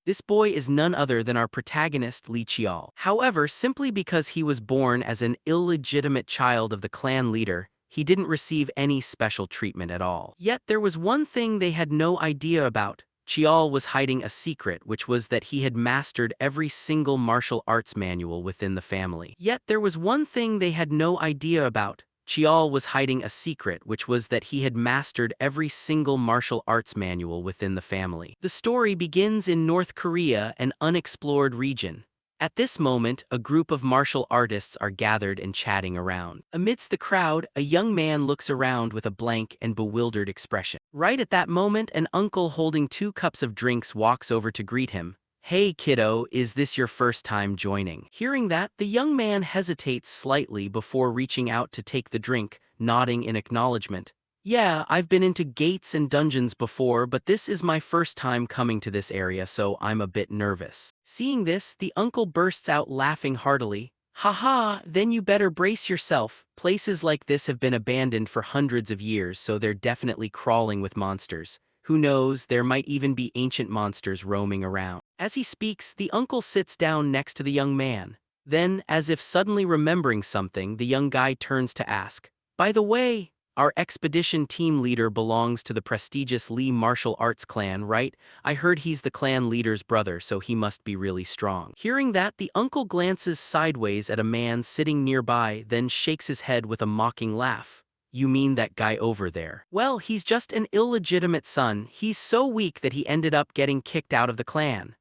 This boy is none other than our protagonist Li Qiao. However, simply because he was born as an illegitimate child of the clan leader, he didn't receive any special treatment at all. Yet there was one thing they had no idea about. Qiao was hiding a secret, which was that he had mastered every single martial arts manual within the family. Yet there was one thing they had no idea about. Qiao was hiding a secret, which was that he had mastered every single martial arts manual within the family. The story begins in North Korea, an unexplored region. At this moment, a group of martial artists are gathered and chatting around. Amidst the crowd, a young man looks around with a blank and bewildered expression. Right at that moment, an uncle holding 2 cups of drinks walks over to greet him. "Hey kiddo, is this your first time joining?" Hearing that, the young man hesitates slightly before reaching out to take the drink, nodding in acknowledgement. "Yeah, I've been into gates and dungeons before, but this is my first time coming to this area, so I'm a bit nervous." Seeing this, the uncle bursts out laughing heartily. "Haha, then you better brace yourself. Places like this have been abandoned for hundreds of years, so they're definitely crawling with monsters. Who knows, there might even be ancient monsters roaming around." As he speaks, the uncle sits down next to the young man. Then, as if suddenly remembering something, the young guy turns to ask, "By the way, our expedition team leader belongs to the prestigious Lee martial arts clan, right? I heard he's the clan leader's brother, so he must be really strong." Hearing that, the uncle glances sideways at a man sitting nearby, then shakes his head with a mocking laugh. "You mean that guy over there? Well, he's just an illegitimate son. He's so weak that he ended up getting kicked out of the clan."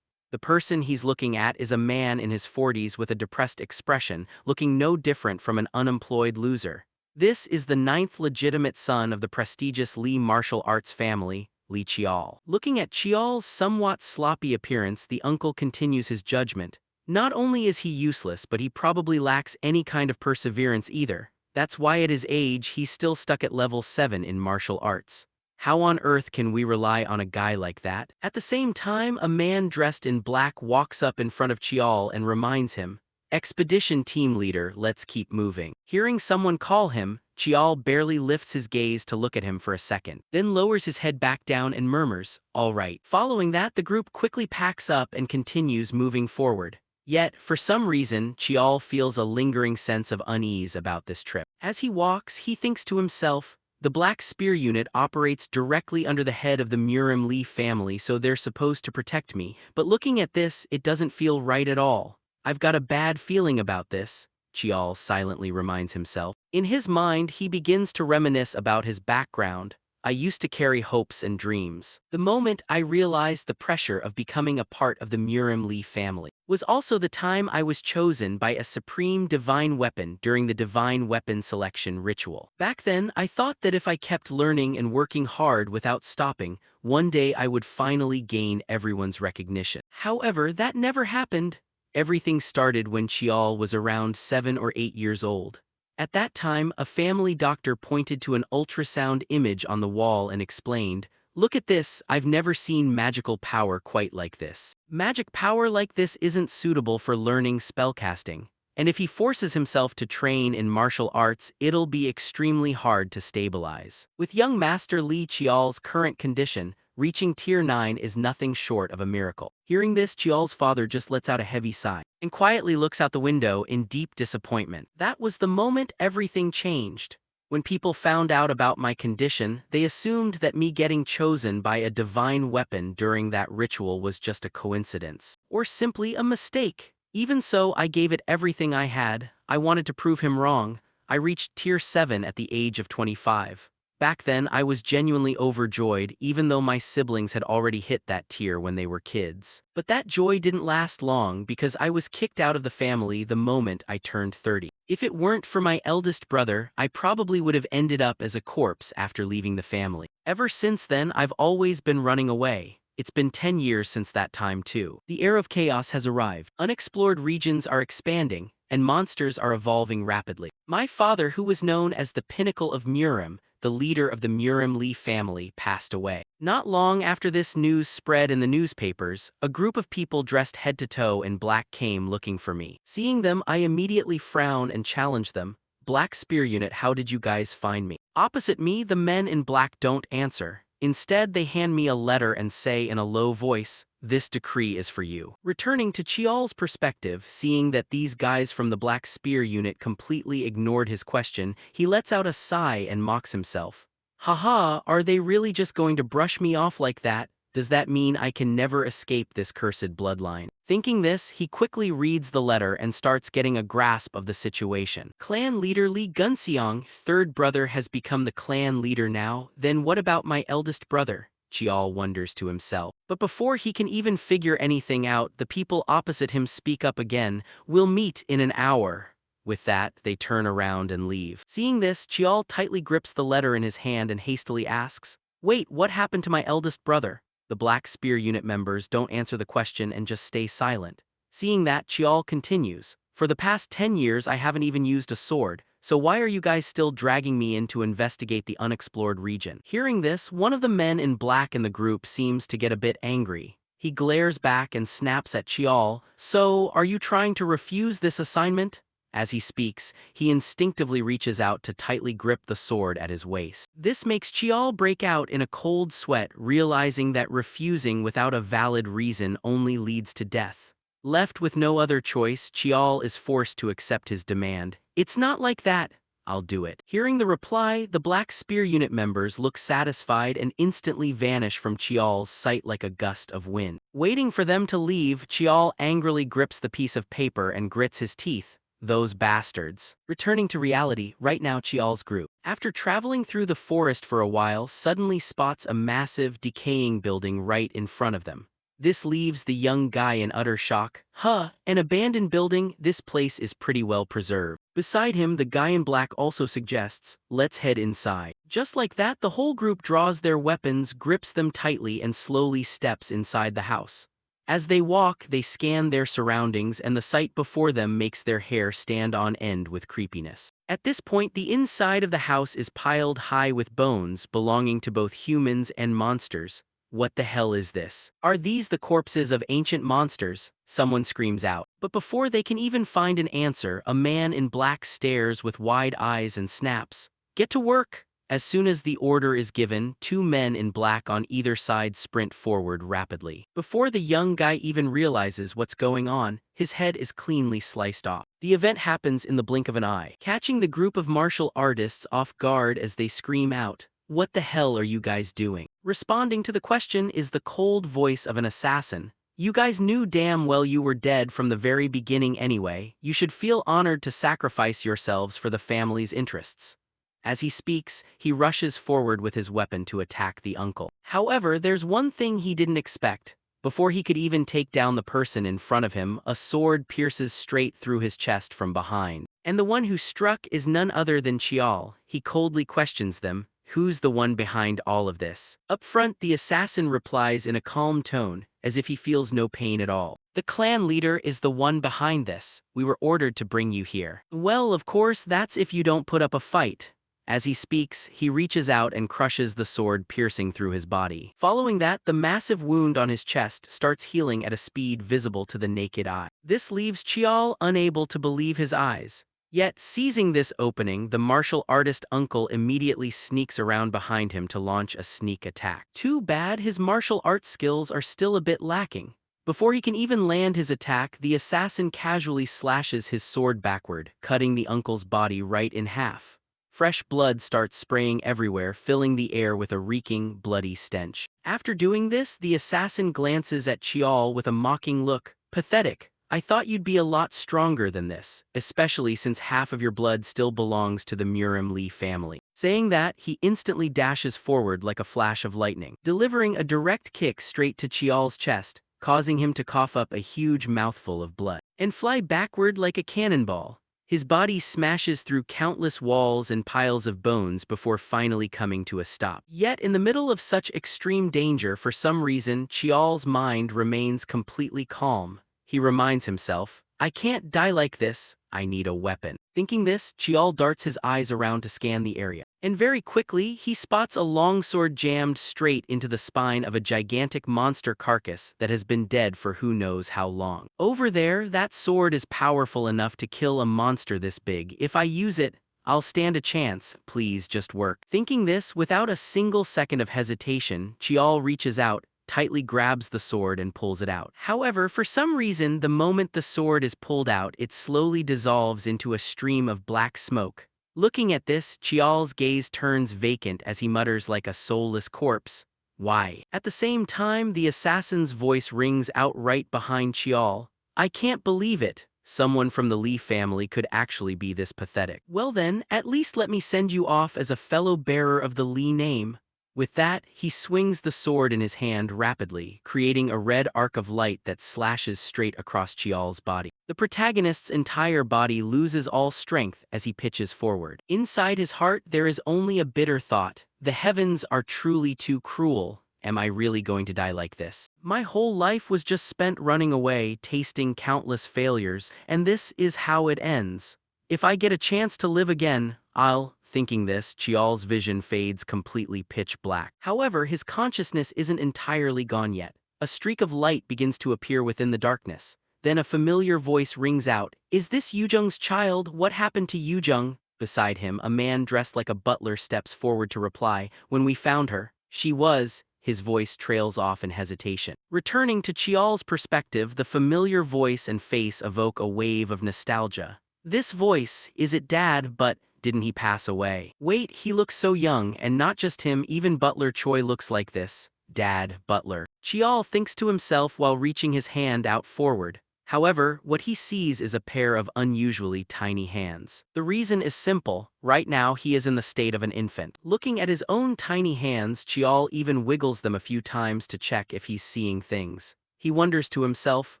The person he's looking at is a man in his 40s with a depressed expression, looking no different from an unemployed loser. This is the 9th legitimate son of the prestigious Lee martial arts family, Li Qiao. Looking at Qiao's somewhat sloppy appearance, the uncle continues his judgment. Not only is he useless, but he probably lacks any kind of perseverance either. That's why at his age, he's still stuck at level 7 in martial arts. How on earth can we rely on a guy like that? At the same time, a man dressed in black walks up in front of Qiao and reminds him, "Expedition team leader, let's keep moving." Hearing someone call him, Qiao barely lifts his gaze to look at him for a second, then lowers his head back down and murmurs, "All right." Following that, the group quickly packs up and continues moving forward. Yet, for some reason, Qiao feels a lingering sense of unease about this trip. As he walks, he thinks to himself, the Black Spear unit operates directly under the head of the Murim Lee family, so they're supposed to protect me, but looking at this, it doesn't feel right at all. I've got a bad feeling about this, Qiao silently reminds himself. In his mind, he begins to reminisce about his background. "I used to carry hopes and dreams. The moment I realized the pressure of becoming a part of the Murim Lee family was also the time I was chosen by a supreme divine weapon during the divine weapon selection ritual. Back then, I thought that if I kept learning and working hard without stopping, one day I would finally gain everyone's recognition. However, that never happened." Everything started when Qiao was around 7 or 8 years old. At that time, a family doctor pointed to an ultrasound image on the wall and explained, "Look at this, I've never seen magical power quite like this. Magic power like this isn't suitable for learning spellcasting. And if he forces himself to train in martial arts, it'll be extremely hard to stabilize." With young Master Li Qiao's current condition, reaching Tier 9 is nothing short of a miracle. Hearing this, Qiao's father just lets out a heavy sigh and quietly looks out the window in deep disappointment. That was the moment everything changed. When people found out about my condition, they assumed that me getting chosen by a divine weapon during that ritual was just a coincidence, or simply a mistake. Even so, I gave it everything I had. I wanted to prove him wrong. I reached Tier 7 at the age of 25. Back then, I was genuinely overjoyed, even though my siblings had already hit that tier when they were kids. But that joy didn't last long because I was kicked out of the family the moment I turned 30. If it weren't for my eldest brother, I probably would have ended up as a corpse after leaving the family. Ever since then, I've always been running away. It's been 10 years since that time too. The era of chaos has arrived. Unexplored regions are expanding, and monsters are evolving rapidly. My father, who was known as the pinnacle of Murim, the leader of the Murim Lee family, passed away. Not long after this news spread in the newspapers, a group of people dressed head to toe in black came looking for me. Seeing them, I immediately frowned and challenged them. "Black Spear Unit, how did you guys find me?" Opposite me, the men in black don't answer. Instead, they hand me a letter and say in a low voice, this decree is for you. Returning to Chiol's perspective, seeing that these guys from the Black Spear unit completely ignored his question, he lets out a sigh and mocks himself. Haha, are they really just going to brush me off like that? Does that mean I can never escape this cursed bloodline? Thinking this, he quickly reads the letter and starts getting a grasp of the situation. Clan leader Lee Gunseong, third brother, has become the clan leader now. Then what about my eldest brother? Chiol wonders to himself. But before he can even figure anything out, the people opposite him speak up again. We'll meet in an hour. With that, they turn around and leave. Seeing this, Chiol tightly grips the letter in his hand and hastily asks, "Wait, what happened to my eldest brother?" The Black Spear unit members don't answer the question and just stay silent. Seeing that, Chiol continues, "For the past 10 years I haven't even used a sword, so why are you guys still dragging me in to investigate the unexplored region?" Hearing this, one of the men in black in the group seems to get a bit angry. He glares back and snaps at Chiol, "So, are you trying to refuse this assignment?" As he speaks, he instinctively reaches out to tightly grip the sword at his waist. This makes Chiol break out in a cold sweat, realizing that refusing without a valid reason only leads to death. Left with no other choice, Chiol is forced to accept his demand. "It's not like that. I'll do it." Hearing the reply, the Black Spear unit members look satisfied and instantly vanish from Chiol's sight like a gust of wind. Waiting for them to leave, Chiol angrily grips the piece of paper and grits his teeth. Those bastards. Returning to reality, right now Chiol's group, after traveling through the forest for a while, suddenly spots a massive, decaying building right in front of them. This leaves the young guy in utter shock. An abandoned building? This place is pretty well preserved. Beside him, the guy in black also suggests, "Let's head inside." Just like that, the whole group draws their weapons, grips them tightly, and slowly steps inside the house. As they walk, they scan their surroundings, and the sight before them makes their hair stand on end with creepiness. At this point, the inside of the house is piled high with bones belonging to both humans and monsters. What the hell is this? Are these the corpses of ancient monsters? Someone screams out. But before they can even find an answer, a man in black stares with wide eyes and snaps, "Get to work!" As soon as the order is given, two men in black on either side sprint forward rapidly. Before the young guy even realizes what's going on, his head is cleanly sliced off. The event happens in the blink of an eye, catching the group of martial artists off guard as they scream out, "What the hell are you guys doing?" Responding to the question is the cold voice of an assassin. "You guys knew damn well you were dead from the very beginning anyway. You should feel honored to sacrifice yourselves for the family's interests." As he speaks, he rushes forward with his weapon to attack the uncle. However, there's one thing he didn't expect. Before he could even take down the person in front of him, a sword pierces straight through his chest from behind. And the one who struck is none other than Chiol. He coldly questions them, "Who's the one behind all of this?" Up front, the assassin replies in a calm tone, as if he feels no pain at all. "The clan leader is the one behind this. We were ordered to bring you here." "Well, of course, that's if you don't put up a fight." As he speaks, he reaches out and crushes the sword piercing through his body. Following that, the massive wound on his chest starts healing at a speed visible to the naked eye. This leaves Chiol unable to believe his eyes. Yet, seizing this opening, the martial artist uncle immediately sneaks around behind him to launch a sneak attack. Too bad his martial arts skills are still a bit lacking. Before he can even land his attack, the assassin casually slashes his sword backward, cutting the uncle's body right in half. Fresh blood starts spraying everywhere, filling the air with a reeking, bloody stench. After doing this, the assassin glances at Chiol with a mocking look. "Pathetic. I thought you'd be a lot stronger than this, especially since half of your blood still belongs to the Murim Lee family." Saying that, he instantly dashes forward like a flash of lightning, delivering a direct kick straight to Chiol's chest, causing him to cough up a huge mouthful of blood, and fly backward like a cannonball. His body smashes through countless walls and piles of bones before finally coming to a stop. Yet in the middle of such extreme danger, for some reason, Chiol's mind remains completely calm. He reminds himself, "I can't die like this, I need a weapon." Thinking this, Chiol darts his eyes around to scan the area. And very quickly, he spots a longsword jammed straight into the spine of a gigantic monster carcass that has been dead for who knows how long. "Over there, that sword is powerful enough to kill a monster this big. If I use it, I'll stand a chance. Please just work." Thinking this, without a single second of hesitation, Chiol reaches out, tightly grabs the sword and pulls it out. However, for some reason, the moment the sword is pulled out, it slowly dissolves into a stream of black smoke. Looking at this, Chial's gaze turns vacant as he mutters like a soulless corpse, "Why?" At the same time, the assassin's voice rings out right behind Chial. "I can't believe it. Someone from the Lee family could actually be this pathetic. Well then, at least let me send you off as a fellow bearer of the Lee name." With that, he swings the sword in his hand rapidly, creating a red arc of light that slashes straight across Chial's body. The protagonist's entire body loses all strength as he pitches forward. Inside his heart, there is only a bitter thought: the heavens are truly too cruel. Am I really going to die like this? My whole life was just spent running away, tasting countless failures, and this is how it ends. If I get a chance to live again, I'll... Thinking this, Chial's vision fades completely pitch black. However, his consciousness isn't entirely gone yet. A streak of light begins to appear within the darkness. Then a familiar voice rings out, "Is this Yujung's child? What happened to Yujung?" Beside him, a man dressed like a butler steps forward to reply, "When we found her, she was..." His voice trails off in hesitation. Returning to Chial's perspective, the familiar voice and face evoke a wave of nostalgia. This voice, is it Dad? But didn't he pass away? Wait, he looks so young, and not just him, even Butler Choi looks like this. Dad, Butler. Chial thinks to himself while reaching his hand out forward. However, what he sees is a pair of unusually tiny hands. The reason is simple: right now he is in the state of an infant. Looking at his own tiny hands, Chial even wiggles them a few times to check if he's seeing things. He wonders to himself,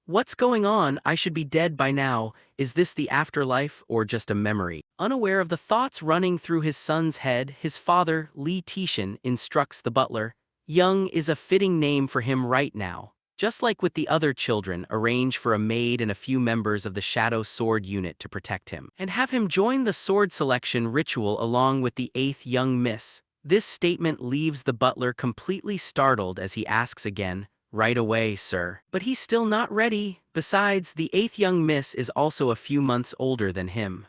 "What's going on? I should be dead by now. Is this the afterlife or just a memory?" Unaware of the thoughts running through his son's head, his father, Lee Tishin, instructs the butler, "Young is a fitting name for him right now. Just like with the other children, arrange for a maid and a few members of the Shadow Sword unit to protect him, and have him join the sword selection ritual along with the 8th young miss." This statement leaves the butler completely startled as he asks again, "Right away, sir." But he's still not ready. Besides, the 8th young miss is also a few months older than him.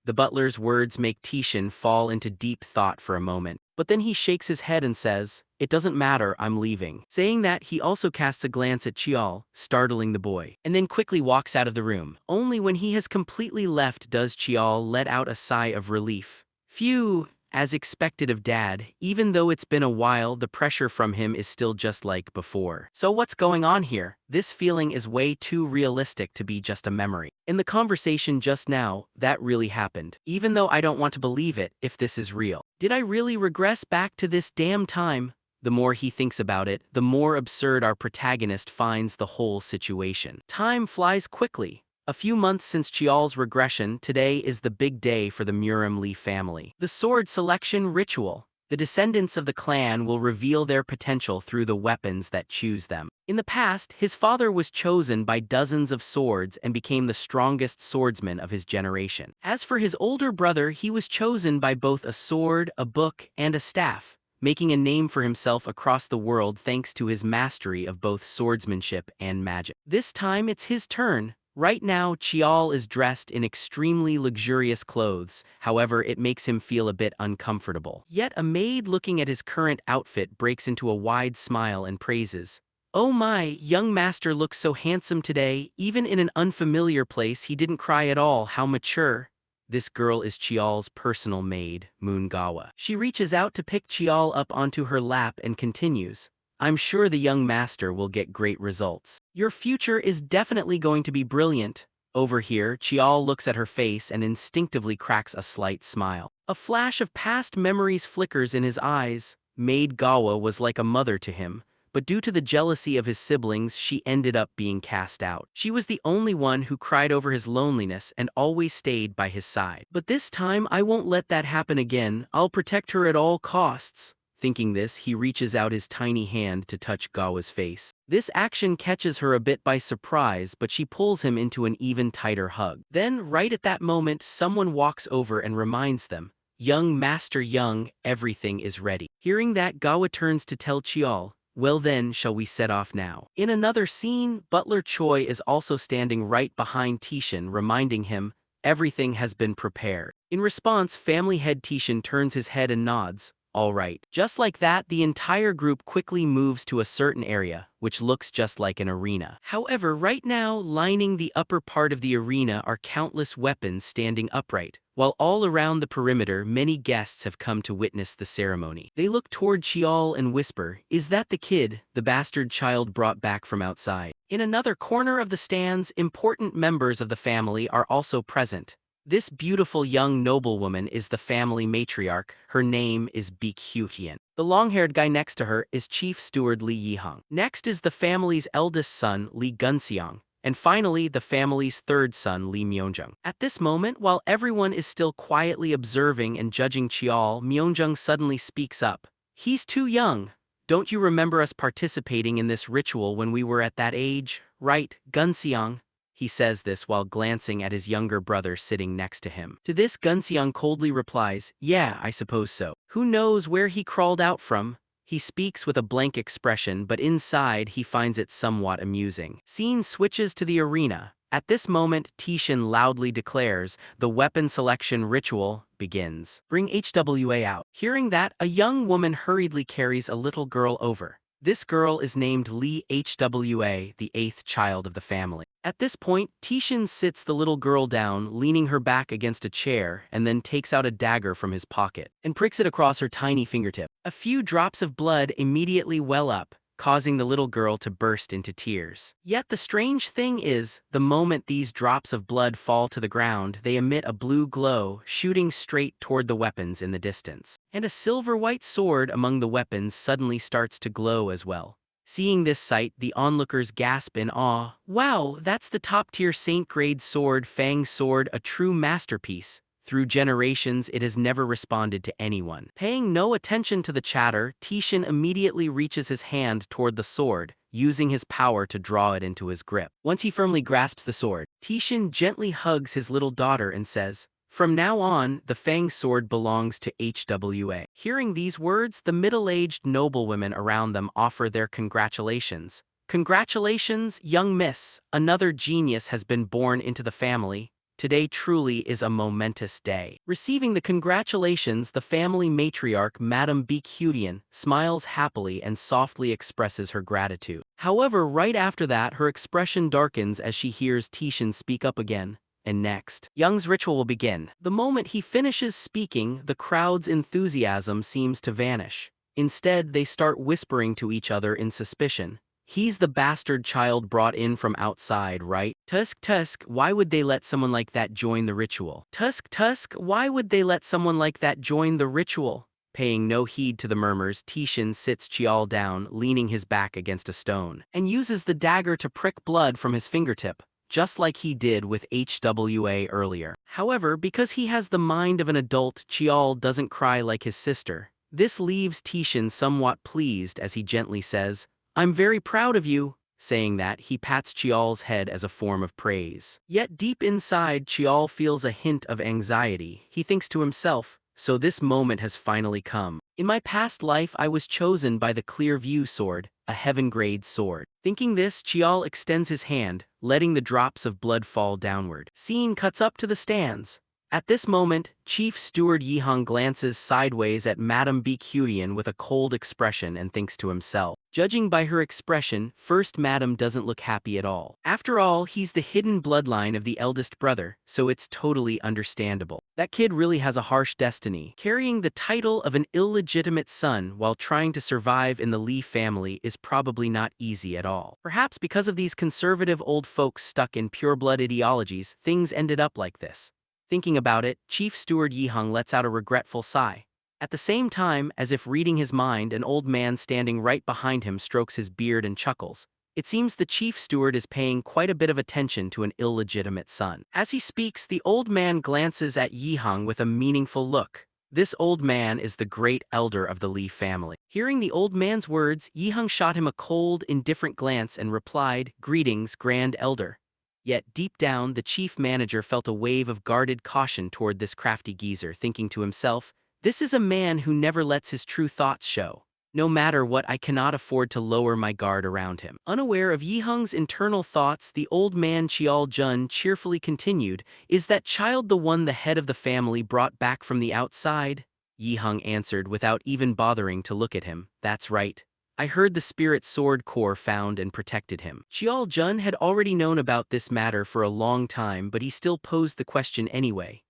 The butler's words make Tishin fall into deep thought for a moment, but then he shakes his head and says, "It doesn't matter, I'm leaving." Saying that, he also casts a glance at Chial, startling the boy, and then quickly walks out of the room. Only when he has completely left does Chial let out a sigh of relief. Phew. As expected of Dad, even though it's been a while, the pressure from him is still just like before. So what's going on here? This feeling is way too realistic to be just a memory. In the conversation just now, that really happened. Even though I don't want to believe it, if this is real. Did I really regress back to this damn time? The more he thinks about it, the more absurd our protagonist finds the whole situation. Time flies quickly. A few months since Chial's regression, today is the big day for the Murim Lee family. The sword selection ritual. The descendants of the clan will reveal their potential through the weapons that choose them. In the past, his father was chosen by dozens of swords and became the strongest swordsman of his generation. As for his older brother, he was chosen by both a sword, a book, and a staff, making a name for himself across the world thanks to his mastery of both swordsmanship and magic. This time it's his turn. Right now, Chial is dressed in extremely luxurious clothes, however, it makes him feel a bit uncomfortable. Yet a maid looking at his current outfit breaks into a wide smile and praises, "Oh my, young master looks so handsome today. Even in an unfamiliar place he didn't cry at all. How mature." This girl is Chial's personal maid, Moongawa. She reaches out to pick Chial up onto her lap and continues, "I'm sure the young master will get great results. Your future is definitely going to be brilliant." Over here, Chial looks at her face and instinctively cracks a slight smile. A flash of past memories flickers in his eyes. Maid Gawa was like a mother to him, but due to the jealousy of his siblings, she ended up being cast out. She was the only one who cried over his loneliness and always stayed by his side. "But this time, I won't let that happen again. I'll protect her at all costs." Thinking this, he reaches out his tiny hand to touch Gawa's face. This action catches her a bit by surprise, but she pulls him into an even tighter hug. Then, right at that moment, someone walks over and reminds them, "Young Master Young, everything is ready." Hearing that, Gawa turns to tell Chial, "Well then, shall we set off now?" In another scene, Butler Choi is also standing right behind Tishin, reminding him, "Everything has been prepared." In response, family head Tishin turns his head and nods, All right. Just like that, the entire group quickly moves to a certain area, which looks just like an arena. However, right now, lining the upper part of the arena are countless weapons standing upright, while all around the perimeter many guests have come to witness the ceremony. They look toward Chiol and whisper, "Is that the kid, the bastard child brought back from outside?" In another corner of the stands, important members of the family are also present. This beautiful young noblewoman is the family matriarch. Her name is Baekhyun. The long-haired guy next to her is Chief Steward Lee Yi-hung. Next is the family's eldest son, Lee Gun-seong. And finally, the family's third son, Lee Myeonjung. At this moment, while everyone is still quietly observing and judging Cheol, Myeonjung suddenly speaks up. "He's too young. Don't you remember us participating in this ritual when we were at that age, right, Gun-seong?" He says this while glancing at his younger brother sitting next to him. To this, Gun-seong coldly replies, "Yeah, I suppose so. Who knows where he crawled out from?" He speaks with a blank expression, but inside he finds it somewhat amusing. Scene switches to the arena. At this moment, Tishin loudly declares, "The weapon selection ritual begins. Bring HWA out." Hearing that, a young woman hurriedly carries a little girl over. This girl is named Lee HWA, the eighth child of the family. At this point, Tishin sits the little girl down, leaning her back against a chair, and then takes out a dagger from his pocket and pricks it across her tiny fingertip. A few drops of blood immediately well up, causing the little girl to burst into tears. Yet the strange thing is, the moment these drops of blood fall to the ground, they emit a blue glow, shooting straight toward the weapons in the distance. And a silver-white sword among the weapons suddenly starts to glow as well. Seeing this sight, the onlookers gasp in awe. "Wow, that's the top-tier saint-grade sword, Fang Sword, a true masterpiece." Through generations, it has never responded to anyone. Paying no attention to the chatter, Tishin immediately reaches his hand toward the sword, using his power to draw it into his grip. Once he firmly grasps the sword, Tishin gently hugs his little daughter and says, "From now on, the Fang Sword belongs to HWA." Hearing these words, the middle-aged noblewomen around them offer their congratulations. "Congratulations, young miss, another genius has been born into the family. Today truly is a momentous day." Receiving the congratulations, the family matriarch, Madame Baekhyun, smiles happily and softly expresses her gratitude. However, right after that, her expression darkens as she hears Tishin speak up again. And next, Young's ritual will begin. The moment he finishes speaking, the crowd's enthusiasm seems to vanish. Instead, they start whispering to each other in suspicion. "He's the bastard child brought in from outside, right? Tusk, why would they let someone like that join the ritual? Tusk, why would they let someone like that join the ritual?" Paying no heed to the murmurs, Tishin sits Cheol down, leaning his back against a stone, and uses the dagger to prick blood from his fingertip, just like he did with HWA earlier. However, because he has the mind of an adult, Cheol doesn't cry like his sister. This leaves Tishin somewhat pleased as he gently says, "I'm very proud of you." Saying that, he pats Cheol's head as a form of praise. Yet deep inside, Cheol feels a hint of anxiety. He thinks to himself, "So this moment has finally come. In my past life, I was chosen by the Clear View Sword, a heaven-grade sword." Thinking this, Cheol extends his hand, letting the drops of blood fall downward. Scene cuts up to the stands. At this moment, Chief Steward Yi-hung glances sideways at Madame Baekhyun with a cold expression and thinks to himself. Judging by her expression, First Madam doesn't look happy at all. After all, he's the hidden bloodline of the eldest brother, so it's totally understandable. That kid really has a harsh destiny. Carrying the title of an illegitimate son while trying to survive in the Lee family is probably not easy at all. Perhaps because of these conservative old folks stuck in pure-blood ideologies, things ended up like this. Thinking about it, Chief Steward Yi-hung lets out a regretful sigh. At the same time, as if reading his mind, an old man standing right behind him strokes his beard and chuckles. It seems the chief steward is paying quite a bit of attention to an illegitimate son. As he speaks, the old man glances at Yi-hung with a meaningful look. This old man is the great elder of the Lee family. Hearing the old man's words, Yi-hung shot him a cold, indifferent glance and replied, "Greetings, Grand Elder." Yet deep down, the chief manager felt a wave of guarded caution toward this crafty geezer, thinking to himself, "This is a man who never lets his true thoughts show. No matter what, I cannot afford to lower my guard around him." Unaware of Yi-hung's internal thoughts, the old man Cheol-jun cheerfully continued, "Is that child the one the head of the family brought back from the outside?" Yi Hung answered without even bothering to look at him. That's right. I heard the spirit sword core found and protected him. Qiao Jun had already known about this matter for a long time, but he still posed the question anyway.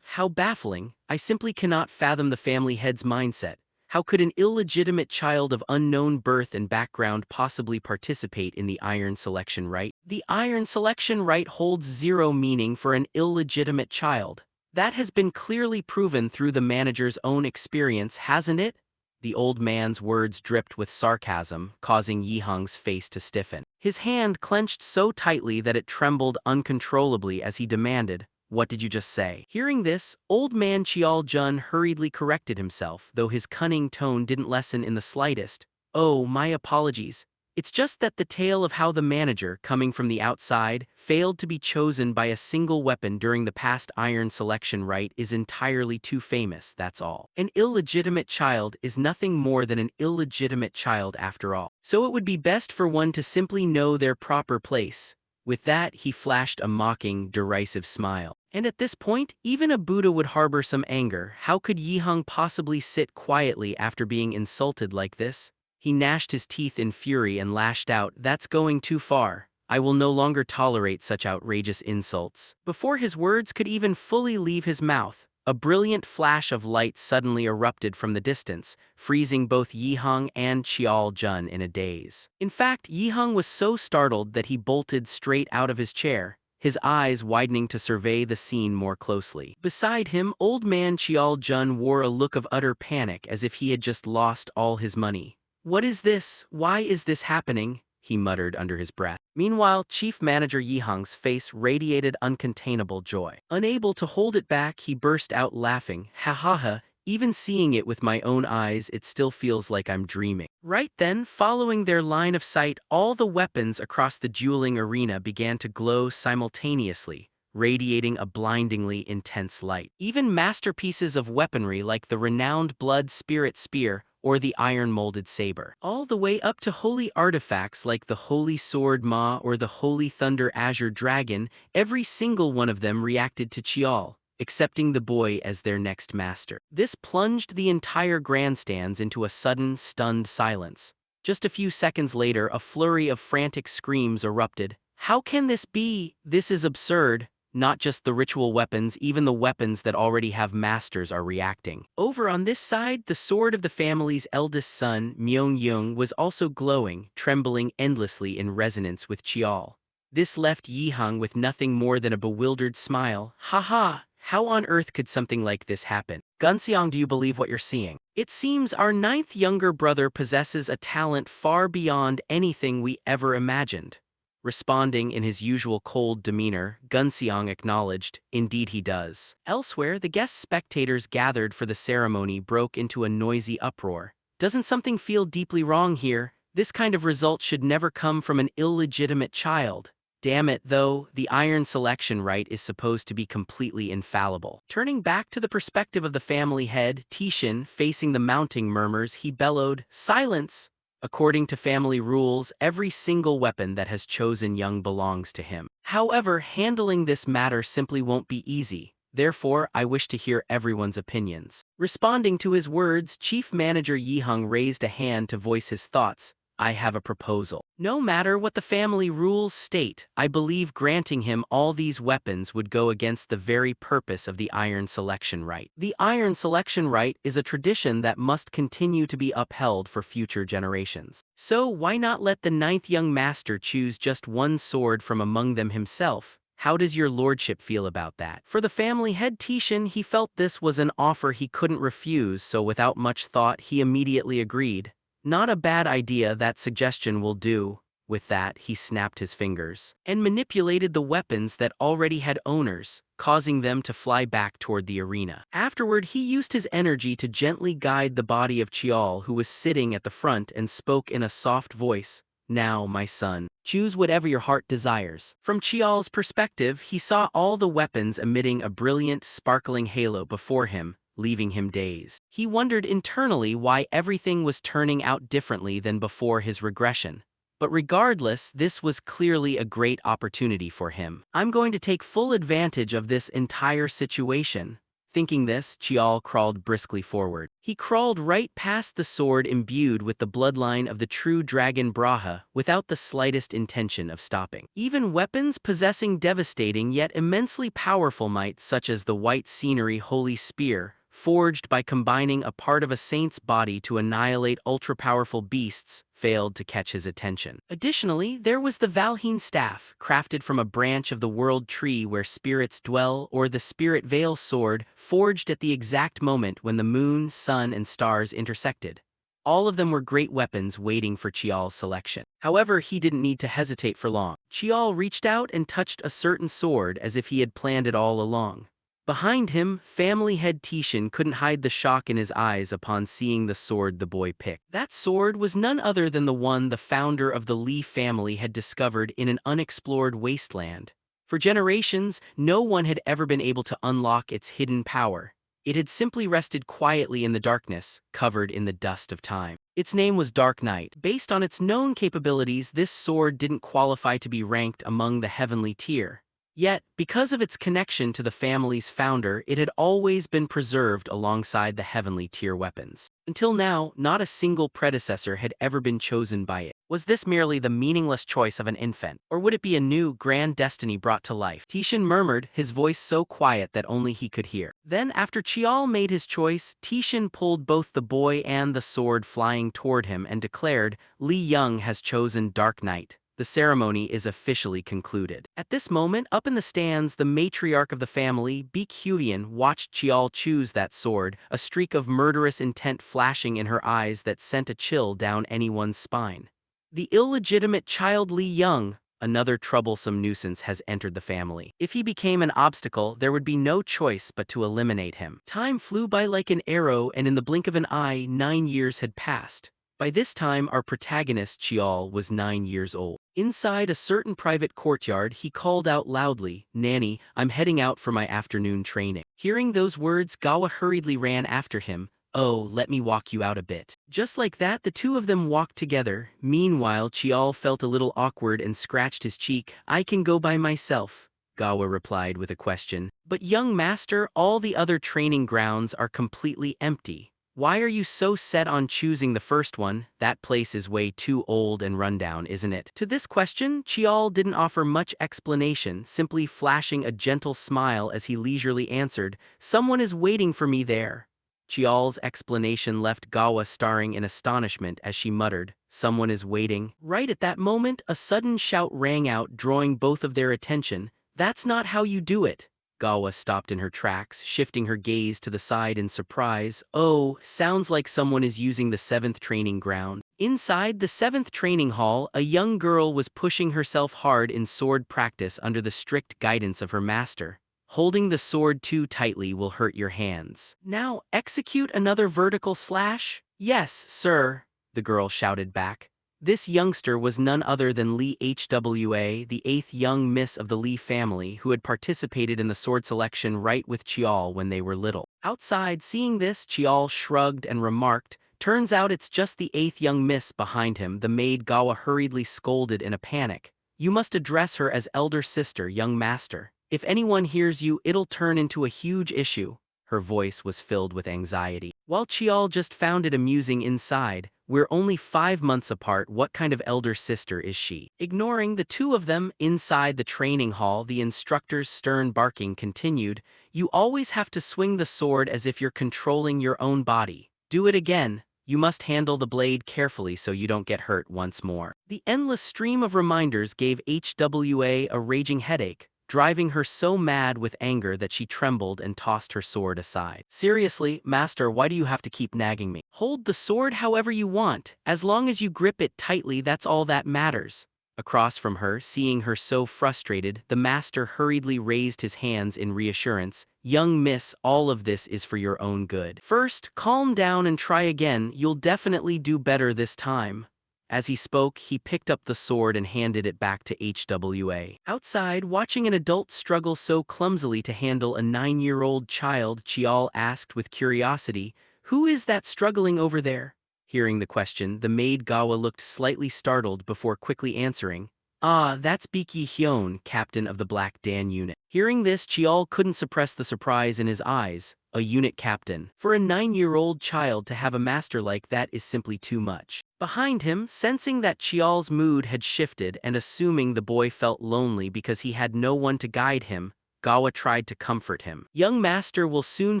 How baffling. I simply cannot fathom the family head's mindset. How could an illegitimate child of unknown birth and background possibly participate in the iron selection rite? The iron selection rite holds zero meaning for an illegitimate child. That has been clearly proven through the manager's own experience, hasn't it? The old man's words dripped with sarcasm, causing Yi Hung's face to stiffen. His hand clenched so tightly that it trembled uncontrollably as he demanded, "What did you just say?" Hearing this, old man Qiao Jun hurriedly corrected himself, though his cunning tone didn't lessen in the slightest. "Oh, my apologies. It's just that the tale of how the manager, coming from the outside, failed to be chosen by a single weapon during the past iron selection rite is entirely too famous, that's all. An illegitimate child is nothing more than an illegitimate child after all. So it would be best for one to simply know their proper place." With that, he flashed a mocking, derisive smile. And at this point, even a Buddha would harbor some anger. How could Yi Hung possibly sit quietly after being insulted like this? He gnashed his teeth in fury and lashed out, "That's going too far. I will no longer tolerate such outrageous insults." Before his words could even fully leave his mouth, a brilliant flash of light suddenly erupted from the distance, freezing both Yi Hung and Qiao Jun in a daze. In fact, Yi Hung was so startled that he bolted straight out of his chair, his eyes widening to survey the scene more closely. Beside him, old man Qiao Jun wore a look of utter panic as if he had just lost all his money. "What is this? Why is this happening?" he muttered under his breath. Meanwhile, Chief Manager Yi Hung's face radiated uncontainable joy. Unable to hold it back, he burst out laughing. "Ha ha ha, even seeing it with my own eyes, it still feels like I'm dreaming." Right then, following their line of sight, all the weapons across the dueling arena began to glow simultaneously, radiating a blindingly intense light. Even masterpieces of weaponry like the renowned Blood Spirit Spear or the iron-molded saber, all the way up to holy artifacts like the Holy Sword Ma or the Holy Thunder Azure Dragon, every single one of them reacted to Qiao, accepting the boy as their next master. This plunged the entire grandstands into a sudden, stunned silence. Just a few seconds later, a flurry of frantic screams erupted. "How can this be? This is absurd." Not just the ritual weapons, even the weapons that already have masters are reacting. Over on this side, the sword of the family's eldest son, Myeong-young, was also glowing, trembling endlessly in resonance with Qiao. This left Yi Hung with nothing more than a bewildered smile. "Haha, how on earth could something like this happen? Gunseong, do you believe what you're seeing? It seems our ninth younger brother possesses a talent far beyond anything we ever imagined." Responding in his usual cold demeanor, Gunseong acknowledged, "Indeed he does." Elsewhere, the guest spectators gathered for the ceremony broke into a noisy uproar. "Doesn't something feel deeply wrong here? This kind of result should never come from an illegitimate child. Damn it, though, the iron selection rite is supposed to be completely infallible." Turning back to the perspective of the family head, Tishin, facing the mounting murmurs, he bellowed, "Silence! According to family rules, every single weapon that has chosen young belongs to him. However, handling this matter simply won't be easy. Therefore, I wish to hear everyone's opinions." Responding to his words, Chief Manager Yi Hung raised a hand to voice his thoughts. "I have a proposal. No matter what the family rules state, I believe granting him all these weapons would go against the very purpose of the iron selection rite. The iron selection rite is a tradition that must continue to be upheld for future generations. So why not let the ninth young master choose just one sword from among them himself? How does your lordship feel about that?" For the family head Tishin, he felt this was an offer he couldn't refuse, so without much thought he immediately agreed. "Not a bad idea, that suggestion will do." With that, he snapped his fingers and manipulated the weapons that already had owners, causing them to fly back toward the arena. Afterward, he used his energy to gently guide the body of Qiao, who was sitting at the front, and spoke in a soft voice. "Now, my son, choose whatever your heart desires." From Qiao's perspective, he saw all the weapons emitting a brilliant, sparkling halo before him, leaving him dazed. He wondered internally why everything was turning out differently than before his regression. But regardless, this was clearly a great opportunity for him. "I'm going to take full advantage of this entire situation." Thinking this, Chial crawled briskly forward. He crawled right past the sword imbued with the bloodline of the true dragon Braha without the slightest intention of stopping. Even weapons possessing devastating yet immensely powerful might, such as the white scenery holy spear, forged by combining a part of a saint's body to annihilate ultra-powerful beasts, failed to catch his attention. Additionally, there was the Valheen staff, crafted from a branch of the world tree where spirits dwell, or the spirit veil sword, forged at the exact moment when the moon, sun, and stars intersected. All of them were great weapons waiting for Chial's selection. However, he didn't need to hesitate for long. Chial reached out and touched a certain sword as if he had planned it all along. Behind him, family head Tishan couldn't hide the shock in his eyes upon seeing the sword the boy picked. That sword was none other than the one the founder of the Li family had discovered in an unexplored wasteland. For generations, no one had ever been able to unlock its hidden power. It had simply rested quietly in the darkness, covered in the dust of time. Its name was Dark Knight. Based on its known capabilities, this sword didn't qualify to be ranked among the heavenly tier. Yet, because of its connection to the family's founder, it had always been preserved alongside the heavenly tier weapons. Until now, not a single predecessor had ever been chosen by it. Was this merely the meaningless choice of an infant, or would it be a new, grand destiny brought to life? Tishan murmured, his voice so quiet that only he could hear. Then, after Chial made his choice, Tishan pulled both the boy and the sword flying toward him and declared, Li Young has chosen Dark Knight. The ceremony is officially concluded. At this moment, up in the stands, the matriarch of the family, Beek Huian, watched Chial choose that sword, a streak of murderous intent flashing in her eyes that sent a chill down anyone's spine. The illegitimate child Li Young, another troublesome nuisance, has entered the family. If he became an obstacle, there would be no choice but to eliminate him. Time flew by like an arrow, and in the blink of an eye, 9 years had passed. By this time, our protagonist, Chial, was 9 years old. Inside a certain private courtyard, he called out loudly, Nanny, I'm heading out for my afternoon training. Hearing those words, Gawa hurriedly ran after him. Oh, let me walk you out a bit. Just like that, the two of them walked together. Meanwhile, Chial felt a little awkward and scratched his cheek. I can go by myself, Gawa replied with a question. But young master, all the other training grounds are completely empty. Why are you so set on choosing the first one? That place is way too old and rundown, isn't it? To this question, Chial didn't offer much explanation, simply flashing a gentle smile as he leisurely answered, Someone is waiting for me there. Chial's explanation left Gawa staring in astonishment as she muttered, Someone is waiting. Right at that moment, a sudden shout rang out, drawing both of their attention. That's not how you do it. Gawa stopped in her tracks, shifting her gaze to the side in surprise. Oh, sounds like someone is using the 7th training ground. Inside the 7th training hall, a young girl was pushing herself hard in sword practice under the strict guidance of her master. Holding the sword too tightly will hurt your hands. Now, execute another vertical slash? Yes, sir, the girl shouted back. This youngster was none other than Li Hwa, the 8th young miss of the Li family who had participated in the sword selection right with Chial when they were little. Outside, seeing this, Chial shrugged and remarked, Turns out it's just the 8th young miss behind him. The maid Gawa hurriedly scolded in a panic. You must address her as elder sister, young master. If anyone hears you, it'll turn into a huge issue. Her voice was filled with anxiety. While Chial just found it amusing inside, we're only 5 months apart. What kind of elder sister is she? Ignoring the two of them, inside the training hall, the instructor's stern barking continued. You always have to swing the sword as if you're controlling your own body. Do it again. You must handle the blade carefully so you don't get hurt once more. The endless stream of reminders gave Hwa a raging headache, driving her so mad with anger that she trembled and tossed her sword aside. Seriously, master, why do you have to keep nagging me? Hold the sword however you want. As long as you grip it tightly, that's all that matters. Across from her, seeing her so frustrated, the master hurriedly raised his hands in reassurance. Young miss, all of this is for your own good. First, calm down and try again. You'll definitely do better this time. As he spoke, he picked up the sword and handed it back to Hwa. Outside, watching an adult struggle so clumsily to handle a 9-year-old child, Chial asked with curiosity, Who is that struggling over there? Hearing the question, the maid Gawa looked slightly startled before quickly answering, Ah, that's Beek Hyun, captain of the Black Dan unit. Hearing this, Chial couldn't suppress the surprise in his eyes. a unit captain. For a 9-year-old child to have a master like that is simply too much. Behind him, sensing that Chial's mood had shifted and assuming the boy felt lonely because he had no one to guide him, Gawa tried to comfort him. Young master will soon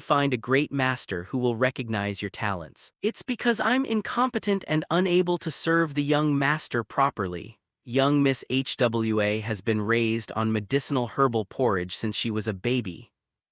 find a great master who will recognize your talents. It's because I'm incompetent and unable to serve the young master properly. Young Miss HWA has been raised on medicinal herbal porridge since she was a baby.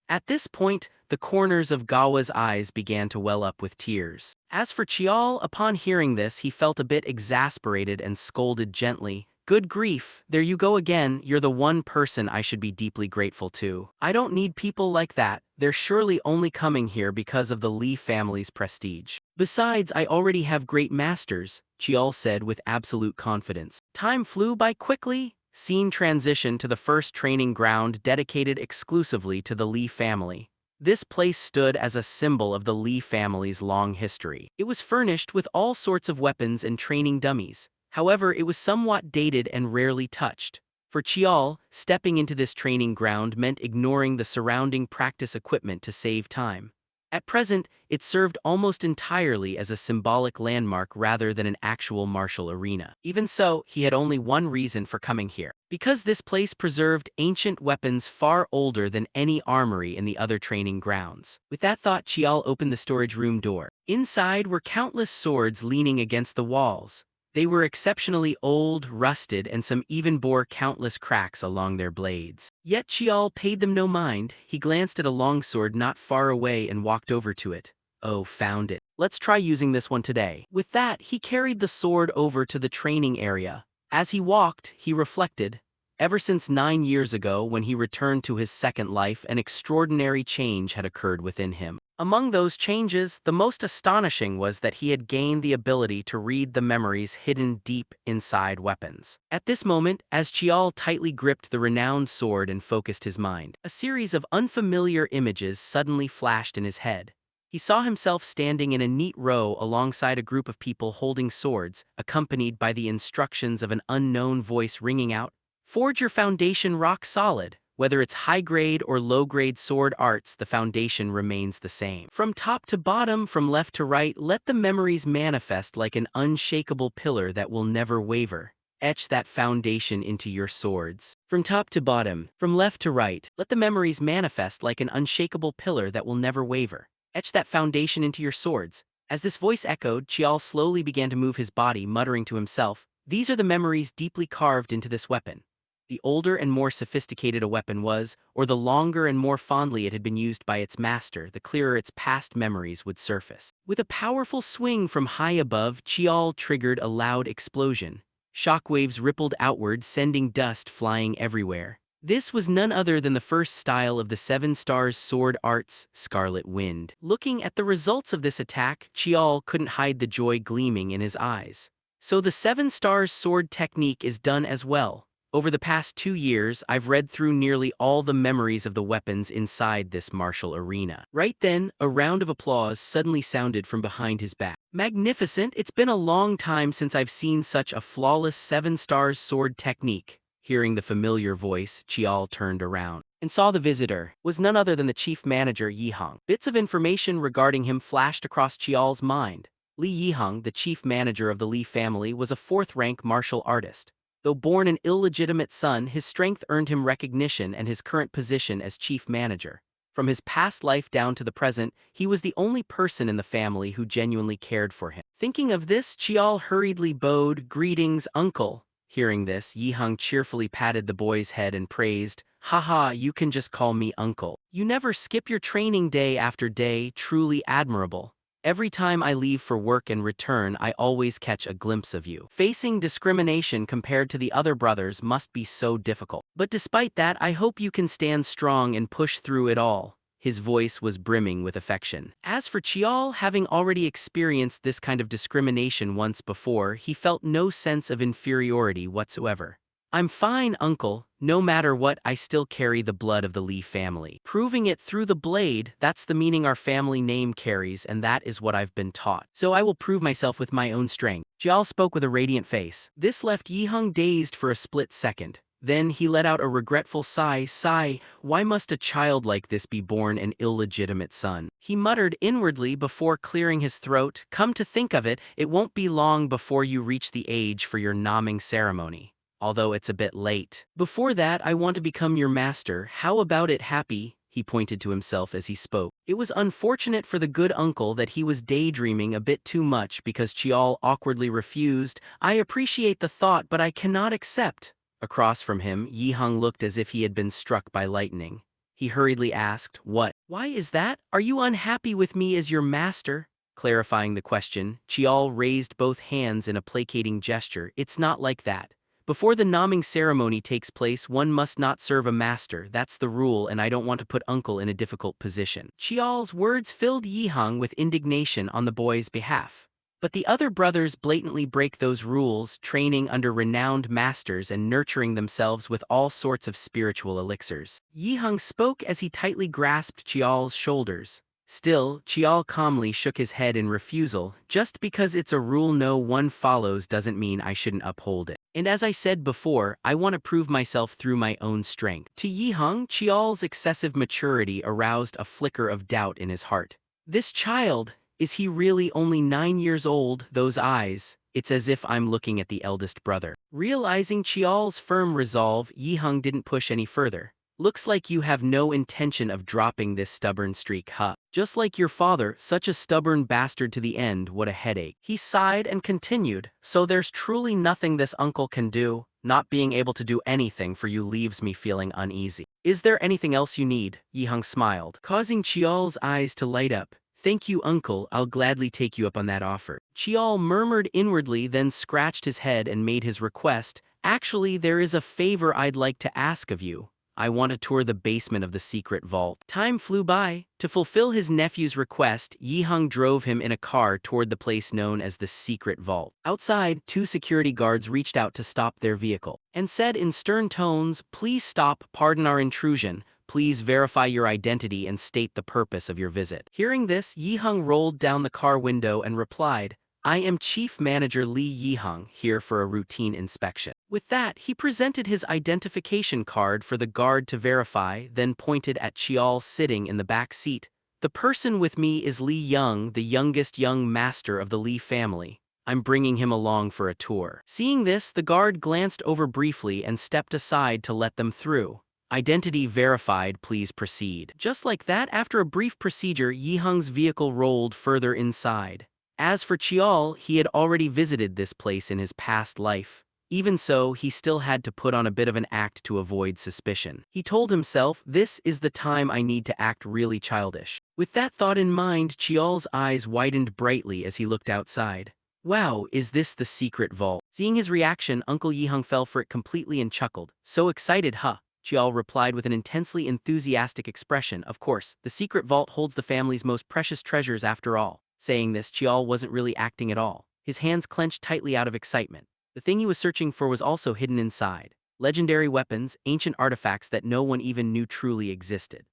At this point, the corners of Gawa's eyes began to well up with tears. As for Chial, upon hearing this, he felt a bit exasperated and scolded gently. Good grief, there you go again, you're the one person I should be deeply grateful to. I don't need people like that, they're surely only coming here because of the Lee family's prestige. Besides, I already have great masters, Chial said with absolute confidence. Time flew by quickly. Scene transition to the first training ground dedicated exclusively to the Lee family. This place stood as a symbol of the Lee family's long history. It was furnished with all sorts of weapons and training dummies. However, it was somewhat dated and rarely touched. For Chial, stepping into this training ground meant ignoring the surrounding practice equipment to save time. At present, it served almost entirely as a symbolic landmark rather than an actual martial arena. Even so, he had only one reason for coming here. Because this place preserved ancient weapons far older than any armory in the other training grounds. With that thought, Chial opened the storage room door. Inside were countless swords leaning against the walls. They were exceptionally old, rusted, and some even bore countless cracks along their blades. Yet Chial paid them no mind. He glanced at a longsword not far away and walked over to it. Oh, found it. Let's try using this one today. With that, he carried the sword over to the training area. As he walked, he reflected. Ever since 9 years ago when he returned to his second life, an extraordinary change had occurred within him. Among those changes, the most astonishing was that he had gained the ability to read the memories hidden deep inside weapons. At this moment, as Chial tightly gripped the renowned sword and focused his mind, a series of unfamiliar images suddenly flashed in his head. He saw himself standing in a neat row alongside a group of people holding swords, accompanied by the instructions of an unknown voice ringing out, "Forge your foundation rock solid. Whether it's high-grade or low-grade sword arts, the foundation remains the same. From top to bottom, from left to right, let the memories manifest like an unshakable pillar that will never waver. Etch that foundation into your swords. From top to bottom, from left to right, let the memories manifest like an unshakable pillar that will never waver. Etch that foundation into your swords." As this voice echoed, Chial slowly began to move his body, muttering to himself, "These are the memories deeply carved into this weapon." The older and more sophisticated a weapon was, or the longer and more fondly it had been used by its master, the clearer its past memories would surface. With a powerful swing from high above, Chial triggered a loud explosion. Shockwaves rippled outward, sending dust flying everywhere. This was none other than the first style of the 7 Stars sword arts, Scarlet Wind. Looking at the results of this attack, Chial couldn't hide the joy gleaming in his eyes. So the 7 Stars sword technique is done as well. Over the past 2 years, I've read through nearly all the memories of the weapons inside this martial arena. Right then, a round of applause suddenly sounded from behind his back. Magnificent! It's been a long time since I've seen such a flawless 7 Stars sword technique. Hearing the familiar voice, Chial turned around and saw the visitor was none other than the chief manager Yihang. Bits of information regarding him flashed across Chial's mind. Li Yihang, the chief manager of the Li family, was a 4th-rank martial artist. Though born an illegitimate son, his strength earned him recognition and his current position as chief manager. From his past life down to the present, he was the only person in the family who genuinely cared for him. Thinking of this, Chial hurriedly bowed, "Greetings, uncle." Hearing this, Yihang cheerfully patted the boy's head and praised, "Haha, you can just call me uncle. You never skip your training day after day, truly admirable. Every time I leave for work and return, I always catch a glimpse of you. Facing discrimination compared to the other brothers must be so difficult. But despite that, I hope you can stand strong and push through it all." His voice was brimming with affection. As for Chial, having already experienced this kind of discrimination once before, he felt no sense of inferiority whatsoever. "I'm fine, uncle. No matter what, I still carry the blood of the Lee family. Proving it through the blade, that's the meaning our family name carries, and that is what I've been taught. So I will prove myself with my own strength." Chial spoke with a radiant face. This left Yihang dazed for a split second. Then he let out a regretful sigh, why must a child like this be born an illegitimate son? He muttered inwardly before clearing his throat, come to think of it, it won't be long before you reach the age for your naming ceremony. Although it's a bit late. Before that, I want to become your master, how about it, Happy? He pointed to himself as he spoke. It was unfortunate for the good uncle that he was daydreaming a bit too much because Chial awkwardly refused, I appreciate the thought but I cannot accept. Across from him, Yihang looked as if he had been struck by lightning. He hurriedly asked, what? Why is that? Are you unhappy with me as your master? Clarifying the question, Chial raised both hands in a placating gesture, it's not like that. Before the naming ceremony takes place, one must not serve a master, that's the rule and I don't want to put uncle in a difficult position. Chial's words filled Yihang with indignation on the boy's behalf. But the other brothers blatantly break those rules, training under renowned masters and nurturing themselves with all sorts of spiritual elixirs. Yihang spoke as he tightly grasped Chial's shoulders. Still, Chial calmly shook his head in refusal, just because it's a rule no one follows doesn't mean I shouldn't uphold it. And as I said before, I want to prove myself through my own strength. To Yihang, Chial's excessive maturity aroused a flicker of doubt in his heart. This child, is he really only 9 years old? Those eyes, it's as if I'm looking at the eldest brother. Realizing Chial's firm resolve, Yihang didn't push any further. Looks like you have no intention of dropping this stubborn streak, huh? Just like your father, such a stubborn bastard to the end, what a headache. He sighed and continued, so there's truly nothing this uncle can do. Not being able to do anything for you leaves me feeling uneasy. Is there anything else you need? Yihang smiled, causing Chial's eyes to light up. Thank you, uncle, I'll gladly take you up on that offer. Chial murmured inwardly, then scratched his head and made his request. Actually, there is a favor I'd like to ask of you. I want to tour the basement of the secret vault. Time flew by. To fulfill his nephew's request, Yihang drove him in a car toward the place known as the secret vault. Outside, 2 security guards reached out to stop their vehicle and said in stern tones, please stop, pardon our intrusion. Please verify your identity and state the purpose of your visit. Hearing this, Yihang rolled down the car window and replied, I am Chief Manager Li Yihang, here for a routine inspection. With that, he presented his identification card for the guard to verify, then pointed at Chial sitting in the back seat. The person with me is Li Young, the youngest young master of the Li family. I'm bringing him along for a tour. Seeing this, the guard glanced over briefly and stepped aside to let them through. Identity verified, please proceed. Just like that, after a brief procedure, Yihang's vehicle rolled further inside. As for Chial, he had already visited this place in his past life. Even so, he still had to put on a bit of an act to avoid suspicion. He told himself, this is the time I need to act really childish. With that thought in mind, Chial's eyes widened brightly as he looked outside. Wow, is this the secret vault? Seeing his reaction, Uncle Yihang fell for it completely and chuckled. So excited, huh? Chial replied with an intensely enthusiastic expression. Of course, the secret vault holds the family's most precious treasures after all. Saying this, Chial wasn't really acting at all. His hands clenched tightly out of excitement. The thing he was searching for was also hidden inside. Legendary weapons, ancient artifacts that no one even knew truly existed.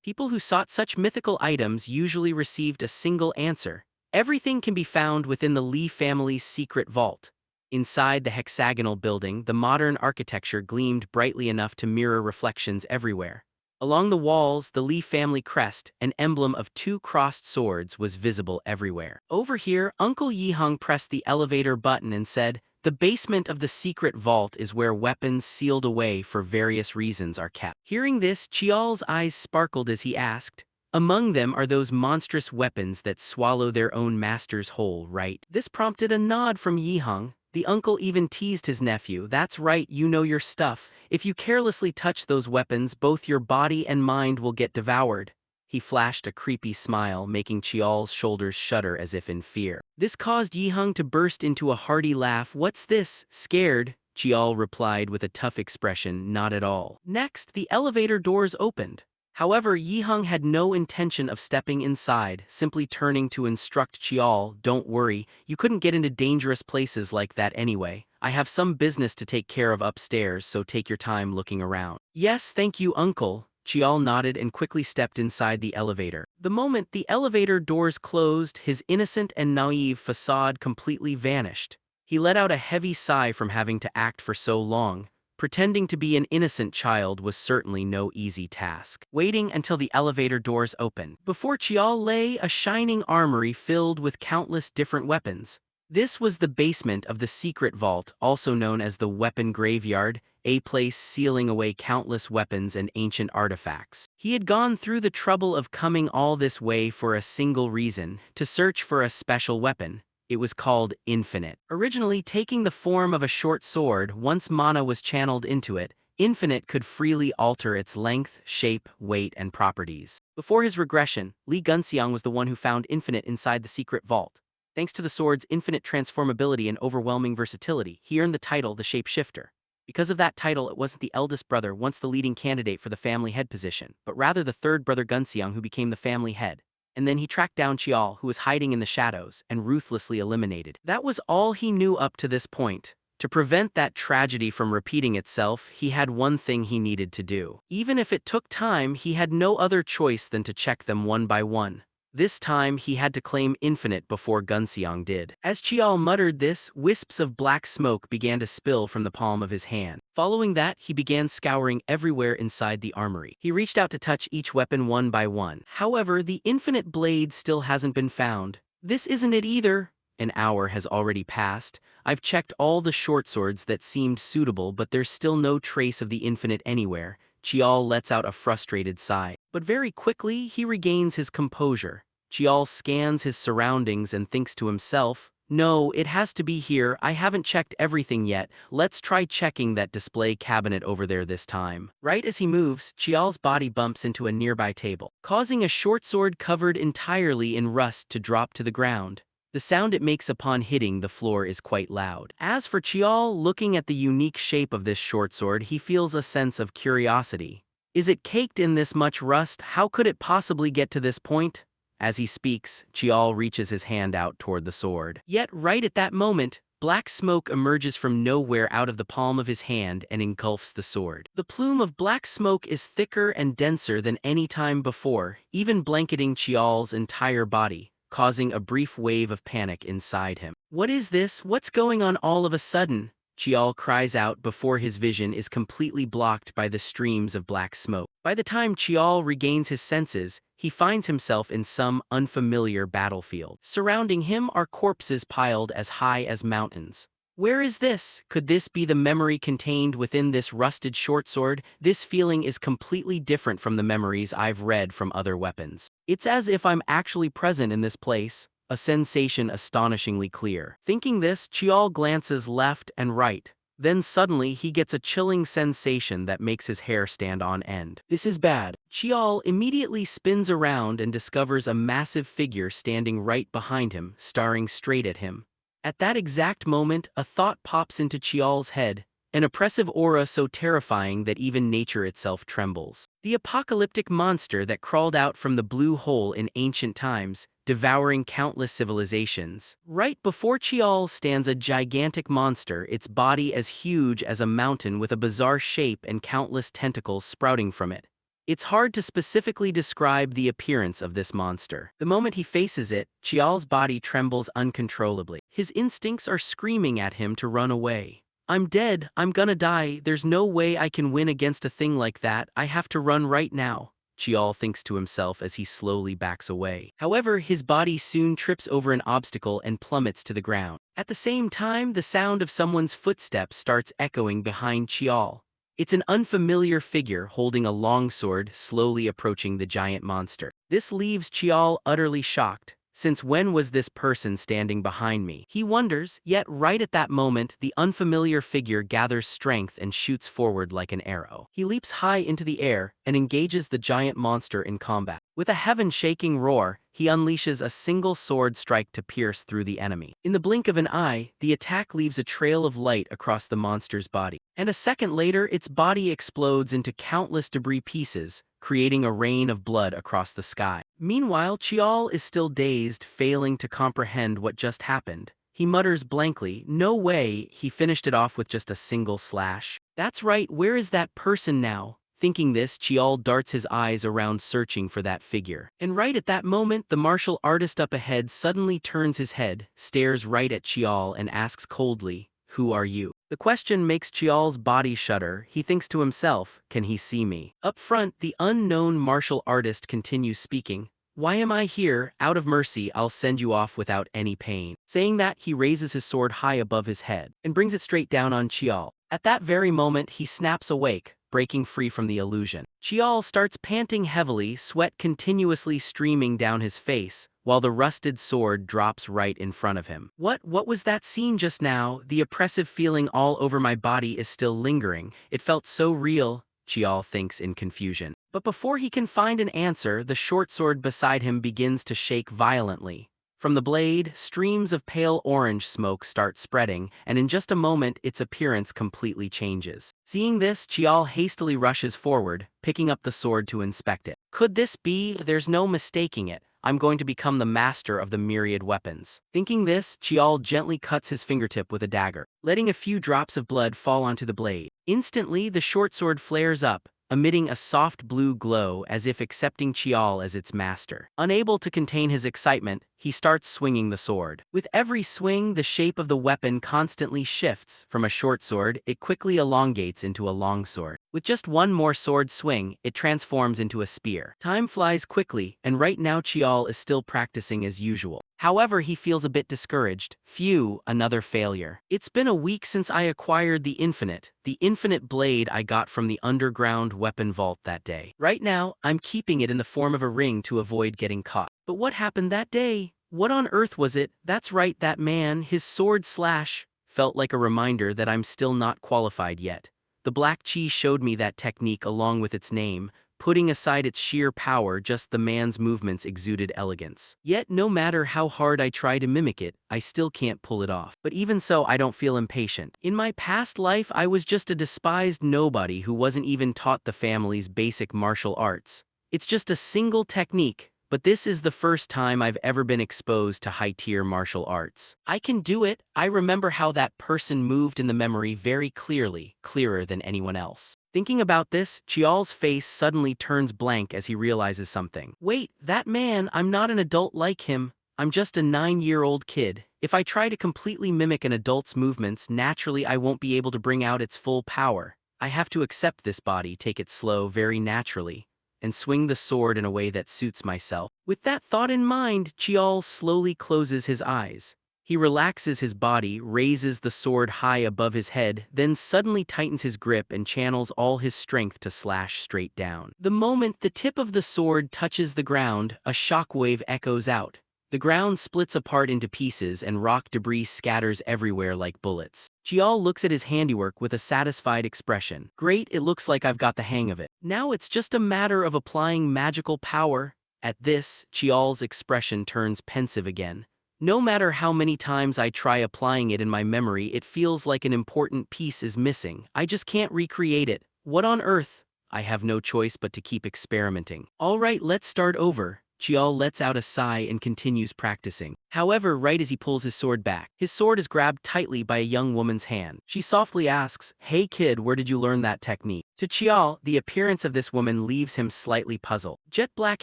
People who sought such mythical items usually received a single answer. Everything can be found within the Li family's secret vault. Inside the hexagonal building, the modern architecture gleamed brightly enough to mirror reflections everywhere. Along the walls, the Li family crest, an emblem of 2 crossed swords, was visible everywhere. Over here, Uncle Yihang pressed the elevator button and said, the basement of the secret vault is where weapons sealed away for various reasons are kept. Hearing this, Chial's eyes sparkled as he asked, among them are those monstrous weapons that swallow their own masters whole, right? This prompted a nod from Yihang. The uncle even teased his nephew, that's right, you know your stuff. If you carelessly touch those weapons, both your body and mind will get devoured. He flashed a creepy smile, making Chial's shoulders shudder as if in fear. This caused Yihang to burst into a hearty laugh. What's this? Scared? Chial replied with a tough expression, not at all. Next, the elevator doors opened. However, Yihang had no intention of stepping inside, simply turning to instruct Chial, don't worry, you couldn't get into dangerous places like that anyway. I have some business to take care of upstairs, so take your time looking around. Yes, thank you, uncle. Chial nodded and quickly stepped inside the elevator. The moment the elevator doors closed, his innocent and naive facade completely vanished. He let out a heavy sigh from having to act for so long. Pretending to be an innocent child was certainly no easy task. Waiting until the elevator doors opened. Before Chial lay a shining armory filled with countless different weapons. This was the basement of the secret vault, also known as the weapon graveyard, a place sealing away countless weapons and ancient artifacts. He had gone through the trouble of coming all this way for a single reason, to search for a special weapon. It was called Infinite. Originally taking the form of a short sword, once mana was channeled into it, Infinite could freely alter its length, shape, weight, and properties. Before his regression, Li Gunxiang was the one who found Infinite inside the secret vault. Thanks to the sword's infinite transformability and overwhelming versatility, he earned the title the Shapeshifter. Because of that title, it wasn't the eldest brother, once the leading candidate for the family head position, but rather the third brother Gunxiang who became the family head. And then he tracked down Chial, who was hiding in the shadows, and ruthlessly eliminated. That was all he knew up to this point. To prevent that tragedy from repeating itself, he had one thing he needed to do. Even if it took time, he had no other choice than to check them one by one. This time, he had to claim Infinite before Gunxiang did. As Chial muttered this, wisps of black smoke began to spill from the palm of his hand. Following that, he began scouring everywhere inside the armory. He reached out to touch each weapon one by one. However, the Infinite blade still hasn't been found. This isn't it either. An hour has already passed. I've checked all the short swords that seemed suitable, but there's still no trace of the Infinite anywhere. Chial lets out a frustrated sigh. But very quickly, he regains his composure. Chial scans his surroundings and thinks to himself, "No, it has to be here. I haven't checked everything yet. Let's try checking that display cabinet over there this time." Right as he moves, Chial's body bumps into a nearby table, causing a short sword covered entirely in rust to drop to the ground. The sound it makes upon hitting the floor is quite loud. As for Chial, looking at the unique shape of this short sword, he feels a sense of curiosity. Is it caked in this much rust? How could it possibly get to this point? As he speaks, Chial reaches his hand out toward the sword. Yet right at that moment, black smoke emerges from nowhere out of the palm of his hand and engulfs the sword. The plume of black smoke is thicker and denser than any time before, even blanketing Chial's entire body, causing a brief wave of panic inside him. What is this? What's going on all of a sudden? Chial cries out before his vision is completely blocked by the streams of black smoke. By the time Chial regains his senses, he finds himself in some unfamiliar battlefield. Surrounding him are corpses piled as high as mountains. Where is this? Could this be the memory contained within this rusted short sword? This feeling is completely different from the memories I've read from other weapons. It's as if I'm actually present in this place, a sensation astonishingly clear. Thinking this, Chial glances left and right. Then suddenly he gets a chilling sensation that makes his hair stand on end. This is bad. Chial immediately spins around and discovers a massive figure standing right behind him, staring straight at him. At that exact moment, a thought pops into Chial's head, an oppressive aura so terrifying that even nature itself trembles. The apocalyptic monster that crawled out from the blue hole in ancient times, devouring countless civilizations. Right before Chial stands a gigantic monster, its body as huge as a mountain with a bizarre shape and countless tentacles sprouting from it. It's hard to specifically describe the appearance of this monster. The moment he faces it, Chial's body trembles uncontrollably. His instincts are screaming at him to run away. "I'm dead, I'm gonna die, there's no way I can win against a thing like that, I have to run right now," Chial thinks to himself as he slowly backs away. However, his body soon trips over an obstacle and plummets to the ground. At the same time, the sound of someone's footsteps starts echoing behind Chial. It's an unfamiliar figure holding a long sword slowly approaching the giant monster. This leaves Chial utterly shocked. Since when was this person standing behind me? He wonders, yet right at that moment, the unfamiliar figure gathers strength and shoots forward like an arrow. He leaps high into the air and engages the giant monster in combat. With a heaven-shaking roar, he unleashes a single sword strike to pierce through the enemy. In the blink of an eye, the attack leaves a trail of light across the monster's body. And a second later, its body explodes into countless debris pieces, creating a rain of blood across the sky. Meanwhile, Chial is still dazed, failing to comprehend what just happened. He mutters blankly, "No way," he finished it off with just a single slash. That's right, where is that person now? Thinking this, Chial darts his eyes around searching for that figure. And right at that moment, the martial artist up ahead suddenly turns his head, stares right at Chial and asks coldly, "Who are you?" The question makes Chial's body shudder. He thinks to himself, can he see me? Up front, the unknown martial artist continues speaking. Why am I here? Out of mercy, I'll send you off without any pain. Saying that, he raises his sword high above his head and brings it straight down on Chial. At that very moment, he snaps awake, breaking free from the illusion. Chial starts panting heavily, sweat continuously streaming down his face, while the rusted sword drops right in front of him. What was that scene just now? The oppressive feeling all over my body is still lingering. It felt so real, Chial thinks in confusion. But before he can find an answer, the short sword beside him begins to shake violently. From the blade, streams of pale orange smoke start spreading, and in just a moment its appearance completely changes. Seeing this, Chial hastily rushes forward, picking up the sword to inspect it. Could this be? There's no mistaking it. I'm going to become the master of the myriad weapons. Thinking this, Chial gently cuts his fingertip with a dagger, letting a few drops of blood fall onto the blade. Instantly, the short sword flares up, emitting a soft blue glow as if accepting Chial as its master. Unable to contain his excitement, he starts swinging the sword. With every swing, the shape of the weapon constantly shifts. From a short sword, it quickly elongates into a long sword. With just one more sword swing, it transforms into a spear. Time flies quickly, and right now Chial is still practicing as usual. However, he feels a bit discouraged. Phew, another failure. It's been a week since I acquired the infinite blade I got from the underground weapon vault that day. Right now, I'm keeping it in the form of a ring to avoid getting caught. But what happened that day? What on earth was it? That's right, that man, his sword slash, felt like a reminder that I'm still not qualified yet. The black chi showed me that technique along with its name. Putting aside its sheer power, just the man's movements exuded elegance. Yet no matter how hard I try to mimic it, I still can't pull it off. But even so, I don't feel impatient. In my past life, I was just a despised nobody who wasn't even taught the family's basic martial arts. It's just a single technique, but this is the first time I've ever been exposed to high-tier martial arts. I can do it. I remember how that person moved in the memory very clearly, clearer than anyone else. Thinking about this, Chial's face suddenly turns blank as he realizes something. Wait, that man, I'm not an adult like him. I'm just a 9-year-old kid. If I try to completely mimic an adult's movements, naturally I won't be able to bring out its full power. I have to accept this body, take it slow, very naturally, and swing the sword in a way that suits myself. With that thought in mind, Chial slowly closes his eyes. He relaxes his body, raises the sword high above his head, then suddenly tightens his grip and channels all his strength to slash straight down. The moment the tip of the sword touches the ground, a shockwave echoes out. The ground splits apart into pieces and rock debris scatters everywhere like bullets. Chial looks at his handiwork with a satisfied expression. Great, it looks like I've got the hang of it. Now it's just a matter of applying magical power. At this, Chial's expression turns pensive again. No matter how many times I try applying it in my memory, it feels like an important piece is missing. I just can't recreate it. What on earth? I have no choice but to keep experimenting. All right, let's start over. Chial lets out a sigh and continues practicing. However, right as he pulls his sword back, his sword is grabbed tightly by a young woman's hand. She softly asks, "Hey kid, where did you learn that technique?" To Chial, the appearance of this woman leaves him slightly puzzled. Jet black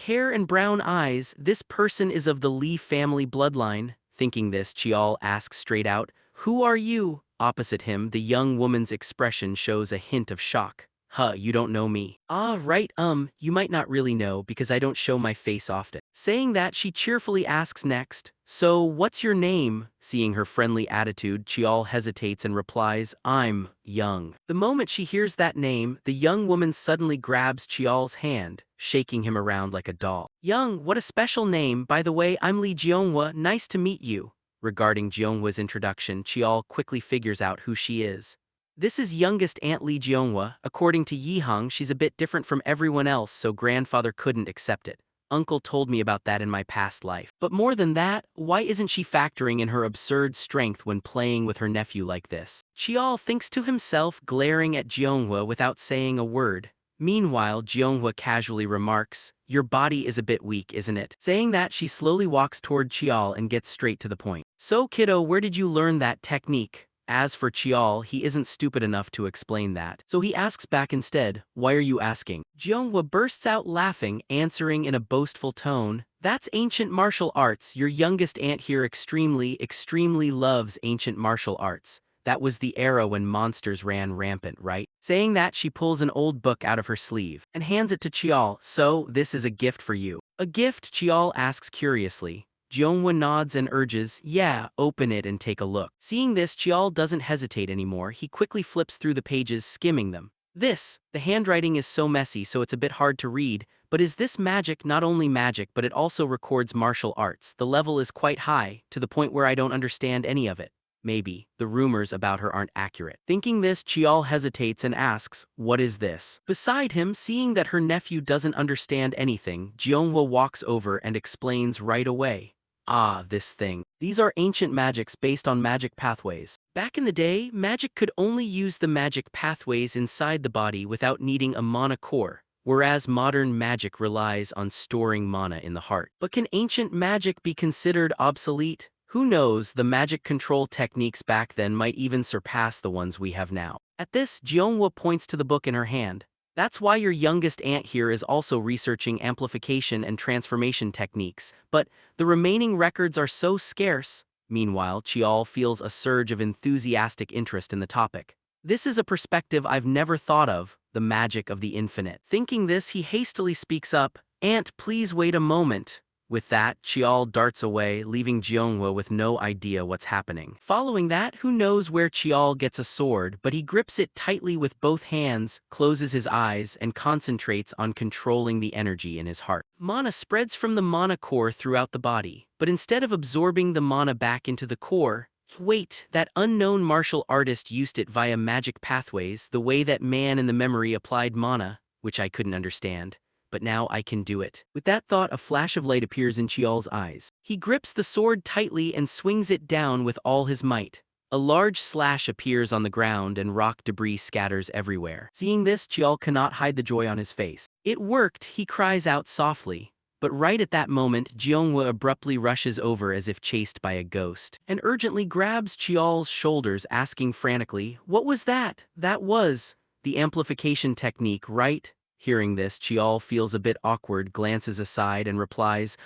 hair and brown eyes, this person is of the Lee family bloodline. Thinking this, Chial asks straight out, "Who are you?" Opposite him, the young woman's expression shows a hint of shock. "Huh, you don't know me?" "Ah, right, you might not really know because I don't show my face often." Saying that, she cheerfully asks next, "So, what's your name?" Seeing her friendly attitude, Chial hesitates and replies, "I'm Young." The moment she hears that name, the young woman suddenly grabs Chial's hand, shaking him around like a doll. "Young, what a special name. By the way, I'm Lee Jeonghwa, nice to meet you." Regarding Jeonghwa's introduction, Chial quickly figures out who she is. This is youngest Aunt Lee Jeonghwa. According to Yihang, she's a bit different from everyone else, so grandfather couldn't accept it. Uncle told me about that in my past life. But more than that, why isn't she factoring in her absurd strength when playing with her nephew like this? Chial thinks to himself, glaring at Jeonghwa without saying a word. Meanwhile, Jeonghwa casually remarks, "Your body is a bit weak, isn't it?" Saying that, she slowly walks toward Chial and gets straight to the point. "So kiddo, where did you learn that technique?" As for Chial, he isn't stupid enough to explain that, so he asks back instead, "Why are you asking?" Jeonghwa bursts out laughing, answering in a boastful tone, "That's ancient martial arts. Your youngest aunt here extremely loves ancient martial arts. That was the era when monsters ran rampant, right? Saying that, she pulls an old book out of her sleeve and hands it to Chiol. So, this is a gift for you. A gift? Chiol asks curiously. Jeonghwa nods and urges, yeah, open it and take a look. Seeing this, Chiol doesn't hesitate anymore. He quickly flips through the pages, skimming them. The handwriting is so messy so it's a bit hard to read, but is this magic? Not only magic, but it also records martial arts. The level is quite high, to the point where I don't understand any of it. Maybe the rumors about her aren't accurate. Thinking this, Chiol hesitates and asks, what is this? Beside him, seeing that her nephew doesn't understand anything, Jeonghwa walks over and explains right away. Ah, this thing. These are ancient magics based on magic pathways. Back in the day, magic could only use the magic pathways inside the body without needing a mana core, whereas modern magic relies on storing mana in the heart. But can ancient magic be considered obsolete? Who knows, the magic control techniques back then might even surpass the ones we have now. At this, Jeonghwa points to the book in her hand. That's why your youngest aunt here is also researching amplification and transformation techniques, but the remaining records are so scarce. Meanwhile, Chiol feels a surge of enthusiastic interest in the topic. This is a perspective I've never thought of, the magic of the infinite. Thinking this, he hastily speaks up, Aunt, please wait a moment. With that, Chiol darts away, leaving Jeonghwa with no idea what's happening. Following that, who knows where Chiol gets a sword, but he grips it tightly with both hands, closes his eyes, and concentrates on controlling the energy in his heart. Mana spreads from the mana core throughout the body, but instead of absorbing the mana back into the core, wait, that unknown martial artist used it via magic pathways, the way that man in the memory applied mana, which I couldn't understand. But now I can do it. With that thought, a flash of light appears in Chiol's eyes. He grips the sword tightly and swings it down with all his might. A large slash appears on the ground and rock debris scatters everywhere. Seeing this, Chiol cannot hide the joy on his face. It worked, he cries out softly. But right at that moment, Jeonghwa abruptly rushes over as if chased by a ghost, and urgently grabs Chiol's shoulders, asking frantically, what was that? That was the amplification technique, right? Hearing this, Chiol feels a bit awkward, glances aside, and replies,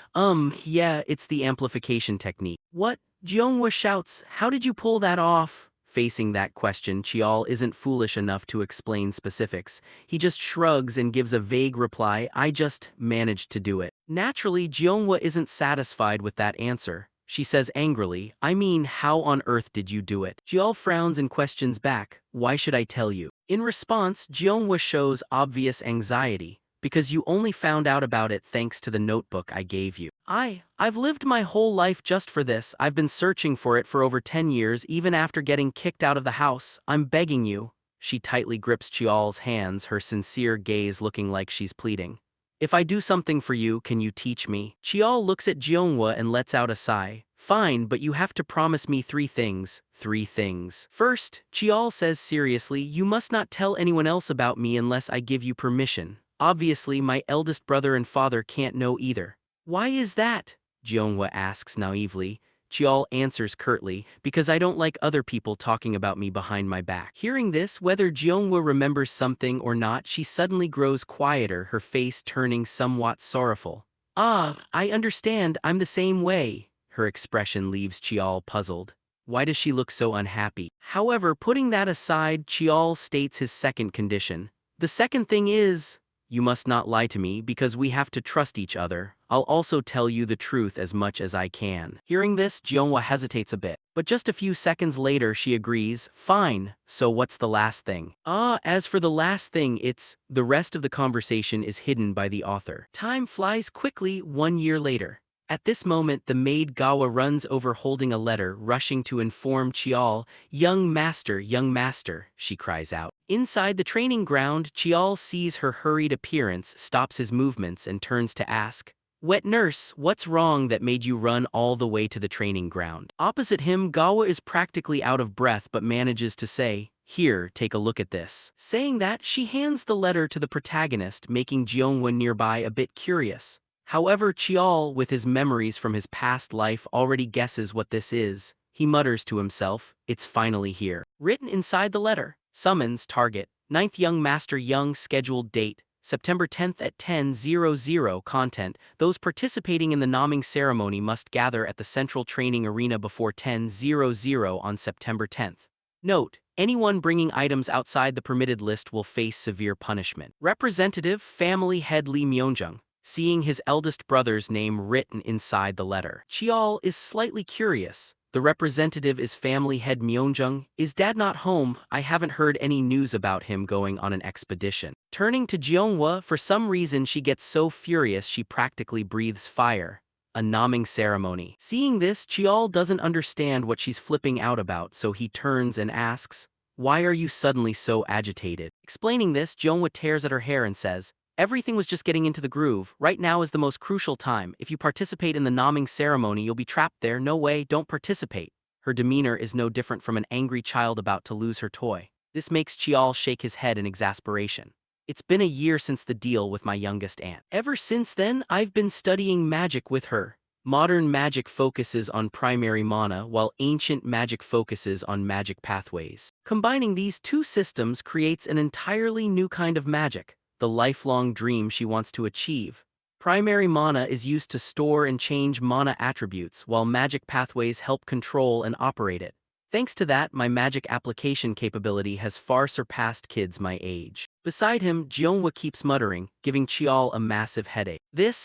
yeah, it's the amplification technique. What? Jeonghwa shouts, how did you pull that off? Facing that question, Chiol isn't foolish enough to explain specifics. He just shrugs and gives a vague reply, I just managed to do it. Naturally, Jeonghwa isn't satisfied with that answer. She says angrily, I mean, how on earth did you do it? Chiol frowns and questions back, why should I tell you? In response, Jeonghwa shows obvious anxiety, because you only found out about it thanks to the notebook I gave you. I've lived my whole life just for this. I've been searching for it for over 10 years, even after getting kicked out of the house. I'm begging you. She tightly grips Chiol's hands, her sincere gaze looking like she's pleading. If I do something for you, can you teach me? Chiol looks at Jeonghwa and lets out a sigh. Fine, but you have to promise me 3 things. 3 things. First, Chiol says seriously, you must not tell anyone else about me unless I give you permission. Obviously, my eldest brother and father can't know either. Why is that? Jeonghwa asks naively. Chiol answers curtly, because I don't like other people talking about me behind my back. Hearing this, whether Jeonghwa remembers something or not, she suddenly grows quieter, her face turning somewhat sorrowful. Ah, I understand, I'm the same way. Her expression leaves Chiol puzzled. Why does she look so unhappy? However, putting that aside, Chiol states his second condition. The second thing is, you must not lie to me because we have to trust each other. I'll also tell you the truth as much as I can. Hearing this, Jeonghwa hesitates a bit, but just a few seconds later she agrees, fine, so what's the last thing? As for the last thing, the rest of the conversation is hidden by the author. Time flies quickly. 1 year later. At this moment, the maid Gawa runs over holding a letter, rushing to inform Chiol, young master, she cries out. Inside the training ground, Chiol sees her hurried appearance, stops his movements, and turns to ask, Wet nurse, what's wrong that made you run all the way to the training ground? Opposite him, Gawa is practically out of breath but manages to say, here, take a look at this. Saying that, she hands the letter to the protagonist, making Jeonghwa nearby a bit curious. However, Chiol, with his memories from his past life, already guesses what this is. He mutters to himself, it's finally here. Written inside the letter, summons, target, 9th Young Master Young, scheduled date, September 10th at 10:00. Content, those participating in the naming ceremony must gather at the central training arena before 10:00 on September 10th. Note: anyone bringing items outside the permitted list will face severe punishment. Representative Family Head Lee Myonjung, seeing his eldest brother's name written inside the letter. Cheol is slightly curious. The representative is Family Head Myonjung. Is dad not home? I haven't heard any news about him going on an expedition. Turning to Jeonghwa, for some reason she gets so furious she practically breathes fire. A naming ceremony. Seeing this, Cheol doesn't understand what she's flipping out about, so he turns and asks, "Why are you suddenly so agitated?" Explaining this, Jeonghwa tears at her hair and says, "Everything was just getting into the groove. Right now is the most crucial time. If you participate in the naming ceremony, you'll be trapped there. No way, don't participate." Her demeanor is no different from an angry child about to lose her toy. This makes Cheol shake his head in exasperation. It's been a year since the deal with my youngest aunt. Ever since then, I've been studying magic with her. Modern magic focuses on primary mana, while ancient magic focuses on magic pathways. Combining these two systems creates an entirely new kind of magic, the lifelong dream she wants to achieve. Primary mana is used to store and change mana attributes, while magic pathways help control and operate it. Thanks to that, my magic application capability has far surpassed kids my age. Beside him, Jeonghwa keeps muttering, giving Cheol a massive headache.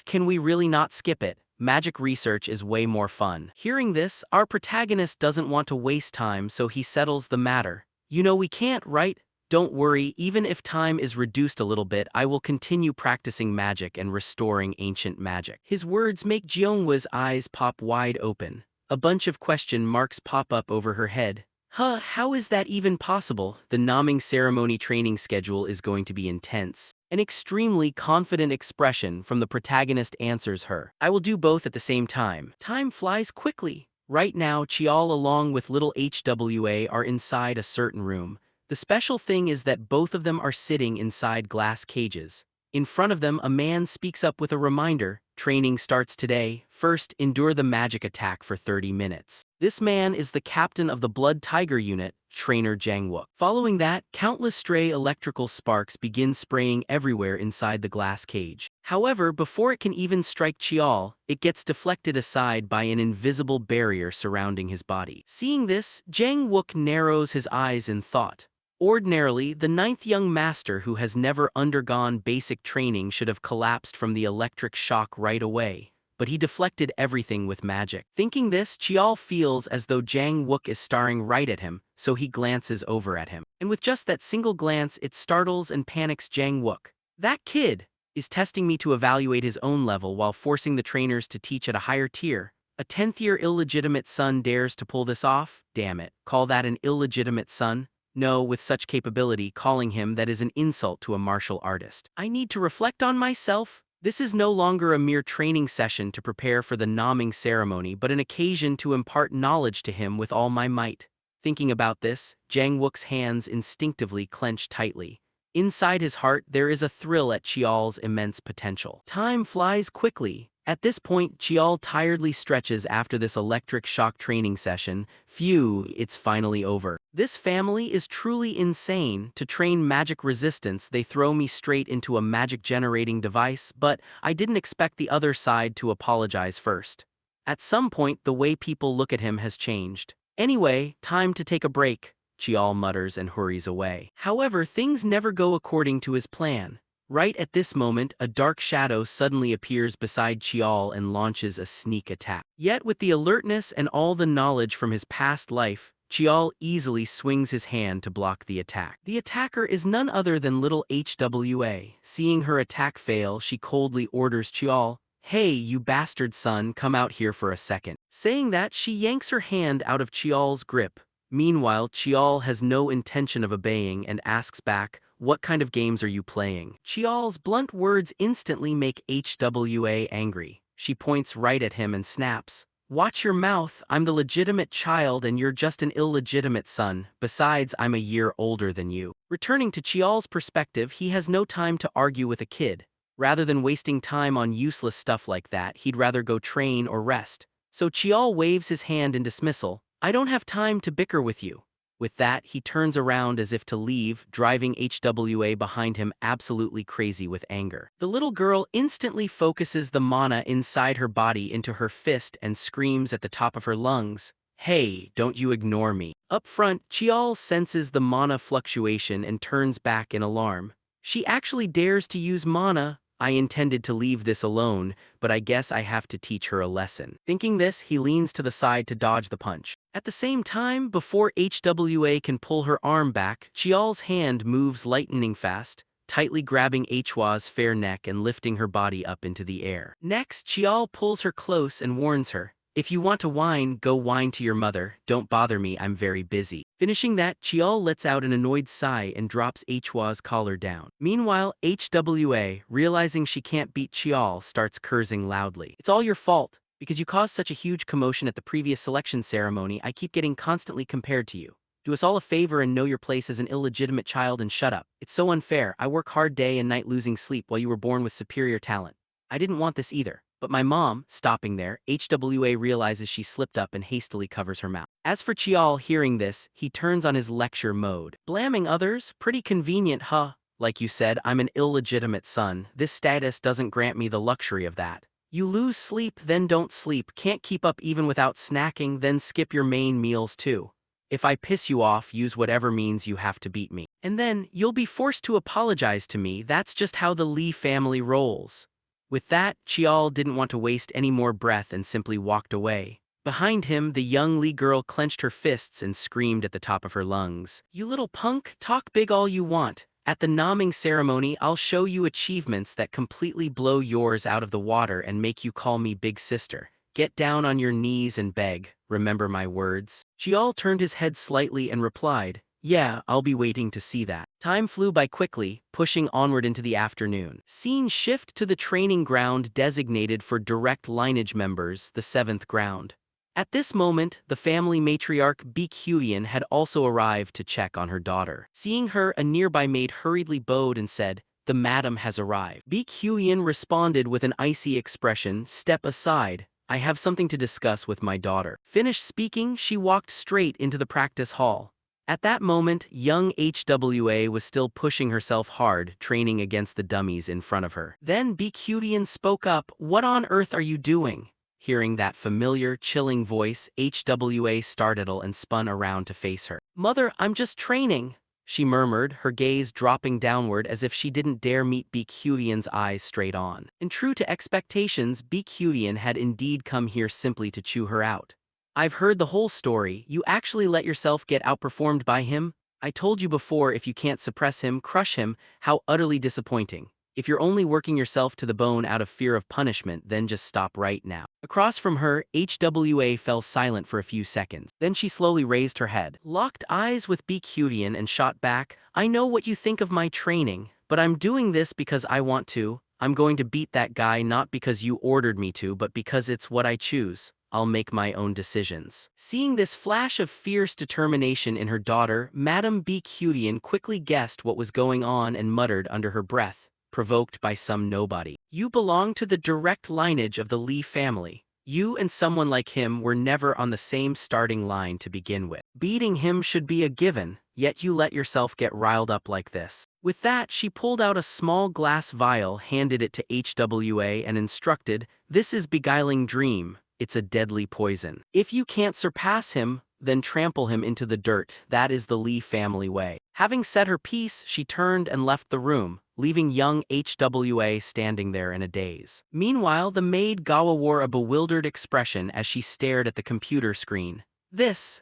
Can we really not skip it? Magic research is way more fun. Hearing this, our protagonist doesn't want to waste time, so he settles the matter. You know we can't, right? Don't worry, even if time is reduced a little bit, I will continue practicing magic and restoring ancient magic. His words make Jeonghwa's eyes pop wide open. A bunch of question marks pop up over her head. How is that even possible? The naming ceremony training schedule is going to be intense. An extremely confident expression from the protagonist answers her. I will do both at the same time. Time flies quickly. Right now, Cheol along with little HWA are inside a certain room. The special thing is that both of them are sitting inside glass cages. In front of them, a man speaks up with a reminder. Training starts today. First, endure the magic attack for 30 minutes. This man is the captain of the Blood Tiger unit, Trainer Jang Wook. Following that, countless stray electrical sparks begin spraying everywhere inside the glass cage. However, before it can even strike Cheol, it gets deflected aside by an invisible barrier surrounding his body. Seeing this, Jang Wook narrows his eyes in thought. Ordinarily, the ninth young master who has never undergone basic training should have collapsed from the electric shock right away, but he deflected everything with magic. Thinking this, Cheol feels as though Jang Wook is staring right at him, so he glances over at him. And with just that single glance, it startles and panics Jang Wook. That kid is testing me to evaluate his own level while forcing the trainers to teach at a higher tier. A 10th-year illegitimate son dares to pull this off? Damn it, call that an illegitimate son? No, with such capability, calling him that is an insult to a martial artist. I need to reflect on myself. This is no longer a mere training session to prepare for the naming ceremony, but an occasion to impart knowledge to him with all my might. Thinking about this, Jang Wook's hands instinctively clench tightly. Inside his heart, there is a thrill at Cheol's immense potential. Time flies quickly. At this point, Cheol tiredly stretches after this electric shock training session. Phew, it's finally over. This family is truly insane. To train magic resistance, they throw me straight into a magic generating device, but I didn't expect the other side to apologize first. At some point, the way people look at him has changed. Anyway, time to take a break, Cheol mutters and hurries away. However, things never go according to his plan. Right at this moment, a dark shadow suddenly appears beside Cheol and launches a sneak attack. Yet with the alertness and all the knowledge from his past life, Cheol easily swings his hand to block the attack. The attacker is none other than little HWA. Seeing her attack fail, she coldly orders Cheol, "Hey, you bastard son, come out here for a second." Saying that, she yanks her hand out of Cheol's grip. Meanwhile, Cheol has no intention of obeying and asks back, "What kind of games are you playing?" Cheol's blunt words instantly make HWA angry. She points right at him and snaps, "Watch your mouth, I'm the legitimate child and you're just an illegitimate son. Besides, I'm a year older than you." Returning to Cheol's perspective, he has no time to argue with a kid. Rather than wasting time on useless stuff like that, he'd rather go train or rest. So Cheol waves his hand in dismissal. "I don't have time to bicker with you." With that, he turns around as if to leave, driving HWA behind him absolutely crazy with anger. The little girl instantly focuses the mana inside her body into her fist and screams at the top of her lungs, "Hey, don't you ignore me." Up front, Chial senses the mana fluctuation and turns back in alarm. She actually dares to use mana. I intended to leave this alone, but I guess I have to teach her a lesson. Thinking this, he leans to the side to dodge the punch. At the same time, before HWA can pull her arm back, Chial's hand moves lightning fast, tightly grabbing Hwa's fair neck and lifting her body up into the air. Next, Chial pulls her close and warns her, "If you want to whine, go whine to your mother, don't bother me, I'm very busy." Finishing that, Chial lets out an annoyed sigh and drops Hwa's collar down. Meanwhile, HWA, realizing she can't beat Chial, starts cursing loudly. "It's all your fault. Because you caused such a huge commotion at the previous selection ceremony, I keep getting constantly compared to you. Do us all a favor and know your place as an illegitimate child and shut up. It's so unfair. I work hard day and night losing sleep while you were born with superior talent. I didn't want this either. But my mom," stopping there, HWA realizes she slipped up and hastily covers her mouth. As for Chial hearing this, he turns on his lecture mode. "Blaming others? Pretty convenient, huh? Like you said, I'm an illegitimate son. This status doesn't grant me the luxury of that. You lose sleep, then don't sleep, can't keep up even without snacking, then skip your main meals too. If I piss you off, use whatever means you have to beat me. And then, you'll be forced to apologize to me, that's just how the Lee family rolls." With that, Chial didn't want to waste any more breath and simply walked away. Behind him, the young Lee girl clenched her fists and screamed at the top of her lungs, "You little punk, talk big all you want. At the naming ceremony, I'll show you achievements that completely blow yours out of the water and make you call me big sister. Get down on your knees and beg, remember my words." Chial turned his head slightly and replied, "Yeah, I'll be waiting to see that." Time flew by quickly, pushing onward into the afternoon. Scene shift to the training ground designated for direct lineage members, the 7th ground. At this moment, the family matriarch Baekhyun had also arrived to check on her daughter. Seeing her, a nearby maid hurriedly bowed and said, "The madam has arrived." Baekhyun responded with an icy expression, "Step aside. I have something to discuss with my daughter." Finished speaking, she walked straight into the practice hall. At that moment, young HWA was still pushing herself hard, training against the dummies in front of her. Then Baekhyun spoke up, "What on earth are you doing?" Hearing that familiar, chilling voice, HWA startled and spun around to face her. "Mother, I'm just training," she murmured, her gaze dropping downward as if she didn't dare meet Baekhyun's eyes straight on. And true to expectations, Baekhyun had indeed come here simply to chew her out. "I've heard the whole story. You actually let yourself get outperformed by him? I told you before, if you can't suppress him, crush him. How utterly disappointing. If you're only working yourself to the bone out of fear of punishment, then just stop right now." Across from her, HWA fell silent for a few seconds. Then she slowly raised her head, locked eyes with Baekhyun and shot back, "I know what you think of my training, but I'm doing this because I want to. I'm going to beat that guy not because you ordered me to, but because it's what I choose. I'll make my own decisions." Seeing this flash of fierce determination in her daughter, Madame Baekhyun quickly guessed what was going on and muttered under her breath, provoked by some nobody, "You belong to the direct lineage of the Lee family. You and someone like him were never on the same starting line to begin with. Beating him should be a given, yet you let yourself get riled up like this." With that, she pulled out a small glass vial, handed it to HWA and instructed, "This is beguiling dream. It's a deadly poison. If you can't surpass him, then trample him into the dirt. That is the Lee family way." Having said her piece, she turned and left the room, leaving young HWA standing there in a daze. Meanwhile, the maid Gawa wore a bewildered expression as she stared at the computer screen. This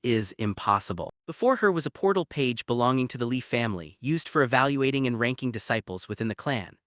is impossible." Before her was a portal page belonging to the Lee family, used for evaluating and ranking disciples within the clan.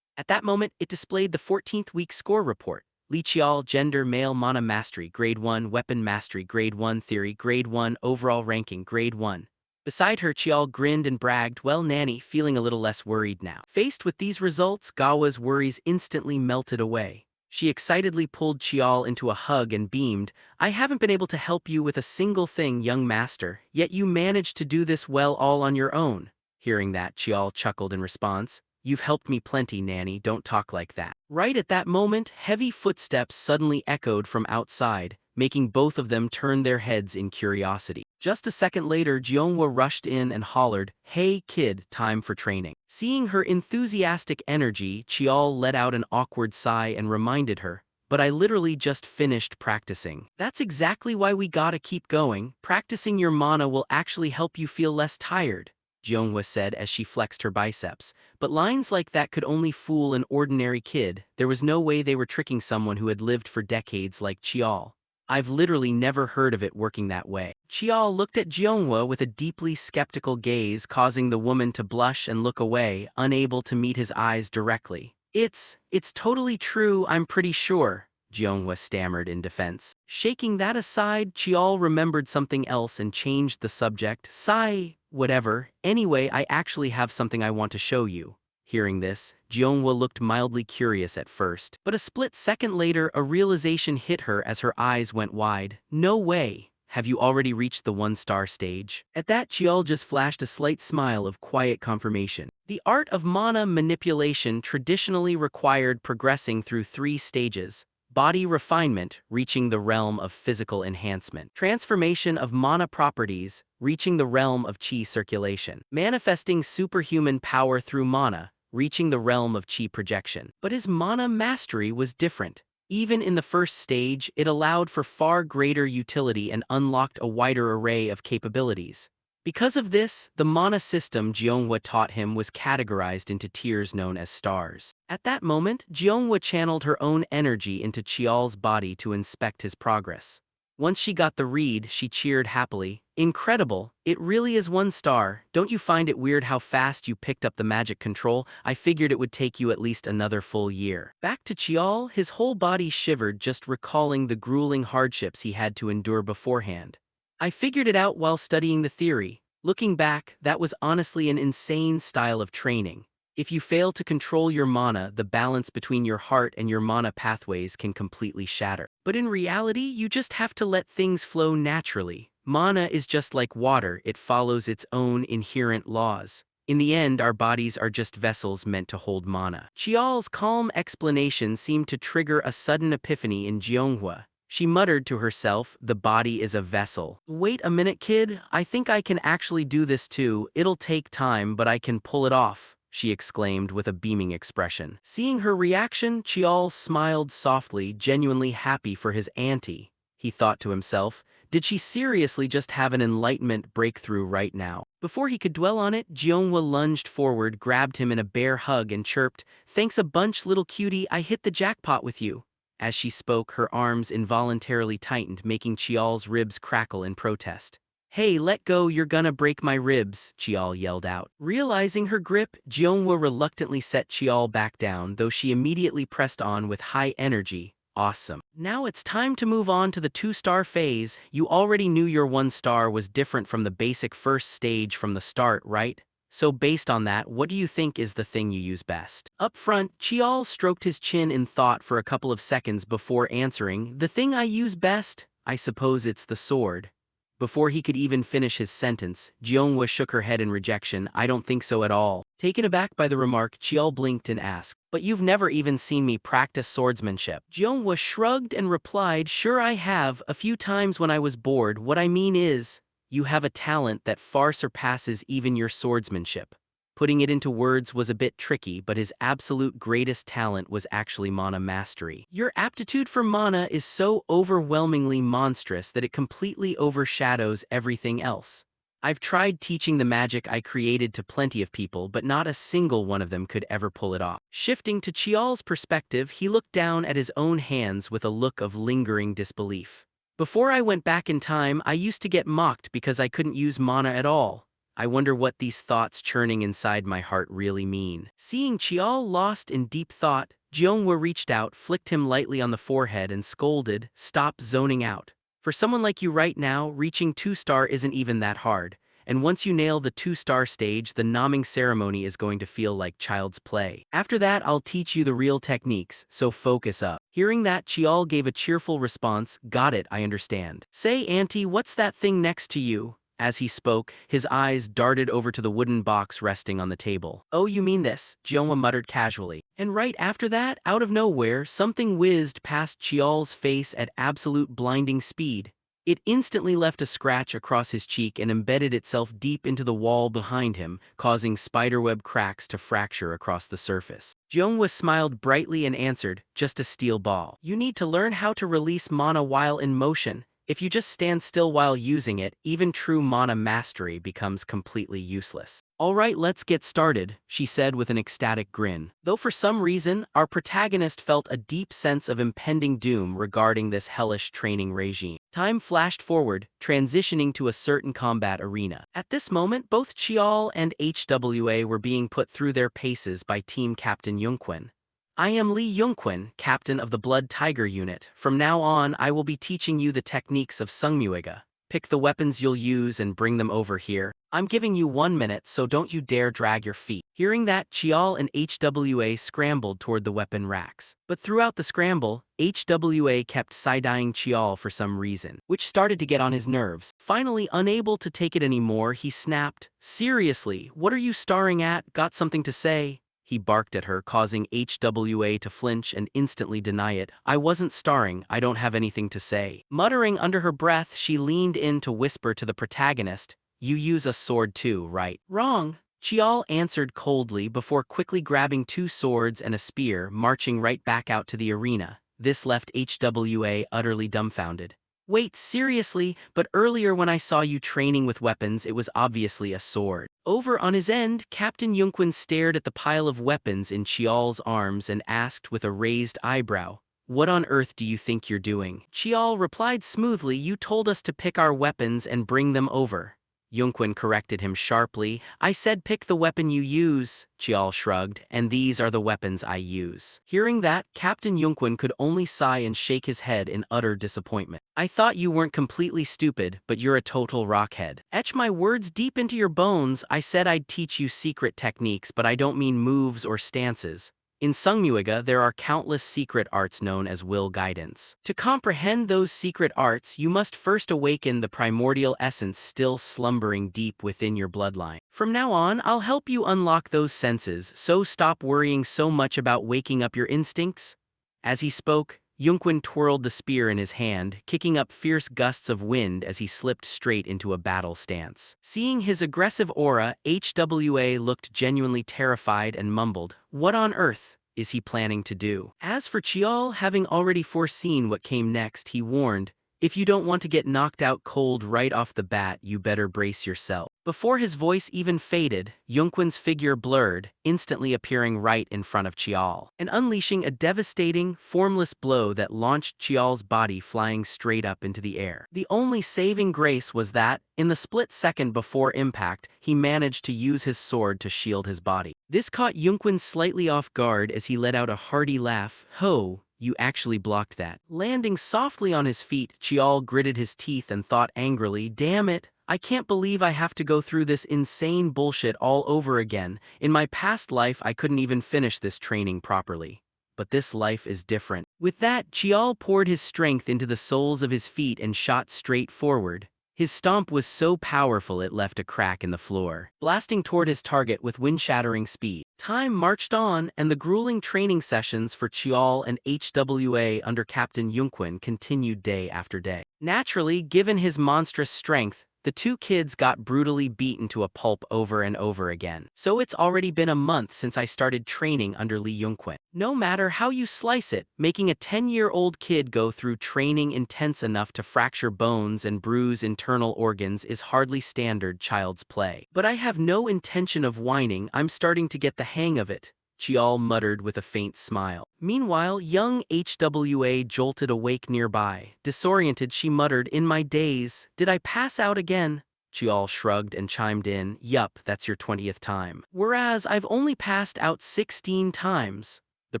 At that moment, it displayed the 14th week score report. Lee Chial, gender, male, mana mastery, grade 1, weapon mastery, grade 1, theory, grade 1, overall ranking, grade 1. Beside her, Chial grinned and bragged, "Well, Nanny," feeling a little less worried now. Faced with these results, Gawa's worries instantly melted away. She excitedly pulled Chial into a hug and beamed, "I haven't been able to help you with a single thing, young master, yet you managed to do this well all on your own." Hearing that, Chial chuckled in response, "You've helped me plenty, Nanny, don't talk like that." Right at that moment, heavy footsteps suddenly echoed from outside, making both of them turn their heads in curiosity. Just a second later, Jeonghwa rushed in and hollered, "Hey kid, time for training." Seeing her enthusiastic energy, Chial let out an awkward sigh and reminded her, but I literally just finished practicing. That's exactly why we gotta keep going. Practicing your mana will actually help you feel less tired, Jeonghwa said as she flexed her biceps. But lines like that could only fool an ordinary kid. There was no way they were tricking someone who had lived for decades like Chial. I've literally never heard of it working that way. Chial looked at Jeonghwa with a deeply skeptical gaze, causing the woman to blush and look away, unable to meet his eyes directly. It's totally true, I'm pretty sure, Jeonghwa stammered in defense. Shaking that aside, Chial remembered something else and changed the subject. Sigh, whatever. Anyway, I actually have something I want to show you. Hearing this, Jeonghwa looked mildly curious at first, but a split second later a realization hit her as her eyes went wide. No way! Have you already reached the 1-star stage? At that, Chial just flashed a slight smile of quiet confirmation. The art of mana manipulation traditionally required progressing through 3 stages: body refinement, reaching the realm of physical enhancement; transformation of mana properties, reaching the realm of chi circulation; manifesting superhuman power through mana, reaching the realm of chi projection. But his mana mastery was different. Even in the first stage, it allowed for far greater utility and unlocked a wider array of capabilities. Because of this, the mana system Jeonghwa taught him was categorized into tiers known as stars. At that moment, Jeonghwa channeled her own energy into Chial's body to inspect his progress. Once she got the read, she cheered happily. Incredible, it really is 1 star. Don't you find it weird how fast you picked up the magic control? I figured it would take you at least another full year. Back to Chial, his whole body shivered just recalling the grueling hardships he had to endure beforehand. I figured it out while studying the theory. Looking back, that was honestly an insane style of training. If you fail to control your mana, the balance between your heart and your mana pathways can completely shatter. But in reality, you just have to let things flow naturally. Mana is just like water, it follows its own inherent laws. In the end, our bodies are just vessels meant to hold mana. Chial's calm explanation seemed to trigger a sudden epiphany in Jeonghwa. She muttered to herself, the body is a vessel. Wait a minute, kid, I think I can actually do this too. It'll take time, but I can pull it off, she exclaimed with a beaming expression. Seeing her reaction, Chial smiled softly, genuinely happy for his auntie. He thought to himself, did she seriously just have an enlightenment breakthrough right now? Before he could dwell on it, Jeonghwa lunged forward, grabbed him in a bear hug and chirped, thanks a bunch, little cutie, I hit the jackpot with you. As she spoke, her arms involuntarily tightened, making Chial's ribs crackle in protest. Hey, let go, you're gonna break my ribs, Chial yelled out. Realizing her grip, Jeonghwa reluctantly set Chial back down, though she immediately pressed on with high energy. Awesome. Now it's time to move on to the 2-star phase. You already knew your 1 star was different from the basic first stage from the start, right? So based on that, what do you think is the thing you use best? Up front, Chial stroked his chin in thought for a couple of seconds before answering, the thing I use best? I suppose it's the sword. Before he could even finish his sentence, Jeonghwa shook her head in rejection. I don't think so at all. Taken aback by the remark, Chial blinked and asked, but you've never even seen me practice swordsmanship. Jeonghwa shrugged and replied, sure I have, a few times when I was bored. What I mean is, you have a talent that far surpasses even your swordsmanship. Putting it into words was a bit tricky, but his absolute greatest talent was actually mana mastery. Your aptitude for mana is so overwhelmingly monstrous that it completely overshadows everything else. I've tried teaching the magic I created to plenty of people, but not a single one of them could ever pull it off. Shifting to Chial's perspective, he looked down at his own hands with a look of lingering disbelief. Before I went back in time, I used to get mocked because I couldn't use mana at all. I wonder what these thoughts churning inside my heart really mean. Seeing Chial lost in deep thought, Jeonghwa reached out, flicked him lightly on the forehead and scolded, stop zoning out. For someone like you right now, reaching 2-star isn't even that hard. And once you nail the 2-star stage, the nomming ceremony is going to feel like child's play. After that, I'll teach you the real techniques, so focus up. Hearing that, Chial gave a cheerful response, got it, I understand. Say, auntie, what's that thing next to you? As he spoke, his eyes darted over to the wooden box resting on the table. Oh, you mean this, Jeonghwa muttered casually. And right after that, out of nowhere, something whizzed past Chial's face at absolute blinding speed. It instantly left a scratch across his cheek and embedded itself deep into the wall behind him, causing spiderweb cracks to fracture across the surface. Jeonghwa smiled brightly and answered, "Just a steel ball. You need to learn how to release mana while in motion. If you just stand still while using it, even true mana mastery becomes completely useless." "Alright, let's get started," she said with an ecstatic grin. Though for some reason, our protagonist felt a deep sense of impending doom regarding this hellish training regime. Time flashed forward, transitioning to a certain combat arena. At this moment, both Chial and HWA were being put through their paces by Team Captain Yunquin. "I am Lee Yunquin, captain of the Blood Tiger unit. From now on, I will be teaching you the techniques of Sungmuiga. Pick the weapons you'll use and bring them over here. I'm giving you 1 minute, so don't you dare drag your feet." Hearing that, Chial and HWA scrambled toward the weapon racks. But throughout the scramble, HWA kept side-eyeing Chial for some reason, which started to get on his nerves. Finally, unable to take it anymore, he snapped, "Seriously, what are you staring at? Got something to say?" He barked at her, causing HWA to flinch and instantly deny it. "I wasn't starring, I don't have anything to say." Muttering under her breath, she leaned in to whisper to the protagonist, "You use a sword too, right?" "Wrong," Chial answered coldly before quickly grabbing 2 swords and a spear, marching right back out to the arena. This left HWA utterly dumbfounded. "Wait, seriously? But earlier when I saw you training with weapons, it was obviously a sword." Over on his end, Captain Yunquin stared at the pile of weapons in Chial's arms and asked with a raised eyebrow, "What on earth do you think you're doing?" Chial replied smoothly, "You told us to pick our weapons and bring them over." Yunquin corrected him sharply, "I said pick the weapon you use." Chial shrugged, "And these are the weapons I use." Hearing that, Captain Yunquin could only sigh and shake his head in utter disappointment. "I thought you weren't completely stupid, but you're a total rockhead. Etch my words deep into your bones. I said I'd teach you secret techniques, but I don't mean moves or stances. In Sungmuiga, there are countless secret arts known as will guidance. To comprehend those secret arts, you must first awaken the primordial essence still slumbering deep within your bloodline. From now on, I'll help you unlock those senses, so stop worrying so much about waking up your instincts." As he spoke, Yunquin twirled the spear in his hand, kicking up fierce gusts of wind as he slipped straight into a battle stance. Seeing his aggressive aura, HWA looked genuinely terrified and mumbled, "What on earth is he planning to do?" As for Chial, having already foreseen what came next, he warned, "If you don't want to get knocked out cold right off the bat, you better brace yourself." Before his voice even faded, Yunquin's figure blurred, instantly appearing right in front of Chial, and unleashing a devastating, formless blow that launched Chial's body flying straight up into the air. The only saving grace was that, in the split second before impact, he managed to use his sword to shield his body. This caught Yunquin slightly off guard as he let out a hearty laugh. "Ho! You actually blocked that." Landing softly on his feet, Chial gritted his teeth and thought angrily, "Damn it! I can't believe I have to go through this insane bullshit all over again. In my past life I couldn't even finish this training properly. But this life is different." With that, Chial poured his strength into the soles of his feet and shot straight forward. His stomp was so powerful it left a crack in the floor, blasting toward his target with wind-shattering speed. Time marched on, and the grueling training sessions for Chial and HWA under Captain Yunquin continued day after day. Naturally, given his monstrous strength, the 2 kids got brutally beaten to a pulp over and over again. "So it's already been a month since I started training under Lee Yunquin. No matter how you slice it, making a 10-year-old kid go through training intense enough to fracture bones and bruise internal organs is hardly standard child's play. But I have no intention of whining, I'm starting to get the hang of it," Chial muttered with a faint smile. Meanwhile, young HWA jolted awake nearby. Disoriented, she muttered, "In my days, did I pass out again?" Chial shrugged and chimed in, "Yup, that's your 20th time. Whereas I've only passed out 16 times. The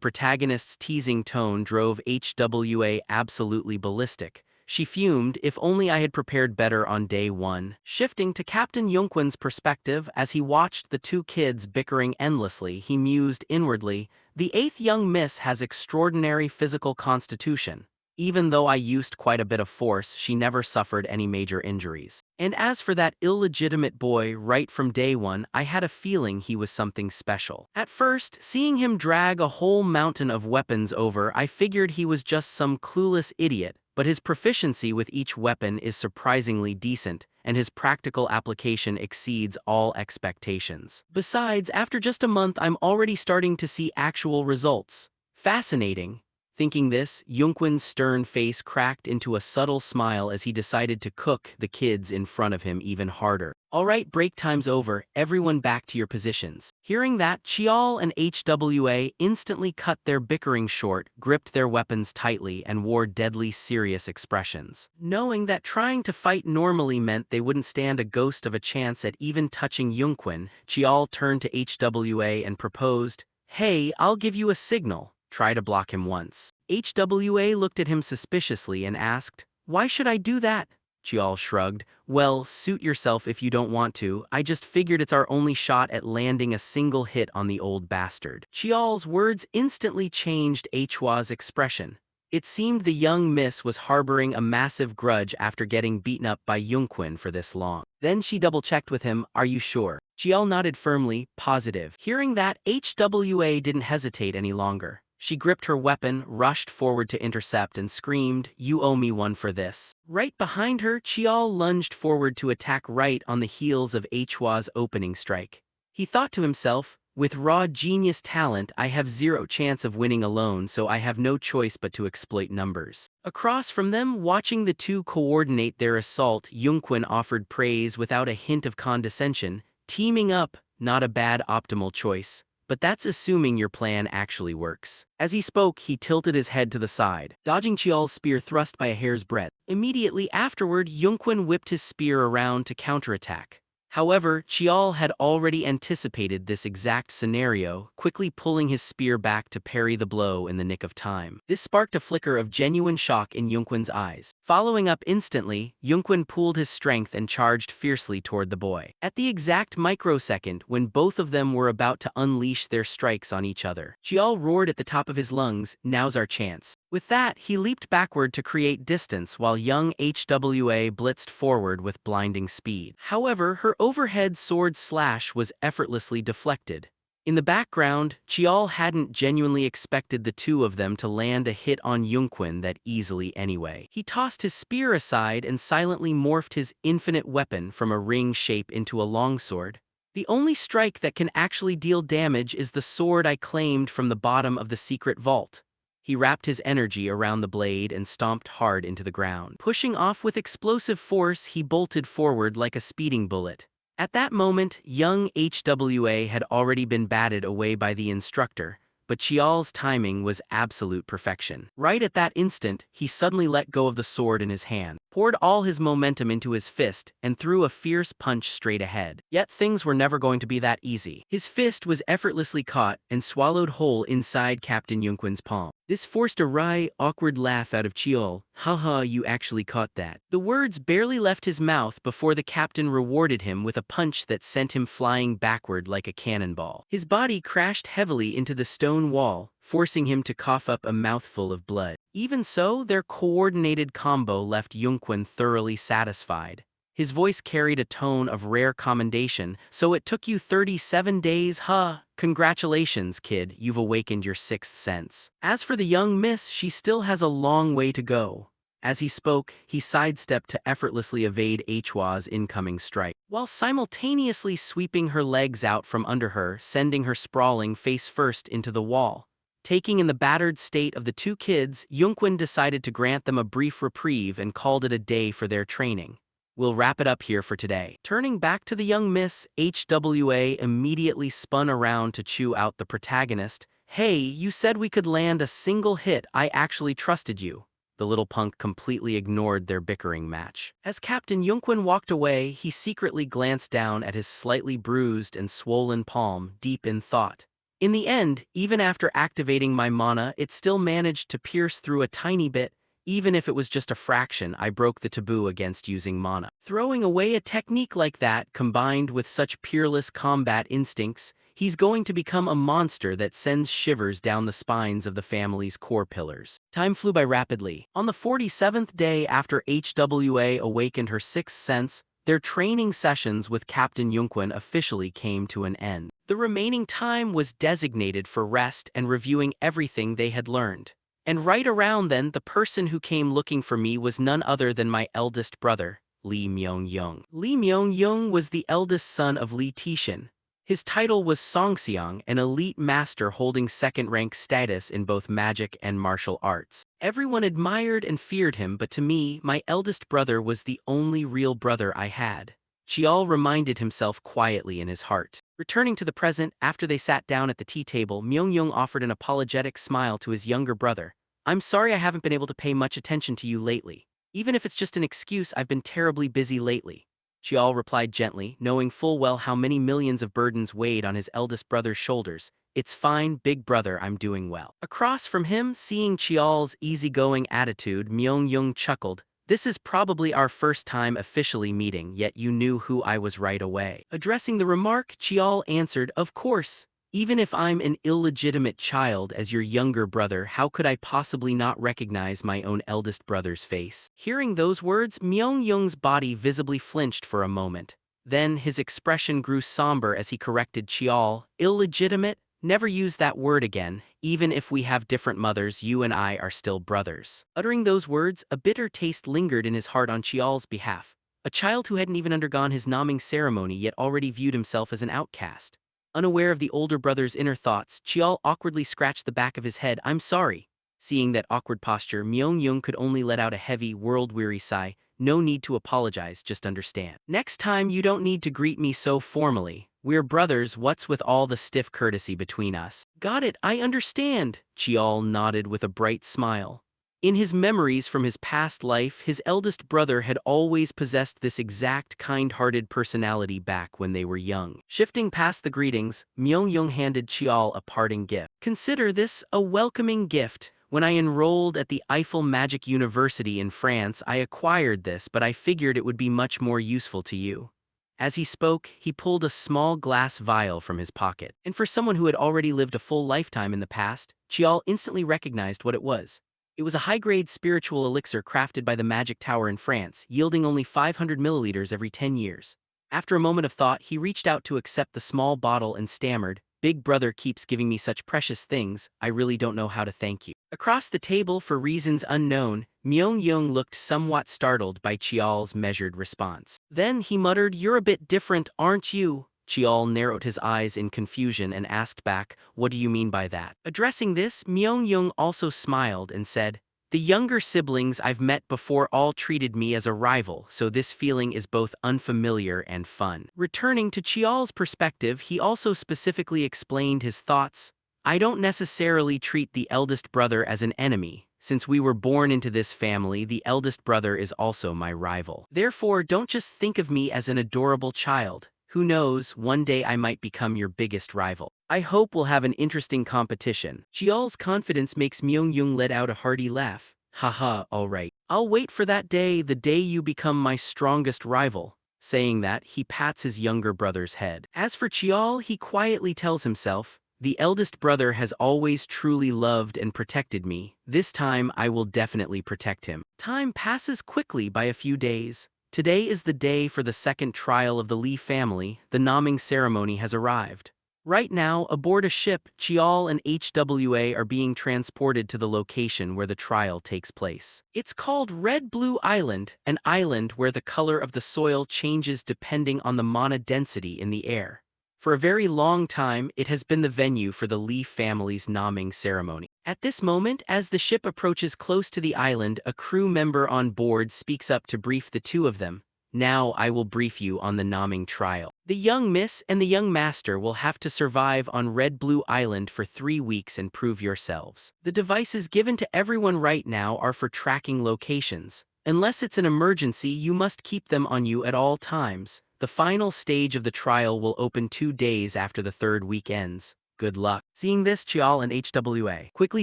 protagonist's teasing tone drove HWA absolutely ballistic. She fumed, "If only I had prepared better on day 1. Shifting to Captain Yunquin's perspective as he watched the 2 kids bickering endlessly, he mused inwardly, "The 8th young miss has extraordinary physical constitution. Even though I used quite a bit of force, she never suffered any major injuries. And as for that illegitimate boy, right from day 1, I had a feeling he was something special. At first, seeing him drag a whole mountain of weapons over, I figured he was just some clueless idiot, but his proficiency with each weapon is surprisingly decent, and his practical application exceeds all expectations. Besides, after just a month I'm already starting to see actual results. Fascinating. Thinking this, Yunquin's stern face cracked into a subtle smile as he decided to cook the kids in front of him even harder. Alright, break time's over, everyone back to your positions. Hearing that, Chial and HWA instantly cut their bickering short, gripped their weapons tightly, and wore deadly serious expressions. Knowing that trying to fight normally meant they wouldn't stand a ghost of a chance at even touching Yunquin, Chial turned to HWA and proposed, "Hey, I'll give you a signal. Try to block him once." HWA looked at him suspiciously and asked, "Why should I do that?" Chial shrugged. "Well, suit yourself if you don't want to. I just figured it's our only shot at landing a single hit on the old bastard." Chial's words instantly changed Hwa's expression. It seemed the young miss was harboring a massive grudge after getting beaten up by Yunquin for this long. Then she double-checked with him, "Are you sure?" Chial nodded firmly, positive. Hearing that, HWA didn't hesitate any longer. She gripped her weapon, rushed forward to intercept, and screamed, "You owe me one for this." Right behind her, Chial lunged forward to attack right on the heels of Hwa's opening strike. He thought to himself, "With raw genius talent, I have zero chance of winning alone, so I have no choice but to exploit numbers." Across from them, watching the two coordinate their assault, Yunquin offered praise without a hint of condescension. "Teaming up, not a bad optimal choice. But that's assuming your plan actually works." As he spoke, he tilted his head to the side, dodging Chial's spear thrust by a hair's breadth. Immediately afterward, Yunquin whipped his spear around to counterattack. However, Chial had already anticipated this exact scenario, quickly pulling his spear back to parry the blow in the nick of time. This sparked a flicker of genuine shock in Yunquin's eyes. Following up instantly, Yunquin pooled his strength and charged fiercely toward the boy. At the exact microsecond when both of them were about to unleash their strikes on each other, Chial roared at the top of his lungs, "Now's our chance." With that, he leaped backward to create distance while young HWA blitzed forward with blinding speed. However, her overhead sword slash was effortlessly deflected. In the background, Chial hadn't genuinely expected the two of them to land a hit on Yunquin that easily anyway. He tossed his spear aside and silently morphed his infinite weapon from a ring shape into a longsword. "The only strike that can actually deal damage is the sword I claimed from the bottom of the secret vault." He wrapped his energy around the blade and stomped hard into the ground. Pushing off with explosive force, he bolted forward like a speeding bullet. At that moment, young HWA had already been batted away by the instructor, but Chial's timing was absolute perfection. Right at that instant, he suddenly let go of the sword in his hand, poured all his momentum into his fist, and threw a fierce punch straight ahead. Yet things were never going to be that easy. His fist was effortlessly caught and swallowed whole inside Captain Yunquin's palm. This forced a wry, awkward laugh out of Chial. "Haha, you actually caught that." The words barely left his mouth before the captain rewarded him with a punch that sent him flying backward like a cannonball. His body crashed heavily into the stone wall, forcing him to cough up a mouthful of blood. Even so, their coordinated combo left Yunquin thoroughly satisfied. His voice carried a tone of rare commendation. "So it took you 37 days, huh? Congratulations, kid, you've awakened your sixth sense." As for the young miss, she still has a long way to go. As he spoke, he sidestepped to effortlessly evade Hwa's incoming strike, while simultaneously sweeping her legs out from under her, sending her sprawling face first into the wall. Taking in the battered state of the two kids, Yunquin decided to grant them a brief reprieve and called it a day for their training. "We'll wrap it up here for today." Turning back to the young miss, HWA immediately spun around to chew out the protagonist. "Hey, you said we could land a single hit. I actually trusted you." The little punk completely ignored their bickering match. As Captain Yunquin walked away, he secretly glanced down at his slightly bruised and swollen palm, deep in thought. In the end, even after activating my mana, it still managed to pierce through a tiny bit. Even if it was just a fraction, I broke the taboo against using mana. Throwing away a technique like that, combined with such peerless combat instincts, he's going to become a monster that sends shivers down the spines of the family's core pillars. Time flew by rapidly. On the 47th day after HWA awakened her sixth sense, their training sessions with Captain Yunquin officially came to an end. The remaining time was designated for rest and reviewing everything they had learned. And right around then, the person who came looking for me was none other than my eldest brother, Lee Myung-young. Lee Myung-young was the eldest son of Lee Tishin. His title was Songseong, an elite master holding second-rank status in both magic and martial arts. Everyone admired and feared him, but to me, my eldest brother was the only real brother I had. Chiol reminded himself quietly in his heart. Returning to the present, after they sat down at the tea table, Myung-young offered an apologetic smile to his younger brother. "I'm sorry I haven't been able to pay much attention to you lately. Even if it's just an excuse, I've been terribly busy lately." Chiol replied gently, knowing full well how many millions of burdens weighed on his eldest brother's shoulders. "It's fine, big brother, I'm doing well." Across from him, seeing Chiol's easygoing attitude, Myung-young chuckled. "This is probably our first time officially meeting, yet you knew who I was right away." Addressing the remark, Chiol answered, "Of course. Even if I'm an illegitimate child as your younger brother, how could I possibly not recognize my own eldest brother's face?" Hearing those words, Myung-young's body visibly flinched for a moment. Then his expression grew somber as he corrected Chiol. "Illegitimate? Never use that word again. Even if we have different mothers, you and I are still brothers." Uttering those words, a bitter taste lingered in his heart on Chiol's behalf. A child who hadn't even undergone his naming ceremony yet already viewed himself as an outcast. Unaware of the older brother's inner thoughts, Chiol awkwardly scratched the back of his head. "I'm sorry." Seeing that awkward posture, Myung-young could only let out a heavy, world-weary sigh. "No need to apologize, just understand. Next time you don't need to greet me so formally. We're brothers, what's with all the stiff courtesy between us?" "Got it, I understand," Chiol nodded with a bright smile. In his memories from his past life, his eldest brother had always possessed this exact kind-hearted personality back when they were young. Shifting past the greetings, Myung-young handed Chiol a parting gift. "Consider this a welcoming gift. When I enrolled at the Eiffel Magic University in France, I acquired this, but I figured it would be much more useful to you." As he spoke, he pulled a small glass vial from his pocket. And for someone who had already lived a full lifetime in the past, Chiol instantly recognized what it was. It was a high-grade spiritual elixir crafted by the Magic Tower in France, yielding only 500 milliliters every 10 years. After a moment of thought, he reached out to accept the small bottle and stammered, "Big brother keeps giving me such precious things, I really don't know how to thank you." Across the table, for reasons unknown, Myung-young looked somewhat startled by Chiol's measured response. Then he muttered, "You're a bit different, aren't you?" Chiol narrowed his eyes in confusion and asked back, "What do you mean by that?" Addressing this, Myung-young also smiled and said, "The younger siblings I've met before all treated me as a rival, so this feeling is both unfamiliar and fun." Returning to Chiol's perspective, he also specifically explained his thoughts. "I don't necessarily treat the eldest brother as an enemy. Since we were born into this family, the eldest brother is also my rival. Therefore, don't just think of me as an adorable child. Who knows, one day I might become your biggest rival. I hope we'll have an interesting competition." Chiol's confidence makes Myung-young let out a hearty laugh. "Haha, alright. I'll wait for that day, the day you become my strongest rival." Saying that, he pats his younger brother's head. As for Chiol, he quietly tells himself, "The eldest brother has always truly loved and protected me. This time I will definitely protect him." Time passes quickly by a few days. Today is the day for the second trial of the Lee family. The naming ceremony has arrived. Right now, aboard a ship, Chiol and HWA are being transported to the location where the trial takes place. It's called Red Blue Island, an island where the color of the soil changes depending on the mana density in the air. For a very long time, it has been the venue for the Lee family's naming ceremony. At this moment, as the ship approaches close to the island, a crew member on board speaks up to brief the two of them. "Now I will brief you on the naming trial. The young miss and the young master will have to survive on Red Blue Island for 3 weeks and prove yourselves. The devices given to everyone right now are for tracking locations. Unless it's an emergency, you must keep them on you at all times. The final stage of the trial will open 2 days after the 3rd week ends. Good luck." Seeing this, Chiol and HWA quickly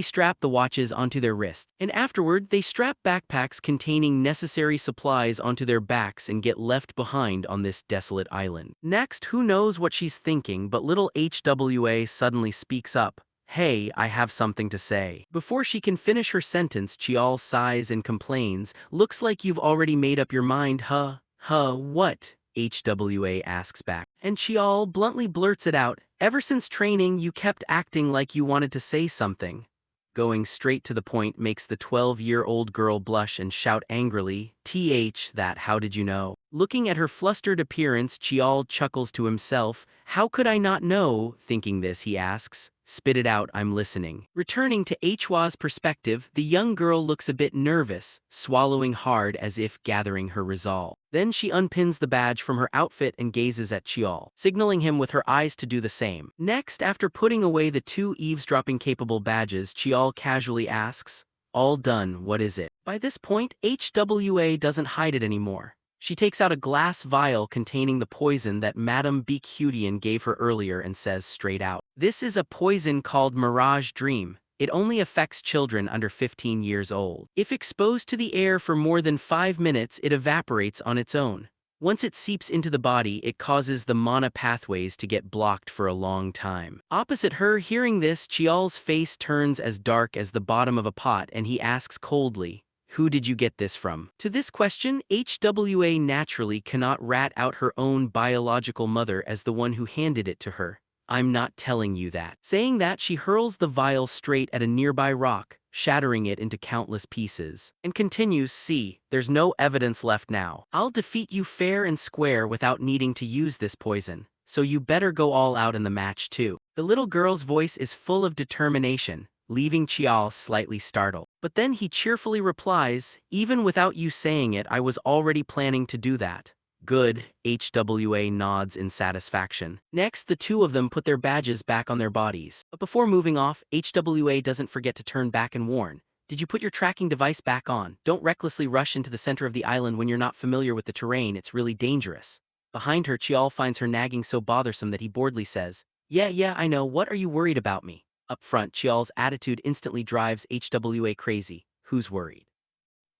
strap the watches onto their wrists, and afterward they strap backpacks containing necessary supplies onto their backs and get left behind on this desolate island. Next, who knows what she's thinking, but little HWA suddenly speaks up. "Hey, I have something to say." Before she can finish her sentence, Chiol sighs and complains, "Looks like you've already made up your mind, huh?" "Huh, what?" HWA asks back. And Chiol bluntly blurts it out, "Ever since training, you kept acting like you wanted to say something." Going straight to the point makes the 12-year-old girl blush and shout angrily, that how did you know? Looking at her flustered appearance, Chial chuckles to himself. How could I not know? Thinking this, he asks, spit it out, I'm listening. Returning to Hwa's perspective, the young girl looks a bit nervous, swallowing hard as if gathering her resolve. Then she unpins the badge from her outfit and gazes at Chial, signaling him with her eyes to do the same. Next, after putting away the two eavesdropping-capable badges, Chial casually asks, all done, what is it? By this point, HWA doesn't hide it anymore. She takes out a glass vial containing the poison that Madame Beekhudian gave her earlier and says straight out, this is a poison called Mirage Dream. It only affects children under 15 years old. If exposed to the air for more than 5 minutes, it evaporates on its own. Once it seeps into the body, it causes the mana pathways to get blocked for a long time. Opposite her, hearing this, Chial's face turns as dark as the bottom of a pot and he asks coldly, who did you get this from? To this question, HWA naturally cannot rat out her own biological mother as the one who handed it to her. I'm not telling you that. Saying that, she hurls the vial straight at a nearby rock, shattering it into countless pieces, and continues, see, there's no evidence left now. I'll defeat you fair and square without needing to use this poison, so you better go all out in the match too. The little girl's voice is full of determination, leaving Chial slightly startled. But then he cheerfully replies, even without you saying it, I was already planning to do that. Good, HWA nods in satisfaction. Next, the two of them put their badges back on their bodies. But before moving off, HWA doesn't forget to turn back and warn. Did you put your tracking device back on? Don't recklessly rush into the center of the island when you're not familiar with the terrain, it's really dangerous. Behind her, Chial finds her nagging so bothersome that he boredly says, yeah, I know, what are you worried about me? Up front, Chial's attitude instantly drives HWA crazy. Who's worried?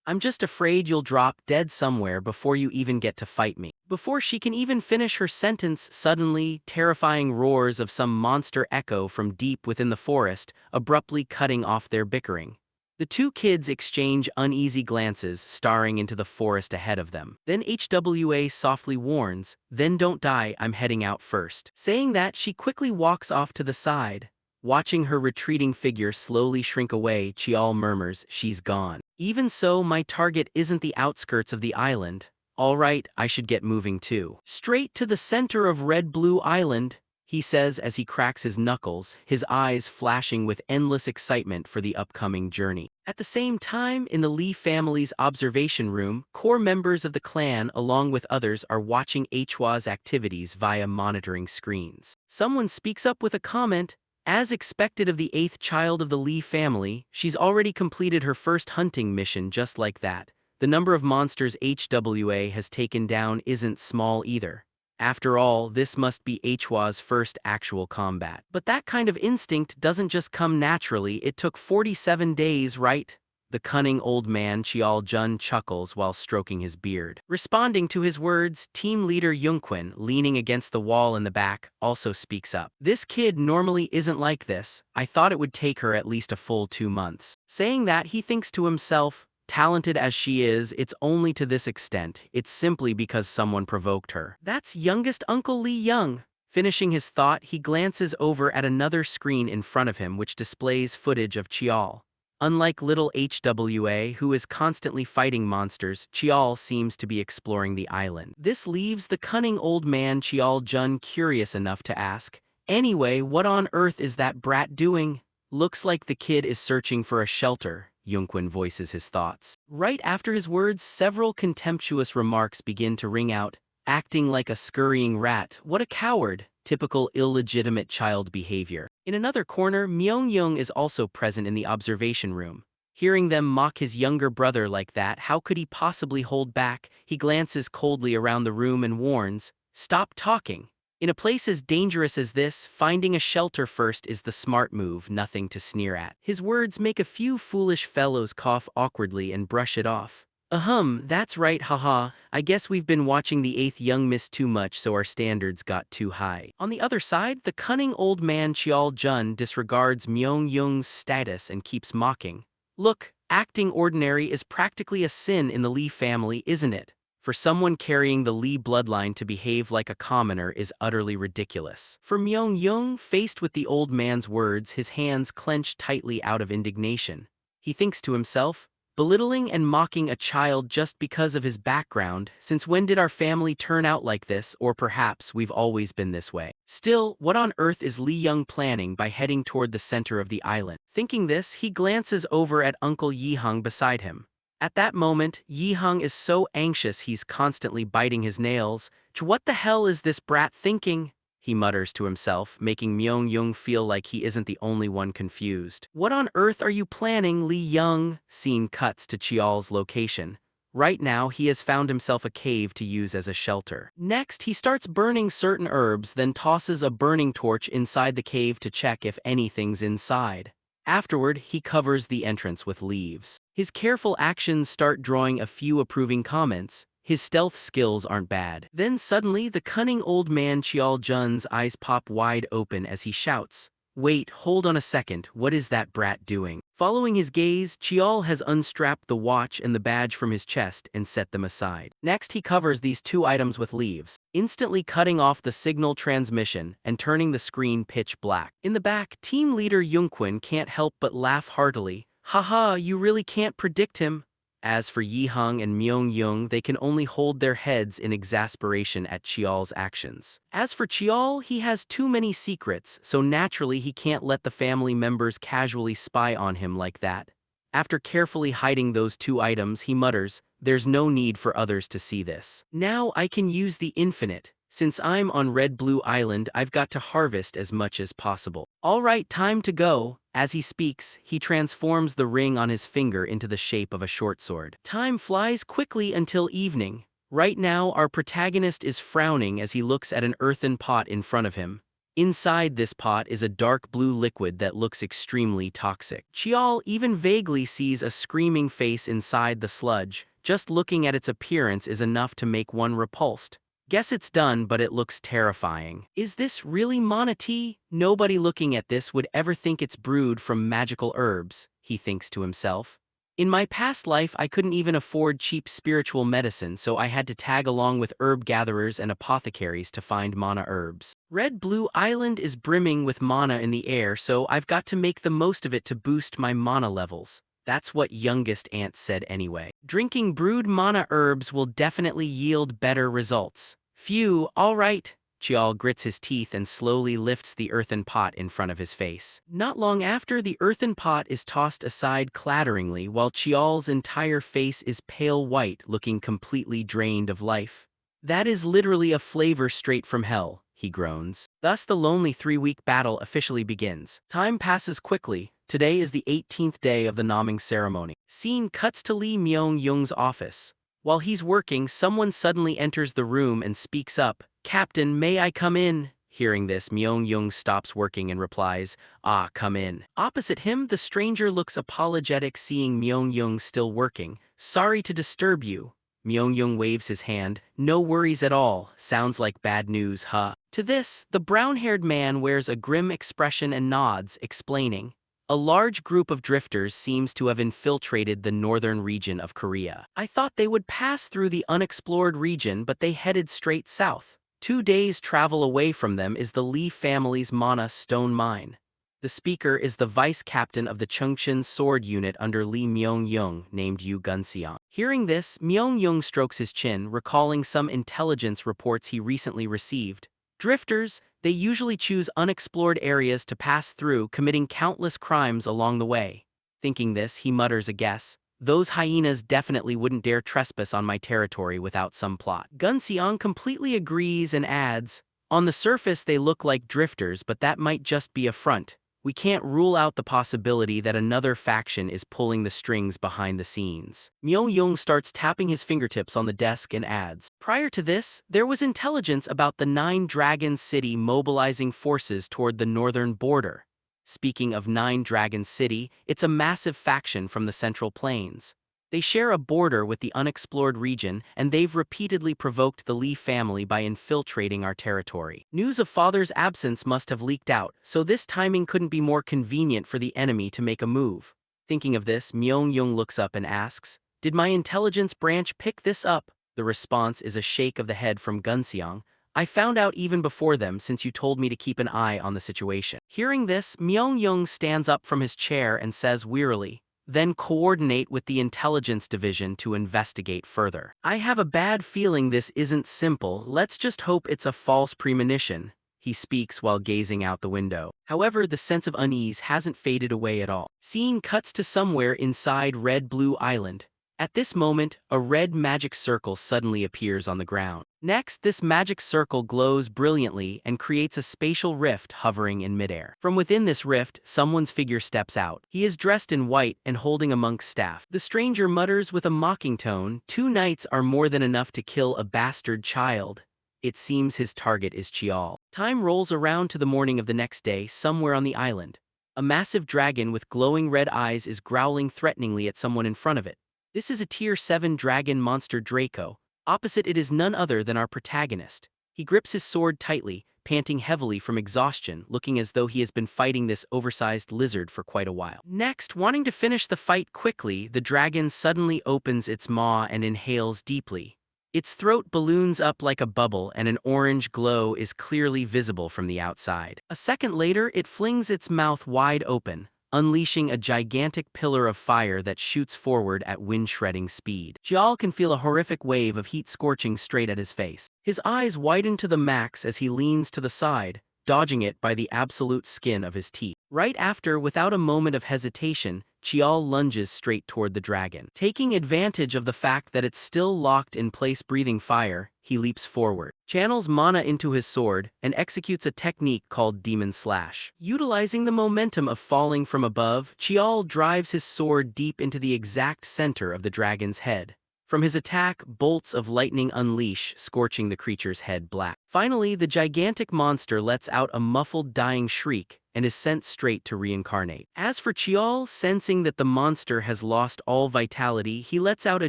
I'm just afraid you'll drop dead somewhere before you even get to fight me. Before she can even finish her sentence, suddenly, terrifying roars of some monster echo from deep within the forest, abruptly cutting off their bickering. The two kids exchange uneasy glances, staring into the forest ahead of them. Then HWA softly warns, then don't die, I'm heading out first. Saying that, she quickly walks off to the side. Watching her retreating figure slowly shrink away, Chial murmurs, she's gone. Even so, my target isn't the outskirts of the island. All right, I should get moving too. Straight to the center of Red Blue Island, he says as he cracks his knuckles, his eyes flashing with endless excitement for the upcoming journey. At the same time, in the Lee family's observation room, core members of the clan along with others are watching Hwa's activities via monitoring screens. Someone speaks up with a comment. As expected of the 8th child of the Lee family, she's already completed her first hunting mission just like that. The number of monsters HWA has taken down isn't small either. After all, this must be Hwa's first actual combat. But that kind of instinct doesn't just come naturally, it took 47 days, right? The cunning old man Chial Jun chuckles while stroking his beard. Responding to his words, team leader Yungquin, leaning against the wall in the back, also speaks up. This kid normally isn't like this. I thought it would take her at least a full 2 months. Saying that, he thinks to himself, talented as she is, it's only to this extent. It's simply because someone provoked her. That's youngest Uncle Lee Young. Finishing his thought, he glances over at another screen in front of him which displays footage of Chial. Unlike little HWA, who is constantly fighting monsters, Chial seems to be exploring the island. This leaves the cunning old man Chial Jun curious enough to ask, anyway, what on earth is that brat doing? Looks like the kid is searching for a shelter, Yungquin voices his thoughts. Right after his words, several contemptuous remarks begin to ring out. Acting like a scurrying rat, what a coward, typical illegitimate child behavior. In another corner, Myeong-young is also present in the observation room. Hearing them mock his younger brother like that, how could he possibly hold back? He glances coldly around the room and warns, stop talking. In a place as dangerous as this, finding a shelter first is the smart move, nothing to sneer at. His words make a few foolish fellows cough awkwardly and brush it off. That's right, haha, I guess we've been watching the 8th Young Miss too much so our standards got too high. On the other side, the cunning old man Chial Jun disregards Myeong-young's status and keeps mocking. Look, acting ordinary is practically a sin in the Lee family, isn't it? For someone carrying the Lee bloodline to behave like a commoner is utterly ridiculous. For Myung-young, faced with the old man's words, his hands clench tightly out of indignation. He thinks to himself, belittling and mocking a child just because of his background, since when did our family turn out like this, or perhaps we've always been this way. Still, what on earth is Lee Young planning by heading toward the center of the island? Thinking this, he glances over at Uncle Yi-hung beside him. At that moment, Yi-hung is so anxious he's constantly biting his nails. What the hell is this brat thinking? He mutters to himself, making Myung-young feel like he isn't the only one confused. What on earth are you planning, Lee Young? Scene cuts to Cheol's location. Right now, he has found himself a cave to use as a shelter. Next, he starts burning certain herbs, then tosses a burning torch inside the cave to check if anything's inside. Afterward, he covers the entrance with leaves. His careful actions start drawing a few approving comments. His stealth skills aren't bad. Then suddenly, the cunning old man Cheol Jun's eyes pop wide open as he shouts, "Wait, hold on a second, what is that brat doing?" Following his gaze, Cheol has unstrapped the watch and the badge from his chest and set them aside. Next, he covers these two items with leaves, instantly cutting off the signal transmission and turning the screen pitch black. In the back, team leader Youngkwin can't help but laugh heartily. "Haha, you really can't predict him." As for Yi-hung and Myung-young, they can only hold their heads in exasperation at Cheol's actions. As for Cheol, he has too many secrets, so naturally he can't let the family members casually spy on him like that. After carefully hiding those two items, he mutters, "There's no need for others to see this. Now I can use the infinite. Since I'm on Red Blue Island, I've got to harvest as much as possible. All right, time to go." As he speaks, he transforms the ring on his finger into the shape of a short sword. Time flies quickly until evening. Right now, our protagonist is frowning as he looks at an earthen pot in front of him. Inside this pot is a dark blue liquid that looks extremely toxic. Cheol even vaguely sees a screaming face inside the sludge. Just looking at its appearance is enough to make one repulsed. Guess it's done, but it looks terrifying. Is this really mana tea? Nobody looking at this would ever think it's brewed from magical herbs, he thinks to himself. In my past life, I couldn't even afford cheap spiritual medicine, so I had to tag along with herb gatherers and apothecaries to find mana herbs. Red Blue Island is brimming with mana in the air, so I've got to make the most of it to boost my mana levels. That's what youngest aunt said anyway. Drinking brewed mana herbs will definitely yield better results. Phew, all right. Cheol grits his teeth and slowly lifts the earthen pot in front of his face. Not long after, the earthen pot is tossed aside clatteringly while Cheol's entire face is pale white, looking completely drained of life. That is literally a flavor straight from hell, he groans. Thus the lonely 3-week battle officially begins. Time passes quickly. Today is the 18th day of the naming ceremony. Scene cuts to Lee Myung-young's office. While he's working, someone suddenly enters the room and speaks up, "Captain, may I come in?" Hearing this, Myung-young stops working and replies, "Ah, come in." Opposite him, the stranger looks apologetic seeing Myung-young still working. "Sorry to disturb you." Myung-young waves his hand. "No worries at all. Sounds like bad news, huh?" To this, the brown-haired man wears a grim expression and nods, explaining, "A large group of drifters seems to have infiltrated the northern region of Korea. I thought they would pass through the unexplored region, but they headed straight south. 2 days' travel away from them is the Lee family's Mana stone mine." The speaker is the vice captain of the Chungcheon sword unit under Lee Myung-young, named Yu Gunseong. Hearing this, Myung-young strokes his chin, recalling some intelligence reports he recently received. Drifters, they usually choose unexplored areas to pass through, committing countless crimes along the way. Thinking this, he mutters a guess. "Those hyenas definitely wouldn't dare trespass on my territory without some plot." Gunseong completely agrees and adds, "On the surface they look like drifters, but that might just be a front. We can't rule out the possibility that another faction is pulling the strings behind the scenes." Myung-young starts tapping his fingertips on the desk and adds, "Prior to this, there was intelligence about the 9 Dragons City mobilizing forces toward the northern border." Speaking of 9 Dragons City, it's a massive faction from the Central Plains. They share a border with the unexplored region, and they've repeatedly provoked the Lee family by infiltrating our territory. News of father's absence must have leaked out, so this timing couldn't be more convenient for the enemy to make a move. Thinking of this, Myung-young looks up and asks, "Did my intelligence branch pick this up?" The response is a shake of the head from Gunseong. I found out even before them since you told me to keep an eye on the situation. Hearing this, Myung-young stands up from his chair and says wearily, then coordinate with the intelligence division to investigate further. I have a bad feeling this isn't simple, let's just hope it's a false premonition. He speaks while gazing out the window. However, the sense of unease hasn't faded away at all. Scene cuts to somewhere inside Red Blue Island. At this moment, a red magic circle suddenly appears on the ground. Next, this magic circle glows brilliantly and creates a spatial rift hovering in midair. From within this rift, someone's figure steps out. He is dressed in white and holding a monk's staff. The stranger mutters with a mocking tone, 2 nights are more than enough to kill a bastard child. It seems his target is Chial. Time rolls around to the morning of the next day, somewhere on the island. A massive dragon with glowing red eyes is growling threateningly at someone in front of it. This is a Tier 7 dragon monster Draco. Opposite it is none other than our protagonist. He grips his sword tightly, panting heavily from exhaustion, looking as though he has been fighting this oversized lizard for quite a while. Next, wanting to finish the fight quickly, the dragon suddenly opens its maw and inhales deeply. Its throat balloons up like a bubble and an orange glow is clearly visible from the outside. A second later, it flings its mouth wide open, unleashing a gigantic pillar of fire that shoots forward at wind-shredding speed. Jial can feel a horrific wave of heat scorching straight at his face. His eyes widen to the max as he leans to the side, dodging it by the absolute skin of his teeth. Right after, without a moment of hesitation, Chial lunges straight toward the dragon. Taking advantage of the fact that it's still locked in place breathing fire, he leaps forward, channels mana into his sword, and executes a technique called Demon Slash. Utilizing the momentum of falling from above, Chial drives his sword deep into the exact center of the dragon's head. From his attack, bolts of lightning unleash, scorching the creature's head black. Finally, the gigantic monster lets out a muffled dying shriek and is sent straight to reincarnate. As for Chial, sensing that the monster has lost all vitality, he lets out a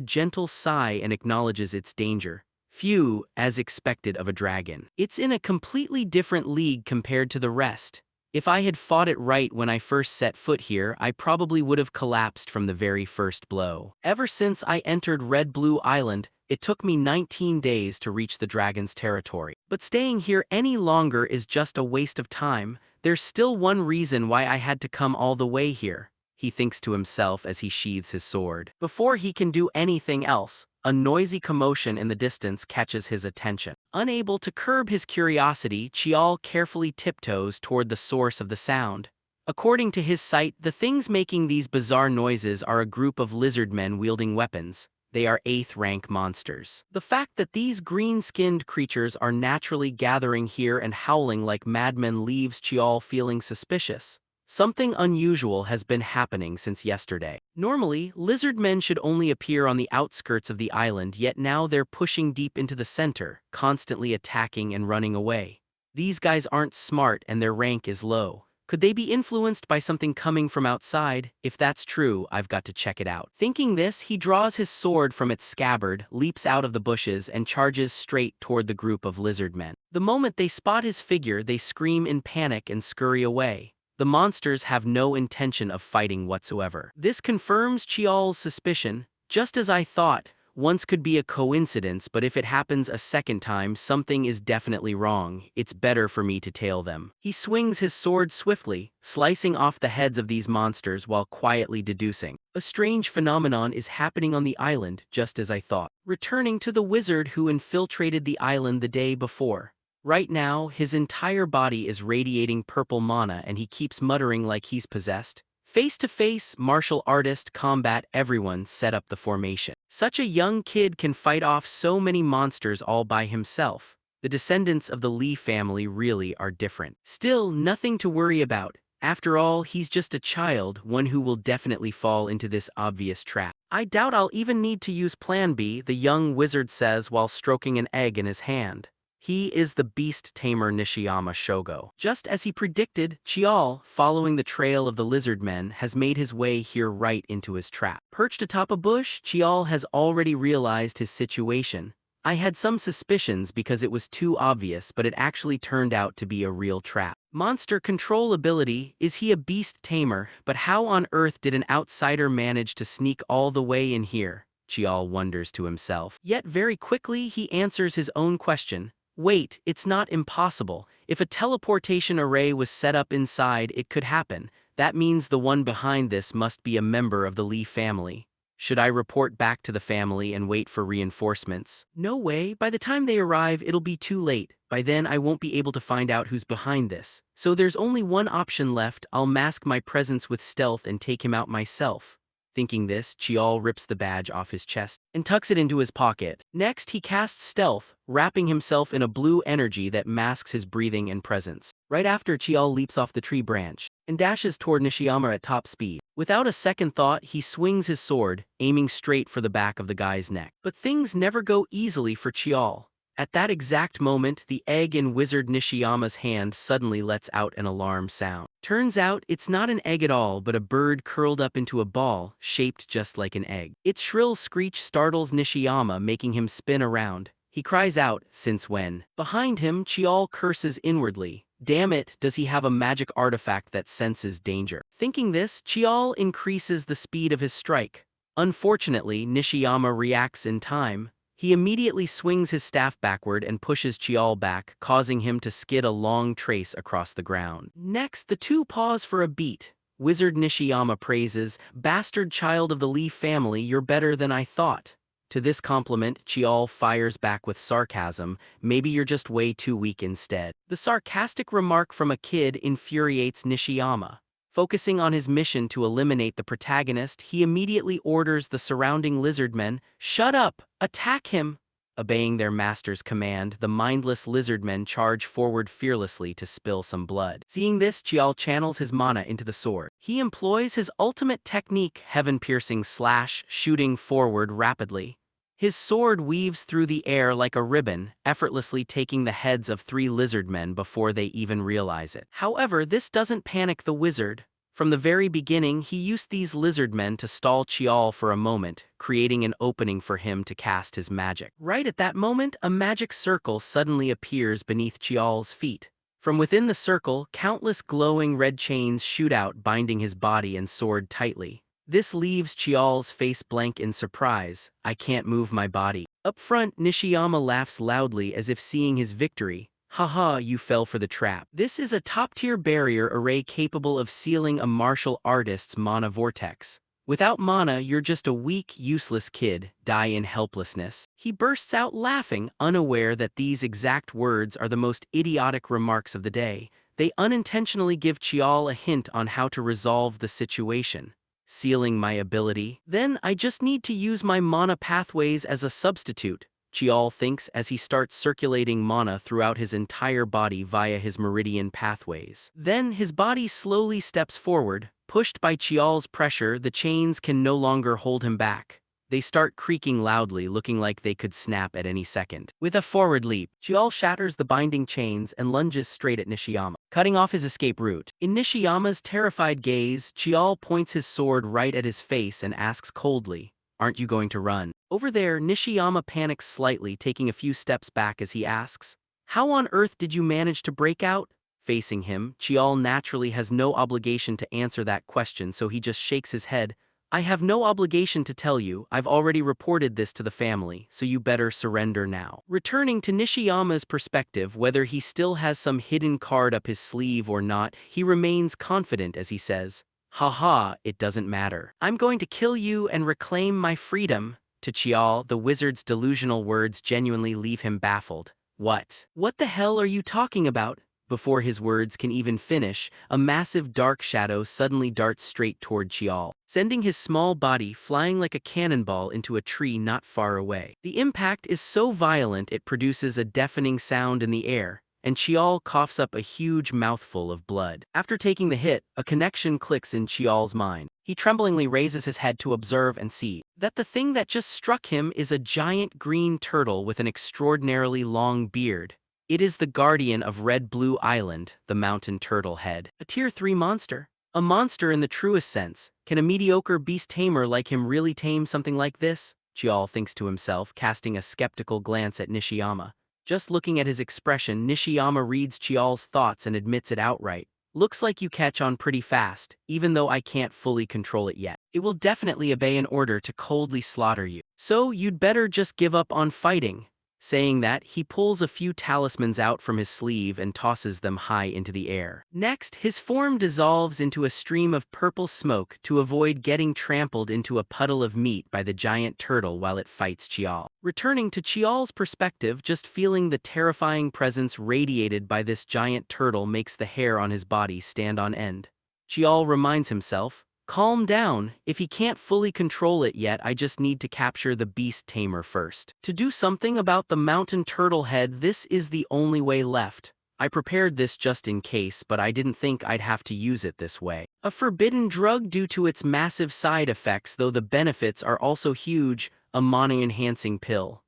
gentle sigh and acknowledges its danger. Phew, as expected of a dragon. It's in a completely different league compared to the rest. If I had fought it right when I first set foot here, I probably would have collapsed from the very first blow. Ever since I entered Red Blue Island, it took me 19 days to reach the dragon's territory. But staying here any longer is just a waste of time. There's still one reason why I had to come all the way here, he thinks to himself as he sheathes his sword. Before he can do anything else, a noisy commotion in the distance catches his attention. Unable to curb his curiosity, Chial carefully tiptoes toward the source of the sound. According to his sight, the things making these bizarre noises are a group of lizard men wielding weapons. They are 8th rank monsters. The fact that these green-skinned creatures are naturally gathering here and howling like madmen leaves Chial feeling suspicious. Something unusual has been happening since yesterday. Normally, lizard men should only appear on the outskirts of the island, yet now they're pushing deep into the center, constantly attacking and running away. These guys aren't smart and their rank is low. Could they be influenced by something coming from outside? If that's true, I've got to check it out. Thinking this, he draws his sword from its scabbard, leaps out of the bushes, and charges straight toward the group of lizard men. The moment they spot his figure, they scream in panic and scurry away. The monsters have no intention of fighting whatsoever. This confirms Chial's suspicion. Just as I thought, once could be a coincidence, but if it happens a second time, something is definitely wrong. It's better for me to tail them. He swings his sword swiftly, slicing off the heads of these monsters while quietly deducing. A strange phenomenon is happening on the island, just as I thought. Returning to the wizard who infiltrated the island the day before. Right now, his entire body is radiating purple mana and he keeps muttering like he's possessed. Face to face, martial artist, combat, everyone set up the formation. Such a young kid can fight off so many monsters all by himself. The descendants of the Lee family really are different. Still, nothing to worry about. After all, he's just a child, one who will definitely fall into this obvious trap. I doubt I'll even need to use Plan B, the young wizard says while stroking an egg in his hand. He is the beast tamer Nishiyama Shogo. Just as he predicted, Chial, following the trail of the lizard men, has made his way here right into his trap. Perched atop a bush, Chial has already realized his situation. I had some suspicions because it was too obvious, but it actually turned out to be a real trap. Monster control ability, is he a beast tamer? But how on earth did an outsider manage to sneak all the way in here? Chial wonders to himself. Yet very quickly he answers his own question. Wait, it's not impossible. If a teleportation array was set up inside, it could happen. That means the one behind this must be a member of the Lee family. Should I report back to the family and wait for reinforcements? No way, by the time they arrive it'll be too late. By then I won't be able to find out who's behind this. So there's only one option left. I'll mask my presence with stealth and take him out myself. Thinking this, Chial rips the badge off his chest and tucks it into his pocket. Next, he casts stealth, wrapping himself in a blue energy that masks his breathing and presence. Right after, Chial leaps off the tree branch and dashes toward Nishiyama at top speed. Without a second thought, he swings his sword, aiming straight for the back of the guy's neck. But things never go easily for Chial. At that exact moment, the egg in Wizard Nishiyama's hand suddenly lets out an alarm sound. Turns out, it's not an egg at all, but a bird curled up into a ball, shaped just like an egg. Its shrill screech startles Nishiyama, making him spin around. He cries out, "Since when?" Behind him, Chial curses inwardly. Damn it, does he have a magic artifact that senses danger? Thinking this, Chial increases the speed of his strike. Unfortunately, Nishiyama reacts in time. He immediately swings his staff backward and pushes Chial back, causing him to skid a long trace across the ground. Next, the two pause for a beat. Wizard Nishiyama praises, "Bastard child of the Lee family, you're better than I thought." To this compliment, Chial fires back with sarcasm, "Maybe you're just way too weak instead." The sarcastic remark from a kid infuriates Nishiyama. Focusing on his mission to eliminate the protagonist, he immediately orders the surrounding lizardmen, "Shut up! Attack him!" Obeying their master's command, the mindless lizardmen charge forward fearlessly to spill some blood. Seeing this, Chial channels his mana into the sword. He employs his ultimate technique, heaven-piercing slash, shooting forward rapidly. His sword weaves through the air like a ribbon, effortlessly taking the heads of 3 lizardmen before they even realize it. However, this doesn't panic the wizard. From the very beginning, he used these lizardmen to stall Chial for a moment, creating an opening for him to cast his magic. Right at that moment, a magic circle suddenly appears beneath Chial's feet. From within the circle, countless glowing red chains shoot out, binding his body and sword tightly. This leaves Chial's face blank in surprise. "I can't move my body." Up front, Nishiyama laughs loudly as if seeing his victory. "Haha, you fell for the trap." This is a top-tier barrier array capable of sealing a martial artist's mana vortex. Without mana, you're just a weak, useless kid, die in helplessness. He bursts out laughing, unaware that these exact words are the most idiotic remarks of the day. They unintentionally give Chial a hint on how to resolve the situation. "Sealing my ability? Then I just need to use my mana pathways as a substitute," Chial thinks as he starts circulating mana throughout his entire body via his meridian pathways. Then his body slowly steps forward. Pushed by Chial's pressure, the chains can no longer hold him back. They start creaking loudly, looking like they could snap at any second. With a forward leap, Chial shatters the binding chains and lunges straight at Nishiyama, cutting off his escape route. In Nishiyama's terrified gaze, Chial points his sword right at his face and asks coldly, "Aren't you going to run?" Over there, Nishiyama panics slightly, taking a few steps back as he asks, "How on earth did you manage to break out?" Facing him, Chial naturally has no obligation to answer that question, so he just shakes his head. "I have no obligation to tell you. I've already reported this to the family, so you better surrender now." Returning to Nishiyama's perspective, whether he still has some hidden card up his sleeve or not, he remains confident as he says, "Haha, it doesn't matter. I'm going to kill you and reclaim my freedom." To Chial, the wizard's delusional words genuinely leave him baffled. What the hell are you talking about?" Before his words can even finish, a massive dark shadow suddenly darts straight toward Chial, sending his small body flying like a cannonball into a tree not far away. The impact is so violent it produces a deafening sound in the air, and Chial coughs up a huge mouthful of blood. After taking the hit, a connection clicks in Chial's mind. He tremblingly raises his head to observe and see that the thing that just struck him is a giant green turtle with an extraordinarily long beard. It is the guardian of Red Blue Island, the mountain turtle head. A tier 3 monster. A monster in the truest sense. Can a mediocre beast tamer like him really tame something like this? Chial thinks to himself, casting a skeptical glance at Nishiyama. Just looking at his expression, Nishiyama reads Chial's thoughts and admits it outright. "Looks like you catch on pretty fast, even though I can't fully control it yet." it will definitely obey an order to coldly slaughter you. So you'd better just give up on fighting. Saying that, he pulls a few talismans out from his sleeve and tosses them high into the air. Next, his form dissolves into a stream of purple smoke to avoid getting trampled into a puddle of meat by the giant turtle while it fights Chial. Returning to Chial's perspective, just feeling the terrifying presence radiated by this giant turtle makes the hair on his body stand on end. Chial reminds himself, "Calm down, if he can't fully control it yet, I just need to capture the beast tamer first. To do something about the mountain turtle head, this is the only way left. I prepared this just in case, but I didn't think I'd have to use it this way. A forbidden drug due to its massive side effects, though the benefits are also huge, a mana-enhancing pill."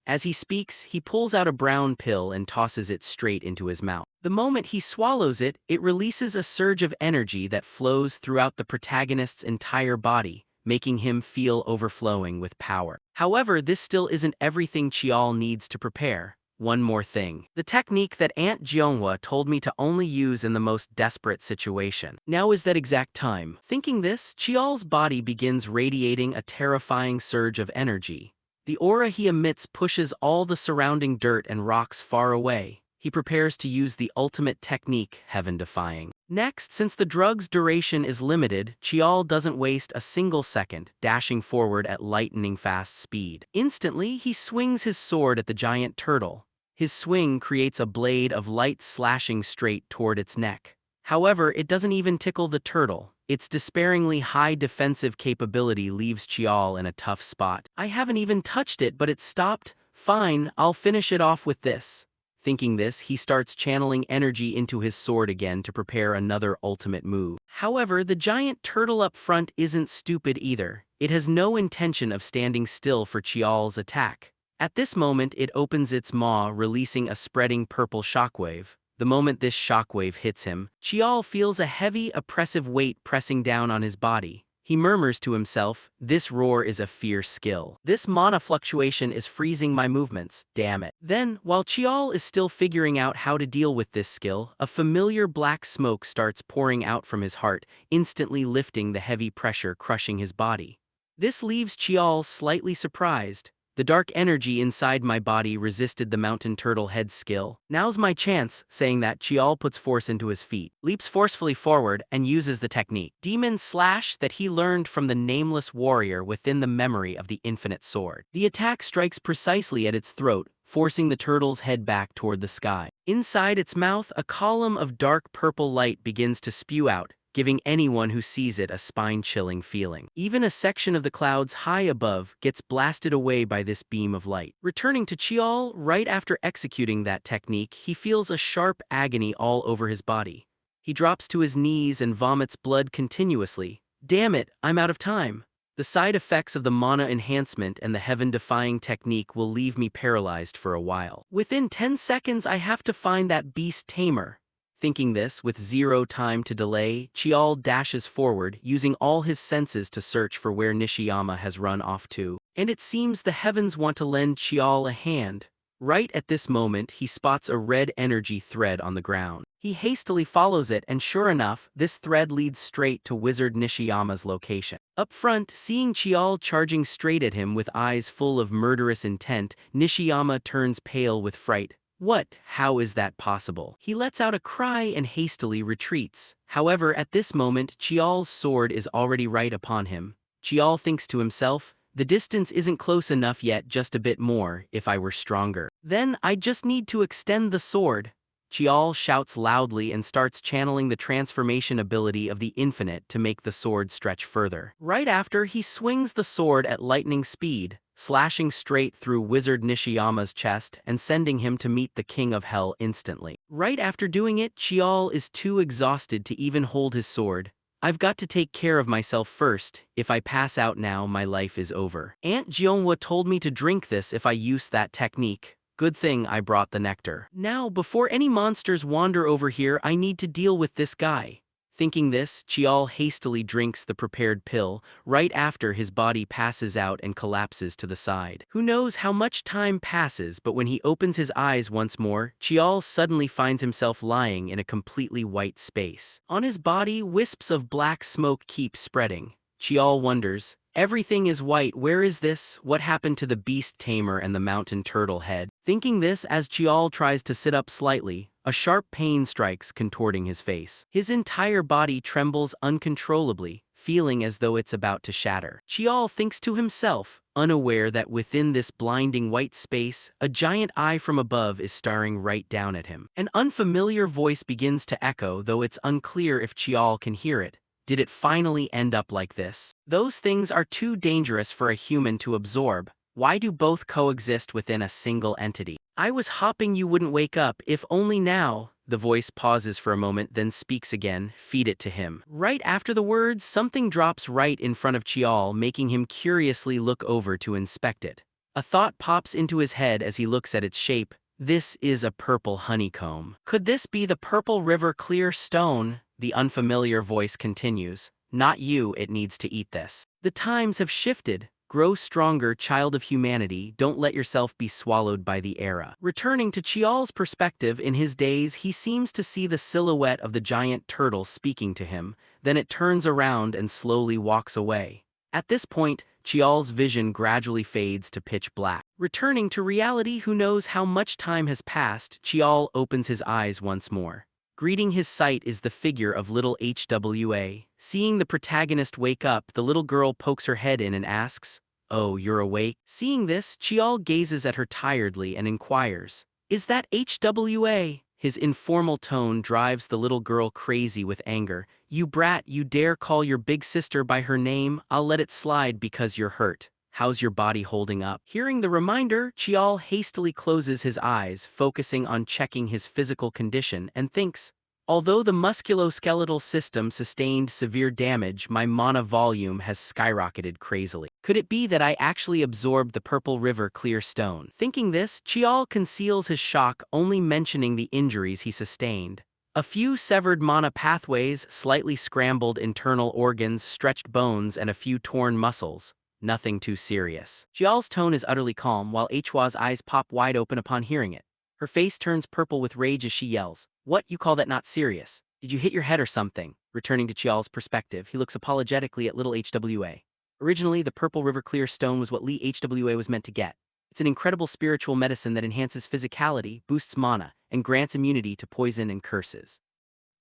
As he speaks, he pulls out a brown pill and tosses it straight into his mouth. The moment he swallows it, it releases a surge of energy that flows throughout the protagonist's entire body, making him feel overflowing with power. However, this still isn't everything Chial needs to prepare. One more thing. The technique that Aunt Jeonghwa told me to only use in the most desperate situation. Now is that exact time. Thinking this, Chial's body begins radiating a terrifying surge of energy. The aura he emits pushes all the surrounding dirt and rocks far away. He prepares to use the ultimate technique, heaven-defying. Next, since the drug's duration is limited, Chial doesn't waste a single second, dashing forward at lightning-fast speed. Instantly, he swings his sword at the giant turtle. His swing creates a blade of light slashing straight toward its neck. However, it doesn't even tickle the turtle. Its despairingly high defensive capability leaves Chial in a tough spot. "I haven't even touched it, but it's stopped. Fine, I'll finish it off with this." Thinking this, he starts channeling energy into his sword again to prepare another ultimate move. However, the giant turtle up front isn't stupid either. It has no intention of standing still for Chial's attack. At this moment, it opens its maw, releasing a spreading purple shockwave. The moment this shockwave hits him, Chial feels a heavy, oppressive weight pressing down on his body. He murmurs to himself, "This roar is a fierce skill. This mana fluctuation is freezing my movements, damn it." Then, while Chial is still figuring out how to deal with this skill, a familiar black smoke starts pouring out from his heart, instantly lifting the heavy pressure crushing his body. This leaves Chial slightly surprised. "The dark energy inside my body resisted the mountain turtle head's skill. Now's my chance." Saying that, Chial puts force into his feet, leaps forcefully forward, and uses the technique, Demon Slash, that he learned from the nameless warrior within the memory of the infinite sword. The attack strikes precisely at its throat, forcing the turtle's head back toward the sky. Inside its mouth, a column of dark purple light begins to spew out, giving anyone who sees it a spine-chilling feeling. Even a section of the clouds high above gets blasted away by this beam of light. Returning to Chial, right after executing that technique, he feels a sharp agony all over his body. He drops to his knees and vomits blood continuously. "Damn it, I'm out of time. The side effects of the mana enhancement and the heaven-defying technique will leave me paralyzed for a while. Within 10 seconds, I have to find that beast tamer." Thinking this, with zero time to delay, Chial dashes forward, using all his senses to search for where Nishiyama has run off to. And it seems the heavens want to lend Chial a hand. Right at this moment, he spots a red energy thread on the ground. He hastily follows it, and sure enough, this thread leads straight to Wizard Nishiyama's location. Up front, seeing Chial charging straight at him with eyes full of murderous intent, Nishiyama turns pale with fright. "What? How is that possible?" He lets out a cry and hastily retreats. However, at this moment, Chial's sword is already right upon him. Chial thinks to himself, "The distance isn't close enough yet, just a bit more, if I were stronger. Then I just need to extend the sword." Chial shouts loudly and starts channeling the transformation ability of the infinite to make the sword stretch further. Right after, he swings the sword at lightning speed, slashing straight through Wizard Nishiyama's chest and sending him to meet the King of Hell instantly. Right after doing it, Chial is too exhausted to even hold his sword. "I've got to take care of myself first. If I pass out now, my life is over. Aunt Jeonghwa told me to drink this if I use that technique. Good thing I brought the nectar. Now, before any monsters wander over here, I need to deal with this guy." Thinking this, Chial hastily drinks the prepared pill. Right after, his body passes out and collapses to the side. Who knows how much time passes, but when he opens his eyes once more, Chial suddenly finds himself lying in a completely white space. On his body, wisps of black smoke keep spreading. Chial wonders, everything is white, where is this? What happened to the beast tamer and the mountain turtle head? Thinking this as Chial tries to sit up slightly, a sharp pain strikes, contorting his face. His entire body trembles uncontrollably, feeling as though it's about to shatter. Chial thinks to himself, unaware that within this blinding white space, a giant eye from above is staring right down at him. An unfamiliar voice begins to echo, though it's unclear if Chial can hear it. Did it finally end up like this? Those things are too dangerous for a human to absorb. Why do both coexist within a single entity? I was hoping you wouldn't wake up, if only now. The voice pauses for a moment, then speaks again. Feed it to him. Right after the words, something drops right in front of Chial, making him curiously look over to inspect it. A thought pops into his head as he looks at its shape. This is a purple honeycomb. Could this be the Purple River clear stone? The unfamiliar voice continues. Not you, it needs to eat this. The times have shifted. Grow stronger, child of humanity, don't let yourself be swallowed by the era. Returning to Chial's perspective, in his days he seems to see the silhouette of the giant turtle speaking to him, then it turns around and slowly walks away. At this point, Chial's vision gradually fades to pitch black. Returning to reality, who knows how much time has passed, Chial opens his eyes once more. Greeting his sight is the figure of little HWA. Seeing the protagonist wake up, the little girl pokes her head in and asks, "Oh, you're awake?" Seeing this, Chial gazes at her tiredly and inquires, "Is that HWA?" His informal tone drives the little girl crazy with anger. "You brat, you dare call your big sister by her name? I'll let it slide because you're hurt. How's your body holding up?" Hearing the reminder, Chial hastily closes his eyes, focusing on checking his physical condition, and thinks, although the musculoskeletal system sustained severe damage, my mana volume has skyrocketed crazily. Could it be that I actually absorbed the Purple River clear stone? Thinking this, Chial conceals his shock, only mentioning the injuries he sustained. A few severed mana pathways, slightly scrambled internal organs, stretched bones, and a few torn muscles. Nothing too serious. Chial's tone is utterly calm, while Hwa's eyes pop wide open upon hearing it. Her face turns purple with rage as she yells, "What, you call that not serious? Did you hit your head or something?" Returning to Chial's perspective, he looks apologetically at little HWA. Originally, the Purple River clear stone was what Lee HWA was meant to get. It's an incredible spiritual medicine that enhances physicality, boosts mana, and grants immunity to poison and curses.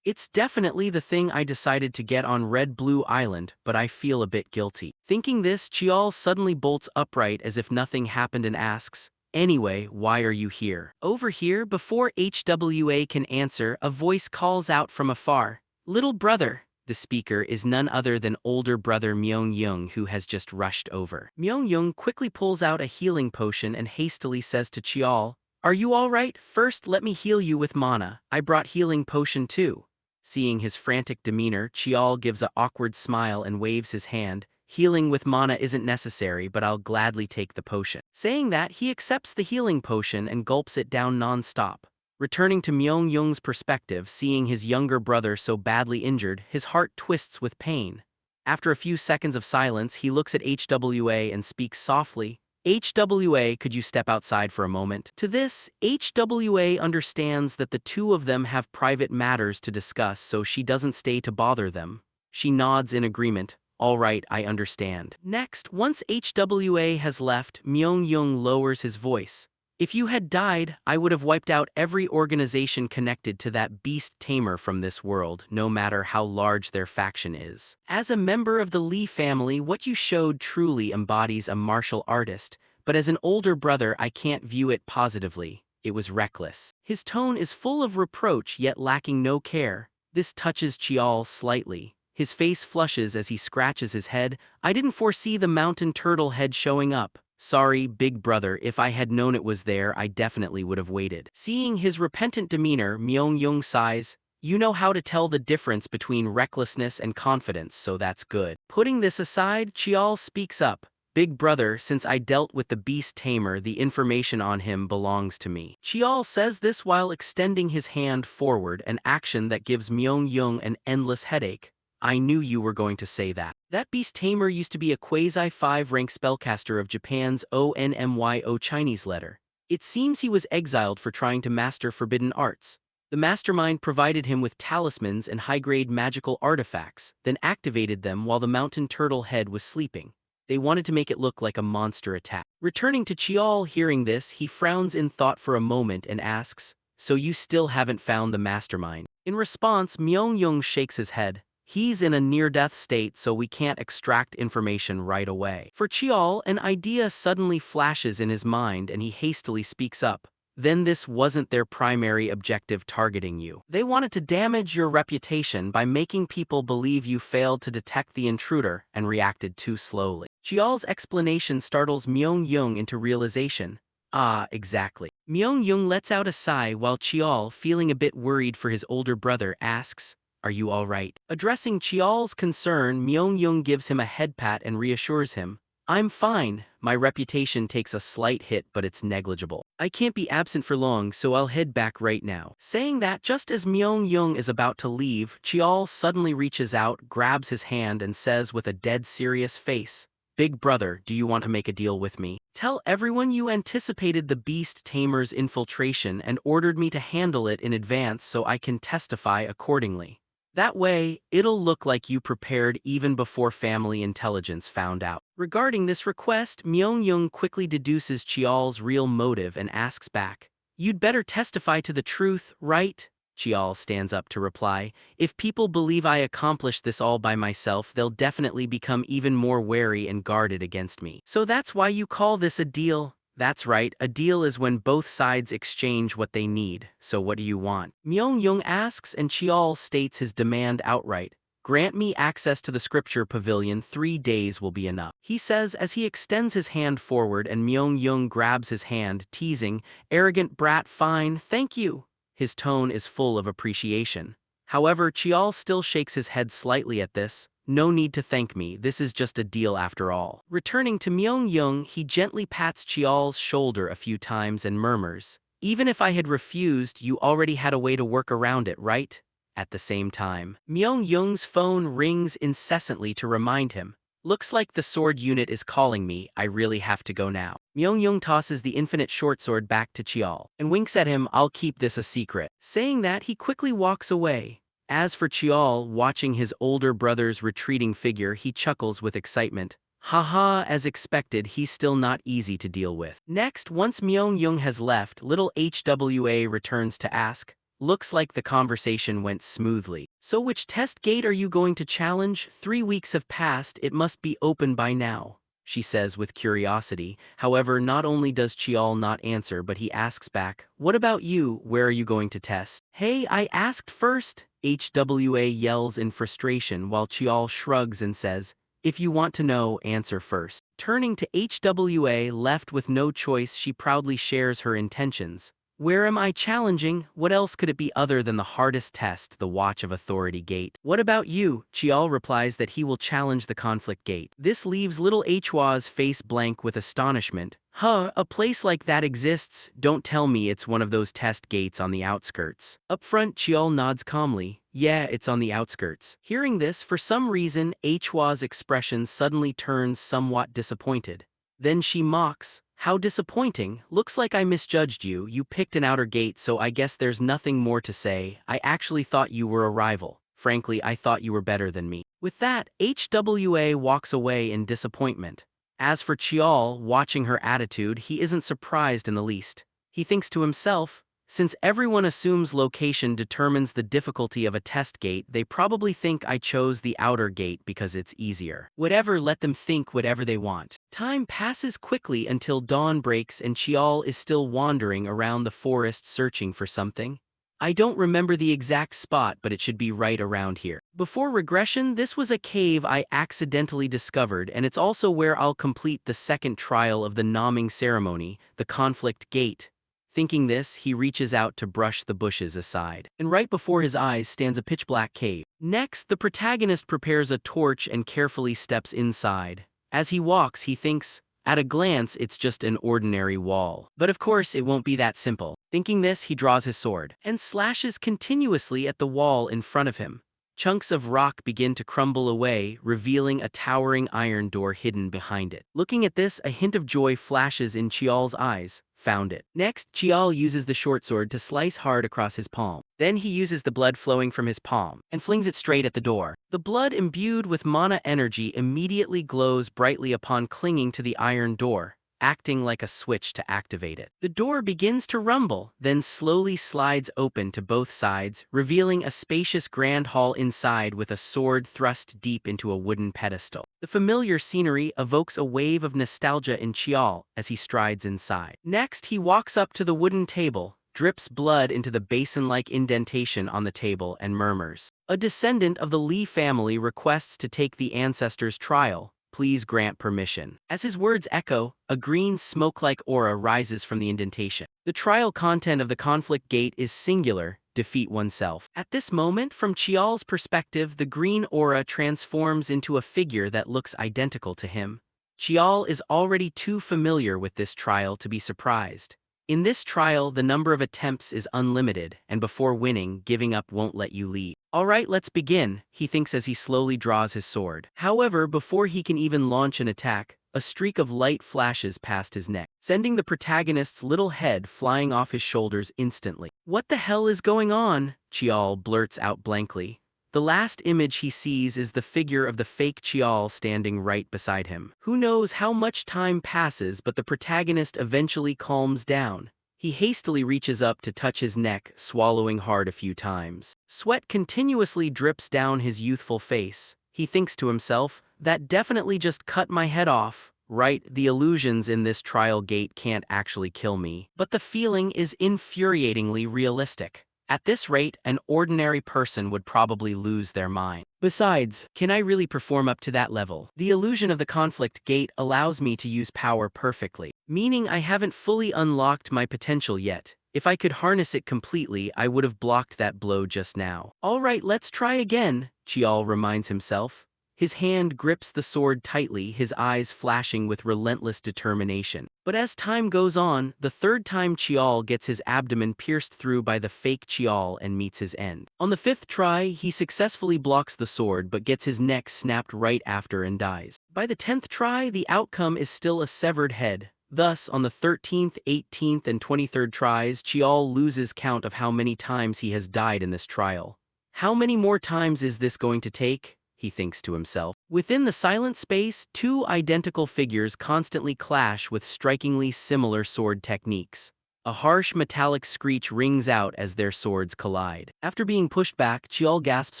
It's definitely the thing I decided to get on Red Blue Island, but I feel a bit guilty. Thinking this, Chial suddenly bolts upright as if nothing happened and asks, "Anyway, why are you here?" Over here, before HWA can answer, a voice calls out from afar, "Little brother." The speaker is none other than older brother Myung-young, who has just rushed over. Myung-young quickly pulls out a healing potion and hastily says to Chial, "Are you all right? First, let me heal you with mana. I brought healing potion too." Seeing his frantic demeanor, Chial gives an awkward smile and waves his hand. "Healing with mana isn't necessary, but I'll gladly take the potion." Saying that, he accepts the healing potion and gulps it down non-stop. Returning to Myung-young's perspective, seeing his younger brother so badly injured, his heart twists with pain. After a few seconds of silence, he looks at HWA and speaks softly, "HWA, could you step outside for a moment?" To this, HWA understands that the two of them have private matters to discuss, so she doesn't stay to bother them. She nods in agreement. "All right, I understand." Next, once HWA has left, Myung-young lowers his voice. "If you had died, I would have wiped out every organization connected to that beast tamer from this world, no matter how large their faction is. As a member of the Lee family, what you showed truly embodies a martial artist, but as an older brother, I can't view it positively. It was reckless." His tone is full of reproach, yet lacking no care. This touches Chial slightly. His face flushes as he scratches his head. "I didn't foresee the mountain turtle head showing up. Sorry, big brother, if I had known it was there, I definitely would have waited." Seeing his repentant demeanor, Myung-young sighs, "You know how to tell the difference between recklessness and confidence, so that's good." Putting this aside, Chial speaks up, "Big brother, since I dealt with the beast tamer, the information on him belongs to me." Chial says this while extending his hand forward, an action that gives Myung-young an endless headache. "I knew you were going to say that. That beast tamer used to be a quasi-5-rank spellcaster of Japan's ONMYO Chinese letter. It seems he was exiled for trying to master forbidden arts. The mastermind provided him with talismans and high-grade magical artifacts, then activated them while the mountain turtle head was sleeping. They wanted to make it look like a monster attack. Returning to Chiol, hearing this, he frowns in thought for a moment and asks, "So you still haven't found the mastermind?" In response, Myung-Young shakes his head. He's in a near-death state, so we can't extract information right away. For Chiol, an idea suddenly flashes in his mind and he hastily speaks up. Then this wasn't their primary objective targeting you. They wanted to damage your reputation by making people believe you failed to detect the intruder and reacted too slowly. Chiol's explanation startles Myung-Young into realization. Ah, exactly. Myung-Young lets out a sigh while Chiol, feeling a bit worried for his older brother, asks, "Are you all right?" Addressing Chiol's concern, Myung-Young gives him a head pat and reassures him, "I'm fine. My reputation takes a slight hit, but it's negligible. I can't be absent for long, so I'll head back right now." Saying that, just as Myung-Young is about to leave, Chiol suddenly reaches out, grabs his hand, and says with a dead serious face, "Big brother, do you want to make a deal with me? Tell everyone you anticipated the beast tamer's infiltration and ordered me to handle it in advance so I can testify accordingly. That way, it'll look like you prepared even before family intelligence found out." Regarding this request, Myung-Young quickly deduces Chiol's real motive and asks back, "You'd better testify to the truth, right?" Chiol stands up to reply, "If people believe I accomplished this all by myself, they'll definitely become even more wary and guarded against me. So that's why you call this a deal?" "That's right, a deal is when both sides exchange what they need. So what do you want?" Myung-Young asks, and Chiol states his demand outright. "Grant me access to the scripture pavilion, 3 days will be enough," he says as he extends his hand forward and Myung-Young grabs his hand, teasing, "Arrogant brat, fine, thank you." His tone is full of appreciation. However, Chiol still shakes his head slightly at this. "No need to thank me, this is just a deal after all." Returning to Myung-Young, he gently pats Chiol's shoulder a few times and murmurs, "Even if I had refused, you already had a way to work around it, right?" At the same time, Myung-Young's phone rings incessantly to remind him, "Looks like the sword unit is calling me, I really have to go now." Myung-Young tosses the infinite short sword back to Chiol and winks at him, "I'll keep this a secret." Saying that, he quickly walks away. As for Chiol, watching his older brother's retreating figure, he chuckles with excitement. Haha, as expected, he's still not easy to deal with. Next, once Myung-Young has left, little HWA returns to ask, "Looks like the conversation went smoothly. So which test gate are you going to challenge? 3 weeks have passed, it must be open by now," she says with curiosity. However, not only does Chiol not answer, but he asks back, "What about you? Where are you going to test?" "Hey, I asked first," HWA yells in frustration while Chiol shrugs and says, "If you want to know, answer first." Turning to HWA, left with no choice, she proudly shares her intentions. "Where am I challenging? What else could it be other than the hardest test, the Watch of Authority Gate?" "What about you?" Chiol replies that he will challenge the Conflict Gate. This leaves little Hwa's face blank with astonishment. "Huh, a place like that exists? Don't tell me it's one of those test gates on the outskirts." Up front, Chiol nods calmly. "Yeah, it's on the outskirts." Hearing this, for some reason, Hwa's expression suddenly turns somewhat disappointed. Then she mocks, "How disappointing, looks like I misjudged you. You picked an outer gate, so I guess there's nothing more to say. I actually thought you were a rival. Frankly, I thought you were better than me." With that, HWA walks away in disappointment. As for Chiol, watching her attitude, he isn't surprised in the least. He thinks to himself, "Since everyone assumes location determines the difficulty of a test gate, they probably think I chose the outer gate because it's easier. Whatever, let them think whatever they want." Time passes quickly until dawn breaks and Chiol is still wandering around the forest searching for something. "I don't remember the exact spot, but it should be right around here." Before regression, this was a cave I accidentally discovered, and it's also where I'll complete the second trial of the naming ceremony, the Conflict Gate. Thinking this, he reaches out to brush the bushes aside, and right before his eyes stands a pitch-black cave. Next, the protagonist prepares a torch and carefully steps inside. As he walks, he thinks, at a glance, it's just an ordinary wall. But of course, it won't be that simple. Thinking this, he draws his sword and slashes continuously at the wall in front of him. Chunks of rock begin to crumble away, revealing a towering iron door hidden behind it. Looking at this, a hint of joy flashes in Chiol's eyes. Found it. Next, Chial uses the short sword to slice hard across his palm. Then he uses the blood flowing from his palm and flings it straight at the door. The blood imbued with mana energy immediately glows brightly upon clinging to the iron door, acting like a switch to activate it. The door begins to rumble, then slowly slides open to both sides, revealing a spacious grand hall inside with a sword thrust deep into a wooden pedestal. The familiar scenery evokes a wave of nostalgia in Chial as he strides inside. Next, he walks up to the wooden table, drips blood into the basin-like indentation on the table and murmurs. A descendant of the Lee family requests to take the ancestors' trial. Please grant permission. As his words echo, a green smoke-like aura rises from the indentation. The trial content of the conflict gate is singular: defeat oneself. At this moment, from Chial's perspective, the green aura transforms into a figure that looks identical to him. Chial is already too familiar with this trial to be surprised. In this trial, the number of attempts is unlimited, and before winning, giving up won't let you leave. Alright, let's begin, he thinks as he slowly draws his sword. However, before he can even launch an attack, a streak of light flashes past his neck, sending the protagonist's little head flying off his shoulders instantly. What the hell is going on? Chial blurts out blankly. The last image he sees is the figure of the fake Chial standing right beside him. Who knows how much time passes, but the protagonist eventually calms down. He hastily reaches up to touch his neck, swallowing hard a few times. Sweat continuously drips down his youthful face. He thinks to himself, that definitely just cut my head off. Right, the illusions in this trial gate can't actually kill me. But the feeling is infuriatingly realistic. At this rate, an ordinary person would probably lose their mind. Besides, can I really perform up to that level? The illusion of the conflict gate allows me to use power perfectly, meaning I haven't fully unlocked my potential yet. If I could harness it completely, I would have blocked that blow just now. Alright, let's try again, Chial reminds himself. His hand grips the sword tightly, his eyes flashing with relentless determination. But as time goes on, the third time Chial gets his abdomen pierced through by the fake Chial and meets his end. On the fifth try, he successfully blocks the sword but gets his neck snapped right after and dies. By the 10th try, the outcome is still a severed head. Thus, on the 13th, 18th, and 23rd tries, Chial loses count of how many times he has died in this trial. How many more times is this going to take? He thinks to himself. Within the silent space, two identical figures constantly clash with strikingly similar sword techniques. A harsh metallic screech rings out as their swords collide. After being pushed back, Chial gasps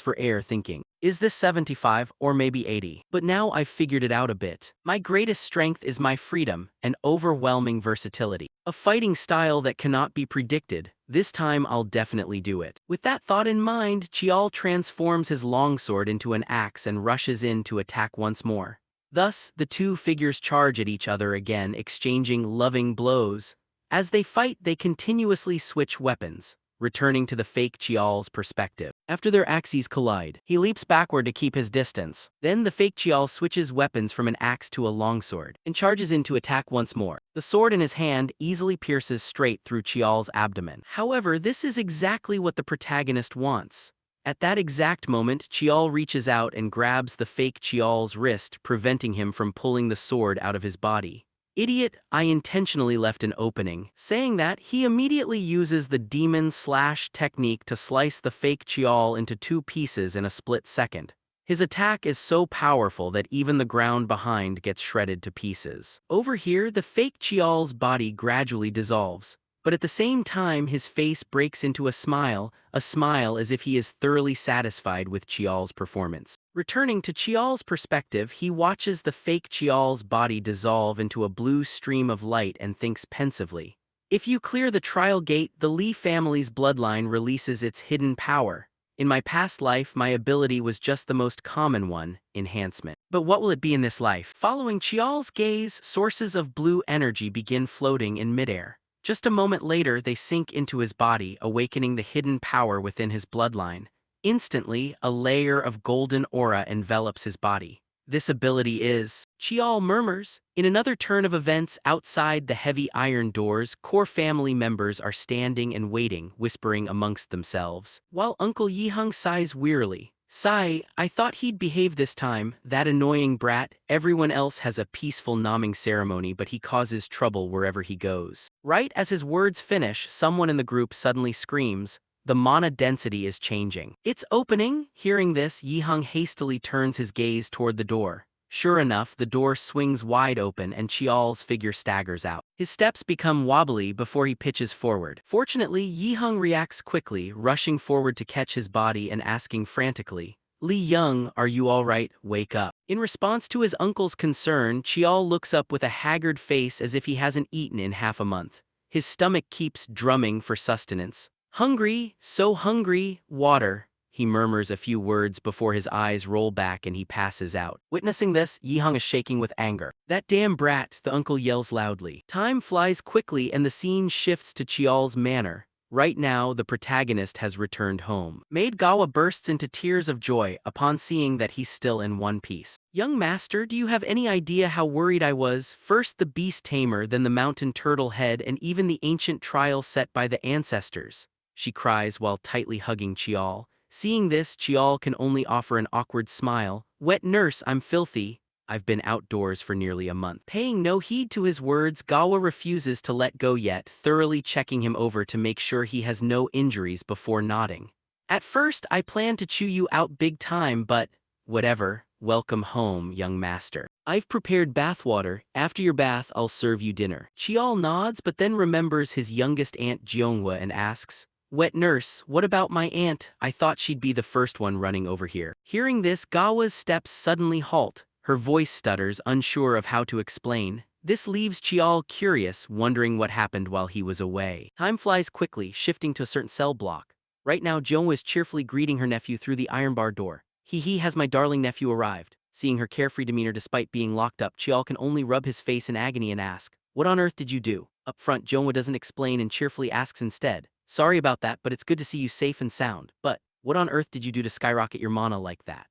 for air, thinking, is this 75 or maybe 80? But now I've figured it out a bit. My greatest strength is my freedom and overwhelming versatility. A fighting style that cannot be predicted. This time I'll definitely do it. With that thought in mind, Chial transforms his longsword into an axe and rushes in to attack once more. Thus, the two figures charge at each other again, exchanging loving blows. As they fight, they continuously switch weapons, returning to the fake Chial's perspective. After their axes collide, he leaps backward to keep his distance. Then the fake Chial switches weapons from an axe to a longsword, and charges in to attack once more. The sword in his hand easily pierces straight through Chial's abdomen. However, this is exactly what the protagonist wants. At that exact moment, Chial reaches out and grabs the fake Chial's wrist, preventing him from pulling the sword out of his body. Idiot, I intentionally left an opening. Saying that, he immediately uses the demon slash technique to slice the fake Chial into two pieces in a split second. His attack is so powerful that even the ground behind gets shredded to pieces. Over here, the fake Chial's body gradually dissolves, but at the same time his face breaks into a smile as if he is thoroughly satisfied with Chial's performance. Returning to Chial's perspective, he watches the fake Chial's body dissolve into a blue stream of light and thinks pensively. If you clear the trial gate, the Lee family's bloodline releases its hidden power. In my past life, my ability was just the most common one, enhancement. But what will it be in this life? Following Chial's gaze, sources of blue energy begin floating in midair. Just a moment later, they sink into his body, awakening the hidden power within his bloodline. Instantly, a layer of golden aura envelops his body. This ability is, Chial murmurs. In another turn of events, outside the heavy iron doors, core family members are standing and waiting, whispering amongst themselves, while Uncle Yihung sighs wearily, Sigh, I thought he'd behave this time, that annoying brat. Everyone else has a peaceful naming ceremony but he causes trouble wherever he goes. Right as his words finish, someone in the group suddenly screams, the mana density is changing. It's opening! Hearing this, Yihang hastily turns his gaze toward the door. Sure enough, the door swings wide open and Chial's figure staggers out. His steps become wobbly before he pitches forward. Fortunately, Yihang reacts quickly, rushing forward to catch his body and asking frantically, Li Young, are you alright? Wake up. In response to his uncle's concern, Chial looks up with a haggard face as if he hasn't eaten in half a month. His stomach keeps drumming for sustenance. Hungry, so hungry, water. He murmurs a few words before his eyes roll back and he passes out. Witnessing this, Yihang is shaking with anger. That damn brat, the uncle yells loudly. Time flies quickly and the scene shifts to Chial's manor. Right now, the protagonist has returned home. Maid Gawa bursts into tears of joy upon seeing that he's still in one piece. Young master, do you have any idea how worried I was? First the beast tamer, then the mountain turtle head, and even the ancient trial set by the ancestors, she cries while tightly hugging Chial. Seeing this, Chial can only offer an awkward smile. Wet nurse, I'm filthy. I've been outdoors for nearly a month. Paying no heed to his words, Gawa refuses to let go yet, thoroughly checking him over to make sure he has no injuries before nodding. At first, I planned to chew you out big time, but whatever. Welcome home, young master. I've prepared bathwater. After your bath, I'll serve you dinner. Chial nods but then remembers his youngest aunt Jeonghwa and asks, Wet nurse, what about my aunt? I thought she'd be the first one running over here. Hearing this, Gawa's steps suddenly halt. Her voice stutters, unsure of how to explain. This leaves Chial curious, wondering what happened while he was away. Time flies quickly, shifting to a certain cell block. Right now, Jeonghwa is cheerfully greeting her nephew through the iron bar door. He has my darling nephew arrived. Seeing her carefree demeanor despite being locked up, Chial can only rub his face in agony and ask, what on earth did you do? Up front, Jeonghwa doesn't explain and cheerfully asks instead, sorry about that, but it's good to see you safe and sound. But what on earth did you do to skyrocket your mana like that?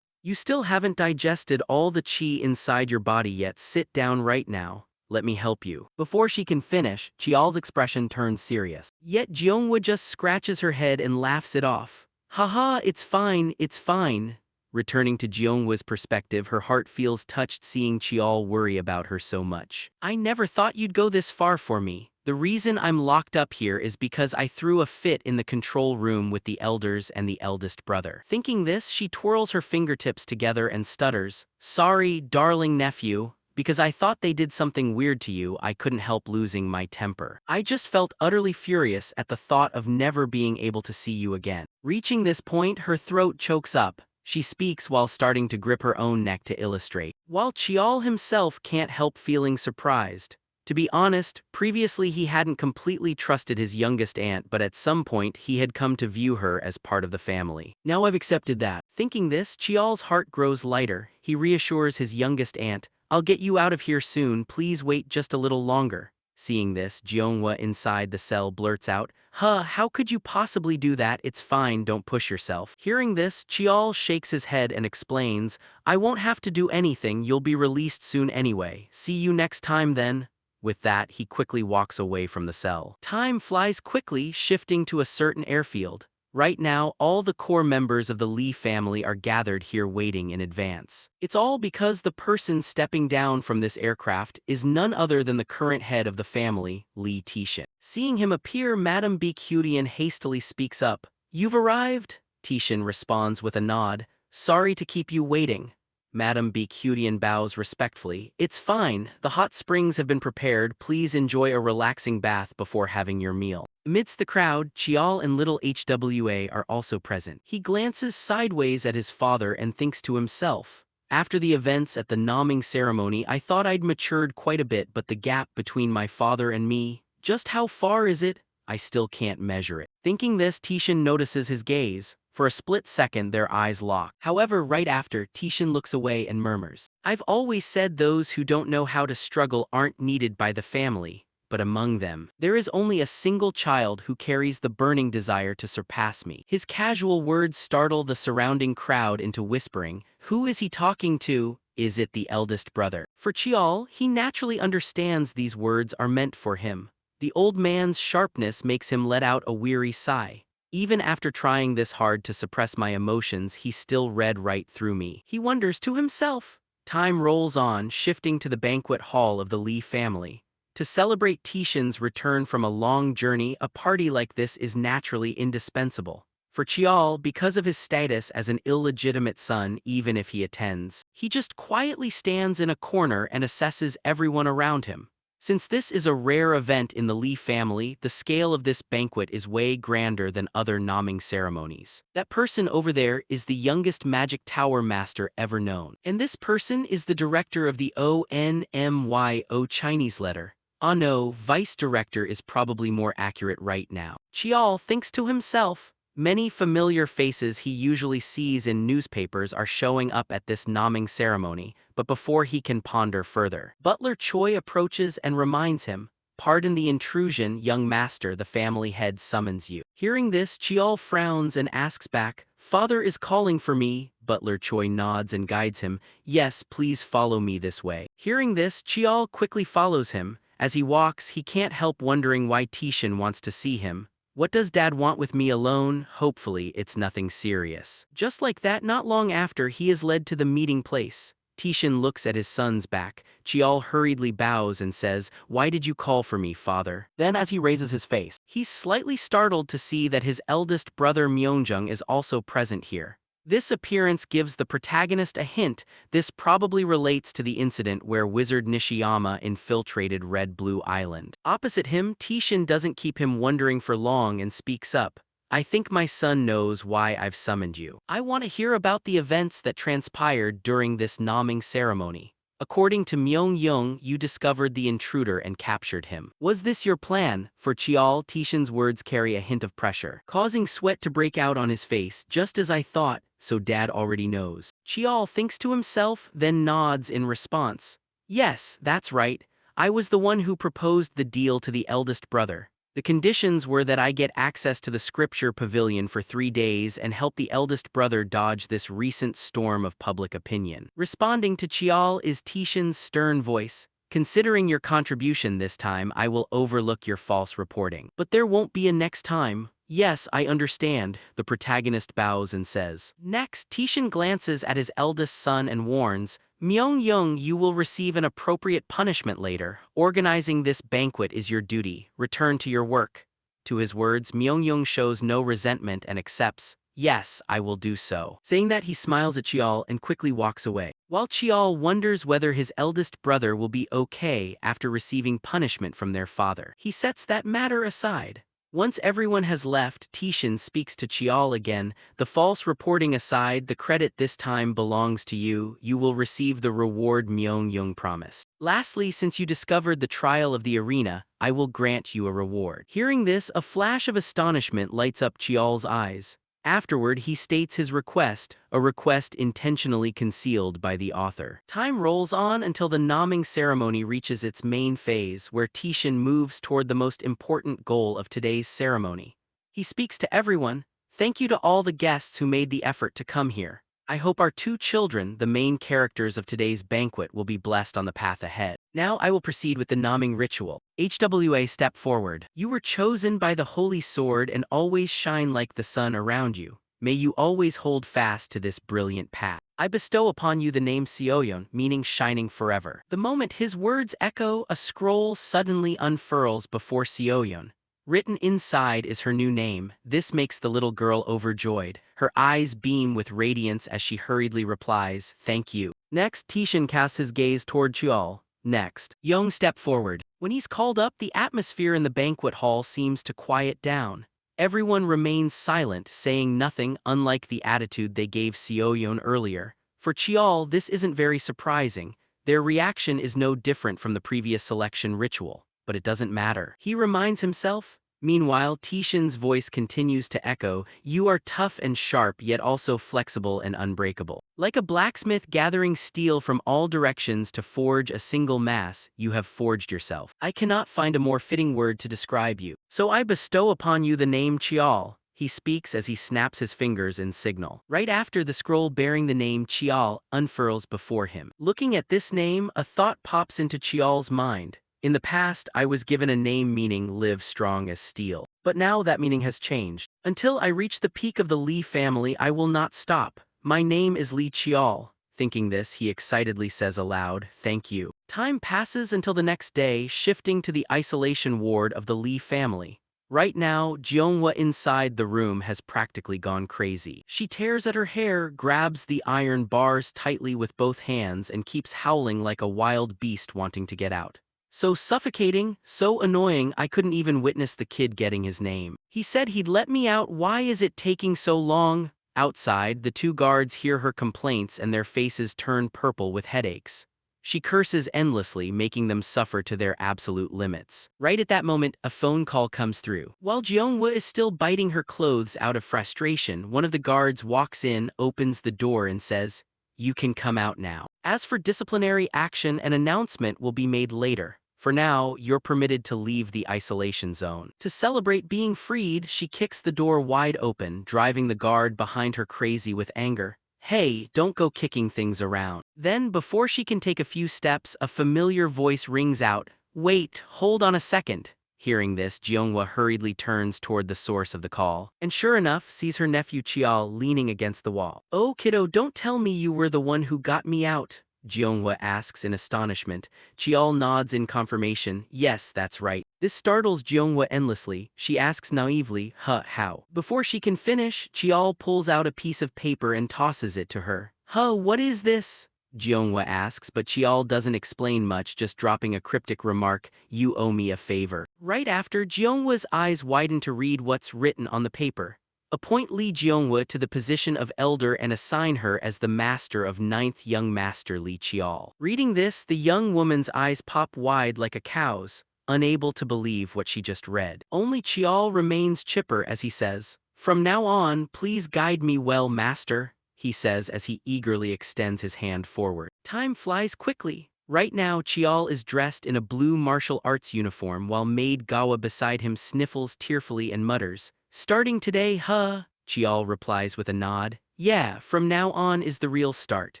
You still haven't digested all the chi inside your body yet. Sit down right now. Let me help you. Before she can finish, Chial's expression turns serious. Yet Jeonghwa just scratches her head and laughs it off. Haha, it's fine, it's fine. Returning to Jeonghwa's perspective, her heart feels touched seeing Chial worry about her so much. I never thought you'd go this far for me. The reason I'm locked up here is because I threw a fit in the control room with the elders and the eldest brother. Thinking this, she twirls her fingertips together and stutters, sorry, darling nephew, because I thought they did something weird to you. I couldn't help losing my temper. I just felt utterly furious at the thought of never being able to see you again. Reaching this point, her throat chokes up. She speaks while starting to grip her own neck to illustrate. While Chial himself can't help feeling surprised. To be honest, previously he hadn't completely trusted his youngest aunt, but at some point he had come to view her as part of the family. Now I've accepted that. Thinking this, Chial's heart grows lighter. He reassures his youngest aunt, I'll get you out of here soon, please wait just a little longer. Seeing this, Jeonghwa inside the cell blurts out, how could you possibly do that? It's fine, don't push yourself. Hearing this, Chial shakes his head and explains, I won't have to do anything, you'll be released soon anyway. See you next time then. With that, he quickly walks away from the cell. Time flies quickly, shifting to a certain airfield. Right now, all the core members of the Lee family are gathered here waiting in advance. It's all because the person stepping down from this aircraft is none other than the current head of the family, Lee Tishin. Seeing him appear, Madame Baekhyun hastily speaks up. You've arrived? Tishin responds with a nod. Sorry to keep you waiting. Madame Baekhyun bows respectfully. It's fine, the hot springs have been prepared, please enjoy a relaxing bath before having your meal. Amidst the crowd, Chial and little HWA are also present. He glances sideways at his father and thinks to himself, after the events at the naming ceremony, I thought I'd matured quite a bit, but the gap between my father and me, just how far is it? I still can't measure it. Thinking this, Tishin notices his gaze. For a split second, their eyes lock. However, right after, Tishin looks away and murmurs, I've always said those who don't know how to struggle aren't needed by the family, but among them, there is only a single child who carries the burning desire to surpass me. His casual words startle the surrounding crowd into whispering, who is he talking to? Is it the eldest brother? For Chial, he naturally understands these words are meant for him. The old man's sharpness makes him let out a weary sigh. Even after trying this hard to suppress my emotions, he still read right through me. He wonders to himself. Time rolls on, shifting to the banquet hall of the Lee family. To celebrate Tishan's return from a long journey, a party like this is naturally indispensable. For Chial, because of his status as an illegitimate son, even if he attends, he just quietly stands in a corner and assesses everyone around him. Since this is a rare event in the Lee family, the scale of this banquet is way grander than other naming ceremonies. That person over there is the youngest magic tower master ever known. And this person is the director of the ONMYO Chinese letter. Ah no, vice director is probably more accurate right now. Chial thinks to himself. Many familiar faces he usually sees in newspapers are showing up at this naming ceremony, but before he can ponder further, Butler Choi approaches and reminds him, "Pardon the intrusion, young master, the family head summons you." Hearing this, Chial frowns and asks back, "Father is calling for me." Butler Choi nods and guides him, "Yes, please follow me this way." Hearing this, Chial quickly follows him. As he walks, he can't help wondering why Tishan wants to see him. What does Dad want with me alone? Hopefully, it's nothing serious. Just like that, not long after, he is led to the meeting place. Tishan looks at his son's back. Chial hurriedly bows and says, "Why did you call for me, father?" Then as he raises his face, he's slightly startled to see that his eldest brother Myeongjung is also present here. This appearance gives the protagonist a hint. This probably relates to the incident where Wizard Nishiyama infiltrated Red Blue Island. Opposite him, Tishan doesn't keep him wondering for long and speaks up. "I think my son knows why I've summoned you. I want to hear about the events that transpired during this naming ceremony. According to Myeong-young, you discovered the intruder and captured him. Was this your plan?" For Chial, Tishan's words carry a hint of pressure, causing sweat to break out on his face. "Just as I thought, so Dad already knows." Chial thinks to himself, then nods in response. "Yes, that's right. I was the one who proposed the deal to the eldest brother. The conditions were that I get access to the scripture pavilion for 3 days and help the eldest brother dodge this recent storm of public opinion." Responding to Chial is Tishan's stern voice. "Considering your contribution this time, I will overlook your false reporting. But there won't be a next time." "Yes, I understand," the protagonist bows and says. Next, Tishan glances at his eldest son and warns, "Myeong-young, you will receive an appropriate punishment later. Organizing this banquet is your duty. Return to your work." To his words, Myeong-young shows no resentment and accepts. "Yes, I will do so." Saying that, he smiles at Chial and quickly walks away. While Chial wonders whether his eldest brother will be okay after receiving punishment from their father, he sets that matter aside. Once everyone has left, Tishan speaks to Chial again. "The false reporting aside, the credit this time belongs to you. You will receive the reward Myeong-young promised. Lastly, since you discovered the trial of the arena, I will grant you a reward." Hearing this, a flash of astonishment lights up Chial's eyes. Afterward, he states his request, a request intentionally concealed by the author. Time rolls on until the naming ceremony reaches its main phase, where Tishan moves toward the most important goal of today's ceremony. He speaks to everyone. "Thank you to all the guests who made the effort to come here. I hope our 2 children, the main characters of today's banquet, will be blessed on the path ahead. Now I will proceed with the naming ritual. HWA, step forward. You were chosen by the holy sword and always shine like the sun around you. May you always hold fast to this brilliant path. I bestow upon you the name Seoyeon, meaning shining forever." The moment his words echo, a scroll suddenly unfurls before Seoyeon. Written inside is her new name. This makes the little girl overjoyed. Her eyes beam with radiance as she hurriedly replies, "Thank you." Next, Tishan casts his gaze toward Chial. Next, Young, step forward. When he's called up, the atmosphere in the banquet hall seems to quiet down. Everyone remains silent, saying nothing, unlike the attitude they gave Seoyeon earlier. For Chial, this isn't very surprising. Their reaction is no different from the previous selection ritual. But it doesn't matter. He reminds himself. Meanwhile, Tishan's voice continues to echo, "You are tough and sharp, yet also flexible and unbreakable. Like a blacksmith gathering steel from all directions to forge a single mass, you have forged yourself. I cannot find a more fitting word to describe you. So I bestow upon you the name Chial." He speaks as he snaps his fingers in signal. Right after, the scroll bearing the name Chial unfurls before him. Looking at this name, a thought pops into Chial's mind. In the past, I was given a name meaning live strong as steel. But now that meaning has changed. Until I reach the peak of the Li family, I will not stop. My name is Li Qiao. Thinking this, he excitedly says aloud, "Thank you." Time passes until the next day, shifting to the isolation ward of the Li family. Right now, Jeonghwa inside the room has practically gone crazy. She tears at her hair, grabs the iron bars tightly with both hands, and keeps howling like a wild beast wanting to get out. So suffocating, so annoying, I couldn't even witness the kid getting his name. He said he'd let me out. Why is it taking so long? Outside, the two guards hear her complaints and their faces turn purple with headaches. She curses endlessly, making them suffer to their absolute limits. Right at that moment, a phone call comes through. While Jeonghwa is still biting her clothes out of frustration, one of the guards walks in, opens the door and says, "You can come out now. As for disciplinary action, an announcement will be made later. For now, you're permitted to leave the isolation zone." To celebrate being freed, she kicks the door wide open, driving the guard behind her crazy with anger. "Hey, don't go kicking things around." Then, before she can take a few steps, a familiar voice rings out, "Wait, hold on a second." Hearing this, Jeonghwa hurriedly turns toward the source of the call, and sure enough, sees her nephew Chial leaning against the wall. "Oh kiddo, don't tell me you were the one who got me out," Jeonghwa asks in astonishment. Chial nods in confirmation. "Yes, that's right." This startles Jeonghwa endlessly. She asks naively, how?" Before she can finish, Chial pulls out a piece of paper and tosses it to her. What is this?" Jeonghwa asks, but Chial doesn't explain much, just dropping a cryptic remark, "You owe me a favor." Right after, Jeonghwa's eyes widen to read what's written on the paper. "Appoint Li Jeonghwa to the position of elder and assign her as the master of ninth young master Li Chial." Reading this, the young woman's eyes pop wide like a cow's, unable to believe what she just read. Only Chial remains chipper as he says, "From now on, please guide me well, master," he says as he eagerly extends his hand forward. Time flies quickly. Right now, Chial is dressed in a blue martial arts uniform while maid Gawa beside him sniffles tearfully and mutters, "Starting today, huh?" Chial replies with a nod, "Yeah, from now on is the real start."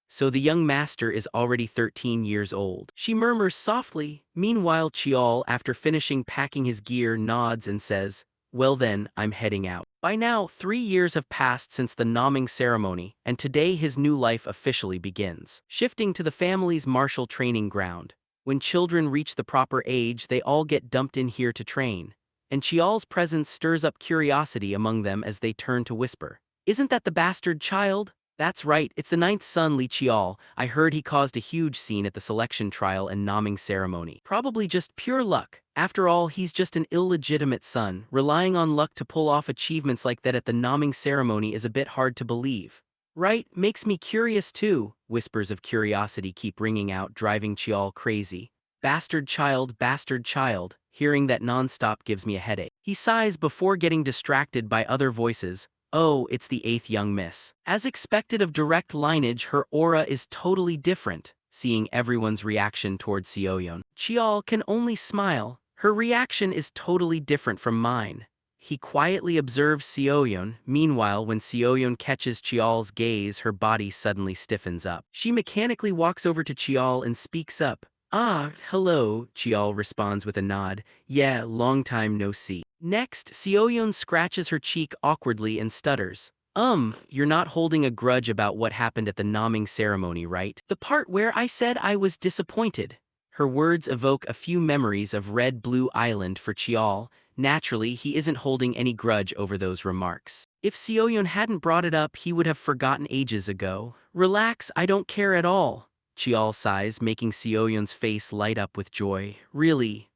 So the young master is already 13 years old. She murmurs softly. Meanwhile, Chial, after finishing packing his gear, nods and says, "Well then, I'm heading out." By now, 3 years have passed since the naming ceremony, and today his new life officially begins. Shifting to the family's martial training ground. When children reach the proper age, they all get dumped in here to train. And Chial's presence stirs up curiosity among them as they turn to whisper, "Isn't that the bastard child?" "That's right, it's the ninth son, Li Chial. I heard he caused a huge scene at the selection trial and naming ceremony. Probably just pure luck. After all, he's just an illegitimate son. Relying on luck to pull off achievements like that at the naming ceremony is a bit hard to believe." "Right, makes me curious too." Whispers of curiosity keep ringing out, driving Chial crazy. Bastard child," hearing that nonstop gives me a headache. He sighs before getting distracted by other voices. Oh, it's the eighth young miss. As expected of direct lineage, her aura is totally different. Seeing everyone's reaction toward Seoyeon, Chial can only smile. Her reaction is totally different from mine. He quietly observes Seoyeon. Meanwhile, when Seoyeon catches Chial's gaze, her body suddenly stiffens up. She mechanically walks over to Chial and speaks up. "Ah, hello," Chial responds with a nod. "Yeah, long time no see." Next, Seoyeon scratches her cheek awkwardly and stutters. You're not holding a grudge about what happened at the naming ceremony, right? The part where I said I was disappointed." Her words evoke a few memories of Red Blue Island for Chial. Naturally, he isn't holding any grudge over those remarks. If Seoyeon hadn't brought it up, he would have forgotten ages ago. "Relax, I don't care at all." Chial sighs, making Seoyeon's face light up with joy. Really.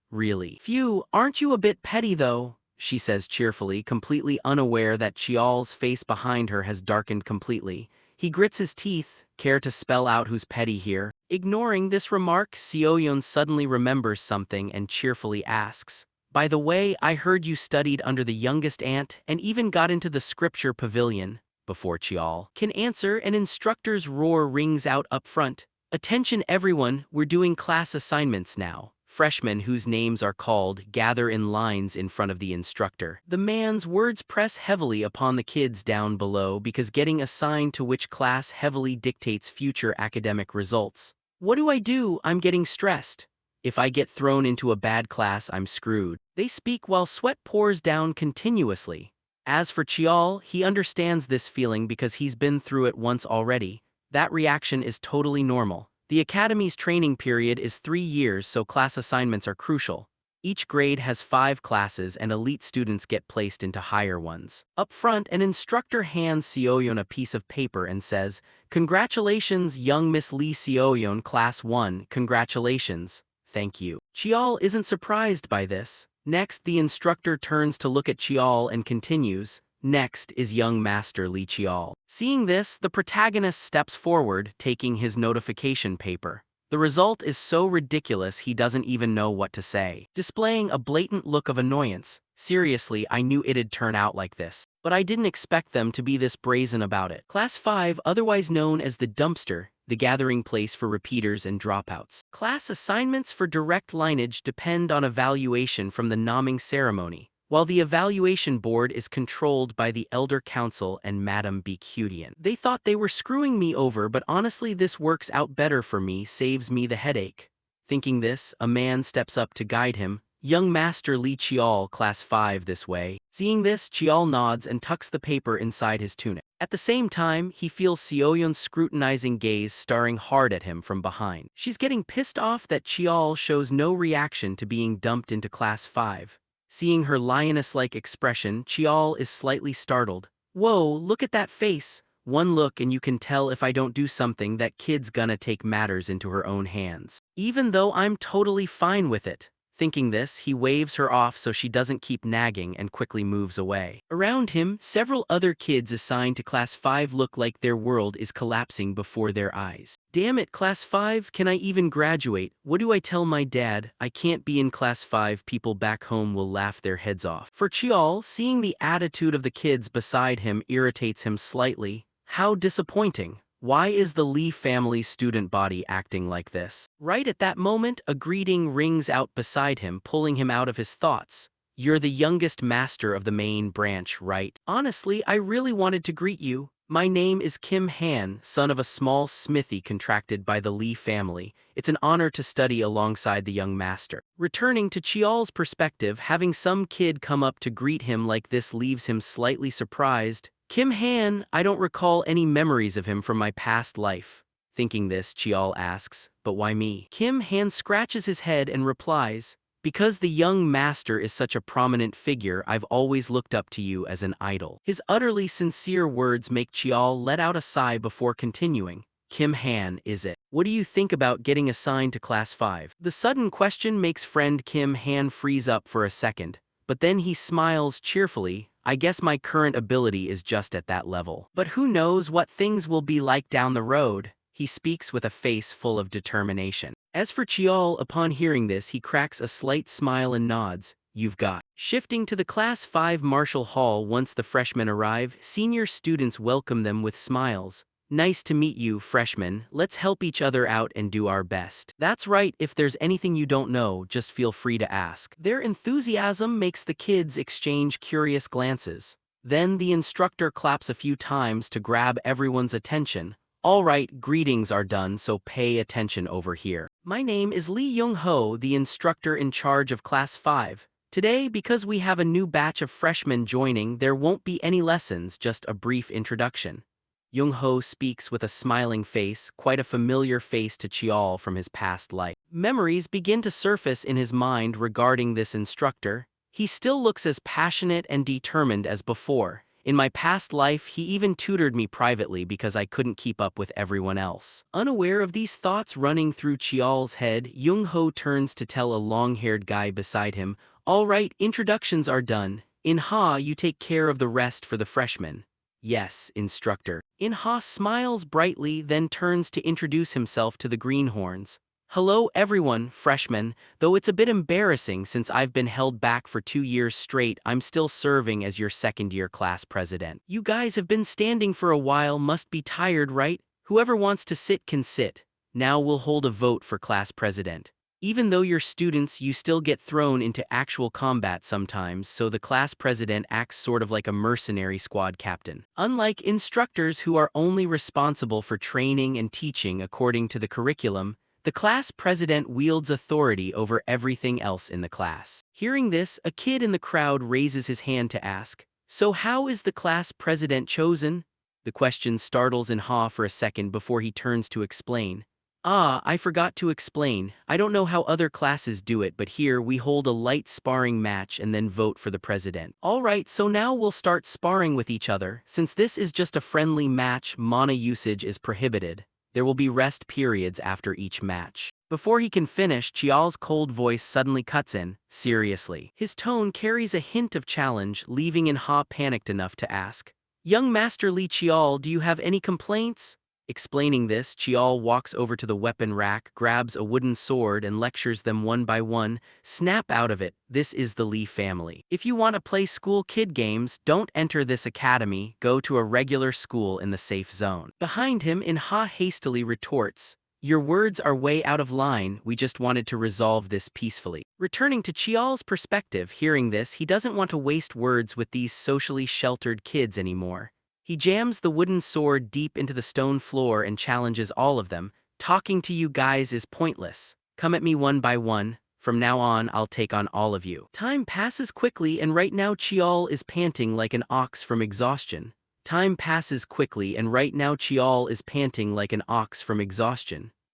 "Phew, aren't you a bit petty though?" she says cheerfully, completely unaware that Chial's face behind her has darkened completely. He grits his teeth. Care to spell out who's petty here? Ignoring this remark, Seoyeon suddenly remembers something and cheerfully asks, "By the way, I heard you studied under the youngest aunt and even got into the scripture pavilion." Before Chial can answer, an instructor's roar rings out up front. "Attention everyone, we're doing class assignments now." Freshmen whose names are called gather in lines in front of the instructor. The man's words press heavily upon the kids down below because getting assigned to which class heavily dictates future academic results. "What do I do? I'm getting stressed." If I get thrown into a bad class, I'm screwed. They speak while sweat pours down continuously. As for Chiol, he understands this feeling because he's been through it once already. That reaction is totally normal. The academy's training period is 3 years, so class assignments are crucial. Each grade has 5 classes and elite students get placed into higher ones. Up front, an instructor hands Seoyeon a piece of paper and says, "Congratulations, young Miss Lee Seoyeon, Class 1, congratulations. Thank you." Chiol isn't surprised by this. Next, the instructor turns to look at Chiol and continues, "Next is young Master Lee Chiol." Seeing this, the protagonist steps forward, taking his notification paper. The result is so ridiculous he doesn't even know what to say, displaying a blatant look of annoyance. "Seriously, I knew it'd turn out like this, but I didn't expect them to be this brazen about it." Class 5, otherwise known as the dumpster, the gathering place for repeaters and dropouts. Class assignments for direct lineage depend on evaluation from the nomming ceremony, while the evaluation board is controlled by the Elder Council and Madame Bicudian. They thought they were screwing me over, but honestly this works out better for me, saves me the headache. Thinking this, a man steps up to guide him. "Young Master Lee Chiol, Class 5 this way." Seeing this, Chiol nods and tucks the paper inside his tunic. At the same time, he feels Seoyeon's scrutinizing gaze staring hard at him from behind. She's getting pissed off that Chiol shows no reaction to being dumped into Class 5. Seeing her lioness-like expression, Chiol is slightly startled. "Whoa, look at that face. One look and you can tell if I don't do something that kid's gonna take matters into her own hands. Even though I'm totally fine with it." Thinking this, he waves her off so she doesn't keep nagging and quickly moves away. Around him, several other kids assigned to Class 5 look like their world is collapsing before their eyes. "Damn it, Class 5, can I even graduate? What do I tell my dad? I can't be in Class 5, people back home will laugh their heads off." For Chiol, seeing the attitude of the kids beside him irritates him slightly. How disappointing. Why is the Lee family student body acting like this? Right at that moment, a greeting rings out beside him, pulling him out of his thoughts. "You're the youngest master of the main branch, right? Honestly, I really wanted to greet you. My name is Kim Han, son of a small smithy contracted by the Lee family. It's an honor to study alongside the young master." Returning to Chiol's perspective, having some kid come up to greet him like this leaves him slightly surprised. "Kim Han, I don't recall any memories of him from my past life." Thinking this, Chiol asks, "But why me?" Kim Han scratches his head and replies, "Because the young master is such a prominent figure, I've always looked up to you as an idol." His utterly sincere words make Chiol let out a sigh before continuing, "Kim Han, is it? What do you think about getting assigned to Class 5? The sudden question makes friend Kim Han freeze up for a second, but then he smiles cheerfully. "I guess my current ability is just at that level. But who knows what things will be like down the road." He speaks with a face full of determination. As for Chiol, upon hearing this, he cracks a slight smile and nods. "You've got." Shifting to the Class 5 Marshall Hall, once the freshmen arrive, senior students welcome them with smiles. "Nice to meet you, freshmen. Let's help each other out and do our best." That's right, if there's anything you don't know, just feel free to ask. Their enthusiasm makes the kids exchange curious glances. Then the instructor claps a few times to grab everyone's attention. "All right, greetings are done, so pay attention over here. My name is Lee Young-ho, the instructor in charge of Class 5. Today, because we have a new batch of freshmen joining, there won't be any lessons, just a brief introduction." Young-ho speaks with a smiling face, quite a familiar face to Chiol from his past life. Memories begin to surface in his mind regarding this instructor. He still looks as passionate and determined as before. "In my past life, he even tutored me privately because I couldn't keep up with everyone else." Unaware of these thoughts running through Chiol's head, Young-ho turns to tell a long-haired guy beside him, "All right, introductions are done. In-ha, you take care of the rest for the freshmen." "Yes, instructor." In-ha smiles brightly, then turns to introduce himself to the greenhorns. "Hello everyone, freshmen. Though it's a bit embarrassing since I've been held back for 2 years straight, I'm still serving as your second-year class president. You guys have been standing for a while, must be tired, right? Whoever wants to sit can sit. Now we'll hold a vote for class president. Even though you're students, you still get thrown into actual combat sometimes, so the class president acts sort of like a mercenary squad captain. Unlike instructors who are only responsible for training and teaching according to the curriculum, The class president wields authority over everything else in the class. Hearing this, a kid in the crowd raises his hand to ask, "So how is the class president chosen?" The question startles Inha for a second before he turns to explain. "Ah, I forgot to explain. I don't know how other classes do it, but here we hold a light sparring match and then vote for the president." Alright, so now we'll start sparring with each other. Since this is just a friendly match, mana usage is prohibited. There will be rest periods after each match. Before he can finish, Chial's cold voice suddenly cuts in, seriously. His tone carries a hint of challenge, leaving Inha panicked enough to ask, "Young Master Li Chial, do you have any complaints?" Explaining this, Chial walks over to the weapon rack, grabs a wooden sword and lectures them one by one. "Snap out of it, this is the Li family. If you want to play school kid games, don't enter this academy, go to a regular school in the safe zone." Behind him, Inha hastily retorts, "Your words are way out of line, we just wanted to resolve this peacefully." Returning to Chial's perspective, hearing this, he doesn't want to waste words with these socially sheltered kids anymore. He jams the wooden sword deep into the stone floor and challenges all of them. "Talking to you guys is pointless. Come at me one by one. From now on, I'll take on all of you." Time passes quickly, and right now Chial is panting like an ox from exhaustion.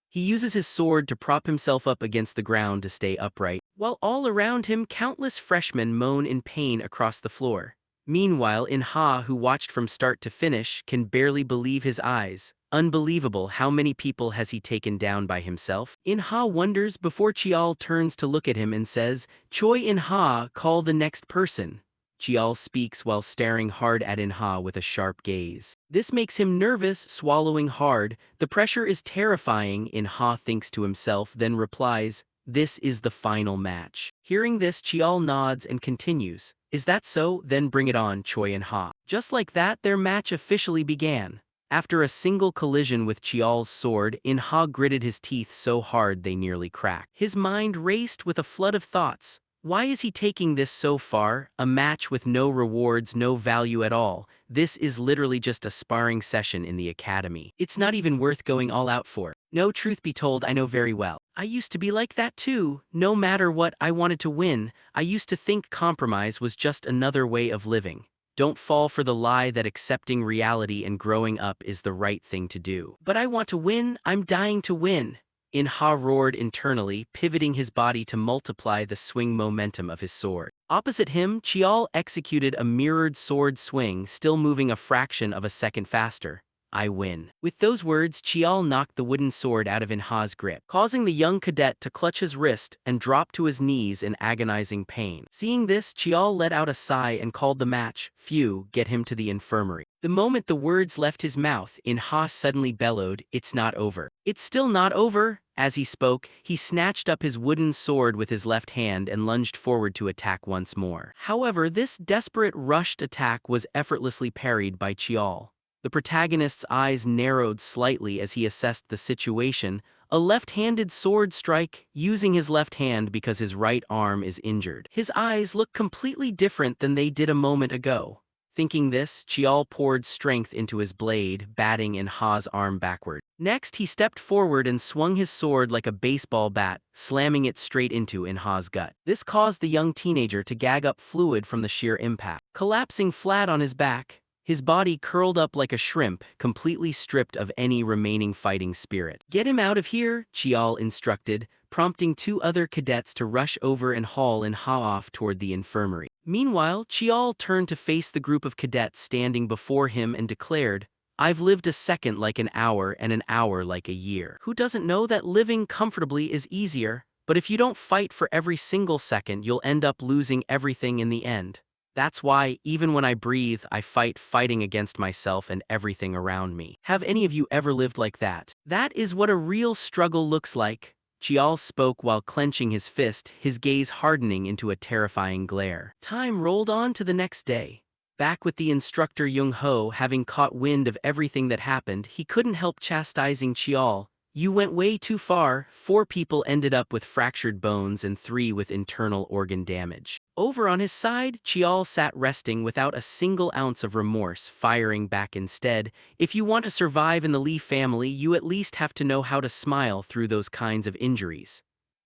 He uses his sword to prop himself up against the ground to stay upright, while all around him countless freshmen moan in pain across the floor. Meanwhile, Inha, who watched from start to finish, can barely believe his eyes. Unbelievable, how many people has he taken down by himself? Inha wonders before Chial turns to look at him and says, "Choi Inha, call the next person." Chial speaks while staring hard at Inha with a sharp gaze. This makes him nervous, swallowing hard. The pressure is terrifying, Inha thinks to himself, then replies, "This is the final match." Hearing this, Chial nods and continues, "Is that so? Then bring it on, Choi and Ha." Just like that, their match officially began. After a single collision with Chial's sword, Inha gritted his teeth so hard they nearly cracked. His mind raced with a flood of thoughts. Why is he taking this so far? A match with no rewards, no value at all. This is literally just a sparring session in the academy. It's not even worth going all out for. No, truth be told, I know very well. I used to be like that too. No matter what, I wanted to win. I used to think compromise was just another way of living. Don't fall for the lie that accepting reality and growing up is the right thing to do. But I want to win. I'm dying to win. Inha roared internally, pivoting his body to multiply the swing momentum of his sword. Opposite him, Chial executed a mirrored sword swing, still moving a fraction of a second faster. "I win." With those words, Chial knocked the wooden sword out of Inha's grip, causing the young cadet to clutch his wrist and drop to his knees in agonizing pain. Seeing this, Chial let out a sigh and called the match, "Phew, get him to the infirmary." The moment the words left his mouth, Inha suddenly bellowed, "It's not over." "It's still not over." As he spoke, he snatched up his wooden sword with his left hand and lunged forward to attack once more. However, this desperate, rushed attack was effortlessly parried by Chial. The protagonist's eyes narrowed slightly as he assessed the situation. A left-handed sword strike, using his left hand because his right arm is injured. His eyes look completely different than they did a moment ago. Thinking this, Chial poured strength into his blade, batting Inha's arm backward. Next, he stepped forward and swung his sword like a baseball bat, slamming it straight into Inha's gut. This caused the young teenager to gag up fluid from the sheer impact. Collapsing flat on his back, his body curled up like a shrimp, completely stripped of any remaining fighting spirit. "Get him out of here," Chial instructed, prompting two other cadets to rush over and haul Inha off toward the infirmary. Meanwhile, Chial turned to face the group of cadets standing before him and declared, "I've lived a second like an hour and an hour like a year. Who doesn't know that living comfortably is easier? But if you don't fight for every single second, you'll end up losing everything in the end. That's why, even when I breathe, I fighting against myself and everything around me. Have any of you ever lived like that? That is what a real struggle looks like." Chial spoke while clenching his fist, his gaze hardening into a terrifying glare. Time rolled on to the next day. Back with the instructor Jung-ho, having caught wind of everything that happened, he couldn't help chastising Chial. "You went way too far. 4 people ended up with fractured bones and 3 with internal organ damage. Over on his side, Chial sat resting without a single ounce of remorse, firing back instead. If you want to survive in the Lee family, you at least have to know how to smile through those kinds of injuries.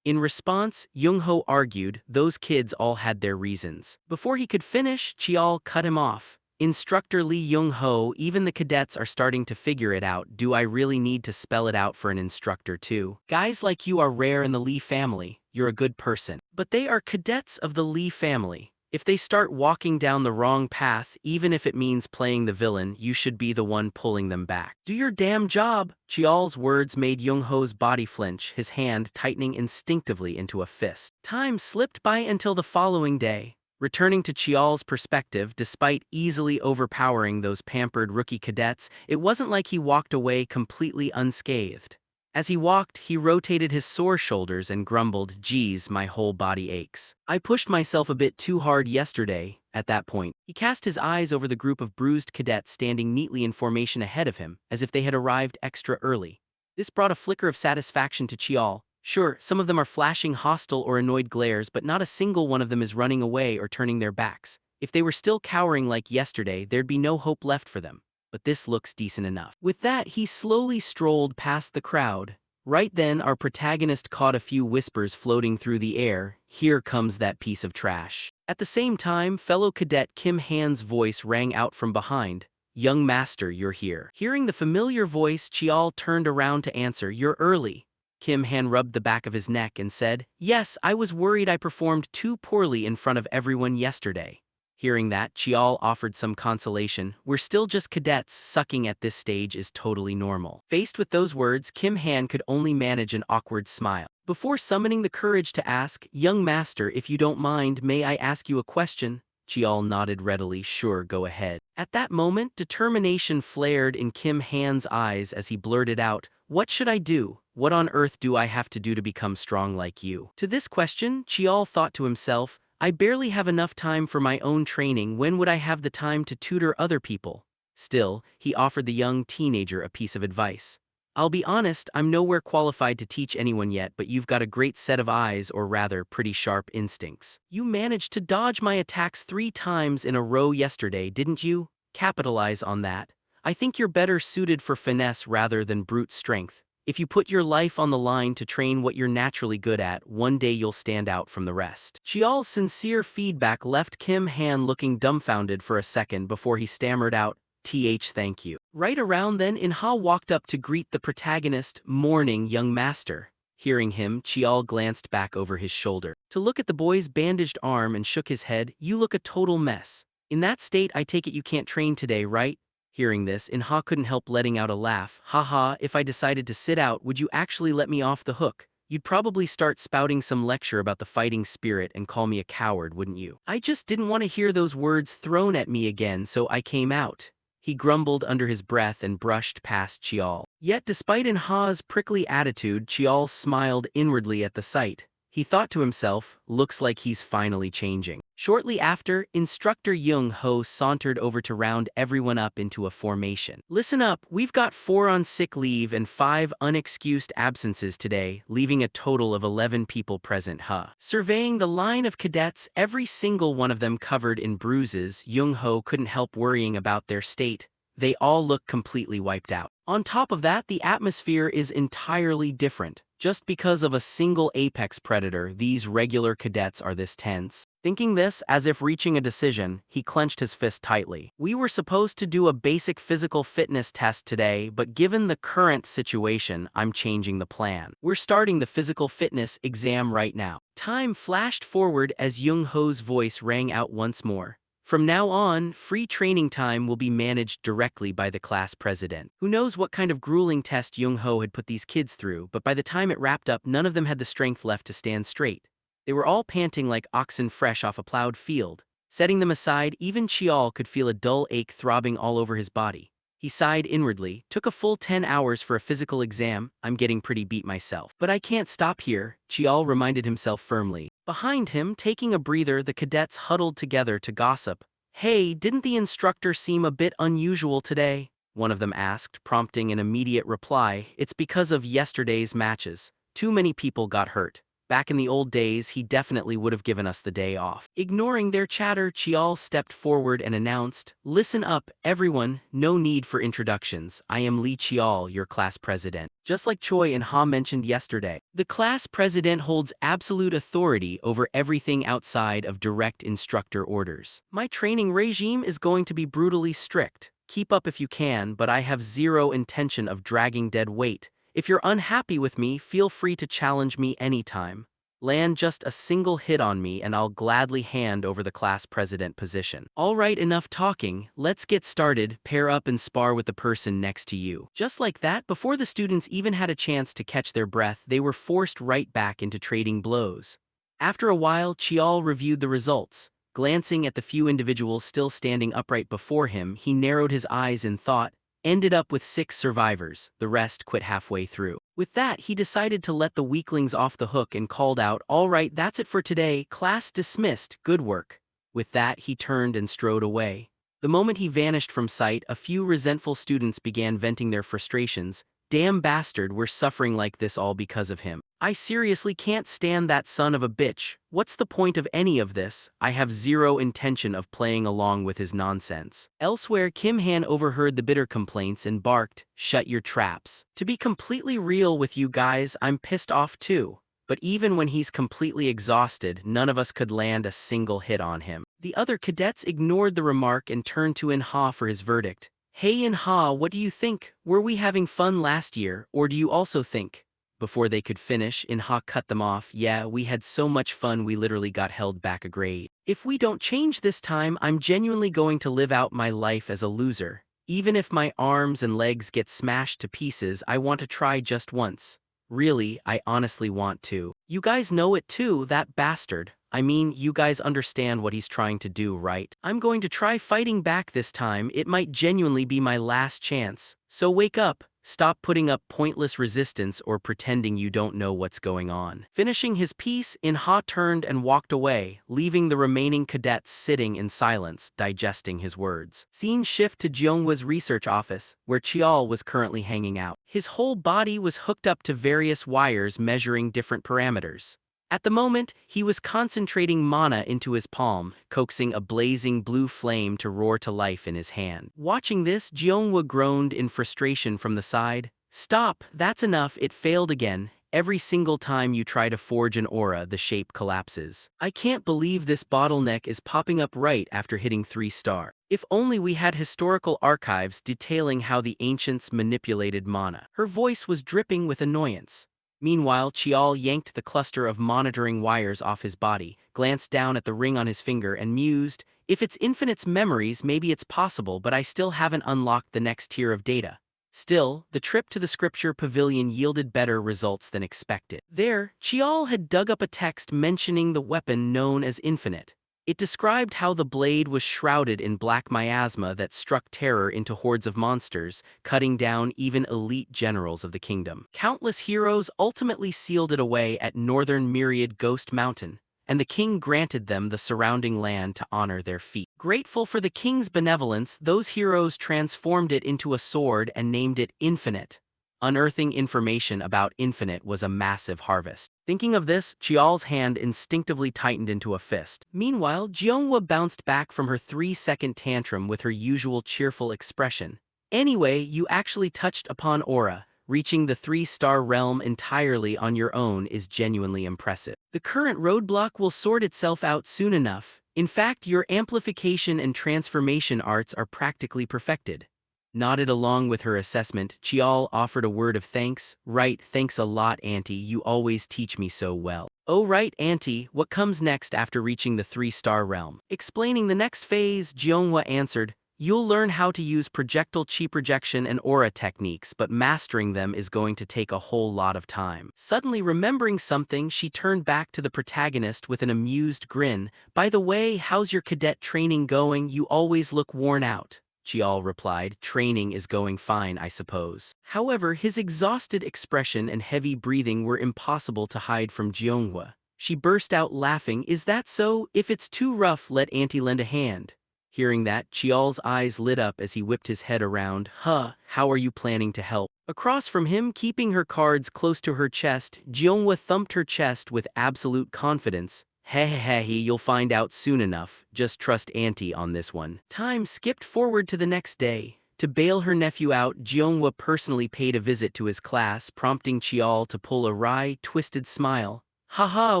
In response, Jung-ho argued those kids all had their reasons. Before he could finish, Chial cut him off. Instructor Lee Jung-ho, even the cadets are starting to figure it out. Do I really need to spell it out for an instructor too? Guys like you are rare in the Lee family. You're a good person. But they are cadets of the Lee family. If they start walking down the wrong path, even if it means playing the villain, you should be the one pulling them back. Do your damn job! Chial's words made Jung-ho's body flinch, his hand tightening instinctively into a fist. Time slipped by until the following day. Returning to Chial's perspective, despite easily overpowering those pampered rookie cadets, it wasn't like he walked away completely unscathed. As he walked, he rotated his sore shoulders and grumbled, "Geez, my whole body aches. I pushed myself a bit too hard yesterday." At that point, he cast his eyes over the group of bruised cadets standing neatly in formation ahead of him, as if they had arrived extra early. This brought a flicker of satisfaction to Chial. Sure, some of them are flashing hostile or annoyed glares, but not a single one of them is running away or turning their backs. If they were still cowering like yesterday, there'd be no hope left for them. But this looks decent enough. With that, he slowly strolled past the crowd. Right then, our protagonist caught a few whispers floating through the air. "Here comes that piece of trash." At the same time, fellow cadet Kim Han's voice rang out from behind. "Young master, you're here." Hearing the familiar voice, Chial turned around to answer, "You're early." Kim Han rubbed the back of his neck and said, "Yes, I was worried I performed too poorly in front of everyone yesterday." Hearing that, Chial offered some consolation. "We're still just cadets, sucking at this stage is totally normal." Faced with those words, Kim Han could only manage an awkward smile. Before summoning the courage to ask, "Young master, if you don't mind, may I ask you a question?" Chial nodded readily, "Sure, go ahead." At that moment, determination flared in Kim Han's eyes as he blurted out, "What should I do? What on earth do I have to do to become strong like you?" To this question, Chial thought to himself, "I barely have enough time for my own training. When would I have the time to tutor other people?" Still, he offered the young teenager a piece of advice. "I'll be honest, I'm nowhere qualified to teach anyone yet, but you've got a great set of eyes, or rather, pretty sharp instincts. You managed to dodge my attacks 3 times in a row yesterday, didn't you? Capitalize on that. I think you're better suited for finesse rather than brute strength. If you put your life on the line to train what you're naturally good at, one day you'll stand out from the rest." Chial's sincere feedback left Kim Han looking dumbfounded for a second before he stammered out, Thank you." Right around then, Inha walked up to greet the protagonist. "Morning, young master." Hearing him, Chial glanced back over his shoulder to look at the boy's bandaged arm and shook his head. "You look a total mess. In that state, I take it you can't train today, right?" Hearing this, Inha couldn't help letting out a laugh. "Haha, if I decided to sit out, would you actually let me off the hook? You'd probably start spouting some lecture about the fighting spirit and call me a coward, wouldn't you?" "I just didn't want to hear those words thrown at me again, so I came out." He grumbled under his breath and brushed past Chial. Yet despite Inha's prickly attitude, Chial smiled inwardly at the sight. He thought to himself, "Looks like he's finally changing." Shortly after, Instructor Jung-ho sauntered over to round everyone up into a formation. "Listen up, we've got 4 on sick leave and 5 unexcused absences today, leaving a total of 11 people present, huh?" Surveying the line of cadets, every single one of them covered in bruises, Jung-ho couldn't help worrying about their state. They all look completely wiped out. On top of that, the atmosphere is entirely different. Just because of a single apex predator, these regular cadets are this tense. Thinking this, as if reaching a decision, he clenched his fist tightly. "We were supposed to do a basic physical fitness test today, but given the current situation, I'm changing the plan. We're starting the physical fitness exam right now." Time flashed forward as Jung-ho's voice rang out once more. "From now on, free training time will be managed directly by the class president." Who knows what kind of grueling test Jung-ho had put these kids through, but by the time it wrapped up, none of them had the strength left to stand straight. They were all panting like oxen fresh off a plowed field. Setting them aside, even Chial could feel a dull ache throbbing all over his body. He sighed inwardly. "Took a full 10 hours for a physical exam. I'm getting pretty beat myself. But I can't stop here," Chial reminded himself firmly. Behind him, taking a breather, the cadets huddled together to gossip. "Hey, didn't the instructor seem a bit unusual today?" one of them asked, prompting an immediate reply. "It's because of yesterday's matches. Too many people got hurt. Back in the old days, he definitely would have given us the day off. Ignoring their chatter, Chial stepped forward and announced, "Listen up, everyone, no need for introductions. I am Lee Chial, your class president." Just like Choi and Ha mentioned yesterday, the class president holds absolute authority over everything outside of direct instructor orders. My training regime is going to be brutally strict. Keep up if you can, but I have zero intention of dragging dead weight. If you're unhappy with me, feel free to challenge me anytime. Land just a single hit on me and I'll gladly hand over the class president position. Alright, enough talking, let's get started. Pair up and spar with the person next to you. Just like that, before the students even had a chance to catch their breath, they were forced right back into trading blows. After a while, Chial reviewed the results. Glancing at the few individuals still standing upright before him, he narrowed his eyes in thought. Ended up with 6 survivors, the rest quit halfway through. With that, he decided to let the weaklings off the hook and called out, "All right, that's it for today, class dismissed, good work." With that, he turned and strode away. The moment he vanished from sight, a few resentful students began venting their frustrations. "Damn bastard, we're suffering like this all because of him. I seriously can't stand that son of a bitch. What's the point of any of this? I have zero intention of playing along with his nonsense." Elsewhere, Kim Han overheard the bitter complaints and barked, "Shut your traps. To be completely real with you guys, I'm pissed off too. But even when he's completely exhausted, none of us could land a single hit on him." The other cadets ignored the remark and turned to In-ha for his verdict. "Hey In-ha, what do you think? Were we having fun last year, or do you also think?" Before they could finish, In-ha cut them off. "Yeah, we had so much fun we literally got held back a grade. If we don't change this time, I'm genuinely going to live out my life as a loser. Even if my arms and legs get smashed to pieces, I want to try just once. Really, I honestly want to. You guys know it too, that bastard. I mean, you guys understand what he's trying to do, right? I'm going to try fighting back this time. It might genuinely be my last chance. So wake up. Stop putting up pointless resistance or pretending you don't know what's going on." Finishing his piece, In-ha turned and walked away, leaving the remaining cadets sitting in silence, digesting his words. Scene shift to Jeonghwa's research office, where Chial was currently hanging out. His whole body was hooked up to various wires measuring different parameters. At the moment, he was concentrating mana into his palm, coaxing a blazing blue flame to roar to life in his hand. Watching this, Jeonghwa groaned in frustration from the side. "Stop, that's enough, it failed again. Every single time you try to forge an aura, the shape collapses. I can't believe this bottleneck is popping up right after hitting 3-star. If only we had historical archives detailing how the ancients manipulated mana." Her voice was dripping with annoyance. Meanwhile, Chial yanked the cluster of monitoring wires off his body, glanced down at the ring on his finger and mused, "If it's infinite's memories, maybe it's possible, but I still haven't unlocked the next tier of data." Still, the trip to the scripture pavilion yielded better results than expected. There, Chial had dug up a text mentioning the weapon known as Infinite. It described how the blade was shrouded in black miasma that struck terror into hordes of monsters, cutting down even elite generals of the kingdom. Countless heroes ultimately sealed it away at northern Myriad Ghost Mountain, and the king granted them the surrounding land to honor their feat. Grateful for the king's benevolence, those heroes transformed it into a sword and named it Infinite. Unearthing information about Infinite was a massive harvest. Thinking of this, Chial's hand instinctively tightened into a fist. Meanwhile, Jeonghwa bounced back from her 3-second tantrum with her usual cheerful expression. "Anyway, you actually touched upon aura. Reaching the 3-star realm entirely on your own is genuinely impressive. The current roadblock will sort itself out soon enough. In fact, your amplification and transformation arts are practically perfected." Nodded along with her assessment, Chial offered a word of thanks. "Right, thanks a lot, Auntie, you always teach me so well." "Oh right, Auntie, what comes next after reaching the 3-star realm?" Explaining the next phase, Jeonghwa answered, "You'll learn how to use projectile chi projection and aura techniques, but mastering them is going to take a whole lot of time." Suddenly remembering something, she turned back to the protagonist with an amused grin. "By the way, how's your cadet training going? You always look worn out." Chial replied, "Training is going fine, I suppose." However, his exhausted expression and heavy breathing were impossible to hide from Jeonghwa. She burst out laughing. "Is that so? If it's too rough, let Auntie lend a hand." Hearing that, Chial's eyes lit up as he whipped his head around. "Huh, how are you planning to help?" Across from him, keeping her cards close to her chest, Jeonghwa thumped her chest with absolute confidence. Hehehe, you'll find out soon enough, just trust Auntie on this one. Time skipped forward to the next day. To bail her nephew out, Jeonghwa personally paid a visit to his class, prompting Chial to pull a wry, twisted smile. Haha,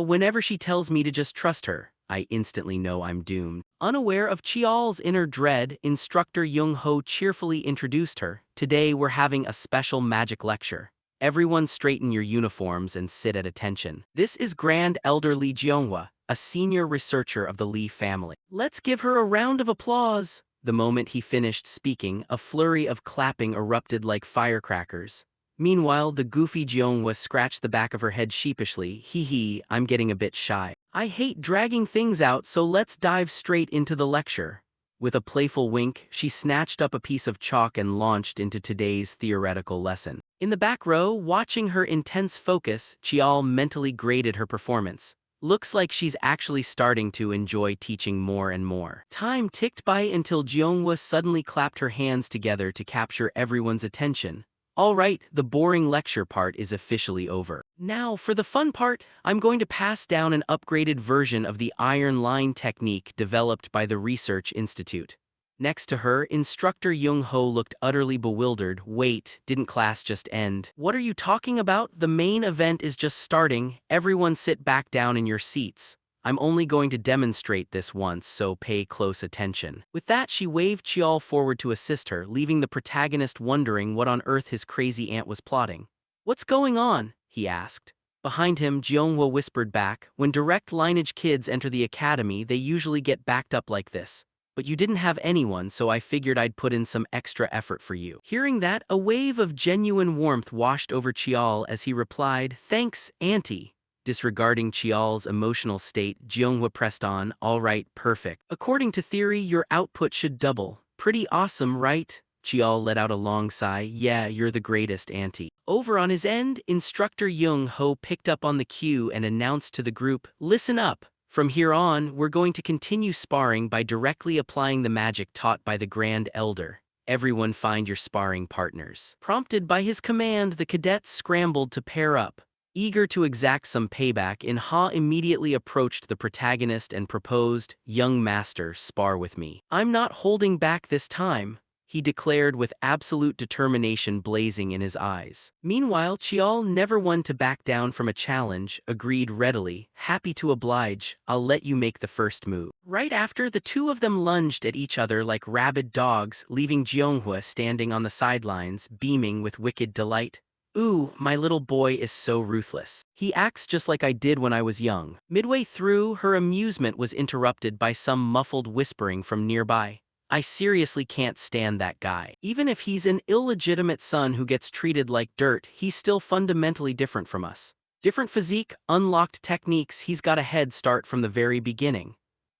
whenever she tells me to just trust her, I instantly know I'm doomed. Unaware of Chial's inner dread, Instructor Young-ho cheerfully introduced her. Today we're having a special magic lecture. Everyone straighten your uniforms and sit at attention. This is Grand Elder Lee Jeonghwa, a senior researcher of the Lee family. Let's give her a round of applause. The moment he finished speaking, a flurry of clapping erupted like firecrackers. Meanwhile, the goofy Jeonghwa scratched the back of her head sheepishly. Hee hee, I'm getting a bit shy. I hate dragging things out, so let's dive straight into the lecture. With a playful wink, she snatched up a piece of chalk and launched into today's theoretical lesson. In the back row, watching her intense focus, Chial mentally graded her performance. Looks like she's actually starting to enjoy teaching more and more. Time ticked by until Jeonghwa suddenly clapped her hands together to capture everyone's attention. All right, the boring lecture part is officially over. Now, for the fun part, I'm going to pass down an upgraded version of the iron line technique developed by the Research Institute. Next to her, Instructor Young-ho looked utterly bewildered. Wait, didn't class just end? What are you talking about? The main event is just starting. Everyone sit back down in your seats. I'm only going to demonstrate this once, so pay close attention. With that, she waved Chial forward to assist her, leaving the protagonist wondering what on earth his crazy aunt was plotting. What's going on? He asked. Behind him, Jeonghwa whispered back, when direct lineage kids enter the academy, they usually get backed up like this. But you didn't have anyone, so I figured I'd put in some extra effort for you. Hearing that, a wave of genuine warmth washed over Chial as he replied, Thanks, Auntie. Disregarding Chial's emotional state, Jeonghwa pressed on, all right, perfect. According to theory, your output should double. Pretty awesome, right? Chial let out a long sigh. Yeah, you're the greatest, Auntie. Over on his end, Instructor Young-ho picked up on the cue and announced to the group, listen up. From here on, we're going to continue sparring by directly applying the magic taught by the Grand Elder. Everyone find your sparring partners. Prompted by his command, the cadets scrambled to pair up. Eager to exact some payback, Inha immediately approached the protagonist and proposed, Young master, spar with me. I'm not holding back this time, he declared with absolute determination blazing in his eyes. Meanwhile, Chial, never one to back down from a challenge, agreed readily, happy to oblige, I'll let you make the first move. Right after, the two of them lunged at each other like rabid dogs, leaving Jeonghwa standing on the sidelines, beaming with wicked delight. Ooh, my little boy is so ruthless. He acts just like I did when I was young. Midway through, her amusement was interrupted by some muffled whispering from nearby. I seriously can't stand that guy. Even if he's an illegitimate son who gets treated like dirt, he's still fundamentally different from us. Different physique, unlocked techniques, he's got a head start from the very beginning.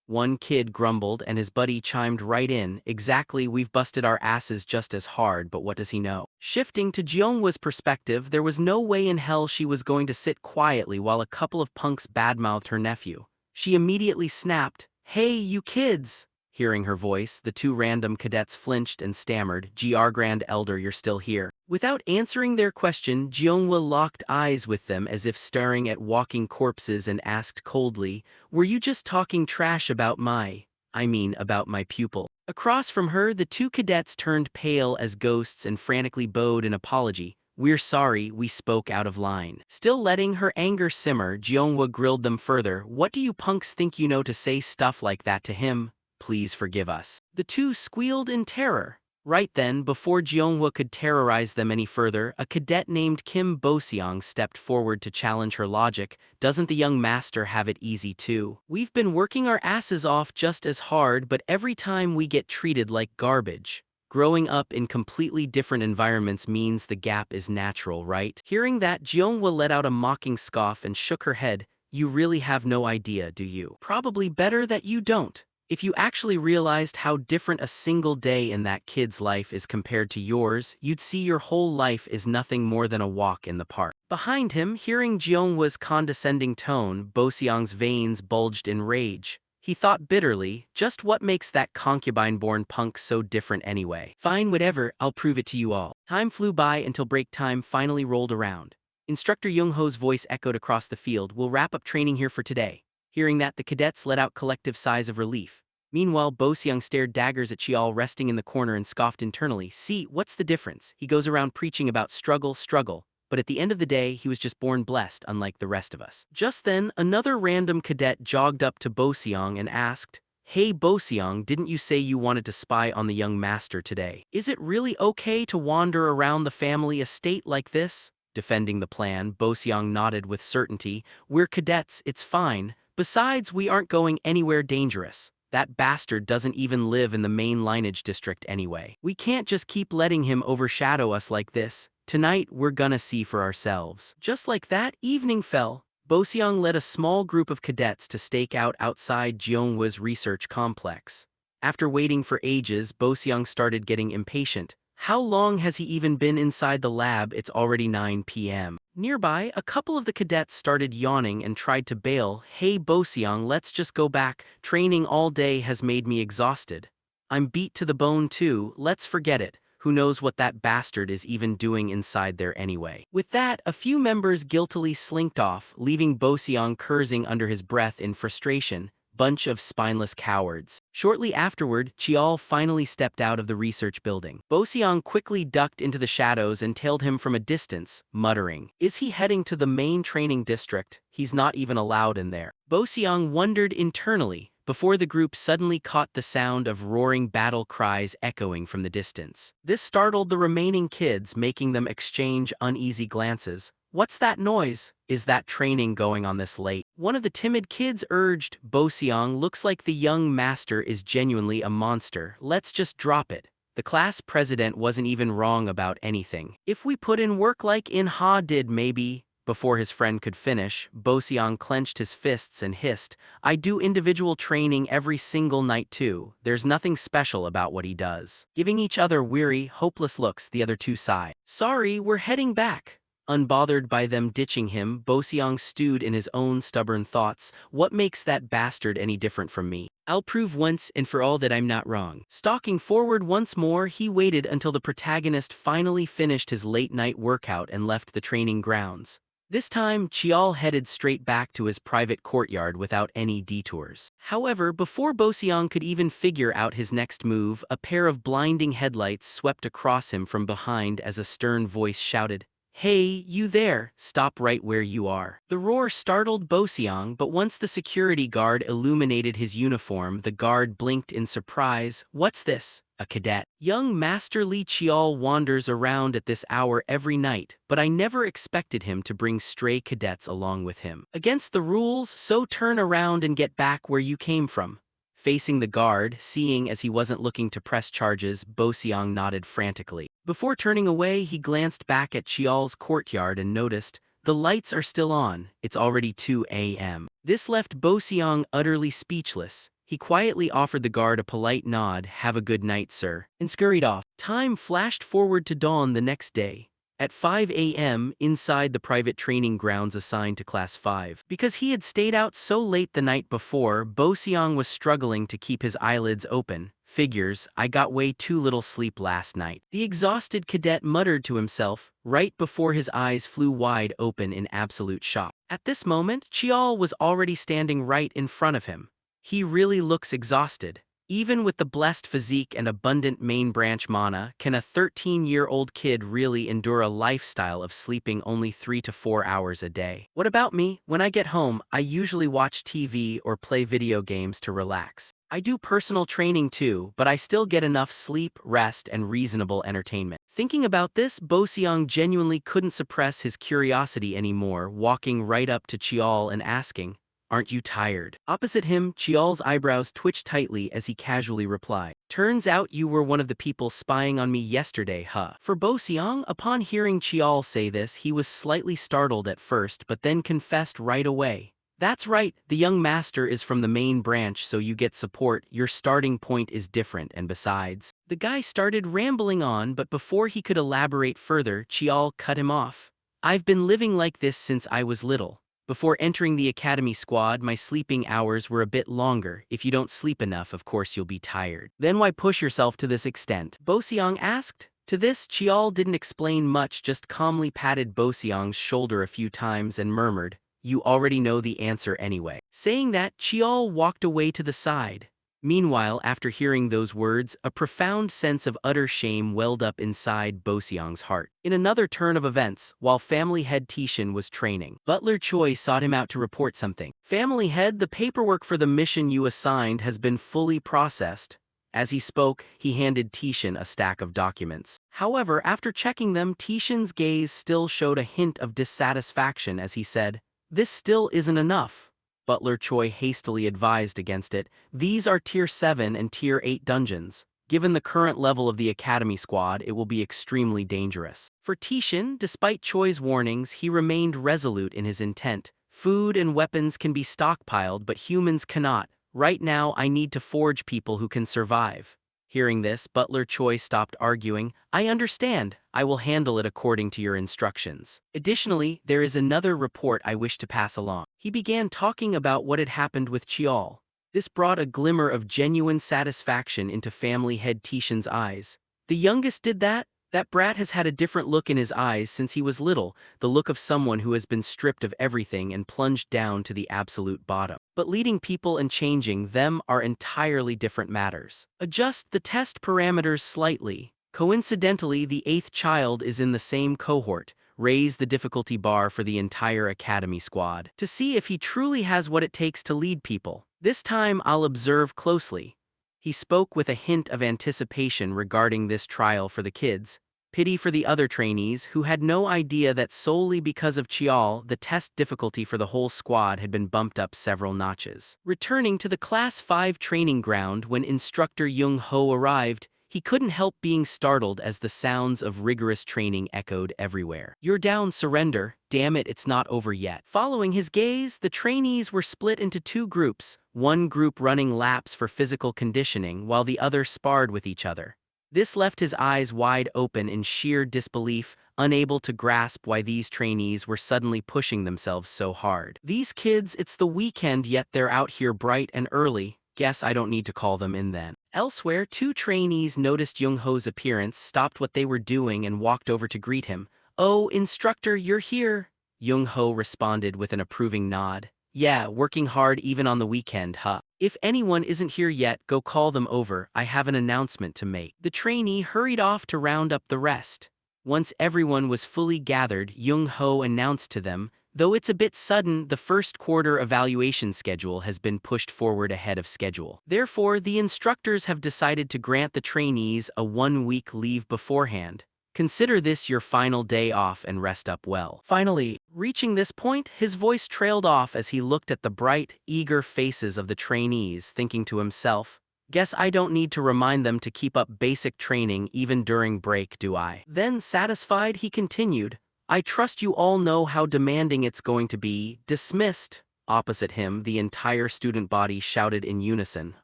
One kid grumbled and his buddy chimed right in, exactly, we've busted our asses just as hard, but what does he know? Shifting to Jeonghwa's perspective, there was no way in hell she was going to sit quietly while a couple of punks badmouthed her nephew. She immediately snapped, Hey, you kids! Hearing her voice, the two random cadets flinched and stammered, Gr Grand Elder, you're still here. Without answering their question, Jeonghwa locked eyes with them as if staring at walking corpses and asked coldly, were you just talking trash about about my pupil? Across from her, the two cadets turned pale as ghosts and frantically bowed in apology. We're sorry, we spoke out of line. Still letting her anger simmer, Jeonghwa grilled them further, what do you punks think you know to say stuff like that to him? Please forgive us. The two squealed in terror. Right then, before Jeonghwa could terrorize them any further, a cadet named Kim Boseong stepped forward to challenge her logic. Doesn't the young master have it easy too? We've been working our asses off just as hard, but every time we get treated like garbage. Growing up in completely different environments means the gap is natural, right? Hearing that, Jeonghwa let out a mocking scoff and shook her head. You really have no idea, do you? Probably better that you don't. If you actually realized how different a single day in that kid's life is compared to yours, you'd see your whole life is nothing more than a walk in the park. Behind him, hearing Jeonghwa's condescending tone, Boseong's veins bulged in rage. He thought bitterly, just what makes that concubine-born punk so different anyway? Fine, whatever, I'll prove it to you all. Time flew by until break time finally rolled around. Instructor Young-ho's voice echoed across the field, "We'll wrap up training here for today." Hearing that, the cadets let out collective sighs of relief. Meanwhile, Boseong stared daggers at Chial resting in the corner and scoffed internally. See, what's the difference? He goes around preaching about struggle, struggle. But at the end of the day, he was just born blessed, unlike the rest of us. Just then, another random cadet jogged up to Boseong and asked, "Hey Boseong, didn't you say you wanted to spy on the young master today? Is it really okay to wander around the family estate like this?" Defending the plan, Boseong nodded with certainty. "We're cadets, it's fine. Besides, we aren't going anywhere dangerous. That bastard doesn't even live in the main lineage district anyway. We can't just keep letting him overshadow us like this. Tonight, we're gonna see for ourselves." Just like that, evening fell. Boseong led a small group of cadets to stake out outside Jeonghwa's research complex. After waiting for ages, Boseong started getting impatient. How long has he even been inside the lab? It's already 9 p.m. Nearby, a couple of the cadets started yawning and tried to bail. "Hey Boseong, let's just go back. Training all day has made me exhausted. I'm beat to the bone too, let's forget it. Who knows what that bastard is even doing inside there anyway." With that, a few members guiltily slinked off, leaving Boseong cursing under his breath in frustration. Bunch of spineless cowards. Shortly afterward, Chial finally stepped out of the research building. Boseong quickly ducked into the shadows and tailed him from a distance, muttering, "Is he heading to the main training district? He's not even allowed in there." Boseong wondered internally, before the group suddenly caught the sound of roaring battle cries echoing from the distance. This startled the remaining kids, making them exchange uneasy glances. "What's that noise? Is that training going on this late?" One of the timid kids urged. "Boseong, looks like the young master is genuinely a monster. Let's just drop it. The class president wasn't even wrong about anything. If we put in work like In-ha did maybe." Before his friend could finish, Boseong clenched his fists and hissed, "I do individual training every single night too. There's nothing special about what he does." Giving each other weary, hopeless looks, the other two sighed. "Sorry, we're heading back." Unbothered by them ditching him, Boseong stewed in his own stubborn thoughts. "What makes that bastard any different from me? I'll prove once and for all that I'm not wrong." Stalking forward once more, he waited until the protagonist finally finished his late-night workout and left the training grounds. This time, Chial headed straight back to his private courtyard without any detours. However, before Boseong could even figure out his next move, a pair of blinding headlights swept across him from behind as a stern voice shouted, "Hey, you there, stop right where you are." The roar startled Boseong, but once the security guard illuminated his uniform, the guard blinked in surprise. "What's this? A cadet? Young Master Li Chial wanders around at this hour every night, but I never expected him to bring stray cadets along with him. Against the rules, so turn around and get back where you came from." Facing the guard, seeing as he wasn't looking to press charges, Boseong nodded frantically. Before turning away, he glanced back at Chial's courtyard and noticed, the lights are still on, it's already 2 a.m. This left Boseong utterly speechless. He quietly offered the guard a polite nod, "Have a good night, sir," and scurried off. Time flashed forward to dawn the next day. At 5 a.m., inside the private training grounds assigned to Class 5. Because he had stayed out so late the night before, Boseong was struggling to keep his eyelids open. "Figures, I got way too little sleep last night," the exhausted cadet muttered to himself, right before his eyes flew wide open in absolute shock. At this moment, Chial was already standing right in front of him. "He really looks exhausted. Even with the blessed physique and abundant main branch mana, can a 13-year-old kid really endure a lifestyle of sleeping only 3 to 4 hours a day? What about me? When I get home, I usually watch TV or play video games to relax. I do personal training too, but I still get enough sleep, rest, and reasonable entertainment." Thinking about this, Boseong genuinely couldn't suppress his curiosity anymore, walking right up to Chial and asking, "Aren't you tired?" Opposite him, Chial's eyebrows twitched tightly as he casually replied, "Turns out you were one of the people spying on me yesterday, huh?" For Boseong, upon hearing Chial say this, he was slightly startled at first but then confessed right away. "That's right, the young master is from the main branch, so you get support. Your starting point is different, and besides..." The guy started rambling on, but before he could elaborate further, Chial cut him off. "I've been living like this since I was little. Before entering the academy squad, my sleeping hours were a bit longer. If you don't sleep enough, of course you'll be tired. Then why push yourself to this extent? Boseong asked. To this, Chiol didn't explain much, just calmly patted Boseong's shoulder a few times and murmured, "You already know the answer anyway." Saying that, Chiol walked away to the side. Meanwhile, after hearing those words, a profound sense of utter shame welled up inside Boseong's heart. In another turn of events, while family head Tishan was training, Butler Choi sought him out to report something. "Family head, the paperwork for the mission you assigned has been fully processed." As he spoke, he handed Tishan a stack of documents. However, after checking them, Tishan's gaze still showed a hint of dissatisfaction as he said, "This still isn't enough." Butler Choi hastily advised against it. "These are Tier 7 and Tier 8 dungeons. Given the current level of the Academy squad, it will be extremely dangerous." For Tishan, despite Choi's warnings, he remained resolute in his intent. "Food and weapons can be stockpiled, but humans cannot. Right now, I need to forge people who can survive." Hearing this, Butler Choi stopped arguing. "I understand. I will handle it according to your instructions. Additionally, there is another report I wish to pass along." He began talking about what had happened with Chiol. This brought a glimmer of genuine satisfaction into family head Tishan's eyes. "The youngest did that? That brat has had a different look in his eyes since he was little, the look of someone who has been stripped of everything and plunged down to the absolute bottom." But leading people and changing them are entirely different matters. Adjust the test parameters slightly. Coincidentally, the 8th child is in the same cohort. Raise the difficulty bar for the entire academy squad to see if he truly has what it takes to lead people. This time I'll observe closely. He spoke with a hint of anticipation regarding this trial for the kids. Pity for the other trainees who had no idea that solely because of Chiol, the test difficulty for the whole squad had been bumped up several notches. Returning to the Class 5 training ground when instructor Jung Ho arrived, he couldn't help being startled as the sounds of rigorous training echoed everywhere. "You're down, surrender. Damn it, it's not over yet." Following his gaze, the trainees were split into two groups, one group running laps for physical conditioning while the other sparred with each other. This left his eyes wide open in sheer disbelief, unable to grasp why these trainees were suddenly pushing themselves so hard. "These kids, it's the weekend yet they're out here bright and early. Guess I don't need to call them in then." Elsewhere, two trainees noticed Jung Ho's appearance, stopped what they were doing and walked over to greet him. "Oh, instructor, you're here." Jung Ho responded with an approving nod. "Yeah, working hard even on the weekend, huh? If anyone isn't here yet, go call them over. I have an announcement to make." The trainee hurried off to round up the rest. Once everyone was fully gathered, Jung Ho announced to them, "Though it's a bit sudden, the first quarter evaluation schedule has been pushed forward ahead of schedule. Therefore, the instructors have decided to grant the trainees a 1-week leave beforehand. Consider this your final day off and rest up well." Finally, reaching this point, his voice trailed off as he looked at the bright, eager faces of the trainees, thinking to himself, "Guess I don't need to remind them to keep up basic training even during break, do I?" Then, satisfied, he continued, "I trust you all know how demanding it's going to be. Dismissed." Opposite him, the entire student body shouted in unison,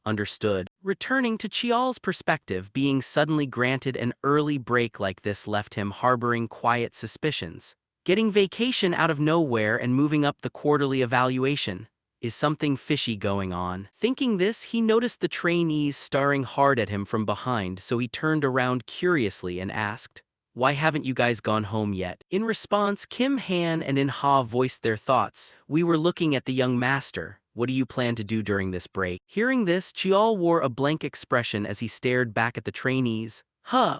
"Understood." Returning to Chiol's perspective, being suddenly granted an early break like this left him harboring quiet suspicions. Getting vacation out of nowhere and moving up the quarterly evaluation. Is something fishy going on? Thinking this, he noticed the trainees staring hard at him from behind, so he turned around curiously and asked, "Why haven't you guys gone home yet?" In response, Kim Han and In Ha voiced their thoughts. "We were looking at the young master. What do you plan to do during this break?" Hearing this, Chiol wore a blank expression as he stared back at the trainees.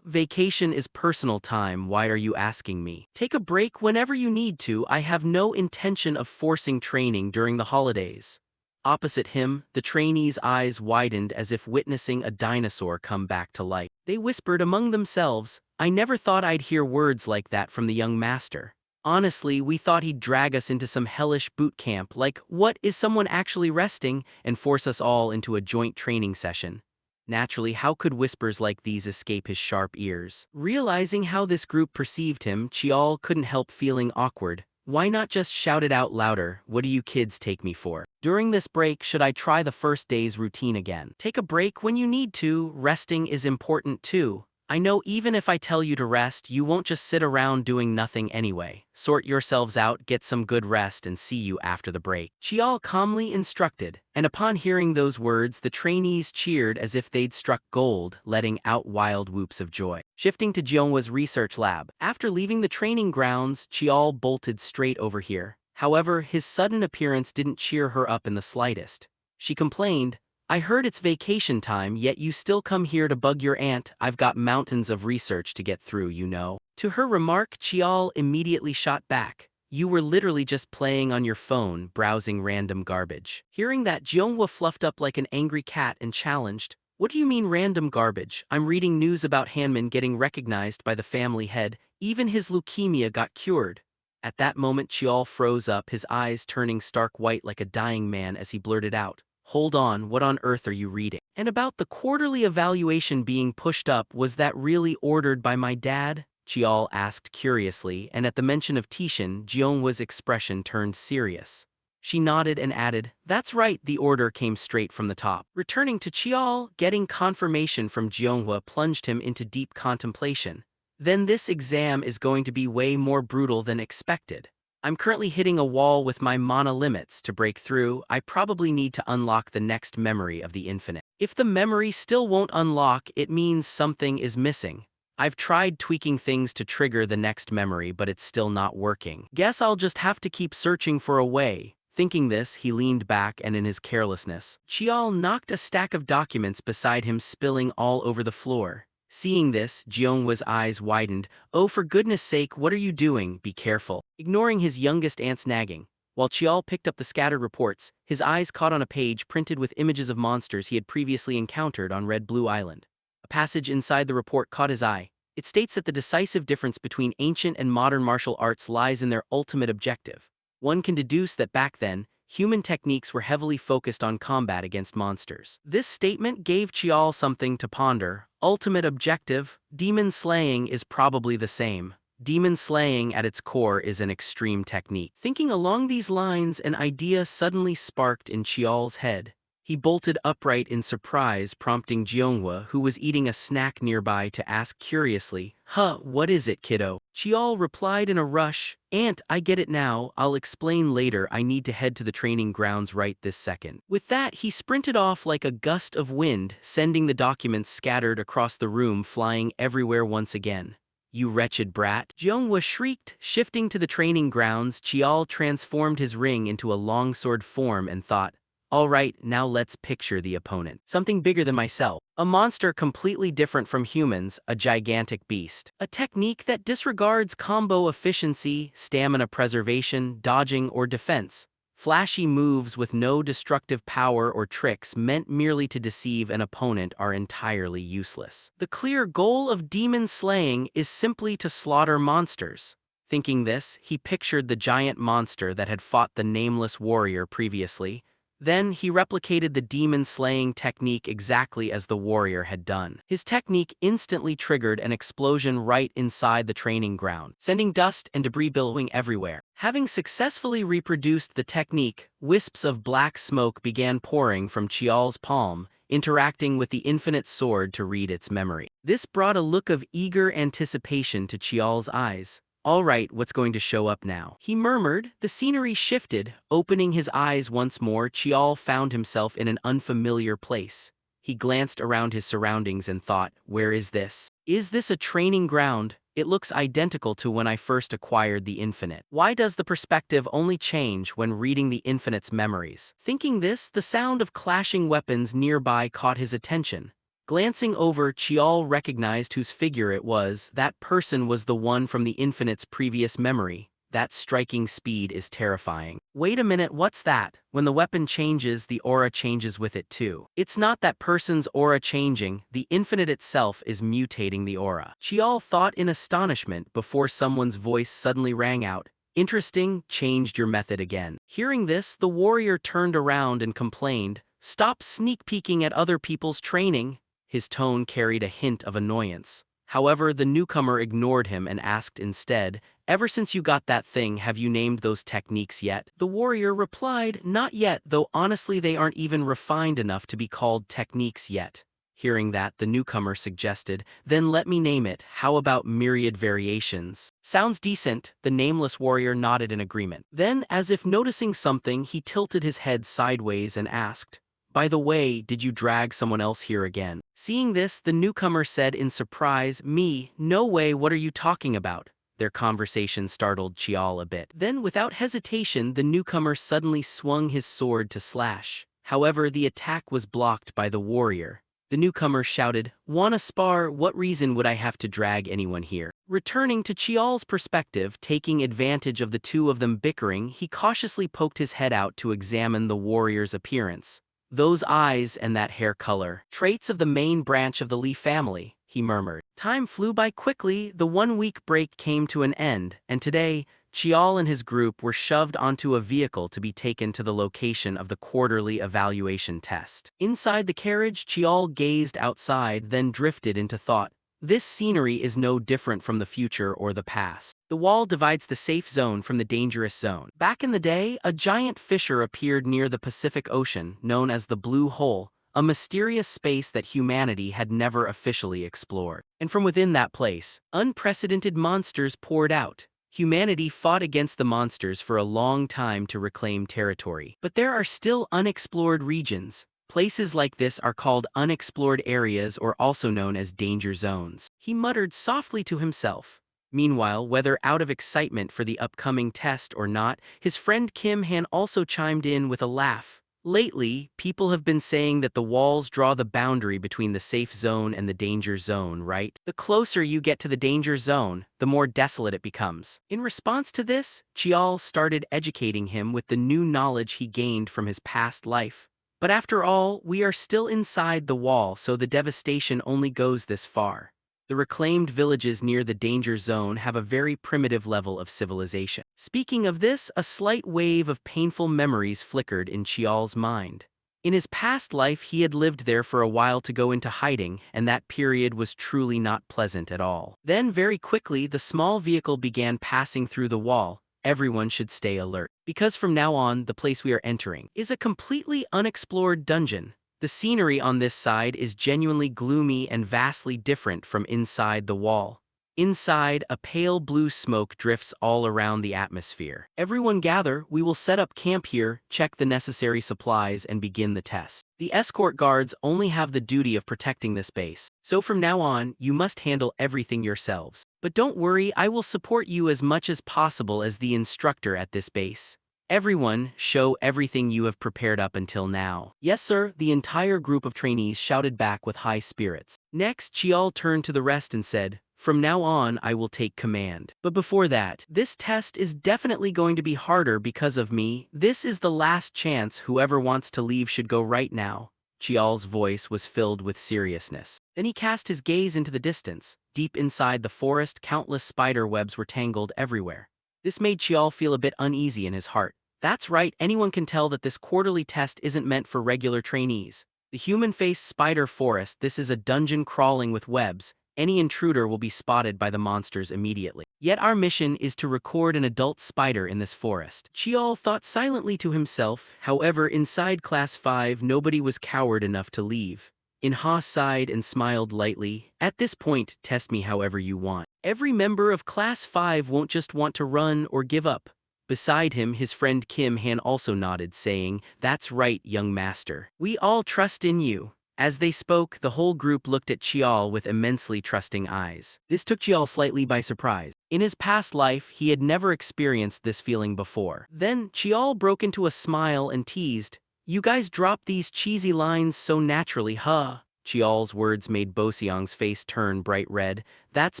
Vacation is personal time, why are you asking me? Take a break whenever you need to, I have no intention of forcing training during the holidays." Opposite him, the trainees' eyes widened as if witnessing a dinosaur come back to life. They whispered among themselves, "I never thought I'd hear words like that from the young master. Honestly, we thought he'd drag us into some hellish boot camp like, what, is someone actually resting, and force us all into a joint training session." Naturally, how could whispers like these escape his sharp ears? Realizing how this group perceived him, Chiol couldn't help feeling awkward. Why not just shout it out louder? "What do you kids take me for? During this break, should I try the first day's routine again?" Take a break when you need to, resting is important too. I know even if I tell you to rest, you won't just sit around doing nothing anyway. Sort yourselves out, get some good rest, and see you after the break. Chial calmly instructed, and upon hearing those words, the trainees cheered as if they'd struck gold, letting out wild whoops of joy. Shifting to Jeonhwa's research lab, after leaving the training grounds, Chial bolted straight over here. However, his sudden appearance didn't cheer her up in the slightest. She complained, I heard it's vacation time, yet you still come here to bug your aunt. I've got mountains of research to get through, you know. To her remark, Chial immediately shot back. You were literally just playing on your phone, browsing random garbage. Hearing that, Jeonhwa fluffed up like an angry cat and challenged, what do you mean random garbage? I'm reading news about Hanmin getting recognized by the family head. Even his leukemia got cured. At that moment, Chial froze up, his eyes turning stark white like a dying man as he blurted out, hold on, what on earth are you reading? And about the quarterly evaluation being pushed up, was that really ordered by my dad? Chial asked curiously, and at the mention of Tishin, Jeonhwa's expression turned serious. She nodded and added, that's right, the order came straight from the top. Returning to Chial, getting confirmation from Jeonhwa plunged him into deep contemplation. Then this exam is going to be way more brutal than expected. I'm currently hitting a wall with my mana limits. To break through, I probably need to unlock the next memory of the infinite. If the memory still won't unlock, it means something is missing. I've tried tweaking things to trigger the next memory, but it's still not working. Guess I'll just have to keep searching for a way. Thinking this, he leaned back and in his carelessness, Chial knocked a stack of documents beside him, spilling all over the floor. Seeing this, Jeonhwa's eyes widened. Oh, for goodness sake, what are you doing? Be careful. Ignoring his youngest aunt's nagging, while Chial picked up the scattered reports, his eyes caught on a page printed with images of monsters he had previously encountered on Red Blue Island. A passage inside the report caught his eye. It states that the decisive difference between ancient and modern martial arts lies in their ultimate objective. One can deduce that back then, human techniques were heavily focused on combat against monsters. This statement gave Chial something to ponder. Ultimate objective, demon slaying is probably the same. Demon slaying at its core is an extreme technique. Thinking along these lines, an idea suddenly sparked in Chial's head. He bolted upright in surprise, prompting Jeonhwa, who was eating a snack nearby, to ask curiously, what is it, kiddo? Chial replied in a rush, Aunt, I get it now, I'll explain later, I need to head to the training grounds right this second. With that, he sprinted off like a gust of wind, sending the documents scattered across the room flying everywhere once again. You wretched brat, Jeonhwa shrieked. Shifting to the training grounds, Chial transformed his ring into a longsword form and thought, all right, now let's picture the opponent. Something bigger than myself. A monster completely different from humans, a gigantic beast. A technique that disregards combo efficiency, stamina preservation, dodging, or defense. Flashy moves with no destructive power or tricks meant merely to deceive an opponent are entirely useless. The clear goal of demon slaying is simply to slaughter monsters. Thinking this, he pictured the giant monster that had fought the nameless warrior previously. Then he replicated the demon-slaying technique exactly as the warrior had done. His technique instantly triggered an explosion right inside the training ground, sending dust and debris billowing everywhere. Having successfully reproduced the technique, wisps of black smoke began pouring from Chial's palm, interacting with the infinite sword to read its memory. This brought a look of eager anticipation to Chial's eyes. All right, what's going to show up now? He murmured. The scenery shifted. Opening his eyes once more, Chial found himself in an unfamiliar place. He glanced around his surroundings and thought, where is this? Is this a training ground? It looks identical to when I first acquired the infinite. Why does the perspective only change when reading the infinite's memories? Thinking this, the sound of clashing weapons nearby caught his attention. Glancing over, Chial recognized whose figure it was. That person was the one from the infinite's previous memory. That striking speed is terrifying. Wait a minute, what's that? When the weapon changes, the aura changes with it too. It's not that person's aura changing, the infinite itself is mutating the aura. Chial thought in astonishment before someone's voice suddenly rang out. Interesting, changed your method again. Hearing this, the warrior turned around and complained, stop sneak peeking at other people's training. His tone carried a hint of annoyance. However, the newcomer ignored him and asked instead, ever since you got that thing, have you named those techniques yet? The warrior replied, not yet, though honestly they aren't even refined enough to be called techniques yet. Hearing that, the newcomer suggested, "Then let me name it. How about myriad variations?" "Sounds decent," the nameless warrior nodded in agreement. Then, as if noticing something, he tilted his head sideways and asked, "By the way, did you drag someone else here again?" Seeing this, the newcomer said in surprise, "Me? No way, what are you talking about?" Their conversation startled Chial a bit. Then, without hesitation, the newcomer suddenly swung his sword to slash. However, the attack was blocked by the warrior. The newcomer shouted, "Wanna spar? What reason would I have to drag anyone here?" Returning to Chial's perspective, taking advantage of the two of them bickering, he cautiously poked his head out to examine the warrior's appearance. "Those eyes and that hair color. Traits of the main branch of the Lee family," he murmured. Time flew by quickly, the 1 week break came to an end, and today, Chial and his group were shoved onto a vehicle to be taken to the location of the quarterly evaluation test. Inside the carriage, Chial gazed outside, then drifted into thought. This scenery is no different from the future or the past. The wall divides the safe zone from the dangerous zone. Back in the day, a giant fissure appeared near the Pacific Ocean, known as the Blue Hole, a mysterious space that humanity had never officially explored. And from within that place, unprecedented monsters poured out. Humanity fought against the monsters for a long time to reclaim territory. But there are still unexplored regions. Places like this are called unexplored areas, or also known as danger zones. He muttered softly to himself. Meanwhile, whether out of excitement for the upcoming test or not, his friend Kim Han also chimed in with a laugh. Lately, people have been saying that the walls draw the boundary between the safe zone and the danger zone, right? The closer you get to the danger zone, the more desolate it becomes. In response to this, Chial started educating him with the new knowledge he gained from his past life. But after all, we are still inside the wall, so the devastation only goes this far. The reclaimed villages near the danger zone have a very primitive level of civilization. Speaking of this, a slight wave of painful memories flickered in Chial's mind. In his past life, he had lived there for a while to go into hiding, and that period was truly not pleasant at all. Then, very quickly, the small vehicle began passing through the wall. Everyone should stay alert, because from now on, the place we are entering is a completely unexplored dungeon. The scenery on this side is genuinely gloomy and vastly different from inside the wall. Inside, a pale blue smoke drifts all around the atmosphere. Everyone gather, we will set up camp here, check the necessary supplies, and begin the test. The escort guards only have the duty of protecting this base, so from now on, you must handle everything yourselves. But don't worry, I will support you as much as possible as the instructor at this base. Everyone, show everything you have prepared up until now. Yes, sir, the entire group of trainees shouted back with high spirits. Next, Chial turned to the rest and said, "From now on, I will take command. But before that, this test is definitely going to be harder because of me. This is the last chance. Whoever wants to leave should go right now." Chial's voice was filled with seriousness. Then he cast his gaze into the distance. Deep inside the forest, countless spider webs were tangled everywhere. This made Chial feel a bit uneasy in his heart. That's right, anyone can tell that this quarterly test isn't meant for regular trainees. The human-faced spider forest, this is a dungeon crawling with webs. Any intruder will be spotted by the monsters immediately. Yet our mission is to record an adult spider in this forest. Chial thought silently to himself. However, inside Class 5, nobody was coward enough to leave. Inha sighed and smiled lightly. At this point, test me however you want. Every member of Class 5 won't just want to run or give up. Beside him, his friend Kim Han also nodded, saying, "That's right, young master. We all trust in you." As they spoke, the whole group looked at Chial with immensely trusting eyes. This took Chial slightly by surprise. In his past life, he had never experienced this feeling before. Then, Chial broke into a smile and teased, "You guys drop these cheesy lines so naturally, huh?" Chial's words made Bo Xiang's face turn bright red. "That's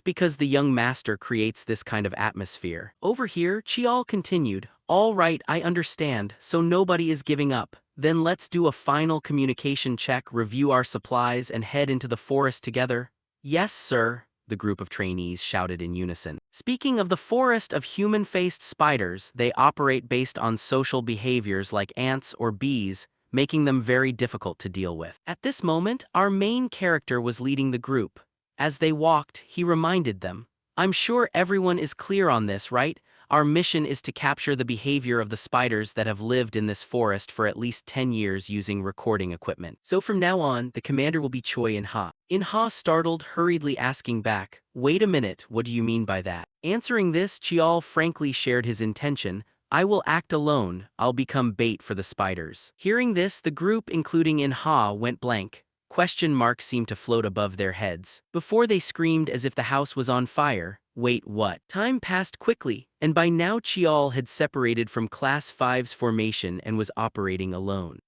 because the young master creates this kind of atmosphere." Over here, Chial continued, "All right, I understand, so nobody is giving up. Then let's do a final communication check, review our supplies, and head into the forest together." "Yes, sir," the group of trainees shouted in unison. Speaking of the forest of human-faced spiders, they operate based on social behaviors like ants or bees, making them very difficult to deal with. At this moment, our main character was leading the group. As they walked, he reminded them, "I'm sure everyone is clear on this, right? Our mission is to capture the behavior of the spiders that have lived in this forest for at least 10 years using recording equipment. So from now on, the commander will be Choi In-ha. In-ha startled, hurriedly asking back, "Wait a minute, what do you mean by that?" Answering this, Chiol frankly shared his intention, "I will act alone, I'll become bait for the spiders." Hearing this, the group, including In-ha, went blank. Question marks seemed to float above their heads. Before they screamed as if the house was on fire. Wait, what? Time passed quickly, and by now Chiol had separated from Class 5's formation and was operating alone.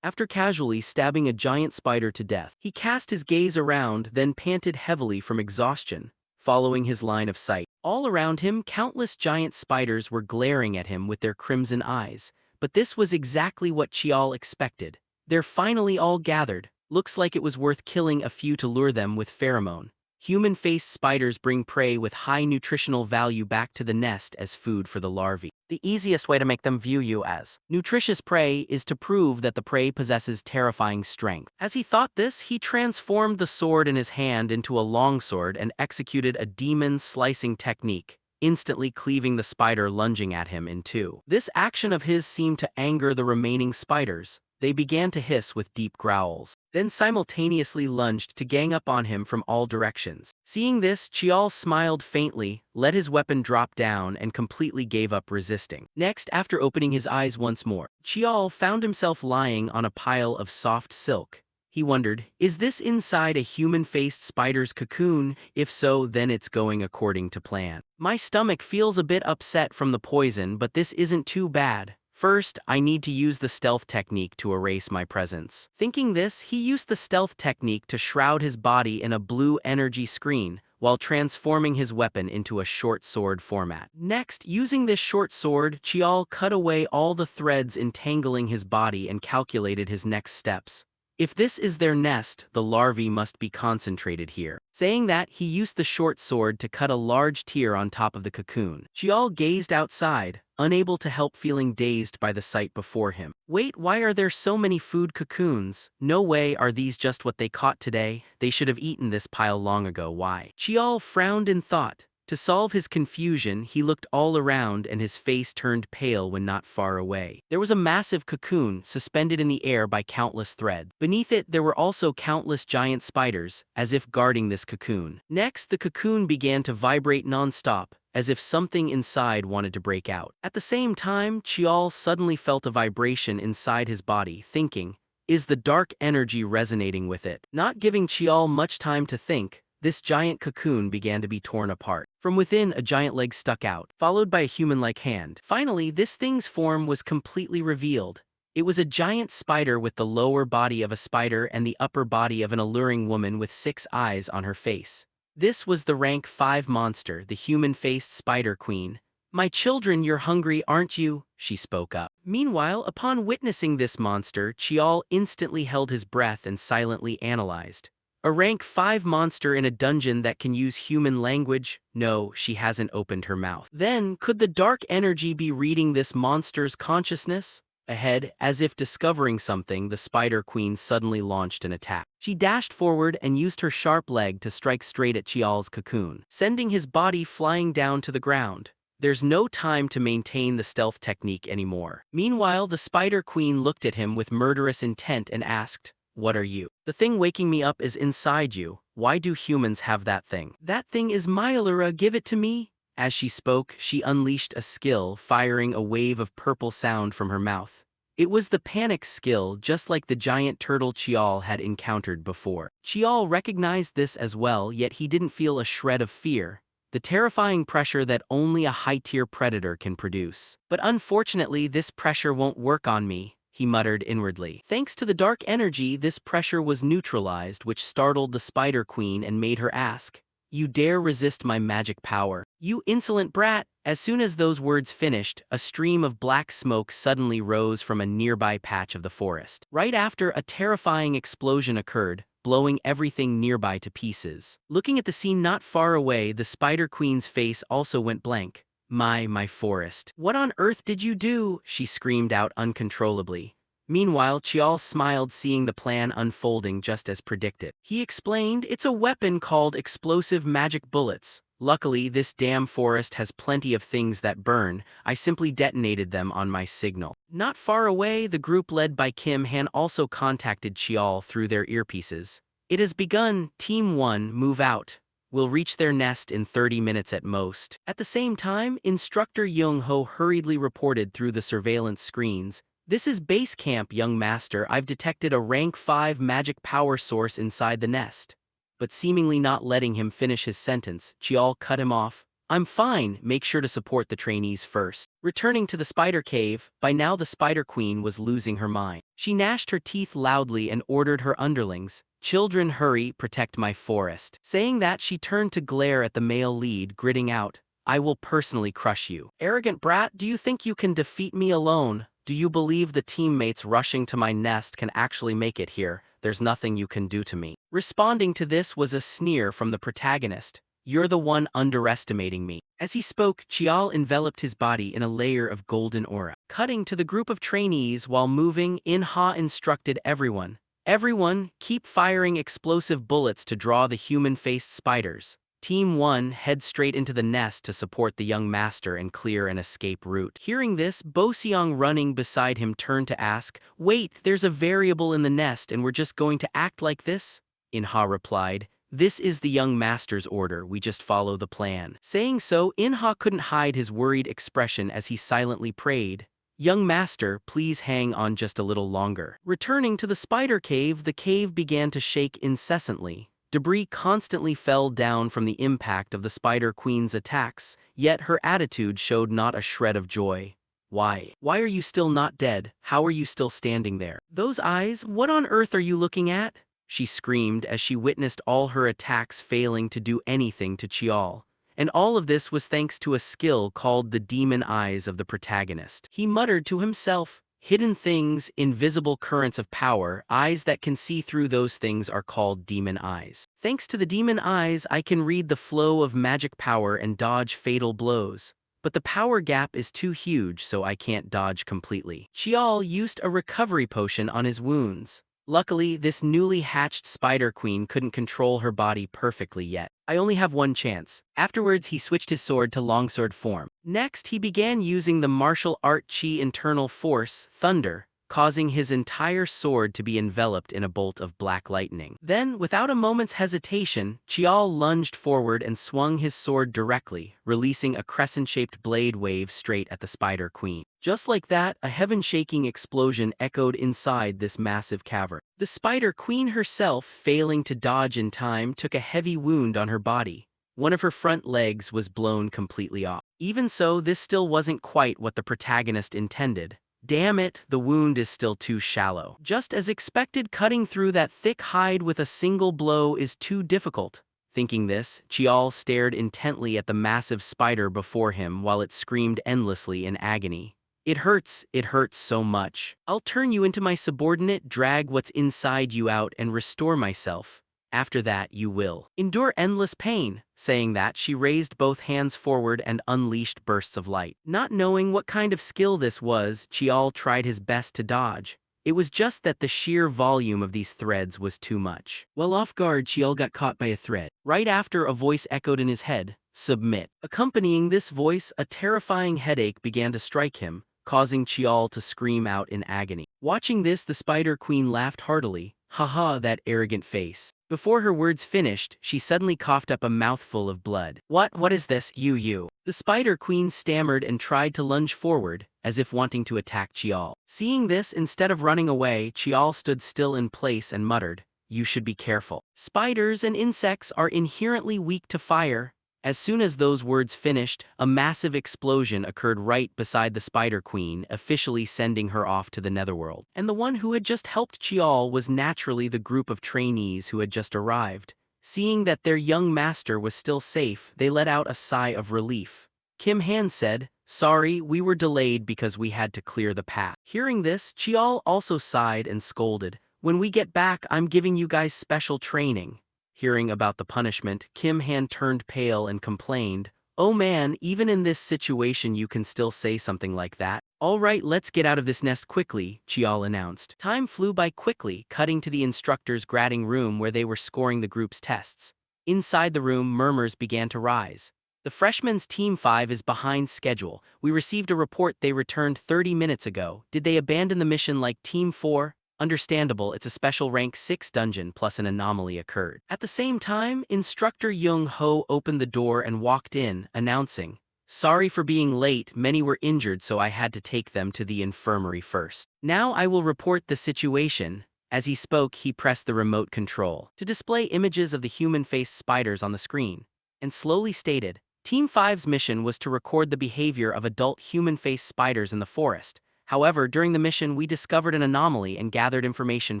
After casually stabbing a giant spider to death, he cast his gaze around, then panted heavily from exhaustion, following his line of sight. All around him, countless giant spiders were glaring at him with their crimson eyes. But this was exactly what Chiol expected. They're finally all gathered. Looks like it was worth killing a few to lure them with pheromone. Human-faced spiders bring prey with high nutritional value back to the nest as food for the larvae. The easiest way to make them view you as nutritious prey is to prove that the prey possesses terrifying strength. As he thought this, he transformed the sword in his hand into a longsword and executed a demon slicing technique, instantly cleaving the spider lunging at him in two. This action of his seemed to anger the remaining spiders. They began to hiss with deep growls, then simultaneously lunged to gang up on him from all directions. Seeing this, Chiol smiled faintly, let his weapon drop down, and completely gave up resisting. Next, after opening his eyes once more, Chiol found himself lying on a pile of soft silk. He wondered, is this inside a human-faced spider's cocoon? If so, then it's going according to plan. My stomach feels a bit upset from the poison, but this isn't too bad. First, I need to use the stealth technique to erase my presence. Thinking this, he used the stealth technique to shroud his body in a blue energy screen, while transforming his weapon into a short sword format. Next, using this short sword, Chiol cut away all the threads entangling his body and calculated his next steps. If this is their nest, the larvae must be concentrated here. Saying that, he used the short sword to cut a large tear on top of the cocoon. Chiol gazed outside, unable to help feeling dazed by the sight before him. Wait, why are there so many food cocoons? No way, are these just what they caught today? They should have eaten this pile long ago, why? Chiol frowned in thought. To solve his confusion, he looked all around and his face turned pale when not far away. There was a massive cocoon suspended in the air by countless threads. Beneath it, there were also countless giant spiders, as if guarding this cocoon. Next, the cocoon began to vibrate non-stop, as if something inside wanted to break out. At the same time, Chiol suddenly felt a vibration inside his body, thinking, is the dark energy resonating with it? Not giving Chiol much time to think, this giant cocoon began to be torn apart. From within, a giant leg stuck out, followed by a human-like hand. Finally, this thing's form was completely revealed. It was a giant spider with the lower body of a spider and the upper body of an alluring woman with 6 eyes on her face. This was the rank 5 monster, the human-faced spider queen. "My children, you're hungry, aren't you?" she spoke up. Meanwhile, upon witnessing this monster, Chiol instantly held his breath and silently analyzed. A rank 5 monster in a dungeon that can use human language? No, she hasn't opened her mouth. Then, could the dark energy be reading this monster's consciousness? Ahead, as if discovering something, the Spider Queen suddenly launched an attack. She dashed forward and used her sharp leg to strike straight at Chiol's cocoon, sending his body flying down to the ground. There's no time to maintain the stealth technique anymore. Meanwhile, the Spider Queen looked at him with murderous intent and asked, "What are you?" "The thing waking me up is inside you. Why do humans have that thing?" "That thing is my Allura, give it to me." As she spoke, she unleashed a skill, firing a wave of purple sound from her mouth. It was the panic skill, just like the giant turtle Chiol had encountered before. Chiol recognized this as well, yet he didn't feel a shred of fear. The terrifying pressure that only a high-tier predator can produce. "But unfortunately, this pressure won't work on me," he muttered inwardly. Thanks to the dark energy, this pressure was neutralized, which startled the Spider Queen and made her ask, "You dare resist my magic power? You insolent brat!" As soon as those words finished, a stream of black smoke suddenly rose from a nearby patch of the forest. Right after, a terrifying explosion occurred, blowing everything nearby to pieces. Looking at the scene not far away, the Spider Queen's face also went blank. My forest. "What on earth did you do?" she screamed out uncontrollably. Meanwhile, Chial smiled seeing the plan unfolding just as predicted. He explained, "It's a weapon called explosive magic bullets. Luckily, this damn forest has plenty of things that burn. I simply detonated them on my signal." Not far away, the group led by Kim Han also contacted Chial through their earpieces. "It has begun. Team 1, move out. We'll reach their nest in 30 minutes at most." At the same time, Instructor Young Ho hurriedly reported through the surveillance screens, "This is base camp, young master. I've detected a rank 5 magic power source inside the nest." But seemingly not letting him finish his sentence, Chial cut him off. "I'm fine, make sure to support the trainees first." Returning to the spider cave, by now the Spider Queen was losing her mind. She gnashed her teeth loudly and ordered her underlings, "Children, hurry, protect my forest." Saying that, she turned to glare at the male lead, gritting out, "I will personally crush you. Arrogant brat, do you think you can defeat me alone? Do you believe the teammates rushing to my nest can actually make it here? There's nothing you can do to me." Responding to this was a sneer from the protagonist, "You're the one underestimating me." As he spoke, Chial enveloped his body in a layer of golden aura. Cutting to the group of trainees while moving, Inha instructed everyone, "Everyone, keep firing explosive bullets to draw the human-faced spiders. Team 1, head straight into the nest to support the young master and clear an escape route." Hearing this, Bo Seong running beside him turned to ask, "Wait, there's a variable in the nest and we're just going to act like this?" Inha replied, "This is the young master's order, we just follow the plan." Saying so, Inha couldn't hide his worried expression as he silently prayed, "Young master, please hang on just a little longer." Returning to the spider cave, the cave began to shake incessantly. Debris constantly fell down from the impact of the Spider Queen's attacks, yet her attitude showed not a shred of joy. "Why? Why are you still not dead? How are you still standing there? Those eyes, what on earth are you looking at?" she screamed as she witnessed all her attacks failing to do anything to Chial. And all of this was thanks to a skill called the demon eyes of the protagonist. He muttered to himself, "Hidden things, invisible currents of power, eyes that can see through those things are called demon eyes. Thanks to the demon eyes, I can read the flow of magic power and dodge fatal blows. But the power gap is too huge, so I can't dodge completely." Chial used a recovery potion on his wounds. Luckily, this newly hatched Spider Queen couldn't control her body perfectly yet. "I only have one chance." Afterwards, he switched his sword to longsword form. Next, he began using the martial art chi internal force, thunder, causing his entire sword to be enveloped in a bolt of black lightning. Then, without a moment's hesitation, Chial lunged forward and swung his sword directly, releasing a crescent-shaped blade wave straight at the Spider Queen. Just like that, a heaven-shaking explosion echoed inside this massive cavern. The Spider Queen herself, failing to dodge in time, took a heavy wound on her body. One of her front legs was blown completely off. Even so, this still wasn't quite what the protagonist intended. Damn it, the wound is still too shallow. Just as expected, cutting through that thick hide with a single blow is too difficult. Thinking this, Chial stared intently at the massive spider before him while it screamed endlessly in agony. It hurts so much. I'll turn you into my subordinate, drag what's inside you out and restore myself. After that, you will endure endless pain." Saying that, she raised both hands forward and unleashed bursts of light. Not knowing what kind of skill this was, Chial tried his best to dodge. It was just that the sheer volume of these threads was too much. Well, off guard, Chial got caught by a thread. Right after, a voice echoed in his head, "Submit." Accompanying this voice, a terrifying headache began to strike him, causing Chial to scream out in agony. Watching this, the Spider Queen laughed heartily. "Haha, that arrogant face." Before her words finished, she suddenly coughed up a mouthful of blood. What is this, you?" The Spider Queen stammered and tried to lunge forward, as if wanting to attack Chial. Seeing this, instead of running away, Chial stood still in place and muttered, "You should be careful. Spiders and insects are inherently weak to fire." As soon as those words finished, a massive explosion occurred right beside the Spider Queen, officially sending her off to the netherworld. And the one who had just helped Chial was naturally the group of trainees who had just arrived. Seeing that their young master was still safe, they let out a sigh of relief. Kim Han said, "Sorry, we were delayed because we had to clear the path." Hearing this, Chial also sighed and scolded, "When we get back, I'm giving you guys special training." Hearing about the punishment, Kim Han turned pale and complained, Oh man, even in this situation you can still say something like that. Alright, let's get out of this nest quickly, Chial announced. Time flew by quickly, cutting to the instructor's grading room where they were scoring the group's tests. Inside the room, murmurs began to rise. The freshmen's Team 5 is behind schedule. We received a report they returned 30 minutes ago. Did they abandon the mission like Team 4? Understandable, it's a special rank 6 dungeon plus an anomaly occurred. At the same time, Instructor Young Ho opened the door and walked in, announcing, "Sorry for being late, many were injured so I had to take them to the infirmary first. Now I will report the situation." As he spoke, he pressed the remote control to display images of the human-faced spiders on the screen, and slowly stated, Team 5's mission was to record the behavior of adult human-faced spiders in the forest. However, during the mission we discovered an anomaly and gathered information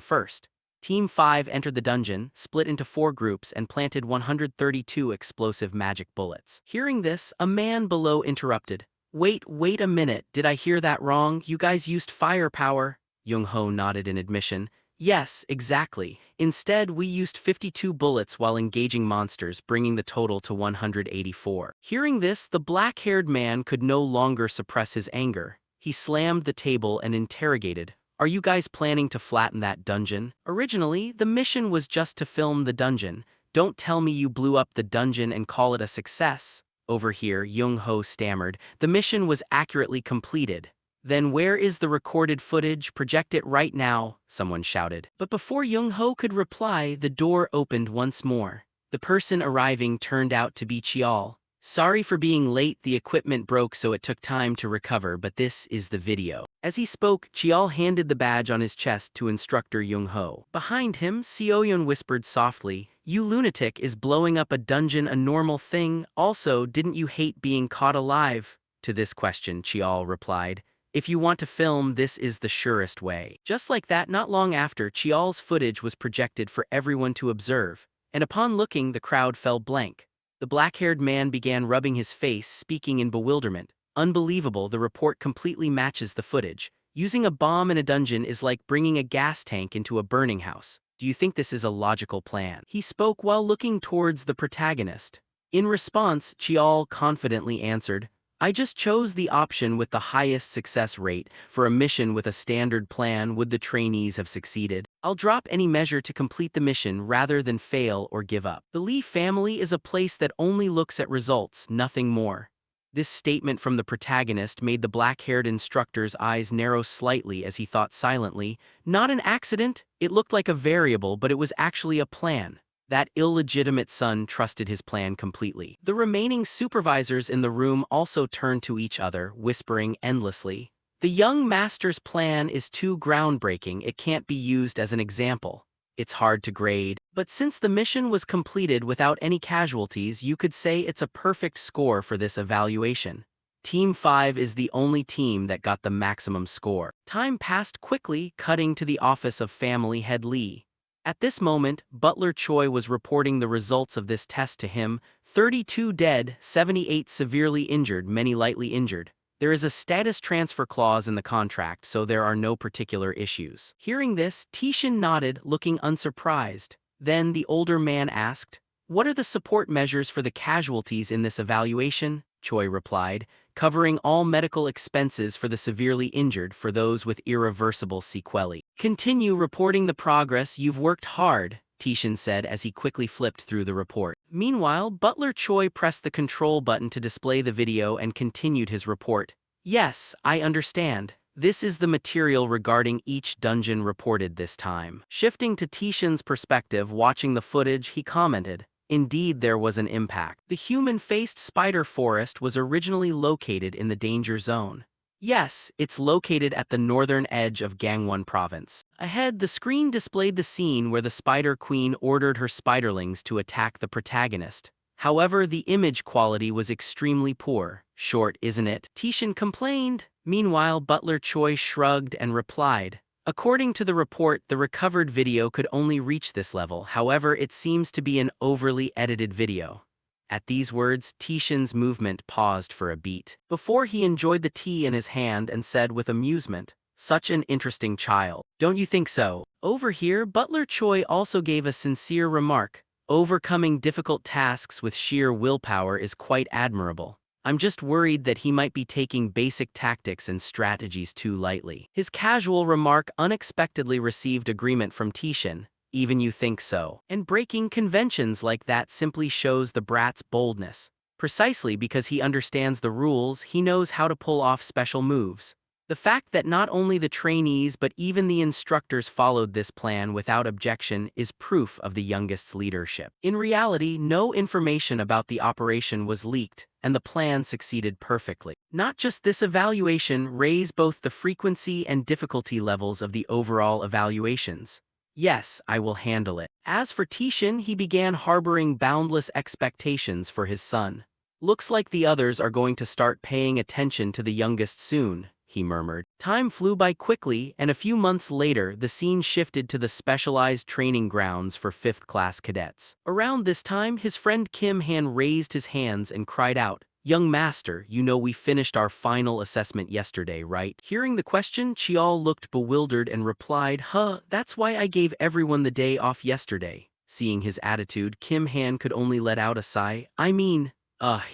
first. Team 5 entered the dungeon, split into 4 groups and planted 132 explosive magic bullets. Hearing this, a man below interrupted. Wait a minute, did I hear that wrong? You guys used firepower?" Young-ho nodded in admission. "Yes, exactly. Instead, we used 52 bullets while engaging monsters, bringing the total to 184. Hearing this, the black-haired man could no longer suppress his anger. He slammed the table and interrogated, "Are you guys planning to flatten that dungeon? Originally, the mission was just to film the dungeon. Don't tell me you blew up the dungeon and call it a success." Over here, Young-ho stammered, "The mission was accurately completed." "Then where is the recorded footage? Project it right now," someone shouted. But before Young-ho could reply, the door opened once more. The person arriving turned out to be Chial. "Sorry for being late, the equipment broke so it took time to recover, but this is the video." As he spoke, Chial handed the badge on his chest to Instructor Young-ho. Behind him, Seoyeon whispered softly, "You lunatic, is blowing up a dungeon a normal thing? Also, didn't you hate being caught alive?" To this question, Chial replied, "If you want to film, this is the surest way." Just like that, not long after, Chial's footage was projected for everyone to observe, and upon looking, the crowd fell blank. The black-haired man began rubbing his face, speaking in bewilderment. "Unbelievable, the report completely matches the footage. Using a bomb in a dungeon is like bringing a gas tank into a burning house. Do you think this is a logical plan?" He spoke while looking towards the protagonist. In response, Chial confidently answered, "I just chose the option with the highest success rate. For a mission with a standard plan, would the trainees have succeeded? I'll drop any measure to complete the mission rather than fail or give up. The Lee family is a place that only looks at results, nothing more." This statement from the protagonist made the black-haired instructor's eyes narrow slightly as he thought silently, "Not an accident? It looked like a variable, but it was actually a plan." That illegitimate son trusted his plan completely. The remaining supervisors in the room also turned to each other, whispering endlessly, "The young master's plan is too groundbreaking, it can't be used as an example. It's hard to grade." But since the mission was completed without any casualties, you could say it's a perfect score for this evaluation. Team 5 is the only team that got the maximum score. Time passed quickly, cutting to the office of family head Lee. At this moment, Butler Choi was reporting the results of this test to him: 32 dead, 78 severely injured, many lightly injured. There is a status transfer clause in the contract, so there are no particular issues. Hearing this, Tishin nodded, looking unsurprised. Then the older man asked, "What are the support measures for the casualties in this evaluation?" Choi replied, "Covering all medical expenses for the severely injured for those with irreversible sequelae." "Continue reporting the progress, you've worked hard," Tishin said as he quickly flipped through the report. Meanwhile, Butler Choi pressed the control button to display the video and continued his report. "Yes, I understand. This is the material regarding each dungeon reported this time." Shifting to Tishin's perspective, watching the footage, he commented, "Indeed, there was an impact. The human-faced spider forest was originally located in the danger zone. Yes, it's located at the northern edge of Gangwon province." Ahead, the screen displayed the scene where the Spider Queen ordered her spiderlings to attack the protagonist. However, the image quality was extremely poor. "Short, isn't it?" Tishin complained. Meanwhile, Butler Choi shrugged and replied, "According to the report, the recovered video could only reach this level. However, it seems to be an overly edited video." At these words, Tishin's movement paused for a beat, before he enjoyed the tea in his hand and said with amusement, "Such an interesting child. Don't you think so?" Over here, Butler Choi also gave a sincere remark. Overcoming difficult tasks with sheer willpower is quite admirable. I'm just worried that he might be taking basic tactics and strategies too lightly. His casual remark unexpectedly received agreement from Tishin. Even you think so? And breaking conventions like that simply shows the brat's boldness. Precisely because he understands the rules, he knows how to pull off special moves. The fact that not only the trainees but even the instructors followed this plan without objection is proof of the youngest's leadership. In reality, no information about the operation was leaked, and the plan succeeded perfectly. Not just this evaluation raised both the frequency and difficulty levels of the overall evaluations. Yes, I will handle it. As for Tishin, he began harboring boundless expectations for his son. Looks like the others are going to start paying attention to the youngest soon, he murmured. Time flew by quickly, and a few months later, the scene shifted to the specialized training grounds for 5th-class cadets. Around this time, his friend Kim Han raised his hands and cried out, "Young master, you know we finished our final assessment yesterday, right?" Hearing the question, Chial looked bewildered and replied, That's why I gave everyone the day off yesterday." Seeing his attitude, Kim Han could only let out a sigh.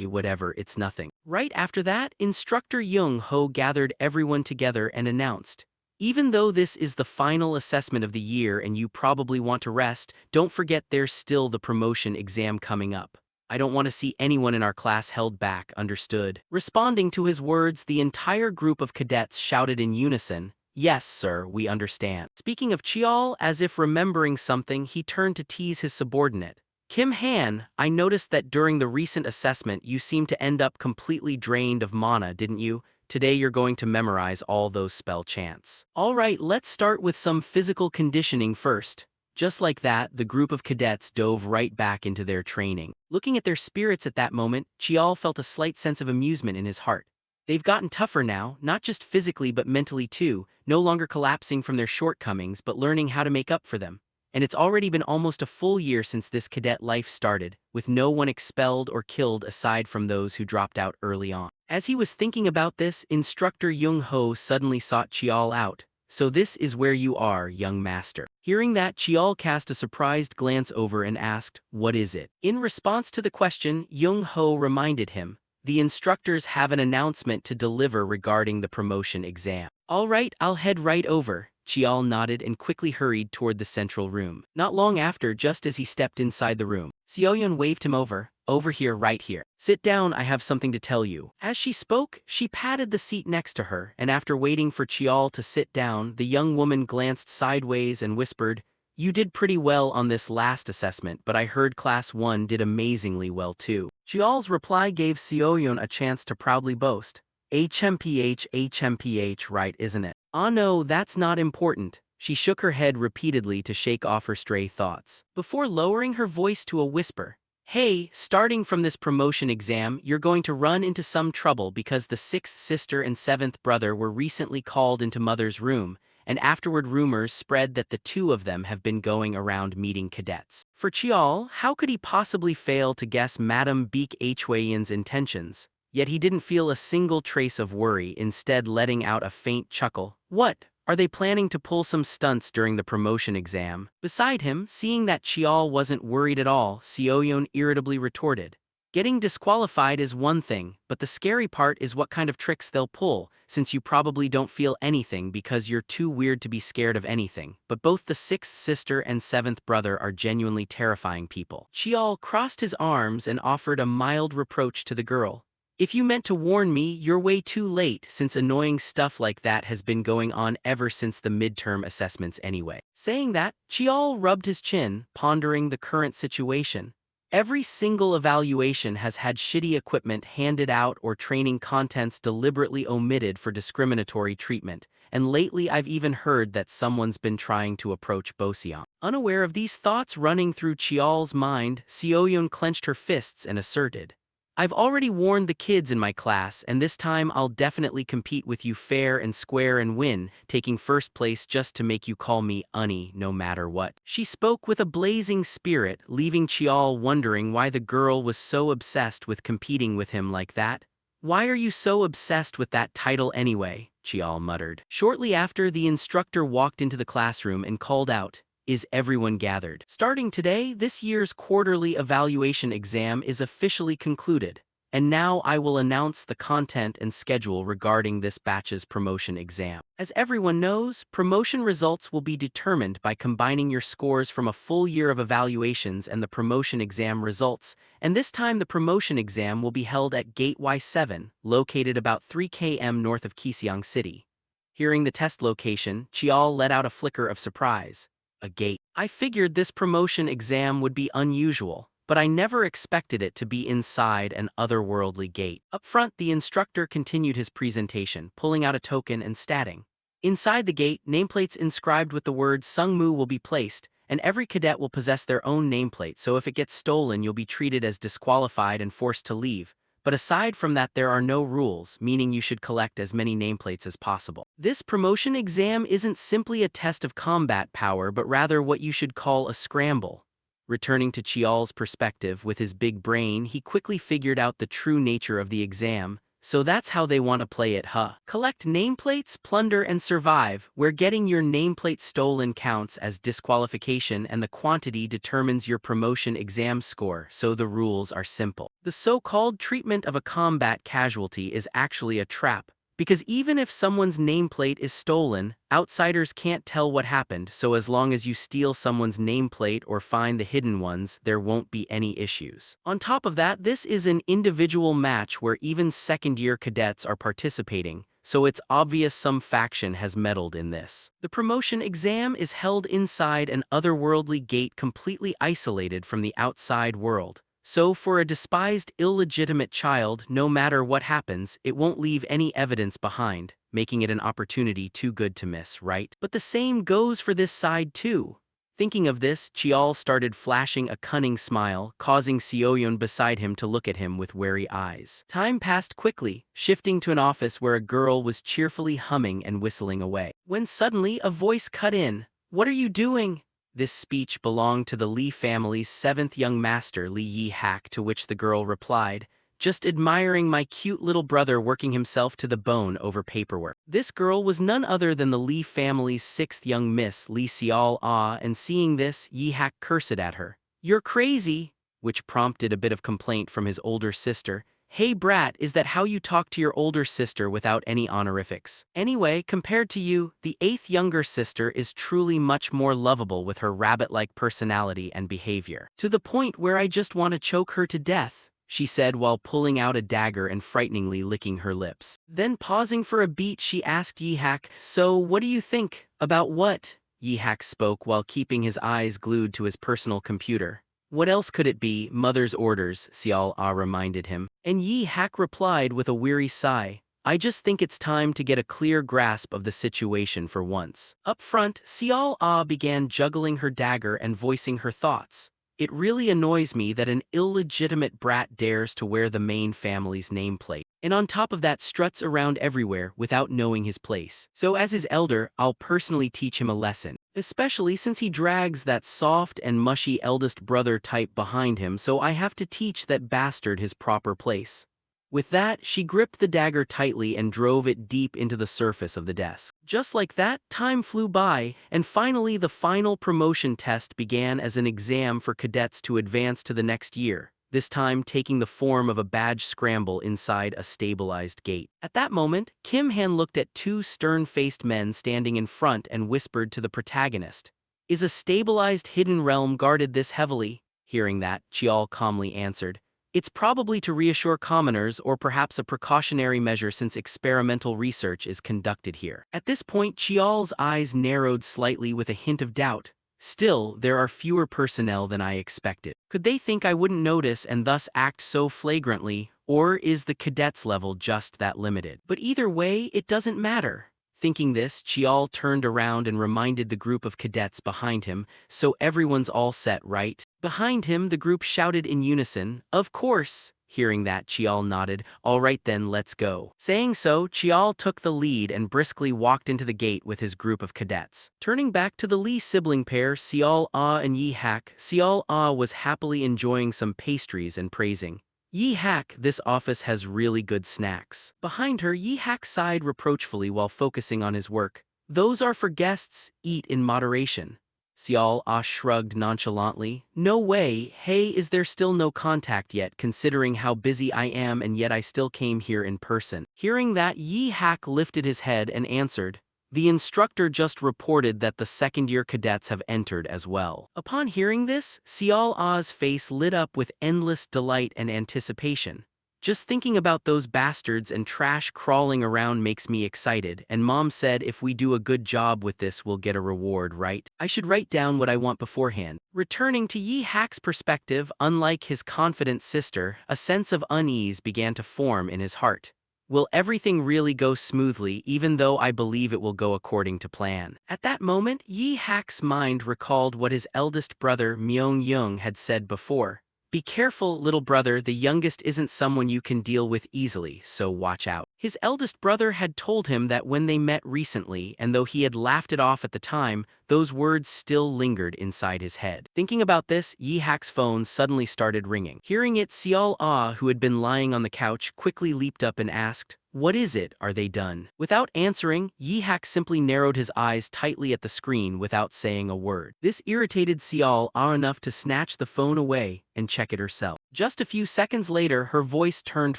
Whatever, it's nothing. Right after that, Instructor Jung Ho gathered everyone together and announced, "Even though this is the final assessment of the year and you probably want to rest, don't forget there's still the promotion exam coming up. I don't want to see anyone in our class held back, understood?" Responding to his words, the entire group of cadets shouted in unison, "Yes, sir, we understand." Speaking of Chial, as if remembering something, he turned to tease his subordinate. "Kim Han, I noticed that during the recent assessment you seemed to end up completely drained of mana, didn't you? Today you're going to memorize all those spell chants." "Alright, let's start with some physical conditioning first." Just like that, the group of cadets dove right back into their training. Looking at their spirits at that moment, Chial felt a slight sense of amusement in his heart. They've gotten tougher now, not just physically but mentally too, no longer collapsing from their shortcomings but learning how to make up for them. And it's already been almost a full year since this cadet life started, with no one expelled or killed aside from those who dropped out early on. As he was thinking about this, Instructor Jung Ho suddenly sought Chial out. "So this is where you are, young master." Hearing that, Chial cast a surprised glance over and asked, "What is it?" In response to the question, Jung Ho reminded him, "The instructors have an announcement to deliver regarding the promotion exam." "Alright, I'll head right over." Chial nodded and quickly hurried toward the central room. Not long after, just as he stepped inside the room, Seoyeon waved him over. "Over here, right here. Sit down, I have something to tell you." As she spoke, she patted the seat next to her, and after waiting for Chial to sit down, the young woman glanced sideways and whispered, "You did pretty well on this last assessment, but I heard Class 1 did amazingly well too." Chial's reply gave Seoyeon a chance to proudly boast. HMPH, right, isn't it?" "Ah no, that's not important." She shook her head repeatedly to shake off her stray thoughts, before lowering her voice to a whisper. "Hey, starting from this promotion exam, you're going to run into some trouble because the 6th sister and 7th brother were recently called into Mother's room, and afterward rumors spread that the two of them have been going around meeting cadets." For Chial, how could he possibly fail to guess Madame Beek Hwayen's intentions? Yet he didn't feel a single trace of worry, instead letting out a faint chuckle. "What? Are they planning to pull some stunts during the promotion exam?" Beside him, seeing that Chial wasn't worried at all, Seoyeon irritably retorted, "Getting disqualified is one thing, but the scary part is what kind of tricks they'll pull, since you probably don't feel anything because you're too weird to be scared of anything. But both the 6th sister and 7th brother are genuinely terrifying people." Chial crossed his arms and offered a mild reproach to the girl. "If you meant to warn me, you're way too late, since annoying stuff like that has been going on ever since the midterm assessments anyway." Saying that, Chial rubbed his chin, pondering the current situation. Every single evaluation has had shitty equipment handed out or training contents deliberately omitted for discriminatory treatment, and lately I've even heard that someone's been trying to approach Boseon. Unaware of these thoughts running through Chial's mind, Seoyeon clenched her fists and asserted, "I've already warned the kids in my class, and this time I'll definitely compete with you fair and square and win, taking first place just to make you call me Unny no matter what." She spoke with a blazing spirit, leaving Chial wondering why the girl was so obsessed with competing with him like that. "Why are you so obsessed with that title anyway?" Chial muttered. Shortly after, the instructor walked into the classroom and called out, Is everyone gathered? Starting today, this year's quarterly evaluation exam is officially concluded, and now I will announce the content and schedule regarding this batch's promotion exam. As everyone knows, promotion results will be determined by combining your scores from a full year of evaluations and the promotion exam results, and this time the promotion exam will be held at Gate Y7, located about 3 km north of Kiseong City. Hearing the test location, Chial let out a flicker of surprise. A gate. I figured this promotion exam would be unusual, but I never expected it to be inside an otherworldly gate. Up front, the instructor continued his presentation, pulling out a token and statting. Inside the gate, nameplates inscribed with the word Sungmu will be placed, and every cadet will possess their own nameplate, so if it gets stolen you'll be treated as disqualified and forced to leave. But aside from that, there are no rules, meaning you should collect as many nameplates as possible. This promotion exam isn't simply a test of combat power, but rather what you should call a scramble. Returning to Chial's perspective with his big brain, he quickly figured out the true nature of the exam. So that's how they want to play it, huh? Collect nameplates, plunder, and survive, where getting your nameplate stolen counts as disqualification and the quantity determines your promotion exam score, so the rules are simple. The so-called treatment of a combat casualty is actually a trap, because even if someone's nameplate is stolen, outsiders can't tell what happened, so as long as you steal someone's nameplate or find the hidden ones, there won't be any issues. On top of that, this is an individual match where even second-year cadets are participating, so it's obvious some faction has meddled in this. The promotion exam is held inside an otherworldly gate completely isolated from the outside world. So for a despised, illegitimate child, no matter what happens, it won't leave any evidence behind, making it an opportunity too good to miss, right? But the same goes for this side too. Thinking of this, Chial started flashing a cunning smile, causing Seoyeon beside him to look at him with wary eyes. Time passed quickly, shifting to an office where a girl was cheerfully humming and whistling away. When suddenly a voice cut in. "What are you doing?" This speech belonged to the Lee family's seventh young master, Lee Yi-hak, to which the girl replied, "Just admiring my cute little brother working himself to the bone over paperwork." This girl was none other than the Lee family's sixth young miss, Lee Seol-ah, and seeing this, Yi-hak cursed at her. "You're crazy," which prompted a bit of complaint from his older sister. "Hey brat, is that how you talk to your older sister without any honorifics? Anyway, compared to you, the eighth younger sister is truly much more lovable with her rabbit-like personality and behavior. To the point where I just want to choke her to death," she said while pulling out a dagger and frighteningly licking her lips. Then pausing for a beat, she asked Yi-hak, "So what do you think?" "About what?" Yi-hak spoke while keeping his eyes glued to his personal computer. "What else could it be? Mother's orders," Seol-ah reminded him. And Yi-hak replied with a weary sigh, "I just think it's time to get a clear grasp of the situation for once." Up front, Seol-ah began juggling her dagger and voicing her thoughts. "It really annoys me that an illegitimate brat dares to wear the main family's nameplate, and on top of that struts around everywhere without knowing his place. So as his elder, I'll personally teach him a lesson. Especially since he drags that soft and mushy eldest brother type behind him, so I have to teach that bastard his proper place." With that, she gripped the dagger tightly and drove it deep into the surface of the desk. Just like that, time flew by, and finally the final promotion test began as an exam for cadets to advance to the next year, this time taking the form of a badge scramble inside a stabilized gate. At that moment, Kim Han looked at two stern-faced men standing in front and whispered to the protagonist, "Is a stabilized hidden realm guarded this heavily?" Hearing that, Chial calmly answered, "It's probably to reassure commoners or perhaps a precautionary measure since experimental research is conducted here." At this point, Chial's eyes narrowed slightly with a hint of doubt. "Still, there are fewer personnel than I expected. Could they think I wouldn't notice and thus act so flagrantly, or is the cadets level just that limited? But either way, it doesn't matter." Thinking this, Chial turned around and reminded the group of cadets behind him, "So everyone's all set, right?" Behind him, the group shouted in unison, "Of course." Hearing that, Chial nodded, "All right then, let's go." Saying so, Chial took the lead and briskly walked into the gate with his group of cadets. Turning back to the Lee sibling pair, Seol-ah and Yi-hak, Seol-ah was happily enjoying some pastries and praising, "Yi-hak, this office has really good snacks." Behind her, Yi-hak sighed reproachfully while focusing on his work. "Those are for guests, eat in moderation." Xiao Ah shrugged nonchalantly. No way, hey, is there still no contact yet considering how busy I am and yet I still came here in person. Hearing that, Yi Hak lifted his head and answered, the instructor just reported that the second-year cadets have entered as well. Upon hearing this, Xiao Ah's face lit up with endless delight and anticipation. Just thinking about those bastards and trash crawling around makes me excited, and Mom said if we do a good job with this we'll get a reward, right? I should write down what I want beforehand. Returning to Yi Hak's perspective, unlike his confident sister, a sense of unease began to form in his heart. Will everything really go smoothly even though I believe it will go according to plan? At that moment, Yi Hak's mind recalled what his eldest brother Myung Young had said before. Be careful, little brother, the youngest isn't someone you can deal with easily, so watch out. His eldest brother had told him that when they met recently, and though he had laughed it off at the time, those words still lingered inside his head. Thinking about this, Yi Hak's phone suddenly started ringing. Hearing it, Xiao Ah, who had been lying on the couch, quickly leaped up and asked, what is it? Are they done? Without answering, Yi Hak simply narrowed his eyes tightly at the screen without saying a word. This irritated Xiao Ah enough to snatch the phone away and check it herself. Just a few seconds later, her voice turned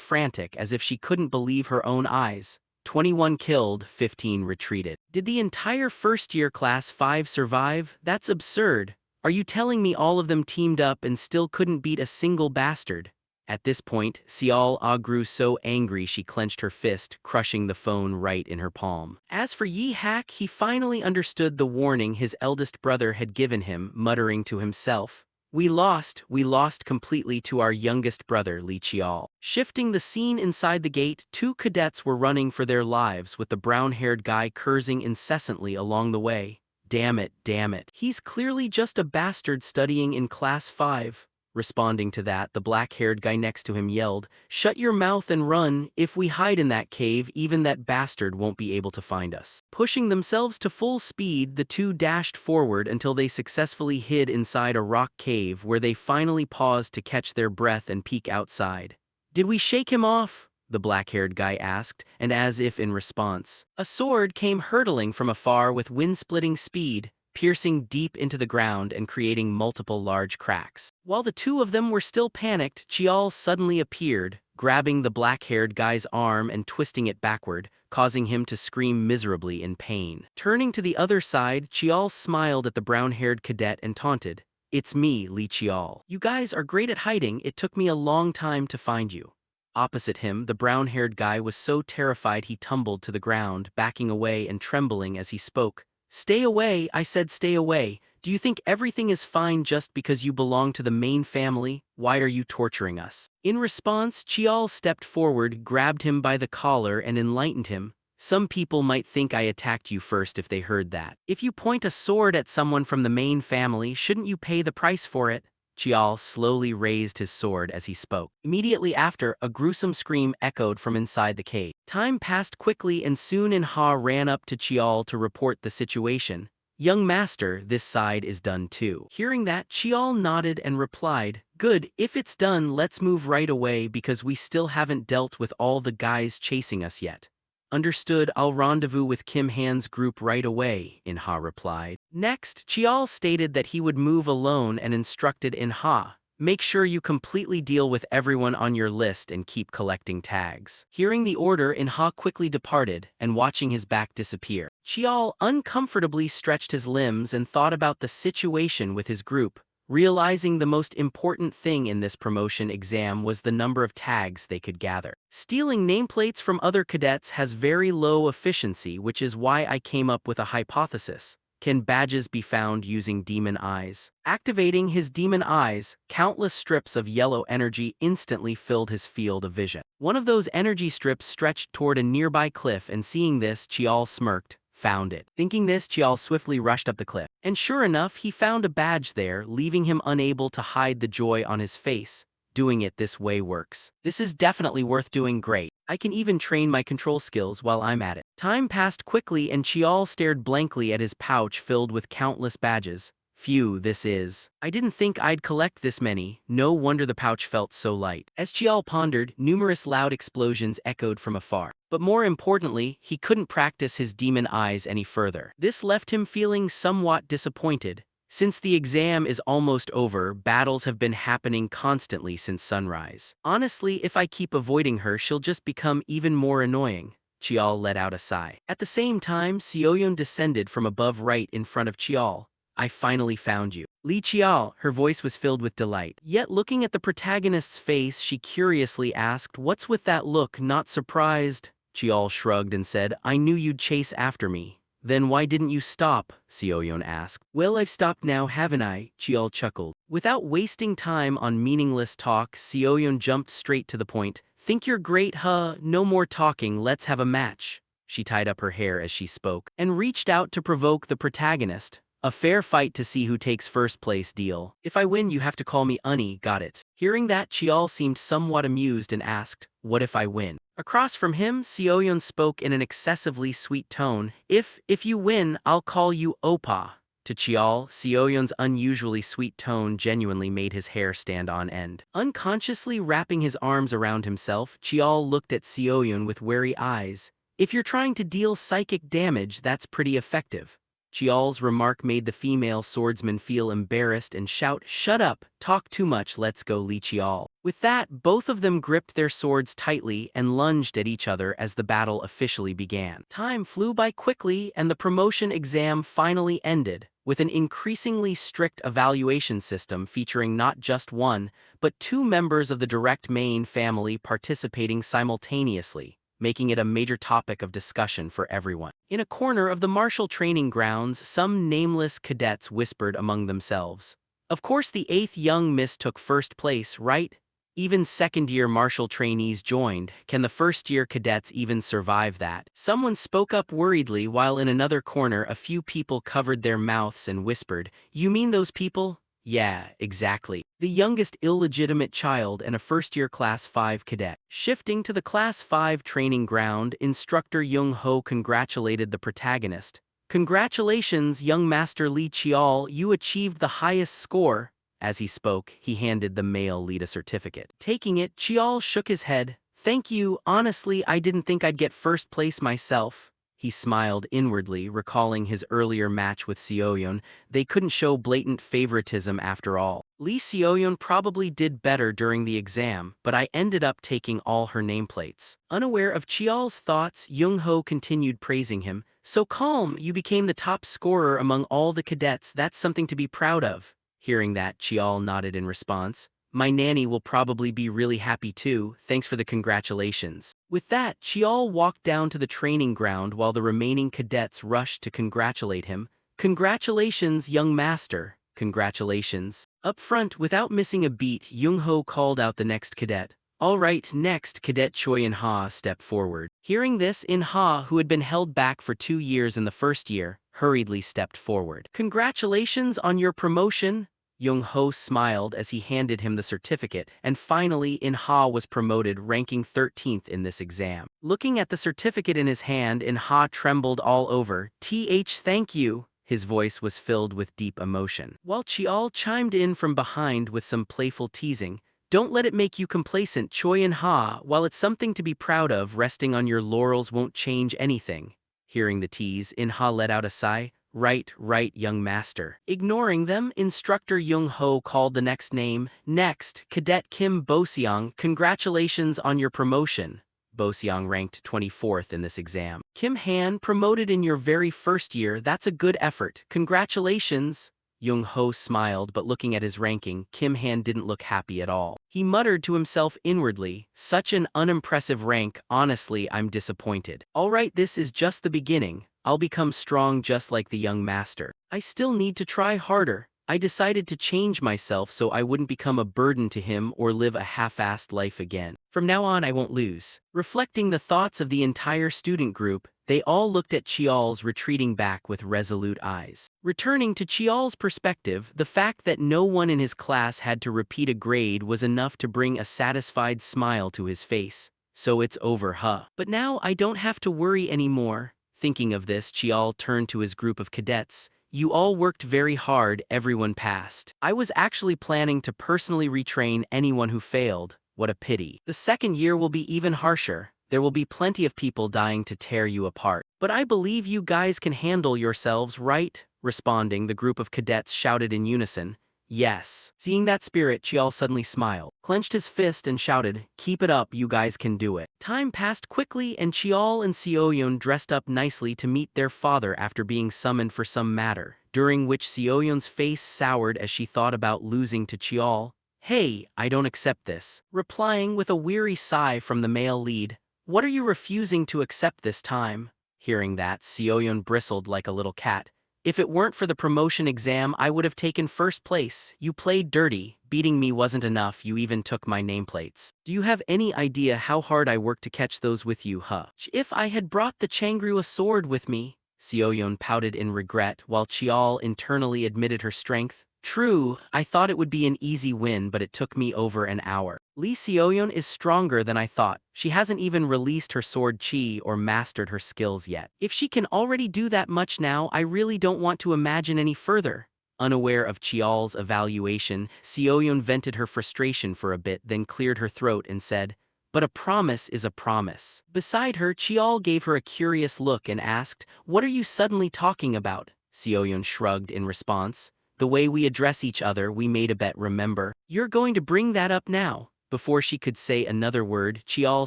frantic as if she couldn't believe her own eyes. 21 killed, 15 retreated. Did the entire first-year class 5 survive? That's absurd. Are you telling me all of them teamed up and still couldn't beat a single bastard? At this point, Xiao Ah grew so angry she clenched her fist, crushing the phone right in her palm. As for Yi Hak, he finally understood the warning his eldest brother had given him, muttering to himself, we lost completely to our youngest brother, Li Qiao. Shifting the scene inside the gate, two cadets were running for their lives with the brown-haired guy cursing incessantly along the way. Damn it, he's clearly just a bastard studying in class 5. Responding to that, the black-haired guy next to him yelled, shut your mouth and run, if we hide in that cave even that bastard won't be able to find us. Pushing themselves to full speed, the two dashed forward until they successfully hid inside a rock cave where they finally paused to catch their breath and peek outside. Did we shake him off? The black-haired guy asked, and as if in response, a sword came hurtling from afar with wind-splitting speed, piercing deep into the ground and creating multiple large cracks. While the two of them were still panicked, Chial suddenly appeared, grabbing the black-haired guy's arm and twisting it backward, causing him to scream miserably in pain. Turning to the other side, Chial smiled at the brown-haired cadet and taunted, it's me, Li Chial. You guys are great at hiding, it took me a long time to find you. Opposite him, the brown-haired guy was so terrified he tumbled to the ground, backing away and trembling as he spoke. Stay away, I said stay away. Do you think everything is fine just because you belong to the main family? Why are you torturing us? In response, Chial stepped forward, grabbed him by the collar and enlightened him. Some people might think I attacked you first if they heard that. If you point a sword at someone from the main family, shouldn't you pay the price for it? Chial slowly raised his sword as he spoke. Immediately after, a gruesome scream echoed from inside the cave. Time passed quickly and soon Inha ran up to Chial to report the situation. Young master, this side is done too. Hearing that, Chial nodded and replied, good, if it's done let's move right away because we still haven't dealt with all the guys chasing us yet. Understood, I'll rendezvous with Kim Han's group right away, Inha replied. Next, Chial stated that he would move alone and instructed Inha, make sure you completely deal with everyone on your list and keep collecting tags. Hearing the order, Inha quickly departed, and watching his back disappear. Chial uncomfortably stretched his limbs and thought about the situation with his group, realizing the most important thing in this promotion exam was the number of tags they could gather. Stealing nameplates from other cadets has very low efficiency, which is why I came up with a hypothesis. Can badges be found using demon eyes? Activating his demon eyes, countless strips of yellow energy instantly filled his field of vision. One of those energy strips stretched toward a nearby cliff, and seeing this, Chial smirked. Found it. Thinking this, Chial swiftly rushed up the cliff. And sure enough, he found a badge there, leaving him unable to hide the joy on his face. Doing it this way works. This is definitely worth doing. Great. I can even train my control skills while I'm at it. Time passed quickly and Chial stared blankly at his pouch filled with countless badges. Phew, this is. I didn't think I'd collect this many, no wonder the pouch felt so light. As Chial pondered, numerous loud explosions echoed from afar. But more importantly, he couldn't practice his demon eyes any further. This left him feeling somewhat disappointed. Since the exam is almost over, battles have been happening constantly since sunrise. Honestly, if I keep avoiding her, she'll just become even more annoying. Chial let out a sigh. At the same time, Sioyon descended from above right in front of Chial. I finally found you. Li Chial, her voice was filled with delight. Yet looking at the protagonist's face, she curiously asked, "What's with that look, not surprised?" Chial shrugged and said, "I knew you'd chase after me." "Then why didn't you stop?" Sioyon asked. "Well, I've stopped now, haven't I?" Chial chuckled. Without wasting time on meaningless talk, Sioyon jumped straight to the point. "Think you're great, huh? No more talking, let's have a match." She tied up her hair as she spoke, and reached out to provoke the protagonist. "A fair fight to see who takes first place deal. If I win, you have to call me Unny, got it?" Hearing that, Chial seemed somewhat amused and asked, "What if I win?" Across from him, Sioyon spoke in an excessively sweet tone. If you win, I'll call you Oppa." To Chial, Sioyon's unusually sweet tone genuinely made his hair stand on end. Unconsciously wrapping his arms around himself, Chial looked at Sioyon with wary eyes. "If you're trying to deal psychic damage, that's pretty effective." Chial's remark made the female swordsman feel embarrassed and shout, "Shut up, talk too much, let's go, Li Chial." With that, both of them gripped their swords tightly and lunged at each other as the battle officially began. Time flew by quickly and the promotion exam finally ended, with an increasingly strict evaluation system featuring not just one, but two members of the direct main family participating simultaneously, making it a major topic of discussion for everyone. In a corner of the martial training grounds, some nameless cadets whispered among themselves. "Of course the 8th young miss took first place, right? Even second-year martial trainees joined. Can the first-year cadets even survive that?" Someone spoke up worriedly, while in another corner a few people covered their mouths and whispered, "You mean those people?" "Yeah, exactly. The youngest illegitimate child and a first-year Class 5 cadet." Shifting to the Class 5 training ground, Instructor Jung Ho congratulated the protagonist. "Congratulations, young Master Li Chial, you achieved the highest score." As he spoke, he handed the male lead a certificate. Taking it, Chial shook his head. "Thank you, honestly, I didn't think I'd get first place myself." He smiled inwardly, recalling his earlier match with Sioyon. They couldn't show blatant favoritism after all. Li Sioyon probably did better during the exam, but I ended up taking all her nameplates. Unaware of Chial's thoughts, Jung Ho continued praising him. "So calm, you became the top scorer among all the cadets, that's something to be proud of." Hearing that, Chial nodded in response. "My nanny will probably be really happy too, thanks for the congratulations." With that, Chial walked down to the training ground while the remaining cadets rushed to congratulate him. "Congratulations, young master. Congratulations." Up front, without missing a beat, Jung Ho called out the next cadet. "All right, next, Cadet Choi In-ha stepped forward." Hearing this, In-ha, who had been held back for 2 years in the first year, hurriedly stepped forward. "Congratulations on your promotion." Jung Ho smiled as he handed him the certificate, and finally In-ha was promoted, ranking 13th in this exam. Looking at the certificate in his hand, In-ha trembled all over. Thank you." His voice was filled with deep emotion. While Chial chimed in from behind with some playful teasing, "Don't let it make you complacent, Choi In-ha. While it's something to be proud of, resting on your laurels won't change anything." Hearing the tease, In-ha let out a sigh. Right, young master." Ignoring them, Instructor Jung Ho called the next name. "Next, Cadet Kim Boseong, congratulations on your promotion." Boseong ranked 24th in this exam. "Kim Han, promoted in your very first year, that's a good effort. Congratulations." Jung Ho smiled, but looking at his ranking, Kim Han didn't look happy at all. He muttered to himself inwardly, "Such an unimpressive rank, honestly I'm disappointed. Alright, this is just the beginning. I'll become strong just like the young master. I still need to try harder." I decided to change myself so I wouldn't become a burden to him or live a half-assed life again. From now on I won't lose. Reflecting the thoughts of the entire student group, they all looked at Chial's retreating back with resolute eyes. Returning to Chial's perspective, the fact that no one in his class had to repeat a grade was enough to bring a satisfied smile to his face. So it's over, huh? But now I don't have to worry anymore. Thinking of this, Chial turned to his group of cadets. "You all worked very hard, everyone passed. I was actually planning to personally retrain anyone who failed. What a pity. The second year will be even harsher. There will be plenty of people dying to tear you apart. But I believe you guys can handle yourselves, right?" Responding, the group of cadets shouted in unison, "Yes." Seeing that spirit, Chial suddenly smiled, clenched his fist and shouted, "Keep it up, you guys can do it." Time passed quickly and Chial and Seoyeon dressed up nicely to meet their father after being summoned for some matter, during which Seoyeon's face soured as she thought about losing to Chial. "Hey, I don't accept this." Replying with a weary sigh from the male lead, "What are you refusing to accept this time?" Hearing that, Seoyeon bristled like a little cat. "If it weren't for the promotion exam, I would have taken first place. You played dirty. Beating me wasn't enough, you even took my nameplates. Do you have any idea how hard I worked to catch those with you, huh? If I had brought the Changrua sword with me." Seoyeon pouted in regret while Chial internally admitted her strength. "True, I thought it would be an easy win, but it took me over an hour. Lee Seoyeon is stronger than I thought. She hasn't even released her sword chi or mastered her skills yet. If she can already do that much now, I really don't want to imagine any further." Unaware of Chial's evaluation, Seoyeon vented her frustration for a bit, then cleared her throat and said, "But a promise is a promise." Beside her, Chial gave her a curious look and asked, "What are you suddenly talking about?" Seoyeon shrugged in response. "The way we address each other, we made a bet, remember? You're going to bring that up now." Before she could say another word, Chial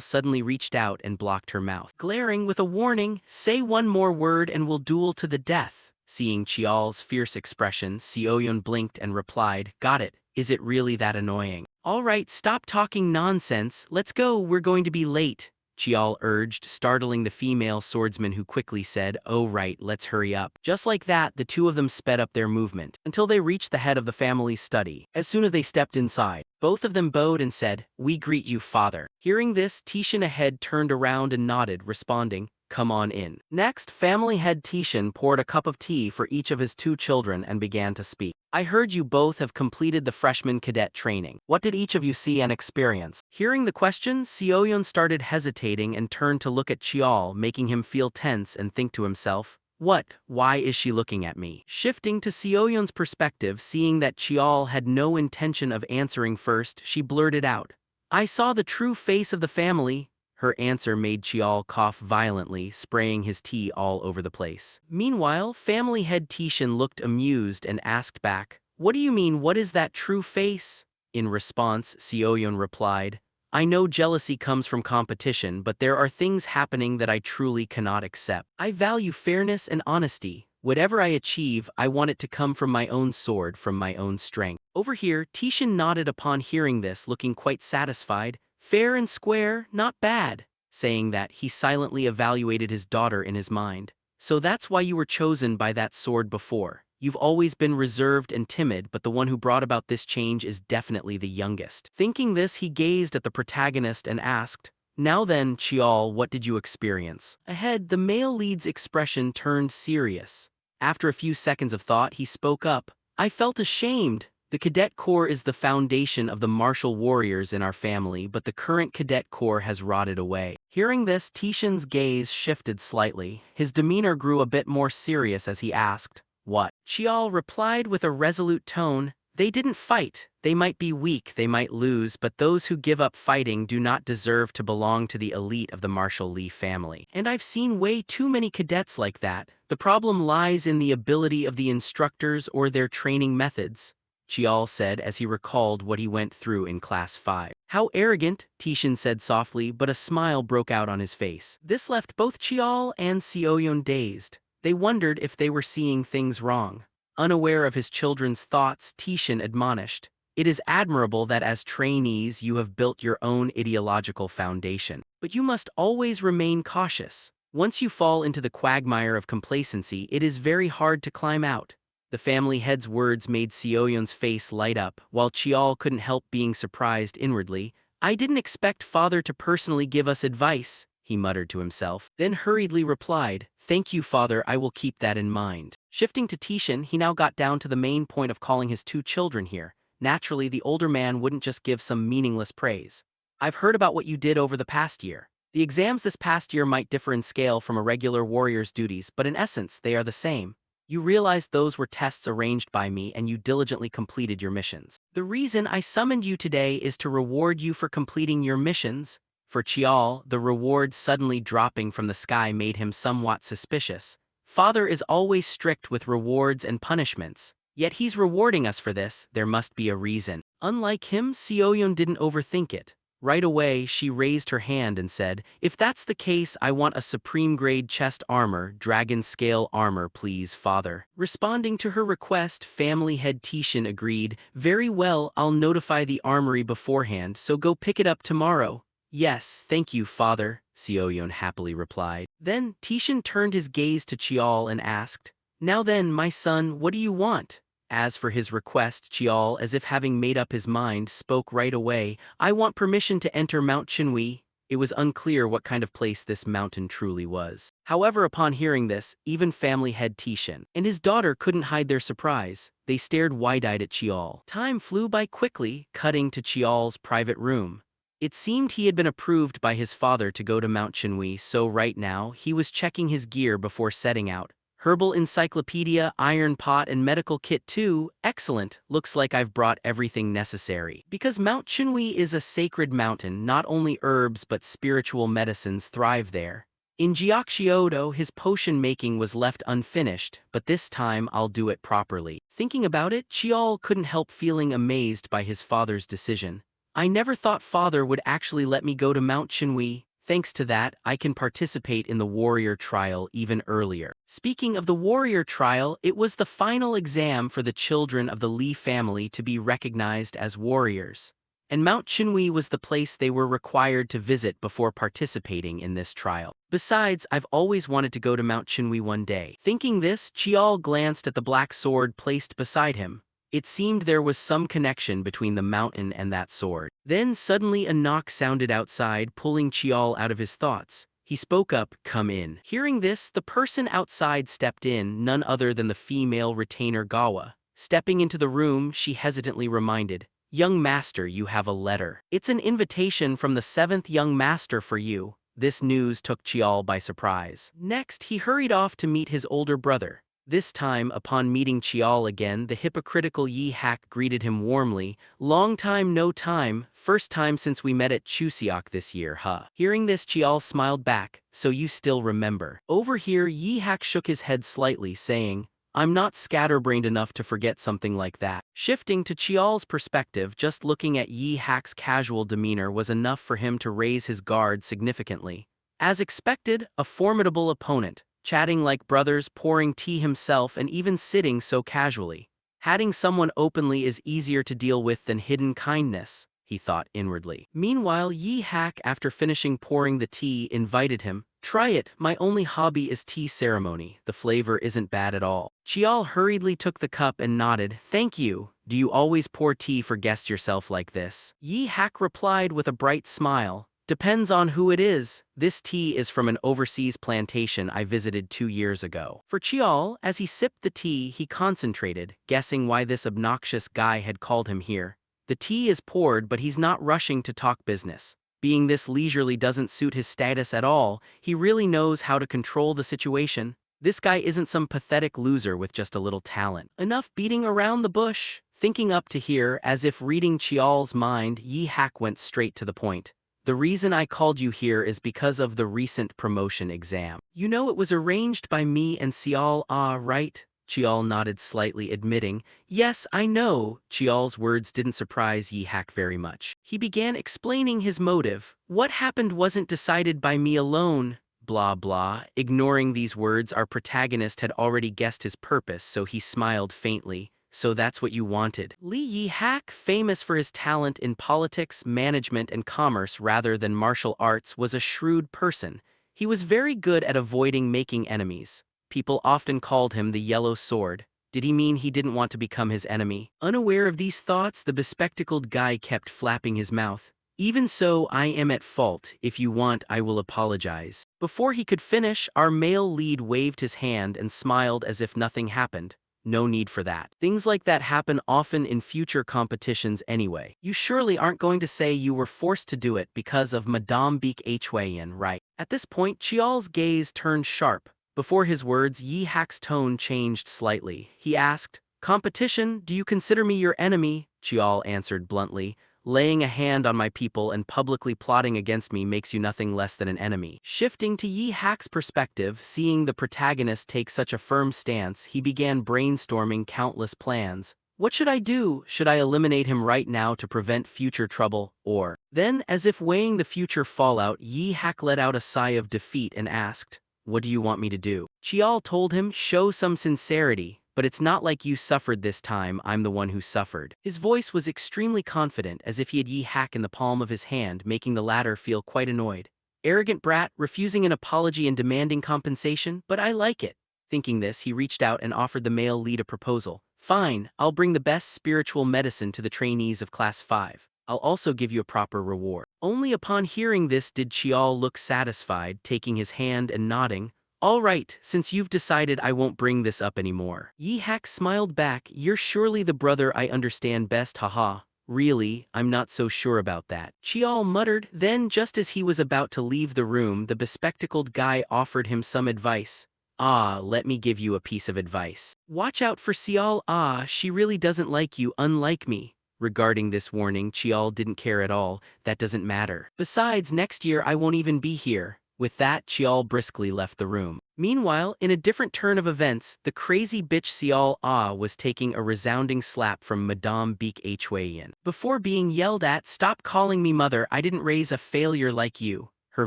suddenly reached out and blocked her mouth, glaring with a warning, "Say one more word and we'll duel to the death." Seeing Chial's fierce expression, Seoyeon blinked and replied, "Got it. Is it really that annoying?" "All right, stop talking nonsense. Let's go, we're going to be late," Chial urged, startling the female swordsman, who quickly said, "Oh right, let's hurry up." Just like that, the two of them sped up their movement, until they reached the head of the family's study. As soon as they stepped inside, both of them bowed and said, "We greet you, father." Hearing this, Tishin ahead turned around and nodded, responding, "Come on in." Next, family head Tishin poured a cup of tea for each of his two children and began to speak. "I heard you both have completed the freshman cadet training. What did each of you see and experience?" Hearing the question, Seoyeon started hesitating and turned to look at Chial, making him feel tense and think to himself, "What? Why is she looking at me?" Shifting to Seoyeon's perspective, seeing that Chial had no intention of answering first, she blurted out, "I saw the true face of the family." Her answer made Chial cough violently, spraying his tea all over the place. Meanwhile, family head Tishin looked amused and asked back, "What do you mean, what is that true face?" In response, Seoyeon replied, "I know jealousy comes from competition, but there are things happening that I truly cannot accept. I value fairness and honesty. Whatever I achieve, I want it to come from my own sword, from my own strength." Over here, Tishin nodded upon hearing this, looking quite satisfied. "Fair and square, not bad." Saying that, he silently evaluated his daughter in his mind. "So that's why you were chosen by that sword before. You've always been reserved and timid, but the one who brought about this change is definitely the youngest." Thinking this, he gazed at the protagonist and asked, "Now then, Chial, what did you experience?" Ahead, the male lead's expression turned serious. After a few seconds of thought, he spoke up, "I felt ashamed. The cadet corps is the foundation of the martial warriors in our family, but the current cadet corps has rotted away." Hearing this, Tishin's gaze shifted slightly. His demeanor grew a bit more serious as he asked, "What?" Chial replied with a resolute tone, "They didn't fight. They might be weak, they might lose, but those who give up fighting do not deserve to belong to the elite of the Marshall Lee family. And I've seen way too many cadets like that. The problem lies in the ability of the instructors or their training methods," Chial said as he recalled what he went through in Class 5. "How arrogant," Tishin said softly, but a smile broke out on his face. This left both Chial and Seoyeon dazed. They wondered if they were seeing things wrong. Unaware of his children's thoughts, Tishin admonished, "It is admirable that as trainees you have built your own ideological foundation. But you must always remain cautious. Once you fall into the quagmire of complacency, it is very hard to climb out." The family head's words made Seoyeon's face light up, while Chial couldn't help being surprised inwardly. "I didn't expect father to personally give us advice," he muttered to himself, then hurriedly replied, "Thank you, father, I will keep that in mind." Shifting to Tishin, he now got down to the main point of calling his two children here. Naturally, the older man wouldn't just give some meaningless praise. "I've heard about what you did over the past year. The exams this past year might differ in scale from a regular warrior's duties, but in essence, they are the same. You realized those were tests arranged by me and you diligently completed your missions. The reason I summoned you today is to reward you for completing your missions." For Chial, the reward suddenly dropping from the sky made him somewhat suspicious. Father is always strict with rewards and punishments. Yet he's rewarding us for this, there must be a reason. Unlike him, Seoyeon didn't overthink it. Right away, she raised her hand and said, "If that's the case, I want a supreme-grade chest armor, dragon-scale armor, please, father." Responding to her request, family head Tishin agreed, "Very well, I'll notify the armory beforehand, so go pick it up tomorrow." "Yes, thank you, father," Seoyeon happily replied. Then Tishin turned his gaze to Chiol and asked, "Now then, my son, what do you want?" As for his request, Chiol, as if having made up his mind, spoke right away, "I want permission to enter Mount Chinwi." It was unclear what kind of place this mountain truly was. However, upon hearing this, even family head Tishin and his daughter couldn't hide their surprise. They stared wide-eyed at Chiol. Time flew by quickly, cutting to Chiol's private room. It seemed he had been approved by his father to go to Mount Chinwi, so right now, he was checking his gear before setting out. Herbal encyclopedia, iron pot, and medical kit too. Excellent, looks like I've brought everything necessary. Because Mount Chinwi is a sacred mountain, not only herbs but spiritual medicines thrive there. In Jiaxiodo, his potion making was left unfinished, but this time I'll do it properly. Thinking about it, Chiol couldn't help feeling amazed by his father's decision. "I never thought father would actually let me go to Mount Chinwi. Thanks to that, I can participate in the warrior trial even earlier." Speaking of the warrior trial, it was the final exam for the children of the Li family to be recognized as warriors. And Mount Chinwi was the place they were required to visit before participating in this trial. Besides, I've always wanted to go to Mount Chinwi one day. Thinking this, Chiol glanced at the black sword placed beside him. It seemed there was some connection between the mountain and that sword. Then suddenly a knock sounded outside, pulling Chiol out of his thoughts. He spoke up, "Come in." Hearing this, the person outside stepped in, none other than the female retainer Gawa. Stepping into the room, she hesitantly reminded, "Young master, you have a letter. It's an invitation from the 7th young master for you." This news took Chiol by surprise. Next, he hurried off to meet his older brother. This time, upon meeting Chiol again, the hypocritical Yi Hak greeted him warmly. "Long time no time, first time since we met at Chuseok this year, huh?" Hearing this, Chiol smiled back, "So you still remember." Over here, Yi Hak shook his head slightly, saying, "I'm not scatterbrained enough to forget something like that." Shifting to Chiol's perspective, just looking at Yi Hak's casual demeanor was enough for him to raise his guard significantly. As expected, a formidable opponent, chatting like brothers, pouring tea himself, and even sitting so casually. Hating someone openly is easier to deal with than hidden kindness, he thought inwardly. Meanwhile, Yi Hak, after finishing pouring the tea, invited him, "Try it, my only hobby is tea ceremony, the flavor isn't bad at all." Chiol hurriedly took the cup and nodded, "Thank you. Do you always pour tea for guests yourself like this?" Yi Hak replied with a bright smile, "Depends on who it is. This tea is from an overseas plantation I visited 2 years ago." For Chiol, as he sipped the tea, he concentrated, guessing why this obnoxious guy had called him here. The tea is poured, but he's not rushing to talk business. Being this leisurely doesn't suit his status at all. He really knows how to control the situation. This guy isn't some pathetic loser with just a little talent. Enough beating around the bush. Thinking up to here, as if reading Chiol's mind, Yi Hak went straight to the point. "The reason I called you here is because of the recent promotion exam. You know it was arranged by me and Seol, right?" Chiol nodded slightly, admitting, "Yes, I know." Chiol's words didn't surprise Yi Hak very much. He began explaining his motive. "What happened wasn't decided by me alone. Blah blah." Ignoring these words, our protagonist had already guessed his purpose, so he smiled faintly. "So that's what you wanted." Li Yi Hak, famous for his talent in politics, management, and commerce rather than martial arts, was a shrewd person. He was very good at avoiding making enemies. People often called him the Yellow Sword. Did he mean he didn't want to become his enemy? Unaware of these thoughts, the bespectacled guy kept flapping his mouth. "Even so, I am at fault. If you want, I will apologize." Before he could finish, our male lead waved his hand and smiled as if nothing happened. "No need for that. Things like that happen often in future competitions anyway. You surely aren't going to say you were forced to do it because of Madame Beek Hwayan, right?" At this point, Chiol's gaze turned sharp. Before his words, Yi Hak's tone changed slightly. He asked, "Competition, do you consider me your enemy?" Chiol answered bluntly, Laying a hand on my people and publicly plotting against me makes you nothing less than an enemy. Shifting to Yi Hak's perspective, seeing the protagonist take such a firm stance, he began brainstorming countless plans. What should I do? Should I eliminate him right now to prevent future trouble, or? Then, as if weighing the future fallout, Yi Hak let out a sigh of defeat and asked, "What do you want me to do?" Chial told him, "Show some sincerity. But it's not like you suffered this time, I'm the one who suffered." His voice was extremely confident, as if he had Yi Hak in the palm of his hand, making the latter feel quite annoyed. Arrogant brat, refusing an apology and demanding compensation, but I like it. Thinking this, he reached out and offered the male lead a proposal. "Fine, I'll bring the best spiritual medicine to the trainees of Class 5. I'll also give you a proper reward." Only upon hearing this did Chial look satisfied, taking his hand and nodding. "All right, since you've decided, I won't bring this up anymore." Yi Hak smiled back. "You're surely the brother I understand best, haha. Really, I'm not so sure about that." Chial muttered. Then, just as he was about to leave the room, the bespectacled guy offered him some advice. "Ah, let me give you a piece of advice. Watch out for Cial. Ah, she really doesn't like you, unlike me." Regarding this warning, Chial didn't care at all. "That doesn't matter. Besides, next year I won't even be here." With that, Chial briskly left the room. Meanwhile, in a different turn of events, the crazy bitch Cial was taking a resounding slap from Madame Beek Hwayan. Before being yelled at, "Stop calling me mother, I didn't raise a failure like you." Her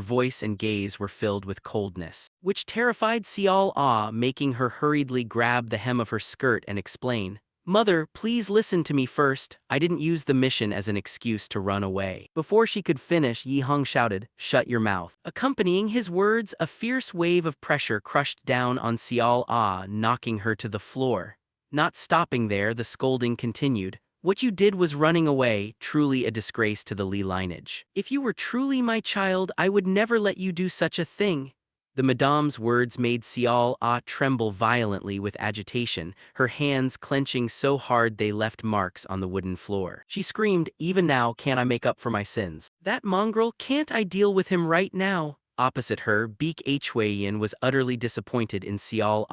voice and gaze were filled with coldness, which terrified Cial, making her hurriedly grab the hem of her skirt and explain, "Mother, please listen to me first. I didn't use the mission as an excuse to run away." Before she could finish, Yi Hong shouted, "Shut your mouth." Accompanying his words, a fierce wave of pressure crushed down on Cial, knocking her to the floor. Not stopping there, the scolding continued. "What you did was running away, truly a disgrace to the Li lineage. If you were truly my child, I would never let you do such a thing." The madame's words made Cial tremble violently with agitation, her hands clenching so hard they left marks on the wooden floor. She screamed, "Even now can't I make up for my sins? That mongrel, can't I deal with him right now?" Opposite her, Beek Hwayan was utterly disappointed in Cial.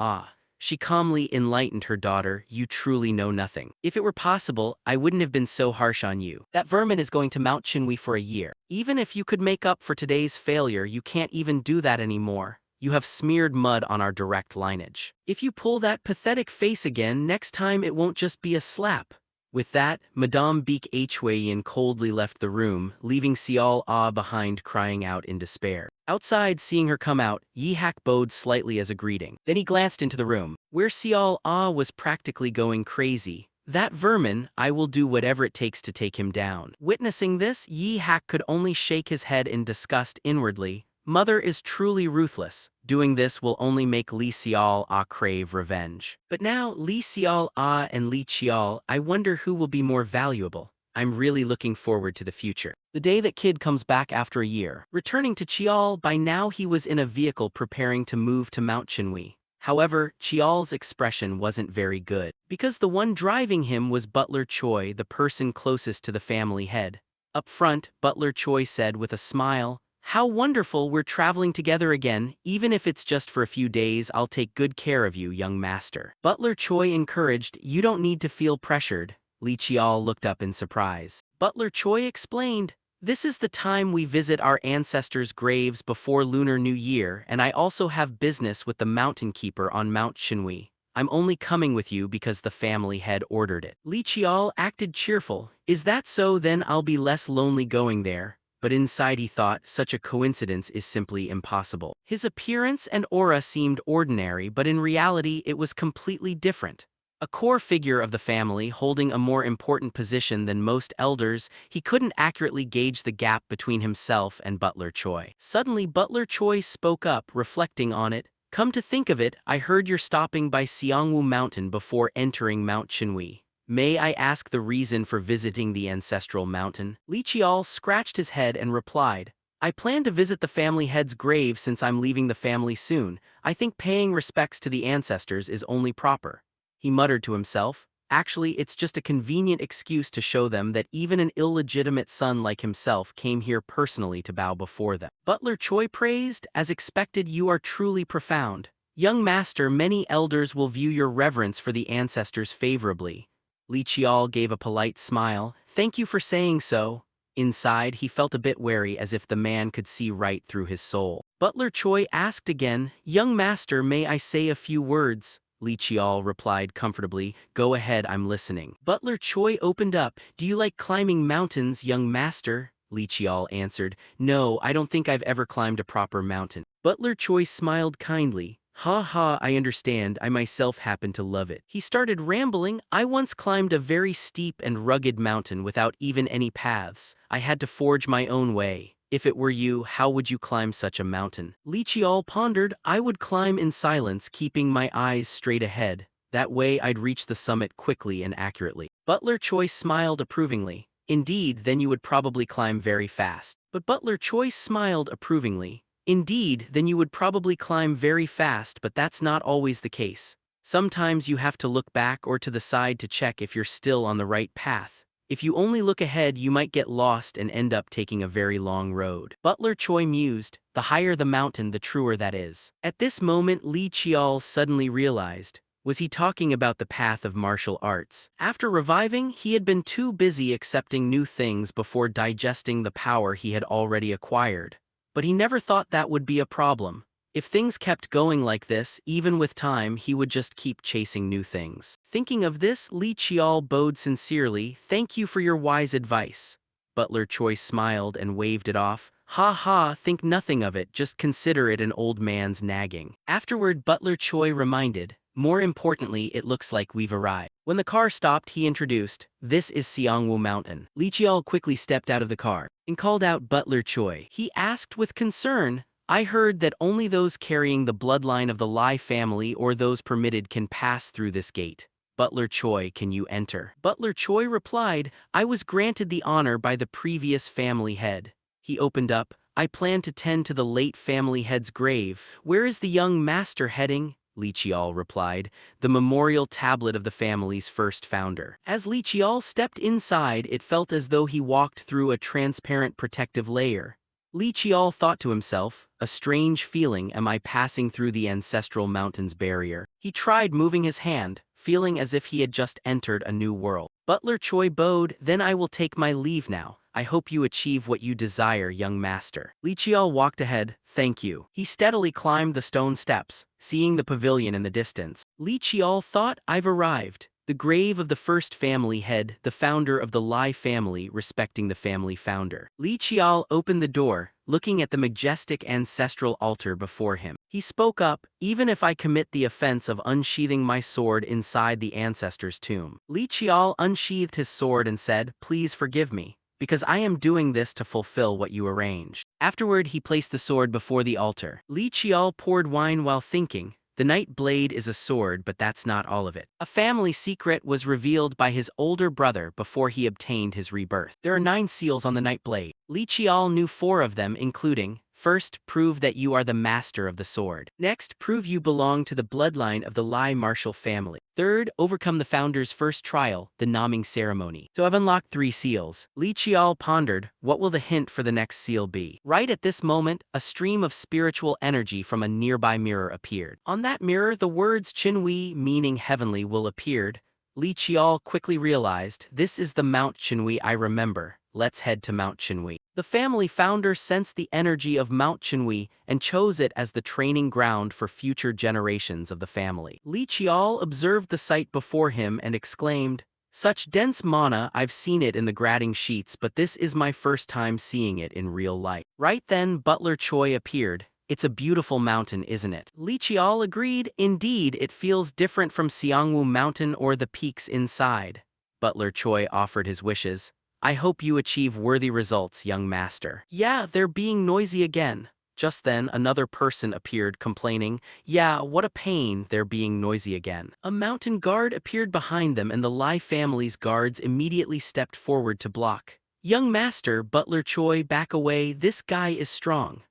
She calmly enlightened her daughter, "You truly know nothing. If it were possible, I wouldn't have been so harsh on you. That vermin is going to Mount Chinwi for a year. Even if you could make up for today's failure, you can't even do that anymore. You have smeared mud on our direct lineage. If you pull that pathetic face again, next time it won't just be a slap." With that, Madame Beek Hwayan coldly left the room, leaving Cial behind crying out in despair. Outside, seeing her come out, Yi Hak bowed slightly as a greeting. Then he glanced into the room, where Cial was practically going crazy. "That vermin, I will do whatever it takes to take him down." Witnessing this, Yi Hak could only shake his head in disgust inwardly. Mother is truly ruthless. Doing this will only make Li Cial crave revenge. But now, Li Cial and Li Chial, I wonder who will be more valuable. I'm really looking forward to the future. The day that kid comes back after a year. Returning to Chial, by now he was in a vehicle preparing to move to Mount Chinwi. However, Chial's expression wasn't very good, because the one driving him was Butler Choi, the person closest to the family head. Up front, Butler Choi said with a smile, "How wonderful we're traveling together again. Even if it's just for a few days, I'll take good care of you, young master." Butler Choi encouraged, "You don't need to feel pressured." Li Chial looked up in surprise. Butler Choi explained, "This is the time we visit our ancestors' graves before Lunar New Year, and I also have business with the mountain keeper on Mount Chinwi. I'm only coming with you because the family head ordered it." Li Chial acted cheerful. "Is that so? Then I'll be less lonely going there." But inside he thought, such a coincidence is simply impossible. His appearance and aura seemed ordinary, but in reality it was completely different. A core figure of the family, holding a more important position than most elders, he couldn't accurately gauge the gap between himself and Butler Choi. Suddenly Butler Choi spoke up, reflecting on it. "Come to think of it, I heard you're stopping by Siangwu Mountain before entering Mount Chinwi. May I ask the reason for visiting the ancestral mountain?" Li Chial scratched his head and replied, "I plan to visit the family head's grave since I'm leaving the family soon. I think paying respects to the ancestors is only proper." He muttered to himself, "Actually, it's just a convenient excuse to show them that even an illegitimate son like himself came here personally to bow before them." Butler Choi praised, "As expected, you are truly profound. Young master, many elders will view your reverence for the ancestors favorably." Li Chial gave a polite smile. thank you for saying so. Inside, he felt a bit wary as if the man could see right through his soul. Butler Choi asked again, young master, may I say a few words? Li Chial replied comfortably, go ahead, I'm listening. Butler Choi opened up, do you like climbing mountains, young master? Li Chial answered, no, I don't think I've ever climbed a proper mountain. Butler Choi smiled kindly, ha ha, I understand, I myself happen to love it. He started rambling, I once climbed a very steep and rugged mountain without even any paths. I had to forge my own way. If it were you, how would you climb such a mountain? Li Chial pondered, I would climb in silence, keeping my eyes straight ahead. That way I'd reach the summit quickly and accurately. Butler Choi smiled approvingly. Indeed, then you would probably climb very fast. But Butler Choi smiled approvingly. Indeed, then you would probably climb very fast, but that's not always the case. Sometimes you have to look back or to the side to check if you're still on the right path. If you only look ahead, you might get lost and end up taking a very long road. Butler Choi mused, the higher the mountain, the truer that is. At this moment, Li Chial suddenly realized, was he talking about the path of martial arts? After reviving, he had been too busy accepting new things before digesting the power he had already acquired. But he never thought that would be a problem. If things kept going like this, even with time, he would just keep chasing new things. Thinking of this, Li Chial bowed sincerely, thank you for your wise advice. Butler Choi smiled and waved it off. Ha ha, think nothing of it, just consider it an old man's nagging. Afterward, Butler Choi reminded, more importantly, it looks like we've arrived. When the car stopped, he introduced, this is Siangwoo Mountain. Li Chial quickly stepped out of the car and called out Butler Choi. He asked with concern, I heard that only those carrying the bloodline of the Lai family or those permitted can pass through this gate. Butler Choi, can you enter? Butler Choi replied, I was granted the honor by the previous family head. He opened up, I plan to tend to the late family head's grave. Where is the young master heading? Li Chial replied, the memorial tablet of the family's first founder. As Li Chial stepped inside, it felt as though he walked through a transparent protective layer. Li Chial thought to himself, a strange feeling, am I passing through the ancestral mountain's barrier? He tried moving his hand, feeling as if he had just entered a new world. Butler Choi bowed, then I will take my leave now. I hope you achieve what you desire, young master. Li Chial walked ahead, thank you. He steadily climbed the stone steps, seeing the pavilion in the distance. Li Chial thought, I've arrived. The grave of the first family head, the founder of the Lai family, respecting the family founder. Li Chial opened the door, looking at the majestic ancestral altar before him. He spoke up, even if I commit the offense of unsheathing my sword inside the ancestor's tomb. Li Chial unsheathed his sword and said, please forgive me, because I am doing this to fulfill what you arranged. Afterward, he placed the sword before the altar. Li Chial poured wine while thinking, the night blade is a sword, but that's not all of it. A family secret was revealed by his older brother before he obtained his rebirth. There are 9 seals on the night blade. Li Chial knew 4 of them, including, first, prove that you are the master of the sword. Next, prove you belong to the bloodline of the Lai martial family. Third, overcome the founder's first trial, the naming ceremony. So I've unlocked 3 seals. Li Chial pondered, what will the hint for the next seal be? Right at this moment, a stream of spiritual energy from a nearby mirror appeared. On that mirror, the words Chinwei, meaning heavenly, will appeared. Li Chial quickly realized, this is the Mount Chinwei I remember. Let's head to Mount Chinwei. The family founder sensed the energy of Mount Chinwei and chose it as the training ground for future generations of the family. Li Chial observed the sight before him and exclaimed, such dense mana, I've seen it in the grading sheets, but this is my first time seeing it in real life. Right then, Butler Choi appeared. It's a beautiful mountain, isn't it? Li Chial agreed, indeed, it feels different from Siangwoo Mountain or the peaks inside. Butler Choi offered his wishes. I hope you achieve worthy results, young master. Yeah, they're being noisy again. Just then, another person appeared complaining, yeah, what a pain, they're being noisy again. A mountain guard appeared behind them and the Lai family's guards immediately stepped forward to block. Young master, Butler Choi, back away, this guy is strong.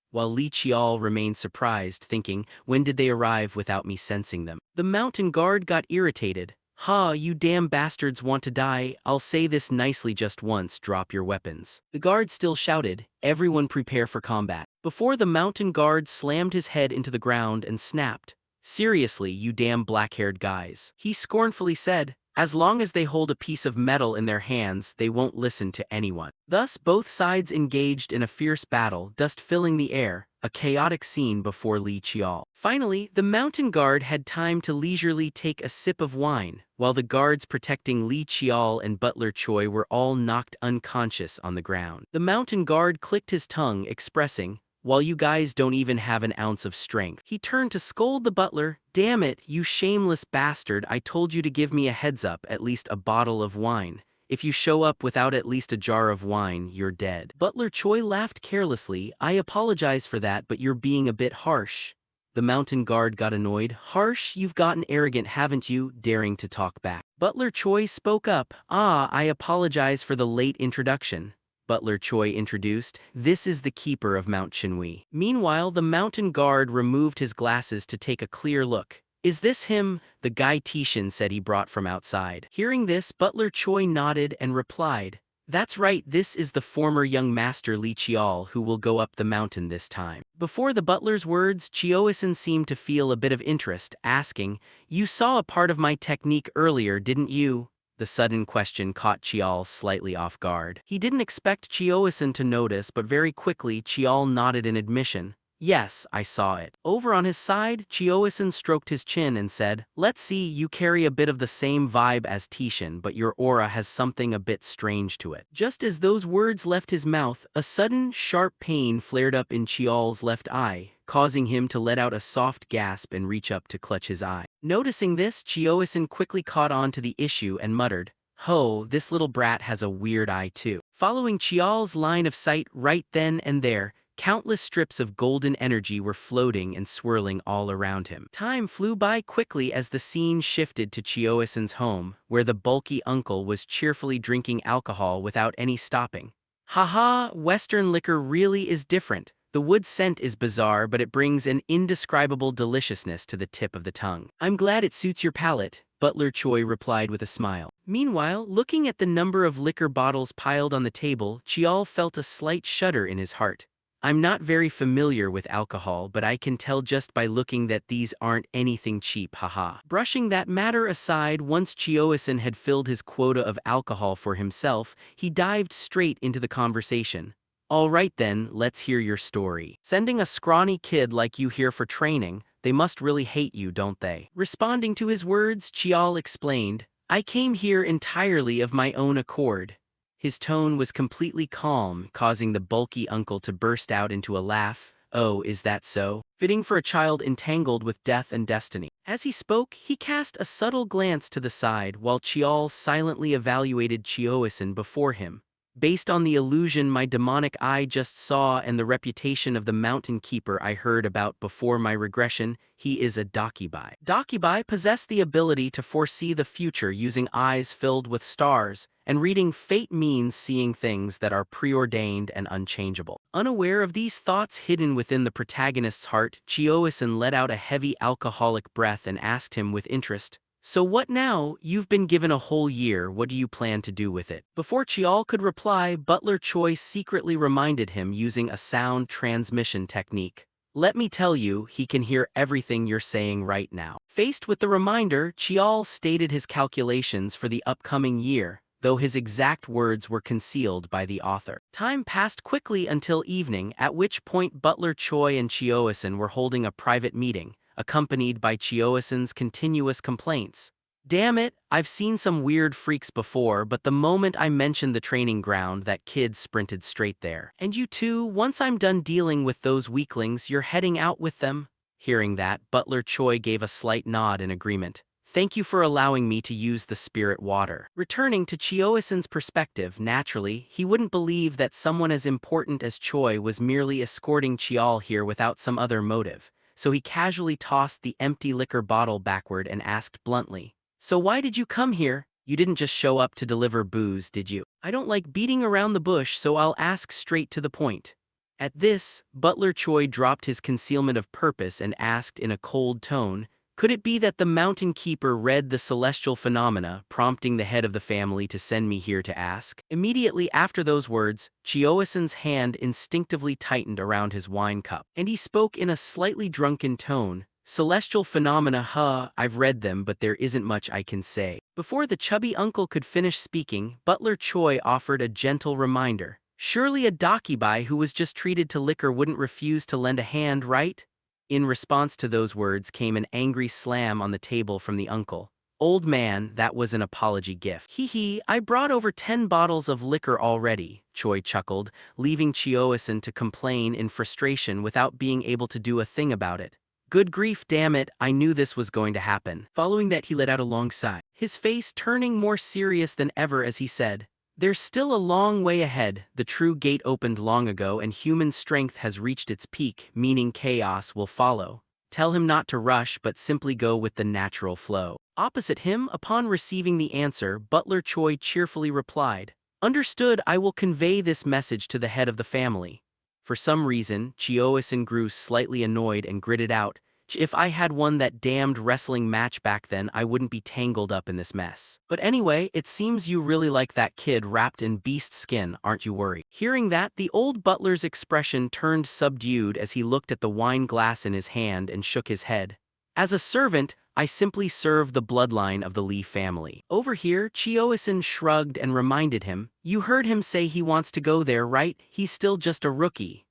While Li Chial remained surprised, thinking, when did they arrive without me sensing them? The mountain guard got irritated. Ha, you damn bastards want to die, I'll say this nicely just once, drop your weapons. The guard still shouted, everyone prepare for combat. Before the mountain guard slammed his head into the ground and snapped, seriously, you damn black-haired guys. He scornfully said, As long as they hold a piece of metal in their hands, they won't listen to anyone. Thus, both sides engaged in a fierce battle, dust filling the air, a chaotic scene before Li Qiao. Finally, the mountain guard had time to leisurely take a sip of wine, while the guards protecting Li Qiao and Butler Choi were all knocked unconscious on the ground. The mountain guard clicked his tongue, expressing, "While you guys don't even have an ounce of strength." He turned to scold the butler. "Damn it, you shameless bastard, I told you to give me a heads up, at least a bottle of wine. If you show up without at least a jar of wine, you're dead." Butler Choi laughed carelessly. "I apologize for that, but you're being a bit harsh." The mountain guard got annoyed. "Harsh? You've gotten arrogant, haven't you?" daring to talk back. Butler Choi spoke up. I apologize for the late introduction." Butler Choi introduced. "This is the keeper of Mount Chinwi." Meanwhile, the mountain guard removed his glasses to take a clear look. "Is this him?" the guy Tishan said he brought from outside. Hearing this, Butler Choi nodded and replied, "That's right, this is the former young master Li Qiao who will go up the mountain this time." Before the butler's words, Chioisin seemed to feel a bit of interest, asking, "You saw a part of my technique earlier, didn't you?" The sudden question caught Chial slightly off guard. He didn't expect Chioisin to notice, but very quickly Chial nodded in admission. "Yes, I saw it." Over on his side, Chioisin stroked his chin and said, "Let's see, you carry a bit of the same vibe as Tishan, but your aura has something a bit strange to it." Just as those words left his mouth, a sudden, sharp pain flared up in Chial's left eye, causing him to let out a soft gasp and reach up to clutch his eye. Noticing this, Chioisin quickly caught on to the issue and muttered, "Ho, this little brat has a weird eye too." Following Chial's line of sight right then and there, countless strips of golden energy were floating and swirling all around him. Time flew by quickly as the scene shifted to Chioisin's home, where the bulky uncle was cheerfully drinking alcohol without any stopping. "Haha, Western liquor really is different. The wood scent is bizarre, but it brings an indescribable deliciousness to the tip of the tongue. I'm glad it suits your palate," Butler Choi replied with a smile. Meanwhile, looking at the number of liquor bottles piled on the table, Chial felt a slight shudder in his heart. "I'm not very familiar with alcohol, but I can tell just by looking that these aren't anything cheap, haha." Brushing that matter aside, once Chioisin had filled his quota of alcohol for himself, he dived straight into the conversation. "All right then, let's hear your story. Sending a scrawny kid like you here for training, they must really hate you, don't they?" Responding to his words, Chial explained, "I came here entirely of my own accord." His tone was completely calm, causing the bulky uncle to burst out into a laugh. "Oh, is that so? Fitting for a child entangled with death and destiny." As he spoke, he cast a subtle glance to the side while Chial silently evaluated Chioisin before him. "Based on the illusion my demonic eye just saw and the reputation of the mountain keeper I heard about before my regression, he is a Dakibai." Dakibai possess the ability to foresee the future using eyes filled with stars, and reading fate means seeing things that are preordained and unchangeable. Unaware of these thoughts hidden within the protagonist's heart, Chioisin let out a heavy alcoholic breath and asked him with interest, "So what now? You've been given a whole year, what do you plan to do with it?" Before Chial could reply, Butler Choi secretly reminded him using a sound transmission technique. "Let me tell you, he can hear everything you're saying right now." Faced with the reminder, Chial stated his calculations for the upcoming year, though his exact words were concealed by the author. Time passed quickly until evening, at which point Butler Choi and Chioisin were holding a private meeting, accompanied by Chioisin's continuous complaints. "Damn it, I've seen some weird freaks before, but the moment I mentioned the training ground, that kid sprinted straight there. And you too, once I'm done dealing with those weaklings, you're heading out with them?" Hearing that, Butler Choi gave a slight nod in agreement. "Thank you for allowing me to use the spirit water." Returning to Chioisin's perspective, naturally, he wouldn't believe that someone as important as Choi was merely escorting Chial here without some other motive. So he casually tossed the empty liquor bottle backward and asked bluntly, "So why did you come here? You didn't just show up to deliver booze, did you?" "I don't like beating around the bush, so I'll ask straight to the point." At this, Butler Choi dropped his concealment of purpose and asked in a cold tone, "Could it be that the mountain keeper read the celestial phenomena, prompting the head of the family to send me here to ask?" Immediately after those words, Chioisin's hand instinctively tightened around his wine cup, and he spoke in a slightly drunken tone, "Celestial phenomena, I've read them, but there isn't much I can say." Before the chubby uncle could finish speaking, Butler Choi offered a gentle reminder. Surely a dakibai who was just treated to liquor wouldn't refuse to lend a hand, right? In response to those words came an angry slam on the table from the uncle. Old man, that was an apology gift. Hee hee, I brought over 10 bottles of liquor already, Choi chuckled, leaving Chioison to complain in frustration without being able to do a thing about it. Good grief, damn it, I knew this was going to happen. Following that, he let out a long sigh, his face turning more serious than ever as he said, there's still a long way ahead. The true gate opened long ago and human strength has reached its peak, meaning chaos will follow. Tell him not to rush but simply go with the natural flow. Opposite him, upon receiving the answer, Butler Choi cheerfully replied, understood, I will convey this message to the head of the family. For some reason, Chioison grew slightly annoyed and gritted out, if I had won that damned wrestling match back then, I wouldn't be tangled up in this mess. But anyway, it seems you really like that kid wrapped in beast skin, aren't you worried? Hearing that, the old butler's expression turned subdued as he looked at the wine glass in his hand and shook his head. As a servant, I simply serve the bloodline of the Lee family. Over here, Chioison shrugged and reminded him, you heard him say he wants to go there, right? He's still just a rookie.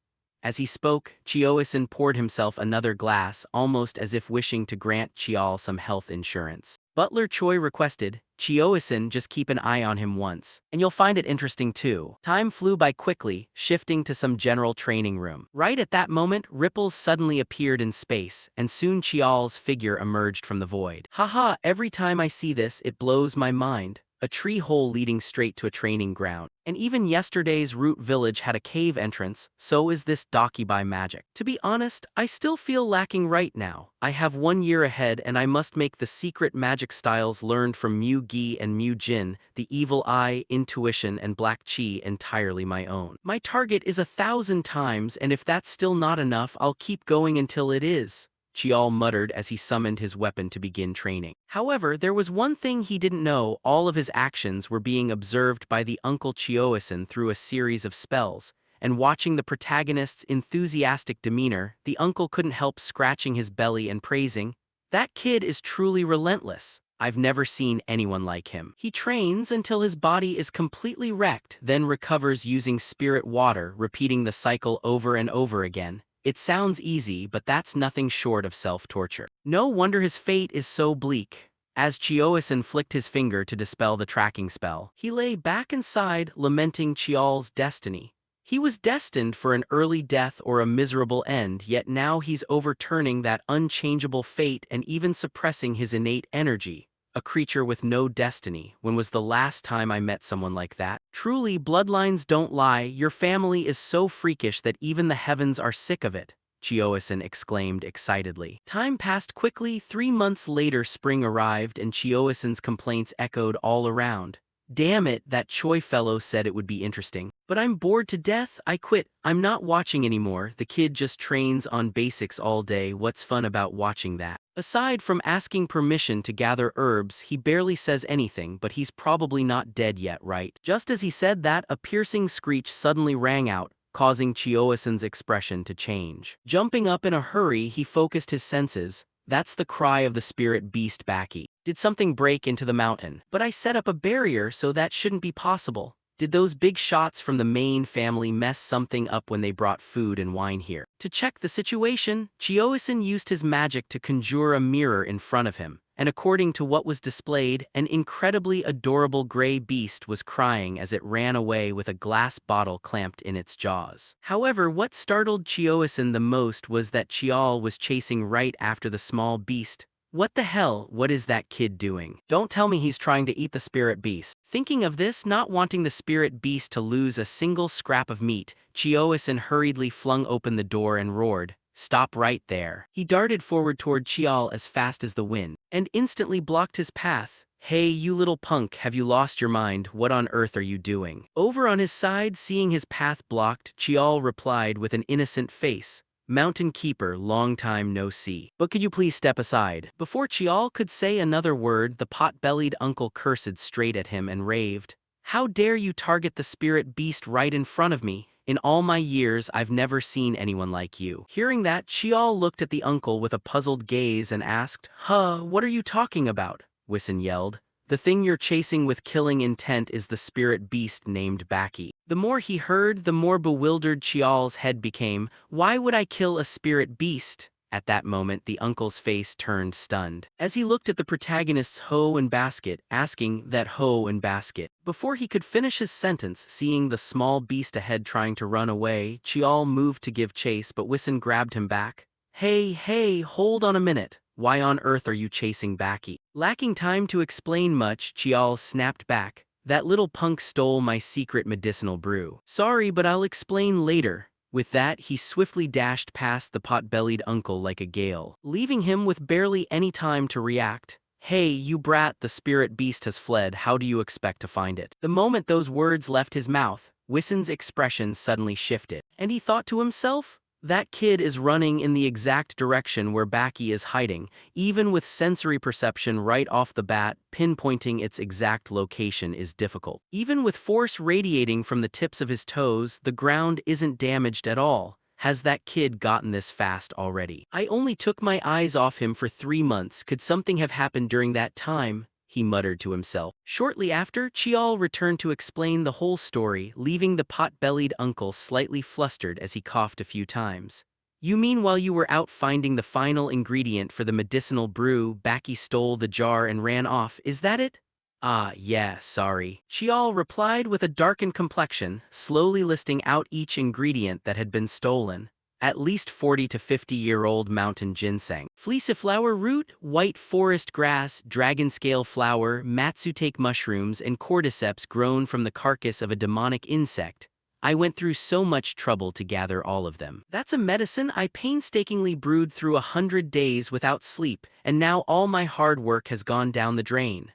As he spoke, Chioison poured himself another glass, almost as if wishing to grant Chial some health insurance. Butler Choi requested, Chioison, just keep an eye on him once, and you'll find it interesting too. Time flew by quickly, shifting to some general training room. Right at that moment, ripples suddenly appeared in space, and soon Chial's figure emerged from the void. Haha, every time I see this, it blows my mind. A tree hole leading straight to a training ground. And even yesterday's Root Village had a cave entrance, so is this Dakibai magic. To be honest, I still feel lacking right now. I have 1 year ahead and I must make the secret magic styles learned from Mu Gi and Mu Jin, the Evil Eye, Intuition, and Black Chi entirely my own. My target is 1,000 times, and if that's still not enough, I'll keep going until it is. Chial muttered as he summoned his weapon to begin training. However, there was one thing he didn't know, all of his actions were being observed by the Uncle Chioison through a series of spells, and watching the protagonist's enthusiastic demeanor, the uncle couldn't help scratching his belly and praising, that kid is truly relentless. I've never seen anyone like him. He trains until his body is completely wrecked, then recovers using spirit water, repeating the cycle over and over again. It sounds easy, but that's nothing short of self-torture. No wonder his fate is so bleak. As Chioison flicked his finger to dispel the tracking spell, he lay back and sighed, lamenting Chial's destiny. He was destined for an early death or a miserable end, yet now he's overturning that unchangeable fate and even suppressing his innate energy. A creature with no destiny. When was the last time I met someone like that? Truly, bloodlines don't lie. Your family is so freakish that even the heavens are sick of it, Chioison exclaimed excitedly. Time passed quickly. 3 months later, spring arrived and Chioison's complaints echoed all around. Damn it, that Choi fellow said it would be interesting. But I'm bored to death, I quit. I'm not watching anymore. The kid just trains on basics all day. What's fun about watching that? Aside from asking permission to gather herbs, he barely says anything, but he's probably not dead yet, right? Just as he said that, a piercing screech suddenly rang out, causing Chioison's expression to change. Jumping up in a hurry, he focused his senses. That's the cry of the spirit beast Baki. Did something break into the mountain? But I set up a barrier, so that shouldn't be possible. Did those big shots from the main family mess something up when they brought food and wine here? To check the situation, Chioison used his magic to conjure a mirror in front of him, and according to what was displayed, an incredibly adorable gray beast was crying as it ran away with a glass bottle clamped in its jaws. However, what startled Chioison the most was that Chial was chasing right after the small beast. What the hell, what is that kid doing? Don't tell me he's trying to eat the spirit beast. Thinking of this, not wanting the spirit beast to lose a single scrap of meat, Chioison hurriedly flung open the door and roared, "Stop right there." He darted forward toward Chial as fast as the wind, and instantly blocked his path. Hey, you little punk, have you lost your mind? What on earth are you doing? Over on his side, seeing his path blocked, Chial replied with an innocent face, "Mountain Keeper, long time no see. But could you please step aside?" Before Chial could say another word, the pot-bellied uncle cursed straight at him and raved, "How dare you target the spirit beast right in front of me? In all my years, I've never seen anyone like you." Hearing that, Chial looked at the uncle with a puzzled gaze and asked, "Huh, what are you talking about?" Wissen yelled. The thing you're chasing with killing intent is the spirit beast named Baki. The more he heard, the more bewildered Chial's head became. Why would I kill a spirit beast? At that moment, the uncle's face turned stunned. As he looked at the protagonist's hoe and basket, asking that hoe and basket. Before he could finish his sentence, seeing the small beast ahead trying to run away, Chial moved to give chase, but Wissen grabbed him back. Hey, hold on a minute. Why on earth are you chasing Baki? Lacking time to explain much, Chial snapped back. That little punk stole my secret medicinal brew. Sorry, but I'll explain later. With that, he swiftly dashed past the pot-bellied uncle like a gale, leaving him with barely any time to react. Hey, you brat, the spirit beast has fled, how do you expect to find it? The moment those words left his mouth, Wissen's expression suddenly shifted, and he thought to himself, that kid is running in the exact direction where Baki is hiding, even with sensory perception right off the bat, pinpointing its exact location is difficult. Even with force radiating from the tips of his toes, the ground isn't damaged at all. Has that kid gotten this fast already? I only took my eyes off him for 3 months. Could something have happened during that time? He muttered to himself. Shortly after, Chial returned to explain the whole story, leaving the pot-bellied uncle slightly flustered as he coughed a few times. You mean while you were out finding the final ingredient for the medicinal brew, Baki stole the jar and ran off, is that it? Ah, yeah, sorry. Chial replied with a darkened complexion, slowly listing out each ingredient that had been stolen. At least 40 to 50-year-old mountain ginseng, fleeciflower root, white forest grass, dragon scale flower, matsutake mushrooms, and cordyceps grown from the carcass of a demonic insect. I went through so much trouble to gather all of them. That's a medicine I painstakingly brewed through 100 days without sleep, and now all my hard work has gone down the drain.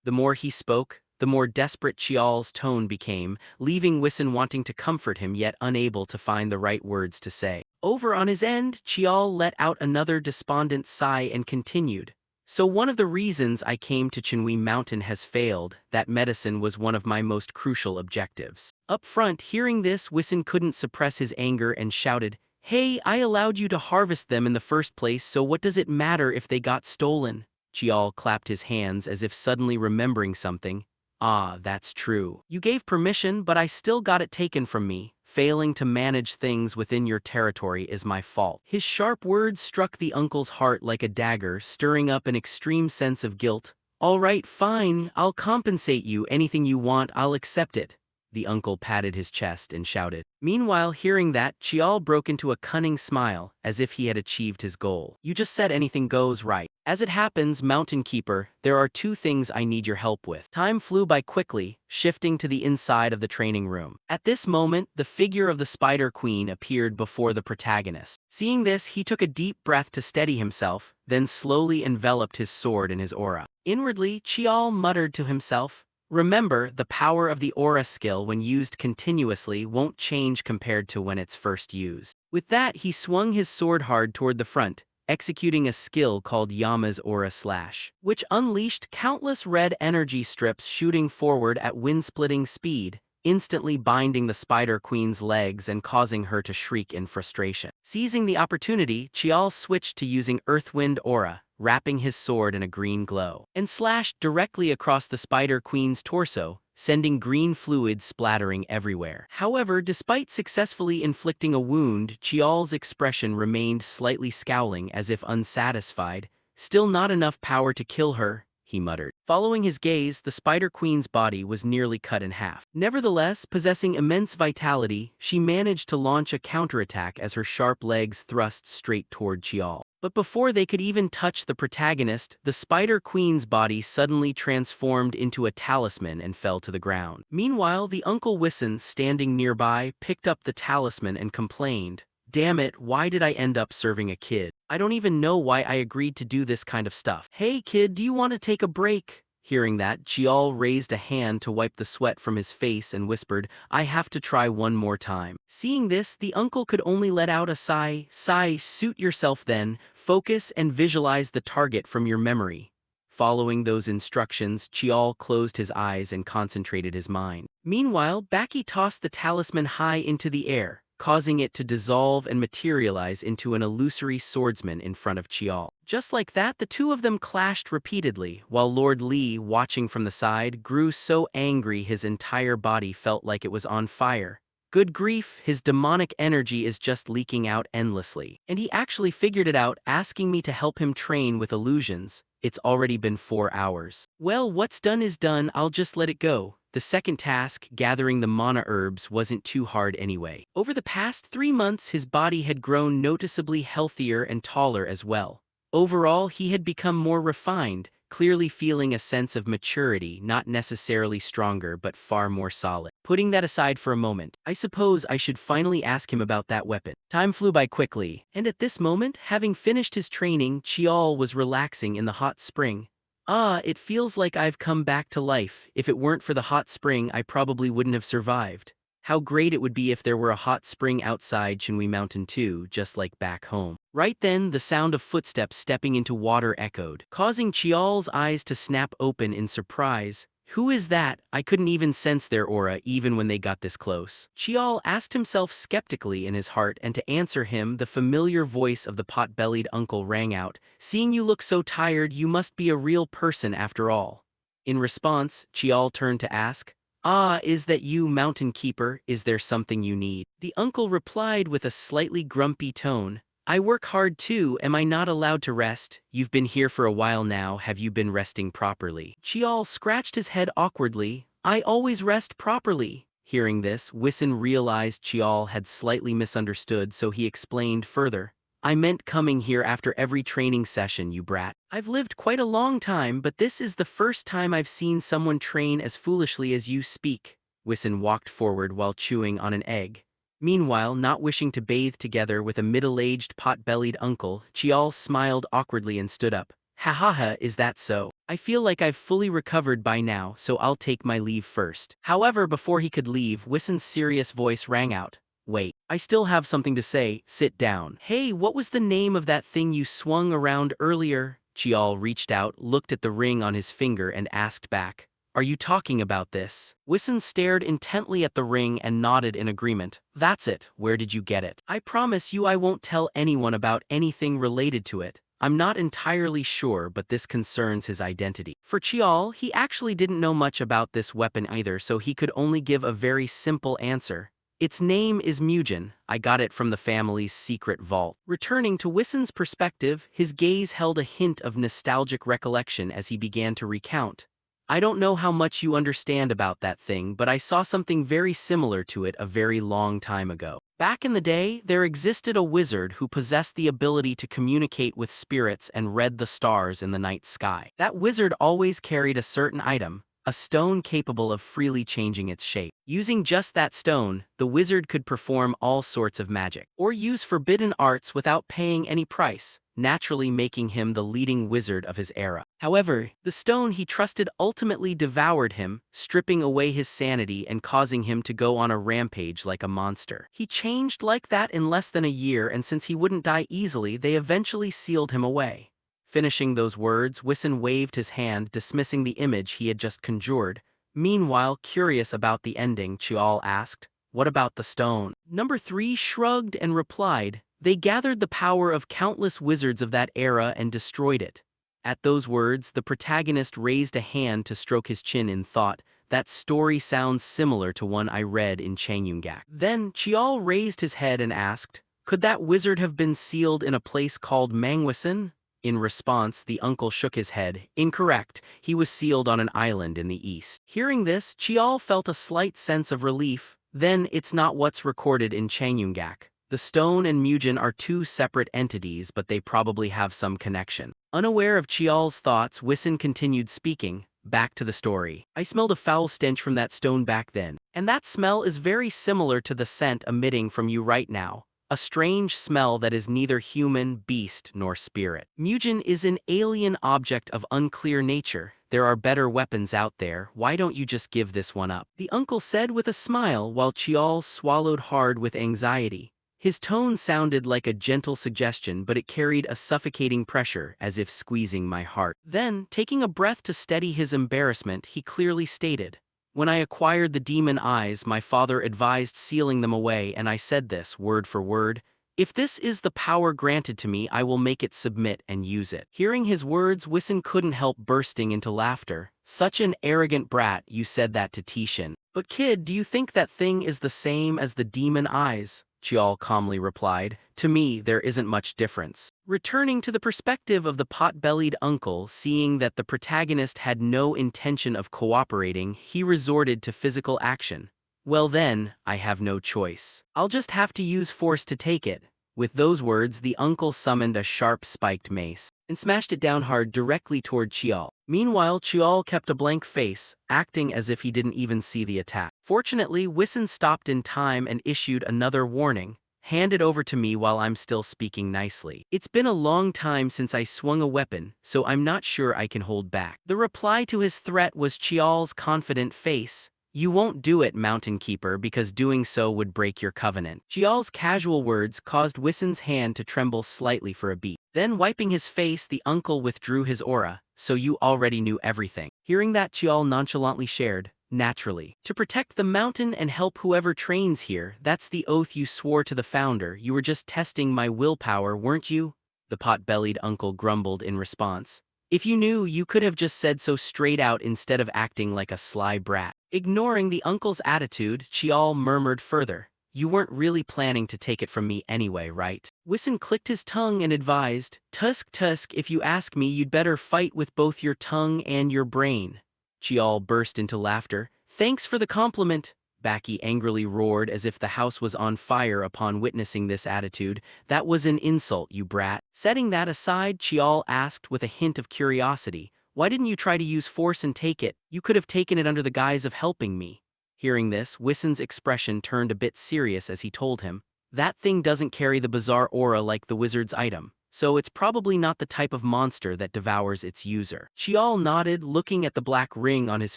The more he spoke, the more desperate Chial's tone became, leaving Wissen wanting to comfort him yet unable to find the right words to say. Over on his end, Chial let out another despondent sigh and continued. So one of the reasons I came to Chinwi Mountain has failed. That medicine was one of my most crucial objectives. Up front, hearing this, Wissen couldn't suppress his anger and shouted, Hey, I allowed you to harvest them in the first place, so what does it matter if they got stolen? Chial clapped his hands as if suddenly remembering something. Ah, that's true. You gave permission, but I still got it taken from me. Failing to manage things within your territory is my fault. His sharp words struck the uncle's heart like a dagger, stirring up an extreme sense of guilt. All right, fine, I'll compensate you. Anything you want, I'll accept it. The uncle patted his chest and shouted. Meanwhile, hearing that, Chial broke into a cunning smile, as if he had achieved his goal. You just said anything goes, right? As it happens, Mountain Keeper, there are 2 things I need your help with. Time flew by quickly, shifting to the inside of the training room. At this moment, the figure of the Spider Queen appeared before the protagonist. Seeing this, he took a deep breath to steady himself, then slowly enveloped his sword in his aura. Inwardly, Chial muttered to himself, Remember, the power of the aura skill when used continuously won't change compared to when it's first used. With that, he swung his sword hard toward the front, executing a skill called Yama's Aura Slash, which unleashed countless red energy strips shooting forward at wind-splitting speed, instantly binding the Spider Queen's legs and causing her to shriek in frustration. Seizing the opportunity, Chial switched to using Earthwind Aura, wrapping his sword in a green glow, and slashed directly across the Spider Queen's torso, sending green fluid splattering everywhere. However, despite successfully inflicting a wound, Chial's expression remained slightly scowling as if unsatisfied. Still not enough power to kill her, he muttered. Following his gaze, the Spider Queen's body was nearly cut in half. Nevertheless, possessing immense vitality, she managed to launch a counterattack as her sharp legs thrust straight toward Chial. But before they could even touch the protagonist, the Spider Queen's body suddenly transformed into a talisman and fell to the ground. Meanwhile, the Uncle Wissen, standing nearby, picked up the talisman and complained, Damn it, why did I end up serving a kid? I don't even know why I agreed to do this kind of stuff. Hey kid, do you want to take a break? Hearing that, Chial raised a hand to wipe the sweat from his face and whispered, I have to try one more time. Seeing this, the uncle could only let out a sigh. Suit yourself then, focus and visualize the target from your memory. Following those instructions, Chial closed his eyes and concentrated his mind. Meanwhile, Baki tossed the talisman high into the air, causing it to dissolve and materialize into an illusory swordsman in front of Chial. Just like that, the two of them clashed repeatedly, while Lord Li, watching from the side, grew so angry his entire body felt like it was on fire. Good grief, his demonic energy is just leaking out endlessly. And he actually figured it out, asking me to help him train with illusions. It's already been 4 hours. Well, what's done is done, I'll just let it go. The second task, gathering the mana herbs, wasn't too hard anyway. Over the past 3 months, his body had grown noticeably healthier and taller as well. Overall, he had become more refined, clearly feeling a sense of maturity, not necessarily stronger but far more solid. Putting that aside for a moment, I suppose I should finally ask him about that weapon. Time flew by quickly, and at this moment, having finished his training, Chial was relaxing in the hot spring. Ah, it feels like I've come back to life. If it weren't for the hot spring, I probably wouldn't have survived. How great it would be if there were a hot spring outside Chinwi Mountain too, just like back home. Right then, the sound of footsteps stepping into water echoed, causing Chial's eyes to snap open in surprise. Who is that? I couldn't even sense their aura even when they got this close. Chial asked himself skeptically in his heart, and to answer him, the familiar voice of the pot-bellied uncle rang out, "Seeing you look so tired, you must be a real person after all." In response, Chial turned to ask, "Ah, is that you, Mountain Keeper? Is there something you need?" The uncle replied with a slightly grumpy tone, "I work hard too, am I not allowed to rest? You've been here for a while now, have you been resting properly?" Chial scratched his head awkwardly, "I always rest properly." Hearing this, Wissen realized Chial had slightly misunderstood, so he explained further, "I meant coming here after every training session, you brat. I've lived quite a long time, but this is the first time I've seen someone train as foolishly as you speak." Wissen walked forward while chewing on an egg. Meanwhile, not wishing to bathe together with a middle-aged pot-bellied uncle, Chial smiled awkwardly and stood up. "Ha ha ha, is that so? I feel like I've fully recovered by now, so I'll take my leave first." However, before he could leave, Wissen's serious voice rang out. "Wait, I still have something to say, sit down." "Hey, what was the name of that thing you swung around earlier?" Chial reached out, looked at the ring on his finger and asked back, "Are you talking about this?" Wissen stared intently at the ring and nodded in agreement. "That's it, where did you get it?" "I promise you I won't tell anyone about anything related to it. I'm not entirely sure, but this concerns his identity." For Chial, he actually didn't know much about this weapon either, so he could only give a very simple answer. "Its name is Mugen. I got it from the family's secret vault." Returning to Wissen's perspective, his gaze held a hint of nostalgic recollection as he began to recount. "I don't know how much you understand about that thing, but I saw something very similar to it a very long time ago. Back in the day, there existed a wizard who possessed the ability to communicate with spirits and read the stars in the night sky. That wizard always carried a certain item, a stone capable of freely changing its shape. Using just that stone, the wizard could perform all sorts of magic, or use forbidden arts without paying any price, naturally making him the leading wizard of his era. However, the stone he trusted ultimately devoured him, stripping away his sanity and causing him to go on a rampage like a monster. He changed like that in less than a year, and since he wouldn't die easily, they eventually sealed him away." Finishing those words, Wissen waved his hand, dismissing the image he had just conjured. Meanwhile, curious about the ending, Chial asked, "What about the stone?" Number 3 shrugged and replied, "They gathered the power of countless wizards of that era and destroyed it." At those words, the protagonist raised a hand to stroke his chin in thought. "That story sounds similar to one I read in Changyungak." Then, Chial raised his head and asked, "Could that wizard have been sealed in a place called Manhwa? In response, the uncle shook his head. "Incorrect, he was sealed on an island in the east." Hearing this, Chial felt a slight sense of relief. Then, it's not what's recorded in Changyungak. The stone and Mugen are two separate entities, but they probably have some connection. Unaware of Chial's thoughts, Wissen continued speaking. "Back to the story. I smelled a foul stench from that stone back then, and that smell is very similar to the scent emitting from you right now. A strange smell that is neither human, beast, nor spirit. Mugen is an alien object of unclear nature. There are better weapons out there, why don't you just give this one up?" the uncle said with a smile while Chial swallowed hard with anxiety. His tone sounded like a gentle suggestion, but it carried a suffocating pressure, as if squeezing my heart. Then, taking a breath to steady his embarrassment, he clearly stated, When I acquired the demon eyes, my father advised sealing them away, and I said this, word for word, "If this is the power granted to me, I will make it submit and use it." Hearing his words, Wissen couldn't help bursting into laughter. "Such an arrogant brat, you said that to Tishin. But kid, do you think that thing is the same as the demon eyes?" Chiol calmly replied, "To me, there isn't much difference." Returning to the perspective of the pot-bellied uncle, seeing that the protagonist had no intention of cooperating, he resorted to physical action. "Well then, I have no choice. I'll just have to use force to take it." With those words, the uncle summoned a sharp spiked mace and smashed it down hard directly toward Chiol. Meanwhile, Chiol kept a blank face, acting as if he didn't even see the attack. Fortunately, Wissen stopped in time and issued another warning. "Hand it over to me while I'm still speaking nicely. It's been a long time since I swung a weapon, so I'm not sure I can hold back." The reply to his threat was Chiol's confident face. "You won't do it, Mountain Keeper, because doing so would break your covenant." Chiol's casual words caused Wissen's hand to tremble slightly for a beat. Then, wiping his face, the uncle withdrew his aura. "So you already knew everything." Hearing that, Chiol nonchalantly shared, "Naturally. To protect the mountain and help whoever trains here, that's the oath you swore to the founder. You were just testing my willpower, weren't you?" The pot-bellied uncle grumbled in response. "If you knew, you could have just said so straight out instead of acting like a sly brat." Ignoring the uncle's attitude, Chiol murmured further, "You weren't really planning to take it from me anyway, right?" Wissen clicked his tongue and advised, Tusk, if you ask me, you'd better fight with both your tongue and your brain." Chiol burst into laughter. "Thanks for the compliment." Baki angrily roared as if the house was on fire upon witnessing this attitude. "That was an insult, you brat." Setting that aside, Chiol asked with a hint of curiosity, "Why didn't you try to use force and take it? You could have taken it under the guise of helping me." Hearing this, Wissen's expression turned a bit serious as he told him, "That thing doesn't carry the bizarre aura like the wizard's item, so it's probably not the type of monster that devours its user." Chiol nodded, looking at the black ring on his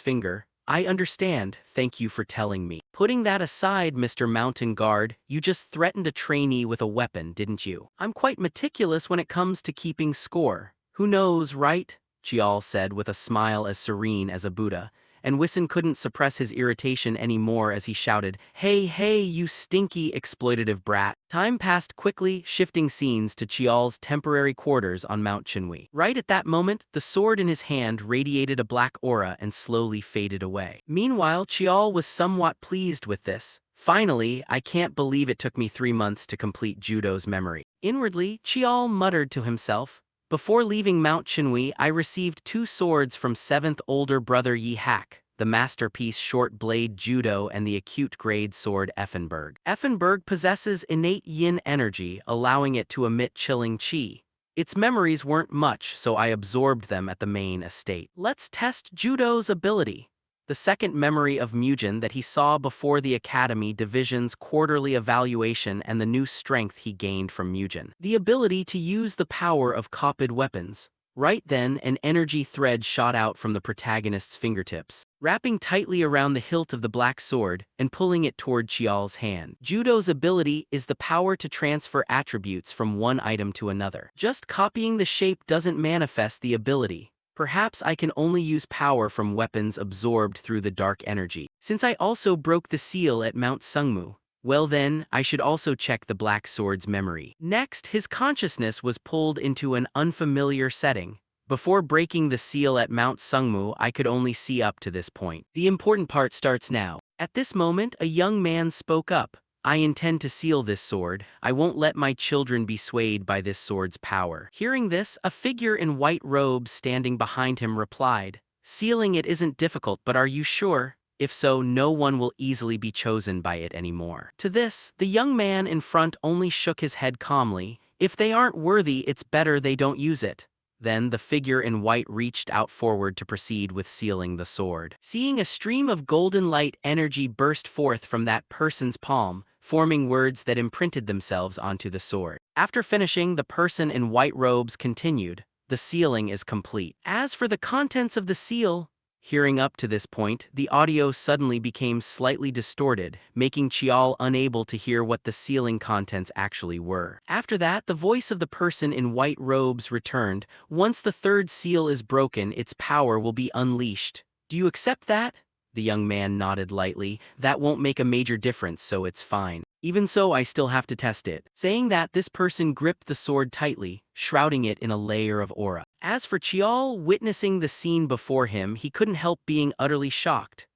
finger. "I understand, thank you for telling me." "Putting that aside, Mr. Mountain Guard, you just threatened a trainee with a weapon, didn't you?" "I'm quite meticulous when it comes to keeping score. Who knows, right?" Chiol said with a smile as serene as a Buddha, and Wissen couldn't suppress his irritation anymore as he shouted, Hey, you stinky exploitative brat." Time passed quickly, shifting scenes to Chiol's temporary quarters on Mount Chinwi. Right at that moment, the sword in his hand radiated a black aura and slowly faded away. Meanwhile, Chiol was somewhat pleased with this. "Finally, I can't believe it took me 3 months to complete Judo's memory." Inwardly, Chiol muttered to himself, "Before leaving Mount Chinwi, I received 2 swords from 7th older brother Yi Hak, the masterpiece short blade Judo and the acute grade sword Effenberg. Effenberg possesses innate yin energy, allowing it to emit chilling chi. Its memories weren't much, so I absorbed them at the main estate. Let's test Judo's ability." The second memory of Mugen that he saw before the Academy Division's quarterly evaluation and the new strength he gained from Mugen. The ability to use the power of copied weapons. Right then, an energy thread shot out from the protagonist's fingertips, wrapping tightly around the hilt of the black sword and pulling it toward Chiol's hand. Judo's ability is the power to transfer attributes from one item to another. Just copying the shape doesn't manifest the ability. Perhaps I can only use power from weapons absorbed through the dark energy. Since I also broke the seal at Mount Sungmu, well then, I should also check the black sword's memory. Next, his consciousness was pulled into an unfamiliar setting. Before breaking the seal at Mount Sungmu, I could only see up to this point. The important part starts now. At this moment, a young man spoke up. "I intend to seal this sword. I won't let my children be swayed by this sword's power." Hearing this, a figure in white robes standing behind him replied, "Sealing it isn't difficult, but are you sure? If so, no one will easily be chosen by it anymore." To this, the young man in front only shook his head calmly. "If they aren't worthy, it's better they don't use it." Then the figure in white reached out forward to proceed with sealing the sword. Seeing a stream of golden light energy burst forth from that person's palm, forming words that imprinted themselves onto the sword. After finishing, the person in white robes continued, "The sealing is complete." As for the contents of the seal, hearing up to this point, the audio suddenly became slightly distorted, making Chiol unable to hear what the sealing contents actually were. After that, the voice of the person in white robes returned. "Once the third seal is broken, its power will be unleashed. Do you accept that?" The young man nodded lightly. That won't make a major difference, so it's fine. Even so, I still have to test it. Saying that, this person gripped the sword tightly, shrouding it in a layer of aura. As for Chial, witnessing the scene before him, he couldn't help being utterly shocked.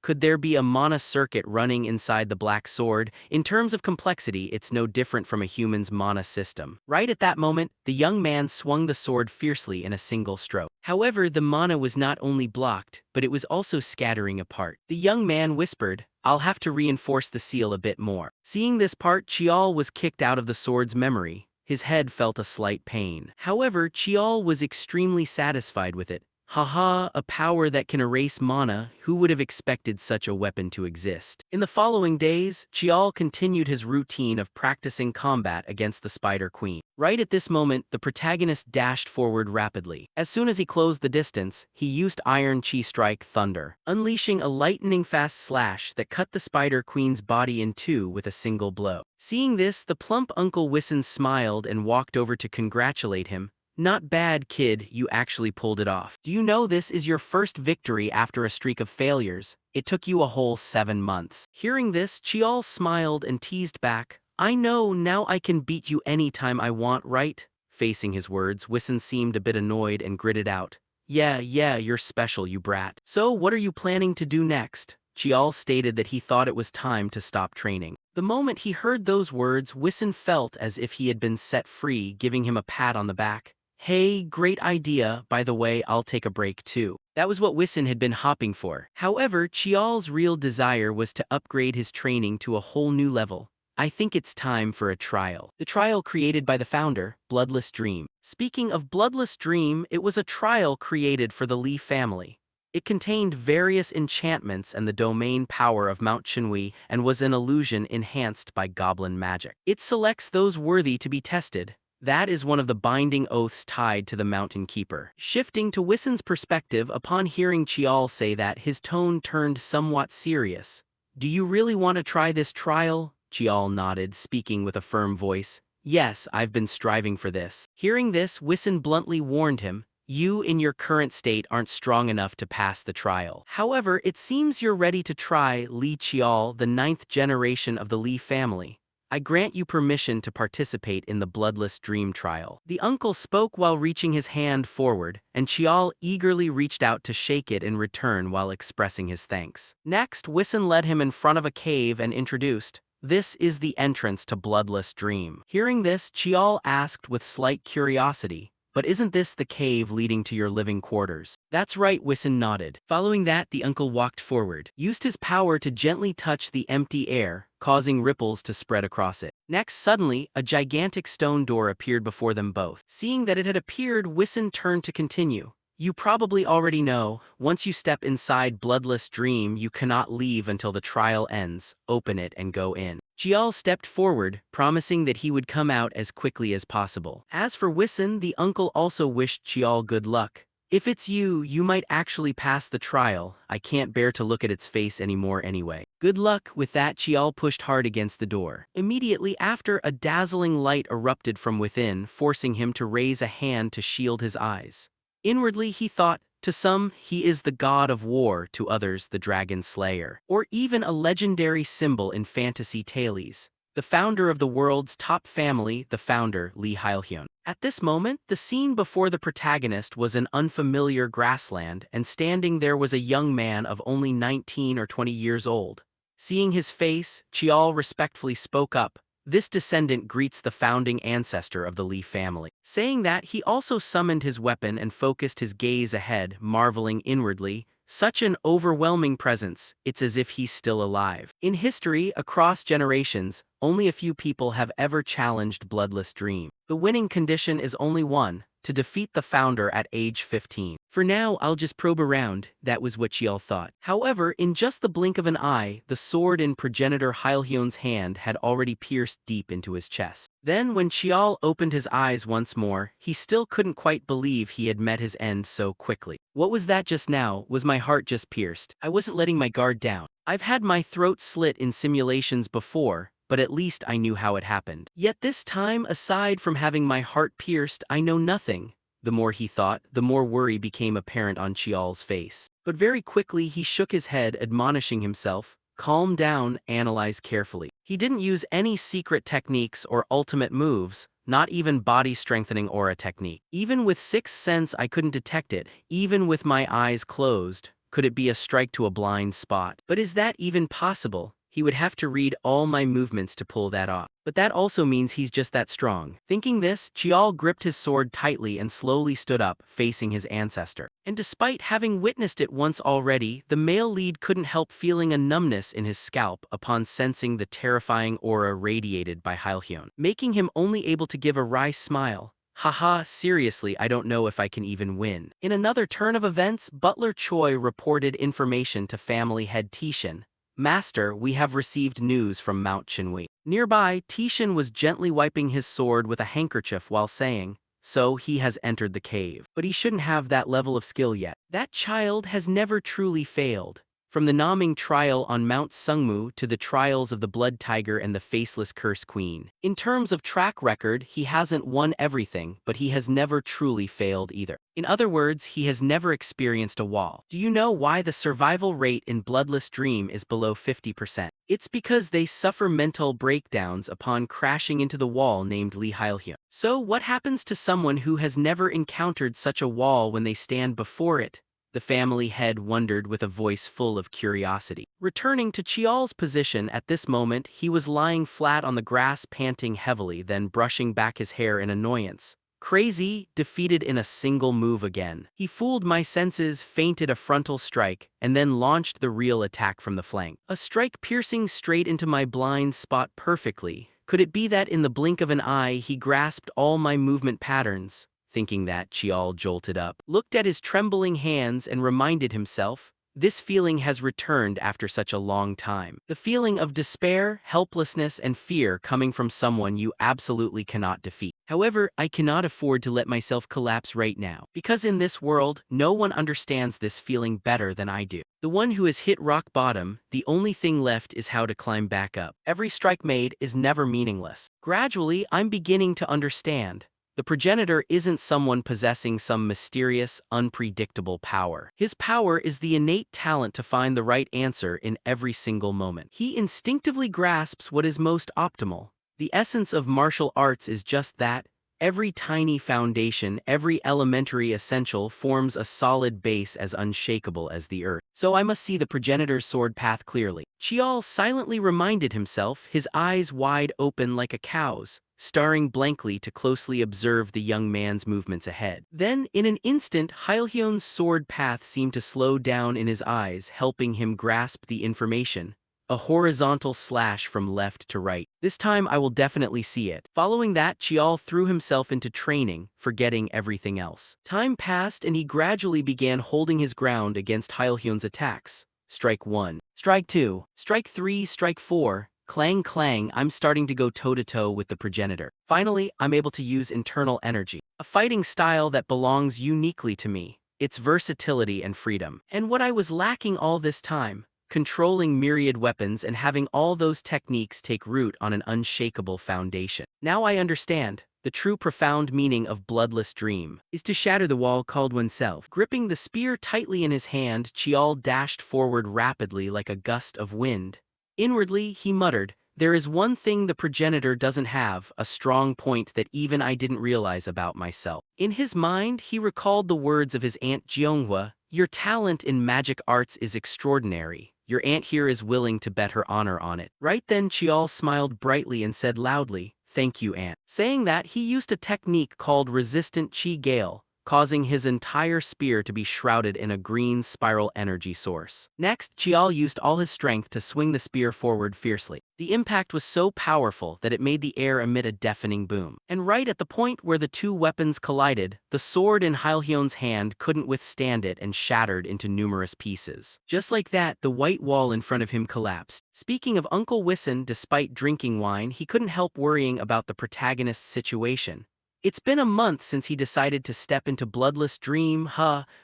Could there be a mana circuit running inside the black sword? In terms of complexity, it's no different from a human's mana system. Right at that moment, the young man swung the sword fiercely in a single stroke. However, the mana was not only blocked, but it was also scattering apart. The young man whispered, "I'll have to reinforce the seal a bit more." Seeing this part, Chial was kicked out of the sword's memory. His head felt a slight pain. However, Chial was extremely satisfied with it. Haha, a power that can erase mana, who would have expected such a weapon to exist? In the following days, Chial continued his routine of practicing combat against the Spider Queen. Right at this moment, the protagonist dashed forward rapidly. As soon as he closed the distance, he used Iron Chi Strike Thunder, unleashing a lightning-fast slash that cut the Spider Queen's body in two with a single blow. Seeing this, the plump Uncle Wissen smiled and walked over to congratulate him. "Not bad, kid, you actually pulled it off. Do you know this is your first victory after a streak of failures? It took you a whole 7 months. Hearing this, Chial smiled and teased back, "I know, now I can beat you anytime I want, right?" Facing his words, Wissen seemed a bit annoyed and gritted out, Yeah, you're special, you brat. So what are you planning to do next?" Chial stated that he thought it was time to stop training. The moment he heard those words, Wissen felt as if he had been set free, giving him a pat on the back. "Hey, great idea, by the way, I'll take a break too." That was what Wissen had been hopping for. However, Chial's real desire was to upgrade his training to a whole new level. "I think it's time for a trial." The trial created by the founder, Bloodless Dream. Speaking of Bloodless Dream, it was a trial created for the Li family. It contained various enchantments and the domain power of Mount Chenhui and was an illusion enhanced by goblin magic. It selects those worthy to be tested. That is one of the binding oaths tied to the Mountain Keeper. Shifting to Wissen's perspective upon hearing Chial say that, his tone turned somewhat serious. "Do you really want to try this trial?" Chial nodded, speaking with a firm voice. "Yes, I've been striving for this." Hearing this, Wissen bluntly warned him, "You in your current state aren't strong enough to pass the trial. However, it seems you're ready to try Li Chial, the 9th generation of the Li family. I grant you permission to participate in the Bloodless Dream trial." The uncle spoke while reaching his hand forward, and Chial eagerly reached out to shake it in return while expressing his thanks. Next, Wissen led him in front of a cave and introduced, "This is the entrance to Bloodless Dream." Hearing this, Chial asked with slight curiosity, "But isn't this the cave leading to your living quarters?" "That's right," Wissen nodded. Following that, the uncle walked forward, used his power to gently touch the empty air, causing ripples to spread across it. Next, suddenly, a gigantic stone door appeared before them both. Seeing that it had appeared, Wissen turned to continue. "You probably already know, once you step inside Bloodless Dream, you cannot leave until the trial ends. Open it and go in." Chial stepped forward, promising that he would come out as quickly as possible. As for Wissen, the uncle also wished Chial good luck. "If it's you, you might actually pass the trial. I can't bear to look at its face anymore anyway." "Good luck." With that, Chial pushed hard against the door. Immediately after, a dazzling light erupted from within, forcing him to raise a hand to shield his eyes. Inwardly, he thought, to some, he is the god of war, to others, the dragon slayer, or even a legendary symbol in fantasy tales. The founder of the world's top family, the founder, Li Hailhyun. At this moment, the scene before the protagonist was an unfamiliar grassland, and standing there was a young man of only 19 or 20 years old. Seeing his face, Chial respectfully spoke up, "This descendant greets the founding ancestor of the Li family." Saying that, he also summoned his weapon and focused his gaze ahead, marveling inwardly, "Such an overwhelming presence, it's as if he's still alive." In history, across generations, only a few people have ever challenged Bloodless Dream. The winning condition is only one, to defeat the founder at age 15. "For now, I'll just probe around," that was what Chial thought. However, in just the blink of an eye, the sword in progenitor Hailhyun's hand had already pierced deep into his chest. Then, when Chial opened his eyes once more, he still couldn't quite believe he had met his end so quickly. "What was that just now? Was my heart just pierced? I wasn't letting my guard down. I've had my throat slit in simulations before, but at least I knew how it happened. Yet this time, aside from having my heart pierced, I know nothing. The more he thought, the more worry became apparent on Chial's face. But very quickly he shook his head, admonishing himself, calm down, analyze carefully. He didn't use any secret techniques or ultimate moves, not even body-strengthening aura technique. Even with sixth sense I couldn't detect it, even with my eyes closed. Could it be a strike to a blind spot? But is that even possible? He would have to read all my movements to pull that off. But that also means he's just that strong. Thinking this, Chial gripped his sword tightly and slowly stood up, facing his ancestor. And despite having witnessed it once already, the male lead couldn't help feeling a numbness in his scalp upon sensing the terrifying aura radiated by Hyun, making him only able to give a wry smile. Haha, seriously, I don't know if I can even win. In another turn of events, Butler Choi reported information to family head Tishan. Master, we have received news from Mount Chinui. Nearby, Tishan was gently wiping his sword with a handkerchief while saying, so he has entered the cave. But he shouldn't have that level of skill yet. That child has never truly failed. From the Naming trial on Mount Sungmu to the trials of the Blood Tiger and the Faceless Curse Queen. In terms of track record, he hasn't won everything, but he has never truly failed either. In other words, he has never experienced a wall. Do you know why the survival rate in Bloodless Dream is below 50%? It's because they suffer mental breakdowns upon crashing into the wall named Lee Hyun. So what happens to someone who has never encountered such a wall when they stand before it? The family head wondered with a voice full of curiosity. Returning to Chial's position at this moment, he was lying flat on the grass, panting heavily, then brushing back his hair in annoyance. Crazy, defeated in a single move again. He fooled my senses, feinted a frontal strike, and then launched the real attack from the flank. A strike piercing straight into my blind spot perfectly. Could it be that in the blink of an eye he grasped all my movement patterns? Thinking that, Chial jolted up, looked at his trembling hands and reminded himself, this feeling has returned after such a long time. The feeling of despair, helplessness, and fear coming from someone you absolutely cannot defeat. However, I cannot afford to let myself collapse right now, because in this world, no one understands this feeling better than I do. The one who has hit rock bottom, the only thing left is how to climb back up. Every strike made is never meaningless. Gradually, I'm beginning to understand. The progenitor isn't someone possessing some mysterious, unpredictable power. His power is the innate talent to find the right answer in every single moment. He instinctively grasps what is most optimal. The essence of martial arts is just that. Every tiny foundation, every elementary essential forms a solid base as unshakable as the earth. So I must see the progenitor's sword path clearly. Chial silently reminded himself, his eyes wide open like a cow's, staring blankly to closely observe the young man's movements ahead. Then, in an instant, Hyun's sword path seemed to slow down in his eyes, helping him grasp the information. A horizontal slash from left to right. This time I will definitely see it. Following that, Chial threw himself into training, forgetting everything else. Time passed and he gradually began holding his ground against Hyun's attacks. Strike 1. Strike 2. Strike 3. Strike 4. Clang clang, I'm starting to go toe-to-toe with the progenitor. Finally, I'm able to use internal energy. A fighting style that belongs uniquely to me. Its versatility and freedom. And what I was lacking all this time. Controlling myriad weapons and having all those techniques take root on an unshakable foundation. Now I understand. The true profound meaning of Bloodless Dream is to shatter the wall called oneself. Gripping the spear tightly in his hand, Chial dashed forward rapidly like a gust of wind. Inwardly, he muttered, there is one thing the progenitor doesn't have, a strong point that even I didn't realize about myself. In his mind, he recalled the words of his aunt Jeonghwa, your talent in magic arts is extraordinary. Your aunt here is willing to bet her honor on it. Right then Chial smiled brightly and said loudly, thank you, aunt. Saying that, he used a technique called resistant chi gale, causing his entire spear to be shrouded in a green spiral energy source. Next, Chial used all his strength to swing the spear forward fiercely. The impact was so powerful that it made the air emit a deafening boom. And right at the point where the two weapons collided, the sword in Hyun's hand couldn't withstand it and shattered into numerous pieces. Just like that, the white wall in front of him collapsed. Speaking of Uncle Wissen, despite drinking wine, he couldn't help worrying about the protagonist's situation. It's been a month since he decided to step into Bloodless Dream,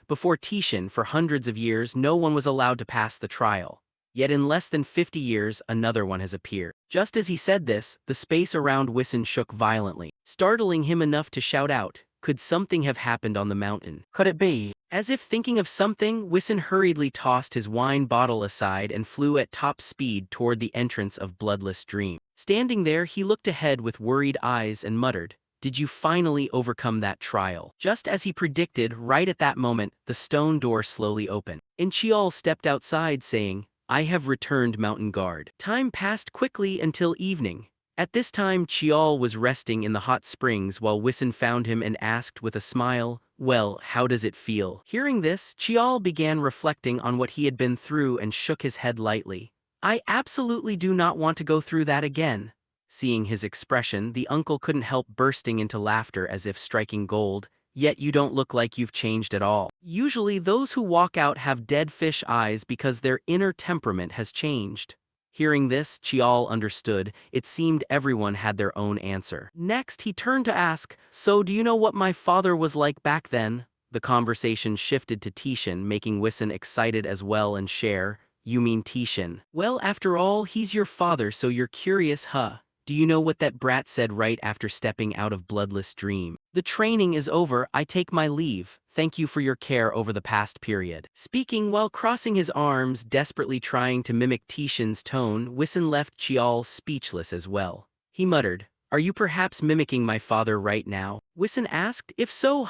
before Tishan. For hundreds of years, no one was allowed to pass the trial. Yet in less than 50 years, another one has appeared. Just as he said this, the space around Wissen shook violently, startling him enough to shout out, Could something have happened on the mountain? Could it be? As if thinking of something, Wison hurriedly tossed his wine bottle aside and flew at top speed toward the entrance of Bloodless Dream. Standing there, he looked ahead with worried eyes and muttered, "Did you finally overcome that trial?" Just as he predicted, right at that moment, the stone door slowly opened, and Chiol stepped outside saying, "I have returned, Mountain Guard." Time passed quickly until evening. At this time, Chiol was resting in the hot springs while Wison found him and asked with a smile, "Well, how does it feel?" Hearing this, Chiol began reflecting on what he had been through and shook his head lightly. "I absolutely do not want to go through that again." Seeing his expression, the uncle couldn't help bursting into laughter as if striking gold. "Yet you don't look like you've changed at all. Usually those who walk out have dead fish eyes because their inner temperament has changed." Hearing this, Chiol understood. It seemed everyone had their own answer. Next, he turned to ask, "So do you know what my father was like back then?" The conversation shifted to Tishin, making Wison excited as well and share, "You mean Tishin? Well, after all, he's your father, so you're curious, huh? Do you know what that brat said right after stepping out of Bloodless Dream? 'The training is over, I take my leave. Thank you for your care over the past period.'" Speaking while crossing his arms, desperately trying to mimic Tishin's tone, Wison left Chiol speechless as well. He muttered, "Are you perhaps mimicking my father right now?" Wison asked, "If so,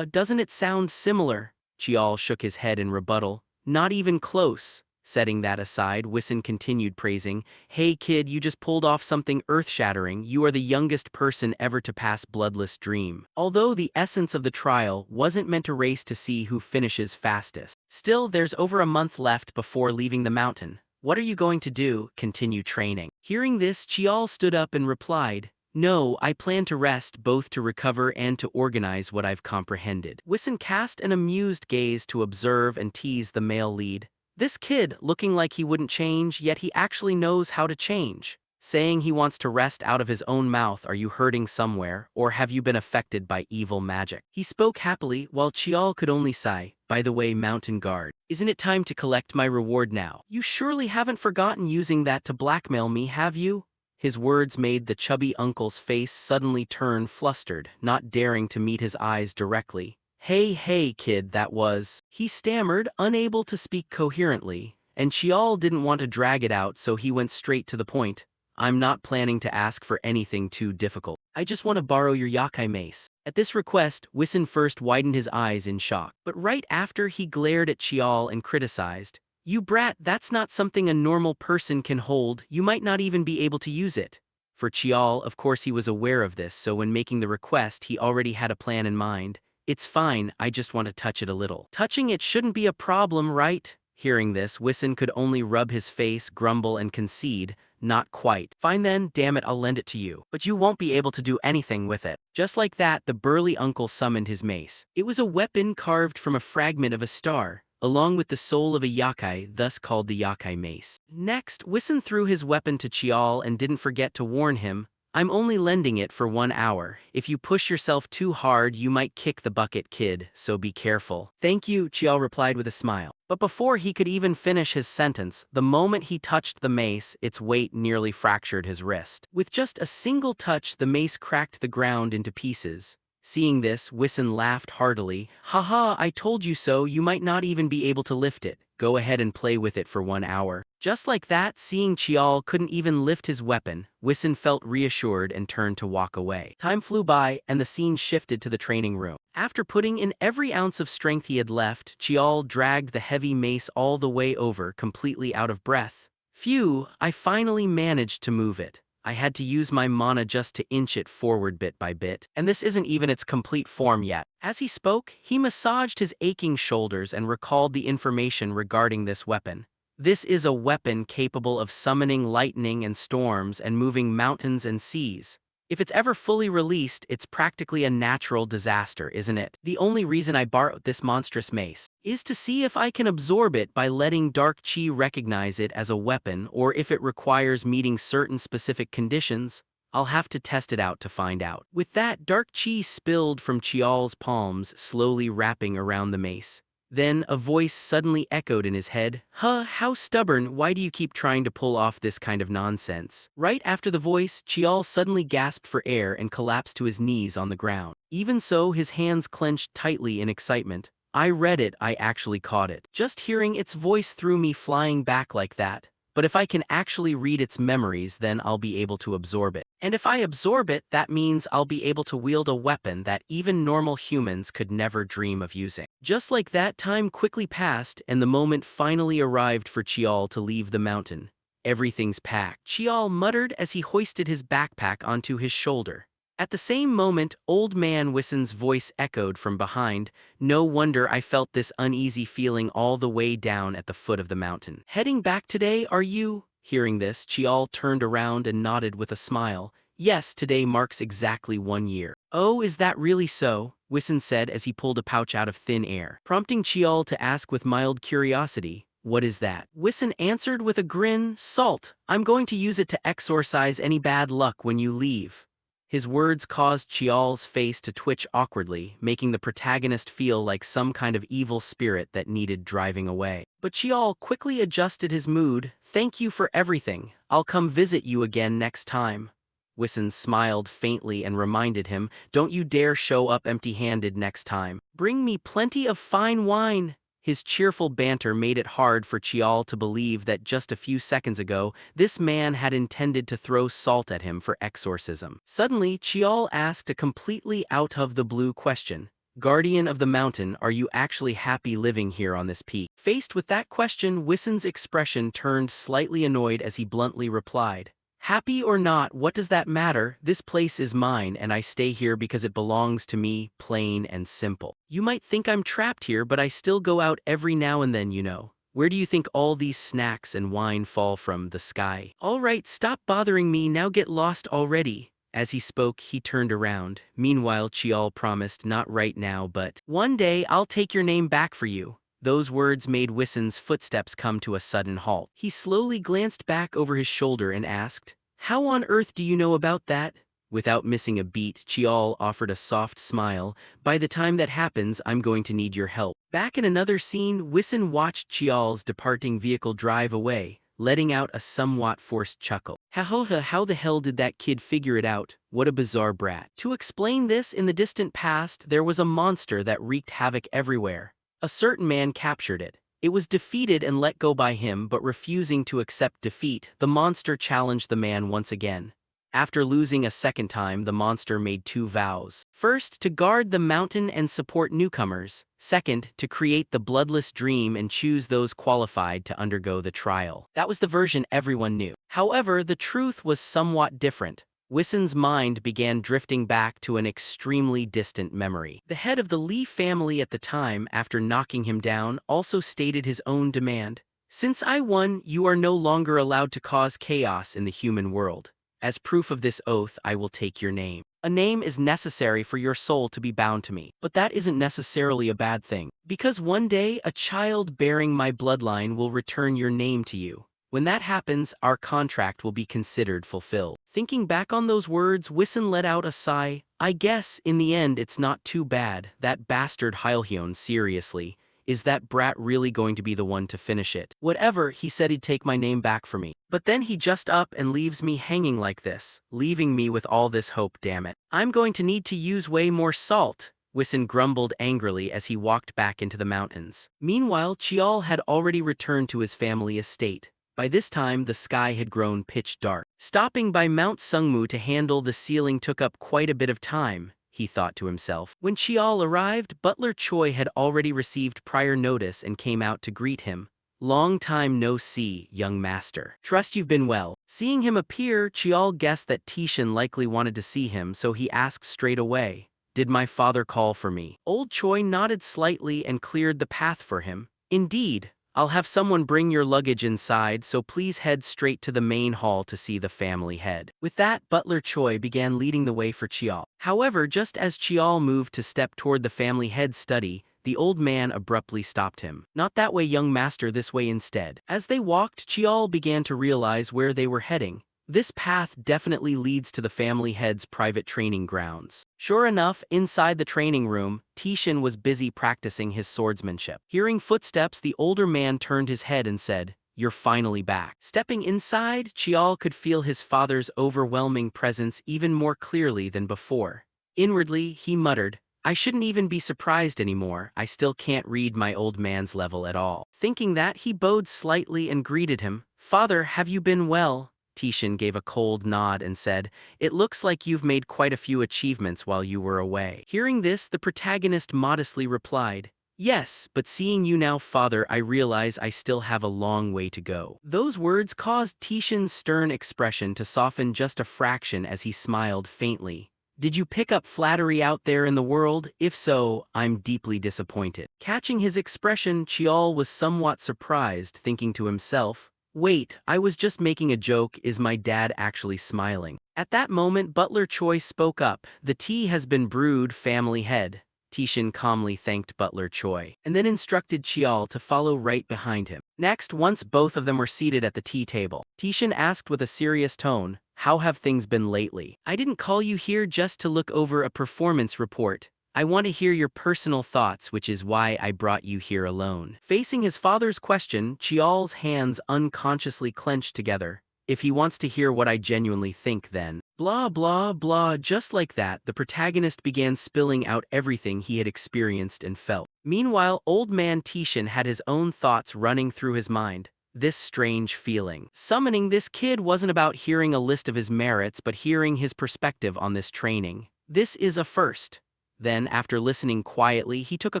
doesn't it sound similar?" Chiol shook his head in rebuttal, "Not even close." Setting that aside, Wison continued praising, "Hey kid, you just pulled off something earth-shattering. You are the youngest person ever to pass Bloodless Dream." Although the essence of the trial wasn't meant to race to see who finishes fastest. Still, there's over a month left before leaving the mountain. What are you going to do? Continue training? Hearing this, Chiol stood up and replied, "No, I plan to rest, both to recover and to organize what I've comprehended." Wison cast an amused gaze to observe and tease the male lead. This kid, looking like he wouldn't change, yet he actually knows how to change. Saying he wants to rest out of his own mouth. Are you hurting somewhere, or have you been affected by evil magic? He spoke happily, while Chiol could only sigh, "By the way, Mountain Guard, isn't it time to collect my reward now? You surely haven't forgotten using that to blackmail me, have you?" His words made the chubby uncle's face suddenly turn flustered, not daring to meet his eyes directly. Hey, kid, that was..." He stammered, unable to speak coherently, and Chiol didn't want to drag it out, so he went straight to the point. "I'm not planning to ask for anything too difficult. I just want to borrow your yakai mace." At this request, Wison first widened his eyes in shock, but right after he glared at Chiol and criticized, "You brat, that's not something a normal person can hold. You might not even be able to use it." For Chiol, of course he was aware of this, so when making the request he already had a plan in mind. "It's fine, I just want to touch it a little." "Touching it shouldn't be a problem, right?" Hearing this, Wison could only rub his face, grumble and concede, "Not quite." "Fine then, damn it, I'll lend it to you. But you won't be able to do anything with it." Just like that, the burly uncle summoned his mace. It was a weapon carved from a fragment of a star, along with the soul of a yakai, thus called the yakai mace. Next, Wison threw his weapon to Chiol and didn't forget to warn him, "I'm only lending it for 1 hour. If you push yourself too hard, you might kick the bucket, kid, so be careful." "Thank you," Chiol replied with a smile. But before he could even finish his sentence, the moment he touched the mace, its weight nearly fractured his wrist. With just a single touch, the mace cracked the ground into pieces. Seeing this, Wison laughed heartily. "Haha, I told you so, you might not even be able to lift it. Go ahead and play with it for 1 hour." Just like that, seeing Chiol couldn't even lift his weapon, Wison felt reassured and turned to walk away. Time flew by, and the scene shifted to the training room. After putting in every ounce of strength he had left, Chiol dragged the heavy mace all the way over, completely out of breath. "Phew, I finally managed to move it. I had to use my mana just to inch it forward bit by bit, and this isn't even its complete form yet." As he spoke, he massaged his aching shoulders and recalled the information regarding this weapon. This is a weapon capable of summoning lightning and storms and moving mountains and seas. If it's ever fully released, it's practically a natural disaster, isn't it? The only reason I borrowed this monstrous mace is to see if I can absorb it by letting Dark Chi recognize it as a weapon, or if it requires meeting certain specific conditions. I'll have to test it out to find out. With that, Dark Chi spilled from Chiol's palms, slowly wrapping around the mace. Then a voice suddenly echoed in his head, how stubborn, why do you keep trying to pull off this kind of nonsense?" Right after the voice, Chiol suddenly gasped for air and collapsed to his knees on the ground. Even so, his hands clenched tightly in excitement. I read it, I actually caught it. Just hearing its voice threw me flying back like that. But if I can actually read its memories, then I'll be able to absorb it. And if I absorb it, that means I'll be able to wield a weapon that even normal humans could never dream of using. Just like that, time quickly passed, and the moment finally arrived for Chial to leave the mountain. Everything's packed, Chial muttered as he hoisted his backpack onto his shoulder. At the same moment, Old Man Wissen's voice echoed from behind. No wonder I felt this uneasy feeling all the way down at the foot of the mountain. Heading back today, are you? Hearing this, Chial turned around and nodded with a smile. Yes, today marks exactly 1 year. Oh, is that really so? Wissen said as he pulled a pouch out of thin air, prompting Chial to ask with mild curiosity. What is that? Wissen answered with a grin. Salt. I'm going to use it to exorcise any bad luck when you leave. His words caused Chial's face to twitch awkwardly, making the protagonist feel like some kind of evil spirit that needed driving away. But Chial quickly adjusted his mood. Thank you for everything. I'll come visit you again next time. Wissen smiled faintly and reminded him, don't you dare show up empty-handed next time. Bring me plenty of fine wine. His cheerful banter made it hard for Chial to believe that just a few seconds ago, this man had intended to throw salt at him for exorcism. Suddenly, Chial asked a completely out-of-the-blue question. Guardian of the mountain, are you actually happy living here on this peak? Faced with that question, Wissen's expression turned slightly annoyed as he bluntly replied. Happy or not, what does that matter? This place is mine and I stay here because it belongs to me, plain and simple. You might think I'm trapped here, but I still go out every now and then, you know. Where do you think all these snacks and wine fall from? The sky? All right, stop bothering me, now get lost already. As he spoke, he turned around. Meanwhile, Chial promised, not right now, but one day I'll take your name back for you. Those words made Wissen's footsteps come to a sudden halt. He slowly glanced back over his shoulder and asked, how on earth do you know about that? Without missing a beat, Chial offered a soft smile. By the time that happens, I'm going to need your help. Back in another scene, Wissen watched Chial's departing vehicle drive away, letting out a somewhat forced chuckle. How the hell did that kid figure it out? What a bizarre brat. To explain this, in the distant past, there was a monster that wreaked havoc everywhere. A certain man captured it. It was defeated and let go by him, but refusing to accept defeat, the monster challenged the man once again. After losing a second time, the monster made two vows. First, to guard the mountain and support newcomers. Second, to create the bloodless dream and choose those qualified to undergo the trial. That was the version everyone knew. However, the truth was somewhat different. Wissen's mind began drifting back to an extremely distant memory. The head of the Lee family at the time, after knocking him down, also stated his own demand. Since I won, you are no longer allowed to cause chaos in the human world. As proof of this oath, I will take your name. A name is necessary for your soul to be bound to me, but that isn't necessarily a bad thing. Because one day, a child bearing my bloodline will return your name to you. When that happens, our contract will be considered fulfilled. Thinking back on those words, Wissen let out a sigh. I guess, in the end, it's not too bad. That bastard Heilhyon, seriously. Is that brat really going to be the one to finish it? Whatever, he said he'd take my name back for me. But then he just up and leaves me hanging like this, leaving me with all this hope, damn it. I'm going to need to use way more salt. Wissen grumbled angrily as he walked back into the mountains. Meanwhile, Chial had already returned to his family estate. By this time, the sky had grown pitch dark. Stopping by Mount Sungmu to handle the ceiling took up quite a bit of time, he thought to himself. When Chial arrived, Butler Choi had already received prior notice and came out to greet him. Long time no see, young master. Trust you've been well. Seeing him appear, Chial guessed that Tishin likely wanted to see him, so he asked straight away, did my father call for me? Old Choi nodded slightly and cleared the path for him. Indeed. I'll have someone bring your luggage inside, so please head straight to the main hall to see the family head. With that, Butler Choi began leading the way for Chial. However, just as Chial moved to step toward the family head's study, the old man abruptly stopped him. Not that way, young master, this way instead. As they walked, Chial began to realize where they were heading. This path definitely leads to the family head's private training grounds. Sure enough, inside the training room, Tishin was busy practicing his swordsmanship. Hearing footsteps, the older man turned his head and said, "You're finally back." Stepping inside, Chial could feel his father's overwhelming presence even more clearly than before. Inwardly, he muttered, I shouldn't even be surprised anymore, I still can't read my old man's level at all. Thinking that, he bowed slightly and greeted him. Father, have you been well? Tishin gave a cold nod and said, It looks like you've made quite a few achievements while you were away. Hearing this, the protagonist modestly replied, Yes, but seeing you now, father, I realize I still have a long way to go. Those words caused Tishin's stern expression to soften just a fraction as he smiled faintly. Did you pick up flattery out there in the world? If so, I'm deeply disappointed. Catching his expression, Chiol was somewhat surprised, thinking to himself, Wait, I was just making a joke, is my dad actually smiling? At that moment, Butler Choi spoke up, The tea has been brewed, family head. Tishin calmly thanked Butler Choi, and then instructed Chiol to follow right behind him. Next, once both of them were seated at the tea table, Tishin asked with a serious tone, How have things been lately? I didn't call you here just to look over a performance report. I want to hear your personal thoughts, which is why I brought you here alone. Facing his father's question, Chiol's hands unconsciously clenched together. If he wants to hear what I genuinely think, then. Blah blah blah. Just like that, the protagonist began spilling out everything he had experienced and felt. Meanwhile, old man Tishin had his own thoughts running through his mind. This strange feeling. Summoning this kid wasn't about hearing a list of his merits but hearing his perspective on this training. This is a first. Then, after listening quietly, he took a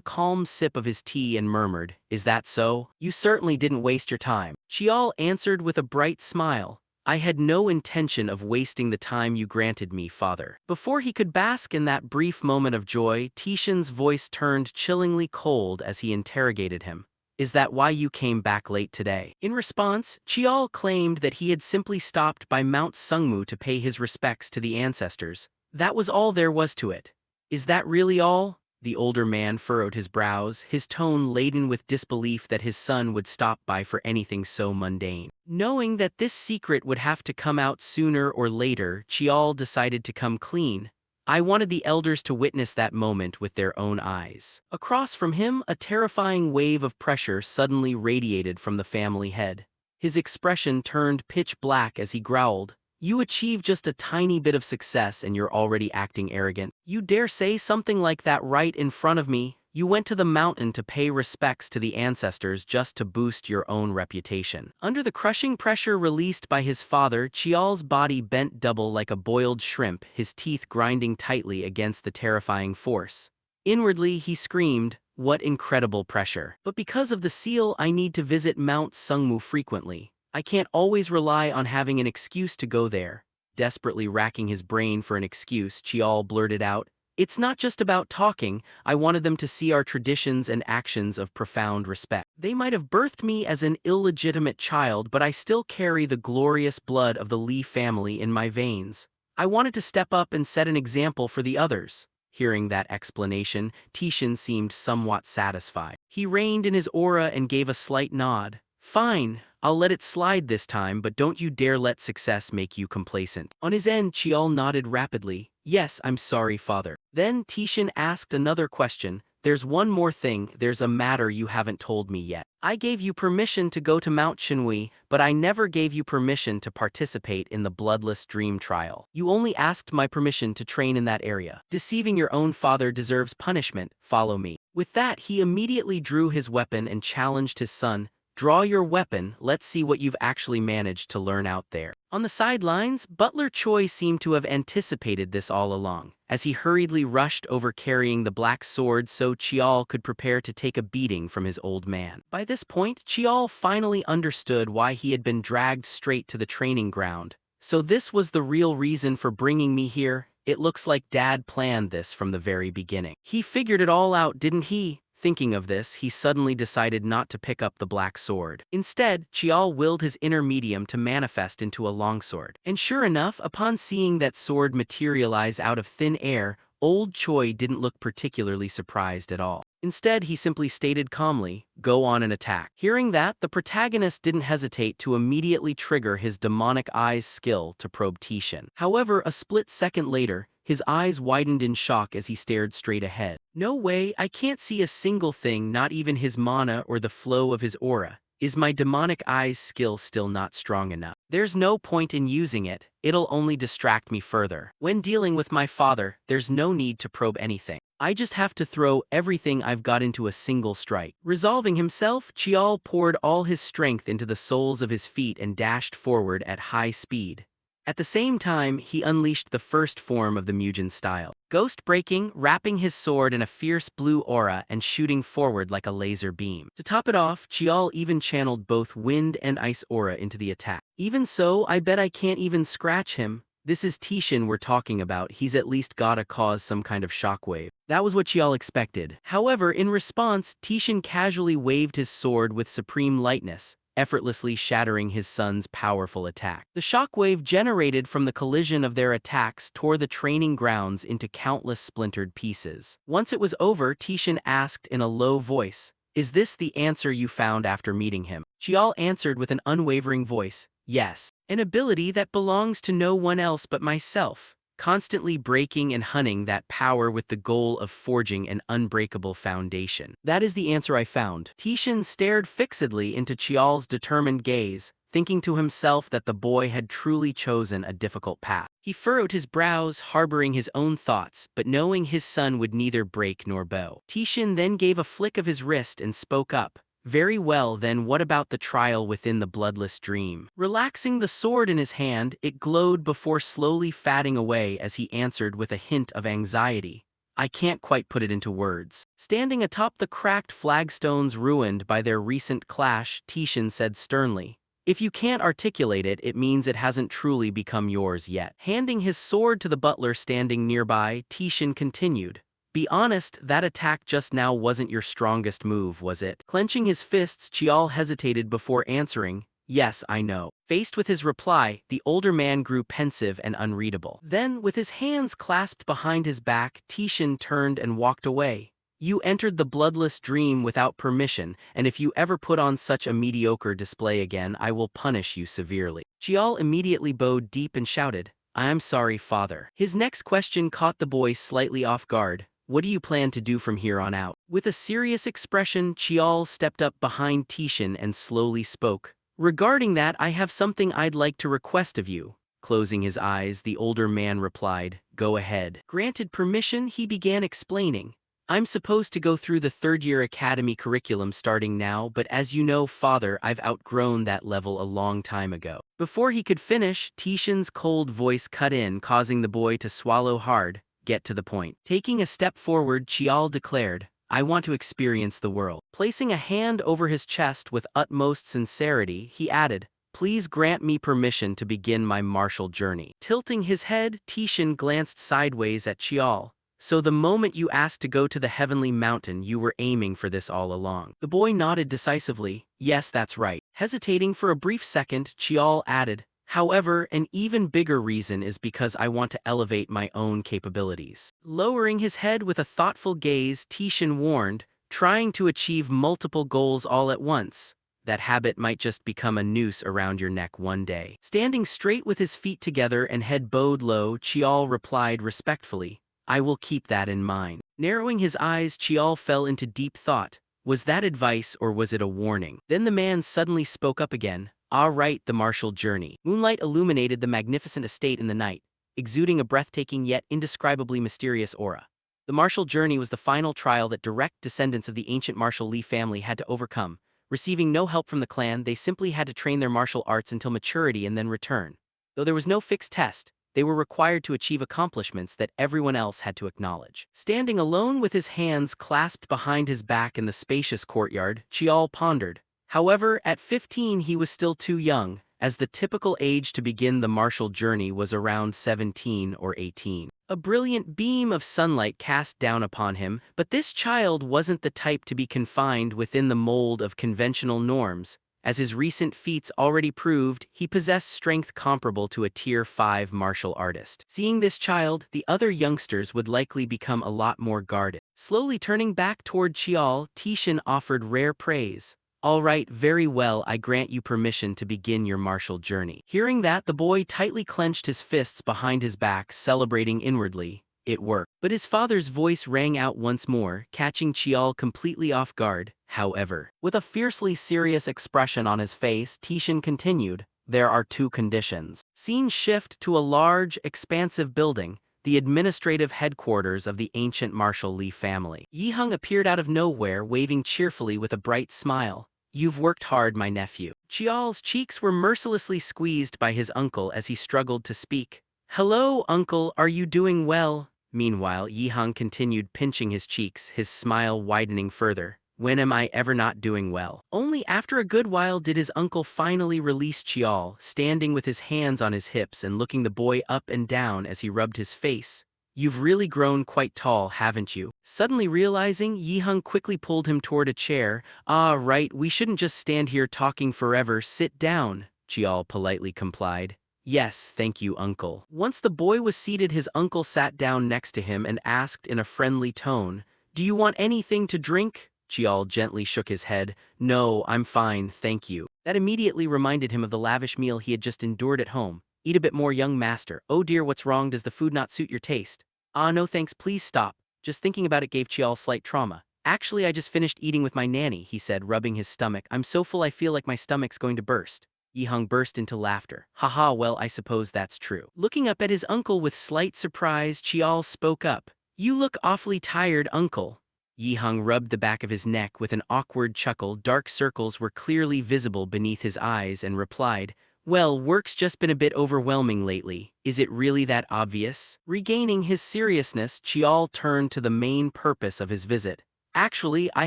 calm sip of his tea and murmured, Is that so? You certainly didn't waste your time. Chiol answered with a bright smile, I had no intention of wasting the time you granted me, father. Before he could bask in that brief moment of joy, Tishin's voice turned chillingly cold as he interrogated him. Is that why you came back late today? In response, Chiol claimed that he had simply stopped by Mount Sungmu to pay his respects to the ancestors. That was all there was to it. Is that really all? The older man furrowed his brows, his tone laden with disbelief that his son would stop by for anything so mundane. Knowing that this secret would have to come out sooner or later, Chiol decided to come clean. I wanted the elders to witness that moment with their own eyes. Across from him, a terrifying wave of pressure suddenly radiated from the family head. His expression turned pitch black as he growled, You achieved just a tiny bit of success and you're already acting arrogant. You dare say something like that right in front of me? You went to the mountain to pay respects to the ancestors just to boost your own reputation. Under the crushing pressure released by his father, Chiol's body bent double like a boiled shrimp, his teeth grinding tightly against the terrifying force. Inwardly, he screamed, What incredible pressure. But because of the seal, I need to visit Mount Sungmu frequently. I can't always rely on having an excuse to go there. Desperately racking his brain for an excuse, Chiol blurted out, It's not just about talking, I wanted them to see our traditions and actions of profound respect. They might have birthed me as an illegitimate child, but I still carry the glorious blood of the Lee family in my veins. I wanted to step up and set an example for the others. Hearing that explanation, Tishin seemed somewhat satisfied. He reined in his aura and gave a slight nod. Fine, I'll let it slide this time, but don't you dare let success make you complacent. On his end, Chiol nodded rapidly. Yes, I'm sorry, father. Then Tishin asked another question. There's one more thing, there's a matter you haven't told me yet. I gave you permission to go to Mount Shinui, but I never gave you permission to participate in the bloodless dream trial. You only asked my permission to train in that area. Deceiving your own father deserves punishment, follow me. With that, he immediately drew his weapon and challenged his son, Draw your weapon, let's see what you've actually managed to learn out there. On the sidelines, Butler Choi seemed to have anticipated this all along, as he hurriedly rushed over carrying the black sword so Chiol could prepare to take a beating from his old man. By this point, Chiol finally understood why he had been dragged straight to the training ground. So this was the real reason for bringing me here? It looks like Dad planned this from the very beginning. He figured it all out, didn't he? Thinking of this, he suddenly decided not to pick up the black sword. Instead, Chiol willed his inner medium to manifest into a longsword. And sure enough, upon seeing that sword materialize out of thin air, old Choi didn't look particularly surprised at all. Instead, he simply stated calmly, Go on and attack. Hearing that, the protagonist didn't hesitate to immediately trigger his demonic eyes skill to probe Tishin. However, a split second later, his eyes widened in shock as he stared straight ahead. No way, I can't see a single thing, not even his mana or the flow of his aura. Is my demonic eyes skill still not strong enough? There's no point in using it, it'll only distract me further. When dealing with my father, there's no need to probe anything. I just have to throw everything I've got into a single strike. Resolving himself, Chial poured all his strength into the soles of his feet and dashed forward at high speed. At the same time, he unleashed the first form of the Mugen style. Ghost-breaking, wrapping his sword in a fierce blue aura and shooting forward like a laser beam. To top it off, Chial even channeled both wind and ice aura into the attack. Even so, I bet I can't even scratch him. This is Tishin we're talking about, he's at least gotta cause some kind of shockwave. That was what Chial expected. However, in response, Tishin casually waved his sword with supreme lightness, effortlessly shattering his son's powerful attack. The shockwave generated from the collision of their attacks tore the training grounds into countless splintered pieces. Once it was over, Tishin asked in a low voice, "Is this the answer you found after meeting him?" Chial answered with an unwavering voice, "Yes. An ability that belongs to no one else but myself. Constantly breaking and hunting that power with the goal of forging an unbreakable foundation. That is the answer I found." Tishin stared fixedly into Chial's determined gaze, thinking to himself that the boy had truly chosen a difficult path. He furrowed his brows, harboring his own thoughts, but knowing his son would neither break nor bow. Tishin then gave a flick of his wrist and spoke up. "Very well, then what about the trial within the bloodless dream?" Relaxing the sword in his hand, it glowed before slowly fading away as he answered with a hint of anxiety. "I can't quite put it into words." Standing atop the cracked flagstones ruined by their recent clash, Tishin said sternly, "If you can't articulate it, it means it hasn't truly become yours yet." Handing his sword to the butler standing nearby, Tishin continued, "Be honest, that attack just now wasn't your strongest move, was it?" Clenching his fists, Chial hesitated before answering, "Yes, I know." Faced with his reply, the older man grew pensive and unreadable. Then, with his hands clasped behind his back, Tishin turned and walked away. "You entered the bloodless dream without permission, and if you ever put on such a mediocre display again, I will punish you severely." Chial immediately bowed deep and shouted, "I am sorry, father." His next question caught the boy slightly off guard. "What do you plan to do from here on out?" With a serious expression, Chial stepped up behind Tishin and slowly spoke. "Regarding that, I have something I'd like to request of you." Closing his eyes, the older man replied, "Go ahead." Granted permission, he began explaining. "I'm supposed to go through the third-year academy curriculum starting now, but as you know, father, I've outgrown that level a long time ago." Before he could finish, Tishin's cold voice cut in, causing the boy to swallow hard. "Get to the point." Taking a step forward, Chial declared, "I want to experience the world." Placing a hand over his chest with utmost sincerity, he added, "Please grant me permission to begin my martial journey." Tilting his head, Tishin glanced sideways at Chial. "So the moment you asked to go to the heavenly mountain, you were aiming for this all along?" The boy nodded decisively. "Yes, that's right." Hesitating for a brief second, Chial added, "However, an even bigger reason is because I want to elevate my own capabilities." Lowering his head with a thoughtful gaze, Tishin warned, "Trying to achieve multiple goals all at once. That habit might just become a noose around your neck one day." Standing straight with his feet together and head bowed low, Chial replied respectfully, "I will keep that in mind." Narrowing his eyes, Chial fell into deep thought. Was that advice or was it a warning? Then the man suddenly spoke up again. "All right, the martial journey." Moonlight illuminated the magnificent estate in the night, exuding a breathtaking yet indescribably mysterious aura. The martial journey was the final trial that direct descendants of the ancient martial Li family had to overcome. Receiving no help from the clan, they simply had to train their martial arts until maturity and then return. Though there was no fixed test, they were required to achieve accomplishments that everyone else had to acknowledge. Standing alone with his hands clasped behind his back in the spacious courtyard, Chial pondered. However, at 15 he was still too young, as the typical age to begin the martial journey was around 17 or 18. A brilliant beam of sunlight cast down upon him, but this child wasn't the type to be confined within the mold of conventional norms. As his recent feats already proved, he possessed strength comparable to a Tier 5 martial artist. Seeing this child, the other youngsters would likely become a lot more guarded. Slowly turning back toward Chial, Tishin offered rare praise. "All right, very well, I grant you permission to begin your martial journey." Hearing that, the boy tightly clenched his fists behind his back, celebrating inwardly. It worked. But his father's voice rang out once more, catching Chial completely off guard. However, with a fiercely serious expression on his face, Tishan continued, there are two conditions. Scene shift to a large, expansive building, the administrative headquarters of the ancient Marshall Lee family. Yi-hung appeared out of nowhere, waving cheerfully with a bright smile. You've worked hard, my nephew. Chial's cheeks were mercilessly squeezed by his uncle as he struggled to speak. Hello, uncle, are you doing well? Meanwhile, Yi-hung continued pinching his cheeks, his smile widening further. When am I ever not doing well? Only after a good while did his uncle finally release Chial, standing with his hands on his hips and looking the boy up and down as he rubbed his face. You've really grown quite tall, haven't you? Suddenly realizing, Yi-hung quickly pulled him toward a chair. Ah, right, we shouldn't just stand here talking forever, sit down, Chial politely complied. Yes, thank you, uncle. Once the boy was seated, his uncle sat down next to him and asked in a friendly tone, do you want anything to drink? Chial gently shook his head. No, I'm fine, thank you. That immediately reminded him of the lavish meal he had just endured at home. Eat a bit more, young master. Oh dear, what's wrong? Does the food not suit your taste? Ah, no thanks, please stop. Just thinking about it gave Chial slight trauma. Actually, I just finished eating with my nanny, he said, rubbing his stomach. I'm so full I feel like my stomach's going to burst. Yi-hung burst into laughter. Haha, well, I suppose that's true. Looking up at his uncle with slight surprise, Chial spoke up. You look awfully tired, uncle. Yi-hung rubbed the back of his neck with an awkward chuckle. Dark circles were clearly visible beneath his eyes and replied, well, work's just been a bit overwhelming lately. Is it really that obvious? Regaining his seriousness, Chial turned to the main purpose of his visit. Actually, I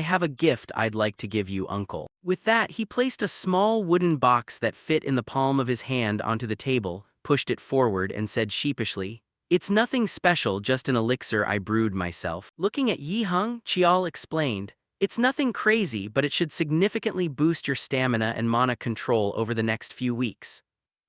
have a gift I'd like to give you, uncle. With that, he placed a small wooden box that fit in the palm of his hand onto the table, pushed it forward and said sheepishly, it's nothing special, just an elixir I brewed myself. Looking at Yi-hung, Chial explained, it's nothing crazy, but it should significantly boost your stamina and mana control over the next few weeks.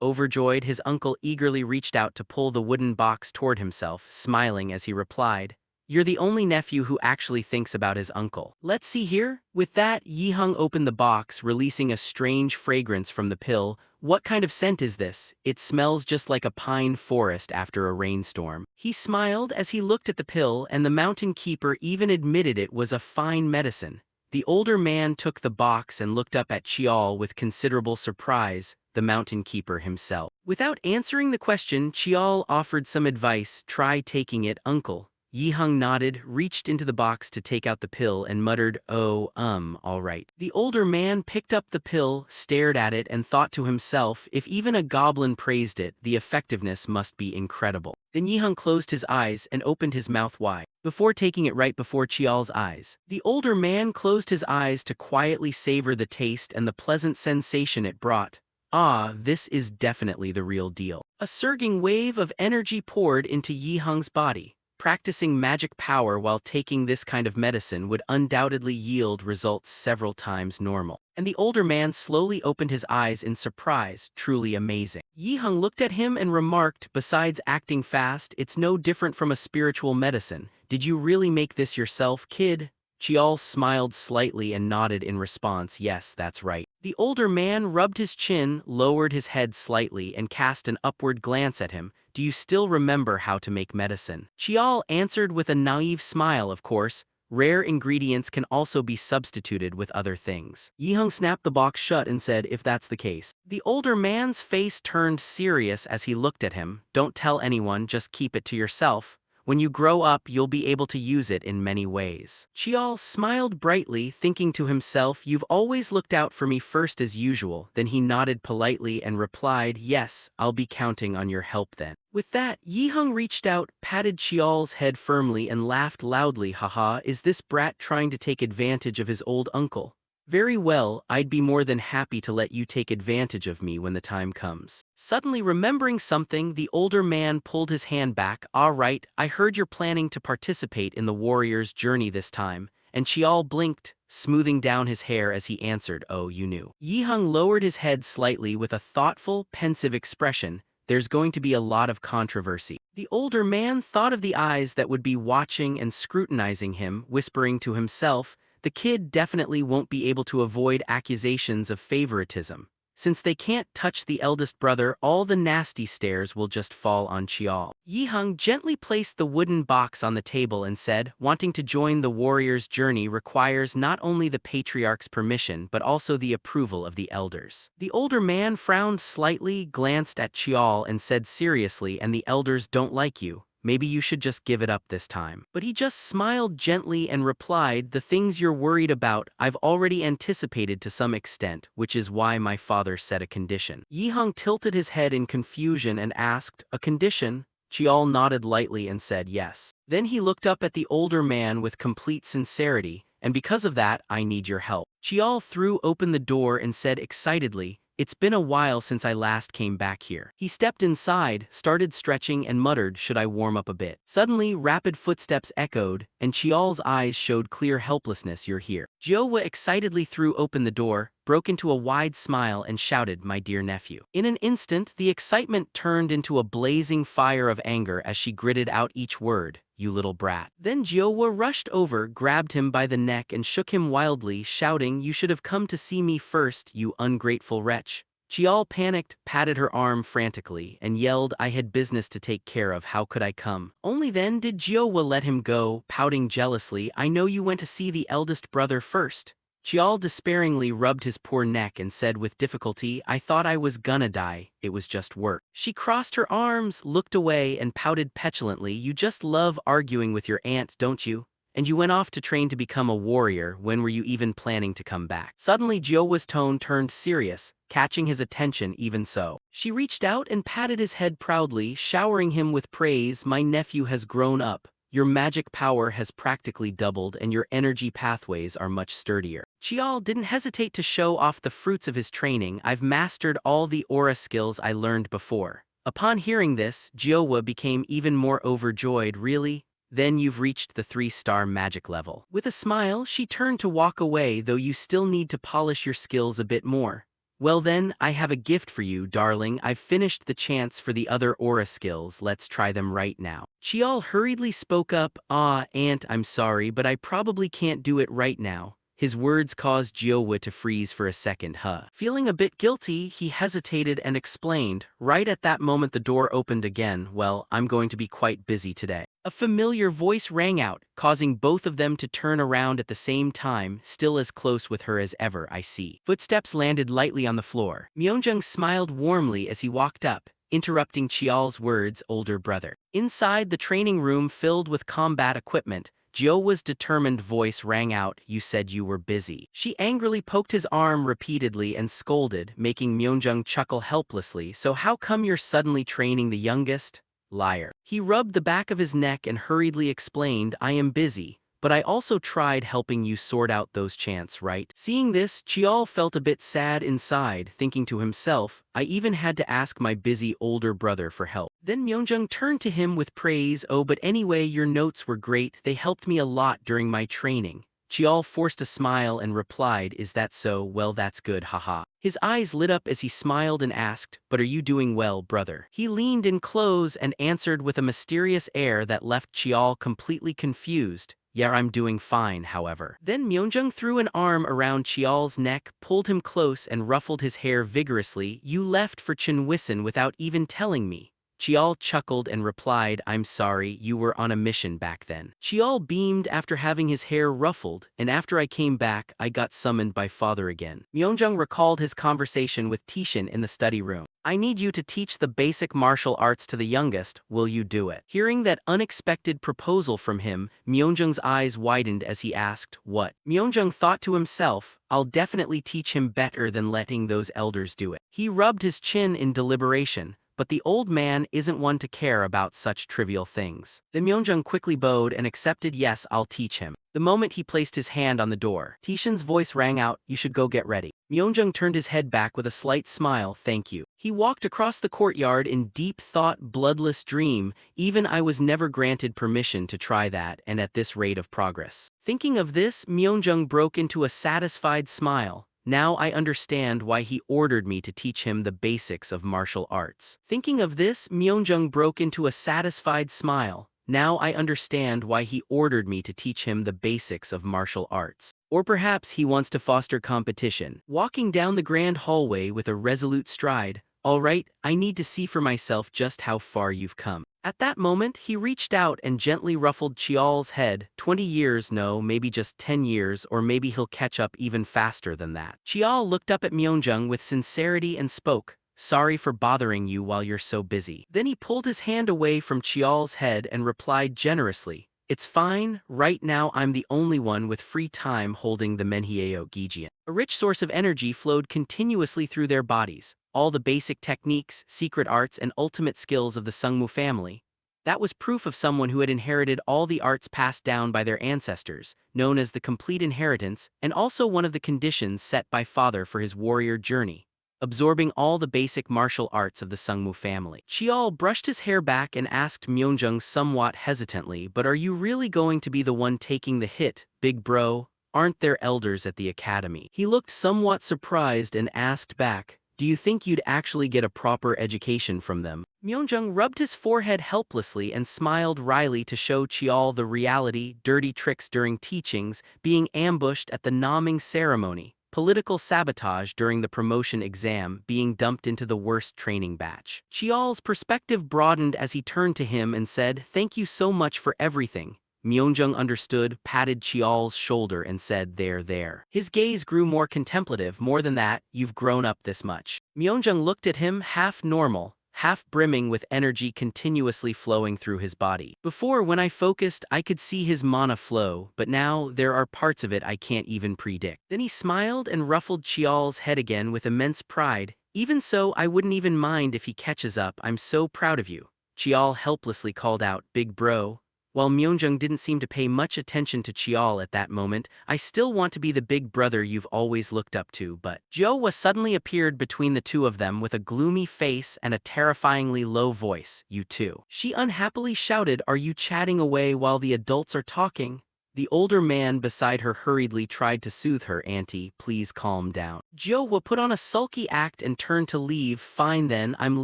Overjoyed, his uncle eagerly reached out to pull the wooden box toward himself, smiling as he replied, you're the only nephew who actually thinks about his uncle. Let's see here. With that, Yi-hung opened the box, releasing a strange fragrance from the pill. What kind of scent is this? It smells just like a pine forest after a rainstorm. He smiled as he looked at the pill, and the mountain keeper even admitted it was a fine medicine. The older man took the box and looked up at Chial with considerable surprise, the mountain keeper himself. Without answering the question, Chial offered some advice. Try taking it, uncle. Yi-hung nodded, reached into the box to take out the pill and muttered, oh, all right. The older man picked up the pill, stared at it and thought to himself, if even a goblin praised it, the effectiveness must be incredible. Then Yi-hung closed his eyes and opened his mouth wide, before taking it right before Chial's eyes. The older man closed his eyes to quietly savor the taste and the pleasant sensation it brought. Ah, this is definitely the real deal. A surging wave of energy poured into Yi-hung's body. Practicing magic power while taking this kind of medicine would undoubtedly yield results several times normal. And the older man slowly opened his eyes in surprise, truly amazing. Yi-hung looked at him and remarked, besides acting fast, it's no different from a spiritual medicine. Did you really make this yourself, kid? Chial smiled slightly and nodded in response, yes, that's right. The older man rubbed his chin, lowered his head slightly and cast an upward glance at him. Do you still remember how to make medicine? Chial answered with a naive smile, of course. Rare ingredients can also be substituted with other things. Yi-hung snapped the box shut and said, if that's the case. The older man's face turned serious as he looked at him. Don't tell anyone, just keep it to yourself. When you grow up, you'll be able to use it in many ways. Chial smiled brightly, thinking to himself, you've always looked out for me first as usual. Then he nodded politely and replied, yes, I'll be counting on your help then. With that, Yi-hung reached out, patted Chial's head firmly and laughed loudly. Haha, is this brat trying to take advantage of his old uncle? Very well, I'd be more than happy to let you take advantage of me when the time comes. Suddenly remembering something, the older man pulled his hand back. All right, I heard you're planning to participate in the warrior's journey this time. And Chial blinked, smoothing down his hair as he answered, oh, you knew. Yi-hung lowered his head slightly with a thoughtful, pensive expression. There's going to be a lot of controversy. The older man thought of the eyes that would be watching and scrutinizing him, whispering to himself, the kid definitely won't be able to avoid accusations of favoritism. Since they can't touch the eldest brother, all the nasty stares will just fall on Chial. Yihang gently placed the wooden box on the table and said, wanting to join the warrior's journey requires not only the patriarch's permission but also the approval of the elders. The older man frowned slightly, glanced at Chial and said seriously, and the elders don't like you. Maybe you should just give it up this time. But he just smiled gently and replied, the things you're worried about, I've already anticipated to some extent, which is why my father set a condition. Yihang tilted his head in confusion and asked, a condition? Chial nodded lightly and said yes. Then he looked up at the older man with complete sincerity, and because of that, I need your help. Chial threw open the door and said excitedly, it's been a while since I last came back here. He stepped inside, started stretching and muttered, should I warm up a bit? Suddenly, rapid footsteps echoed, and Chial's eyes showed clear helplessness. You're here. Jiowa excitedly threw open the door, broke into a wide smile and shouted, my dear nephew. In an instant, the excitement turned into a blazing fire of anger as she gritted out each word, you little brat. Then Jiowa rushed over, grabbed him by the neck and shook him wildly, shouting, you should have come to see me first, you ungrateful wretch. Chial panicked, patted her arm frantically, and yelled, I had business to take care of, how could I come? Only then did Jiowa let him go, pouting jealously, I know you went to see the eldest brother first. Chial despairingly rubbed his poor neck and said with difficulty, I thought I was gonna die, it was just work. She crossed her arms, looked away and pouted petulantly, you just love arguing with your aunt, don't you? And you went off to train to become a warrior, when were you even planning to come back? Suddenly Jiowa's tone turned serious, catching his attention even so. She reached out and patted his head proudly, showering him with praise, my nephew has grown up. Your magic power has practically doubled and your energy pathways are much sturdier. Chial didn't hesitate to show off the fruits of his training. I've mastered all the aura skills I learned before. Upon hearing this, Jiowa became even more overjoyed. Really? Then you've reached the 3-star magic level. With a smile, she turned to walk away, though you still need to polish your skills a bit more. Well then, I have a gift for you, darling. I've finished the chants for the other aura skills, let's try them right now. Chial hurriedly spoke up, aunt, I'm sorry, but I probably can't do it right now. His words caused Jiowa to freeze for a second. Feeling a bit guilty, he hesitated and explained. Right at that moment the door opened again. Well, I'm going to be quite busy today. A familiar voice rang out, causing both of them to turn around at the same time, still as close with her as ever, I see. Footsteps landed lightly on the floor. Myeonjung smiled warmly as he walked up, interrupting Chial's words, older brother. Inside the training room filled with combat equipment, Jiowa's determined voice rang out, you said you were busy. She angrily poked his arm repeatedly and scolded, making Myeonjung chuckle helplessly, so how come you're suddenly training the youngest? Liar. He rubbed the back of his neck and hurriedly explained, I am busy, but I also tried helping you sort out those chants, right? Seeing this, Chial felt a bit sad inside, thinking to himself, I even had to ask my busy older brother for help. Then Myeonjung turned to him with praise, oh but anyway your notes were great, they helped me a lot during my training. Chial forced a smile and replied, is that so? Well that's good, haha. His eyes lit up as he smiled and asked, but are you doing well, brother? He leaned in close and answered with a mysterious air that left Chial completely confused. Yeah, I'm doing fine, however. Then Myeonjung threw an arm around Chial's neck, pulled him close and ruffled his hair vigorously. You left for Chinwison without even telling me. Chial chuckled and replied, I'm sorry, you were on a mission back then. Chial beamed after having his hair ruffled, and after I came back, I got summoned by father again. Myeonjung recalled his conversation with Tishin in the study room. I need you to teach the basic martial arts to the youngest, will you do it? Hearing that unexpected proposal from him, Myeonjung's eyes widened as he asked, what? Myeonjung thought to himself, I'll definitely teach him better than letting those elders do it. He rubbed his chin in deliberation, but the old man isn't one to care about such trivial things. Then Myeonjung quickly bowed and accepted, yes, I'll teach him. The moment he placed his hand on the door, Tishin's voice rang out, you should go get ready. Myeonjung turned his head back with a slight smile, thank you. He walked across the courtyard in deep thought, bloodless dream, even I was never granted permission to try that and at this rate of progress. Thinking of this, Myeonjung broke into a satisfied smile. Now I understand why he ordered me to teach him the basics of martial arts. Thinking of this, Myeonjung broke into a satisfied smile. Now I understand why he ordered me to teach him the basics of martial arts. Or perhaps he wants to foster competition. Walking down the grand hallway with a resolute stride, "All right, I need to see for myself just how far you've come." At that moment, he reached out and gently ruffled Chial's head. 20 years, no, maybe just 10 years, or maybe he'll catch up even faster than that. Chial looked up at Myeonjung with sincerity and spoke, "Sorry for bothering you while you're so busy." Then he pulled his hand away from Chial's head and replied generously, "It's fine, right now I'm the only one with free time holding the Menhieo Gijian." A rich source of energy flowed continuously through their bodies. All the basic techniques, secret arts, and ultimate skills of the Sungmu family. That was proof of someone who had inherited all the arts passed down by their ancestors, known as the complete inheritance, and also one of the conditions set by father for his warrior journey, absorbing all the basic martial arts of the Sungmu family. Chial brushed his hair back and asked Myeonjung somewhat hesitantly, "But are you really going to be the one taking the hit, big bro? Aren't there elders at the academy?" He looked somewhat surprised and asked back, "Do you think you'd actually get a proper education from them?" Myeonjung rubbed his forehead helplessly and smiled wryly to show Chial the reality: dirty tricks during teachings, being ambushed at the naming ceremony, political sabotage during the promotion exam, being dumped into the worst training batch. Chial's perspective broadened as he turned to him and said, "Thank you so much for everything." Myeonjung understood, patted Chial's shoulder and said, "There, there." His gaze grew more contemplative. "More than that, you've grown up this much." Myeonjung looked at him, half normal, half brimming with energy continuously flowing through his body. "Before, when I focused, I could see his mana flow, but now there are parts of it I can't even predict." Then he smiled and ruffled Chial's head again with immense pride. "Even so, I wouldn't even mind if he catches up. I'm so proud of you." Chial helplessly called out, "Big bro." While Myeonjung didn't seem to pay much attention to Chial at that moment, "I still want to be the big brother you've always looked up to, but..." Joa suddenly appeared between the two of them with a gloomy face and a terrifyingly low voice. "You two." She unhappily shouted, "Are you chatting away while the adults are talking?" The older man beside her hurriedly tried to soothe her. "Auntie, please calm down." Joa put on a sulky act and turned to leave. "Fine then, I'm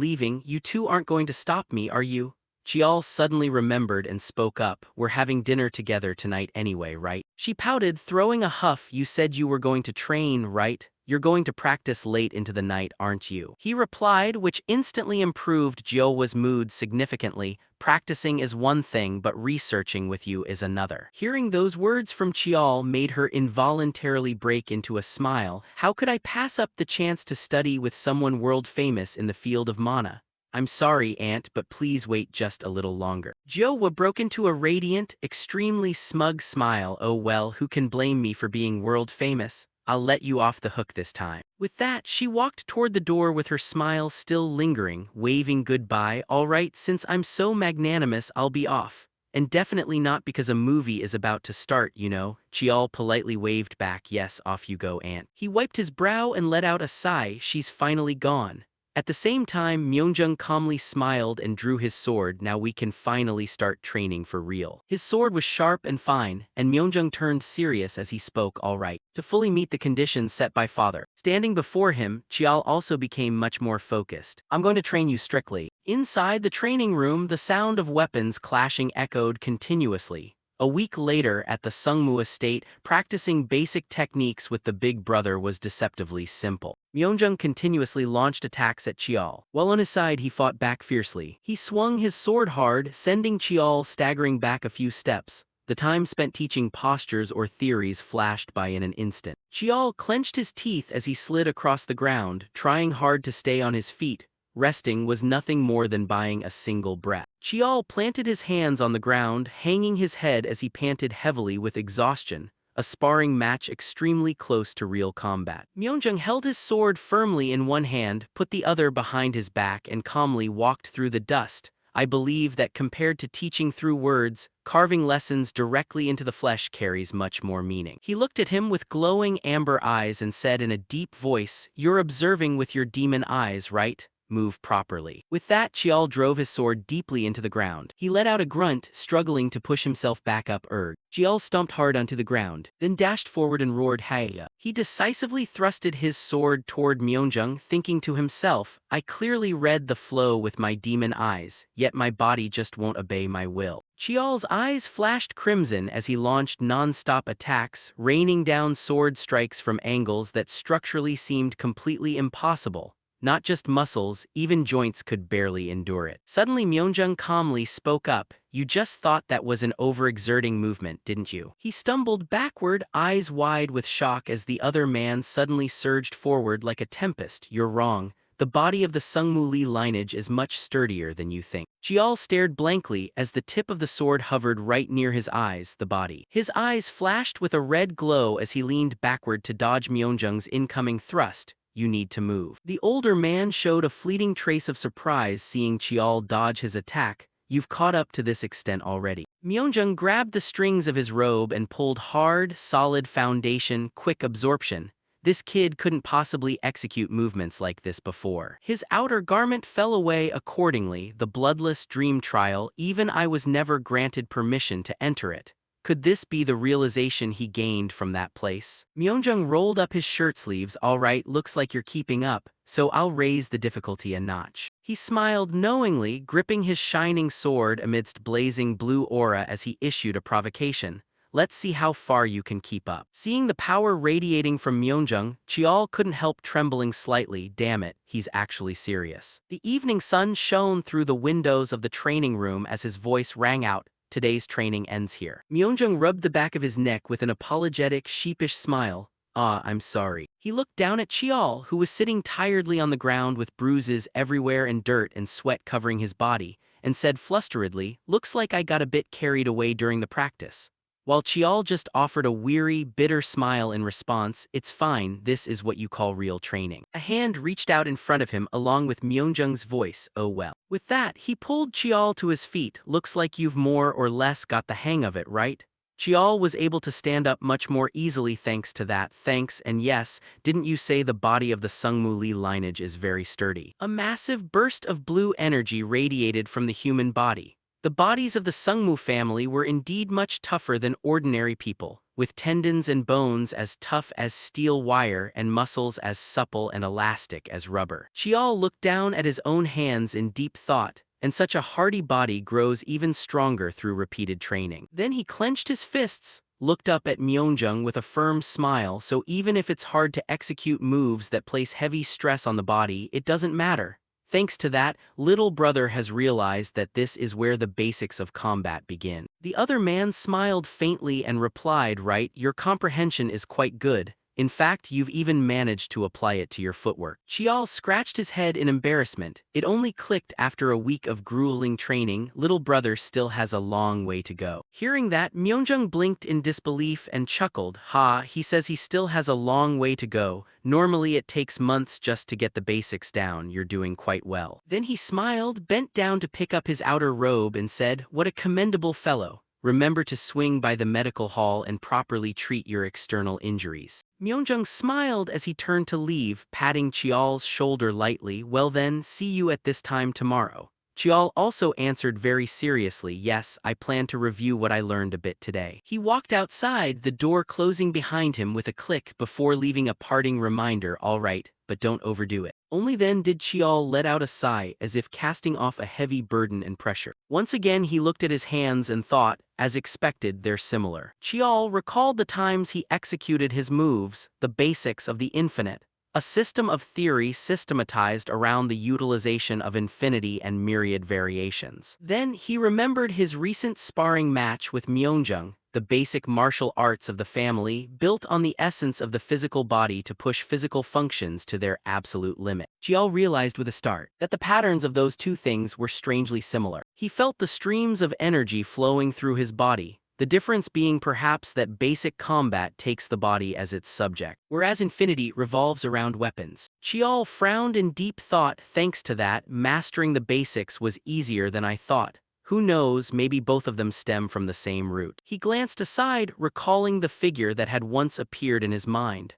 leaving. You two aren't going to stop me, are you?" Chial suddenly remembered and spoke up, "We're having dinner together tonight anyway, right?" She pouted, throwing a huff. "You said you were going to train, right? You're going to practice late into the night, aren't you?" He replied, which instantly improved Joa's mood significantly. "Practicing is one thing, but researching with you is another." Hearing those words from Chial made her involuntarily break into a smile. "How could I pass up the chance to study with someone world famous in the field of mana? I'm sorry, Aunt, but please wait just a little longer." Joa broke into a radiant, extremely smug smile. "Oh well, who can blame me for being world famous? I'll let you off the hook this time." With that, she walked toward the door with her smile still lingering, waving goodbye. "All right, since I'm so magnanimous, I'll be off. And definitely not because a movie is about to start, you know." Chial politely waved back, "Yes, off you go, Aunt." He wiped his brow and let out a sigh. "She's finally gone." At the same time, Myeonjung calmly smiled and drew his sword. "Now we can finally start training for real." His sword was sharp and fine, and Myeonjung turned serious as he spoke. "All right, to fully meet the conditions set by father." Standing before him, Chial also became much more focused. "I'm going to train you strictly." Inside the training room, the sound of weapons clashing echoed continuously. A week later, at the Sungmu estate, practicing basic techniques with the big brother was deceptively simple. Myeonjung continuously launched attacks at Chial. While on his side, he fought back fiercely. He swung his sword hard, sending Chial staggering back a few steps. The time spent teaching postures or theories flashed by in an instant. Chial clenched his teeth as he slid across the ground, trying hard to stay on his feet. Resting was nothing more than buying a single breath. Chial planted his hands on the ground, hanging his head as he panted heavily with exhaustion, a sparring match extremely close to real combat. Myeonjung held his sword firmly in one hand, put the other behind his back, and calmly walked through the dust. "I believe that compared to teaching through words, carving lessons directly into the flesh carries much more meaning." He looked at him with glowing amber eyes and said in a deep voice, "You're observing with your demon eyes, right? move properly. With that, Chial drove his sword deeply into the ground. He let out a grunt, struggling to push himself back up. Chial stomped hard onto the ground, then dashed forward and roared Haya. He decisively thrusted his sword toward Myeonjung, thinking to himself, I clearly read the flow with my demon eyes, yet my body just won't obey my will. Chial's eyes flashed crimson as he launched non-stop attacks, raining down sword strikes from angles that structurally seemed completely impossible. Not just muscles, even joints could barely endure it. Suddenly Myeonjung calmly spoke up, you just thought that was an overexerting movement, didn't you? He stumbled backward, eyes wide with shock as the other man suddenly surged forward like a tempest. You're wrong. The body of the Sungmu Lee lineage is much sturdier than you think. Chial stared blankly as the tip of the sword hovered right near his eyes, the body. His eyes flashed with a red glow as he leaned backward to dodge Myeonjung's incoming thrust. You need to move. The older man showed a fleeting trace of surprise seeing Chial dodge his attack. You've caught up to this extent already. Myeonjung grabbed the strings of his robe and pulled hard, solid foundation, quick absorption. This kid couldn't possibly execute movements like this before. His outer garment fell away accordingly, the bloodless dream trial, even I was never granted permission to enter it. Could this be the realization he gained from that place? Myeonjung rolled up his shirt sleeves. All right, looks like you're keeping up, so I'll raise the difficulty a notch. He smiled knowingly, gripping his shining sword amidst blazing blue aura as he issued a provocation. Let's see how far you can keep up. Seeing the power radiating from Myeonjung, Chial couldn't help trembling slightly. Damn it, he's actually serious. The evening sun shone through the windows of the training room as his voice rang out. Today's training ends here. Myeonjung rubbed the back of his neck with an apologetic, sheepish smile. I'm sorry. He looked down at Chial, who was sitting tiredly on the ground with bruises everywhere and dirt and sweat covering his body, and said flusteredly, looks like I got a bit carried away during the practice. While Chial just offered a weary, bitter smile in response, it's fine, this is what you call real training. A hand reached out in front of him along with Myeonjung's voice, oh well. With that, he pulled Chial to his feet. Looks like you've more or less got the hang of it, right? Chial was able to stand up much more easily thanks to that. Thanks, and yes, didn't you say the body of the Sungmu Lee lineage is very sturdy? A massive burst of blue energy radiated from the human body. The bodies of the Sungmu family were indeed much tougher than ordinary people, with tendons and bones as tough as steel wire and muscles as supple and elastic as rubber. Chial looked down at his own hands in deep thought, and such a hardy body grows even stronger through repeated training. Then he clenched his fists, looked up at Myeonjung with a firm smile, so even if it's hard to execute moves that place heavy stress on the body, it doesn't matter. Thanks to that, little brother has realized that this is where the basics of combat begin. The other man smiled faintly and replied, right, your comprehension is quite good. In fact, you've even managed to apply it to your footwork. Chial scratched his head in embarrassment. It only clicked after a week of grueling training. Little brother still has a long way to go. Hearing that, Myeonjung blinked in disbelief and chuckled. He says he still has a long way to go. Normally it takes months just to get the basics down. You're doing quite well. Then he smiled, bent down to pick up his outer robe and said, what a commendable fellow. Remember to swing by the medical hall and properly treat your external injuries. Myeonjung smiled as he turned to leave, patting Chial's shoulder lightly. Well then, see you at this time tomorrow. Chial also answered very seriously, yes, I plan to review what I learned a bit today. He walked outside, the door closing behind him with a click before leaving a parting reminder, all right, but don't overdo it. Only then did Chial let out a sigh as if casting off a heavy burden and pressure. Once again he looked at his hands and thought, as expected, they're similar. Chial recalled the times he executed his moves, the basics of the infinite. A system of theory systematized around the utilization of infinity and myriad variations. Then he remembered his recent sparring match with Myeonjung, the basic martial arts of the family built on the essence of the physical body to push physical functions to their absolute limit. Chial realized with a start that the patterns of those two things were strangely similar. He felt the streams of energy flowing through his body, the difference being perhaps that basic combat takes the body as its subject, whereas infinity revolves around weapons. Chial frowned in deep thought. Thanks to that, mastering the basics was easier than I thought. Who knows, maybe both of them stem from the same root. He glanced aside, recalling the figure that had once appeared in his mind.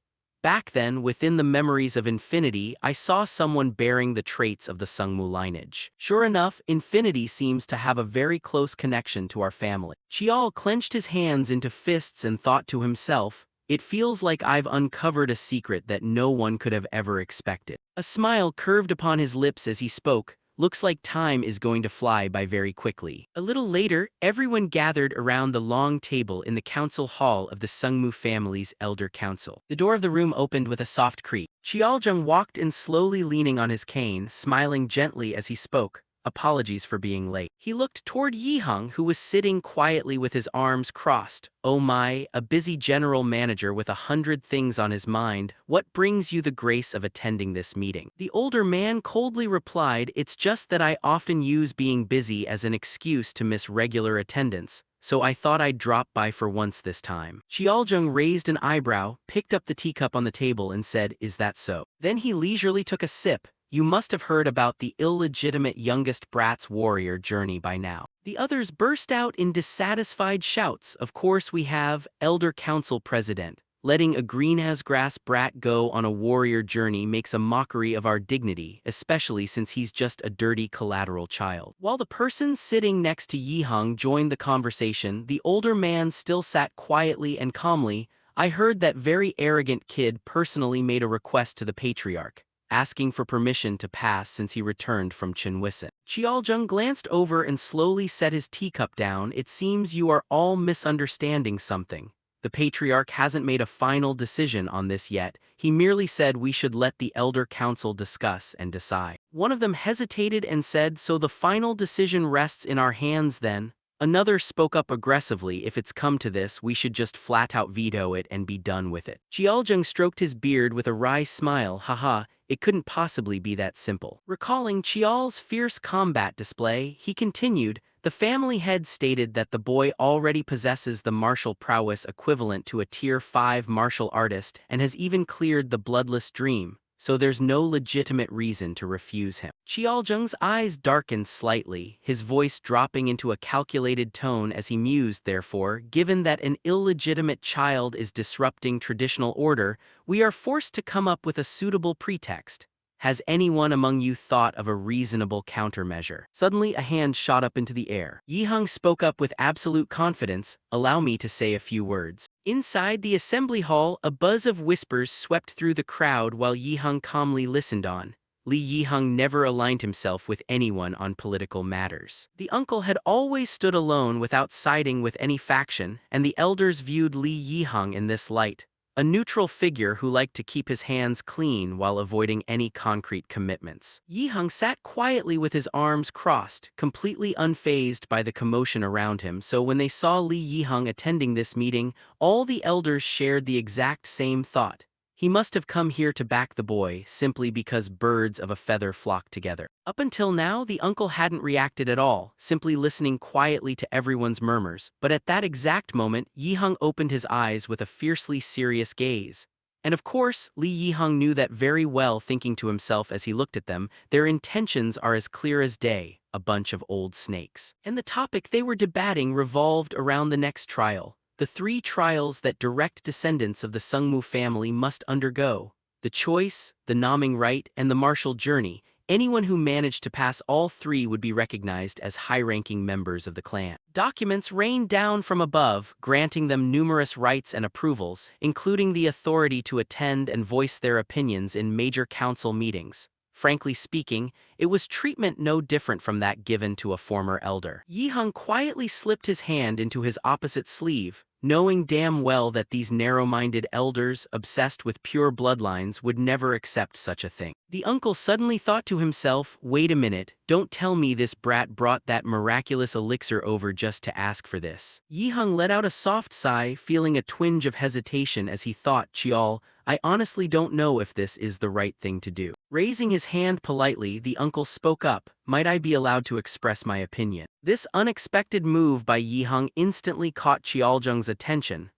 Back then, within the memories of infinity, I saw someone bearing the traits of the Sungmu lineage. Sure enough, infinity seems to have a very close connection to our family. Chial clenched his hands into fists and thought to himself, it feels like I've uncovered a secret that no one could have ever expected. A smile curved upon his lips as he spoke. Looks like time is going to fly by very quickly. A little later, everyone gathered around the long table in the council hall of the Sungmu family's elder council. The door of the room opened with a soft creak. Chialjung walked in slowly leaning on his cane, smiling gently as he spoke. Apologies for being late. He looked toward Yihang, who was sitting quietly with his arms crossed. Oh my, a busy general manager with 100 things on his mind. What brings you the grace of attending this meeting? The older man coldly replied, it's just that I often use being busy as an excuse to miss regular attendance, so I thought I'd drop by for once this time. Chialjung raised an eyebrow, picked up the teacup on the table and said, is that so? Then he leisurely took a sip. You must have heard about the illegitimate youngest brat's warrior journey by now. The others burst out in dissatisfied shouts. Of course we have, Elder Council President. Letting a green-as-grass brat go on a warrior journey makes a mockery of our dignity, especially since he's just a dirty collateral child. While the person sitting next to Yihang joined the conversation, the older man still sat quietly and calmly. I heard that very arrogant kid personally made a request to the patriarch, asking for permission to pass since he returned from Chinwison. Chialjung glanced over and slowly set his teacup down. It seems you are all misunderstanding something. The patriarch hasn't made a final decision on this yet. He merely said we should let the elder council discuss and decide. One of them hesitated and said, so the final decision rests in our hands then? Another spoke up aggressively, if it's come to this, we should just flat-out veto it and be done with it. Chialjung stroked his beard with a wry smile, haha, it couldn't possibly be that simple. Recalling Chial's fierce combat display, he continued, the family head stated that the boy already possesses the martial prowess equivalent to a Tier 5 martial artist and has even cleared the bloodless dream, so there's no legitimate reason to refuse him. Chialjung's eyes darkened slightly, his voice dropping into a calculated tone as he mused, therefore, given that an illegitimate child is disrupting traditional order, we are forced to come up with a suitable pretext. Has anyone among you thought of a reasonable countermeasure? Suddenly a hand shot up into the air. Yihang spoke up with absolute confidence, allow me to say a few words. Inside the assembly hall, a buzz of whispers swept through the crowd while Yihang calmly listened on. Li Yihang never aligned himself with anyone on political matters. The uncle had always stood alone without siding with any faction, and the elders viewed Li Yihang in this light. A neutral figure who liked to keep his hands clean while avoiding any concrete commitments. Yihang sat quietly with his arms crossed, completely unfazed by the commotion around him, so when they saw Li Yihang attending this meeting, all the elders shared the exact same thought. He must have come here to back the boy simply because birds of a feather flock together. Up until now, the uncle hadn't reacted at all, simply listening quietly to everyone's murmurs. But at that exact moment, Yihang opened his eyes with a fiercely serious gaze. And of course, Li Yihang knew that very well, thinking to himself as he looked at them, their intentions are as clear as day, a bunch of old snakes. And the topic they were debating revolved around the next trial. The 3 trials that direct descendants of the Sungmu family must undergo: the choice, the naming right, and the martial journey. Anyone who managed to pass all 3 would be recognized as high-ranking members of the clan. Documents rained down from above, granting them numerous rights and approvals, including the authority to attend and voice their opinions in major council meetings. Frankly speaking, it was treatment no different from that given to a former elder. Yihang quietly slipped his hand into his opposite sleeve, knowing damn well that these narrow-minded elders, obsessed with pure bloodlines, would never accept such a thing. The uncle suddenly thought to himself, wait a minute, don't tell me this brat brought that miraculous elixir over just to ask for this. Yihang let out a soft sigh, feeling a twinge of hesitation as he thought, Chial, I honestly don't know if this is the right thing to do. Raising his hand politely, the uncle spoke up, might I be allowed to express my opinion? This unexpected move by Yihang instantly caught Chialjung's attention.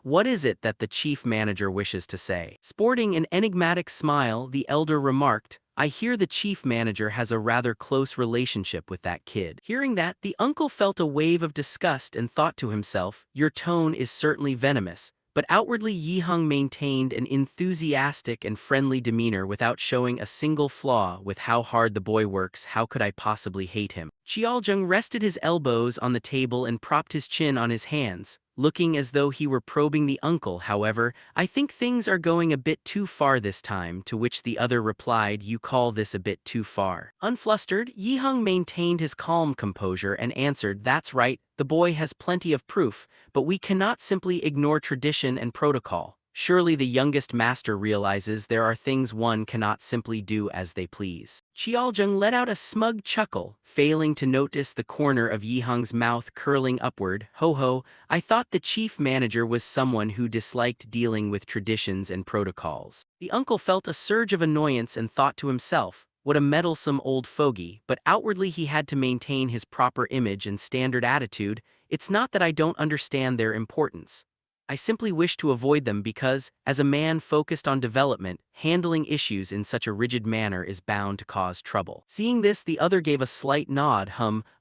What is it that the chief manager wishes to say? Sporting an enigmatic smile, the elder remarked, I hear the chief manager has a rather close relationship with that kid. Hearing that, the uncle felt a wave of disgust and thought to himself, your tone is certainly venomous. but outwardly Yi Hung maintained an enthusiastic and friendly demeanor without showing a single flaw. With how hard the boy works, how could I possibly hate him? Qiaojung rested his elbows on the table and propped his chin on his hands, looking as though he were probing the uncle. However, I think things are going a bit too far this time, to which the other replied, you call this a bit too far? Unflustered, Yi Hung maintained his calm composure and answered, that's right, the boy has plenty of proof, but we cannot simply ignore tradition and protocol. Surely the youngest master realizes there are things one cannot simply do as they please. Qiaojung let out a smug chuckle, failing to notice the corner of Yi Hung's mouth curling upward. Ho ho, I thought the chief manager was someone who disliked dealing with traditions and protocols. The uncle felt a surge of annoyance and thought to himself, what a meddlesome old fogey, but outwardly he had to maintain his proper image and standard attitude. It's not that I don't understand their importance. I simply wish to avoid them because, as a man focused on development, handling issues in such a rigid manner is bound to cause trouble. Seeing this, the other gave a slight nod.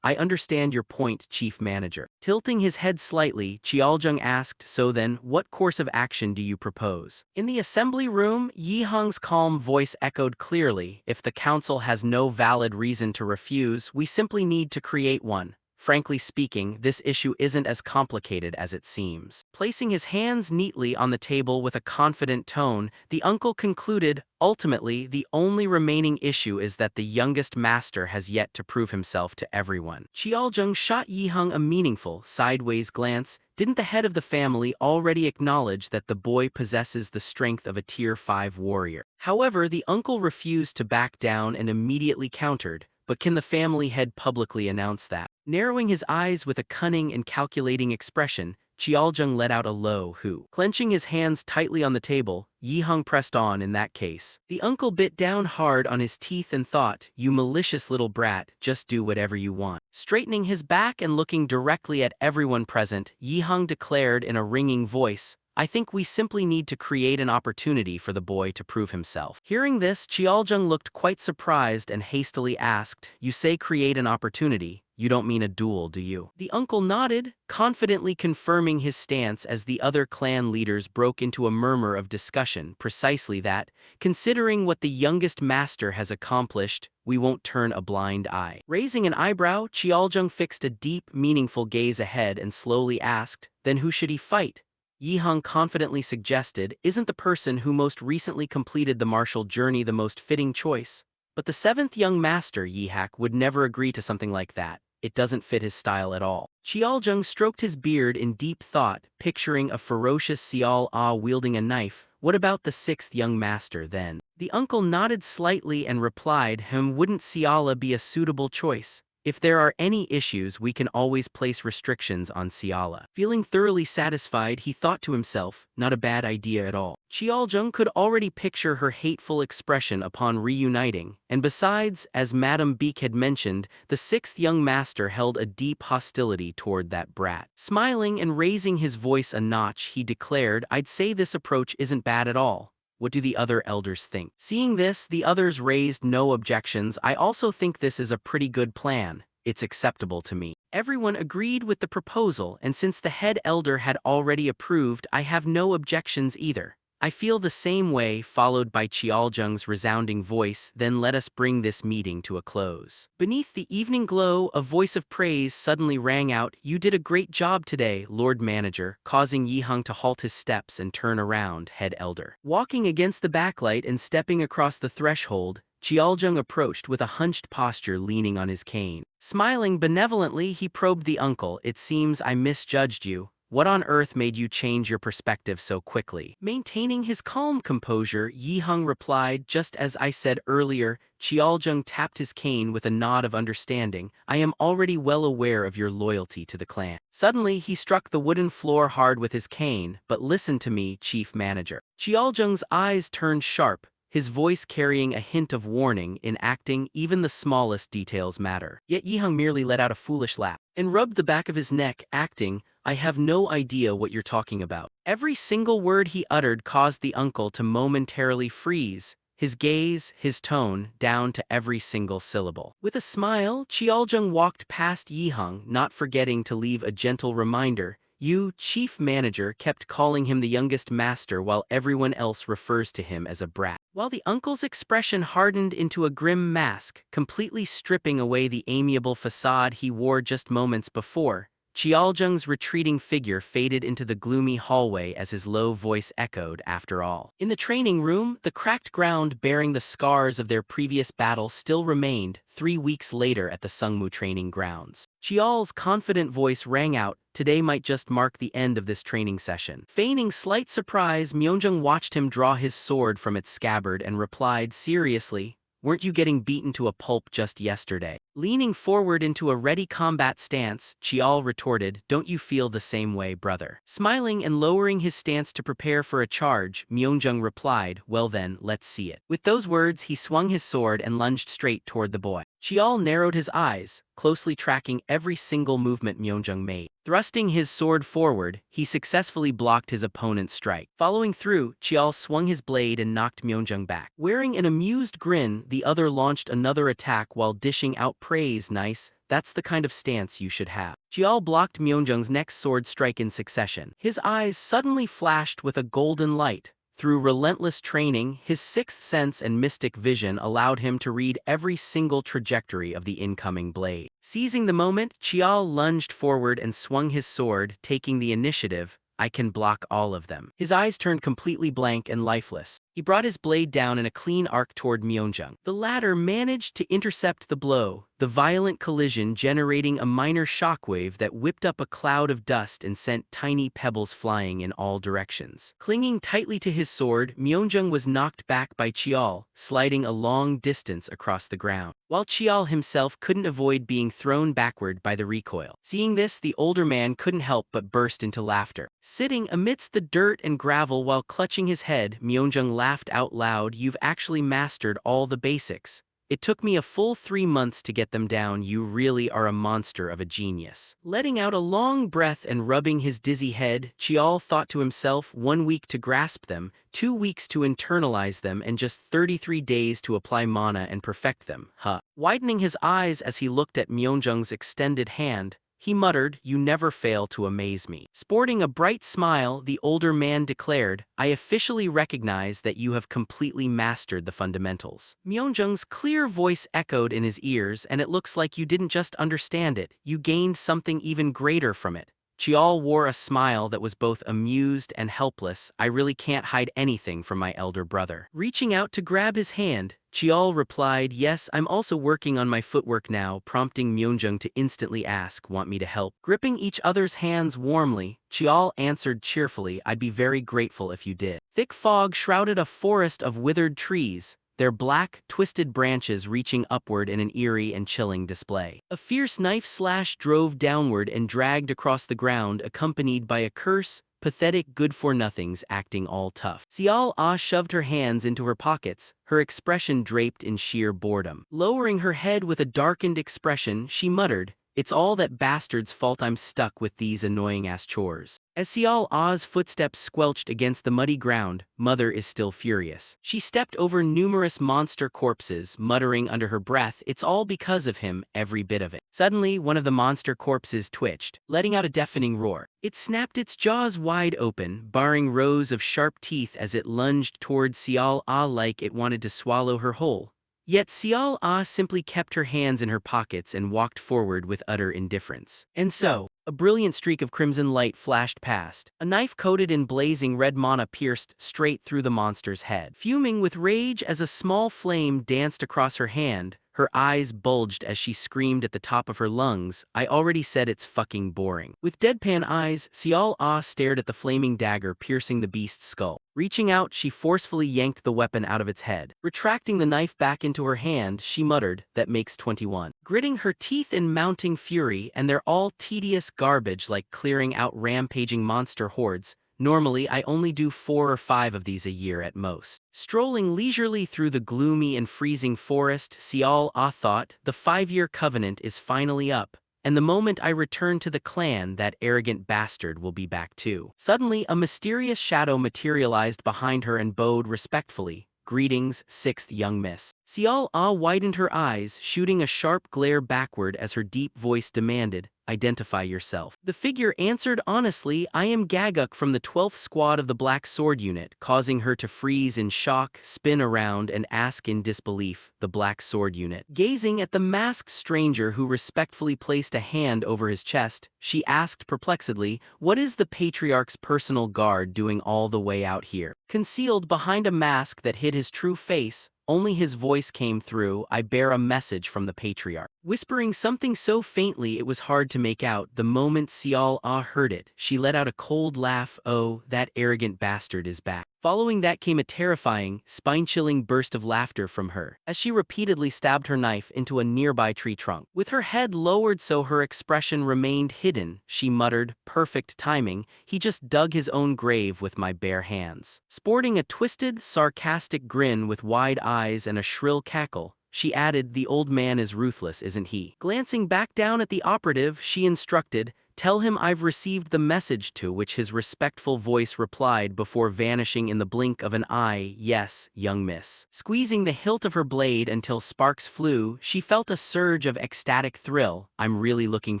I understand your point, chief manager. Tilting his head slightly, Qiaojung asked, so then, what course of action do you propose? In the assembly room, Yi Hung's calm voice echoed clearly, if the council has no valid reason to refuse, we simply need to create one. Frankly speaking, this issue isn't as complicated as it seems. Placing his hands neatly on the table with a confident tone, the uncle concluded, ultimately, the only remaining issue is that the youngest master has yet to prove himself to everyone. Qiaojung shot Yi Hung a meaningful, sideways glance. Didn't the head of the family already acknowledge that the boy possesses the strength of a Tier 5 warrior? However, the uncle refused to back down and immediately countered, but can the family head publicly announce that? Narrowing his eyes with a cunning and calculating expression, Qiaojung let out a low hoo. Clenching his hands tightly on the table, Yi Hung pressed on. In that case, the uncle bit down hard on his teeth and thought, you malicious little brat, just do whatever you want. Straightening his back and looking directly at everyone present, Yi Hung declared in a ringing voice, I think we simply need to create an opportunity for the boy to prove himself. Hearing this, Qiaojung looked quite surprised and hastily asked, you say create an opportunity, you don't mean a duel, do you? The uncle nodded, confidently confirming his stance as the other clan leaders broke into a murmur of discussion. Precisely that, considering what the youngest master has accomplished, we won't turn a blind eye. Raising an eyebrow, Qiaojung fixed a deep, meaningful gaze ahead and slowly asked, then who should he fight? Yi Hung confidently suggested, isn't the person who most recently completed the martial journey the most fitting choice? But the seventh young master, Yi Hak, would never agree to something like that. It doesn't fit his style at all. Qiaojung stroked his beard in deep thought, picturing a ferocious Xiao Ah wielding a knife. What about the sixth young master then? The uncle nodded slightly and replied, wouldn't Xiala be a suitable choice? If there are any issues, we can always place restrictions on Xiala. Feeling thoroughly satisfied, he thought to himself, not a bad idea at all. Qiaojung could already picture her hateful expression upon reuniting, and besides, as Madame Beek had mentioned, the sixth young master held a deep hostility toward that brat. Smiling and raising his voice a notch, he declared, I'd say this approach isn't bad at all. What do the other elders think? Seeing this, the others raised no objections. I also think this is a pretty good plan. It's acceptable to me. Everyone agreed with the proposal, and since the head elder had already approved, I have no objections either. I feel the same way, followed by Qiaojung's resounding voice, then let us bring this meeting to a close. Beneath the evening glow, a voice of praise suddenly rang out, you did a great job today, Lord Manager, causing Yi Hung to halt his steps and turn around. Head elder. Walking against the backlight and stepping across the threshold, Qiaojung approached with a hunched posture, leaning on his cane. Smiling benevolently, he probed the uncle, it seems I misjudged you. What on earth made you change your perspective so quickly? Maintaining his calm composure, Yi Hung replied, just as I said earlier. Qiaojung tapped his cane with a nod of understanding. I am already well aware of your loyalty to the clan. Suddenly, he struck the wooden floor hard with his cane, but listen to me, chief manager. Qiaojung's eyes turned sharp, his voice carrying a hint of warning. In acting, even the smallest details matter. Yet Yi Hung merely let out a foolish laugh and rubbed the back of his neck. Acting? I have no idea what you're talking about. Every single word he uttered caused the uncle to momentarily freeze, his gaze, his tone, down to every single syllable. With a smile, Qiaojung walked past Yi Hung, not forgetting to leave a gentle reminder, Yu, chief manager, kept calling him the youngest master while everyone else refers to him as a brat. While the uncle's expression hardened into a grim mask, completely stripping away the amiable facade he wore just moments before, Qiaozheng's retreating figure faded into the gloomy hallway as his low voice echoed, "After all." In the training room, the cracked ground bearing the scars of their previous battle still remained 3 weeks later at the Sungmu training grounds. Qial's confident voice rang out, "Today might just mark the end of this training session." Feigning slight surprise, Myeonjung watched him draw his sword from its scabbard and replied seriously, "Weren't you getting beaten to a pulp just yesterday?" Leaning forward into a ready combat stance, Chial retorted, "Don't you feel the same way, brother?" Smiling and lowering his stance to prepare for a charge, Myeonjung replied, "Well then, let's see it." With those words, he swung his sword and lunged straight toward the boy. Chial narrowed his eyes, closely tracking every single movement Myeonjung made. Thrusting his sword forward, he successfully blocked his opponent's strike. Following through, Chial swung his blade and knocked Myeonjung back. Wearing an amused grin, the other launched another attack while dishing out praise. "Nice, that's the kind of stance you should have." Chial blocked Myeonjung's next sword strike in succession. His eyes suddenly flashed with a golden light. Through relentless training, his sixth sense and mystic vision allowed him to read every single trajectory of the incoming blade. Seizing the moment, Chial lunged forward and swung his sword, taking the initiative. "I can block all of them." His eyes turned completely blank and lifeless. He brought his blade down in a clean arc toward Myeonjung. The latter managed to intercept the blow, the violent collision generating a minor shockwave that whipped up a cloud of dust and sent tiny pebbles flying in all directions. Clinging tightly to his sword, Myeonjung was knocked back by Chial, sliding a long distance across the ground, while Chial himself couldn't avoid being thrown backward by the recoil. Seeing this, the older man couldn't help but burst into laughter. Sitting amidst the dirt and gravel while clutching his head, Myeonjung laughed out loud, "You've actually mastered all the basics. It took me a full 3 months to get them down. You really are a monster of a genius." Letting out a long breath and rubbing his dizzy head, Chial thought to himself, 1 week to grasp them, 2 weeks to internalize them, and just 33 days to apply mana and perfect them. Widening his eyes as he looked at Myeonjung's extended hand, he muttered, "You never fail to amaze me." Sporting a bright smile, the older man declared, "I officially recognize that you have completely mastered the fundamentals." Myeonjung's clear voice echoed in his ears, "And it looks like you didn't just understand it, you gained something even greater from it." Chial wore a smile that was both amused and helpless. "I really can't hide anything from my elder brother." Reaching out to grab his hand, Chial replied, "Yes, I'm also working on my footwork now," prompting Myeonjung to instantly ask, "Want me to help?" Gripping each other's hands warmly, Chial answered cheerfully, "I'd be very grateful if you did." Thick fog shrouded a forest of withered trees, their black, twisted branches reaching upward in an eerie and chilling display. A fierce knife slash drove downward and dragged across the ground, accompanied by a curse, pathetic good-for-nothings acting all tough. Xiao Ah shoved her hands into her pockets, her expression draped in sheer boredom. Lowering her head with a darkened expression, she muttered, "It's all that bastard's fault I'm stuck with these annoying-ass chores." As Xiao Ah's footsteps squelched against the muddy ground, Mother is still furious. She stepped over numerous monster corpses, muttering under her breath, "It's all because of him, every bit of it." Suddenly, one of the monster corpses twitched, letting out a deafening roar. It snapped its jaws wide open, baring rows of sharp teeth as it lunged toward Xiao Ah like it wanted to swallow her whole. Yet Xiao Ah simply kept her hands in her pockets and walked forward with utter indifference. And so, a brilliant streak of crimson light flashed past. A knife coated in blazing red mana pierced straight through the monster's head. Fuming with rage as a small flame danced across her hand, her eyes bulged as she screamed at the top of her lungs, "I already said it's fucking boring." With deadpan eyes, Xiao Ah stared at the flaming dagger piercing the beast's skull. Reaching out, she forcefully yanked the weapon out of its head. Retracting the knife back into her hand, she muttered, "That makes 21. Gritting her teeth in mounting fury, "And they're all tedious garbage like clearing out rampaging monster hordes. Normally I only do 4 or 5 of these a year at most." Strolling leisurely through the gloomy and freezing forest, Xiao Ah thought, "The 5-year covenant is finally up, and the moment I return to the clan, that arrogant bastard will be back too." Suddenly, a mysterious shadow materialized behind her and bowed respectfully, "Greetings, 6th young miss." Xiao Ah widened her eyes, shooting a sharp glare backward as her deep voice demanded, identify yourself. The figure answered honestly, I am Gaguk from the 12th Squad of the Black Sword Unit, causing her to freeze in shock, spin around, and ask in disbelief, the Black Sword Unit. Gazing at the masked stranger who respectfully placed a hand over his chest, she asked perplexedly, what is the Patriarch's personal guard doing all the way out here? Concealed behind a mask that hid his true face, only his voice came through, I bear a message from the Patriarch. Whispering something so faintly it was hard to make out, the moment Xiao Ah heard it, she let out a cold laugh, oh, that arrogant bastard is back. Following that came a terrifying, spine-chilling burst of laughter from her, as she repeatedly stabbed her knife into a nearby tree trunk. With her head lowered so her expression remained hidden, she muttered, perfect timing, he just dug his own grave with my bare hands. Sporting a twisted, sarcastic grin with wide eyes and a shrill cackle, she added, the old man is ruthless, isn't he? Glancing back down at the operative, she instructed, tell him I've received the message, to which his respectful voice replied before vanishing in the blink of an eye, yes, young miss. Squeezing the hilt of her blade until sparks flew, she felt a surge of ecstatic thrill, I'm really looking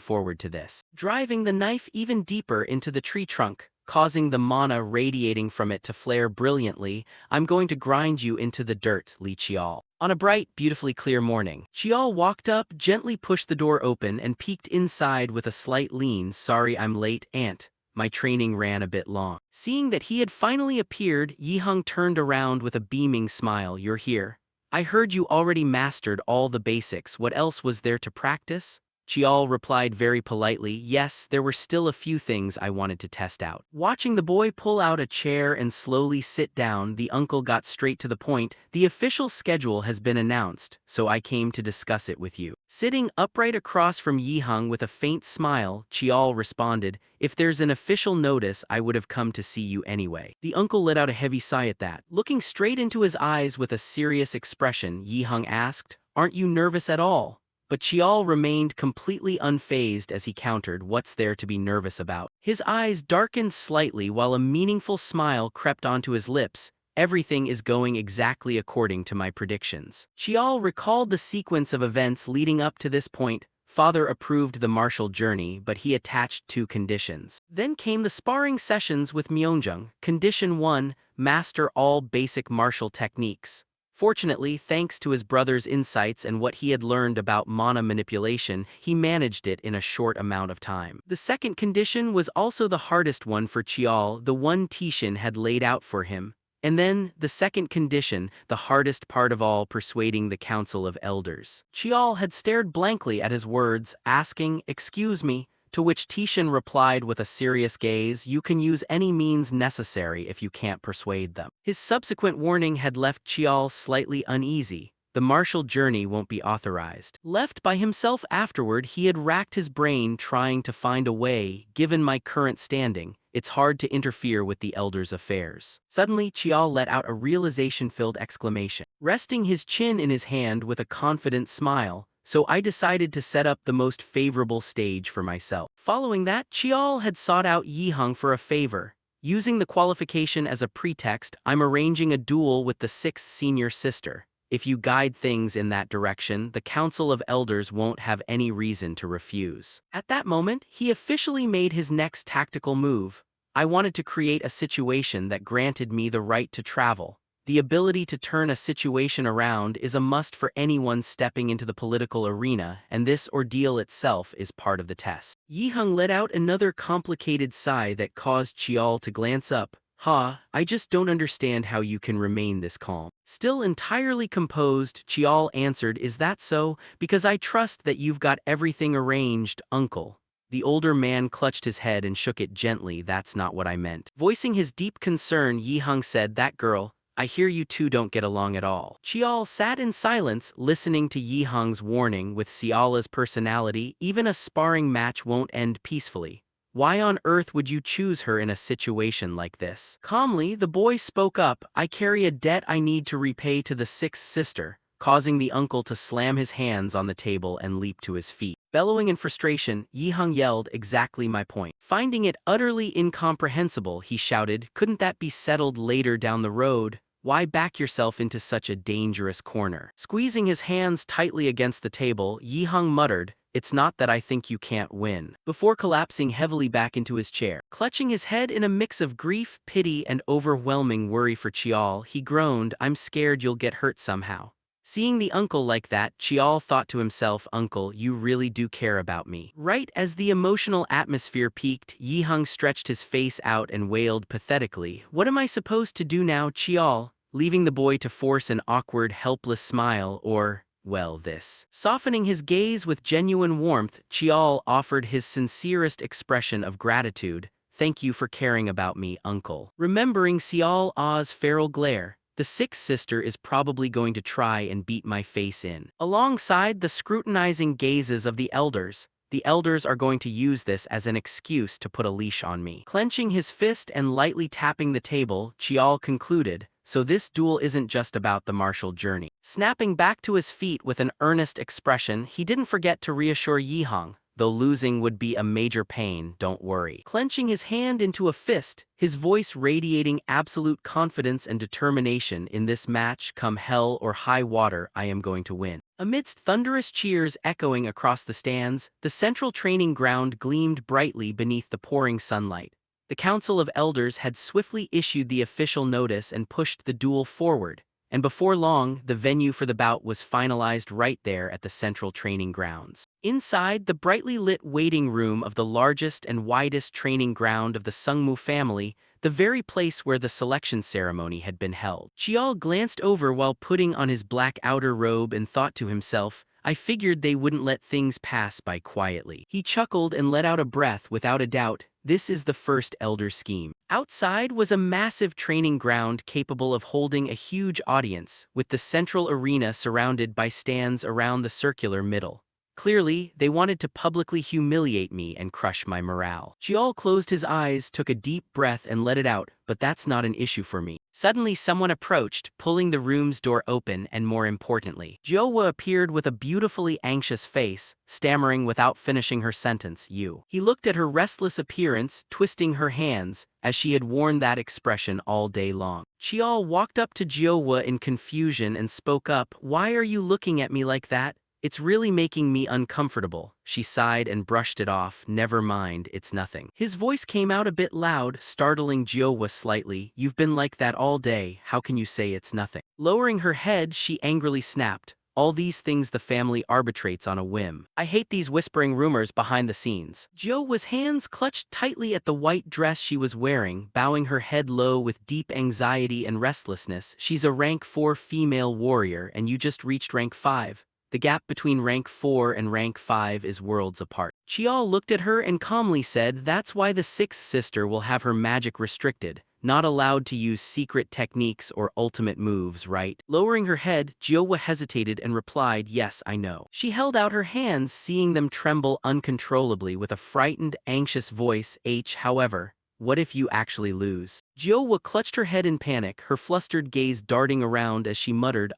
forward to this. Driving the knife even deeper into the tree trunk, causing the mana radiating from it to flare brilliantly, I'm going to grind you into the dirt, Li Qiao. On a bright, beautifully clear morning, Qiao walked up, gently pushed the door open, and peeked inside with a slight lean, sorry I'm late, aunt. My training ran a bit long. Seeing that he had finally appeared, Yiheng turned around with a beaming smile, you're here. I heard you already mastered all the basics, what else was there to practice? Qiao replied very politely, yes, there were still a few things I wanted to test out. Watching the boy pull out a chair and slowly sit down, the uncle got straight to the point, the official schedule has been announced, so I came to discuss it with you. Sitting upright across from Yiheng with a faint smile, Qiao responded, if there's an official notice I would have come to see you anyway. The uncle let out a heavy sigh at that. Looking straight into his eyes with a serious expression, Yiheng asked, aren't you nervous at all? But Qiao remained completely unfazed as he countered, what's there to be nervous about? His eyes darkened slightly while a meaningful smile crept onto his lips. Everything is going exactly according to my predictions. Qiao recalled the sequence of events leading up to this point. Father approved the martial journey, but he attached two conditions. Then came the sparring sessions with Myeongjung. Condition 1, master all basic martial techniques. Fortunately, thanks to his brother's insights and what he had learned about mana manipulation, he managed it in a short amount of time. The second condition was also the hardest one for Qiao, the one Tishin had laid out for him. And then, the second condition, the hardest part of all, persuading the Council of Elders. Qiao had stared blankly at his words, asking, excuse me, to which Tishin replied with a serious gaze, you can use any means necessary if you can't persuade them. His subsequent warning had left Qiao slightly uneasy. The martial journey won't be authorized. Left by himself afterward, he had racked his brain trying to find a way, given my current standing. It's hard to interfere with the elders' affairs. Suddenly, Qiao let out a realization-filled exclamation. Resting his chin in his hand with a confident smile, so I decided to set up the most favorable stage for myself. Following that, Qiao had sought out Yiheng for a favor. Using the qualification as a pretext, I'm arranging a duel with the 6th senior sister. If you guide things in that direction, the Council of Elders won't have any reason to refuse. At that moment, he officially made his next tactical move. I wanted to create a situation that granted me the right to travel. The ability to turn a situation around is a must for anyone stepping into the political arena, and this ordeal itself is part of the test. Yiheng let out another complicated sigh that caused Qiao to glance up. I just don't understand how you can remain this calm. Still entirely composed, Qiao answered, is that so? Because I trust that you've got everything arranged, uncle. The older man clutched his head and shook it gently, that's not what I meant. Voicing his deep concern, Yiheng said, that girl, I hear you two don't get along at all. Qiao sat in silence, listening to Yiheng's warning. With Xiala's personality, even a sparring match won't end peacefully. Why on earth would you choose her in a situation like this? Calmly, the boy spoke up, I carry a debt I need to repay to the 6th sister, causing the uncle to slam his hands on the table and leap to his feet. Bellowing in frustration, Yiheng yelled, exactly my point. Finding it utterly incomprehensible, he shouted, couldn't that be settled later down the road? Why back yourself into such a dangerous corner? Squeezing his hands tightly against the table, Yiheng muttered, it's not that I think you can't win. Before collapsing heavily back into his chair, clutching his head in a mix of grief, pity, and overwhelming worry for Chial, he groaned, I'm scared you'll get hurt somehow. Seeing the uncle like that, Chial thought to himself, Uncle, you really do care about me. Right as the emotional atmosphere peaked, Yihang stretched his face out and wailed pathetically, What am I supposed to do now, Chial? Leaving the boy to force an awkward, helpless smile, or, well, this. Softening his gaze with genuine warmth, Chial offered his sincerest expression of gratitude, Thank you for caring about me, Uncle. Remembering Xiao Ah's feral glare, the sixth sister is probably going to try and beat my face in. Alongside the scrutinizing gazes of the elders are going to use this as an excuse to put a leash on me. Clenching his fist and lightly tapping the table, Chial concluded, So this duel isn't just about the martial journey. Snapping back to his feet with an earnest expression, he didn't forget to reassure Yihang, Though losing would be a major pain, don't worry. Clenching his hand into a fist, his voice radiating absolute confidence and determination in this match, come hell or high water, I am going to win. Amidst thunderous cheers echoing across the stands, the central training ground gleamed brightly beneath the pouring sunlight. The Council of Elders had swiftly issued the official notice and pushed the duel forward, and before long, the venue for the bout was finalized right there at the central training grounds. Inside the brightly lit waiting room of the largest and widest training ground of the Sungmu family, the very place where the selection ceremony had been held, Chial glanced over while putting on his black outer robe and thought to himself, I figured they wouldn't let things pass by quietly. He chuckled and let out a breath without a doubt. This is the first elder scheme. Outside was a massive training ground capable of holding a huge audience, with the central arena surrounded by stands around the circular middle. Clearly, they wanted to publicly humiliate me and crush my morale. Chial closed his eyes, took a deep breath and let it out, but that's not an issue for me. Suddenly someone approached, pulling the room's door open, and more importantly, Jiowa appeared with a beautifully anxious face, stammering without finishing her sentence, you. He looked at her restless appearance, twisting her hands, as she had worn that expression all day long. Chial walked up to Jiowa in confusion and spoke up, Why are you looking at me like that? It's really making me uncomfortable. She sighed and brushed it off. Never mind, it's nothing. His voice came out a bit loud, startling Jiowa slightly. You've been like that all day, how can you say it's nothing? Lowering her head, she angrily snapped. All these things the family arbitrates on a whim. I hate these whispering rumors behind the scenes. Jiowa's hands clutched tightly at the white dress she was wearing, bowing her head low with deep anxiety and restlessness. She's a rank 4 female warrior and you just reached rank 5. The gap between rank 4 and rank 5 is worlds apart. Chial looked at her and calmly said, That's why the sixth sister will have her magic restricted, not allowed to use secret techniques or ultimate moves, right? Lowering her head, Jiowa hesitated and replied, Yes, I know. She held out her hands, seeing them tremble uncontrollably with a frightened, anxious voice. However, what if you actually lose? Jiowa clutched her head in panic, her flustered gaze darting around as she muttered,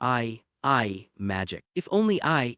magic. If only I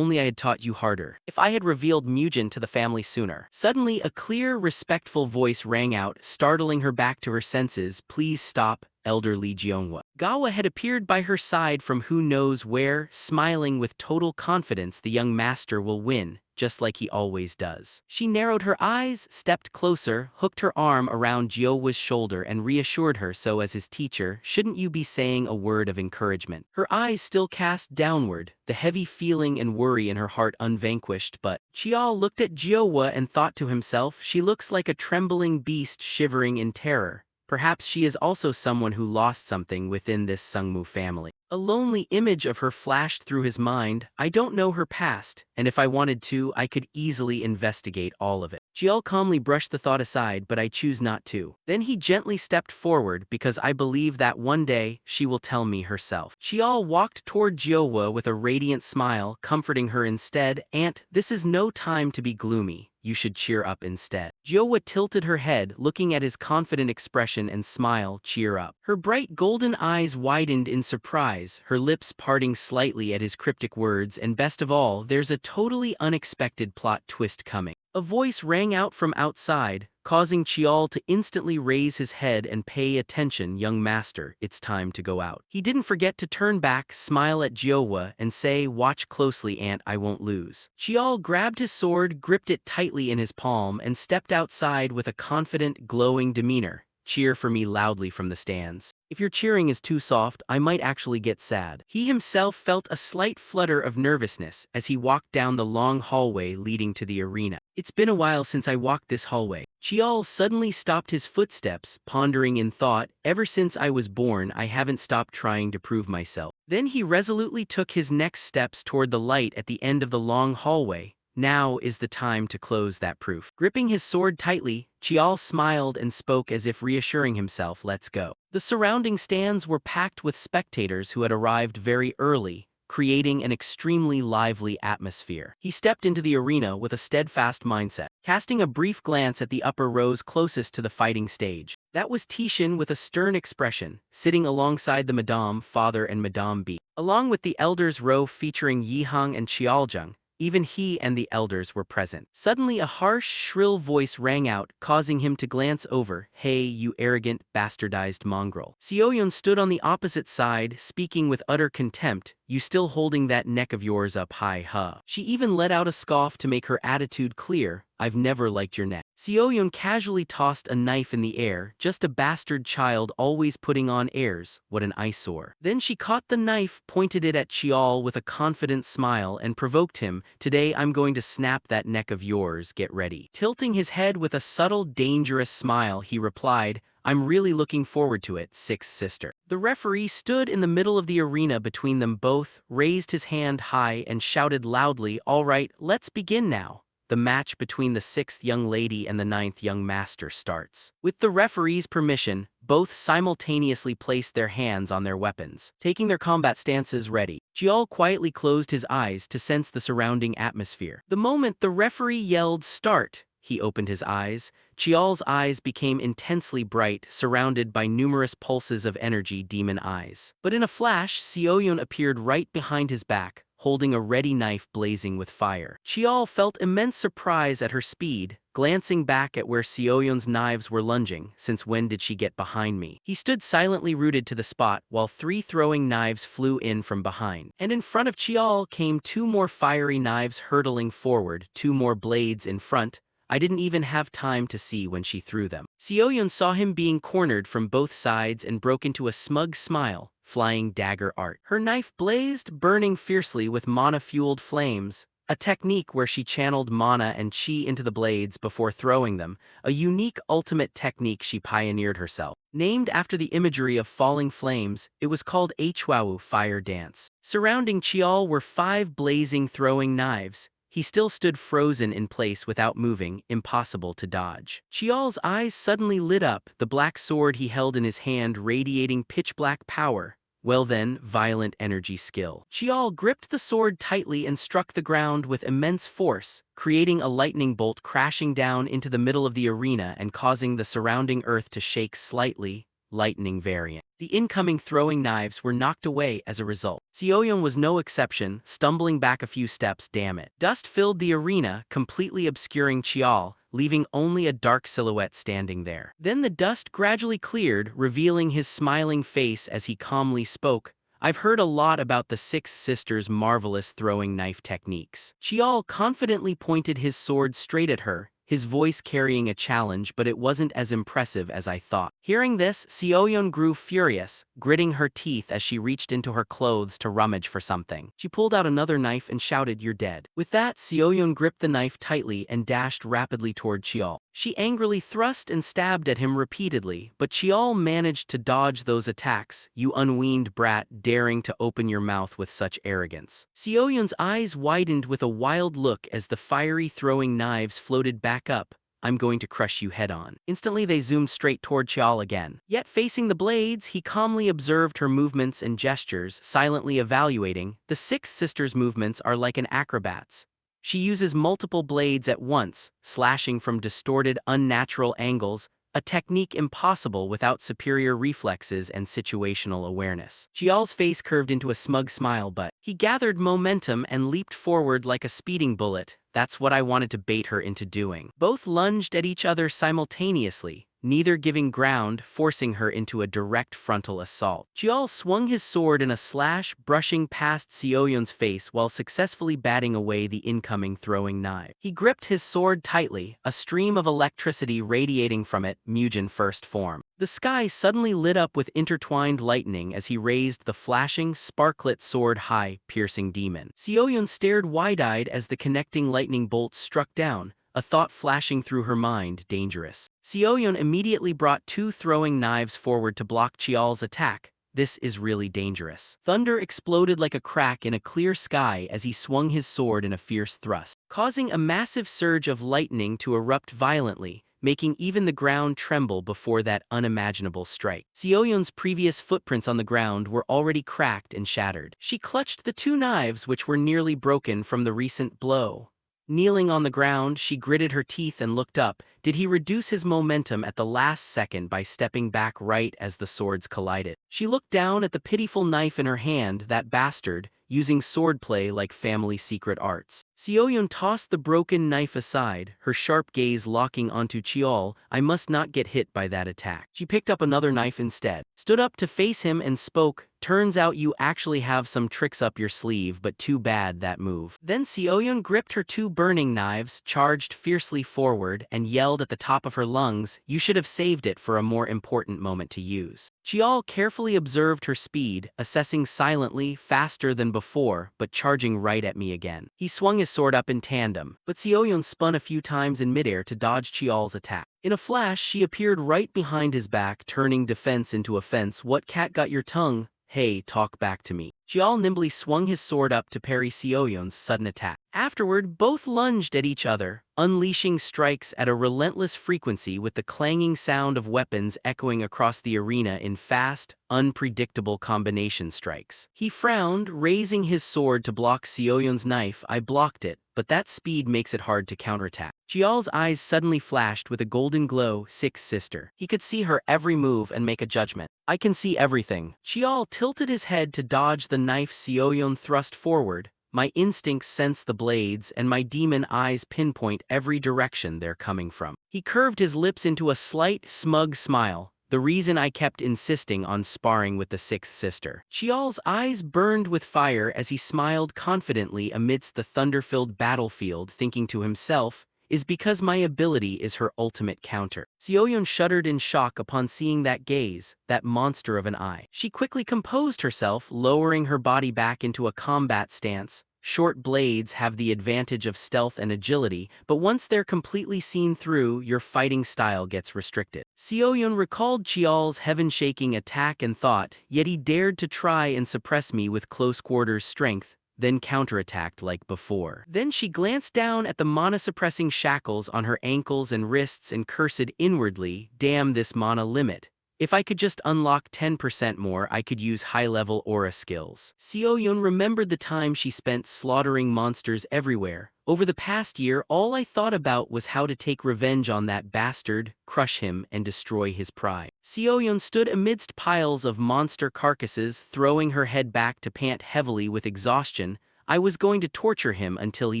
had taught you harder. If I had revealed Mujin to the family sooner. Suddenly, a clear, respectful voice rang out, startling her back to her senses. Please stop, elderly Jeonghwa. Gawa had appeared by her side from who knows where, smiling with total confidence the young master will win, just like he always does. She narrowed her eyes, stepped closer, hooked her arm around Jiowa's shoulder and reassured her so as his teacher, shouldn't you be saying a word of encouragement? Her eyes still cast downward, the heavy feeling and worry in her heart unvanquished, but Chial looked at Jiowa and thought to himself, she looks like a trembling beast shivering in terror. Perhaps she is also someone who lost something within this Sungmu family. A lonely image of her flashed through his mind. I don't know her past, and if I wanted to, I could easily investigate all of it. Chial calmly brushed the thought aside, but I choose not to. Then he gently stepped forward because I believe that one day, she will tell me herself. Chial walked toward Jiowa with a radiant smile, comforting her instead. Aunt, this is no time to be gloomy. You should cheer up instead. Jiowa tilted her head, looking at his confident expression and smile, cheer up. Her bright golden eyes widened in surprise, her lips parting slightly at his cryptic words, and best of all, there's a totally unexpected plot twist coming. A voice rang out from outside, causing Chiol to instantly raise his head and pay attention. Young master, it's time to go out. He didn't forget to turn back, smile at Jiowa, and say, watch closely, Aunt, I won't lose. Chiol grabbed his sword, gripped it tightly in his palm, and stepped outside with a confident, glowing demeanor. Cheer for me loudly from the stands. If your cheering is too soft, I might actually get sad. He himself felt a slight flutter of nervousness as he walked down the long hallway leading to the arena. It's been a while since I walked this hallway. Chiol suddenly stopped his footsteps, pondering in thought, ever since I was born I haven't stopped trying to prove myself. Then he resolutely took his next steps toward the light at the end of the long hallway. Now is the time to close that proof. Gripping his sword tightly, Chiol smiled and spoke as if reassuring himself, let's go. The surrounding stands were packed with spectators who had arrived very early, creating an extremely lively atmosphere. He stepped into the arena with a steadfast mindset, casting a brief glance at the upper rows closest to the fighting stage. That was Tishin with a stern expression, sitting alongside the Madame Father and Madame B. Along with the elders row featuring Yihang and Qiaojung, even he and the elders were present. Suddenly a harsh, shrill voice rang out, causing him to glance over. Hey, you arrogant, bastardized mongrel. Xiaoyun stood on the opposite side, speaking with utter contempt. You still holding that neck of yours up high, huh? She even let out a scoff to make her attitude clear. I've never liked your neck. Xiaoyun casually tossed a knife in the air, just a bastard child always putting on airs, what an eyesore. Then she caught the knife, pointed it at Chiol with a confident smile and provoked him, today I'm going to snap that neck of yours, get ready. Tilting his head with a subtle, dangerous smile, he replied, I'm really looking forward to it, sixth sister. The referee stood in the middle of the arena between them both, raised his hand high and shouted loudly, all right, let's begin now. The match between the sixth young lady and the ninth young master starts. With the referee's permission, both simultaneously placed their hands on their weapons, taking their combat stances ready. Chiol quietly closed his eyes to sense the surrounding atmosphere. The moment the referee yelled, start, he opened his eyes. Chiol's eyes became intensely bright, surrounded by numerous pulses of energy, demon eyes. But in a flash, Xiaoyun appeared right behind his back, holding a ready knife blazing with fire. Chiol felt immense surprise at her speed, glancing back at where Xiaoyun's knives were lunging, since when did she get behind me? He stood silently rooted to the spot while 3 throwing knives flew in from behind. And in front of Chiol came 2 more fiery knives hurtling forward, 2 more blades in front. I didn't even have time to see when she threw them. Xiaoyun saw him being cornered from both sides and broke into a smug smile, flying dagger art. Her knife blazed, burning fiercely with mana-fueled flames, a technique where she channeled mana and chi into the blades before throwing them, a unique ultimate technique she pioneered herself. Named after the imagery of falling flames, it was called Hwao Fire Dance. Surrounding Chiol were 5 blazing throwing knives. He still stood frozen in place without moving, impossible to dodge. Chiol's eyes suddenly lit up, the black sword he held in his hand radiating pitch-black power. Well then, violent energy skill. Chiol gripped the sword tightly and struck the ground with immense force, creating a lightning bolt crashing down into the middle of the arena and causing the surrounding earth to shake slightly. Lightning variant. The incoming throwing knives were knocked away as a result. Xiaoyun was no exception, stumbling back a few steps, damn it. Dust filled the arena, completely obscuring Chiol, leaving only a dark silhouette standing there. Then the dust gradually cleared, revealing his smiling face as he calmly spoke. I've heard a lot about the sixth sister's marvelous throwing knife techniques. Chiol confidently pointed his sword straight at her, his voice carrying a challenge, but it wasn't as impressive as I thought. Hearing this, Xiaoyun grew furious, gritting her teeth as she reached into her clothes to rummage for something. She pulled out another knife and shouted, you're dead. With that, Xiaoyun gripped the knife tightly and dashed rapidly toward Chiol. She angrily thrust and stabbed at him repeatedly, but Chiol managed to dodge those attacks. You unweaned brat, daring to open your mouth with such arrogance. Xiaoyun's eyes widened with a wild look as the fiery throwing knives floated back up. I'm going to crush you head on. Instantly they zoomed straight toward Chiol again. Yet facing the blades, he calmly observed her movements and gestures, silently evaluating. The sixth sister's movements are like an acrobat's. She uses multiple blades at once, slashing from distorted, unnatural angles, a technique impossible without superior reflexes and situational awareness. Chial's face curved into a smug smile, but he gathered momentum and leaped forward like a speeding bullet. That's what I wanted to bait her into doing. Both lunged at each other simultaneously, neither giving ground, forcing her into a direct frontal assault. Chial swung his sword in a slash, brushing past Sioyon's face while successfully batting away the incoming throwing knife. He gripped his sword tightly, a stream of electricity radiating from it, Mugen first form. The sky suddenly lit up with intertwined lightning as he raised the flashing, sparklet sword high, piercing demon. Sioyon stared wide-eyed as the connecting lightning bolts struck down, a thought flashing through her mind, dangerous. Sioyon immediately brought two throwing knives forward to block Chial's attack. This is really dangerous. Thunder exploded like a crack in a clear sky as he swung his sword in a fierce thrust, causing a massive surge of lightning to erupt violently, making even the ground tremble before that unimaginable strike. Sioyon's previous footprints on the ground were already cracked and shattered. She clutched the two knives which were nearly broken from the recent blow. Kneeling on the ground, she gritted her teeth and looked up. Did he reduce his momentum at the last second by stepping back right as the swords collided? She looked down at the pitiful knife in her hand, that bastard, using swordplay like family secret arts. Sioyon tossed the broken knife aside, her sharp gaze locking onto Chial. I must not get hit by that attack. She picked up another knife instead, stood up to face him and spoke. Turns out you actually have some tricks up your sleeve, but too bad that move. Then Sioyon gripped her two burning knives, charged fiercely forward, and yelled at the top of her lungs, you should have saved it for a more important moment to use. Chial carefully observed her speed, assessing silently, faster than before, but charging right at me again. He swung his sword up in tandem, but Sioyon spun a few times in midair to dodge Chial's attack. In a flash, she appeared right behind his back, turning defense into offense. What cat got your tongue? Hey, talk back to me. Chial nimbly swung his sword up to parry Sioyon's sudden attack. Afterward, both lunged at each other, unleashing strikes at a relentless frequency with the clanging sound of weapons echoing across the arena in fast, unpredictable combination strikes. He frowned, raising his sword to block Sioyon's knife. I blocked it, but that speed makes it hard to counterattack. Chial's eyes suddenly flashed with a golden glow. Sixth sister. He could see her every move and make a judgment. I can see everything. Chial tilted his head to dodge the knife Sioyon thrust forward. My instincts sense the blades, and my demon eyes pinpoint every direction they're coming from. He curved his lips into a slight, smug smile. The reason I kept insisting on sparring with the sixth sister. Chial's eyes burned with fire as he smiled confidently amidst the thunder-filled battlefield, thinking to himself, is because my ability is her ultimate counter. Sioyon shuddered in shock upon seeing that gaze, that monster of an eye. She quickly composed herself, lowering her body back into a combat stance. Short blades have the advantage of stealth and agility, but once they're completely seen through, your fighting style gets restricted. Sioyon recalled Chial's heaven-shaking attack and thought, yet he dared to try and suppress me with close-quarters strength, then counterattacked like before. Then she glanced down at the mana-suppressing shackles on her ankles and wrists and cursed inwardly, damn this mana limit. If I could just unlock 10% more, I could use high-level aura skills. Sioyon remembered the time she spent slaughtering monsters everywhere. Over the past year, all I thought about was how to take revenge on that bastard, crush him, and destroy his pride. Sioyon stood amidst piles of monster carcasses, throwing her head back to pant heavily with exhaustion. I was going to torture him until he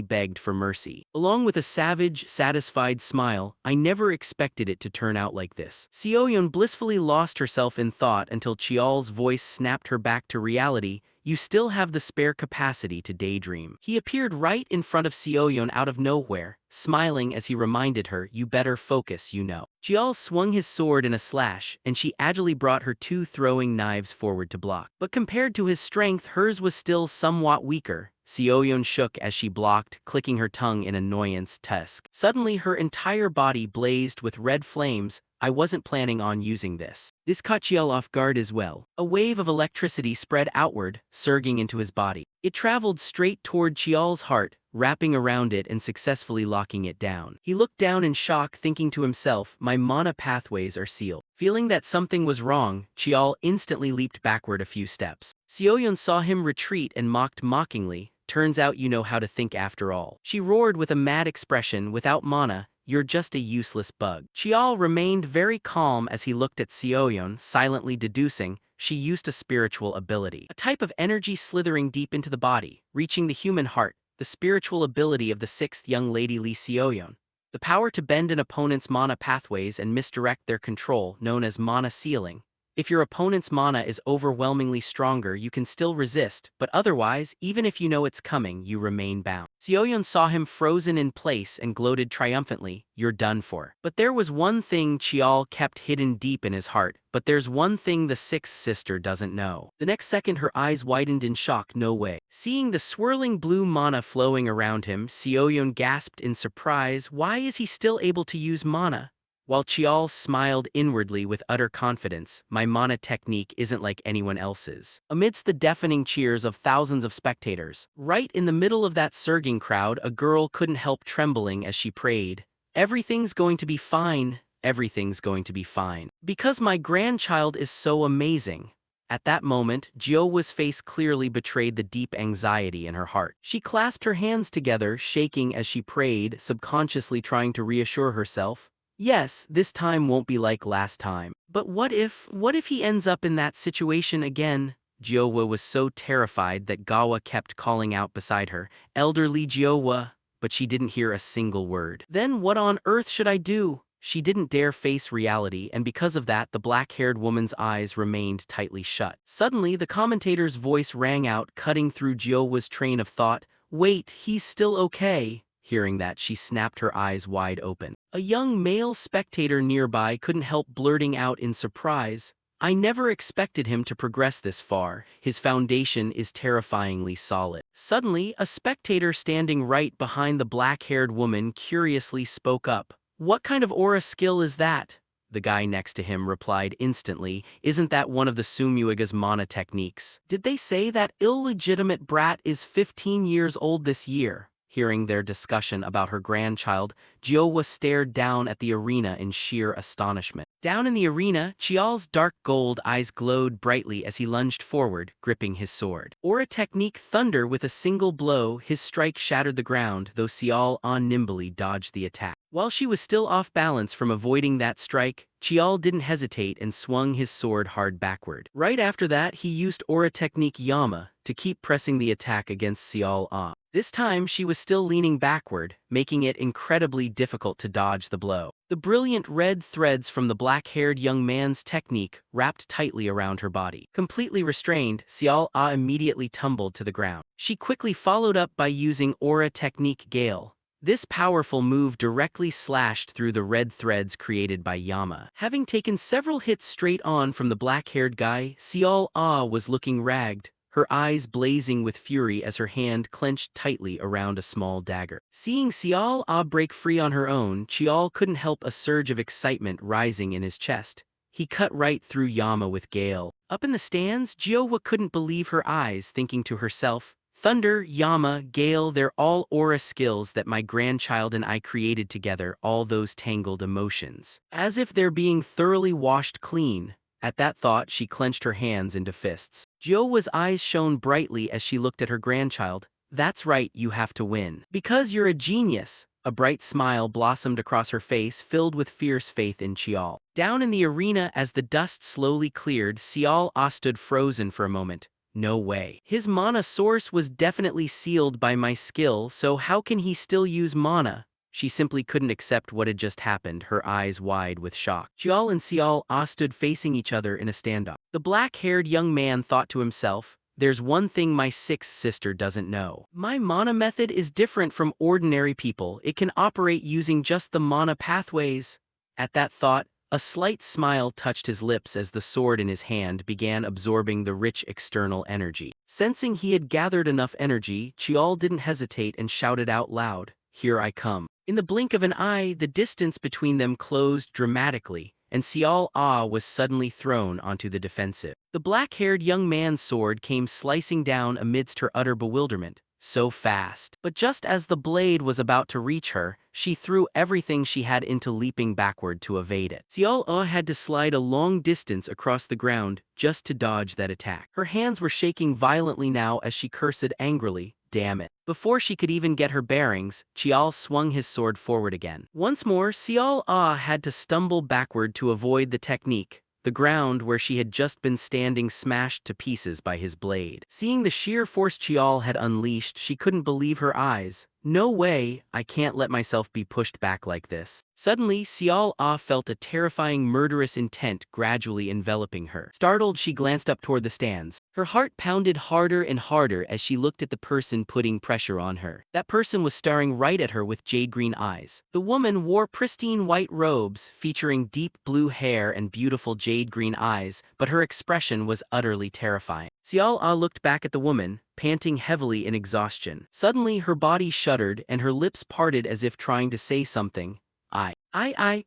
begged for mercy. Along with a savage, satisfied smile, I never expected it to turn out like this. Sioyon blissfully lost herself in thought until Chial's voice snapped her back to reality. You still have the spare capacity to daydream. He appeared right in front of Sioyon out of nowhere, smiling as he reminded her, you better focus, you know. Chial swung his sword in a slash, and she agilely brought her two throwing knives forward to block. But compared to his strength, hers was still somewhat weaker. Sioyon shook as she blocked, clicking her tongue in annoyance. Tusk. Suddenly her entire body blazed with red flames. I wasn't planning on using this. This caught Chial off guard as well. A wave of electricity spread outward, surging into his body. It traveled straight toward Chial's heart, wrapping around it and successfully locking it down. He looked down in shock, thinking to himself, my mana pathways are sealed. Feeling that something was wrong, Chial instantly leaped backward a few steps. Sioyon saw him retreat and mocked mockingly, turns out you know how to think after all. She roared with a mad expression, without mana, you're just a useless bug. Chial remained very calm as he looked at Sioyeon, silently deducing she used a spiritual ability. A type of energy slithering deep into the body, reaching the human heart, the spiritual ability of the sixth young lady Lee Sioyeon. The power to bend an opponent's mana pathways and misdirect their control, known as mana sealing. If your opponent's mana is overwhelmingly stronger, you can still resist, but otherwise, even if you know it's coming, you remain bound. Sioyeon saw him frozen in place and gloated triumphantly, "You're done for." But there was one thing Chial kept hidden deep in his heart, but there's one thing the sixth sister doesn't know. The next second her eyes widened in shock. No way. Seeing the swirling blue mana flowing around him, Sioyeon gasped in surprise. Why is he still able to use mana? While Chial smiled inwardly with utter confidence, my mana technique isn't like anyone else's. Amidst the deafening cheers of thousands of spectators, right in the middle of that surging crowd, a girl couldn't help trembling as she prayed, "Everything's going to be fine, everything's going to be fine. Because my grandchild is so amazing." At that moment, Jiowa's face clearly betrayed the deep anxiety in her heart. She clasped her hands together, shaking as she prayed, subconsciously trying to reassure herself. Yes, this time won't be like last time. But what if he ends up in that situation again? Jiowa was so terrified that Gawa kept calling out beside her, "Elderly Jiowa," but she didn't hear a single word. Then what on earth should I do? She didn't dare face reality, and because of that, the black-haired woman's eyes remained tightly shut. Suddenly, the commentator's voice rang out, cutting through Jiowa's train of thought. "Wait, he's still okay." Hearing that, she snapped her eyes wide open. A young male spectator nearby couldn't help blurting out in surprise, "I never expected him to progress this far. His foundation is terrifyingly solid." Suddenly, a spectator standing right behind the black-haired woman curiously spoke up. "What kind of aura skill is that?" The guy next to him replied instantly, "Isn't that one of the Sumuiga's mana techniques? Did they say that illegitimate brat is 15 years old this year?" Hearing their discussion about her grandchild, Jiowa stared down at the arena in sheer astonishment. Down in the arena, Chial's dark gold eyes glowed brightly as he lunged forward, gripping his sword. Aura technique Thunder. With a single blow, his strike shattered the ground, though Chial nimbly dodged the attack. While she was still off balance from avoiding that strike, Chial didn't hesitate and swung his sword hard backward. Right after that, he used Aura technique Yama to keep pressing the attack against Chial. This time, she was still leaning backward, making it incredibly difficult to dodge the blow. The brilliant red threads from the black-haired young man's technique wrapped tightly around her body. Completely restrained, Xiao immediately tumbled to the ground. She quickly followed up by using Aura technique Gale. This powerful move directly slashed through the red threads created by Yama. Having taken several hits straight on from the black-haired guy, Xiao was looking ragged, her eyes blazing with fury as her hand clenched tightly around a small dagger. Seeing Xiao break free on her own, Chial couldn't help a surge of excitement rising in his chest. He cut right through Yama with Gale. Up in the stands, Jiowa couldn't believe her eyes, thinking to herself, "Thunder, Yama, Gale, they're all aura skills that my grandchild and I created together, all those tangled emotions. As if they're being thoroughly washed clean." At that thought, she clenched her hands into fists. Jiowa's eyes shone brightly as she looked at her grandchild. "That's right, you have to win. Because you're a genius." A bright smile blossomed across her face, filled with fierce faith in Chial. Down in the arena, as the dust slowly cleared, Xiao stood frozen for a moment. No way. His mana source was definitely sealed by my skill, so how can he still use mana? She simply couldn't accept what had just happened, her eyes wide with shock. Chial and Xiao stood facing each other in a standoff. The black-haired young man thought to himself, "There's one thing my sixth sister doesn't know. My mana method is different from ordinary people. It can operate using just the mana pathways." At that thought, a slight smile touched his lips as the sword in his hand began absorbing the rich external energy. Sensing he had gathered enough energy, Chial didn't hesitate and shouted out loud, "Here I come." In the blink of an eye, the distance between them closed dramatically, and Xiao was suddenly thrown onto the defensive. The black-haired young man's sword came slicing down amidst her utter bewilderment. So fast. But just as the blade was about to reach her, she threw everything she had into leaping backward to evade it. Xiao had to slide a long distance across the ground just to dodge that attack. Her hands were shaking violently now as she cursed angrily, damn it. Before she could even get her bearings, Chial swung his sword forward again. Once more, Xiao Ah had to stumble backward to avoid the technique. The ground where she had just been standing smashed to pieces by his blade. Seeing the sheer force Chial had unleashed, she couldn't believe her eyes. No way, I can't let myself be pushed back like this. Suddenly, Xiao Ah felt a terrifying murderous intent gradually enveloping her. Startled, she glanced up toward the stands. Her heart pounded harder and harder as she looked at the person putting pressure on her. That person was staring right at her with jade-green eyes. The woman wore pristine white robes, featuring deep blue hair and beautiful jade-green eyes, but her expression was utterly terrifying. Xiao Ah looked back at the woman, panting heavily in exhaustion. Suddenly, her body shuddered and her lips parted as if trying to say something.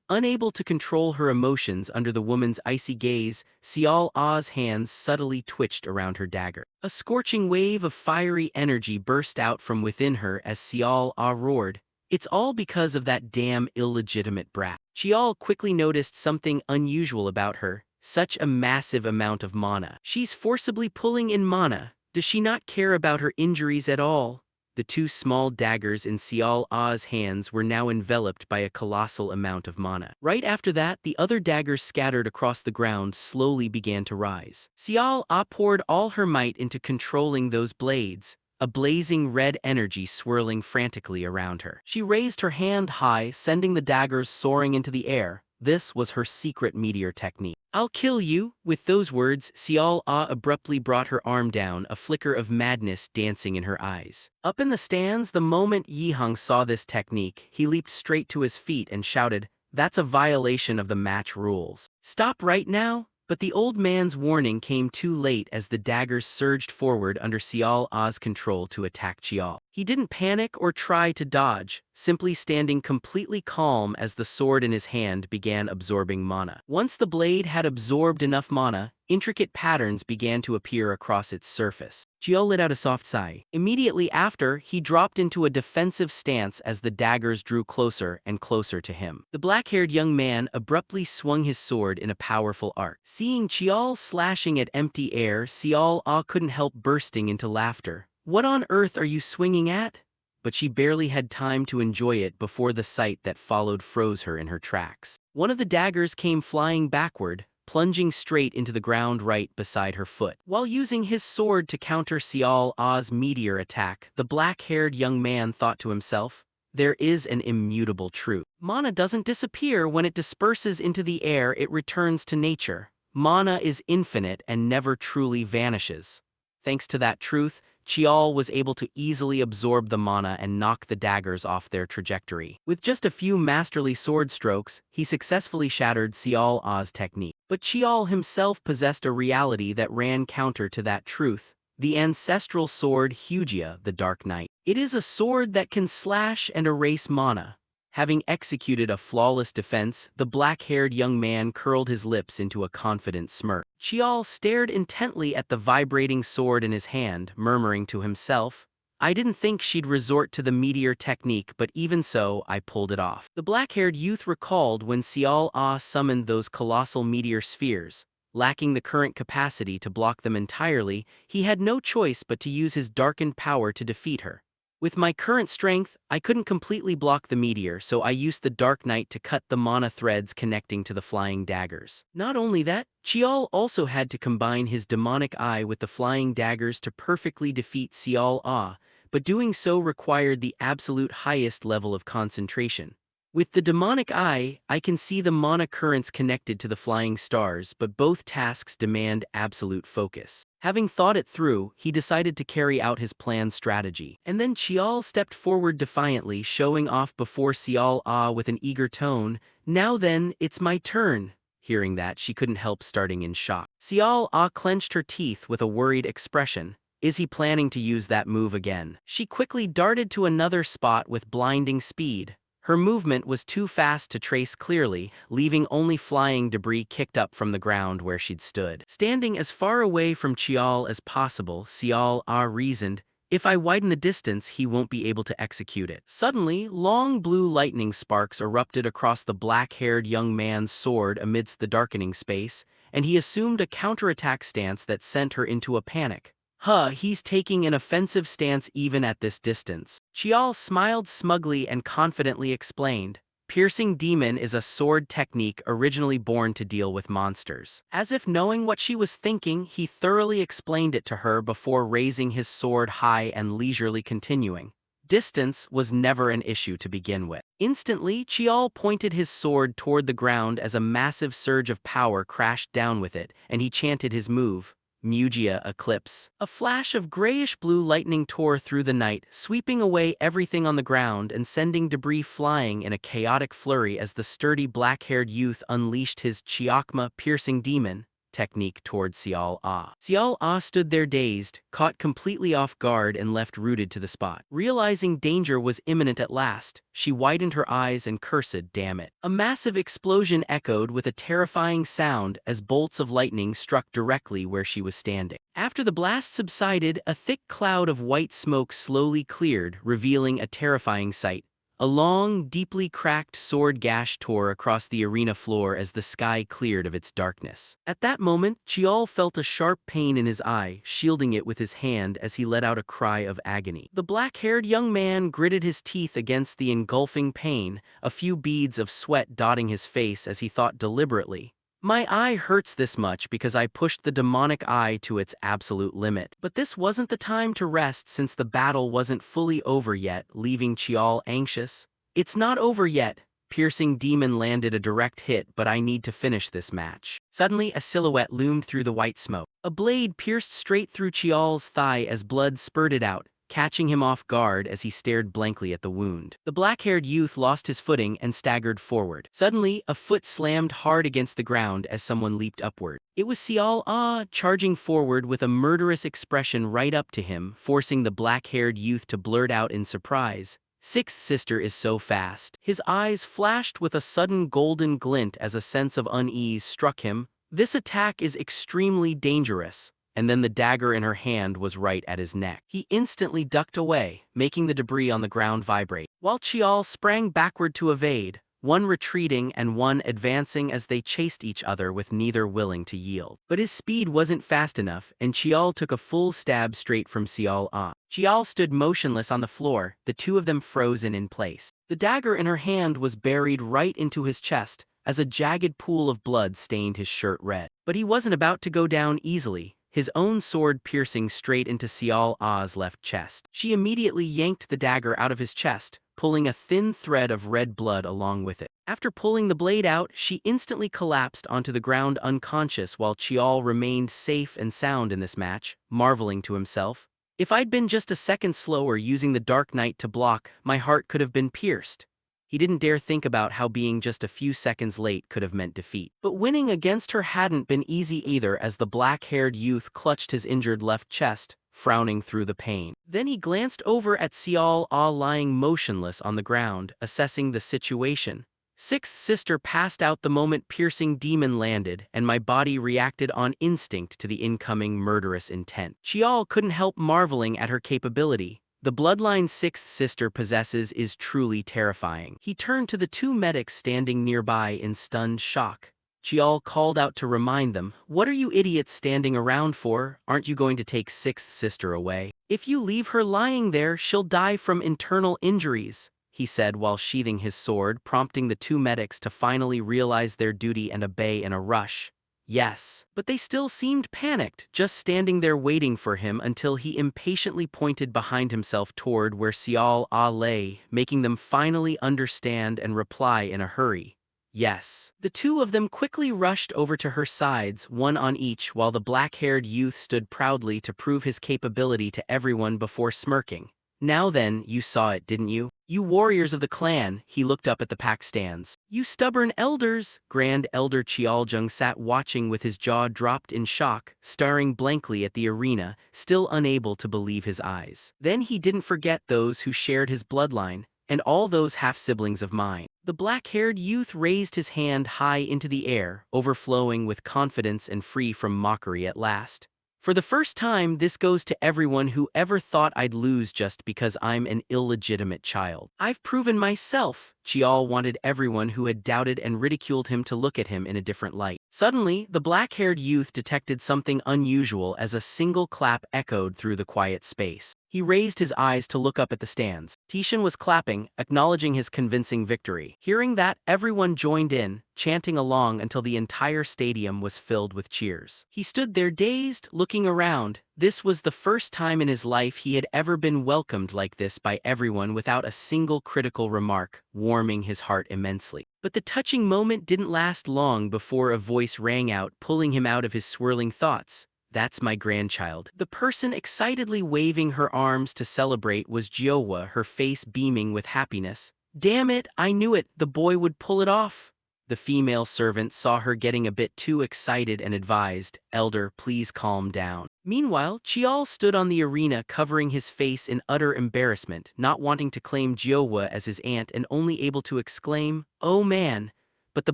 Unable to control her emotions under the woman's icy gaze, Xiao Ah's hands subtly twitched around her dagger. A scorching wave of fiery energy burst out from within her as Xiao Ah roared. It's all because of that damn illegitimate brat. Xiao quickly noticed something unusual about her. Such a massive amount of mana. She's forcibly pulling in mana. Does she not care about her injuries at all? The two small daggers in Xiao Ah's hands were now enveloped by a colossal amount of mana. Right after that, the other daggers scattered across the ground slowly began to rise. Xiao Ah poured all her might into controlling those blades, a blazing red energy swirling frantically around her. She raised her hand high, sending the daggers soaring into the air. This was her secret meteor technique. I'll kill you. With those words, Xiao Ah abruptly brought her arm down, a flicker of madness dancing in her eyes. Up in the stands, the moment Yihang saw this technique, he leaped straight to his feet and shouted, "That's a violation of the match rules. Stop right now!" But the old man's warning came too late as the daggers surged forward under Xiao Ah's control to attack Chiao. He didn't panic or try to dodge, simply standing completely calm as the sword in his hand began absorbing mana. Once the blade had absorbed enough mana, intricate patterns began to appear across its surface. Chiao let out a soft sigh. Immediately after, he dropped into a defensive stance as the daggers drew closer and closer to him. The black-haired young man abruptly swung his sword in a powerful arc. Seeing Chiao slashing at empty air, Xiao Ah couldn't help bursting into laughter. "What on earth are you swinging at?" But she barely had time to enjoy it before the sight that followed froze her in her tracks. One of the daggers came flying backward, plunging straight into the ground right beside her foot. While using his sword to counter Xiao Ah's meteor attack, the black-haired young man thought to himself, there is an immutable truth. Mana doesn't disappear when it disperses into the air, it returns to nature. Mana is infinite and never truly vanishes. Thanks to that truth, Chial was able to easily absorb the mana and knock the daggers off their trajectory. With just a few masterly sword strokes, he successfully shattered Xiao Ah's technique. But Chial himself possessed a reality that ran counter to that truth. The ancestral sword Hugia, the Dark Knight. It is a sword that can slash and erase mana. Having executed a flawless defense, the black-haired young man curled his lips into a confident smirk. Chial stared intently at the vibrating sword in his hand, murmuring to himself, "I didn't think she'd resort to the meteor technique, but even so, I pulled it off." The black-haired youth recalled when Xiao Ah summoned those colossal meteor spheres. Lacking the current capacity to block them entirely, he had no choice but to use his darkened power to defeat her. "With my current strength, I couldn't completely block the meteor, so I used the Dark Knight to cut the mana threads connecting to the flying daggers." Not only that, Chial also had to combine his demonic eye with the flying daggers to perfectly defeat Xiao Ah, but doing so required the absolute highest level of concentration. With the demonic eye, I can see the mana currents connected to the flying stars, but both tasks demand absolute focus. Having thought it through, he decided to carry out his planned strategy. And then Chial stepped forward defiantly, showing off before Xiao Ah with an eager tone, "Now then, it's my turn." Hearing that, she couldn't help starting in shock. Xiao Ah clenched her teeth with a worried expression. Is he planning to use that move again? She quickly darted to another spot with blinding speed. Her movement was too fast to trace clearly, leaving only flying debris kicked up from the ground where she'd stood. Standing as far away from Chial as possible, Xiao Ah reasoned, if I widen the distance, he won't be able to execute it. Suddenly, long blue lightning sparks erupted across the black-haired young man's sword amidst the darkening space, and he assumed a counterattack stance that sent her into a panic. Huh, he's taking an offensive stance even at this distance. Chial smiled smugly and confidently explained, piercing demon is a sword technique originally born to deal with monsters. As if knowing what she was thinking, he thoroughly explained it to her before raising his sword high and leisurely continuing. Distance was never an issue to begin with. Instantly, Chial pointed his sword toward the ground as a massive surge of power crashed down with it, and he chanted his move, Mugia Eclipse. A flash of grayish-blue lightning tore through the night, sweeping away everything on the ground and sending debris flying in a chaotic flurry as the sturdy black-haired youth unleashed his Chiakma piercing demon technique toward Xiao Ah. Xiao Ah stood there dazed, caught completely off guard and left rooted to the spot. Realizing danger was imminent at last, she widened her eyes and cursed, "Damn it." A massive explosion echoed with a terrifying sound as bolts of lightning struck directly where she was standing. After the blast subsided, a thick cloud of white smoke slowly cleared, revealing a terrifying sight. A long, deeply cracked sword gash tore across the arena floor as the sky cleared of its darkness. At that moment, Chial felt a sharp pain in his eye, shielding it with his hand as he let out a cry of agony. The black-haired young man gritted his teeth against the engulfing pain, a few beads of sweat dotting his face as he thought deliberately, "My eye hurts this much because I pushed the demonic eye to its absolute limit." But this wasn't the time to rest since the battle wasn't fully over yet, leaving Chial anxious. "It's not over yet." Piercing demon landed a direct hit, but I need to finish this match. Suddenly, a silhouette loomed through the white smoke. A blade pierced straight through Chial's thigh as blood spurted out, catching him off guard as he stared blankly at the wound. The black-haired youth lost his footing and staggered forward. Suddenly, a foot slammed hard against the ground as someone leaped upward. It was Xiao Ah, charging forward with a murderous expression right up to him, forcing the black-haired youth to blurt out in surprise, "Sixth sister is so fast." His eyes flashed with a sudden golden glint as a sense of unease struck him. This attack is extremely dangerous. And then the dagger in her hand was right at his neck. He instantly ducked away, making the debris on the ground vibrate, while Chial sprang backward to evade, one retreating and one advancing as they chased each other with neither willing to yield. But his speed wasn't fast enough, and Chial took a full stab straight from Xiao Ah. Chial stood motionless on the floor, the two of them frozen in place. The dagger in her hand was buried right into his chest, as a jagged pool of blood stained his shirt red. But he wasn't about to go down easily, his own sword piercing straight into Xiao Ah's left chest. She immediately yanked the dagger out of his chest, pulling a thin thread of red blood along with it. After pulling the blade out, she instantly collapsed onto the ground unconscious while Chial remained safe and sound in this match, marveling to himself, "If I'd been just a second slower using the Dark Knight to block, my heart could have been pierced." He didn't dare think about how being just a few seconds late could have meant defeat. But winning against her hadn't been easy either as the black-haired youth clutched his injured left chest, frowning through the pain. Then he glanced over at Xiao Ah lying motionless on the ground, assessing the situation. "Sixth sister passed out the moment piercing demon landed, and my body reacted on instinct to the incoming murderous intent." Chial couldn't help marveling at her capability. The bloodline sixth sister possesses is truly terrifying. He turned to the two medics standing nearby in stunned shock. Chial called out to remind them, "What are you idiots standing around for? Aren't you going to take sixth sister away? If you leave her lying there, she'll die from internal injuries," he said while sheathing his sword, prompting the two medics to finally realize their duty and obey in a rush. Yes, but they still seemed panicked, just standing there waiting for him until he impatiently pointed behind himself toward where Xiao Ah lay, making them finally understand and reply in a hurry. Yes. The two of them quickly rushed over to her sides, one on each, while the black-haired youth stood proudly to prove his capability to everyone before smirking. "Now then, you saw it, didn't you? You warriors of the clan," he looked up at the pack stands. "You stubborn elders." Grand Elder Chialjung sat watching with his jaw dropped in shock, staring blankly at the arena, still unable to believe his eyes. Then he didn't forget those who shared his bloodline, and all those half-siblings of mine. The black-haired youth raised his hand high into the air, overflowing with confidence and free from mockery at last. For the first time, this goes to everyone who ever thought I'd lose just because I'm an illegitimate child. I've proven myself. Chial wanted everyone who had doubted and ridiculed him to look at him in a different light. Suddenly, the black-haired youth detected something unusual as a single clap echoed through the quiet space. He raised his eyes to look up at the stands. Tishan was clapping, acknowledging his convincing victory. Hearing that, everyone joined in, chanting along until the entire stadium was filled with cheers. He stood there dazed, looking around. This was the first time in his life he had ever been welcomed like this by everyone without a single critical remark, warming his heart immensely. But the touching moment didn't last long before a voice rang out, pulling him out of his swirling thoughts. "That's my grandchild." The person excitedly waving her arms to celebrate was Jiowa, her face beaming with happiness. "Damn it, I knew it, the boy would pull it off." The female servant saw her getting a bit too excited and advised, "Elder, please calm down." Meanwhile, Chial stood on the arena covering his face in utter embarrassment, not wanting to claim Jiowa as his aunt and only able to exclaim, "Oh man." But the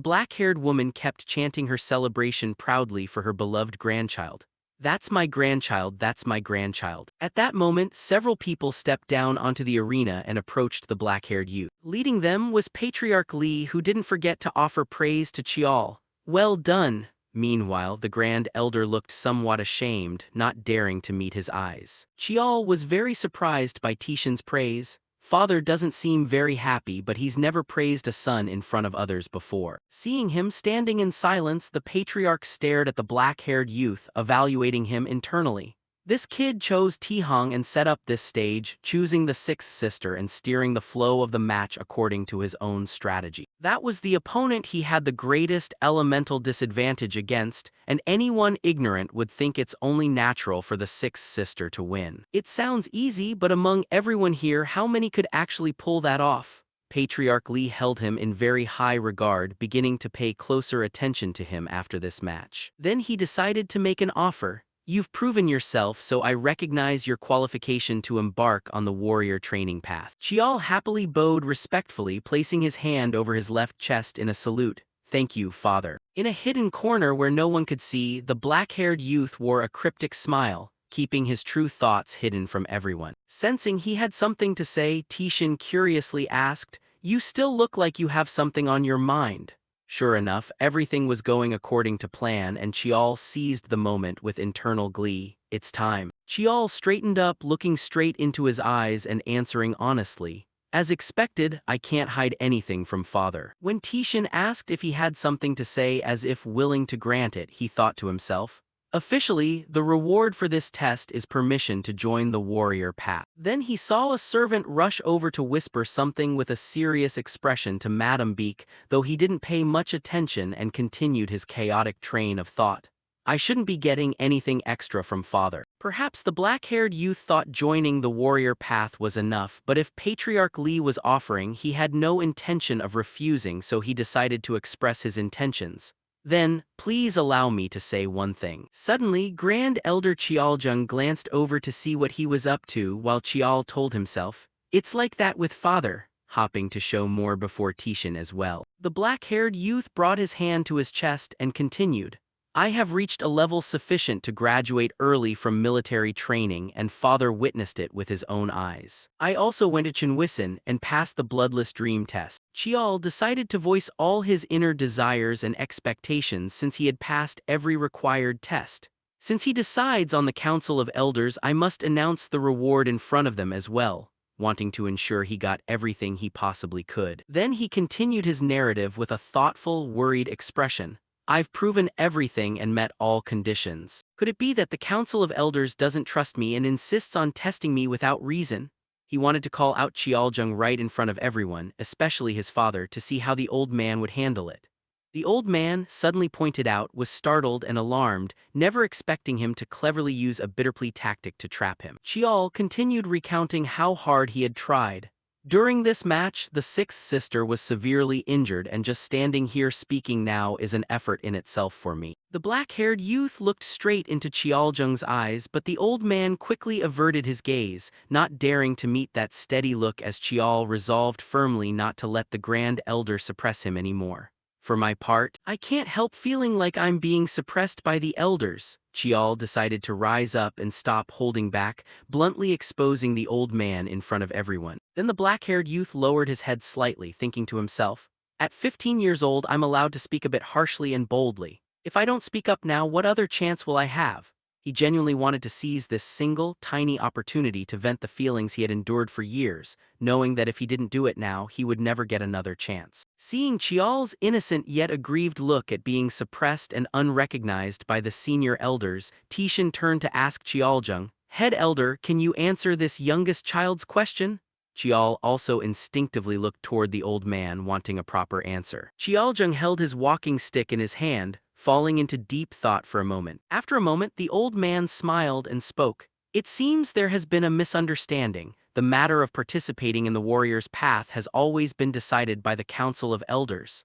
black-haired woman kept chanting her celebration proudly for her beloved grandchild. "That's my grandchild, that's my grandchild." At that moment, several people stepped down onto the arena and approached the black-haired youth. Leading them was Patriarch Li, who didn't forget to offer praise to Chial. "Well done." Meanwhile, the Grand Elder looked somewhat ashamed, not daring to meet his eyes. Chial was very surprised by Tishan's praise. Father doesn't seem very happy, but he's never praised a son in front of others before. Seeing him standing in silence, the patriarch stared at the black-haired youth, evaluating him internally. This kid chose Tihang and set up this stage, choosing the sixth sister and steering the flow of the match according to his own strategy. That was the opponent he had the greatest elemental disadvantage against, and anyone ignorant would think it's only natural for the sixth sister to win. It sounds easy, but among everyone here, how many could actually pull that off? Patriarch Li held him in very high regard, beginning to pay closer attention to him after this match. Then he decided to make an offer. "You've proven yourself, so I recognize your qualification to embark on the warrior training path." Chial happily bowed respectfully, placing his hand over his left chest in a salute. "Thank you, father." In a hidden corner where no one could see, the black-haired youth wore a cryptic smile, keeping his true thoughts hidden from everyone. Sensing he had something to say, Tishan curiously asked, "You still look like you have something on your mind." Sure enough, everything was going according to plan, and Chial seized the moment with internal glee. "It's time." Chial straightened up, looking straight into his eyes and answering honestly, "As expected, I can't hide anything from father." When Tishan asked if he had something to say, as if willing to grant it, he thought to himself, "Officially, the reward for this test is permission to join the warrior path." Then he saw a servant rush over to whisper something with a serious expression to Madame Beak, though he didn't pay much attention and continued his chaotic train of thought. "I shouldn't be getting anything extra from father." Perhaps the black-haired youth thought joining the warrior path was enough, but if Patriarch Li was offering, he had no intention of refusing, so he decided to express his intentions. "Then, please allow me to say one thing." Suddenly, Grand Elder Chialjung glanced over to see what he was up to, while Chial told himself, "It's like that with father," hopping to show more before Tishan as well. The black-haired youth brought his hand to his chest and continued, "I have reached a level sufficient to graduate early from military training, and father witnessed it with his own eyes. I also went to Chinwisin and passed the bloodless dream test." Chial decided to voice all his inner desires and expectations since he had passed every required test. "Since he decides on the Council of Elders, I must announce the reward in front of them as well," wanting to ensure he got everything he possibly could. Then he continued his narrative with a thoughtful, worried expression. "I've proven everything and met all conditions. Could it be that the Council of Elders doesn't trust me and insists on testing me without reason?" He wanted to call out Chialjung right in front of everyone, especially his father, to see how the old man would handle it. The old man, suddenly pointed out, was startled and alarmed, never expecting him to cleverly use a bitterplea tactic to trap him. Chial continued recounting how hard he had tried. "During this match, the sixth sister was severely injured, and just standing here speaking now is an effort in itself for me." The black-haired youth looked straight into Chialjung's eyes, but the old man quickly averted his gaze, not daring to meet that steady look as Chial resolved firmly not to let the Grand Elder suppress him anymore. For my part, I can't help feeling like I'm being suppressed by the elders. Chial decided to rise up and stop holding back, bluntly exposing the old man in front of everyone. Then the black-haired youth lowered his head slightly, thinking to himself, "At 15 years old, I'm allowed to speak a bit harshly and boldly. If I don't speak up now, what other chance will I have?" He genuinely wanted to seize this single, tiny opportunity to vent the feelings he had endured for years, knowing that if he didn't do it now, he would never get another chance. Seeing Chial's innocent yet aggrieved look at being suppressed and unrecognized by the senior elders, Tishin turned to ask Chialjung, "Head elder, can you answer this youngest child's question?" Chial also instinctively looked toward the old man, wanting a proper answer. Chialjung held his walking stick in his hand, falling into deep thought for a moment. After a moment, the old man smiled and spoke. "It seems there has been a misunderstanding. The matter of participating in the warrior's path has always been decided by the Council of Elders."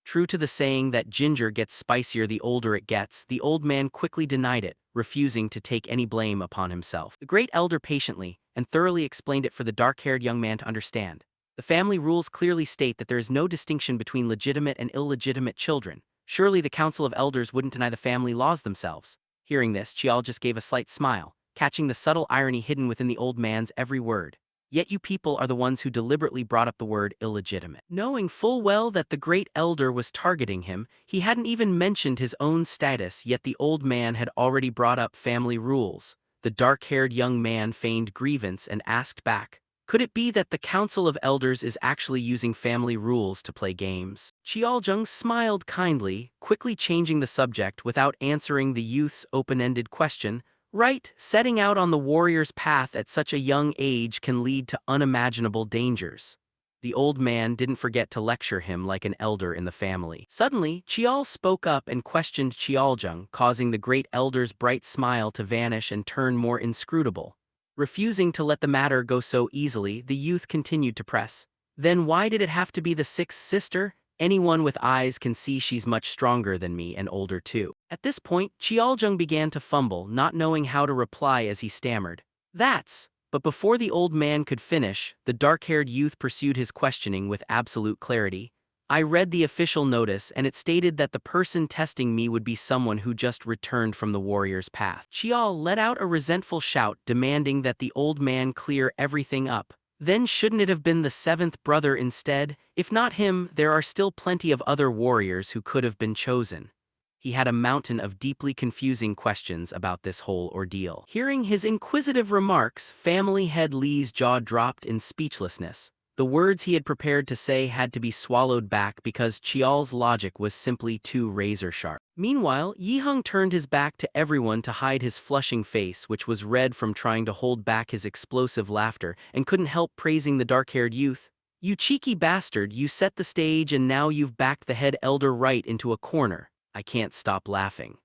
True to the saying that ginger gets spicier the older it gets, the old man quickly denied it, refusing to take any blame upon himself. The great elder patiently and thoroughly explained it for the dark-haired young man to understand. The family rules clearly state that there is no distinction between legitimate and illegitimate children. Surely the Council of Elders wouldn't deny the family laws themselves. Hearing this, Chial just gave a slight smile, catching the subtle irony hidden within the old man's every word. "Yet you people are the ones who deliberately brought up the word illegitimate." Knowing full well that the great elder was targeting him, he hadn't even mentioned his own status, yet the old man had already brought up family rules. The dark-haired young man feigned grievance and asked back, "Could it be that the Council of Elders is actually using family rules to play games?" Chialjung smiled kindly, quickly changing the subject without answering the youth's open-ended question. "Right, setting out on the warrior's path at such a young age can lead to unimaginable dangers." The old man didn't forget to lecture him like an elder in the family. Suddenly, Chial spoke up and questioned Chialjung, causing the great elder's bright smile to vanish and turn more inscrutable. Refusing to let the matter go so easily, the youth continued to press. "Then why did it have to be the sixth sister? Anyone with eyes can see she's much stronger than me and older too." At this point, Chialjung began to fumble, not knowing how to reply as he stammered, "That's..." But before the old man could finish, the dark-haired youth pursued his questioning with absolute clarity. "I read the official notice and it stated that the person testing me would be someone who just returned from the warrior's path." Chial let out a resentful shout demanding that the old man clear everything up. "Then shouldn't it have been the seventh brother instead? If not him, there are still plenty of other warriors who could have been chosen." He had a mountain of deeply confusing questions about this whole ordeal. Hearing his inquisitive remarks, family head Lee's jaw dropped in speechlessness. The words he had prepared to say had to be swallowed back because Chial's logic was simply too razor-sharp. Meanwhile, Yiheng turned his back to everyone to hide his flushing face, which was red from trying to hold back his explosive laughter, and couldn't help praising the dark-haired youth. "You cheeky bastard, you set the stage and now you've backed the head elder right into a corner. I can't stop laughing."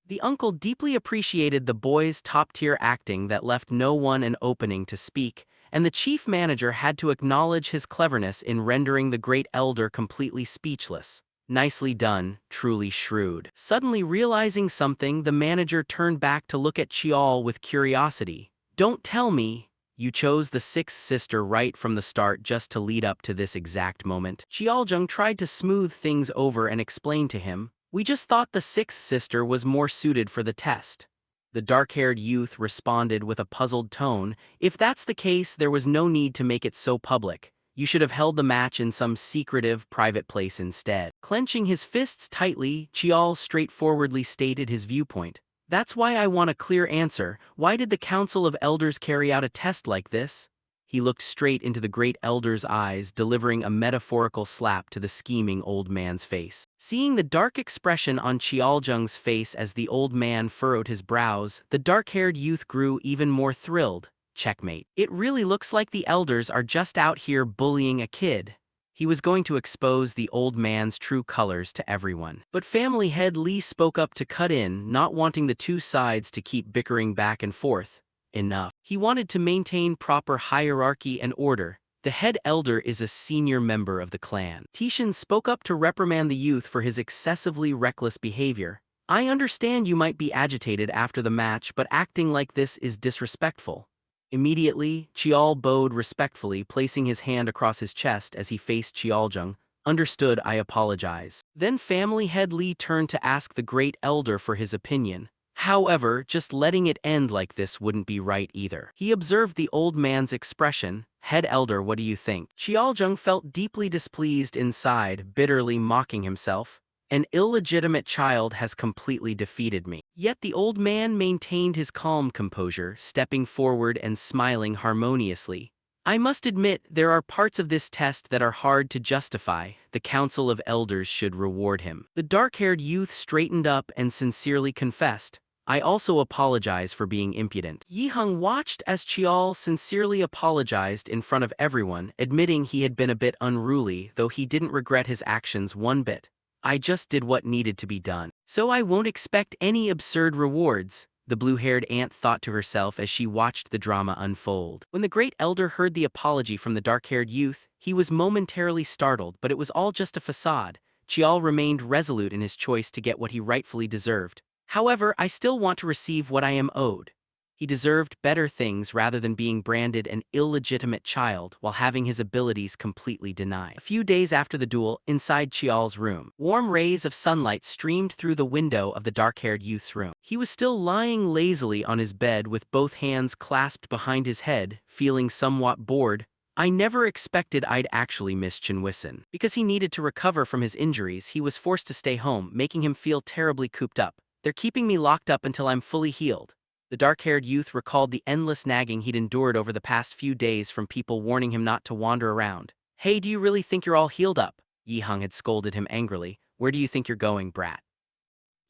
The uncle deeply appreciated the boy's top-tier acting that left no one an opening to speak, and the chief manager had to acknowledge his cleverness in rendering the great elder completely speechless. "Nicely done, truly shrewd." Suddenly realizing something, the manager turned back to look at Chial with curiosity. "Don't tell me you chose the sixth sister right from the start just to lead up to this exact moment?" Chialjung tried to smooth things over and explain to him, "We just thought the sixth sister was more suited for the test." The dark-haired youth responded with a puzzled tone, "If that's the case, there was no need to make it so public. You should have held the match in some secretive, private place instead." Clenching his fists tightly, Chial straightforwardly stated his viewpoint. "That's why I want a clear answer. Why did the Council of Elders carry out a test like this?" He looked straight into the great elder's eyes, delivering a metaphorical slap to the scheming old man's face. Seeing the dark expression on Chialjung's face as the old man furrowed his brows, the dark-haired youth grew even more thrilled. Checkmate. "It really looks like the elders are just out here bullying a kid." He was going to expose the old man's true colors to everyone. But family head Lee spoke up to cut in, not wanting the two sides to keep bickering back and forth. Enough. He wanted to maintain proper hierarchy and order. "The head elder is a senior member of the clan." Tishin spoke up to reprimand the youth for his excessively reckless behavior. "I understand you might be agitated after the match, but acting like this is disrespectful." Immediately, Chial bowed respectfully, placing his hand across his chest as he faced Chialjung. "Understood, I apologize." Then family head Lee turned to ask the great elder for his opinion. However, just letting it end like this wouldn't be right either. He observed the old man's expression. Head elder, what do you think? Xiaojung felt deeply displeased inside, bitterly mocking himself. An illegitimate child has completely defeated me. Yet the old man maintained his calm composure, stepping forward and smiling harmoniously. I must admit, there are parts of this test that are hard to justify. The Council of Elders should reward him. The dark-haired youth straightened up and sincerely confessed. I also apologize for being impudent. Yi Heng watched as Chial sincerely apologized in front of everyone, admitting he had been a bit unruly, though he didn't regret his actions one bit. I just did what needed to be done. So I won't expect any absurd rewards, the blue-haired aunt thought to herself as she watched the drama unfold. When the great elder heard the apology from the dark-haired youth, he was momentarily startled, but it was all just a facade. Chial remained resolute in his choice to get what he rightfully deserved. However, I still want to receive what I am owed. He deserved better things rather than being branded an illegitimate child while having his abilities completely denied. A few days after the duel, inside Chial's room, warm rays of sunlight streamed through the window of the dark-haired youth's room. He was still lying lazily on his bed with both hands clasped behind his head, feeling somewhat bored. I never expected I'd actually miss Chinwison. Because he needed to recover from his injuries, he was forced to stay home, making him feel terribly cooped up. They're keeping me locked up until I'm fully healed. The dark-haired youth recalled the endless nagging he'd endured over the past few days from people warning him not to wander around. Hey, do you really think you're all healed up? Yi Heng had scolded him angrily. Where do you think you're going, brat?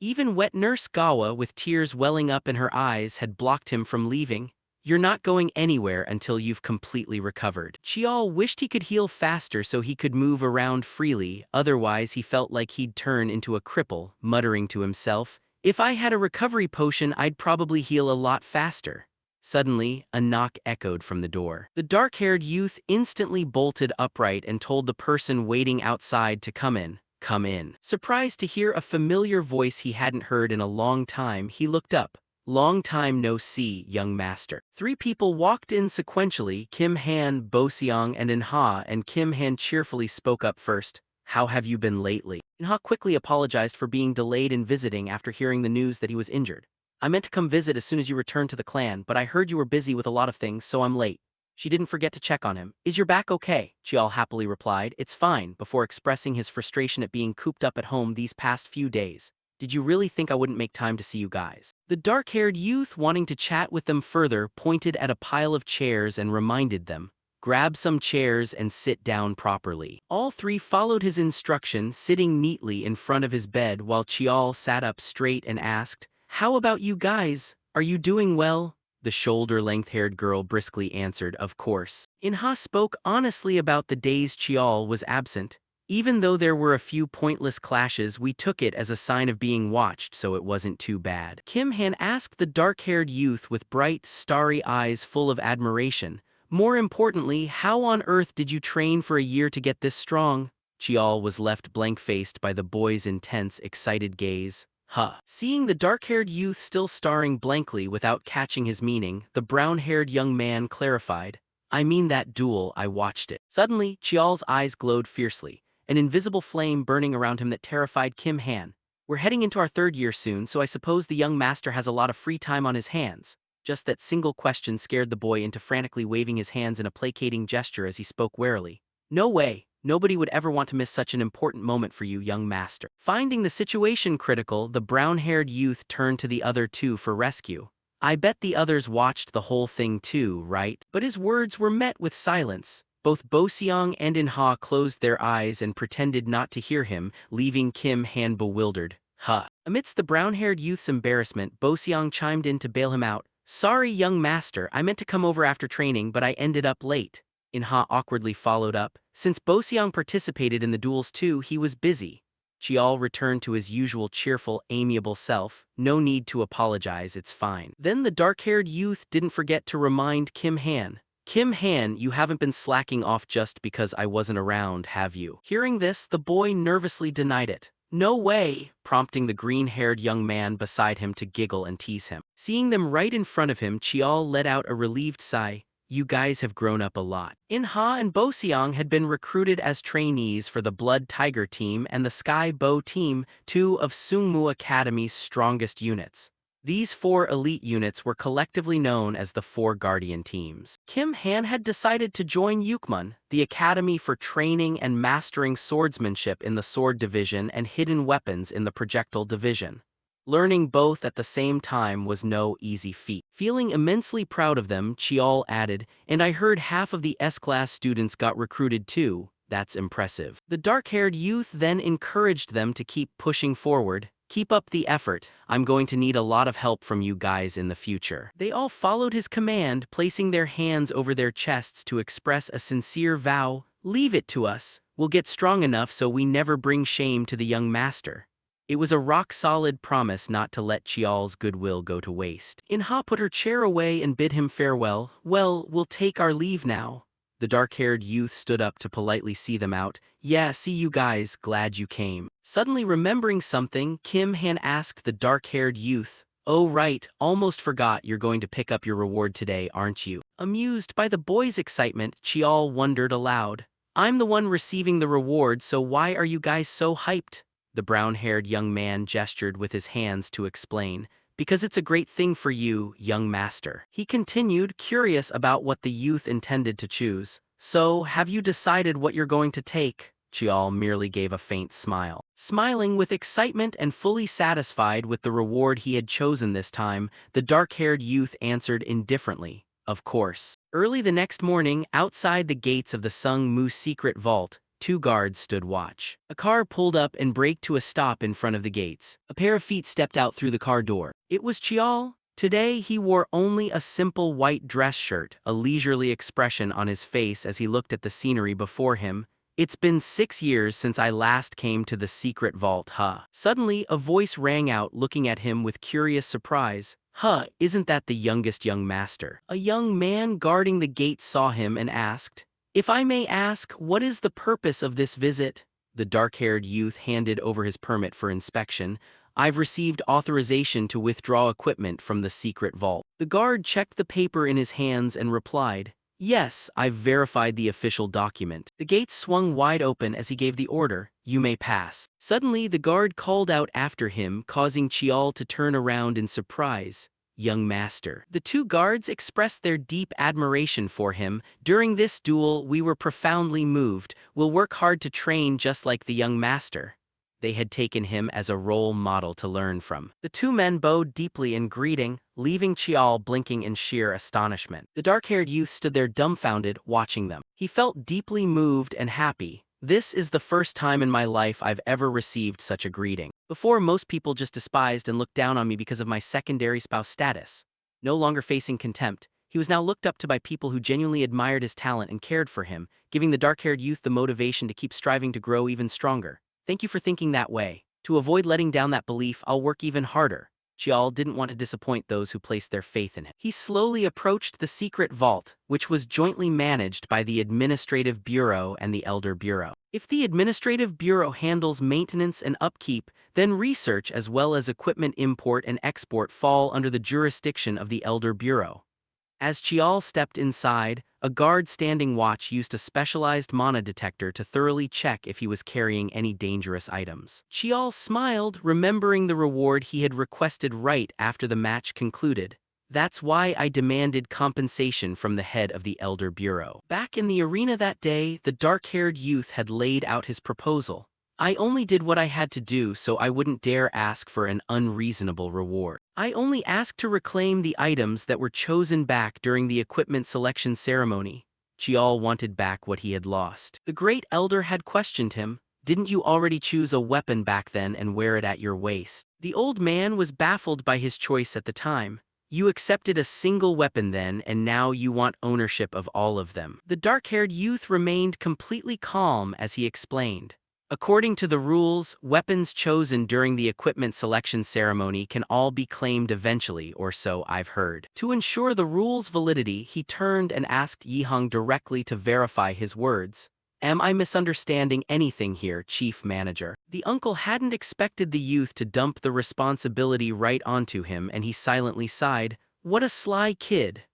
Even wet nurse Gawa, with tears welling up in her eyes, had blocked him from leaving. You're not going anywhere until you've completely recovered. Chial wished he could heal faster so he could move around freely, otherwise he felt like he'd turn into a cripple, muttering to himself, if I had a recovery potion, I'd probably heal a lot faster. Suddenly, a knock echoed from the door. The dark-haired youth instantly bolted upright and told the person waiting outside to come in. Come in. Surprised to hear a familiar voice he hadn't heard in a long time, he looked up. Long time no see, young master. Three people walked in sequentially, Kim Han, Bo Seong, and Inha, and Kim Han cheerfully spoke up first. How have you been lately? Inha quickly apologized for being delayed in visiting after hearing the news that he was injured. I meant to come visit as soon as you returned to the clan, but I heard you were busy with a lot of things, so I'm late. She didn't forget to check on him. Is your back okay? Chial happily replied, it's fine, before expressing his frustration at being cooped up at home these past few days. Did you really think I wouldn't make time to see you guys? The dark-haired youth, wanting to chat with them further, pointed at a pile of chairs and reminded them, grab some chairs and sit down properly. All three followed his instruction, sitting neatly in front of his bed while Chial sat up straight and asked, how about you guys? Are you doing well? The shoulder-length-haired girl briskly answered, of course. Inha spoke honestly about the days Chial was absent. Even though there were a few pointless clashes, we took it as a sign of being watched, so it wasn't too bad. Kim Han asked the dark-haired youth with bright, starry eyes full of admiration, more importantly, how on earth did you train for a year to get this strong? Chial was left blank-faced by the boy's intense, excited gaze. Huh. Seeing the dark-haired youth still staring blankly without catching his meaning, the brown-haired young man clarified, I mean that duel, I watched it. Suddenly, Chial's eyes glowed fiercely, an invisible flame burning around him that terrified Kim Han. We're heading into our third year soon, so I suppose the young master has a lot of free time on his hands. Just that single question scared the boy into frantically waving his hands in a placating gesture as he spoke warily. No way, nobody would ever want to miss such an important moment for you, young master. Finding the situation critical, the brown-haired youth turned to the other two for rescue. I bet the others watched the whole thing too, right? But his words were met with silence. Both Bo Seong and Inha closed their eyes and pretended not to hear him, leaving Kim Han bewildered. Huh. Amidst the brown-haired youth's embarrassment, Bo Seong chimed in to bail him out. Sorry, young master, I meant to come over after training, but I ended up late. Inha awkwardly followed up. Since Bo Seong participated in the duels too, he was busy. Chial returned to his usual cheerful, amiable self. No need to apologize, it's fine. Then the dark-haired youth didn't forget to remind Kim Han. Kim Han, you haven't been slacking off just because I wasn't around, have you? Hearing this, the boy nervously denied it. No way, prompting the green-haired young man beside him to giggle and tease him. Seeing them right in front of him, Chial let out a relieved sigh. you guys have grown up a lot. In-ha and Bo-seong had been recruited as trainees for the Blood Tiger team and the Sky Bow team, two of Sungmu Academy's strongest units. These four elite units were collectively known as the Four Guardian Teams. Kim Han had decided to join Yukmun, the academy for training and mastering swordsmanship in the Sword Division and hidden weapons in the Projectile Division. Learning both at the same time was no easy feat. Feeling immensely proud of them, Chiol added, "And I heard half of the S-class students got recruited too. That's impressive." The dark-haired youth then encouraged them to keep pushing forward. "Keep up the effort. I'm going to need a lot of help from you guys in the future." They all followed his command, placing their hands over their chests to express a sincere vow. "Leave it to us. We'll get strong enough so we never bring shame to the young master." It was a rock-solid promise not to let Chiol's goodwill go to waste. In-ha put her chair away and bid him farewell. "Well, we'll take our leave now." The dark-haired youth stood up to politely see them out. "Yeah, see you guys, glad you came." Suddenly remembering something, Kim Han asked the dark-haired youth, "Oh right, almost forgot you're going to pick up your reward today, aren't you?" Amused by the boy's excitement, Chiol wondered aloud. "I'm the one receiving the reward, so why are you guys so hyped?" The brown-haired young man gestured with his hands to explain. "Because it's a great thing for you, young master." He continued, curious about what the youth intended to choose. "So, have you decided what you're going to take?" Chiol merely gave a faint smile. Smiling with excitement and fully satisfied with the reward he had chosen this time, the dark-haired youth answered indifferently, "Of course." Early the next morning, outside the gates of the Sungmu secret vault, two guards stood watch. A car pulled up and braked to a stop in front of the gates. A pair of feet stepped out through the car door. It was Chiol. Today he wore only a simple white dress shirt, a leisurely expression on his face as he looked at the scenery before him. "It's been 6 years since I last came to the secret vault, huh?" Suddenly a voice rang out, looking at him with curious surprise. "Huh, isn't that the youngest young master?" A young man guarding the gate saw him and asked, "If I may ask, what is the purpose of this visit?" The dark-haired youth handed over his permit for inspection. "I've received authorization to withdraw equipment from the secret vault." The guard checked the paper in his hands and replied, "Yes, I've verified the official document." The gates swung wide open as he gave the order, "You may pass." Suddenly the guard called out after him, causing Chiol to turn around in surprise. "Young master." The two guards expressed their deep admiration for him. "During this duel, we were profoundly moved. We'll work hard to train just like the young master." They had taken him as a role model to learn from. The two men bowed deeply in greeting, leaving Chiol blinking in sheer astonishment. The dark-haired youth stood there dumbfounded, watching them. He felt deeply moved and happy. "This is the first time in my life I've ever received such a greeting. Before, most people just despised and looked down on me because of my secondary spouse status." No longer facing contempt, he was now looked up to by people who genuinely admired his talent and cared for him, giving the dark-haired youth the motivation to keep striving to grow even stronger. "Thank you for thinking that way. To avoid letting down that belief, I'll work even harder." Chiol didn't want to disappoint those who placed their faith in him. He slowly approached the secret vault, which was jointly managed by the Administrative Bureau and the Elder Bureau. If the Administrative Bureau handles maintenance and upkeep, then research as well as equipment import and export fall under the jurisdiction of the Elder Bureau. As Chiol stepped inside, a guard standing watch used a specialized mana detector to thoroughly check if he was carrying any dangerous items. Chiol smiled, remembering the reward he had requested right after the match concluded. "That's why I demanded compensation from the head of the Elder Bureau." Back in the arena that day, the dark-haired youth had laid out his proposal. "I only did what I had to do, so I wouldn't dare ask for an unreasonable reward. I only asked to reclaim the items that were chosen back during the equipment selection ceremony." Chiol wanted back what he had lost. The great elder had questioned him. "Didn't you already choose a weapon back then and wear it at your waist?" The old man was baffled by his choice at the time. "You accepted a single weapon then, and now you want ownership of all of them." The dark-haired youth remained completely calm as he explained. "According to the rules, weapons chosen during the equipment selection ceremony can all be claimed eventually, or so I've heard." To ensure the rule's validity, he turned and asked Yihong directly to verify his words. "Am I misunderstanding anything here, Chief Manager?" The uncle hadn't expected the youth to dump the responsibility right onto him, and he silently sighed. "What a sly kid."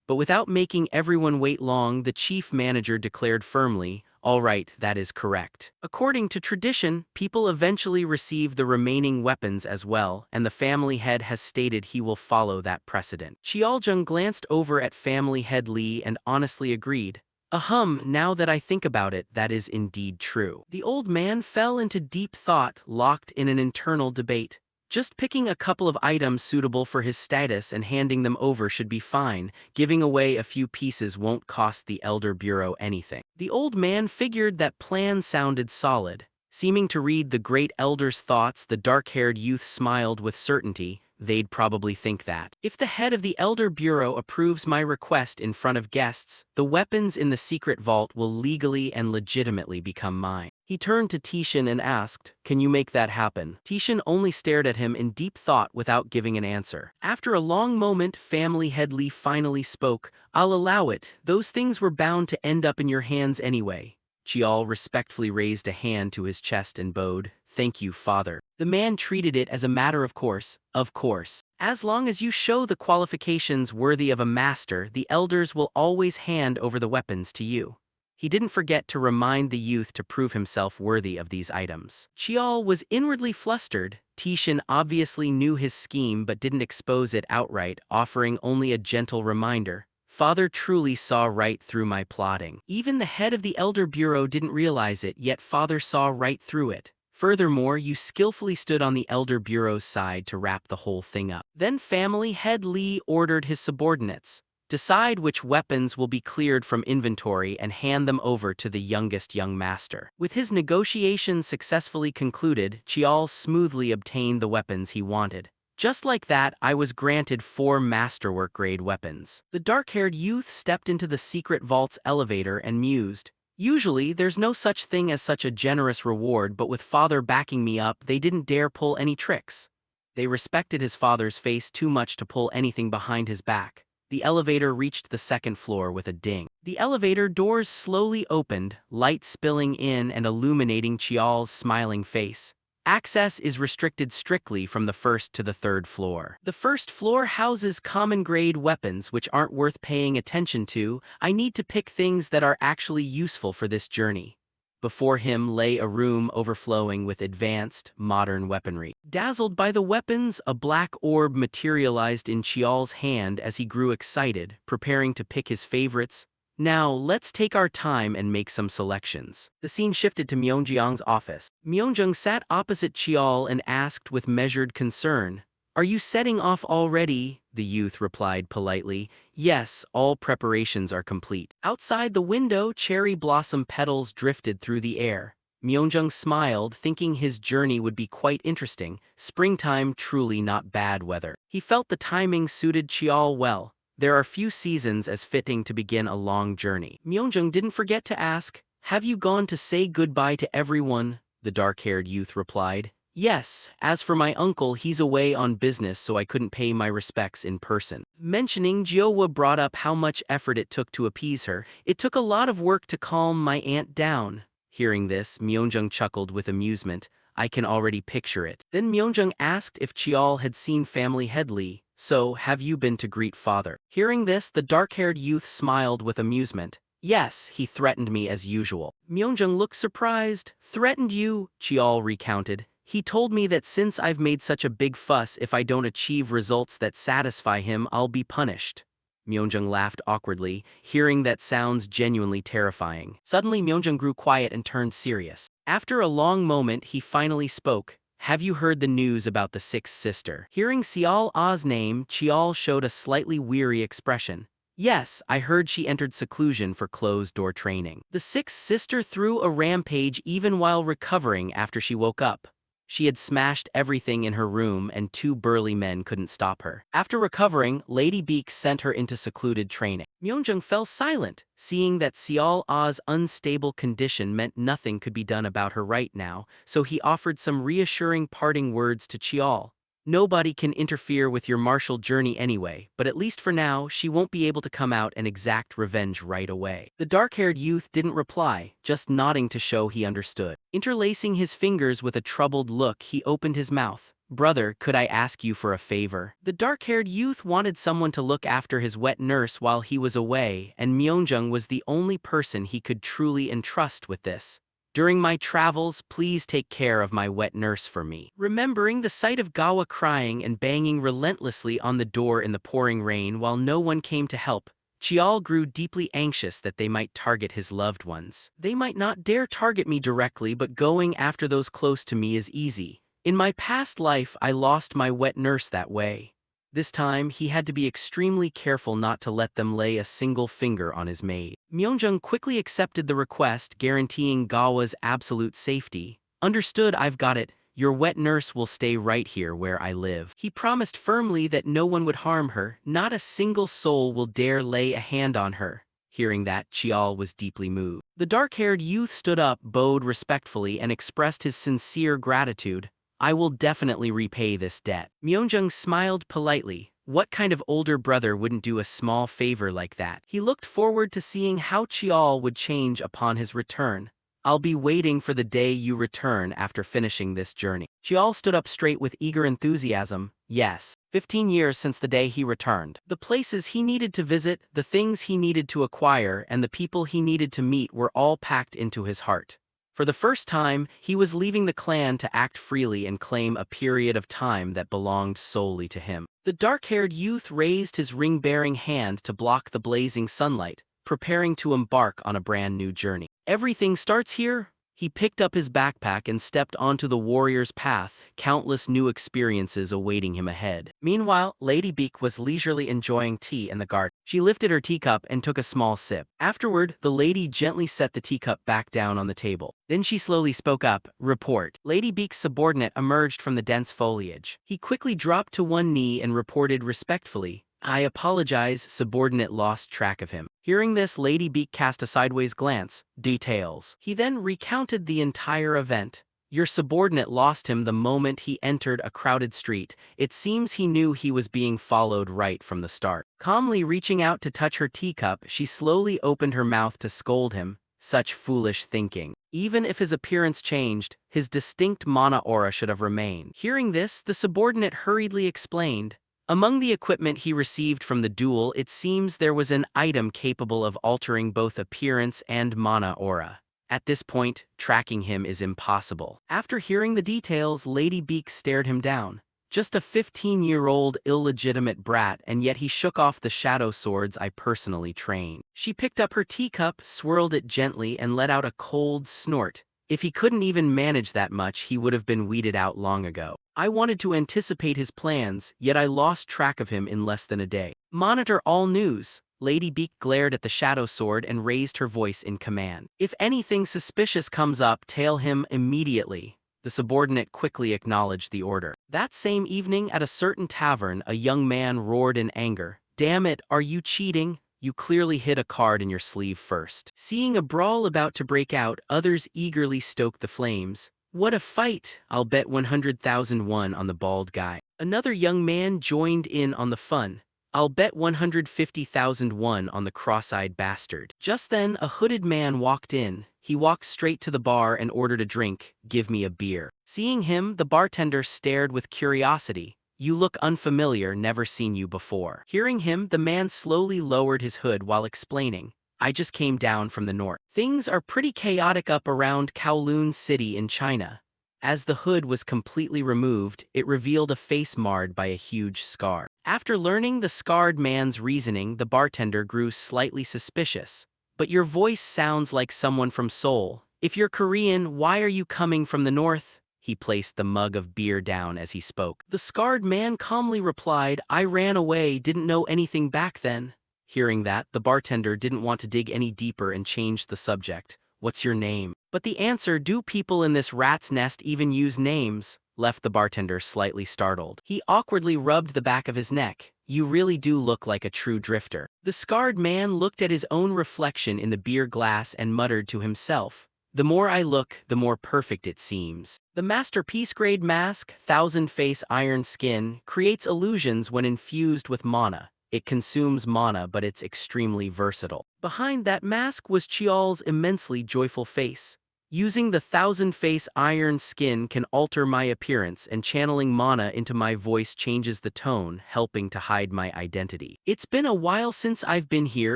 But without making everyone wait long, the chief manager declared firmly, "All right, that is correct." According to tradition, people eventually receive the remaining weapons as well, and the family head has stated he will follow that precedent. Cheoljung glanced over at family head Lee and honestly agreed. Now that I think about it, that is indeed true. The old man fell into deep thought, locked in an internal debate. Just picking a couple of items suitable for his status and handing them over should be fine. Giving away a few pieces won't cost the Elder Bureau anything. The old man figured that plan sounded solid. Seeming to read the great elder's thoughts, the dark-haired youth smiled with certainty. They'd probably think that. If the head of the Elder Bureau approves my request in front of guests, the weapons in the secret vault will legally and legitimately become mine. He turned to Tishin and asked, "Can you make that happen?" Tishin only stared at him in deep thought without giving an answer. After a long moment, family head Lee finally spoke. "I'll allow it. Those things were bound to end up in your hands anyway." Chial respectfully raised a hand to his chest and bowed. "Thank you, father." The man treated it as a matter of course. "Of course. As long as you show the qualifications worthy of a master, the elders will always hand over the weapons to you." He didn't forget to remind the youth to prove himself worthy of these items. Chial was inwardly flustered. Tishin obviously knew his scheme but didn't expose it outright, offering only a gentle reminder. "Father truly saw right through my plotting. Even the head of the Elder Bureau didn't realize it, yet father saw right through it. Furthermore, you skillfully stood on the Elder Bureau's side to wrap the whole thing up." Then family head Lee ordered his subordinates, "Decide which weapons will be cleared from inventory and hand them over to the youngest young master." With his negotiations successfully concluded, Chial smoothly obtained the weapons he wanted. "Just like that, I was granted 4 masterwork-grade weapons." The dark-haired youth stepped into the secret vault's elevator and mused. "Usually, there's no such thing as such a generous reward, but with father backing me up, they didn't dare pull any tricks." They respected his father's face too much to pull anything behind his back. The elevator reached the 2nd floor with a ding. The elevator doors slowly opened, light spilling in and illuminating Chial's smiling face. Access is restricted strictly from the 1st to the 3rd floor. The 1st floor houses common-grade weapons which aren't worth paying attention to. I need to pick things that are actually useful for this journey. Before him lay a room overflowing with advanced, modern weaponry. Dazzled by the weapons, a black orb materialized in Chial's hand as he grew excited, preparing to pick his favorites. "Now, let's take our time and make some selections." The scene shifted to Myeongjang's office. Myeongjang sat opposite Chial and asked with measured concern, "Are you setting off already?" The youth replied politely, "Yes, all preparations are complete." Outside the window, cherry blossom petals drifted through the air. Myeongjang smiled, thinking his journey would be quite interesting. Springtime, truly not bad weather. He felt the timing suited Chial well. There are few seasons as fitting to begin a long journey. Myeongjang didn't forget to ask, "Have you gone to say goodbye to everyone?" The dark-haired youth replied, "Yes, as for my uncle, he's away on business so I couldn't pay my respects in person." Mentioning Jiowa brought up how much effort it took to appease her. "It took a lot of work to calm my aunt down." Hearing this, Myeongjang chuckled with amusement. "I can already picture it." Then Myeongjang asked if Chial had seen family head Lee. "So, have you been to greet father?" Hearing this, the dark-haired youth smiled with amusement. "Yes, he threatened me as usual." Myeongjang looked surprised. "Threatened you?" Chial recounted. "He told me that since I've made such a big fuss, if I don't achieve results that satisfy him, I'll be punished." Myeongjang laughed awkwardly. Hearing that sounds genuinely terrifying. Suddenly Myeongjang grew quiet and turned serious. After a long moment, he finally spoke. "Have you heard the news about the 6th sister?" Hearing Seol Ah's name, Chial showed a slightly weary expression. "Yes, I heard she entered seclusion for closed-door training. The 6th sister threw a rampage even while recovering after she woke up. She had smashed everything in her room and 2 burly men couldn't stop her. After recovering, Lady Beak sent her into secluded training." Myeongjang fell silent, seeing that Seol Ah's unstable condition meant nothing could be done about her right now, so he offered some reassuring parting words to Chial. "Nobody can interfere with your martial journey anyway, but at least for now, she won't be able to come out and exact revenge right away." The dark-haired youth didn't reply, just nodding to show he understood. Interlacing his fingers with a troubled look, he opened his mouth. "Brother, could I ask you for a favor?" The dark-haired youth wanted someone to look after his wet nurse while he was away, and Myeongjung was the only person he could truly entrust with this. "During my travels, please take care of my wet nurse for me." Remembering the sight of Gawa crying and banging relentlessly on the door in the pouring rain while no one came to help, Chial grew deeply anxious that they might target his loved ones. "They might not dare target me directly, but going after those close to me is easy. In my past life, I lost my wet nurse that way." This time, he had to be extremely careful not to let them lay a single finger on his maid. Myeongjung quickly accepted the request, guaranteeing Gawa's absolute safety. "Understood, I've got it. Your wet nurse will stay right here where I live." He promised firmly that no one would harm her, not a single soul will dare lay a hand on her. Hearing that, Chial was deeply moved. The dark-haired youth stood up, bowed respectfully, and expressed his sincere gratitude. "I will definitely repay this debt." Myeongjung smiled politely. What kind of older brother wouldn't do a small favor like that? He looked forward to seeing how Chial would change upon his return. "I'll be waiting for the day you return after finishing this journey." Chial stood up straight with eager enthusiasm. Yes, 15 years since the day he returned. The places he needed to visit, the things he needed to acquire, and the people he needed to meet were all packed into his heart. For the first time, he was leaving the clan to act freely and claim a period of time that belonged solely to him. The dark-haired youth raised his ring-bearing hand to block the blazing sunlight, preparing to embark on a brand new journey. "Everything starts here?" He picked up his backpack and stepped onto the warrior's path, countless new experiences awaiting him ahead. Meanwhile, Lady Beak was leisurely enjoying tea in the garden. She lifted her teacup and took a small sip. Afterward, the lady gently set the teacup back down on the table. Then she slowly spoke up. "Report." Lady Beak's subordinate emerged from the dense foliage. He quickly dropped to one knee and reported respectfully. "I apologize." Subordinate lost track of him. Hearing this, Lady Beak cast a sideways glance. "Details." He then recounted the entire event. "Your subordinate lost him the moment he entered a crowded street. It seems he knew he was being followed right from the start." Calmly reaching out to touch her teacup, she slowly opened her mouth to scold him. Such foolish thinking. Even if his appearance changed, his distinct mana aura should have remained. Hearing this, the subordinate hurriedly explained. "Among the equipment he received from the duel, it seems there was an item capable of altering both appearance and mana aura. At this point, tracking him is impossible." After hearing the details, Lady Beak stared him down. Just a 15-year-old illegitimate brat, and yet he shook off the shadow swords I personally trained. She picked up her teacup, swirled it gently, and let out a cold snort. If he couldn't even manage that much, he would have been weeded out long ago. I wanted to anticipate his plans, yet I lost track of him in less than a day. "Monitor all news." Lady Beak glared at the shadow sword and raised her voice in command. "If anything suspicious comes up, tail him immediately." The subordinate quickly acknowledged the order. That same evening at a certain tavern, a young man roared in anger. "Damn it, are you cheating? You clearly hid a card in your sleeve first." Seeing a brawl about to break out, others eagerly stoked the flames. "What a fight! I'll bet 100,000 won on the bald guy." Another young man joined in on the fun. "I'll bet 150,000 won on the cross-eyed bastard." Just then, a hooded man walked in. He walked straight to the bar and ordered a drink. "Give me a beer." Seeing him, the bartender stared with curiosity. "You look unfamiliar, never seen you before." Hearing him, the man slowly lowered his hood while explaining. "I just came down from the north. Things are pretty chaotic up around Kowloon City in China." As the hood was completely removed, it revealed a face marred by a huge scar. After learning the scarred man's reasoning, the bartender grew slightly suspicious. "But your voice sounds like someone from Seoul. If you're Korean, why are you coming from the north?" He placed the mug of beer down as he spoke. The scarred man calmly replied, "I ran away, didn't know anything back then." Hearing that, the bartender didn't want to dig any deeper and changed the subject. "What's your name?" But the answer, "Do people in this rat's nest even use names?" left the bartender slightly startled. He awkwardly rubbed the back of his neck. "You really do look like a true drifter." The scarred man looked at his own reflection in the beer glass and muttered to himself. "The more I look, the more perfect it seems." The masterpiece-grade mask, thousand-face iron skin, creates illusions when infused with mana. It consumes mana, but it's extremely versatile. Behind that mask was Chial's immensely joyful face. Using the thousand-face iron skin can alter my appearance, and channeling mana into my voice changes the tone, helping to hide my identity. It's been a while since I've been here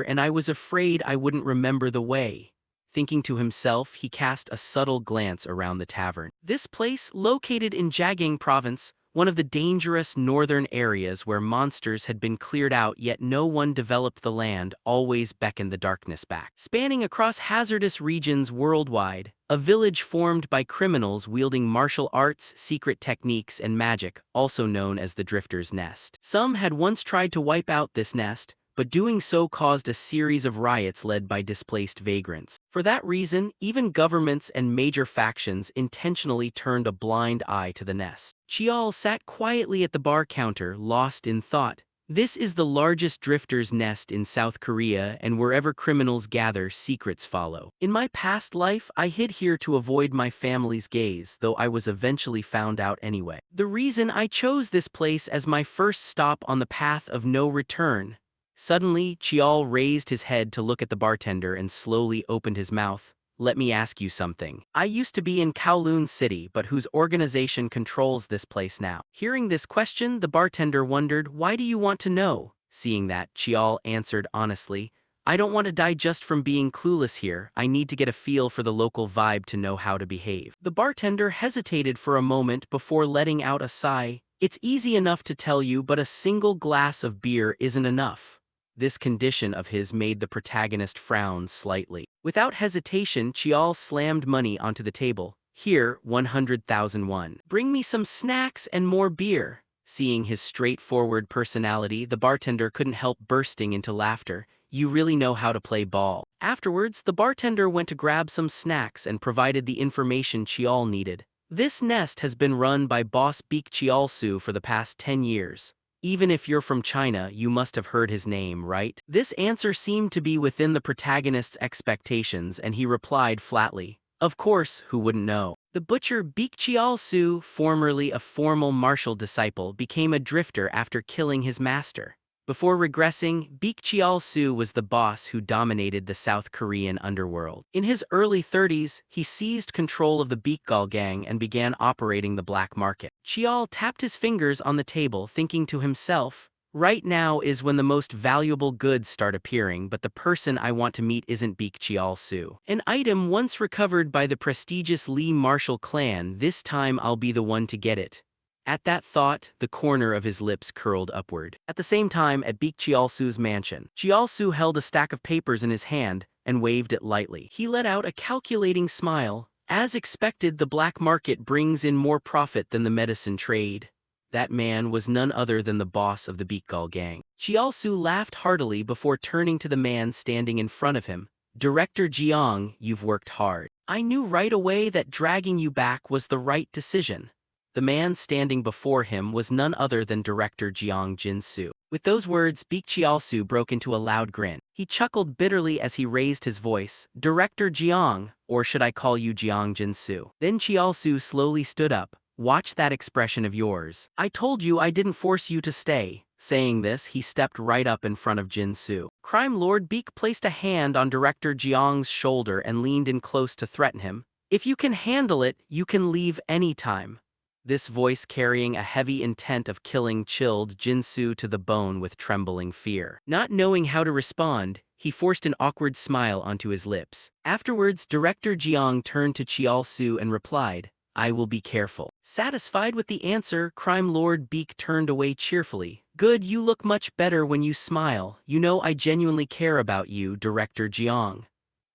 and I was afraid I wouldn't remember the way. Thinking to himself, he cast a subtle glance around the tavern. This place, located in Jiagang province, one of the dangerous northern areas where monsters had been cleared out yet no one developed the land, always beckoned the darkness back. Spanning across hazardous regions worldwide, a village formed by criminals wielding martial arts, secret techniques, and magic, also known as the Drifter's Nest. Some had once tried to wipe out this nest, but doing so caused a series of riots led by displaced vagrants. For that reason, even governments and major factions intentionally turned a blind eye to the nest. Chial sat quietly at the bar counter, lost in thought. This is the largest drifter's nest in South Korea, and wherever criminals gather, secrets follow. In my past life, I hid here to avoid my family's gaze, though I was eventually found out anyway. The reason I chose this place as my first stop on the path of no return. Suddenly, Chial raised his head to look at the bartender and slowly opened his mouth. Let me ask you something. I used to be in Kowloon City, but whose organization controls this place now? Hearing this question, the bartender wondered, why do you want to know? Seeing that, Chial answered honestly, I don't want to die just from being clueless here. I need to get a feel for the local vibe to know how to behave. The bartender hesitated for a moment before letting out a sigh. It's easy enough to tell you, but a single glass of beer isn't enough. This condition of his made the protagonist frown slightly. Without hesitation, Chial slammed money onto the table. Here, 100,000 won. Bring me some snacks and more beer. Seeing his straightforward personality, the bartender couldn't help bursting into laughter. You really know how to play ball. Afterwards, the bartender went to grab some snacks and provided the information Chial needed. This nest has been run by boss Baek Chial-soo for the past 10 years. Even if you're from China, you must have heard his name, right? This answer seemed to be within the protagonist's expectations, and he replied flatly, of course, who wouldn't know? The butcher Baek Chial-soo, formerly a formal martial disciple, became a drifter after killing his master. Before regressing, Baek Chial-soo was the boss who dominated the South Korean underworld. In his early 30s, he seized control of the Baekgal gang and began operating the black market. Chial tapped his fingers on the table, thinking to himself, right now is when the most valuable goods start appearing, but the person I want to meet isn't Baek Chial-soo. An item once recovered by the prestigious Lee Marshall clan, this time I'll be the one to get it. At that thought, the corner of his lips curled upward. At the same time, at Baek Chial-soo's mansion, Chial-soo held a stack of papers in his hand and waved it lightly. He let out a calculating smile. As expected, the black market brings in more profit than the medicine trade. That man was none other than the boss of the Baekgal gang. Chial-soo laughed heartily before turning to the man standing in front of him. Director Jeong, you've worked hard. I knew right away that dragging you back was the right decision. The man standing before him was none other than director Jeong Jin-soo. With those words, Baek Chial-soo broke into a loud grin. He chuckled bitterly as he raised his voice. Director Jeong, or should I call you Jeong Jin-soo? Then Chial-soo slowly stood up. Watch that expression of yours. I told you I didn't force you to stay. Saying this, he stepped right up in front of Jin-soo. Crime Lord Baek placed a hand on director Jeong's shoulder and leaned in close to threaten him. If you can handle it, you can leave anytime. This voice, carrying a heavy intent of killing, chilled Jin-soo to the bone with trembling fear. Not knowing how to respond, he forced an awkward smile onto his lips. Afterwards, Director Jeong turned to Chial-soo and replied, I will be careful. Satisfied with the answer, Crime Lord Baek turned away cheerfully. Good, you look much better when you smile. You know I genuinely care about you, Director Jeong.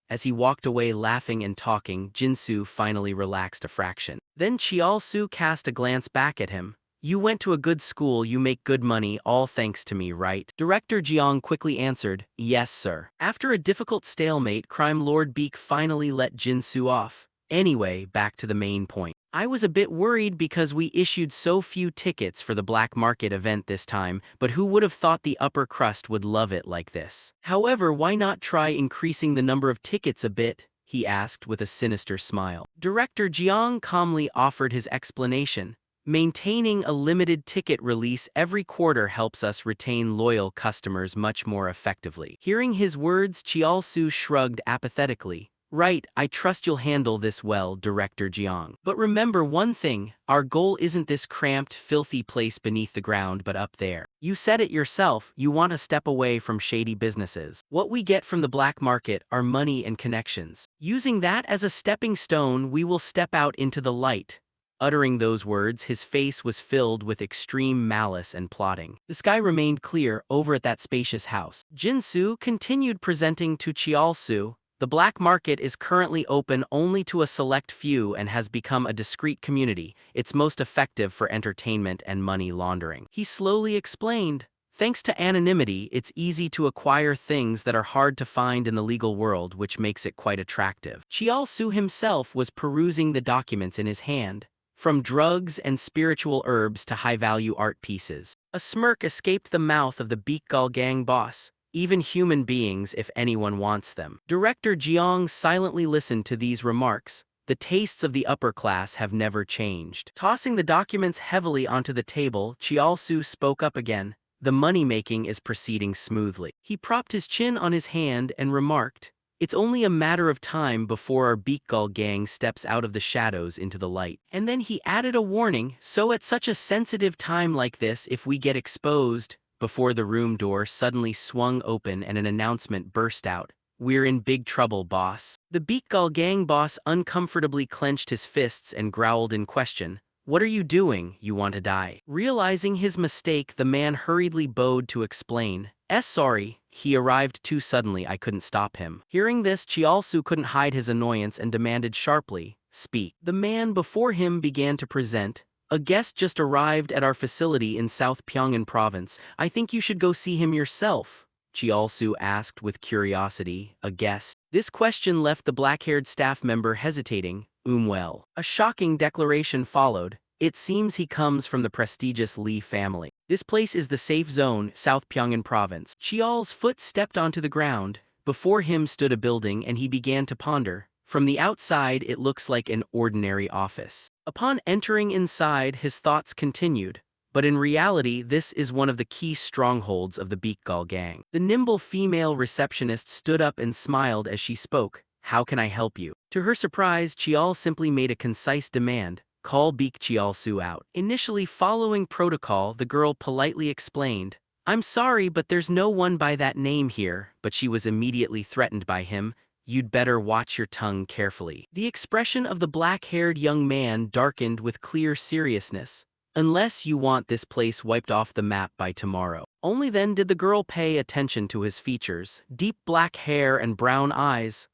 As he walked away laughing and talking, Jin-soo finally relaxed a fraction. Then Chial-soo cast a glance back at him. You went to a good school, you make good money, all thanks to me, right? Director Jeong quickly answered, yes sir. After a difficult stalemate, Crime Lord Baek finally let Jin-soo off. Anyway, back to the main point. I was a bit worried because we issued so few tickets for the black market event this time, but who would have thought the upper crust would love it like this? However, why not try increasing the number of tickets a bit? He asked with a sinister smile. Director Jeong calmly offered his explanation. Maintaining a limited ticket release every quarter helps us retain loyal customers much more effectively. Hearing his words, Chial-soo shrugged apathetically. Right, I trust you'll handle this well, Director Jiang. But remember one thing, our goal isn't this cramped, filthy place beneath the ground but up there. You said it yourself, you want to step away from shady businesses. What we get from the black market are money and connections. Using that as a stepping stone, we will step out into the light. Uttering those words, his face was filled with extreme malice and plotting. The sky remained clear over at that spacious house. Jinsu continued presenting to Chiaosu. The black market is currently open only to a select few and has become a discreet community. It's most effective for entertainment and money laundering. He slowly explained. Thanks to anonymity, it's easy to acquire things that are hard to find in the legal world, which makes it quite attractive. Chiaosu himself was perusing the documents in his hand. From drugs and spiritual herbs to high-value art pieces. A smirk escaped the mouth of the Beakgal gang boss. Even human beings if anyone wants them. Director Jiang silently listened to these remarks. The tastes of the upper class have never changed. Tossing the documents heavily onto the table, Chiaosu spoke up again. The money-making is proceeding smoothly. He propped his chin on his hand and remarked, it's only a matter of time before our Beakgal gang steps out of the shadows into the light. And then he added a warning, so at such a sensitive time like this, if we get exposed, before the room door suddenly swung open and an announcement burst out. We're in big trouble, boss. The Beakgal gang boss uncomfortably clenched his fists and growled in question. What are you doing? You want to die? Realizing his mistake, the man hurriedly bowed to explain. Sorry, he arrived too suddenly, I couldn't stop him. Hearing this, Chiaosu couldn't hide his annoyance and demanded sharply, speak. The man before him began to present. A guest just arrived at our facility in South Pyongan province. I think you should go see him yourself. Chiaosu asked with curiosity. A guest? This question left the black-haired staff member hesitating. Well. A shocking declaration followed. It seems he comes from the prestigious Li family. This place is the safe zone, South Pyongan province. Chial's foot stepped onto the ground. Before him stood a building and he began to ponder. From the outside, it looks like an ordinary office. Upon entering inside, his thoughts continued. But in reality, this is one of the key strongholds of the Beakgal gang. The nimble female receptionist stood up and smiled as she spoke. How can I help you? To her surprise, Chial simply made a concise demand. Call Beak Chialsu out. Initially following protocol, the girl politely explained. I'm sorry, but there's no one by that name here, but she was immediately threatened by him. You'd better watch your tongue carefully. The expression of the black-haired young man darkened with clear seriousness. Unless you want this place wiped off the map by tomorrow. Only then did the girl pay attention to his features. Deep black hair and brown eyes.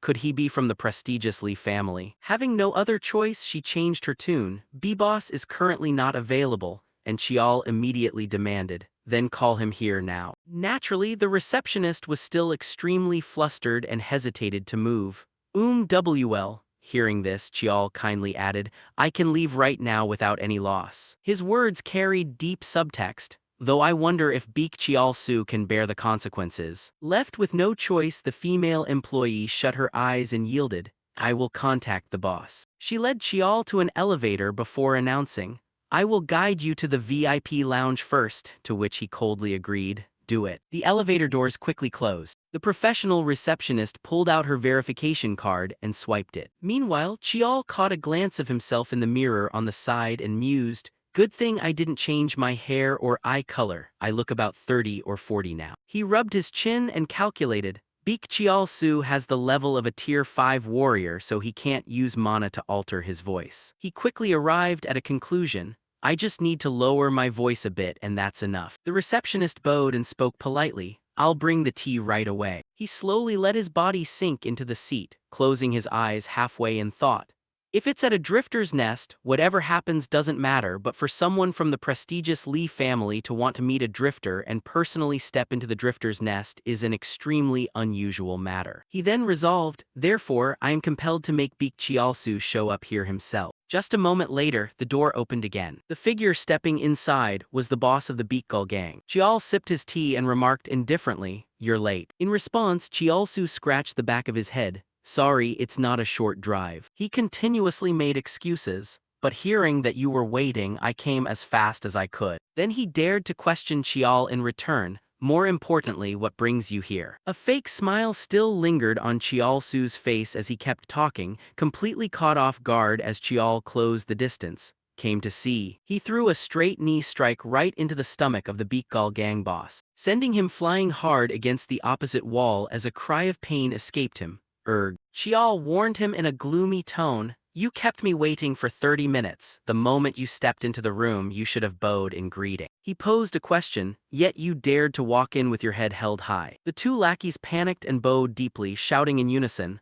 Could he be from the prestigious Li family? Having no other choice, she changed her tune. B-Boss is currently not available, and Chial immediately demanded. Then call him here now. Naturally, the receptionist was still extremely flustered and hesitated to move. WL. Hearing this, Chial kindly added, I can leave right now without any loss. His words carried deep subtext, though I wonder if Beak Chialsu can bear the consequences. Left with no choice, the female employee shut her eyes and yielded. I will contact the boss. She led Chial to an elevator before announcing, I will guide you to the VIP lounge first, to which he coldly agreed. Do it. The elevator doors quickly closed. The professional receptionist pulled out her verification card and swiped it. Meanwhile, Chial caught a glance of himself in the mirror on the side and mused, good thing I didn't change my hair or eye color. I look about 30 or 40 now. He rubbed his chin and calculated. Beak Chialsu has the level of a tier 5 warrior, so he can't use mana to alter his voice. He quickly arrived at a conclusion. I just need to lower my voice a bit and that's enough. The receptionist bowed and spoke politely. I'll bring the tea right away. He slowly let his body sink into the seat, closing his eyes halfway in thought. If it's at a drifter's nest, whatever happens doesn't matter, but for someone from the prestigious Li family to want to meet a drifter and personally step into the drifter's nest is an extremely unusual matter. He then resolved, therefore, I am compelled to make Beak Chialsu show up here himself. Just a moment later, the door opened again. The figure stepping inside was the boss of the Beakgal gang. Chial sipped his tea and remarked indifferently, you're late. In response, Chialsu scratched the back of his head. Sorry, it's not a short drive. He continuously made excuses, but hearing that you were waiting, I came as fast as I could. Then he dared to question Chial in return. More importantly, what brings you here? A fake smile still lingered on Chial-su's face as he kept talking, completely caught off guard as Chial closed the distance. Came to see. He threw a straight knee strike right into the stomach of the Beakgal gang boss, sending him flying hard against the opposite wall as a cry of pain escaped him. Chial warned him in a gloomy tone. You kept me waiting for 30 minutes. The moment you stepped into the room, you should have bowed in greeting. He posed a question, yet you dared to walk in with your head held high. The two lackeys panicked and bowed deeply, shouting in unison,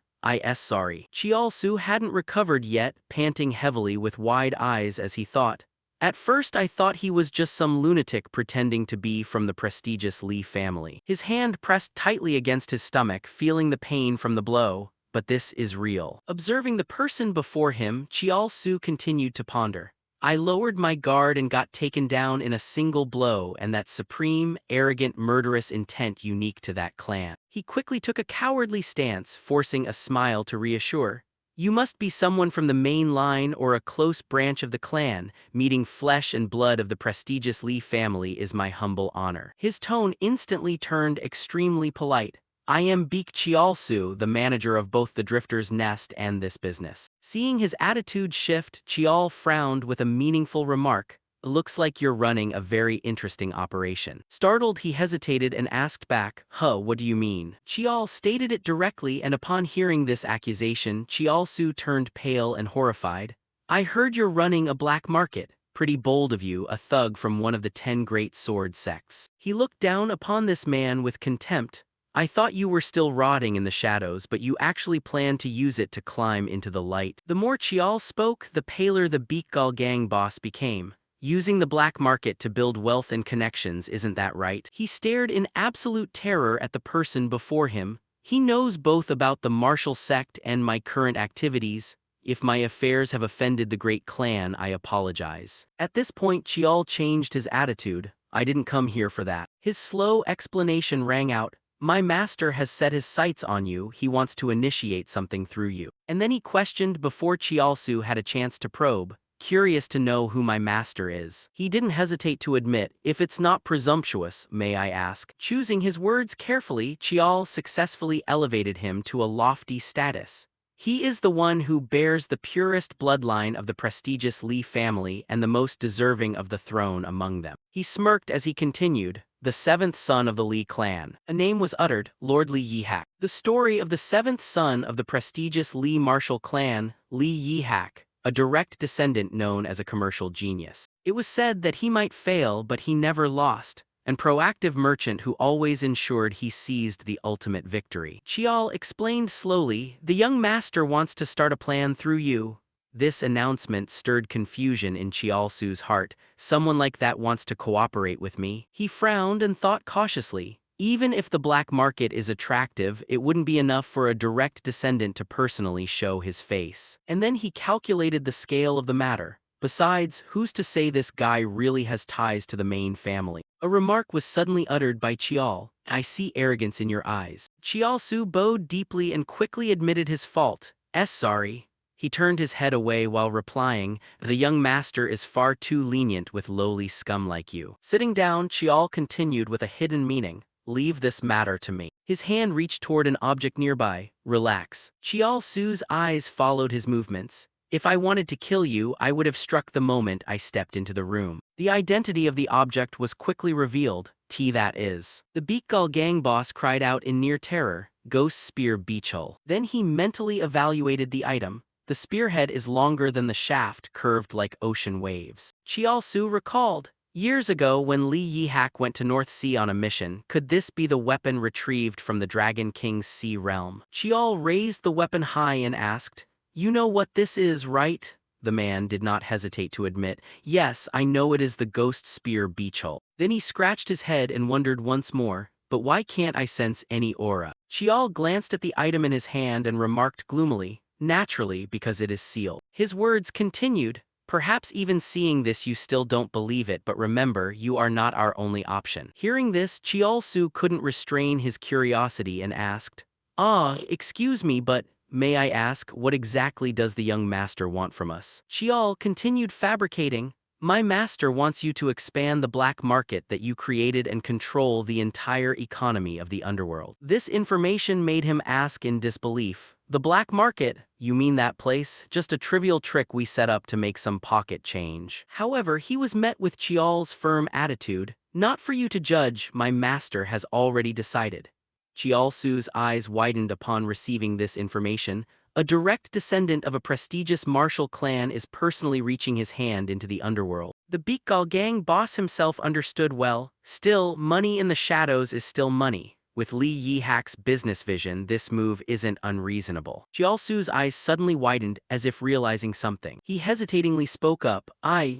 sorry. Chial-su hadn't recovered yet, panting heavily with wide eyes as he thought. At first I thought he was just some lunatic pretending to be from the prestigious Lee family. His hand pressed tightly against his stomach, feeling the pain from the blow. But this is real. Observing the person before him, Chial-su continued to ponder. I lowered my guard and got taken down in a single blow, and that supreme, arrogant, murderous intent unique to that clan. He quickly took a cowardly stance, forcing a smile to reassure. You must be someone from the main line or a close branch of the clan. Meeting flesh and blood of the prestigious Lee family is my humble honor. His tone instantly turned extremely polite. I am Beak Chial-su, the manager of both the Drifter's Nest and this business. Seeing his attitude shift, Chial frowned with a meaningful remark. Looks like you're running a very interesting operation. Startled, he hesitated and asked back, what do you mean? Chial stated it directly, and upon hearing this accusation, Chial-su turned pale and horrified. I heard you're running a black market. Pretty bold of you, a thug from one of the 10 great sword sects. He looked down upon this man with contempt. I thought you were still rotting in the shadows, but you actually planned to use it to climb into the light. The more Chial spoke, the paler the Beakgal gang boss became. Using the black market to build wealth and connections, isn't that right? He stared in absolute terror at the person before him. He knows both about the martial sect and my current activities. If my affairs have offended the great clan, I apologize. At this point, Chial changed his attitude. I didn't come here for that. His slow explanation rang out. My master has set his sights on you. He wants to initiate something through you. And then he questioned before Chial-su had a chance to probe, curious to know who my master is. He didn't hesitate to admit, if it's not presumptuous, may I ask? Choosing his words carefully, Chial successfully elevated him to a lofty status. He is the one who bears the purest bloodline of the prestigious Lee family and the most deserving of the throne among them. He smirked as he continued, the 7th son of the Lee clan. A name was uttered, Lord Lee Yi-hak. The story of the 7th son of the prestigious Lee martial clan, Lee Yi-hak, a direct descendant known as a commercial genius. It was said that he might fail, but he never lost. An proactive merchant who always ensured he seized the ultimate victory. Chial explained slowly, the young master wants to start a plan through you. This announcement stirred confusion in Chial-su's heart. Someone like that wants to cooperate with me. He frowned and thought cautiously. Even if the black market is attractive, it wouldn't be enough for a direct descendant to personally show his face. And then he calculated the scale of the matter. Besides, who's to say this guy really has ties to the main family? A remark was suddenly uttered by Chial. I see arrogance in your eyes. Chial-su bowed deeply and quickly admitted his fault. Sorry. He turned his head away while replying, the young master is far too lenient with lowly scum like you. Sitting down, Chial continued with a hidden meaning. Leave this matter to me. His hand reached toward an object nearby. Relax. Chial-su's eyes followed his movements. If I wanted to kill you, I would have struck the moment I stepped into the room. The identity of the object was quickly revealed. That is. The Beakgal gang boss cried out in near terror. Ghost spear beachhull. Then he mentally evaluated the item. The spearhead is longer than the shaft, curved like ocean waves. Chial-su recalled, years ago when Lee Yi-hak went to North Sea on a mission, could this be the weapon retrieved from the Dragon King's sea realm? Chial raised the weapon high and asked, you know what this is, right? The man did not hesitate to admit, yes, I know it is the ghost spear beachhull. Then he scratched his head and wondered once more, but why can't I sense any aura? Chial glanced at the item in his hand and remarked gloomily, naturally, because it is sealed. His words continued, perhaps even seeing this you still don't believe it, but remember, you are not our only option. Hearing this, Chial-su couldn't restrain his curiosity and asked, excuse me, but may I ask, what exactly does the young master want from us? Chial continued fabricating, My master wants you to expand the black market that you created and control the entire economy of the underworld. This information made him ask in disbelief. The black market? You mean that place? Just a trivial trick we set up to make some pocket change. However, he was met with Chial's firm attitude. Not for you to judge, my master has already decided. Chialsu's eyes widened upon receiving this information. A direct descendant of a prestigious martial clan is personally reaching his hand into the underworld. The Beekgal gang boss himself understood well. Still, money in the shadows is still money. With Li Yihak's business vision, this move isn't unreasonable. Chialsu's eyes suddenly widened as if realizing something. He hesitatingly spoke up,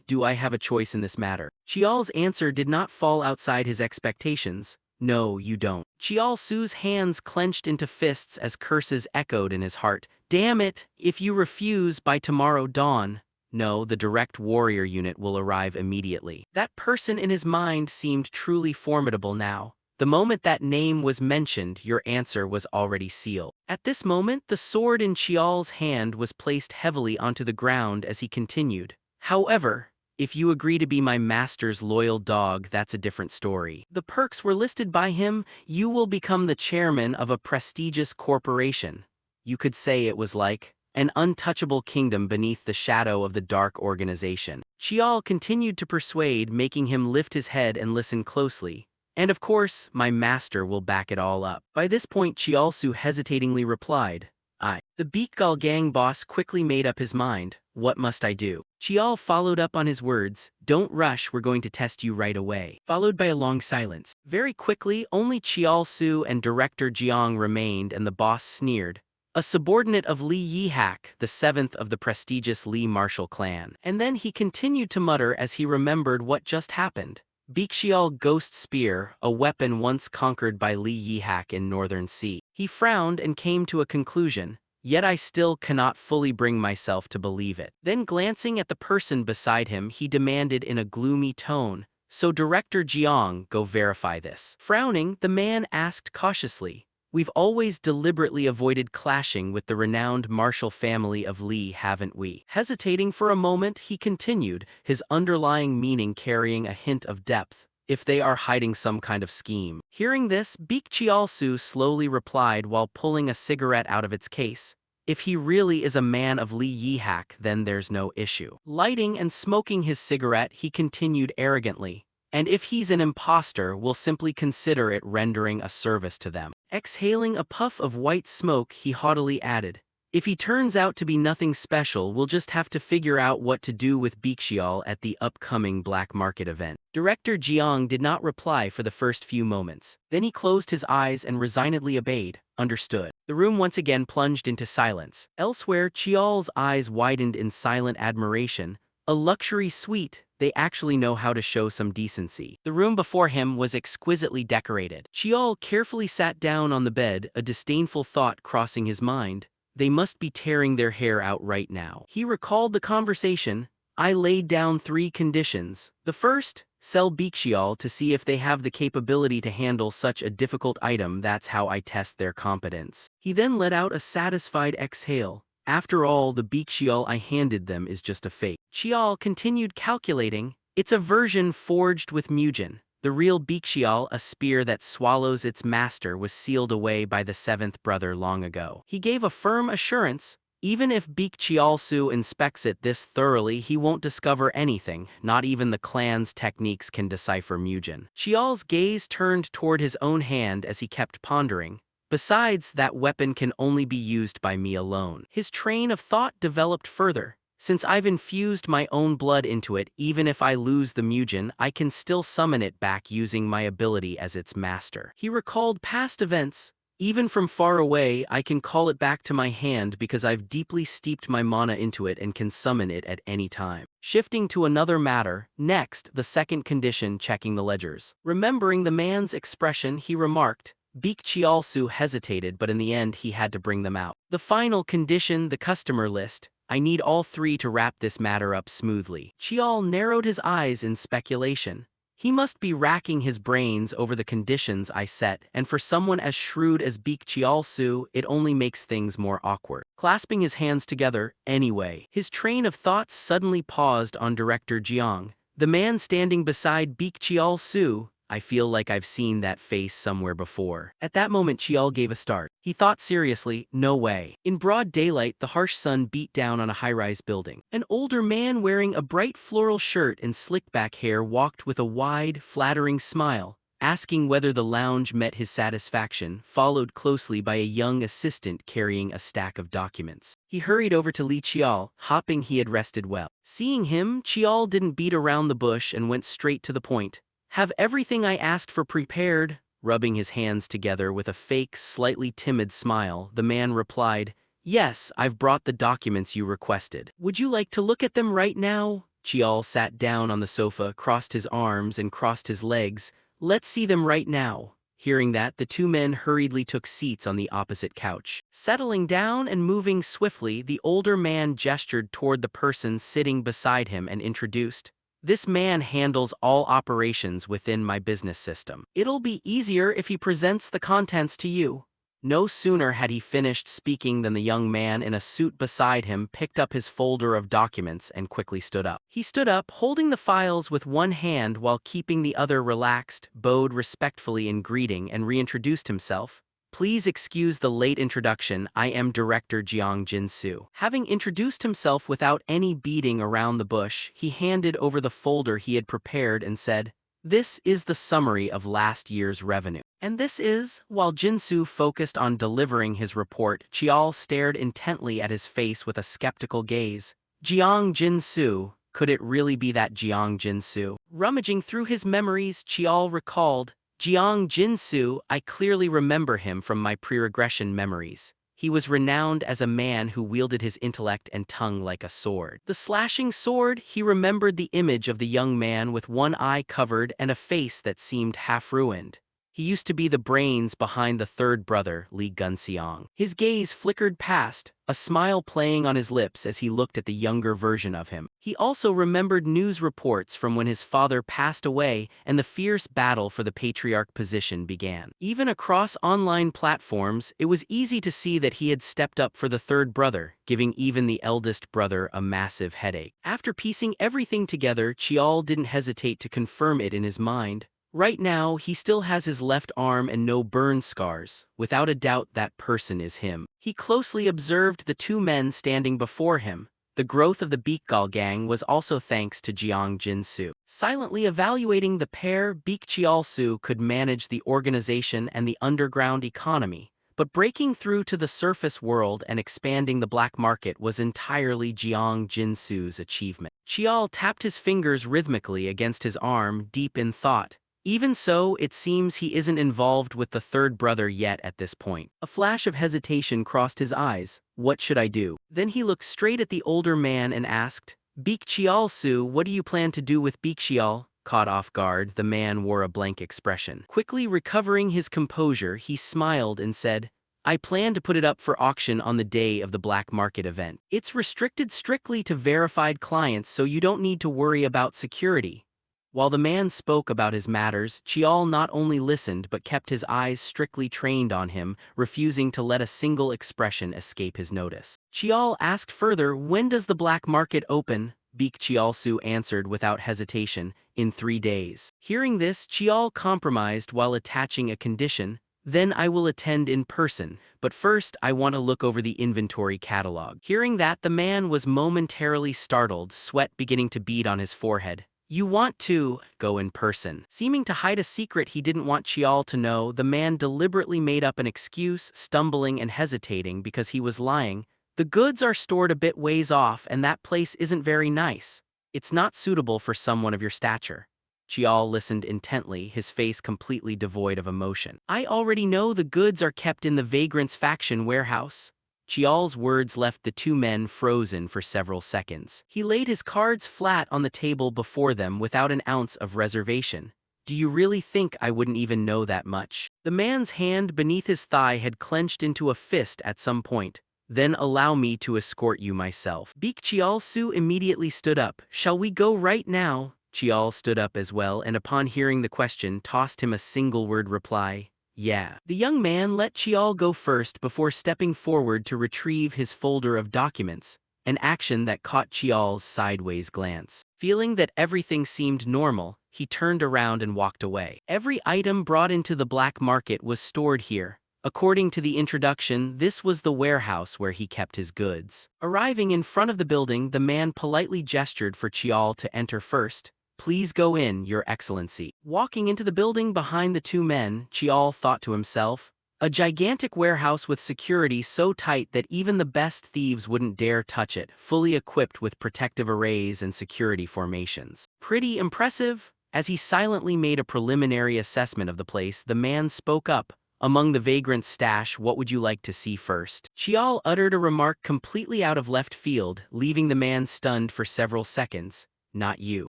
Do I have a choice in this matter? Chial's answer did not fall outside his expectations. No, you don't. Chialsu's hands clenched into fists as curses echoed in his heart. Damn it, if you refuse by tomorrow dawn. No, the direct warrior unit will arrive immediately. That person in his mind seemed truly formidable now. The moment that name was mentioned, your answer was already sealed. At this moment, the sword in Chial's hand was placed heavily onto the ground as he continued. However, if you agree to be my master's loyal dog, that's a different story. The perks were listed by him. You will become the chairman of a prestigious corporation. You could say it was like an untouchable kingdom beneath the shadow of the dark organization. Chial continued to persuade, making him lift his head and listen closely. And of course, my master will back it all up. By this point, Chialsu hesitatingly replied, The Beekgal gang boss quickly made up his mind. What must I do? Chial followed up on his words. Don't rush, we're going to test you right away. Followed by a long silence. Very quickly, only Chialsu and Director Jiang remained, and the boss sneered. A subordinate of Li Yihak, the seventh of the prestigious Li martial clan. And then he continued to mutter as he remembered what just happened. Beekxial Ghost Spear, a weapon once conquered by Li Yihak in Northern Sea. He frowned and came to a conclusion. Yet I still cannot fully bring myself to believe it. Then glancing at the person beside him, he demanded in a gloomy tone, So Director Jiang, go verify this. Frowning, the man asked cautiously, We've always deliberately avoided clashing with the renowned martial family of Li, haven't we? Hesitating for a moment, he continued, his underlying meaning carrying a hint of depth. If they are hiding some kind of scheme. Hearing this, Beekxialsu slowly replied while pulling a cigarette out of its case. If he really is a man of Li Yihak, then there's no issue. Lighting and smoking his cigarette, he continued arrogantly. And if he's an imposter, we'll simply consider it rendering a service to them. Exhaling a puff of white smoke, he haughtily added, If he turns out to be nothing special, we'll just have to figure out what to do with Beekxial at the upcoming black market event. Director Jiang did not reply for the first few moments. Then he closed his eyes and resignedly obeyed. Understood. The room once again plunged into silence. Elsewhere, Chial's eyes widened in silent admiration. A luxury suite. They actually know how to show some decency. The room before him was exquisitely decorated. Chial carefully sat down on the bed, a disdainful thought crossing his mind. They must be tearing their hair out right now. He recalled the conversation. I laid down 3 conditions. The first, sell Beekxial to see if they have the capability to handle such a difficult item. That's how I test their competence. He then let out a satisfied exhale. After all, the Beekxial I handed them is just a fake. Chial continued calculating. It's a version forged with Mugen. The real Beekxial, a spear that swallows its master, was sealed away by the 7th brother long ago. He gave a firm assurance. Even if Beekxialsu inspects it this thoroughly, he won't discover anything. Not even the clan's techniques can decipher Mugen. Chial's gaze turned toward his own hand as he kept pondering. Besides, that weapon can only be used by me alone. His train of thought developed further. Since I've infused my own blood into it, even if I lose the Mugen, I can still summon it back using my ability as its master. He recalled past events. Even from far away, I can call it back to my hand because I've deeply steeped my mana into it and can summon it at any time. Shifting to another matter, next, the second condition, checking the ledgers. Remembering the man's expression, he remarked, Beekxialsu hesitated, but in the end he had to bring them out. The final condition, the customer list. I need all 3 to wrap this matter up smoothly. Chial narrowed his eyes in speculation. He must be racking his brains over the conditions I set, and for someone as shrewd as Baek Cheol-soo, it only makes things more awkward. Clasping his hands together, anyway, his train of thoughts suddenly paused on Director Jeong. The man standing beside Baek Cheol-soo. I feel like I've seen that face somewhere before. At that moment Cheol gave a start. He thought seriously, no way. In broad daylight, the harsh sun beat down on a high-rise building. An older man wearing a bright floral shirt and slick-back hair walked with a wide, flattering smile, asking whether the lounge met his satisfaction, followed closely by a young assistant carrying a stack of documents. He hurried over to Lee Cheol, hoping he had rested well. Seeing him, Cheol didn't beat around the bush and went straight to the point. Have everything I asked for prepared? Rubbing his hands together with a fake, slightly timid smile, the man replied, yes, I've brought the documents you requested. Would you like to look at them right now? Cheol sat down on the sofa, crossed his arms and crossed his legs. Let's see them right now. Hearing that, the two men hurriedly took seats on the opposite couch. Settling down and moving swiftly, the older man gestured toward the person sitting beside him and introduced, this man handles all operations within my business system. It'll be easier if he presents the contents to you. No sooner had he finished speaking than the young man in a suit beside him picked up his folder of documents and quickly stood up. He stood up, holding the files with one hand while keeping the other relaxed, bowed respectfully in greeting and reintroduced himself. Please excuse the late introduction, I am Director Jeong Jin-soo. Having introduced himself without any beating around the bush, he handed over the folder he had prepared and said, this is the summary of last year's revenue. And this is, while Jin-soo focused on delivering his report, Cheol stared intently at his face with a skeptical gaze. Jeong Jin-soo, could it really be that Jeong Jin-soo? Rummaging through his memories, Cheol recalled, Jeong Jin-soo, I clearly remember him from my pre-regression memories. He was renowned as a man who wielded his intellect and tongue like a sword. The slashing sword, he remembered the image of the young man with one eye covered and a face that seemed half-ruined. He used to be the brains behind the third brother, Lee Gun-seong. His gaze flickered past, a smile playing on his lips as he looked at the younger version of him. He also remembered news reports from when his father passed away and the fierce battle for the patriarch position began. Even across online platforms, it was easy to see that he had stepped up for the third brother, giving even the eldest brother a massive headache. After piecing everything together, Cheol didn't hesitate to confirm it in his mind. Right now, he still has his left arm and no burn scars. Without a doubt, that person is him. He closely observed the two men standing before him. The growth of the Baekgal gang was also thanks to Jeong Jin-soo. Silently evaluating the pair, Baek Cheol-soo could manage the organization and the underground economy. But breaking through to the surface world and expanding the black market was entirely Jeong Jin-soo's achievement. Cheol tapped his fingers rhythmically against his arm, deep in thought. Even so, it seems he isn't involved with the third brother yet at this point. A flash of hesitation crossed his eyes. What should I do? Then he looked straight at the older man and asked, Baek Cheol-soo, what do you plan to do with Baek Cheol? Caught off guard, the man wore a blank expression. Quickly recovering his composure, he smiled and said, I plan to put it up for auction on the day of the black market event. It's restricted strictly to verified clients, so you don't need to worry about security. While the man spoke about his matters, Cheol not only listened but kept his eyes strictly trained on him, refusing to let a single expression escape his notice. Cheol asked further, when does the black market open? Baek Cheol-soo answered without hesitation, in 3 days. Hearing this, Cheol compromised while attaching a condition, then I will attend in person, but first I want to look over the inventory catalog. Hearing that, the man was momentarily startled, sweat beginning to bead on his forehead. You want to go in person. Seeming to hide a secret he didn't want Cheol to know, the man deliberately made up an excuse, stumbling and hesitating because he was lying. The goods are stored a bit ways off and that place isn't very nice. It's not suitable for someone of your stature. Cheol listened intently, his face completely devoid of emotion. I already know the goods are kept in the Vagrant's faction warehouse. Cheol's words left the two men frozen for several seconds. He laid his cards flat on the table before them without an ounce of reservation. Do you really think I wouldn't even know that much? The man's hand beneath his thigh had clenched into a fist at some point. Then allow me to escort you myself. Baek Cheol-soo immediately stood up. Shall we go right now? Chial stood up as well and upon hearing the question tossed him a single-word reply, yeah. The young man let Chial go first before stepping forward to retrieve his folder of documents, an action that caught Chial's sideways glance. Feeling that everything seemed normal, he turned around and walked away. Every item brought into the black market was stored here. According to the introduction, this was the warehouse where he kept his goods. Arriving in front of the building, the man politely gestured for Chial to enter first. Please go in, Your Excellency. Walking into the building behind the two men, Chial thought to himself, a gigantic warehouse with security so tight that even the best thieves wouldn't dare touch it, fully equipped with protective arrays and security formations. Pretty impressive? As he silently made a preliminary assessment of the place, the man spoke up. Among the vagrant stash, what would you like to see first? Chial uttered a remark completely out of left field, leaving the man stunned for several seconds. Not you.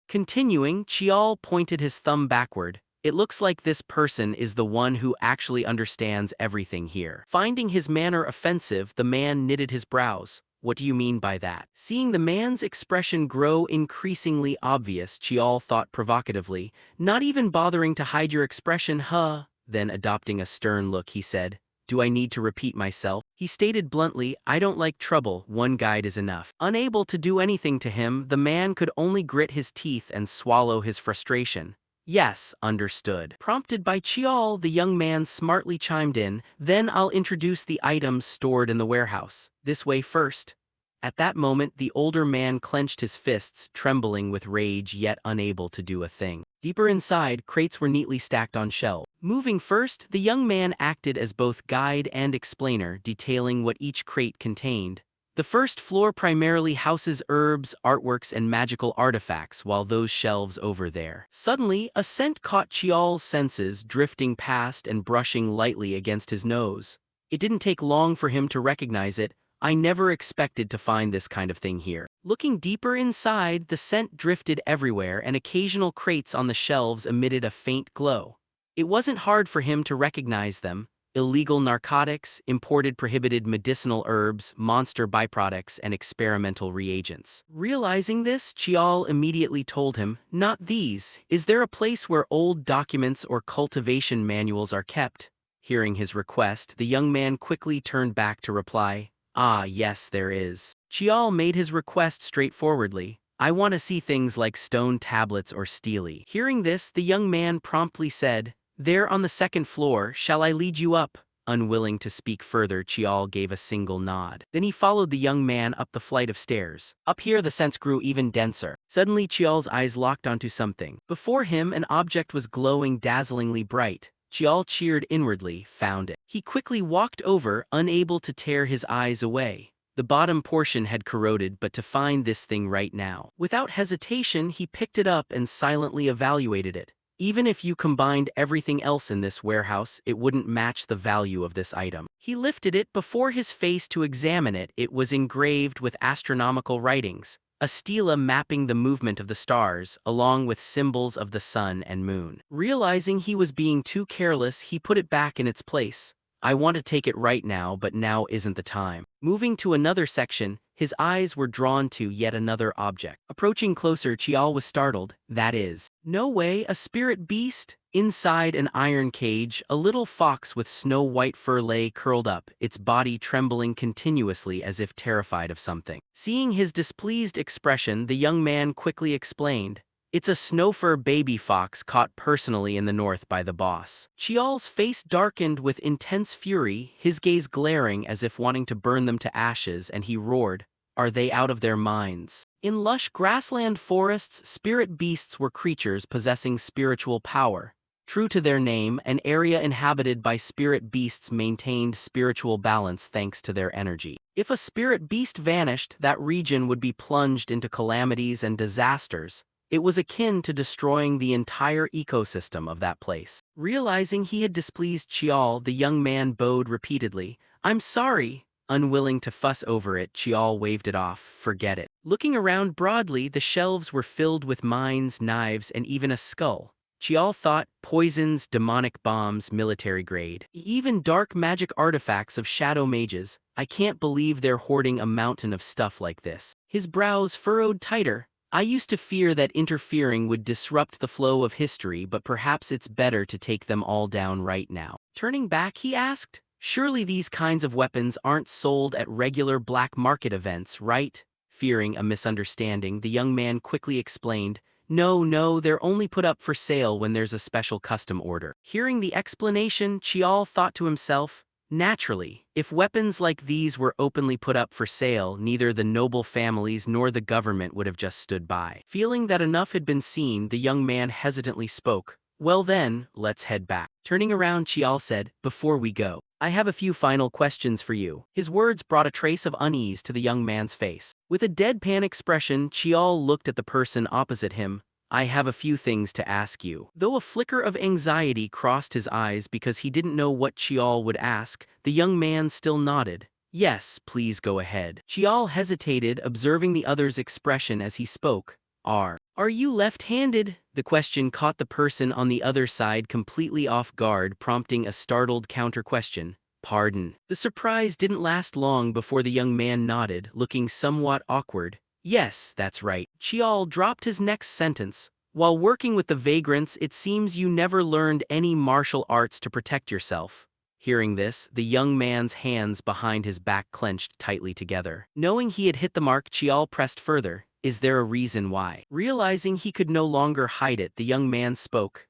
Continuing, Chial pointed his thumb backward. It looks like this person is the one who actually understands everything here. Finding his manner offensive, the man knitted his brows. What do you mean by that? Seeing the man's expression grow increasingly obvious, Chial thought provocatively, not even bothering to hide your expression, huh? Then adopting a stern look, he said, do I need to repeat myself? He stated bluntly, I don't like trouble, one guide is enough. Unable to do anything to him, the man could only grit his teeth and swallow his frustration. Yes, understood. Prompted by Chial, the young man smartly chimed in, then I'll introduce the items stored in the warehouse. This way first. At that moment, the older man clenched his fists, trembling with rage yet unable to do a thing. Deeper inside, crates were neatly stacked on shelves. Moving first, the young man acted as both guide and explainer, detailing what each crate contained. The first floor primarily houses herbs, artworks, and magical artifacts, while those shelves over there. Suddenly, a scent caught Chial's senses, drifting past and brushing lightly against his nose. It didn't take long for him to recognize it. I never expected to find this kind of thing here. Looking deeper inside, the scent drifted everywhere and occasional crates on the shelves emitted a faint glow. It wasn't hard for him to recognize them. Illegal narcotics, imported prohibited medicinal herbs, monster byproducts, and experimental reagents. Realizing this, Chial immediately told him, not these. Is there a place where old documents or cultivation manuals are kept? Hearing his request, the young man quickly turned back to reply, ah, yes, there is. Chial made his request straightforwardly. I want to see things like stone tablets or stele. Hearing this, the young man promptly said, there on the second floor, shall I lead you up? Unwilling to speak further, Chial gave a single nod. Then he followed the young man up the flight of stairs. Up here, the scents grew even denser. Suddenly, Chial's eyes locked onto something. Before him, an object was glowing dazzlingly bright. Chial cheered inwardly, found it. He quickly walked over, unable to tear his eyes away. The bottom portion had corroded, but to find this thing right now. Without hesitation, he picked it up and silently evaluated it. Even if you combined everything else in this warehouse, it wouldn't match the value of this item. He lifted it before his face to examine it. It was engraved with astronomical writings, a stela mapping the movement of the stars, along with symbols of the sun and moon. Realizing he was being too careless, he put it back in its place. I want to take it right now, but now isn't the time. Moving to another section, his eyes were drawn to yet another object. Approaching closer, Chial was startled. That is, no way, a spirit beast? Inside an iron cage, a little fox with snow-white fur lay curled up, its body trembling continuously as if terrified of something. Seeing his displeased expression, the young man quickly explained, it's a snowfur baby fox caught personally in the north by the boss. Chial's face darkened with intense fury, his gaze glaring as if wanting to burn them to ashes, and he roared, are they out of their minds? In lush grassland forests, spirit beasts were creatures possessing spiritual power. True to their name, an area inhabited by spirit beasts maintained spiritual balance thanks to their energy. If a spirit beast vanished, that region would be plunged into calamities and disasters. It was akin to destroying the entire ecosystem of that place. Realizing he had displeased Chial, the young man bowed repeatedly. I'm sorry. Unwilling to fuss over it, Chial waved it off. Forget it. Looking around broadly, the shelves were filled with mines, knives, and even a skull. Chial thought, poisons, demonic bombs, military grade. Even dark magic artifacts of shadow mages. I can't believe they're hoarding a mountain of stuff like this. His brows furrowed tighter. I used to fear that interfering would disrupt the flow of history, but perhaps it's better to take them all down right now. Turning back, he asked, "Surely these kinds of weapons aren't sold at regular black market events, right?" Fearing a misunderstanding, the young man quickly explained, "No, no, they're only put up for sale when there's a special custom order." Hearing the explanation, Chial thought to himself, "Naturally, if weapons like these were openly put up for sale, neither the noble families nor the government would have just stood by." Feeling that enough had been seen, the young man hesitantly spoke, "Well then, let's head back." Turning around, Chial said, "Before we go, I have a few final questions for you." His words brought a trace of unease to the young man's face. With a deadpan expression, Chial looked at the person opposite him. "I have a few things to ask you." Though a flicker of anxiety crossed his eyes because he didn't know what Chial would ask, the young man still nodded. "Yes, please go ahead." Chial hesitated, observing the other's expression as he spoke. Are you left-handed?" The question caught the person on the other side completely off guard, prompting a startled counter-question. "Pardon." The surprise didn't last long before the young man nodded, looking somewhat awkward. "Yes, that's right." Chial dropped his next sentence. "While working with the vagrants, it seems you never learned any martial arts to protect yourself." Hearing this, the young man's hands behind his back clenched tightly together. Knowing he had hit the mark, Chial pressed further. "Is there a reason why?" Realizing he could no longer hide it, the young man spoke.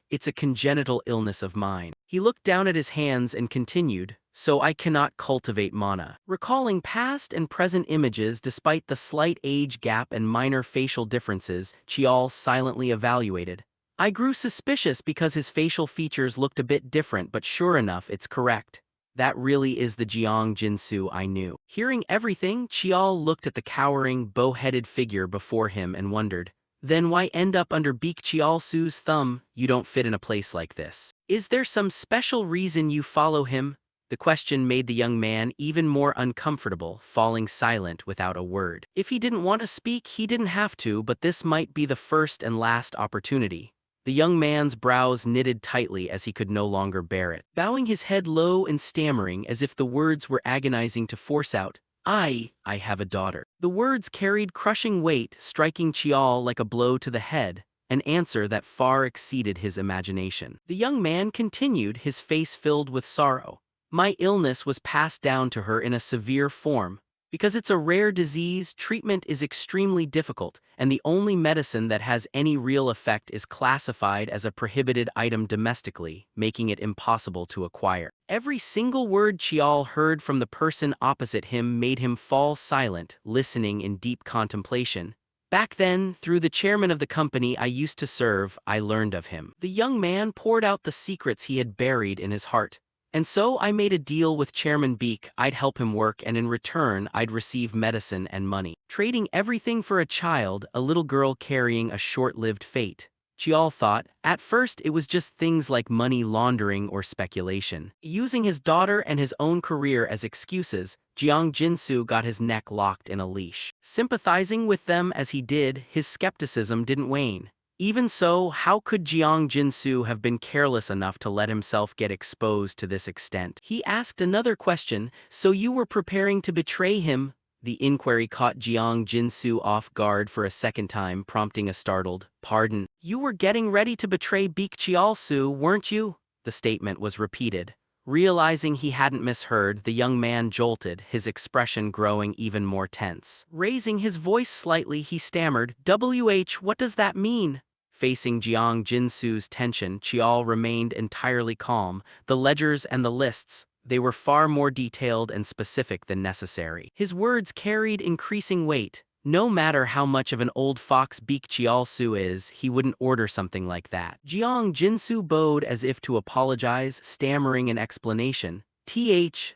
It's a congenital illness of mine." He looked down at his hands and continued, "So I cannot cultivate mana." Recalling past and present images despite the slight age gap and minor facial differences, Chial silently evaluated. "I grew suspicious because his facial features looked a bit different, but sure enough, it's correct. That really is the Jiang Jinsu I knew." Hearing everything, Chial looked at the cowering, bow-headed figure before him and wondered, "Then why end up under Beak Chial-su's thumb? You don't fit in a place like this. Is there some special reason you follow him?" The question made the young man even more uncomfortable, falling silent without a word. If he didn't want to speak, he didn't have to, but this might be the first and last opportunity. The young man's brows knitted tightly as he could no longer bear it. Bowing his head low and stammering as if the words were agonizing to force out, I have a daughter." The words carried crushing weight, striking Chial like a blow to the head, an answer that far exceeded his imagination. The young man continued, his face filled with sorrow. "My illness was passed down to her in a severe form. Because it's a rare disease, treatment is extremely difficult, and the only medicine that has any real effect is classified as a prohibited item domestically, making it impossible to acquire." Every single word Chial heard from the person opposite him made him fall silent, listening in deep contemplation. "Back then, through the chairman of the company I used to serve, I learned of him." The young man poured out the secrets he had buried in his heart. "And so I made a deal with Chairman Beak. I'd help him work, and in return I'd receive medicine and money. Trading everything for a child, a little girl carrying a short-lived fate." Chial thought, at first it was just things like money laundering or speculation. Using his daughter and his own career as excuses, Jiang Jinsu got his neck locked in a leash. Sympathizing with them as he did, his skepticism didn't wane. Even so, how could Jiang Jinsu have been careless enough to let himself get exposed to this extent? He asked another question, "So you were preparing to betray him?" The inquiry caught Jiang Jinsu off guard for a second time, prompting a startled, "Pardon? You were getting ready to betray Beak Chialsu, weren't you?" The statement was repeated. Realizing he hadn't misheard, the young man jolted, his expression growing even more tense. Raising his voice slightly, he stammered, What does that mean?" Facing Jiang Jinsu's tension, Chial remained entirely calm. The ledgers and the lists, they were far more detailed and specific than necessary. His words carried increasing weight. No matter how much of an old fox Beak Chialsu is, he wouldn't order something like that. Jiang Jinsu bowed as if to apologize, stammering an explanation.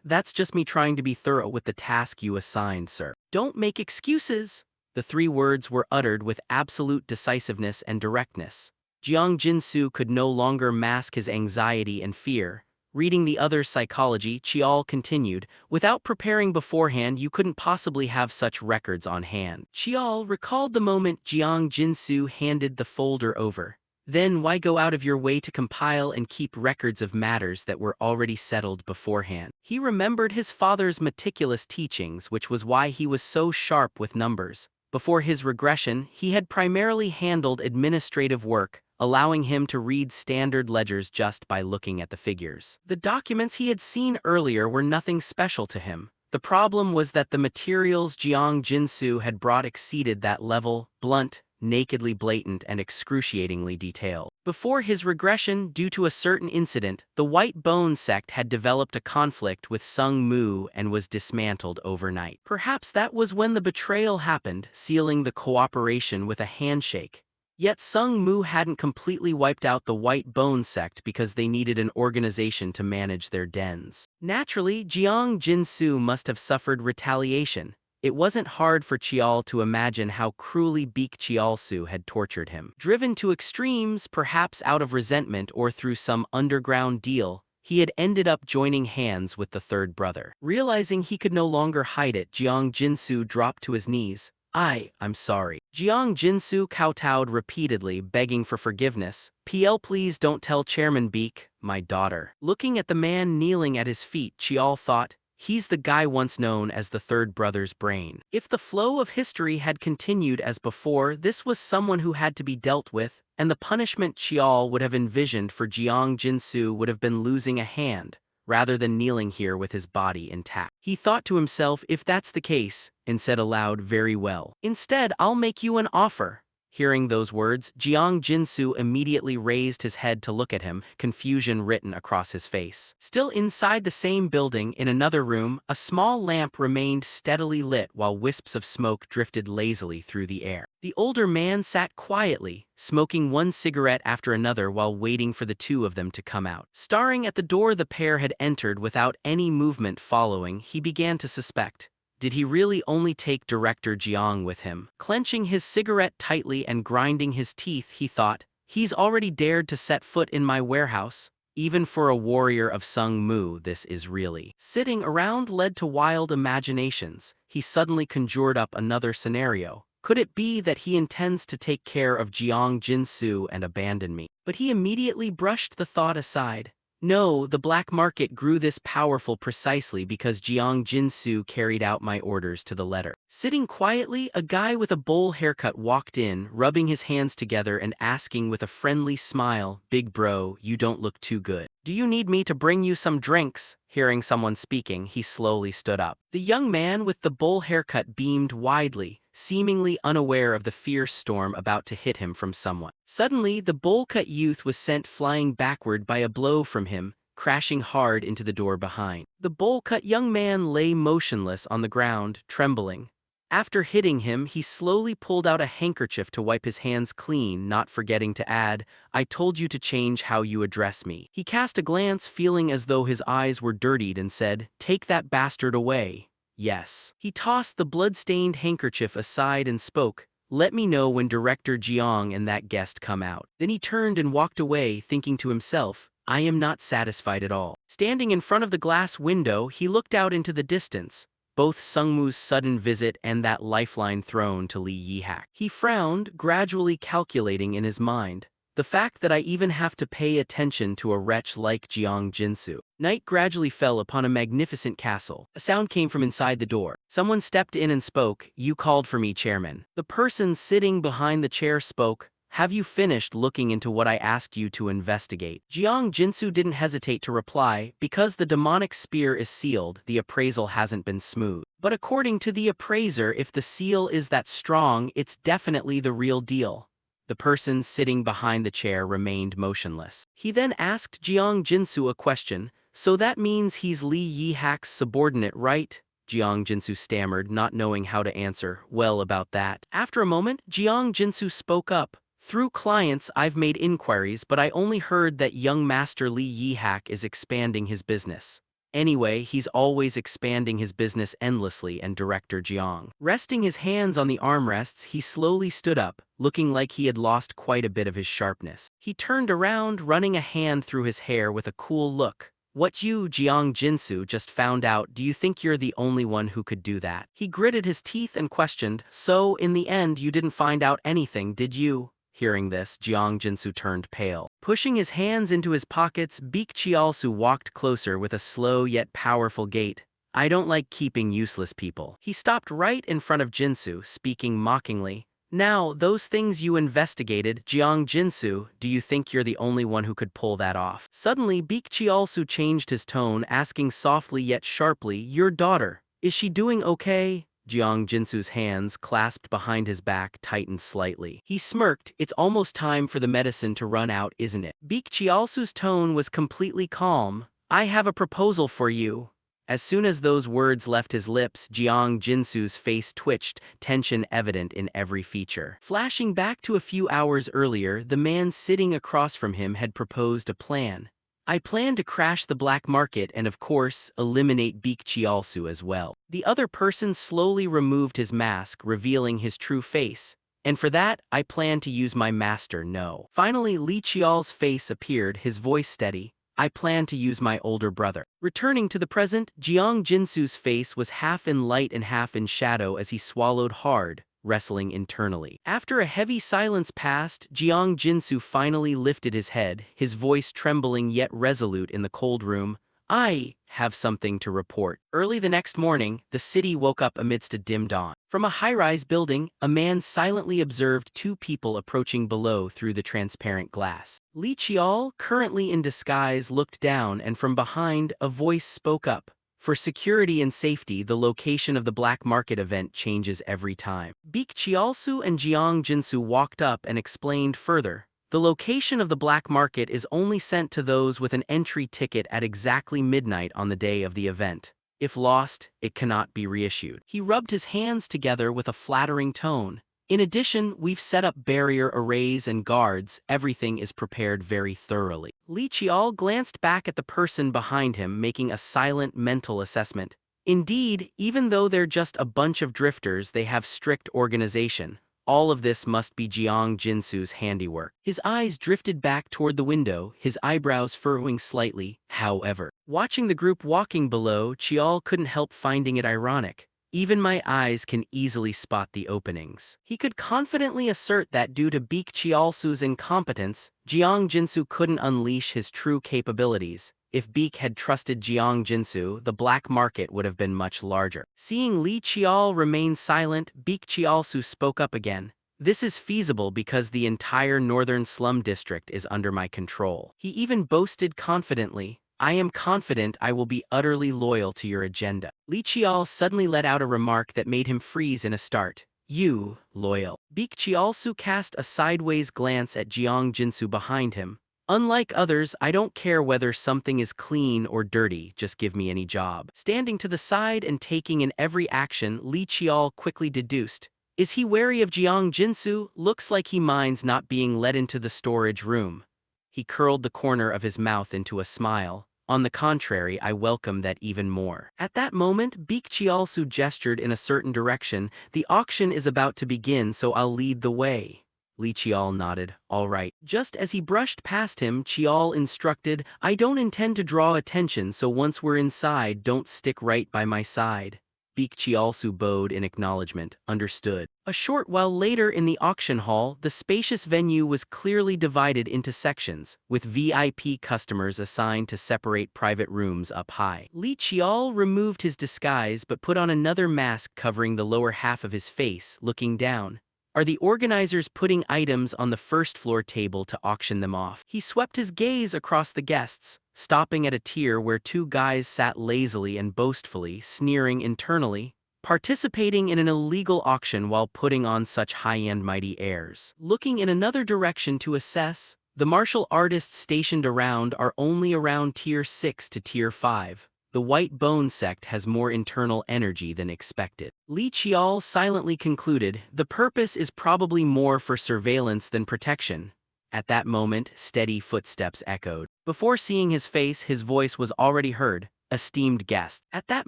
That's just me trying to be thorough with the task you assigned, sir. Don't make excuses." The three words were uttered with absolute decisiveness and directness. Jiang Jinsu could no longer mask his anxiety and fear. Reading the other's psychology, Chial continued, "Without preparing beforehand, you couldn't possibly have such records on hand." Chial recalled the moment Jiang Jinsu handed the folder over. Then why go out of your way to compile and keep records of matters that were already settled beforehand? He remembered his father's meticulous teachings, which was why he was so sharp with numbers. Before his regression, he had primarily handled administrative work, allowing him to read standard ledgers just by looking at the figures. The documents he had seen earlier were nothing special to him. The problem was that the materials Jiang Jinsu had brought exceeded that level: blunt, nakedly blatant, and excruciatingly detailed. Before his regression, due to a certain incident, the White Bone sect had developed a conflict with Sung Mu and was dismantled overnight. Perhaps that was when the betrayal happened, sealing the cooperation with a handshake. Yet Sung Mu hadn't completely wiped out the White Bone sect because they needed an organization to manage their dens. Naturally, Jiang Jinsu must have suffered retaliation. It wasn't hard for Chial to imagine how cruelly Beek Chialsu had tortured him. Driven to extremes, perhaps out of resentment or through some underground deal, he had ended up joining hands with the third brother. Realizing he could no longer hide it, Jiang Jinsu dropped to his knees. I'm sorry. Jiang Jinsu kowtowed repeatedly, begging for forgiveness. Please don't tell Chairman Beek, my daughter. Looking at the man kneeling at his feet, Chial thought, he's the guy once known as the third brother's brain. If the flow of history had continued as before, this was someone who had to be dealt with, and the punishment Chial would have envisioned for Jiang Jinsu would have been losing a hand, rather than kneeling here with his body intact. He thought to himself, if that's the case, and said aloud, very well. Instead, I'll make you an offer. Hearing those words, Jiang Jinsu immediately raised his head to look at him, confusion written across his face. Still inside the same building, in another room, a small lamp remained steadily lit while wisps of smoke drifted lazily through the air. The older man sat quietly, smoking one cigarette after another while waiting for the two of them to come out. Staring at the door the pair had entered without any movement following, he began to suspect. Did he really only take Director Jiang with him? Clenching his cigarette tightly and grinding his teeth, he thought, he's already dared to set foot in my warehouse. Even for a warrior of Sung Mu, this is really. Sitting around led to wild imaginations. He suddenly conjured up another scenario. Could it be that he intends to take care of Jiang Jinsu and abandon me? But he immediately brushed the thought aside. No, the black market grew this powerful precisely because Jiang Jinsu carried out my orders to the letter. Sitting quietly, a guy with a bowl haircut walked in, rubbing his hands together and asking with a friendly smile, "Big bro, you don't look too good. Do you need me to bring you some drinks?" Hearing someone speaking, he slowly stood up. The young man with the bowl haircut beamed widely, seemingly unaware of the fierce storm about to hit him from someone. Suddenly, the bowl-cut youth was sent flying backward by a blow from him, crashing hard into the door behind. The bowl-cut young man lay motionless on the ground, trembling. After hitting him, he slowly pulled out a handkerchief to wipe his hands clean, not forgetting to add, "I told you to change how you address me." He cast a glance, feeling as though his eyes were dirtied, and said, "Take that bastard away." Yes. He tossed the blood-stained handkerchief aside and spoke, "Let me know when Director Jiang and that guest come out." Then he turned and walked away, thinking to himself, I am not satisfied at all. Standing in front of the glass window, he looked out into the distance, both Sungmu's sudden visit and that lifeline thrown to Li Yihak. He frowned, gradually calculating in his mind, the fact that I even have to pay attention to a wretch like Jiang Jinsu. Night gradually fell upon a magnificent castle. A sound came from inside the door. Someone stepped in and spoke, "You called for me, Chairman." The person sitting behind the chair spoke, "Have you finished looking into what I asked you to investigate?" Jiang Jinsu didn't hesitate to reply, "Because the demonic spear is sealed, the appraisal hasn't been smooth. But according to the appraiser, if the seal is that strong, it's definitely the real deal." The person sitting behind the chair remained motionless. He then asked Jiang Jinsu a question, "So that means he's Li Yihak's subordinate, right?" Jiang Jinsu stammered, not knowing how to answer. "Well, about that." After a moment, Jiang Jinsu spoke up. "Through clients, I've made inquiries, but I only heard that young Master Li Yihak is expanding his business. Anyway, he's always expanding his business endlessly." And Director Jiang, resting his hands on the armrests, he slowly stood up, looking like he had lost quite a bit of his sharpness. He turned around, running a hand through his hair with a cool look. "What you, Jiang Jinsu, just found out, do you think you're the only one who could do that?" He gritted his teeth and questioned, "So, in the end you didn't find out anything, did you?" Hearing this, Jiang Jinsu turned pale. Pushing his hands into his pockets, Beek Chialsu walked closer with a slow yet powerful gait. I don't like keeping useless people. He stopped right in front of Jinsu, speaking mockingly. Now, those things you investigated, Jiang Jinsu, do you think you're the only one who could pull that off? Suddenly, Beak Chialsu changed his tone, asking softly yet sharply, your daughter, is she doing okay? Jiang Jinsu's hands, clasped behind his back, tightened slightly. He smirked, it's almost time for the medicine to run out, isn't it? Beak Chialsu's tone was completely calm. I have a proposal for you. As soon as those words left his lips, Jiang Jinsu's face twitched, tension evident in every feature. Flashing back to a few hours earlier, the man sitting across from him had proposed a plan. I plan to crash the black market and of course, eliminate Beak Chialsu as well. The other person slowly removed his mask, revealing his true face. And for that, I plan to use my master no. Finally, Li Qial's face appeared, his voice steady. I plan to use my older brother. Returning to the present, Jiang Jinsu's face was half in light and half in shadow as he swallowed hard, wrestling internally. After a heavy silence passed, Jiang Jinsu finally lifted his head, his voice trembling yet resolute in the cold room. I have something to report. Early the next morning, the city woke up amidst a dim dawn. From a high-rise building, a man silently observed two people approaching below through the transparent glass. Li Qial, currently in disguise, looked down and from behind, a voice spoke up. For security and safety, the location of the black market event changes every time. Beak Chialsu and Jiang Jinsu walked up and explained further. The location of the black market is only sent to those with an entry ticket at exactly midnight on the day of the event. If lost, it cannot be reissued. He rubbed his hands together with a flattering tone. In addition, we've set up barrier arrays and guards. Everything is prepared very thoroughly. Li Qial glanced back at the person behind him, making a silent mental assessment. Indeed, even though they're just a bunch of drifters, they have strict organization. All of this must be Jiang Jinsu's handiwork. His eyes drifted back toward the window, his eyebrows furrowing slightly. However, watching the group walking below, Qial couldn't help finding it ironic. Even my eyes can easily spot the openings. He could confidently assert that due to Beak Chialsu's incompetence, Jiang Jinsu couldn't unleash his true capabilities. If Beak had trusted Jiang Jinsu, the black market would have been much larger. Seeing Li Qial remain silent, Beak Chialsu spoke up again. This is feasible because the entire northern slum district is under my control. He even boasted confidently, I am confident I will be utterly loyal to your agenda. Li Qial suddenly let out a remark that made him freeze in a start. You, loyal. Beak Chialsu cast a sideways glance at Jiang Jinsu behind him. Unlike others, I don't care whether something is clean or dirty, just give me any job. Standing to the side and taking in every action, Li Qial quickly deduced. Is he wary of Jiang Jinsu? Looks like he minds not being let into the storage room. He curled the corner of his mouth into a smile. On the contrary, I welcome that even more. At that moment, Beak Chialsu gestured in a certain direction. The auction is about to begin, so I'll lead the way. Li Qial nodded, all right. Just as he brushed past him, Qial instructed, I don't intend to draw attention, so once we're inside, don't stick right by my side. Beak Chialsu bowed in acknowledgement, understood. A short while later in the auction hall, the spacious venue was clearly divided into sections, with VIP customers assigned to separate private rooms up high. Li Qial removed his disguise but put on another mask covering the lower half of his face, looking down. Are the organizers putting items on the first floor table to auction them off? He swept his gaze across the guests, stopping at a tier where two guys sat lazily and boastfully, sneering internally, participating in an illegal auction while putting on such high-end mighty airs. Looking in another direction to assess, the martial artists stationed around are only around tier 6 to tier 5. The White Bone sect has more internal energy than expected. Li Qial silently concluded, the purpose is probably more for surveillance than protection. At that moment, steady footsteps echoed. Before seeing his face, his voice was already heard, esteemed guest. At that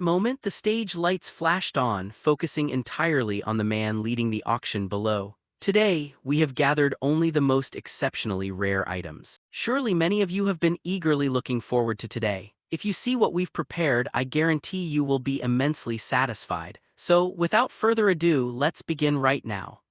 moment, the stage lights flashed on, focusing entirely on the man leading the auction below. Today, we have gathered only the most exceptionally rare items. Surely many of you have been eagerly looking forward to today. If you see what we've prepared, I guarantee you will be immensely satisfied. So, without further ado, let's begin right now.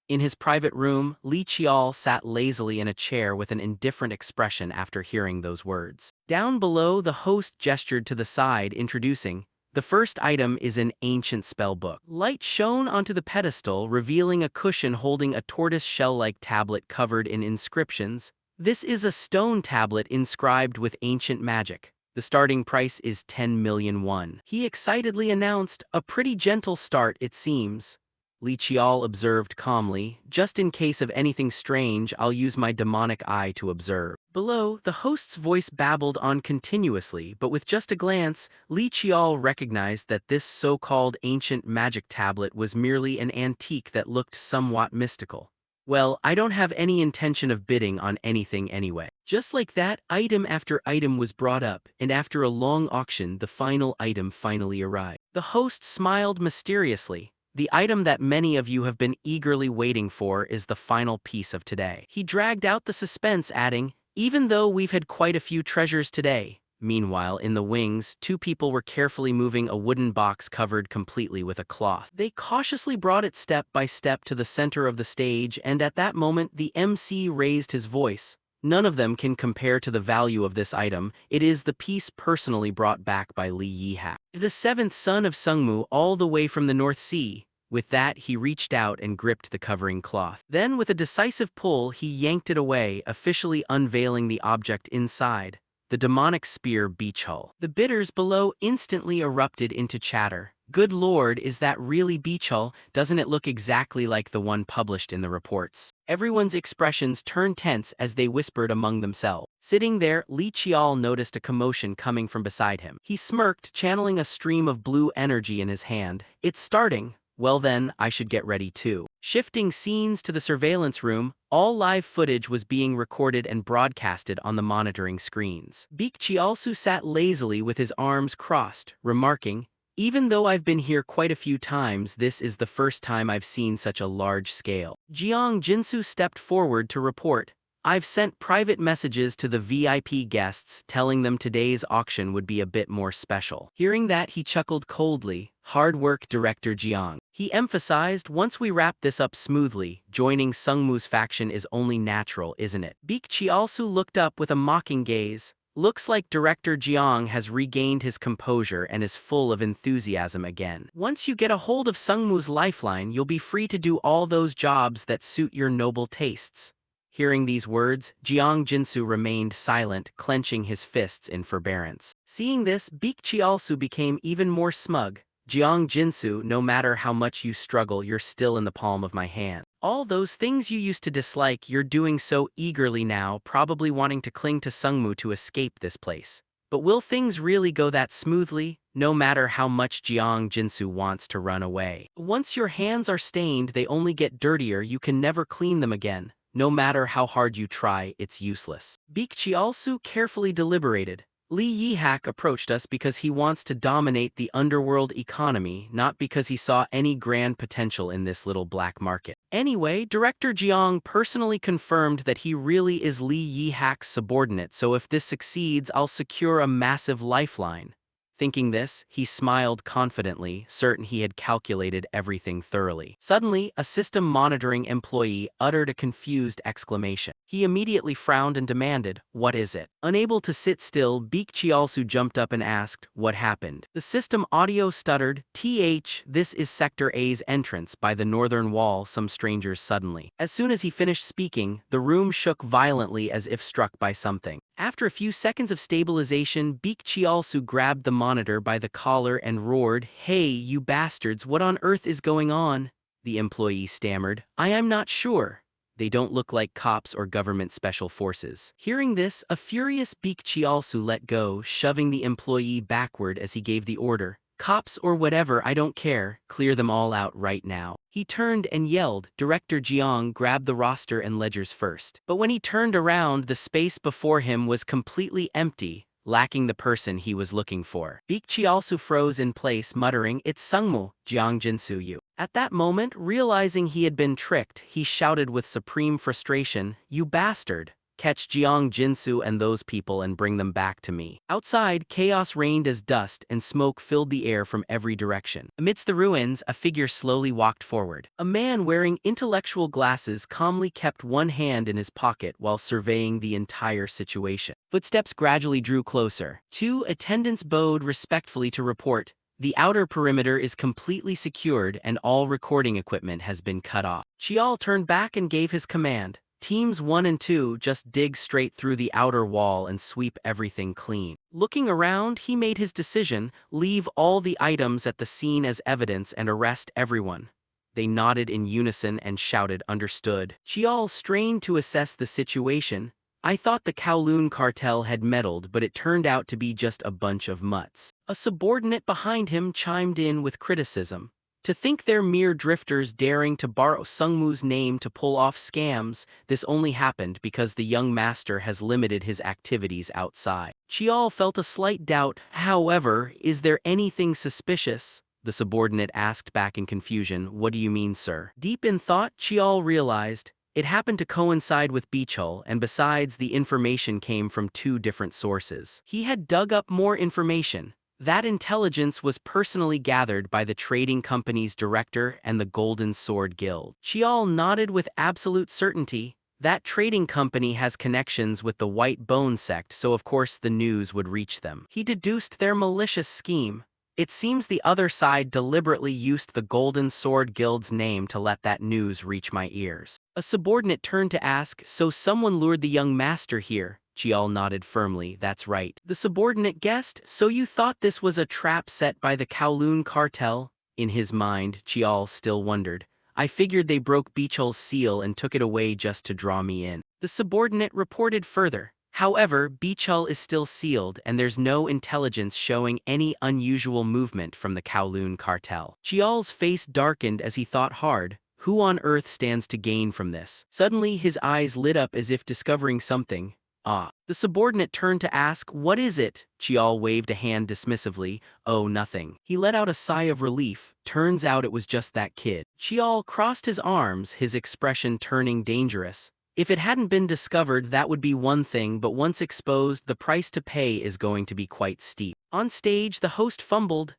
In his private room, Li Qial sat lazily in a chair with an indifferent expression after hearing those words. Down below, the host gestured to the side, introducing, The first item is an ancient spell book. Light shone onto the pedestal, revealing a cushion holding a tortoise shell-like tablet covered in inscriptions. This is a stone tablet inscribed with ancient magic. The starting price is 10 million won. He excitedly announced, "A pretty gentle start, it seems." Li Qiao observed calmly, "Just in case of anything strange, I'll use my demonic eye to observe." Below, the host's voice babbled on continuously, but with just a glance, Li Qiao recognized that this so-called ancient magic tablet was merely an antique that looked somewhat mystical. "Well, I don't have any intention of bidding on anything anyway." Just like that, item after item was brought up, and after a long auction, the final item finally arrived. The host smiled mysteriously. "The item that many of you have been eagerly waiting for is the final piece of today." He dragged out the suspense, adding, "Even though we've had quite a few treasures today." Meanwhile, in the wings, two people were carefully moving a wooden box covered completely with a cloth. They cautiously brought it step by step to the center of the stage, and at that moment the MC raised his voice. "None of them can compare to the value of this item. It is the piece personally brought back by Li Yihak, the seventh son of Sungmu, all the way from the North Sea." With that, he reached out and gripped the covering cloth. Then, with a decisive pull, he yanked it away, officially unveiling the object inside, the demonic spear beach hull. The bidders below instantly erupted into chatter. "Good lord, is that really beach hull? Doesn't it look exactly like the one published in the reports?" Everyone's expressions turned tense as they whispered among themselves. Sitting there, Li Qiao noticed a commotion coming from beside him. He smirked, channeling a stream of blue energy in his hand. "It's starting. Well then, I should get ready too." Shifting scenes to the surveillance room, all live footage was being recorded and broadcasted on the monitoring screens. Baek Chialsu sat lazily with his arms crossed, remarking, "Even though I've been here quite a few times, this is the first time I've seen such a large scale." Jiang Jinsu stepped forward to report, "I've sent private messages to the VIP guests telling them today's auction would be a bit more special." Hearing that, he chuckled coldly. "Hard work, Director Jiang." He emphasized, "Once we wrap this up smoothly, joining Sungmu's faction is only natural, isn't it?" Baek Chialsu looked up with a mocking gaze. "Looks like Director Jiang has regained his composure and is full of enthusiasm again. Once you get a hold of Sungmu's lifeline, you'll be free to do all those jobs that suit your noble tastes." Hearing these words, Jiang Jinsu remained silent, clenching his fists in forbearance. Seeing this, Baek Chialsu became even more smug. "Jiang Jinsu, no matter how much you struggle, you're still in the palm of my hand. All those things you used to dislike, you're doing so eagerly now, probably wanting to cling to Sungmu to escape this place. But will things really go that smoothly? No matter how much Jiang Jinsu wants to run away. Once your hands are stained, they only get dirtier, you can never clean them again. No matter how hard you try, it's useless." Baek Chialsu carefully deliberated. "Li Yihak approached us because he wants to dominate the underworld economy, not because he saw any grand potential in this little black market. Anyway, Director Jiang personally confirmed that he really is Li Yihak's subordinate, so if this succeeds, I'll secure a massive lifeline." Thinking this, he smiled confidently, certain he had calculated everything thoroughly. Suddenly, a system monitoring employee uttered a confused exclamation. He immediately frowned and demanded, "What is it?" Unable to sit still, Baek Chialsu jumped up and asked, "What happened?" The system audio stuttered, "This is Sector A's entrance by the northern wall, some strangers suddenly." As soon as he finished speaking, the room shook violently as if struck by something. After a few seconds of stabilization, Baek Chialsu grabbed the monitor by the collar and roared, "Hey, you bastards, what on earth is going on?" The employee stammered, "I am not sure. They don't look like cops or government special forces." Hearing this, a furious Baek Chialsu let go, shoving the employee backward as he gave the order, "Cops or whatever, I don't care, clear them all out right now." He turned and yelled, "Director Jiang, grab the roster and ledgers first." But when he turned around, the space before him was completely empty, lacking the person he was looking for. Baek Chialsu froze in place, muttering, "It's Sungmu, Jiang Jinsu you." At that moment, realizing he had been tricked, he shouted with supreme frustration, "You bastard! Catch Jiang Jinsu and those people and bring them back to me." Outside, chaos reigned as dust and smoke filled the air from every direction. Amidst the ruins, a figure slowly walked forward. A man wearing intellectual glasses calmly kept one hand in his pocket while surveying the entire situation. Footsteps gradually drew closer. Two attendants bowed respectfully to report, The outer perimeter is completely secured and all recording equipment has been cut off. Chial turned back and gave his command. Teams 1 and 2 just dig straight through the outer wall and sweep everything clean. Looking around, he made his decision, leave all the items at the scene as evidence and arrest everyone. They nodded in unison and shouted, "Understood." Chial strained to assess the situation. I thought the Kowloon cartel had meddled, but it turned out to be just a bunch of mutts. A subordinate behind him chimed in with criticism. To think they're mere drifters daring to borrow Sungmu's name to pull off scams, this only happened because the young master has limited his activities outside. Chial felt a slight doubt. However, is there anything suspicious? The subordinate asked back in confusion. What do you mean, sir? Deep in thought, Chial realized it happened to coincide with Beechul, and besides, the information came from 2 different sources. He had dug up more information. That intelligence was personally gathered by the trading company's director and the Golden Sword Guild. Chial nodded with absolute certainty. That trading company has connections with the White Bone sect, so of course the news would reach them. He deduced their malicious scheme. It seems the other side deliberately used the Golden Sword Guild's name to let that news reach my ears. A subordinate turned to ask, so someone lured the young master here? Chial nodded firmly. That's right. The subordinate guessed, so you thought this was a trap set by the Kowloon cartel? In his mind, Chial still wondered. I figured they broke Beechul's seal and took it away just to draw me in. The subordinate reported further. However, Beechul is still sealed and there's no intelligence showing any unusual movement from the Kowloon cartel. Chial's face darkened as he thought hard. Who on earth stands to gain from this? Suddenly his eyes lit up as if discovering something. Ah. The subordinate turned to ask, what is it? Chial waved a hand dismissively. Oh, nothing. He let out a sigh of relief. Turns out it was just that kid. Chial crossed his arms, his expression turning dangerous. If it hadn't been discovered, that would be one thing, but once exposed, the price to pay is going to be quite steep. On stage, the host fumbled.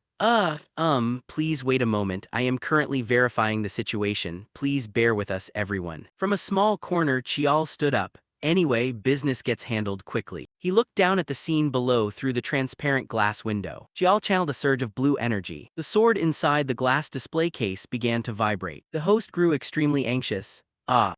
Please wait a moment. I am currently verifying the situation. Please bear with us, everyone. From a small corner, Chial stood up. Anyway, business gets handled quickly. He looked down at the scene below through the transparent glass window. Chial channeled a surge of blue energy. The sword inside the glass display case began to vibrate. The host grew extremely anxious.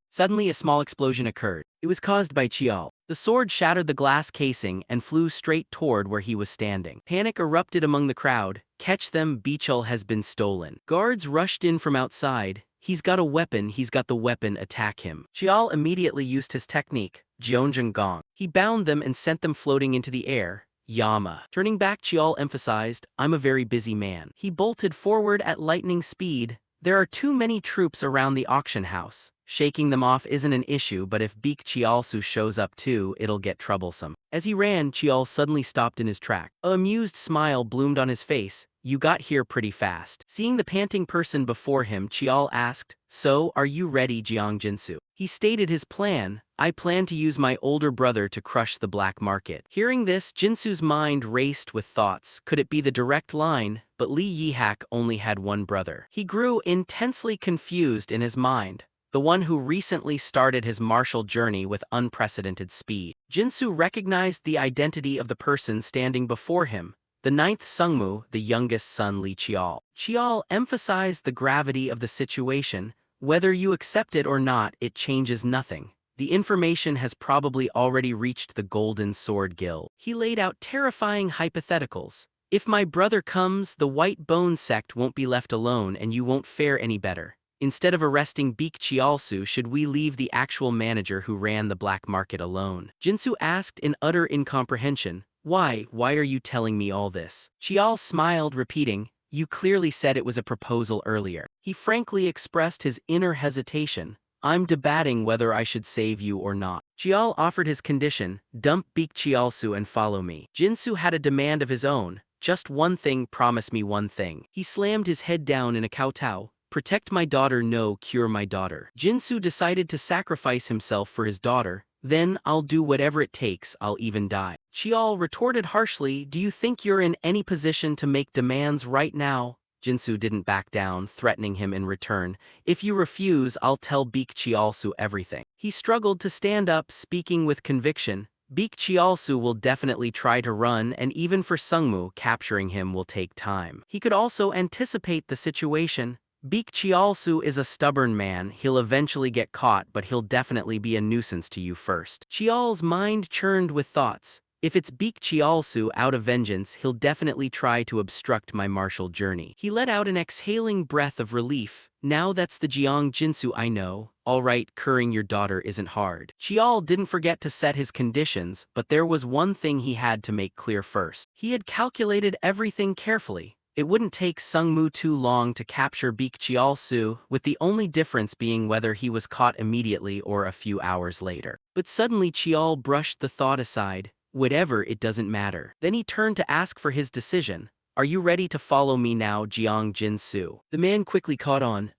Suddenly a small explosion occurred. It was caused by Chial. The sword shattered the glass casing and flew straight toward where he was standing. Panic erupted among the crowd. Catch them, Beechul has been stolen. Guards rushed in from outside. He's got a weapon, he's got the weapon, attack him. Chial immediately used his technique, Jeonjang Gong. He bound them and sent them floating into the air. Yama. Turning back, Chial emphasized, I'm a very busy man. He bolted forward at lightning speed. There are too many troops around the auction house. Shaking them off isn't an issue, but if Beek Chialsu shows up too, it'll get troublesome. As he ran, Chial suddenly stopped in his track. An amused smile bloomed on his face. You got here pretty fast. Seeing the panting person before him, Chial asked, so, are you ready, Jiang Jinsu? He stated his plan. I plan to use my older brother to crush the black market. Hearing this, Jinsu's mind raced with thoughts. Could it be the direct line? But Li Yihak only had one brother. He grew intensely confused in his mind. The one who recently started his martial journey with unprecedented speed. Jinsu recognized the identity of the person standing before him. The 9th Sungmu, the youngest son Li Chial. Chial emphasized the gravity of the situation. Whether you accept it or not, it changes nothing. The information has probably already reached the Golden Sword Guild. He laid out terrifying hypotheticals. If my brother comes, the White Bone sect won't be left alone and you won't fare any better. Instead of arresting Beek Chialsu, should we leave the actual manager who ran the black market alone? Jinsu asked in utter incomprehension. Why are you telling me all this? Chial smiled, repeating, you clearly said it was a proposal earlier. He frankly expressed his inner hesitation. I'm debating whether I should save you or not. Chial offered his condition, dump Beek Chialsu and follow me. Jinsu had a demand of his own. Just one thing, promise me one thing. He slammed his head down in a kowtow. Protect my daughter, no, cure my daughter. Jinsu decided to sacrifice himself for his daughter. Then, I'll do whatever it takes, I'll even die. Chial retorted harshly, do you think you're in any position to make demands right now? Jinsu didn't back down, threatening him in return. If you refuse, I'll tell Beek Chialsu everything. He struggled to stand up, speaking with conviction. Beek Chialsu will definitely try to run, and even for Sungmu, capturing him will take time. He could also anticipate the situation. Beek Chialsu is a stubborn man, he'll eventually get caught, but he'll definitely be a nuisance to you first. Chial's mind churned with thoughts. If it's Beek Chialsu out of vengeance, he'll definitely try to obstruct my martial journey. He let out an exhaling breath of relief. Now that's the Jiang Jinsu I know. Alright, curing your daughter isn't hard. Chial didn't forget to set his conditions, but there was one thing he had to make clear first. He had calculated everything carefully. It wouldn't take Sungmu too long to capture Beek Chialsu, with the only difference being whether he was caught immediately or a few hours later. But suddenly Chial brushed the thought aside. Whatever, it doesn't matter. Then he turned to ask for his decision. Are you ready to follow me now, Jiang Jinsu? The man quickly caught on.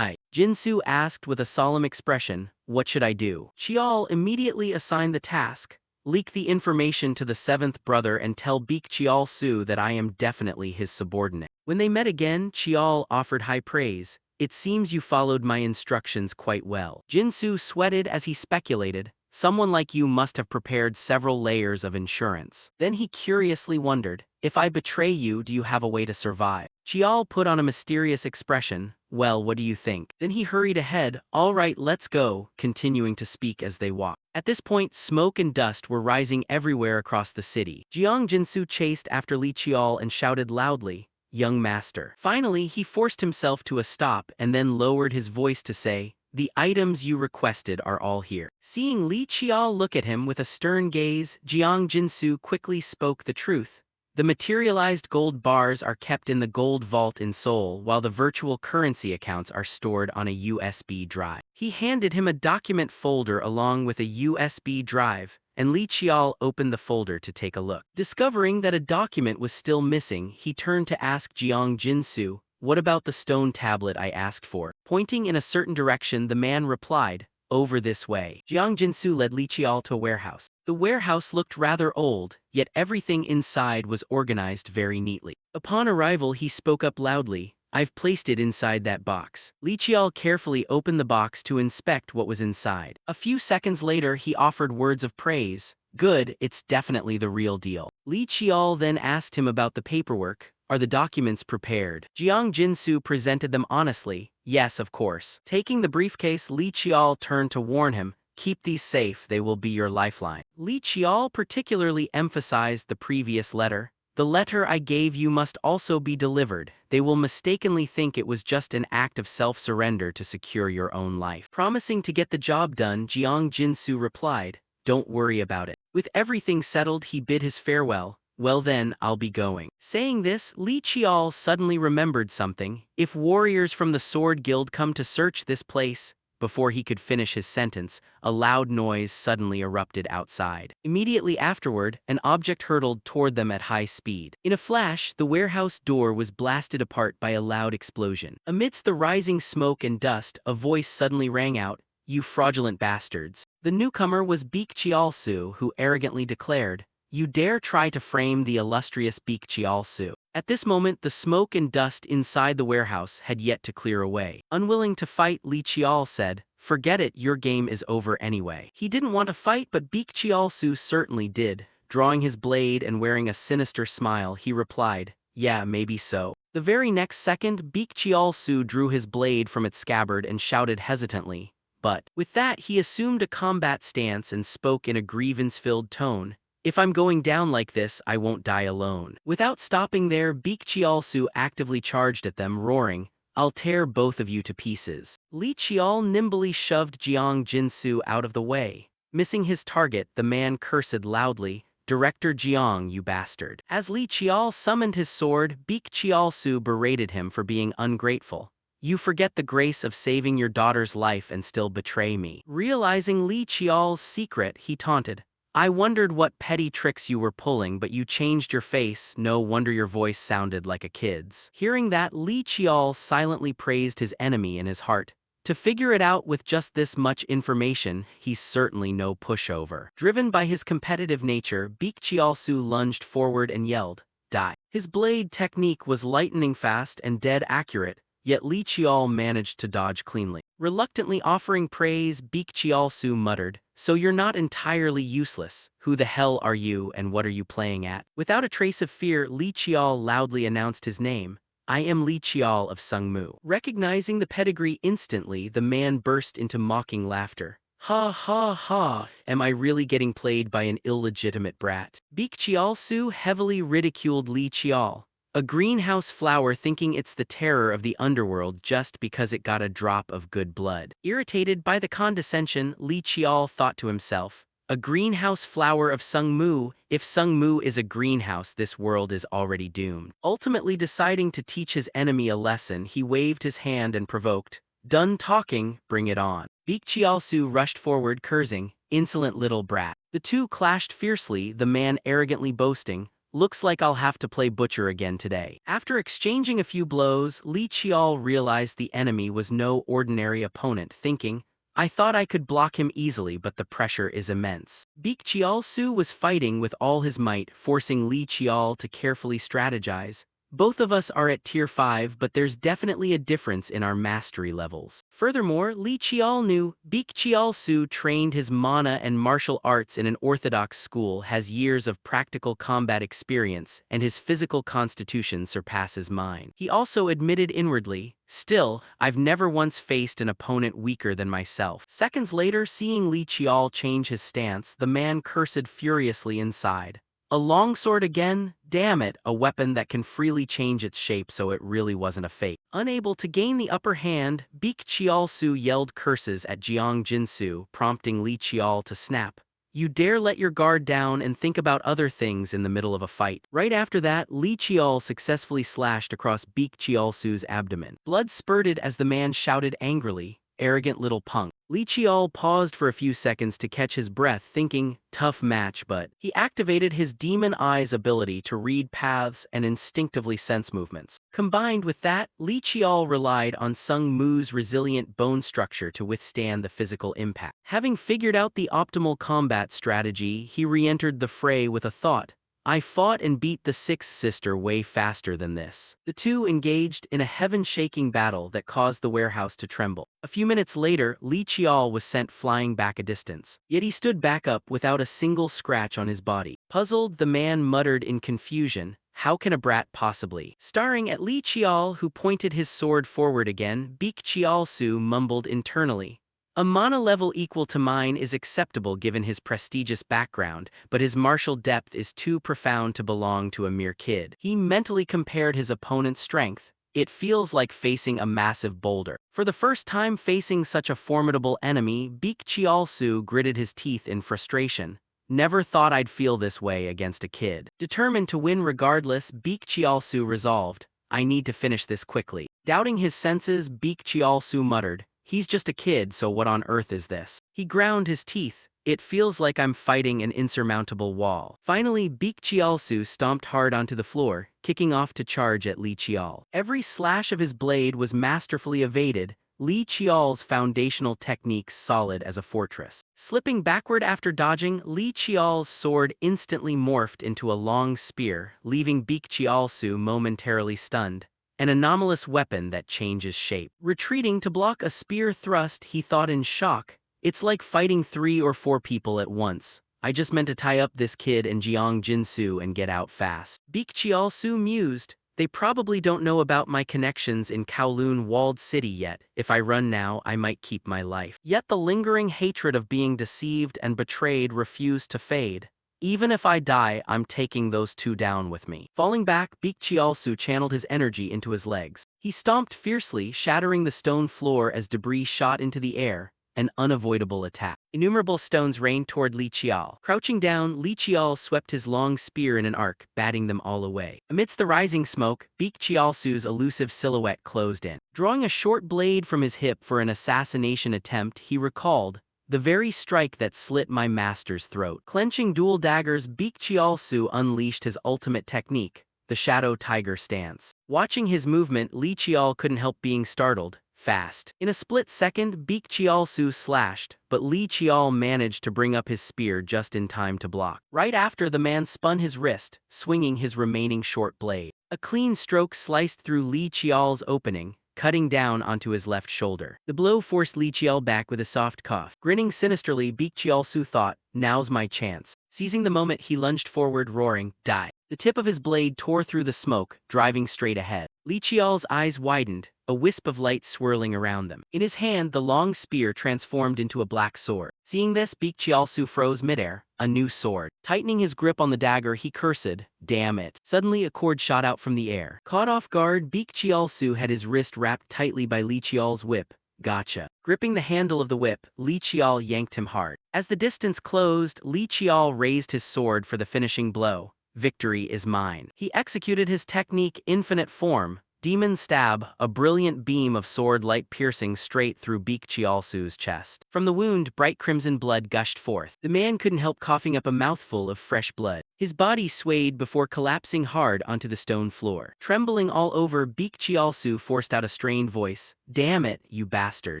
Jinsu asked with a solemn expression, what should I do? Chial immediately assigned the task. Leak the information to the seventh brother and tell Beek Chialsu that I am definitely his subordinate. When they met again, Chial offered high praise. It seems you followed my instructions quite well. Jinsu sweated as he speculated. Someone like you must have prepared several layers of insurance. Then he curiously wondered, if I betray you, do you have a way to survive? Chial put on a mysterious expression. Well, what do you think? Then he hurried ahead. All right, let's go, continuing to speak as they walked. At this point, smoke and dust were rising everywhere across the city. Jiang Jinsu chased after Li Chial and shouted loudly, young master. Finally, he forced himself to a stop and then lowered his voice to say, the items you requested are all here. Seeing Li Chial look at him with a stern gaze, Jiang Jinsu quickly spoke the truth. The materialized gold bars are kept in the gold vault in Seoul, while the virtual currency accounts are stored on a USB drive. He handed him a document folder along with a USB drive, and Li Chial opened the folder to take a look. Discovering that a document was still missing, he turned to ask Jiang Jinsu, what about the stone tablet I asked for? Pointing in a certain direction, the man replied, over this way. Jiang Jinsu led Li Chial to a warehouse. The warehouse looked rather old, yet everything inside was organized very neatly. Upon arrival, he spoke up loudly, I've placed it inside that box. Li Chial carefully opened the box to inspect what was inside. A few seconds later, he offered words of praise. Good, it's definitely the real deal. Li Chial then asked him about the paperwork. Are the documents prepared? Jiang Jinsu presented them honestly. Yes, of course. Taking the briefcase, Li Chial turned to warn him, keep these safe, they will be your lifeline. Li Chial particularly emphasized the previous letter. The letter I gave you must also be delivered. They will mistakenly think it was just an act of self-surrender to secure your own life. Promising to get the job done, Jiang Jinsu replied, don't worry about it. With everything settled, he bid his farewell. Well then, I'll be going. Saying this, Li Chial suddenly remembered something. If warriors from the Sword Guild come to search this place, before he could finish his sentence, a loud noise suddenly erupted outside. Immediately afterward, an object hurtled toward them at high speed. In a flash, the warehouse door was blasted apart by a loud explosion. Amidst the rising smoke and dust, a voice suddenly rang out, you fraudulent bastards. The newcomer was Beek Chialsu, who arrogantly declared, you dare try to frame the illustrious Beek Chialsu. At this moment, the smoke and dust inside the warehouse had yet to clear away. Unwilling to fight, Li Chial said, forget it, your game is over anyway. He didn't want to fight, but Beek Chialsu certainly did. Drawing his blade and wearing a sinister smile, he replied, yeah, maybe so. The very next second, Beek Chialsu drew his blade from its scabbard and shouted hesitantly, but. With that, he assumed a combat stance and spoke in a grievance-filled tone. If I'm going down like this, I won't die alone. Without stopping there, Beek Chialsu actively charged at them, roaring, I'll tear both of you to pieces. Li Chial nimbly shoved Jiang Jinsu out of the way. Missing his target, the man cursed loudly, Director Jiang, you bastard. As Li Chial summoned his sword, Beek Chialsu berated him for being ungrateful. You forget the grace of saving your daughter's life and still betray me. Realizing Li Chial's secret, he taunted, I wondered what petty tricks you were pulling, but you changed your face, no wonder your voice sounded like a kid's. Hearing that, Li Chial silently praised his enemy in his heart. To figure it out with just this much information, he's certainly no pushover. Driven by his competitive nature, Beek Chialsu lunged forward and yelled, die. His blade technique was lightning fast and dead accurate, yet Li Chial managed to dodge cleanly. Reluctantly offering praise, Beek Chialsu muttered, so you're not entirely useless. Who the hell are you and what are you playing at? Without a trace of fear, Li Qiao loudly announced his name. I am Li Qiao of Sungmu. Recognizing the pedigree instantly, the man burst into mocking laughter. Ha ha ha, am I really getting played by an illegitimate brat? Beak Chialsu heavily ridiculed Li Qiao, a greenhouse flower, thinking it's the terror of the underworld just because it got a drop of good blood. Irritated by the condescension, Li Qiao thought to himself, a greenhouse flower of Sungmu. If Sungmu is a greenhouse, this world is already doomed. Ultimately deciding to teach his enemy a lesson, he waved his hand and provoked, done talking, bring it on. Beak Chialsu rushed forward, cursing, insolent little brat. The two clashed fiercely, the man arrogantly boasting, looks like I'll have to play butcher again today. After exchanging a few blows, Li Qiao realized the enemy was no ordinary opponent, thinking, I thought I could block him easily, but the pressure is immense. Beak Chialsu was fighting with all his might, forcing Li Qiao to carefully strategize. Both of us are at tier 5, but there's definitely a difference in our mastery levels. Furthermore, Li Qiao knew Beak Chialsu trained his mana and martial arts in an orthodox school, has years of practical combat experience, and his physical constitution surpasses mine. He also admitted inwardly, still, I've never once faced an opponent weaker than myself. Seconds later, seeing Li Qiao change his stance, the man cursed furiously inside. A longsword again? Damn it, a weapon that can freely change its shape, so it really wasn't a fake. Unable to gain the upper hand, Beak Chialsu yelled curses at Jiang Jinsu, prompting Li Qiao to snap. You dare let your guard down and think about other things in the middle of a fight. Right after that, Li Qiao successfully slashed across Beak Chialsu's abdomen. Blood spurted as the man shouted angrily, arrogant little punk. Li Qiao paused for a few seconds to catch his breath, thinking, tough match, but he activated his demon eyes ability to read paths and instinctively sense movements. Combined with that, Li Qiao relied on Sung Mu's resilient bone structure to withstand the physical impact. Having figured out the optimal combat strategy, he re-entered the fray with a thought. I fought and beat the sixth sister way faster than this. The two engaged in a heaven-shaking battle that caused the warehouse to tremble. A few minutes later, Li Qiao was sent flying back a distance. Yet he stood back up without a single scratch on his body. Puzzled, the man muttered in confusion, how can a brat possibly? Staring at Li Qiao, who pointed his sword forward again, Beak Chialsu mumbled internally. A mana level equal to mine is acceptable given his prestigious background, but his martial depth is too profound to belong to a mere kid. He mentally compared his opponent's strength. It feels like facing a massive boulder. For the first time facing such a formidable enemy, Beak Chialsu gritted his teeth in frustration. Never thought I'd feel this way against a kid. Determined to win regardless, Beak Chialsu resolved, I need to finish this quickly. Doubting his senses, Beak Chialsu muttered, he's just a kid, so what on earth is this? He ground his teeth. It feels like I'm fighting an insurmountable wall. Finally, Beak Chialsu stomped hard onto the floor, kicking off to charge at Li Qiao. Every slash of his blade was masterfully evaded, Li Qiao's foundational techniques solid as a fortress. Slipping backward after dodging, Li Qiao's sword instantly morphed into a long spear, leaving Beak Chialsu momentarily stunned. An anomalous weapon that changes shape. Retreating to block a spear thrust, he thought in shock, it's like fighting 3 or 4 people at once. I just meant to tie up this kid and Jiang Jinsu and get out fast. Beak Chialsu mused, they probably don't know about my connections in Kowloon walled city yet. If I run now, I might keep my life. Yet the lingering hatred of being deceived and betrayed refused to fade. Even if I die, I'm taking those two down with me. Falling back, Beak Chialsu channeled his energy into his legs. He stomped fiercely, shattering the stone floor as debris shot into the air, an unavoidable attack. Innumerable stones rained toward Li Qiao. Crouching down, Li Qiao swept his long spear in an arc, batting them all away. Amidst the rising smoke, Beak Chialsu's elusive silhouette closed in. Drawing a short blade from his hip for an assassination attempt, he recalled, the very strike that slit my master's throat. Clenching dual daggers, Beak Chialsu unleashed his ultimate technique, the Shadow Tiger stance. Watching his movement, Li Qiao couldn't help being startled. Fast. In a split second, Beak Chialsu slashed, but Li Qiao managed to bring up his spear just in time to block. Right after, the man spun his wrist, swinging his remaining short blade. A clean stroke sliced through Li Qiao's opening, cutting down onto his left shoulder. The blow forced Li Qiao back with a soft cough. Grinning sinisterly, Beak Qiaosu thought, now's my chance. Seizing the moment, he lunged forward, roaring, die. The tip of his blade tore through the smoke, driving straight ahead. Li Qiao's eyes widened, a wisp of light swirling around them. In his hand, the long spear transformed into a black sword. Seeing this, Beak Qiaosu froze midair, a new sword. Tightening his grip on the dagger, he cursed, damn it. Suddenly, a cord shot out from the air. Caught off guard, Beak Qiaosu had his wrist wrapped tightly by Li Qiao's whip. Gotcha. Gripping the handle of the whip, Li Qiao yanked him hard. As the distance closed, Li Qiao raised his sword for the finishing blow. Victory is mine. He executed his technique Infinite Form, Demon Stab, a brilliant beam of sword light piercing straight through Beak Qiaosu's chest. From the wound, bright crimson blood gushed forth. The man couldn't help coughing up a mouthful of fresh blood. His body swayed before collapsing hard onto the stone floor. Trembling all over, Beak Qiaosu forced out a strained voice. Damn it, you bastard.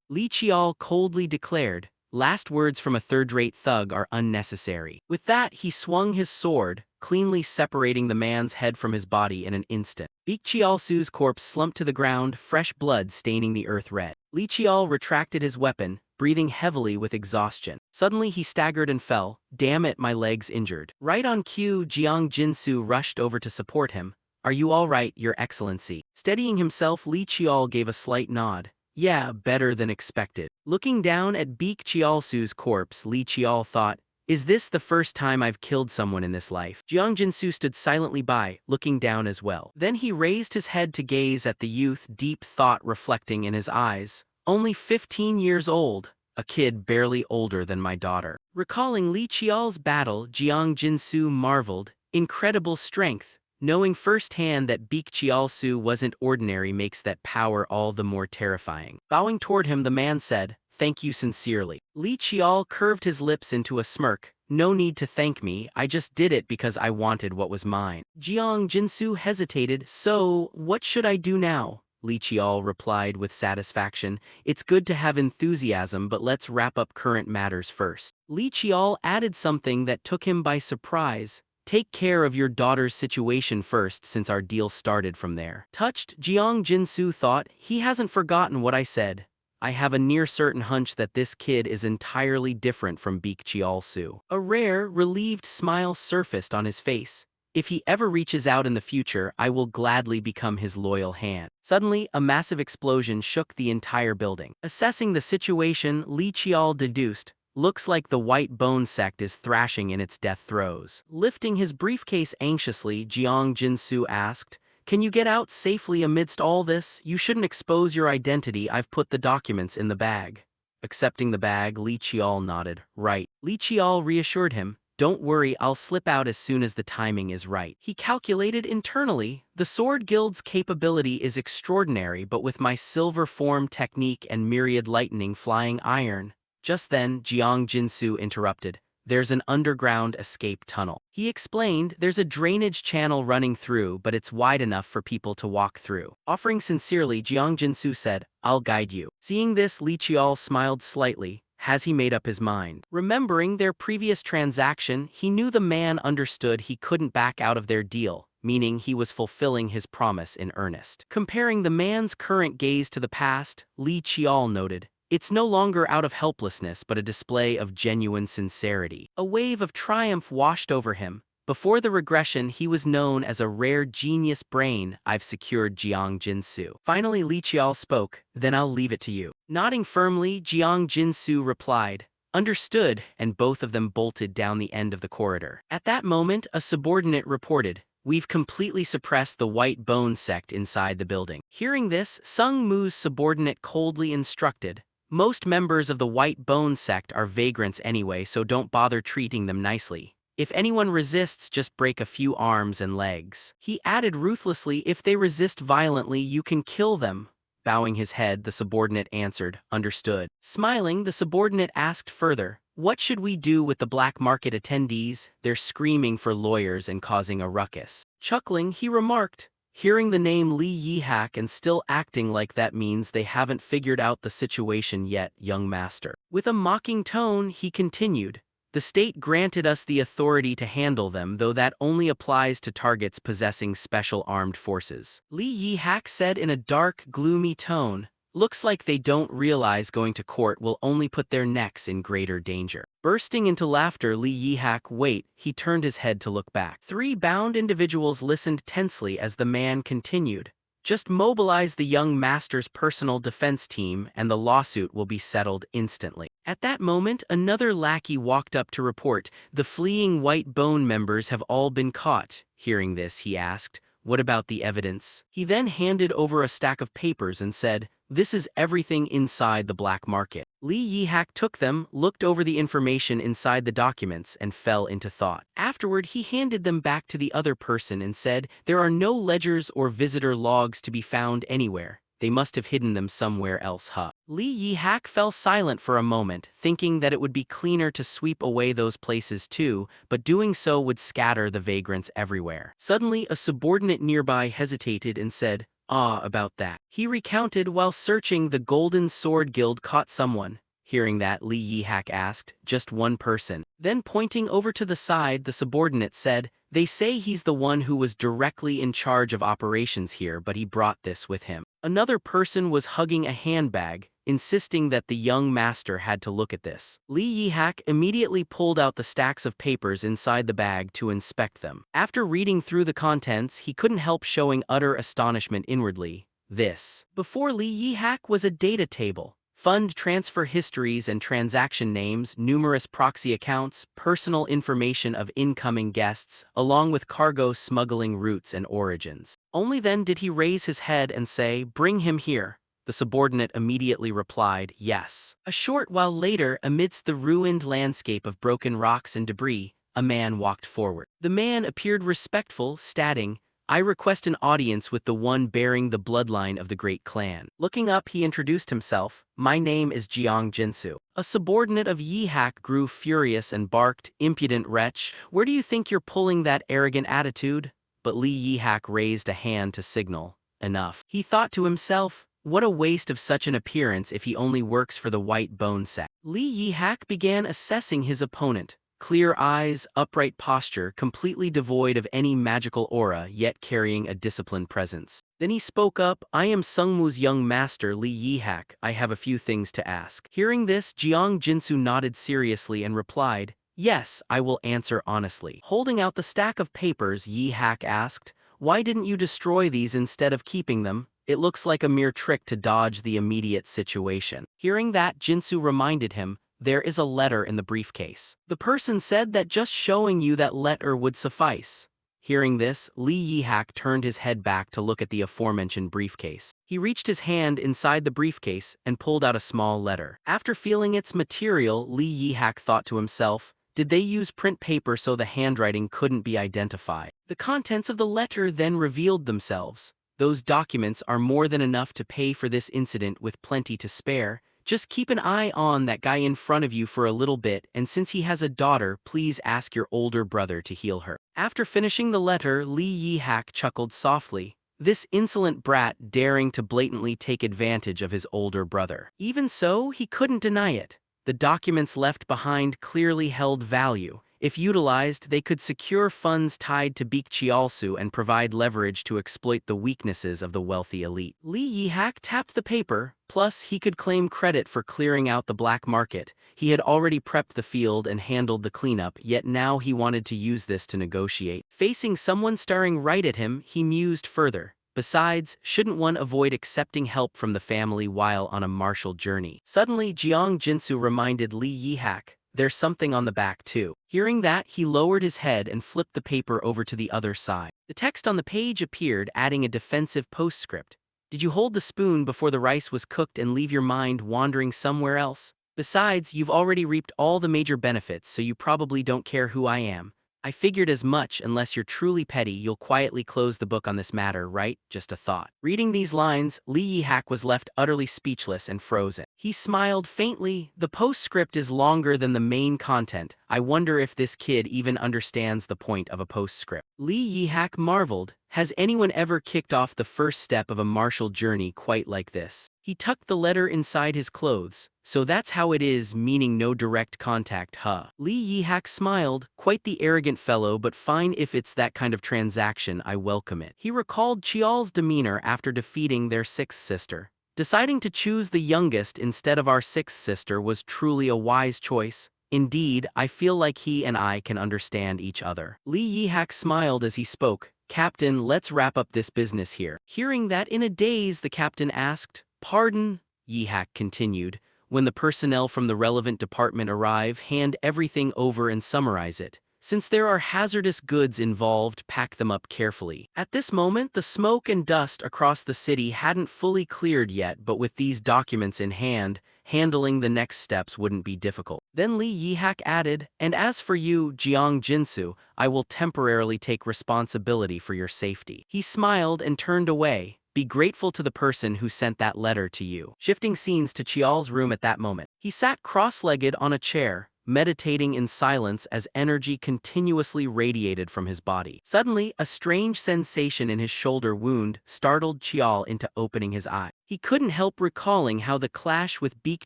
Li Qiao coldly declared, last words from a third-rate thug are unnecessary. With that, he swung his sword, cleanly separating the man's head from his body in an instant. Beak Qiaosu's corpse slumped to the ground, fresh blood staining the earth red. Li Qiao retracted his weapon, breathing heavily with exhaustion. Suddenly he staggered and fell. Damn it, my leg's injured. Right on cue, Jiang Jinsu rushed over to support him. Are you all right, Your Excellency? Steadying himself, Li Qiao gave a slight nod. Yeah, better than expected. Looking down at Beak Qiaosu's corpse, Li Qiao thought, is this the first time I've killed someone in this life? Jiang Jinsu stood silently by, looking down as well. Then he raised his head to gaze at the youth, deep thought reflecting in his eyes. Only 15 years old, a kid barely older than my daughter. Recalling Li Qiao's battle, Jiang Jinsu marveled, incredible strength. Knowing firsthand that Beak Qiaosu wasn't ordinary makes that power all the more terrifying. Bowing toward him, the man said, thank you sincerely. Li Qiao curved his lips into a smirk. No need to thank me, I just did it because I wanted what was mine. Jiang Jinsu hesitated. So, what should I do now? Li Qiao replied with satisfaction. It's good to have enthusiasm, but let's wrap up current matters first. Li Qiao added something that took him by surprise. Take care of your daughter's situation first, since our deal started from there. Touched, Jiang Jinsu thought, he hasn't forgotten what I said. I have a near certain hunch that this kid is entirely different from Beak Qiaosu. A rare, relieved smile surfaced on his face. If he ever reaches out in the future, I will gladly become his loyal hand. Suddenly, a massive explosion shook the entire building. Assessing the situation, Li Qiao deduced, looks like the White Bone sect is thrashing in its death throes. Lifting his briefcase anxiously, Jiang Jinsu asked, can you get out safely amidst all this? You shouldn't expose your identity. I've put the documents in the bag. Accepting the bag, Li Qiao nodded. Right. Li Qiao reassured him. Don't worry, I'll slip out as soon as the timing is right. He calculated internally. The Sword Guild's capability is extraordinary, but with my silver form technique and myriad lightning flying iron. Just then, Jiang Jinsu interrupted. There's an underground escape tunnel. He explained, there's a drainage channel running through, but it's wide enough for people to walk through. Offering sincerely, Jiang Jinsu said, I'll guide you. Seeing this, Li Qiao smiled slightly. Has he made up his mind? Remembering their previous transaction, he knew the man understood he couldn't back out of their deal, meaning he was fulfilling his promise in earnest. Comparing the man's current gaze to the past, Li Qiao noted, it's no longer out of helplessness but a display of genuine sincerity. A wave of triumph washed over him. Before the regression, he was known as a rare genius brain. I've secured Jiang Jinsu. Finally, Li Qiao spoke, then I'll leave it to you. Nodding firmly, Jiang Jinsu replied, understood, and both of them bolted down the end of the corridor. At that moment, a subordinate reported, we've completely suppressed the White Bone sect inside the building. Hearing this, Sung Mu's subordinate coldly instructed, most members of the White Bone sect are vagrants anyway, so don't bother treating them nicely. If anyone resists, just break a few arms and legs. He added ruthlessly, if they resist violently, you can kill them. Bowing his head, the subordinate answered, understood. Smiling, the subordinate asked further, what should we do with the black market attendees? They're screaming for lawyers and causing a ruckus. Chuckling, he remarked, hearing the name Li Yihak and still acting like that means they haven't figured out the situation yet, young master. With a mocking tone, he continued, The state granted us the authority to handle them, though that only applies to targets possessing special armed forces. Lee Yi-hak said in a dark, gloomy tone. Looks like they don't realize going to court will only put their necks in greater danger. Bursting into laughter, Lee Yi-hak wait, he turned his head to look back. 3 bound individuals listened tensely as the man continued. Just mobilize the young master's personal defense team and the lawsuit will be settled instantly. At that moment, another lackey walked up to report, the fleeing White Bone members have all been caught. Hearing this, he asked, what about the evidence? He then handed over a stack of papers and said, this is everything inside the black market. Lee Yi-hak took them, looked over the information inside the documents, and fell into thought. Afterward, he handed them back to the other person and said, there are no ledgers or visitor logs to be found anywhere. They must have hidden them somewhere else, huh? Lee Yi-hak fell silent for a moment, thinking that it would be cleaner to sweep away those places too, but doing so would scatter the vagrants everywhere. Suddenly, a subordinate nearby hesitated and said, about that. He recounted while searching the Golden Sword Guild caught someone. Hearing that, Lee Yi-hak asked, just one person. Then pointing over to the side, the subordinate said, they say he's the one who was directly in charge of operations here, but he brought this with him. Another person was hugging a handbag, insisting that the young master had to look at this. Lee Yi-hak immediately pulled out the stacks of papers inside the bag to inspect them. After reading through the contents, he couldn't help showing utter astonishment inwardly. This, before Lee Yi-hak, was a data table. Fund transfer histories and transaction names, numerous proxy accounts, personal information of incoming guests, along with cargo smuggling routes and origins. Only then did he raise his head and say, bring him here. The subordinate immediately replied, yes. A short while later, amidst the ruined landscape of broken rocks and debris, a man walked forward. The man appeared respectful, stating, I request an audience with the one bearing the bloodline of the great clan. Looking up, he introduced himself. My name is Jiang Jinsu. A subordinate of Yi-hak grew furious and barked, impudent wretch, where do you think you're pulling that arrogant attitude? But Lee Yi-hak raised a hand to signal, enough. He thought to himself, what a waste of such an appearance if he only works for the White Bone sect. Lee Yi-hak began assessing his opponent. Clear eyes, upright posture, completely devoid of any magical aura, yet carrying a disciplined presence. Then he spoke up, I am Sungmu's young master Lee Yi-hak, I have a few things to ask. Hearing this, Jiang Jinsu nodded seriously and replied, yes, I will answer honestly. Holding out the stack of papers, Yi-hak asked, why didn't you destroy these instead of keeping them? It looks like a mere trick to dodge the immediate situation. Hearing that, Jinsu reminded him, there is a letter in the briefcase. The person said that just showing you that letter would suffice. Hearing this, Lee Yi-hak turned his head back to look at the aforementioned briefcase. He reached his hand inside the briefcase and pulled out a small letter. After feeling its material, Lee Yi-hak thought to himself, did they use print paper so the handwriting couldn't be identified? The contents of the letter then revealed themselves. Those documents are more than enough to pay for this incident with plenty to spare. Just keep an eye on that guy in front of you for a little bit, and since he has a daughter, please ask your older brother to heal her. After finishing the letter, Lee Yi-hak chuckled softly. This insolent brat daring to blatantly take advantage of his older brother. Even so, he couldn't deny it. The documents left behind clearly held value. If utilized, they could secure funds tied to Baekjeolsu and provide leverage to exploit the weaknesses of the wealthy elite. Lee Yi-hak tapped the paper, plus he could claim credit for clearing out the black market. He had already prepped the field and handled the cleanup, yet now he wanted to use this to negotiate. Facing someone staring right at him, he mused further. Besides, shouldn't one avoid accepting help from the family while on a martial journey? Suddenly, Jiang Jinsu reminded Lee Yi-hak, there's something on the back too. Hearing that, he lowered his head and flipped the paper over to the other side. The text on the page appeared, adding a defensive postscript. Did you hold the spoon before the rice was cooked and leave your mind wandering somewhere else? Besides, you've already reaped all the major benefits, so you probably don't care who I am. I figured as much. Unless you're truly petty, you'll quietly close the book on this matter, right? Just a thought. Reading these lines, Lee Yi-hak was left utterly speechless and frozen. He smiled faintly. The postscript is longer than the main content. I wonder if this kid even understands the point of a postscript. Lee Yihak marveled, has anyone ever kicked off the first step of a martial journey quite like this? He tucked the letter inside his clothes. So that's how it is, meaning no direct contact, huh? Lee Yihak smiled, quite the arrogant fellow, but fine if it's that kind of transaction, I welcome it. He recalled Chial's demeanor after defeating their sixth sister. Deciding to choose the youngest instead of our sixth sister was truly a wise choice. Indeed, I feel like he and I can understand each other. Lee Yihak smiled as he spoke. Captain, let's wrap up this business here. Hearing that in a daze, the captain asked, pardon? Yihak continued. When the personnel from the relevant department arrive, hand everything over and summarize it. Since there are hazardous goods involved, pack them up carefully. At this moment, the smoke and dust across the city hadn't fully cleared yet, but with these documents in hand, handling the next steps wouldn't be difficult. Then Lee Yihak added, and as for you, Jiang Jinsu, I will temporarily take responsibility for your safety. He smiled and turned away. Be grateful to the person who sent that letter to you. Shifting scenes to Chial's room at that moment. He sat cross-legged on a chair, meditating in silence as energy continuously radiated from his body. Suddenly, a strange sensation in his shoulder wound startled Chial into opening his eye. He couldn't help recalling how the clash with Beak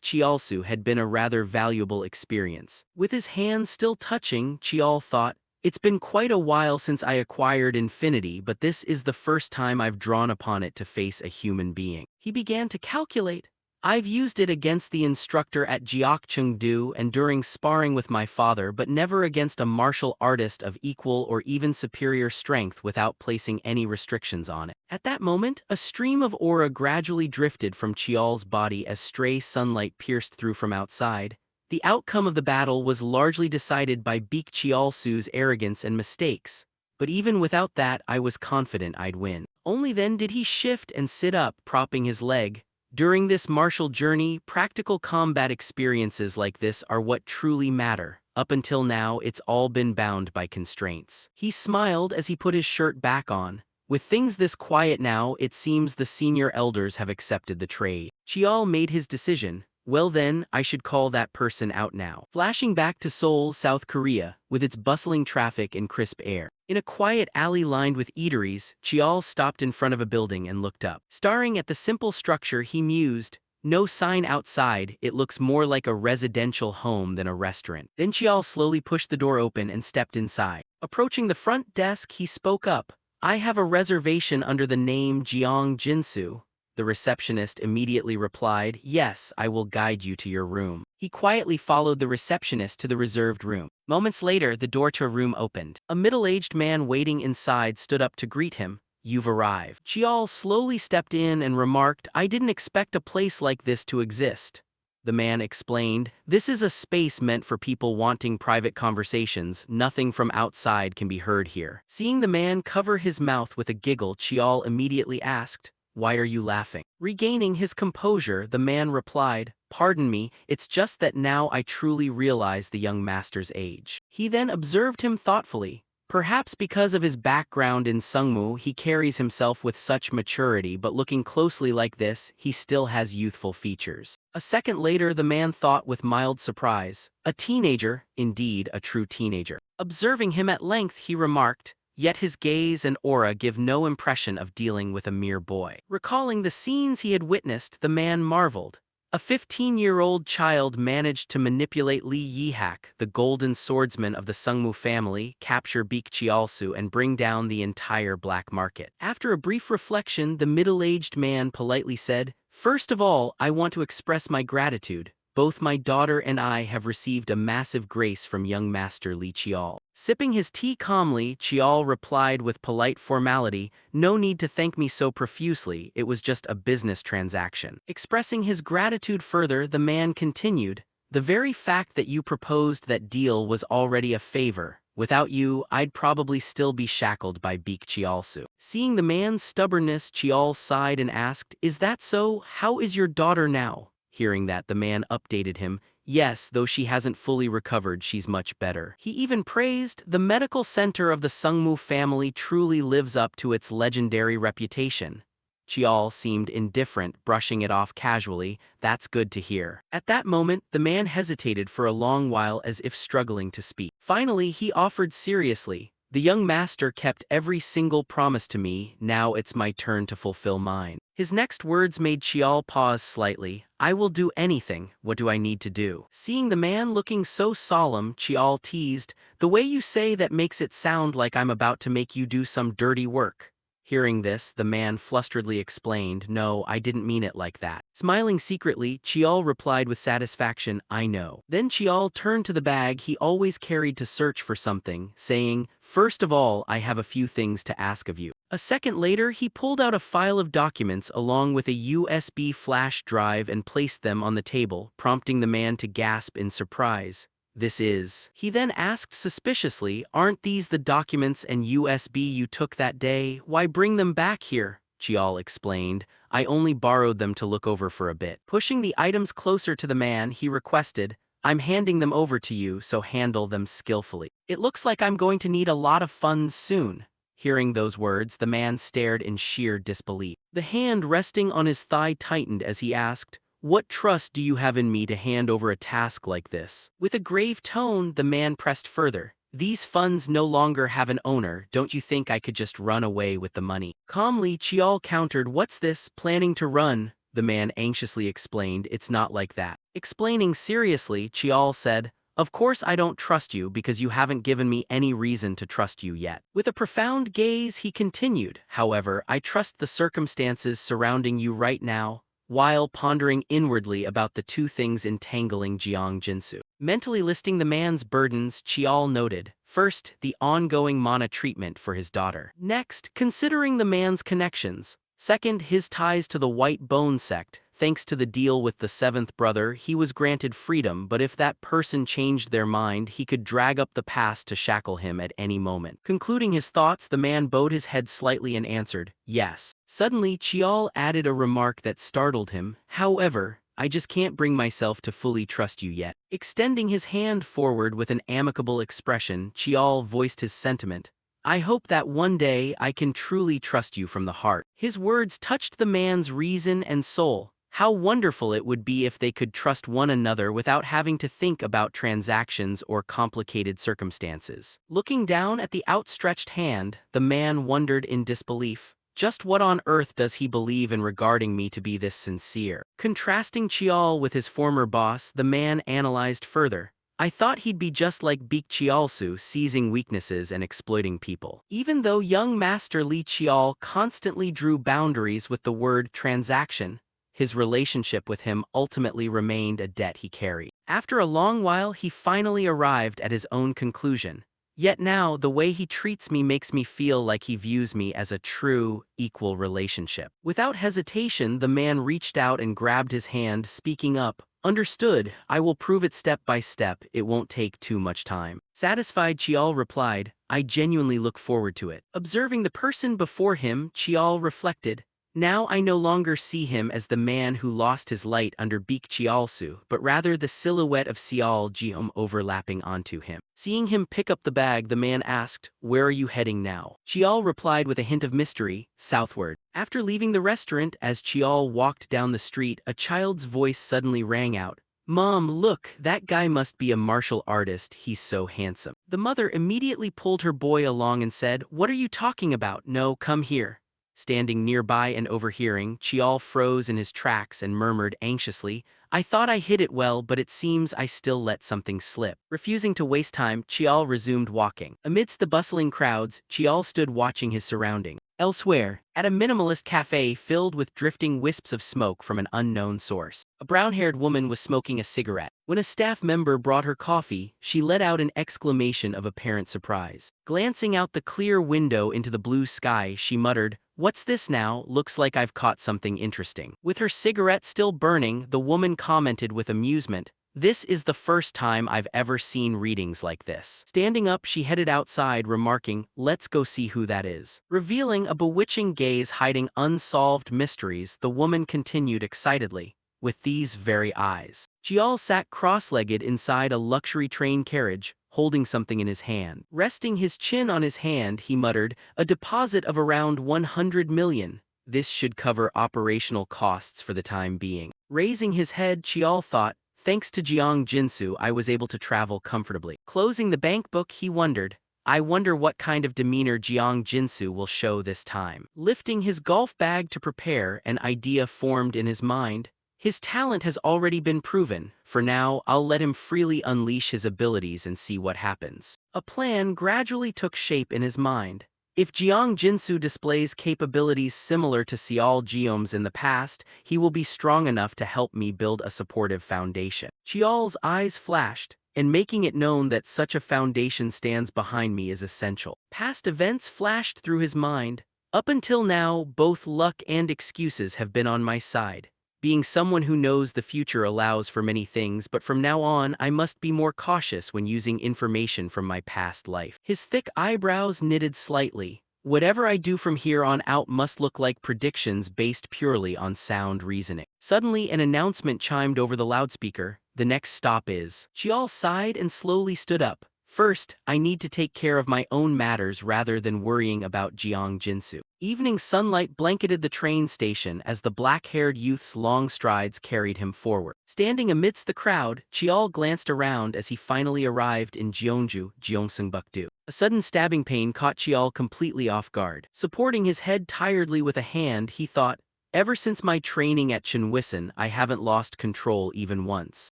Chialsu had been a rather valuable experience. With his hands still touching, Chial thought, it's been quite a while since I acquired Infinity, but this is the first time I've drawn upon it to face a human being. He began to calculate. I've used it against the instructor at Jiakchengdu and during sparring with my father, but never against a martial artist of equal or even superior strength without placing any restrictions on it. At that moment, a stream of aura gradually drifted from Chial's body as stray sunlight pierced through from outside. The outcome of the battle was largely decided by Beak Chialsu's arrogance and mistakes, but even without that, I was confident I'd win. Only then did he shift and sit up, propping his leg. During this martial journey, practical combat experiences like this are what truly matter. Up until now, it's all been bound by constraints. He smiled as he put his shirt back on. With things this quiet now, it seems the senior elders have accepted the trade. Chial made his decision. Well then, I should call that person out now. Flashing back to Seoul, South Korea, with its bustling traffic and crisp air. In a quiet alley lined with eateries, Chial stopped in front of a building and looked up. Staring at the simple structure, he mused, no sign outside, it looks more like a residential home than a restaurant. Then Chial slowly pushed the door open and stepped inside. Approaching the front desk, he spoke up. I have a reservation under the name Jiang Jinsu. The receptionist immediately replied, yes, I will guide you to your room. He quietly followed the receptionist to the reserved room. Moments later, the door to a room opened. A middle-aged man waiting inside stood up to greet him. You've arrived. Chial slowly stepped in and remarked, I didn't expect a place like this to exist. The man explained, this is a space meant for people wanting private conversations. Nothing from outside can be heard here. Seeing the man cover his mouth with a giggle, Chial immediately asked, why are you laughing? Regaining his composure, the man replied, pardon me, it's just that now I truly realize the young master's age. He then observed him thoughtfully. Perhaps because of his background in Sungmu, he carries himself with such maturity, but looking closely like this, he still has youthful features. A second later, the man thought with mild surprise, a teenager, indeed a true teenager. Observing him at length, he remarked, yet his gaze and aura give no impression of dealing with a mere boy. Recalling the scenes he had witnessed, the man marveled. A 15-year-old child managed to manipulate Lee Yihak, the golden swordsman of the Sungmu family, capture Beak Chialsu and bring down the entire black market. After a brief reflection, the middle-aged man politely said, first of all, I want to express my gratitude. Both my daughter and I have received a massive grace from young master Li Chial. Sipping his tea calmly, Chial replied with polite formality, no need to thank me so profusely, it was just a business transaction. Expressing his gratitude further, the man continued, the very fact that you proposed that deal was already a favor. Without you, I'd probably still be shackled by Beak Chialsu. Seeing the man's stubbornness, Chial sighed and asked, is that so? How is your daughter now? Hearing that, the man updated him, yes, though she hasn't fully recovered, she's much better. He even praised, the medical center of the Sungmu family truly lives up to its legendary reputation. Chial seemed indifferent, brushing it off casually. That's good to hear. At that moment, the man hesitated for a long while as if struggling to speak. Finally, he offered seriously, "The young master kept every single promise to me, now it's my turn to fulfill mine." His next words made Chial pause slightly. "I will do anything, what do I need to do?" Seeing the man looking so solemn, Chial teased, "The way you say that makes it sound like I'm about to make you do some dirty work." Hearing this, the man flusteredly explained, "No, I didn't mean it like that." Smiling secretly, Chial replied with satisfaction, "I know." Then Chial turned to the bag he always carried to search for something, saying, "First of all, I have a few things to ask of you." A second later, he pulled out a file of documents along with a USB flash drive and placed them on the table, prompting the man to gasp in surprise. "This is..." He then asked suspiciously, "Aren't these the documents and USB you took that day? Why bring them back here?" Chial explained, "I only borrowed them to look over for a bit." Pushing the items closer to the man, he requested, "I'm handing them over to you, so handle them skillfully. It looks like I'm going to need a lot of funds soon." Hearing those words, the man stared in sheer disbelief. The hand resting on his thigh tightened as he asked, "What trust do you have in me to hand over a task like this?" With a grave tone, the man pressed further, "These funds no longer have an owner, don't you think I could just run away with the money?" Calmly, Chial countered, "What's this, planning to run?" The man anxiously explained, "It's not like that." Explaining seriously, Chial said, "Of course I don't trust you because you haven't given me any reason to trust you yet." With a profound gaze, he continued, "However, I trust the circumstances surrounding you right now," while pondering inwardly about the two things entangling Jiang Jinsu. Mentally listing the man's burdens, Chial noted, first, the ongoing mana treatment for his daughter. Next, considering the man's connections. Second, his ties to the White Bone sect. Thanks to the deal with the seventh brother, he was granted freedom, but if that person changed their mind, he could drag up the past to shackle him at any moment. Concluding his thoughts, the man bowed his head slightly and answered, "Yes." Suddenly, Chial added a remark that startled him, "However, I just can't bring myself to fully trust you yet." Extending his hand forward with an amicable expression, Chial voiced his sentiment, "I hope that one day I can truly trust you from the heart." His words touched the man's reason and soul. How wonderful it would be if they could trust one another without having to think about transactions or complicated circumstances. Looking down at the outstretched hand, the man wondered in disbelief, "Just what on earth does he believe in regarding me to be this sincere?" Contrasting Chial with his former boss, the man analyzed further. "I thought he'd be just like Beek Chialsu, seizing weaknesses and exploiting people." Even though young Master Li Chial constantly drew boundaries with the word transaction, his relationship with him ultimately remained a debt he carried. After a long while, he finally arrived at his own conclusion. "Yet now, the way he treats me makes me feel like he views me as a true, equal relationship." Without hesitation, the man reached out and grabbed his hand, speaking up, "Understood, I will prove it step by step, it won't take too much time." Satisfied, Chial replied, "I genuinely look forward to it." Observing the person before him, Chial reflected, "Now I no longer see him as the man who lost his light under Beek Chialsu, but rather the silhouette of Xiao Jium overlapping onto him." Seeing him pick up the bag, the man asked, "Where are you heading now?" Chial replied with a hint of mystery, "Southward." After leaving the restaurant, as Chial walked down the street, a child's voice suddenly rang out, "Mom, look, that guy must be a martial artist, he's so handsome." The mother immediately pulled her boy along and said, "What are you talking about? No, come here." Standing nearby and overhearing, Chial froze in his tracks and murmured anxiously, "I thought I hid it well, but it seems I still let something slip." Refusing to waste time, Chial resumed walking. Amidst the bustling crowds, Chial stood watching his surrounding. Elsewhere, at a minimalist cafe filled with drifting wisps of smoke from an unknown source, a brown-haired woman was smoking a cigarette. When a staff member brought her coffee, she let out an exclamation of apparent surprise. Glancing out the clear window into the blue sky, she muttered, "What's this now? Looks like I've caught something interesting." With her cigarette still burning, the woman commented with amusement, "This is the first time I've ever seen readings like this." Standing up, she headed outside, remarking, "Let's go see who that is." Revealing a bewitching gaze hiding unsolved mysteries, the woman continued excitedly, "With these very eyes." Chial sat cross-legged inside a luxury train carriage, holding something in his hand. Resting his chin on his hand, he muttered, "A deposit of around 100 million. This should cover operational costs for the time being. Raising his head, Chial thought, thanks to Jiang Jinsu I was able to travel comfortably. Closing the bank book, he wondered, I wonder what kind of demeanor Jiang Jinsu will show this time. Lifting his golf bag to prepare, an idea formed in his mind. His talent has already been proven. For now, I'll let him freely unleash his abilities and see what happens. A plan gradually took shape in his mind. If Jiang Jinsu displays capabilities similar to Xiao Jiom's in the past, he will be strong enough to help me build a supportive foundation. Chial's eyes flashed, and making it known that such a foundation stands behind me is essential. Past events flashed through his mind. Up until now, both luck and excuses have been on my side. Being someone who knows the future allows for many things, but from now on I must be more cautious when using information from my past life. His thick eyebrows knitted slightly. Whatever I do from here on out must look like predictions based purely on sound reasoning. Suddenly an announcement chimed over the loudspeaker. The next stop is... Chial sighed and slowly stood up. First, I need to take care of my own matters rather than worrying about Jiang Jinsu. Evening sunlight blanketed the train station as the black-haired youth's long strides carried him forward. Standing amidst the crowd, Chial glanced around as he finally arrived in Jeonju, Gyeongsangbuk-do. A sudden stabbing pain caught Chial completely off guard. Supporting his head tiredly with a hand, he thought, ever since my training at Chinwison, I haven't lost control even once.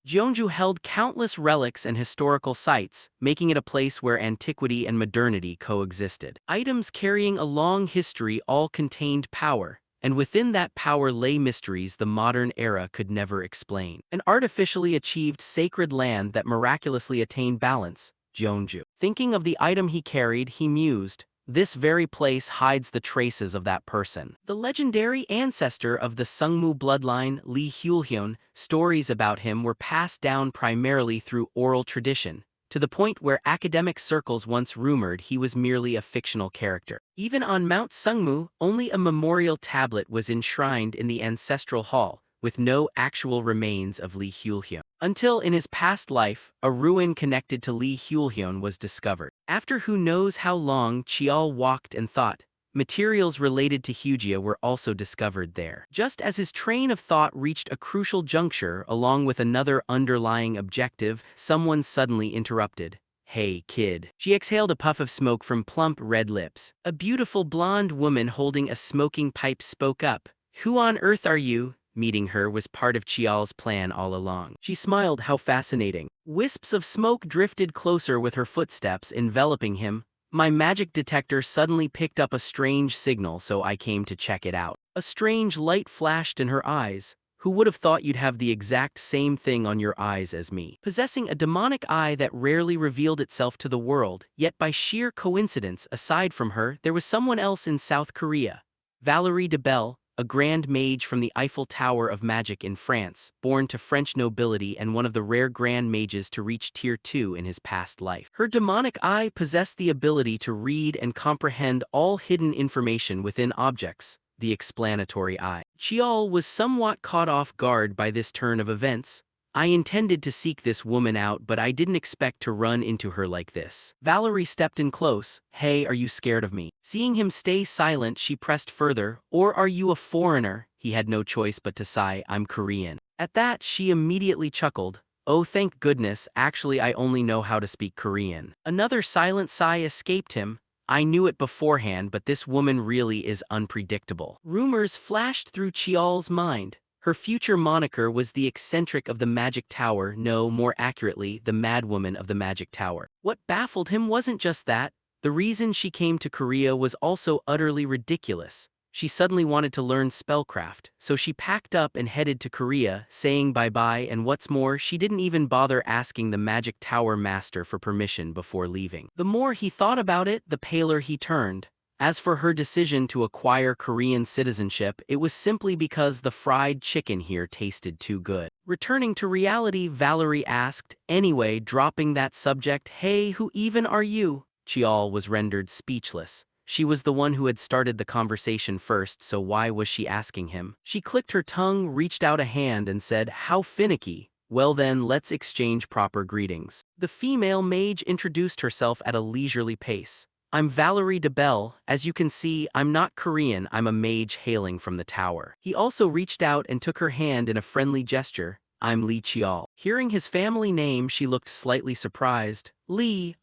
Jeonju held countless relics and historical sites, making it a place where antiquity and modernity coexisted. Items carrying a long history all contained power, and within that power lay mysteries the modern era could never explain. An artificially achieved sacred land that miraculously attained balance, Jeonju. Thinking of the item he carried, he mused, this very place hides the traces of that person. The legendary ancestor of the Sungmu bloodline, Lee Hyulhyun, stories about him were passed down primarily through oral tradition, to the point where academic circles once rumored he was merely a fictional character. Even on Mount Sungmu, only a memorial tablet was enshrined in the ancestral hall, with no actual remains of Lee Hyulhyun. Until in his past life, a ruin connected to Lee Hyulhyun was discovered. After who knows how long, Chial walked and thought. Materials related to Hyugia were also discovered there. Just as his train of thought reached a crucial juncture along with another underlying objective, someone suddenly interrupted. Hey, kid. She exhaled a puff of smoke from plump red lips. A beautiful blonde woman holding a smoking pipe spoke up. Who on earth are you? Meeting her was part of Chial's plan all along. She smiled. How fascinating. Wisps of smoke drifted closer with her footsteps enveloping him. My magic detector suddenly picked up a strange signal, so I came to check it out. A strange light flashed in her eyes. Who would have thought you'd have the exact same thing on your eyes as me? Possessing a demonic eye that rarely revealed itself to the world, yet by sheer coincidence, aside from her, there was someone else in South Korea. Valerie de Belle, a grand mage from the Eiffel Tower of magic in France, born to French nobility and one of the rare grand mages to reach Tier 2 in his past life. Her demonic eye possessed the ability to read and comprehend all hidden information within objects, the explanatory eye. Chial was somewhat caught off guard by this turn of events. I intended to seek this woman out, but I didn't expect to run into her like this. Valerie stepped in close. Hey, are you scared of me? Seeing him stay silent, she pressed further. Or are you a foreigner? He had no choice but to sigh. I'm Korean. At that, she immediately chuckled. Oh, thank goodness, actually I only know how to speak Korean. Another silent sigh escaped him. I knew it beforehand, but this woman really is unpredictable. Rumors flashed through Chial's mind. Her future moniker was the eccentric of the Magic Tower, no, more accurately, the madwoman of the Magic Tower. What baffled him wasn't just that. The reason she came to Korea was also utterly ridiculous. She suddenly wanted to learn spellcraft, so she packed up and headed to Korea, saying bye-bye, and what's more, she didn't even bother asking the Magic Tower master for permission before leaving. The more he thought about it, the paler he turned. As for her decision to acquire Korean citizenship, it was simply because the fried chicken here tasted too good. Returning to reality, Valerie asked, anyway, dropping that subject, hey, who even are you? Chial was rendered speechless. She was the one who had started the conversation first, so why was she asking him? She clicked her tongue, reached out a hand and said, how finicky. Well then, let's exchange proper greetings. The female mage introduced herself at a leisurely pace. I'm Valerie DeBelle. As you can see, I'm not Korean, I'm a mage hailing from the tower. He also reached out and took her hand in a friendly gesture. I'm Lee Chial. Hearing his family name, she looked slightly surprised. Lee,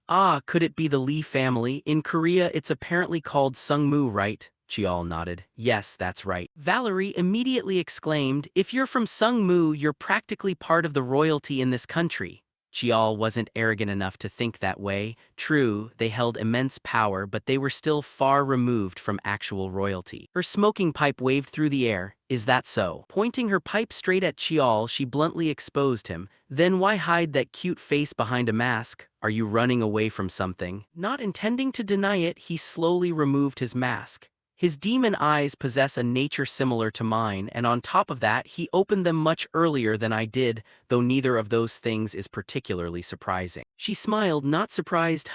could it be the Lee family? In Korea, it's apparently called Sungmu, right? Chial nodded. Yes, that's right. Valerie immediately exclaimed, if you're from Sungmu, you're practically part of the royalty in this country. Chial wasn't arrogant enough to think that way. True, they held immense power, but they were still far removed from actual royalty. Her smoking pipe waved through the air. Is that so? Pointing her pipe straight at Chial, she bluntly exposed him. Then why hide that cute face behind a mask? Are you running away from something? Not intending to deny it, he slowly removed his mask. His demon eyes possess a nature similar to mine, and on top of that, he opened them much earlier than I did, though neither of those things is particularly surprising. She smiled, not surprised,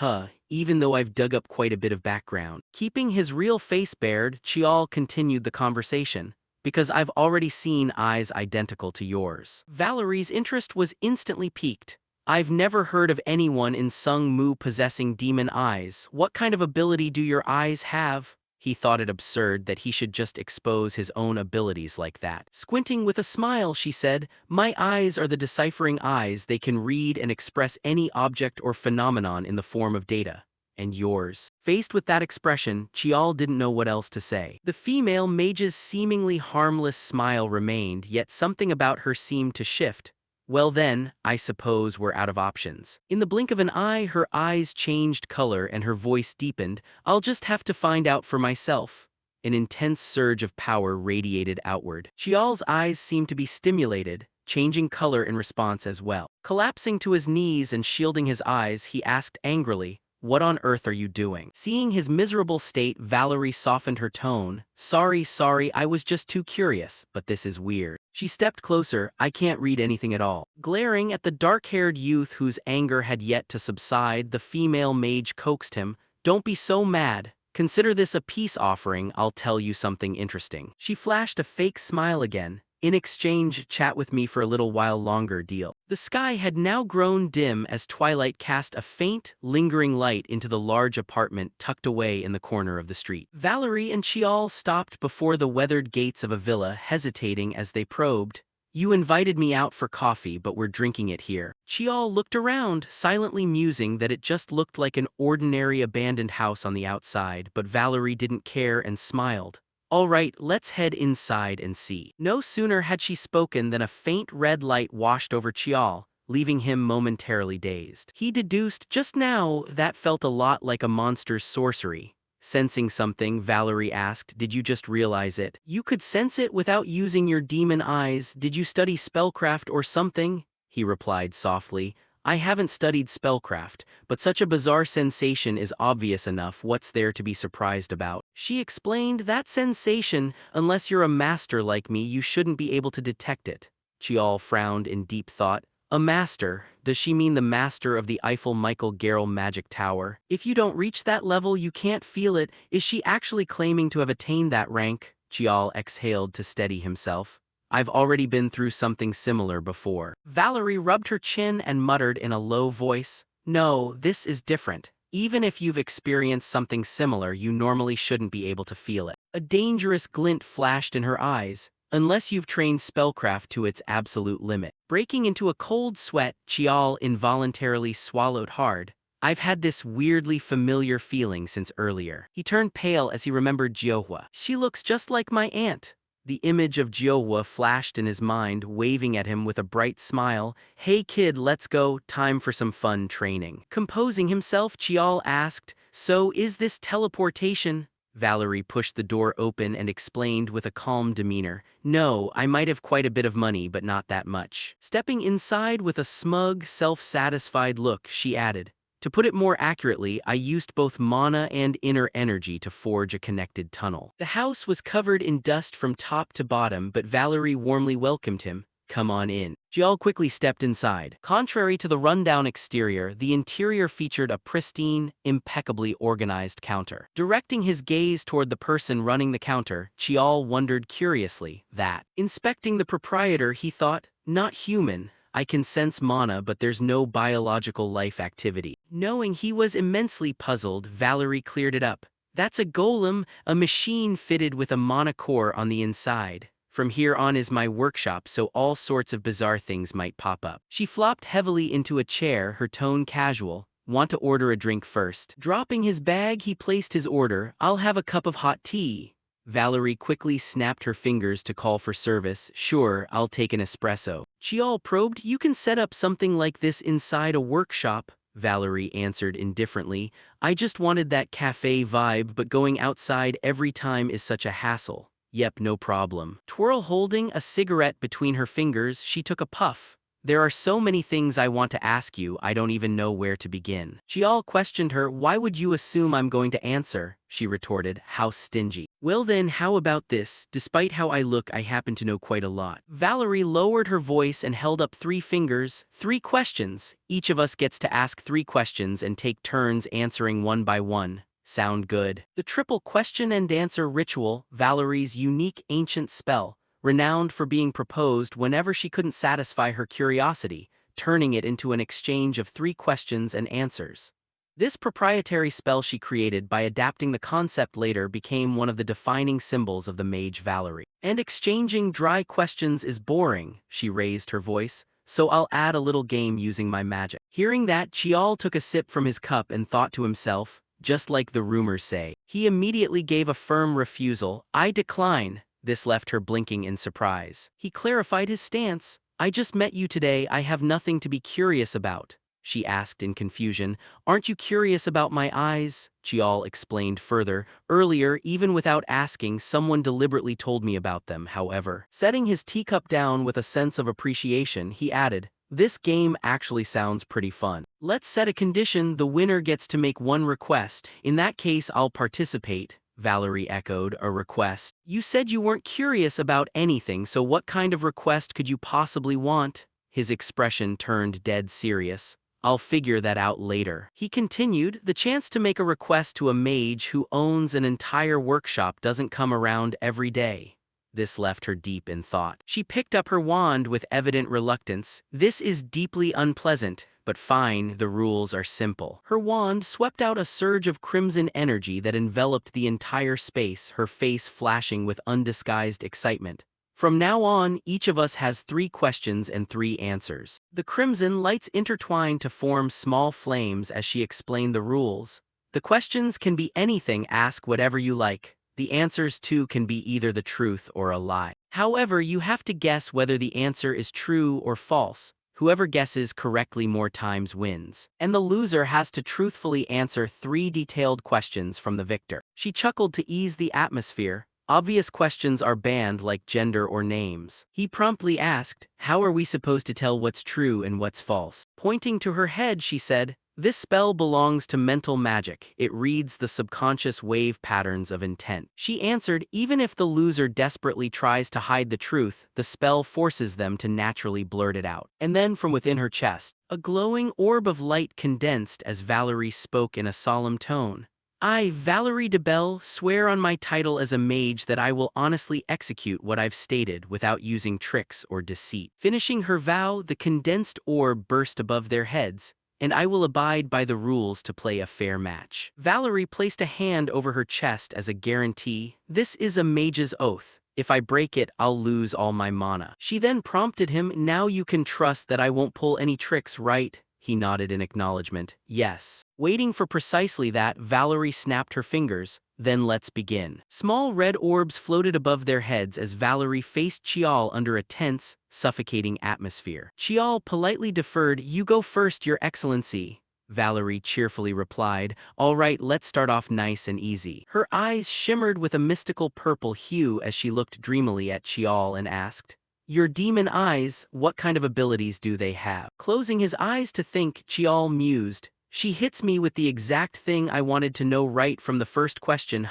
even though I've dug up quite a bit of background. Keeping his real face bared, Chial continued the conversation. Because I've already seen eyes identical to yours. Valerie's interest was instantly piqued. I've never heard of anyone in Sungmu possessing demon eyes. What kind of ability do your eyes have? He thought it absurd that he should just expose his own abilities like that. Squinting with a smile, she said, my eyes are the deciphering eyes. They can read and express any object or phenomenon in the form of data. And yours? Faced with that expression, Chial didn't know what else to say. The female mage's seemingly harmless smile remained, yet something about her seemed to shift. Well then, I suppose we're out of options. In the blink of an eye, her eyes changed color and her voice deepened. I'll just have to find out for myself. An intense surge of power radiated outward. Chial's eyes seemed to be stimulated, changing color in response as well. Collapsing to his knees and shielding his eyes, he asked angrily, what on earth are you doing? Seeing his miserable state, Valerie softened her tone. Sorry, I was just too curious, but this is weird. She stepped closer. I can't read anything at all. Glaring at the dark-haired youth whose anger had yet to subside, the female mage coaxed him. Don't be so mad. Consider this a peace offering. I'll tell you something interesting. She flashed a fake smile again. In exchange, chat with me for a little while longer, deal. The sky had now grown dim as twilight cast a faint, lingering light into the large apartment tucked away in the corner of the street. Valerie and Chial stopped before the weathered gates of a villa, hesitating as they probed. You invited me out for coffee, but we're drinking it here. Chial looked around, silently musing that it just looked like an ordinary abandoned house on the outside, but Valerie didn't care and smiled. All right, let's head inside and see. No sooner had she spoken than a faint red light washed over Chial, leaving him momentarily dazed. He deduced, just now, that felt a lot like a monster's sorcery. Sensing something, Valerie asked, did you just realize it? You could sense it without using your demon eyes. Did you study spellcraft or something? He replied softly. I haven't studied spellcraft, but such a bizarre sensation is obvious enough. What's there to be surprised about? She explained, that sensation, unless you're a master like me, you shouldn't be able to detect it. Chial frowned in deep thought. A master? Does she mean the master of the Eiffel Michael Gerl magic tower? If you don't reach that level, you can't feel it. Is she actually claiming to have attained that rank? Chial exhaled to steady himself. I've already been through something similar before. Valerie rubbed her chin and muttered in a low voice, no, this is different. Even if you've experienced something similar, you normally shouldn't be able to feel it. A dangerous glint flashed in her eyes, unless you've trained spellcraft to its absolute limit. Breaking into a cold sweat, Chial involuntarily swallowed hard. I've had this weirdly familiar feeling since earlier. He turned pale as he remembered Jiohwa. She looks just like my aunt. The image of Jiohwa flashed in his mind, waving at him with a bright smile. Hey kid, let's go, time for some fun training. Composing himself, Chial asked, so is this teleportation? Valerie pushed the door open and explained with a calm demeanor, no, I might have quite a bit of money, but not that much. Stepping inside with a smug, self-satisfied look, she added, to put it more accurately, I used both mana and inner energy to forge a connected tunnel. The house was covered in dust from top to bottom, but Valerie warmly welcomed him. Come on in. Chial quickly stepped inside. Contrary to the rundown exterior, the interior featured a pristine, impeccably organized counter. Directing his gaze toward the person running the counter, Chial wondered curiously that, inspecting the proprietor, he thought, not human. I can sense mana, but there's no biological life activity. Knowing he was immensely puzzled, Valerie cleared it up. That's a golem, a machine fitted with a mana core on the inside. From here on is my workshop, so all sorts of bizarre things might pop up. She flopped heavily into a chair, her tone casual. Want to order a drink first? Dropping his bag, he placed his order. I'll have a cup of hot tea. Valerie quickly snapped her fingers to call for service. Sure, I'll take an espresso. Chiol probed. You can set up something like this inside a workshop, Valerie answered indifferently. I just wanted that cafe vibe, but going outside every time is such a hassle. Yep, no problem. Twirl holding a cigarette between her fingers, she took a puff. There are so many things I want to ask you, I don't even know where to begin. Chiol questioned her. Why would you assume I'm going to answer? She retorted. How stingy. Well then, how about this? Despite how I look, I happen to know quite a lot. Valerie lowered her voice and held up 3 fingers. 3 questions. Each of us gets to ask 3 questions and take turns answering one by one. Sound good? The triple question and answer ritual, Valerie's unique ancient spell, renowned for being proposed whenever she couldn't satisfy her curiosity, turning it into an exchange of 3 questions and answers. This proprietary spell she created by adapting the concept later became one of the defining symbols of the mage Valerie. And exchanging dry questions is boring, she raised her voice, so I'll add a little game using my magic. Hearing that, Chiol took a sip from his cup and thought to himself, just like the rumors say. He immediately gave a firm refusal. I decline. This left her blinking in surprise. He clarified his stance. I just met you today, I have nothing to be curious about, she asked in confusion. Aren't you curious about my eyes? Chiol explained further. Earlier, even without asking, someone deliberately told me about them, however. Setting his teacup down with a sense of appreciation, he added, this game actually sounds pretty fun. Let's set a condition, the winner gets to make one request. In that case, I'll participate, Valerie echoed. A request? You said you weren't curious about anything, so what kind of request could you possibly want? His expression turned dead serious. I'll figure that out later. He continued, the chance to make a request to a mage who owns an entire workshop doesn't come around every day. This left her deep in thought. She picked up her wand with evident reluctance. This is deeply unpleasant, but fine, the rules are simple. Her wand swept out a surge of crimson energy that enveloped the entire space, her face flashing with undisguised excitement. From now on, each of us has 3 questions and 3 answers. The crimson lights intertwined to form small flames as she explained the rules. The questions can be anything, ask whatever you like. The answers too can be either the truth or a lie. However, you have to guess whether the answer is true or false. Whoever guesses correctly more times wins. And the loser has to truthfully answer 3 detailed questions from the victor. She chuckled to ease the atmosphere. Obvious questions are banned, like gender or names. He promptly asked, how are we supposed to tell what's true and what's false? Pointing to her head, she said, this spell belongs to mental magic. It reads the subconscious wave patterns of intent. She answered, even if the loser desperately tries to hide the truth, the spell forces them to naturally blurt it out. And then from within her chest, a glowing orb of light condensed as Valerie spoke in a solemn tone. I, Valerie de Belle, swear on my title as a mage that I will honestly execute what I've stated without using tricks or deceit. Finishing her vow, the condensed orb burst above their heads, and I will abide by the rules to play a fair match. Valerie placed a hand over her chest as a guarantee. This is a mage's oath. If I break it, I'll lose all my mana. She then prompted him, now you can trust that I won't pull any tricks, right? He nodded in acknowledgement. Yes. Waiting for precisely that, Valerie snapped her fingers. Then let's begin. Small red orbs floated above their heads as Valerie faced Chiol under a tense, suffocating atmosphere. Chiol politely deferred. You go first, Your Excellency. Valerie cheerfully replied. All right, let's start off nice and easy. Her eyes shimmered with a mystical purple hue as she looked dreamily at Chiol and asked, your demon eyes, what kind of abilities do they have? Closing his eyes to think, Chiol mused. She hits me with the exact thing I wanted to know right from the first question,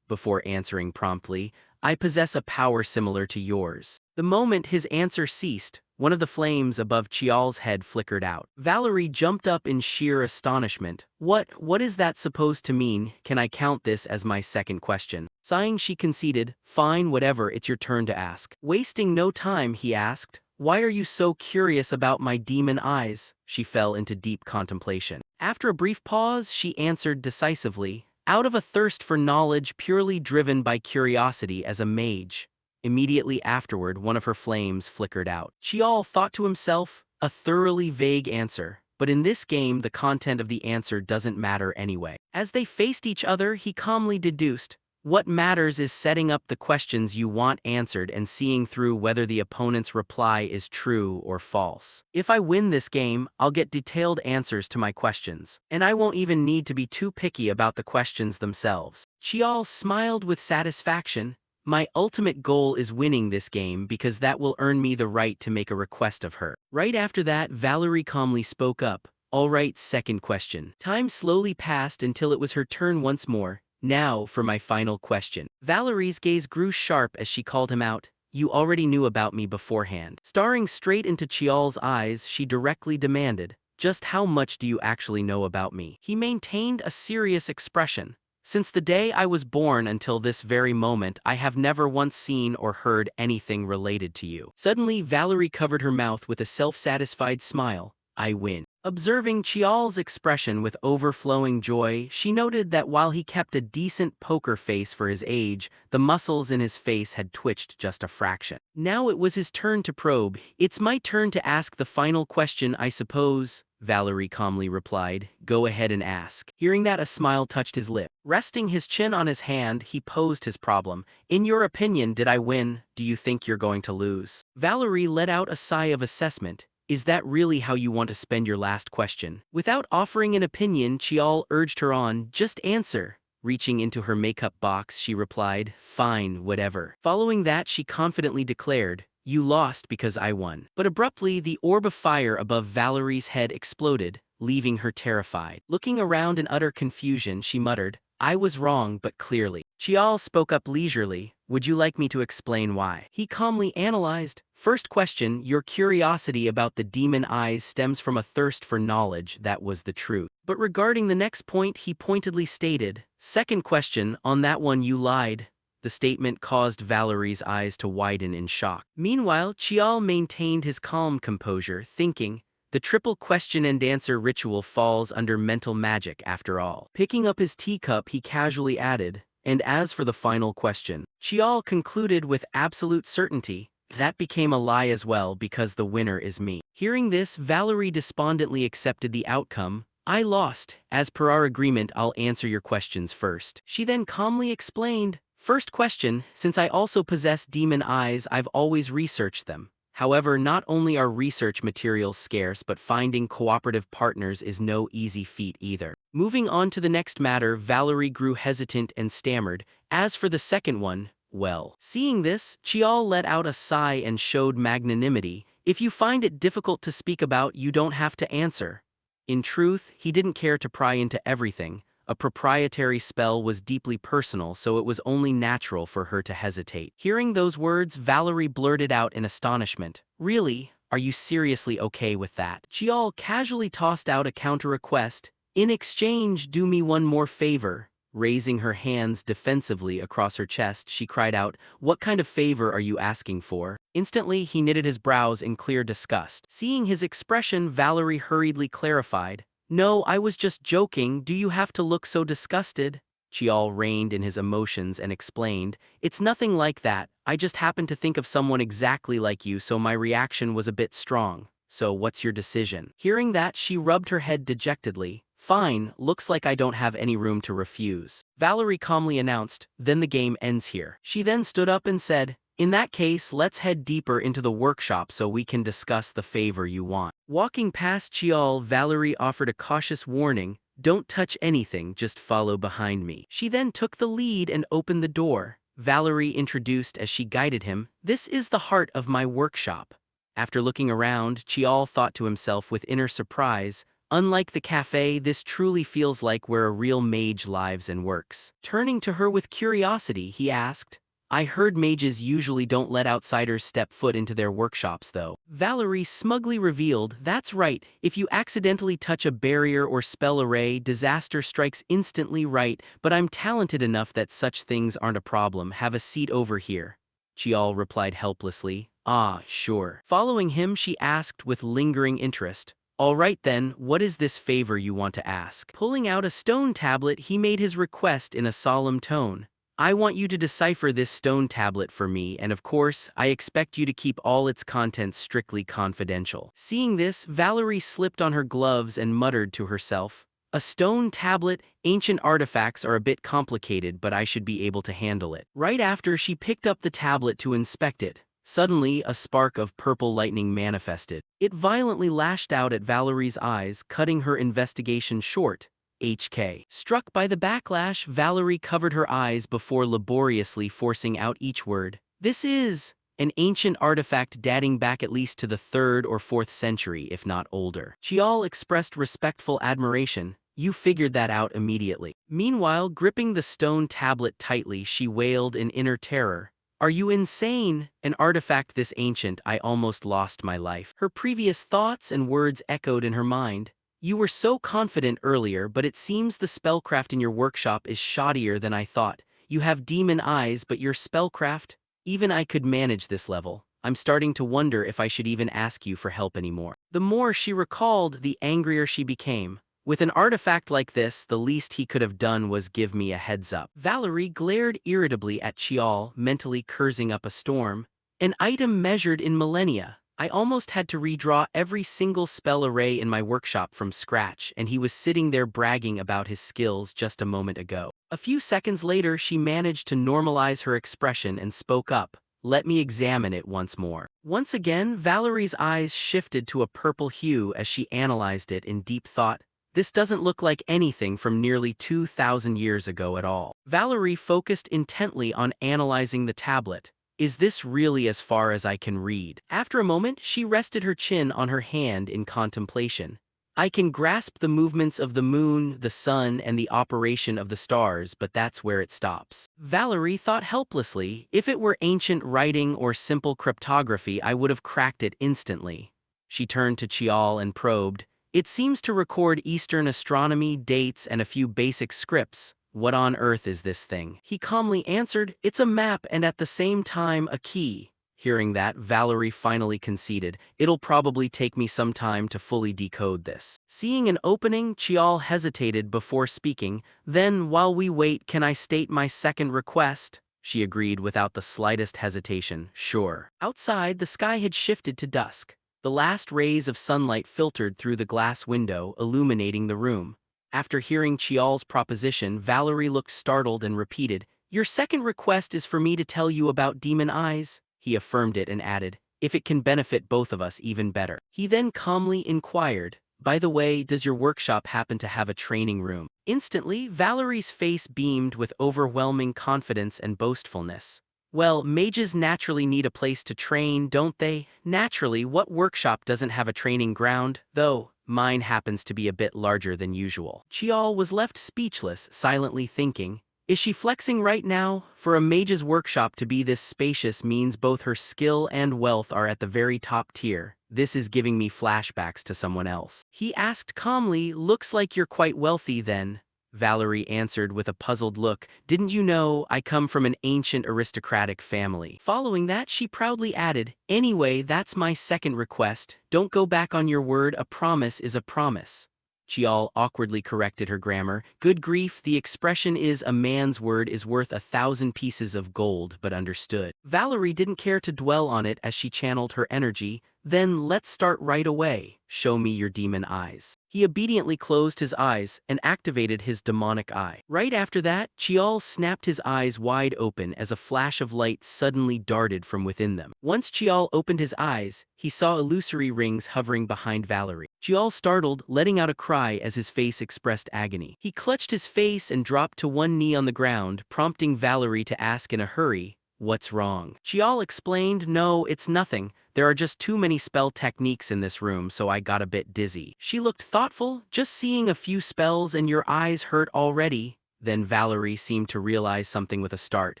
before answering promptly. I possess a power similar to yours. The moment his answer ceased, one of the flames above Chiol's head flickered out. Valerie jumped up in sheer astonishment. What is that supposed to mean? Can I count this as my second question? Sighing, she conceded, fine, whatever, it's your turn to ask. Wasting no time, he asked, Why are you so curious about my demon eyes? She fell into deep contemplation. After a brief pause, she answered decisively, out of a thirst for knowledge purely driven by curiosity as a mage. Immediately afterward, one of her flames flickered out. Chial thought to himself, a thoroughly vague answer. But in this game, the content of the answer doesn't matter anyway. As they faced each other, he calmly deduced, what matters is setting up the questions you want answered and seeing through whether the opponent's reply is true or false. If I win this game, I'll get detailed answers to my questions, and I won't even need to be too picky about the questions themselves. Chial smiled with satisfaction. My ultimate goal is winning this game because that will earn me the right to make a request of her. Right after that, Valerie calmly spoke up. All right, second question. Time slowly passed until it was her turn once more. Now for my final question. Valerie's gaze grew sharp as she called him out. You already knew about me beforehand. Staring straight into Chial's eyes, she directly demanded, just how much do you actually know about me? He maintained a serious expression. Since the day I was born until this very moment, I have never once seen or heard anything related to you. Suddenly, Valerie covered her mouth with a self-satisfied smile. I win. Observing Chial's expression with overflowing joy, she noted that while he kept a decent poker face for his age, the muscles in his face had twitched just a fraction. Now it was his turn to probe. It's my turn to ask the final question, I suppose, Valerie calmly replied. Go ahead and ask. Hearing that, a smile touched his lip. Resting his chin on his hand, he posed his problem. In your opinion, did I win? Do you think you're going to lose? Valerie let out a sigh of assessment. Is that really how you want to spend your last question? Without offering an opinion, Chial urged her on, just answer. Reaching into her makeup box, she replied, fine, whatever. Following that, she confidently declared, you lost because I won. But abruptly, the orb of fire above Valerie's head exploded, leaving her terrified. Looking around in utter confusion, she muttered, I was wrong, but clearly. Chial spoke up leisurely. Would you like me to explain why? He calmly analyzed. First question, your curiosity about the demon eyes stems from a thirst for knowledge. That was the truth. But regarding the next point, he pointedly stated, second question, on that one you lied. The statement caused Valerie's eyes to widen in shock. Meanwhile, Chial maintained his calm composure, thinking, the triple question and answer ritual falls under mental magic after all. Picking up his teacup, he casually added, and as for the final question, Chial concluded with absolute certainty, that became a lie as well because the winner is me. Hearing this, Valerie despondently accepted the outcome. I lost. As per our agreement, I'll answer your questions first. She then calmly explained, first question, since I also possess demon eyes, I've always researched them. However, not only are research materials scarce, but finding cooperative partners is no easy feat either. Moving on to the next matter, Valerie grew hesitant and stammered. As for the second one, well. Seeing this, Chial let out a sigh and showed magnanimity. If you find it difficult to speak about, you don't have to answer. In truth, he didn't care to pry into everything. A proprietary spell was deeply personal, so it was only natural for her to hesitate. Hearing those words, Valerie blurted out in astonishment. Really? Are you seriously okay with that? Chial casually tossed out a counter-request. In exchange, do me one more favor. Raising her hands defensively across her chest, she cried out, what kind of favor are you asking for? Instantly, he knitted his brows in clear disgust. Seeing his expression, Valerie hurriedly clarified. No, I was just joking. Do you have to look so disgusted? Chial reined in his emotions and explained, it's nothing like that. I just happened to think of someone exactly like you, so my reaction was a bit strong. So what's your decision? Hearing that, she rubbed her head dejectedly. Fine, looks like I don't have any room to refuse. Valerie calmly announced, then the game ends here. She then stood up and said, in that case, let's head deeper into the workshop so we can discuss the favor you want. Walking past Chial, Valerie offered a cautious warning, don't touch anything, just follow behind me. She then took the lead and opened the door. Valerie introduced as she guided him, this is the heart of my workshop. After looking around, Chial thought to himself with inner surprise, unlike the cafe, this truly feels like where a real mage lives and works. Turning to her with curiosity, he asked, I heard mages usually don't let outsiders step foot into their workshops though. Valerie smugly revealed, that's right, if you accidentally touch a barrier or spell array, disaster strikes instantly right, but I'm talented enough that such things aren't a problem. Have a seat over here. Chial replied helplessly. Ah, sure. Following him, she asked with lingering interest. All right then, what is this favor you want to ask? Pulling out a stone tablet, he made his request in a solemn tone. I want you to decipher this stone tablet for me, and of course, I expect you to keep all its contents strictly confidential. Seeing this, Valerie slipped on her gloves and muttered to herself, a stone tablet, ancient artifacts are a bit complicated, but I should be able to handle it. Right after she picked up the tablet to inspect it, suddenly a spark of purple lightning manifested. It violently lashed out at Valerie's eyes, cutting her investigation short. HK. Struck by the backlash, Valerie covered her eyes before laboriously forcing out each word. This is an ancient artifact dating back at least to the 3rd or 4th century, if not older. Chial expressed respectful admiration. You figured that out immediately. Meanwhile, gripping the stone tablet tightly, she wailed in inner terror. Are you insane? An artifact this ancient, I almost lost my life. Her previous thoughts and words echoed in her mind. You were so confident earlier, but it seems the spellcraft in your workshop is shoddier than I thought. You have demon eyes, but your spellcraft? Even I could manage this level. I'm starting to wonder if I should even ask you for help anymore. The more she recalled, the angrier she became. With an artifact like this, the least he could have done was give me a heads up. Valerie glared irritably at Chial, mentally cursing up a storm. An item measured in millennia. I almost had to redraw every single spell array in my workshop from scratch, and he was sitting there bragging about his skills just a moment ago. A few seconds later, she managed to normalize her expression and spoke up. Let me examine it once more. Once again, Valerie's eyes shifted to a purple hue as she analyzed it in deep thought. This doesn't look like anything from nearly 2,000 years ago at all. Valerie focused intently on analyzing the tablet. Is this really as far as I can read? After a moment, she rested her chin on her hand in contemplation. I can grasp the movements of the moon, the sun, and the operation of the stars, but that's where it stops. Valerie thought helplessly. If it were ancient writing or simple cryptography, I would have cracked it instantly. She turned to Chial and probed. It seems to record Eastern astronomy, dates, and a few basic scripts. What on earth is this thing? He calmly answered, it's a map and at the same time a key. Hearing that, Valerie finally conceded, it'll probably take me some time to fully decode this. Seeing an opening, Chial hesitated before speaking. Then, while we wait, can I state my second request? She agreed without the slightest hesitation. Sure. Outside, the sky had shifted to dusk. The last rays of sunlight filtered through the glass window, illuminating the room. After hearing Chial's proposition, Valerie looked startled and repeated, your second request is for me to tell you about demon eyes? He affirmed it and added, if it can benefit both of us, even better. He then calmly inquired, by the way, does your workshop happen to have a training room? Instantly, Valerie's face beamed with overwhelming confidence and boastfulness. Well, mages naturally need a place to train, don't they? Naturally, what workshop doesn't have a training ground, though? Mine happens to be a bit larger than usual. Chial was left speechless, silently thinking, is she flexing right now? For a mage's workshop to be this spacious means both her skill and wealth are at the very top tier. This is giving me flashbacks to someone else. He asked calmly, looks like you're quite wealthy then. Valerie answered with a puzzled look, didn't you know I come from an ancient aristocratic family? Following that, she proudly added, anyway, that's my second request. Don't go back on your word, a promise is a promise. Chial awkwardly corrected her grammar. Good grief, the expression is a man's word is worth 1,000 pieces of gold, but understood. Valerie didn't care to dwell on it as she channeled her energy. Then let's start right away. Show me your demon eyes. He obediently closed his eyes and activated his demonic eye. Right after that, Chial snapped his eyes wide open as a flash of light suddenly darted from within them. Once Chial opened his eyes, he saw illusory rings hovering behind Valerie. Chial startled, letting out a cry as his face expressed agony. He clutched his face and dropped to one knee on the ground, prompting Valerie to ask in a hurry, what's wrong? Chial explained, no, it's nothing. There are just too many spell techniques in this room, so I got a bit dizzy. She looked thoughtful, just seeing a few spells and your eyes hurt already. Then Valerie seemed to realize something with a start.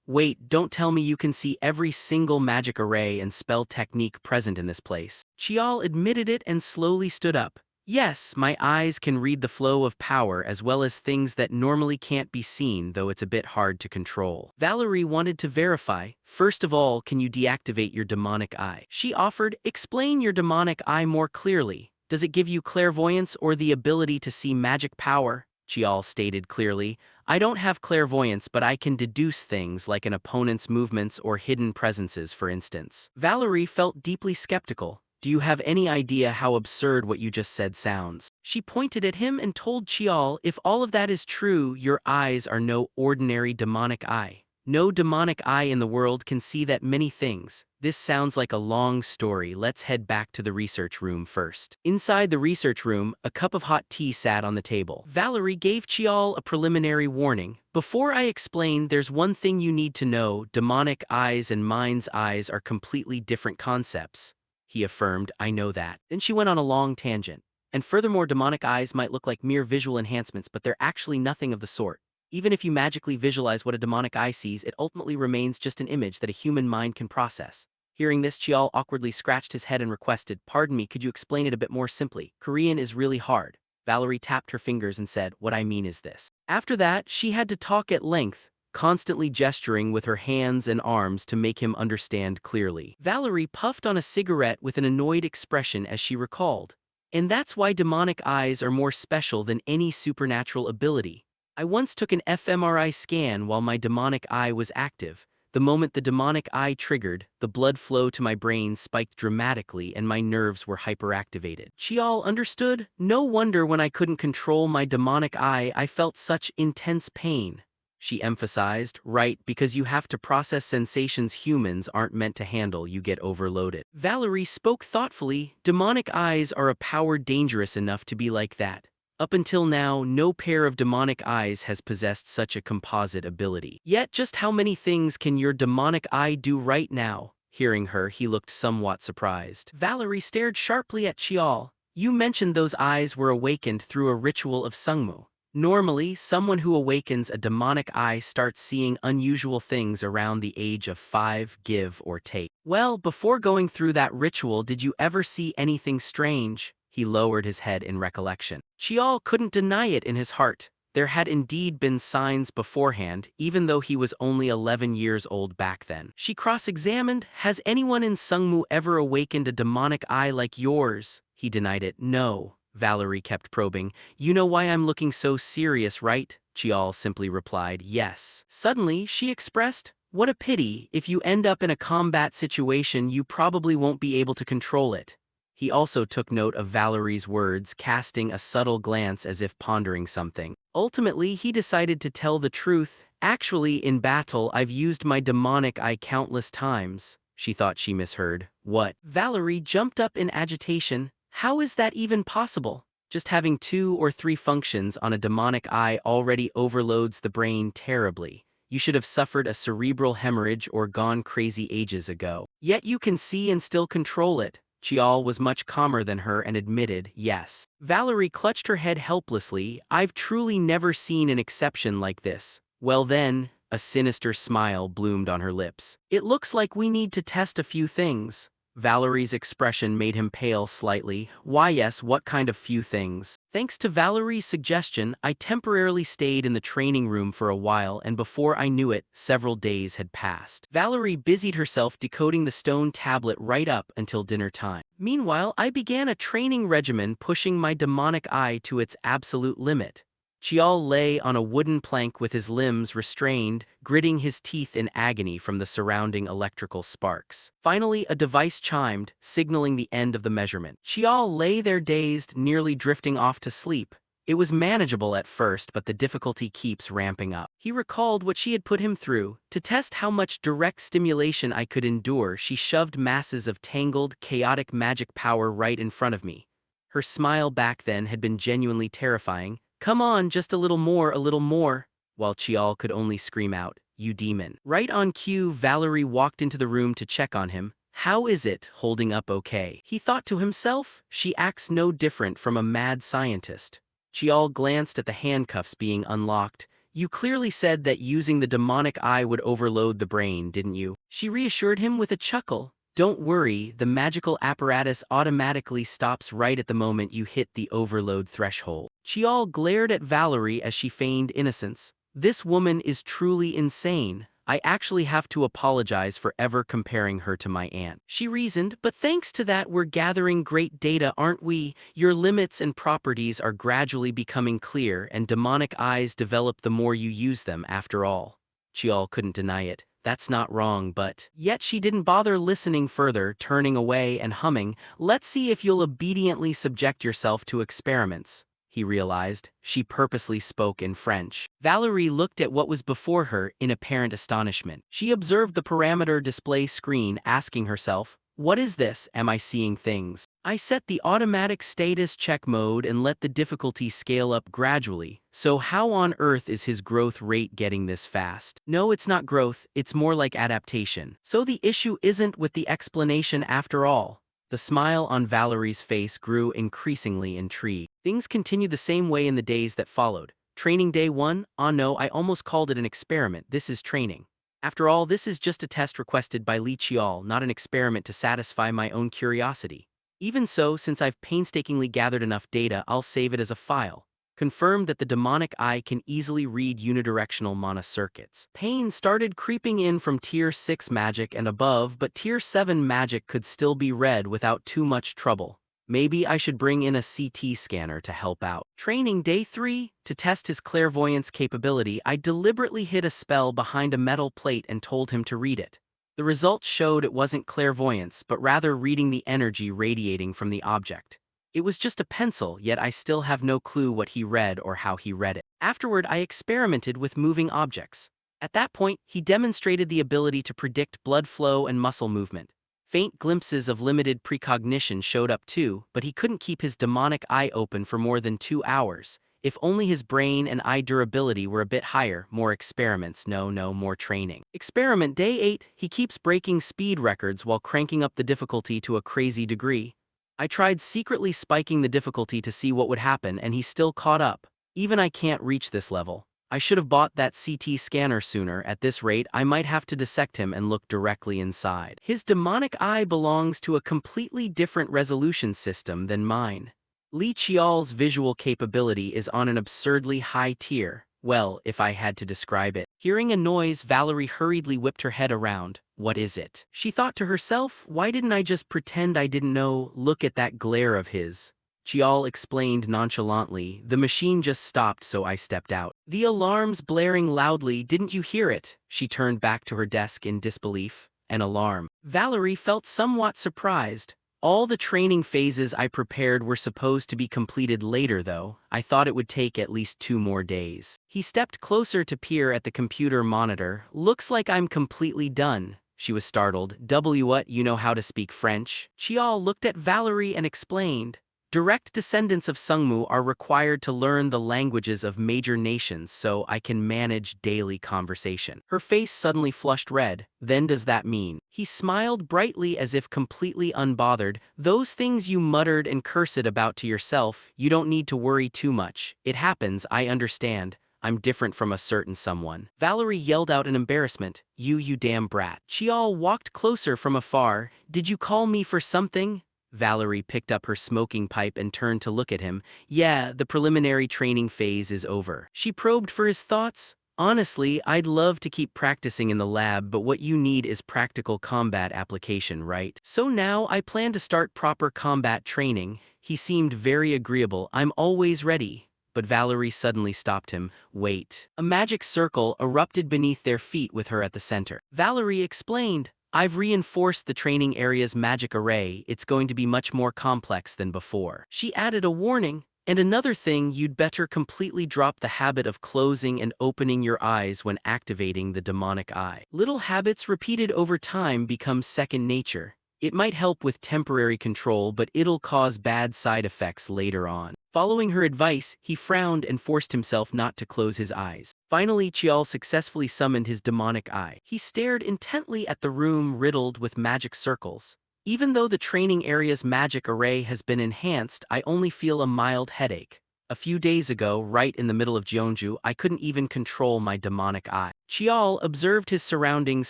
Wait, don't tell me you can see every single magic array and spell technique present in this place. Chial admitted it and slowly stood up. Yes, my eyes can read the flow of power as well as things that normally can't be seen, though it's a bit hard to control. Valerie wanted to verify. First of all, can you deactivate your demonic eye? She offered, explain your demonic eye more clearly. Does it give you clairvoyance or the ability to see magic power? Chial stated clearly, I don't have clairvoyance, but I can deduce things like an opponent's movements or hidden presences, for instance. Valerie felt deeply skeptical. Do you have any idea how absurd what you just said sounds? She pointed at him and told Chial, if all of that is true, your eyes are no ordinary demonic eye. No demonic eye in the world can see that many things. This sounds like a long story. Let's head back to the research room first. Inside the research room, a cup of hot tea sat on the table. Valerie gave Chial a preliminary warning. Before I explain, there's one thing you need to know. Demonic eyes and mind's eyes are completely different concepts. He affirmed, I know that. Then she went on a long tangent. And furthermore, demonic eyes might look like mere visual enhancements, but they're actually nothing of the sort. Even if you magically visualize what a demonic eye sees, it ultimately remains just an image that a human mind can process. Hearing this, Chial awkwardly scratched his head and requested, pardon me, could you explain it a bit more simply? Korean is really hard. Valerie tapped her fingers and said, what I mean is this. After that, she had to talk at length, constantly gesturing with her hands and arms to make him understand clearly. Valerie puffed on a cigarette with an annoyed expression as she recalled. And that's why demonic eyes are more special than any supernatural ability. I once took an fMRI scan while my demonic eye was active. The moment the demonic eye triggered, the blood flow to my brain spiked dramatically and my nerves were hyperactivated. Chial understood. No wonder when I couldn't control my demonic eye, I felt such intense pain. She emphasized, right, because you have to process sensations humans aren't meant to handle, you get overloaded. Valerie spoke thoughtfully. Demonic eyes are a power dangerous enough to be like that. Up until now, no pair of demonic eyes has possessed such a composite ability. Yet just how many things can your demonic eye do right now? Hearing her, he looked somewhat surprised. Valerie stared sharply at Chial. You mentioned those eyes were awakened through a ritual of Sungmu. Normally, someone who awakens a demonic eye starts seeing unusual things around the age of 5, give or take. Well, before going through that ritual, did you ever see anything strange? He lowered his head in recollection. Chial couldn't deny it in his heart. There had indeed been signs beforehand, even though he was only 11 years old back then. She cross-examined, has anyone in Sungmu ever awakened a demonic eye like yours? He denied it. No. Valerie kept probing. You know why I'm looking so serious, right? Chial simply replied, yes. Suddenly, she expressed, what a pity, if you end up in a combat situation you probably won't be able to control it. He also took note of Valerie's words, casting a subtle glance as if pondering something. Ultimately, he decided to tell the truth. Actually, in battle, I've used my demonic eye countless times. She thought she misheard. What? Valerie jumped up in agitation. How is that even possible? Just having 2 or 3 functions on a demonic eye already overloads the brain terribly. You should have suffered a cerebral hemorrhage or gone crazy ages ago. Yet you can see and still control it. Chial was much calmer than her and admitted, yes. Valerie clutched her head helplessly. I've truly never seen an exception like this. Well then, a sinister smile bloomed on her lips. It looks like we need to test a few things. Valerie's expression made him pale slightly. Why yes, what kind of few things? Thanks to Valerie's suggestion, I temporarily stayed in the training room for a while, and before I knew it, several days had passed. Valerie busied herself decoding the stone tablet right up until dinner time. Meanwhile, I began a training regimen pushing my demonic eye to its absolute limit. Chial lay on a wooden plank with his limbs restrained, gritting his teeth in agony from the surrounding electrical sparks. Finally, a device chimed, signaling the end of the measurement. Chial lay there dazed, nearly drifting off to sleep. It was manageable at first, but the difficulty keeps ramping up. He recalled what she had put him through. To test how much direct stimulation I could endure, she shoved masses of tangled, chaotic magic power right in front of me. Her smile back then had been genuinely terrifying. Come on, just a little more, while Chial could only scream out, you demon. Right on cue, Valerie walked into the room to check on him. How is it, holding up okay? He thought to himself, she acts no different from a mad scientist. Chial glanced at the handcuffs being unlocked. You clearly said that using the demonic eye would overload the brain, didn't you? She reassured him with a chuckle. Don't worry, the magical apparatus automatically stops right at the moment you hit the overload threshold. Chial glared at Valerie as she feigned innocence. This woman is truly insane. I actually have to apologize for ever comparing her to my aunt. She reasoned, but thanks to that we're gathering great data, aren't we? Your limits and properties are gradually becoming clear and demonic eyes develop the more you use them after all. Chial couldn't deny it. That's not wrong, but... Yet she didn't bother listening further, turning away and humming, "Let's see if you'll obediently subject yourself to experiments." He realized. She purposely spoke in French. Valerie looked at what was before her in apparent astonishment. She observed the parameter display screen, asking herself, "What is this? Am I seeing things?" I set the automatic status check mode and let the difficulty scale up gradually. So how on earth is his growth rate getting this fast? No, it's not growth, it's more like adaptation. So the issue isn't with the explanation after all. The smile on Valerie's face grew increasingly intrigued. Things continued the same way in the days that followed. Training day 1? Oh no, I almost called it an experiment. This is training. After all, this is just a test requested by Li Qiao, not an experiment to satisfy my own curiosity. Even so, since I've painstakingly gathered enough data, I'll save it as a file. Confirmed that the demonic eye can easily read unidirectional mana circuits. Pain started creeping in from Tier 6 magic and above, but Tier 7 magic could still be read without too much trouble. Maybe I should bring in a CT scanner to help out. Training day 3, to test his clairvoyance capability, I deliberately hid a spell behind a metal plate and told him to read it. The results showed it wasn't clairvoyance, but rather reading the energy radiating from the object. It was just a pencil, yet I still have no clue what he read or how he read it. Afterward, I experimented with moving objects. At that point, he demonstrated the ability to predict blood flow and muscle movement. Faint glimpses of limited precognition showed up too, but he couldn't keep his demonic eye open for more than 2 hours. If only his brain and eye durability were a bit higher. More experiments, no, more training. Experiment day 8, he keeps breaking speed records while cranking up the difficulty to a crazy degree. I tried secretly spiking the difficulty to see what would happen, and he still caught up. Even I can't reach this level. I should have bought that CT scanner sooner. At this rate, I might have to dissect him and look directly inside. His demonic eye belongs to a completely different resolution system than mine. Li Qiao's visual capability is on an absurdly high tier. Well, if I had to describe it. Hearing a noise, Valerie hurriedly whipped her head around. What is it? She thought to herself, why didn't I just pretend I didn't know? Look at that glare of his. Chial explained nonchalantly, the machine just stopped, so I stepped out. The alarm's blaring loudly, didn't you hear it? She turned back to her desk in disbelief. An alarm. Valerie felt somewhat surprised. All the training phases I prepared were supposed to be completed later though. I thought it would take at least 2 more days. He stepped closer to peer at the computer monitor. Looks like I'm completely done. She was startled. What, you know how to speak French? Chial looked at Valerie and explained. Direct descendants of Sungmu are required to learn the languages of major nations so I can manage daily conversation. Her face suddenly flushed red. Then does that mean? He smiled brightly as if completely unbothered. Those things you muttered and cursed about to yourself, you don't need to worry too much. It happens, I understand. I'm different from a certain someone. Valerie yelled out in embarrassment. You damn brat. Chial walked closer from afar. Did you call me for something? Valerie picked up her smoking pipe and turned to look at him. Yeah, the preliminary training phase is over. She probed for his thoughts. Honestly, I'd love to keep practicing in the lab, but what you need is practical combat application, right? So now I plan to start proper combat training. He seemed very agreeable. I'm always ready. But Valerie suddenly stopped him. Wait. A magic circle erupted beneath their feet with her at the center. Valerie explained. I've reinforced the training area's magic array. It's going to be much more complex than before. She added a warning. And another thing, you'd better completely drop the habit of closing and opening your eyes when activating the demonic eye. Little habits repeated over time become second nature. It might help with temporary control, but it'll cause bad side effects later on. Following her advice, he frowned and forced himself not to close his eyes. Finally, Chial successfully summoned his demonic eye. He stared intently at the room riddled with magic circles. Even though the training area's magic array has been enhanced, I only feel a mild headache. A few days ago, right in the middle of Jeonju, I couldn't even control my demonic eye. Chial observed his surroundings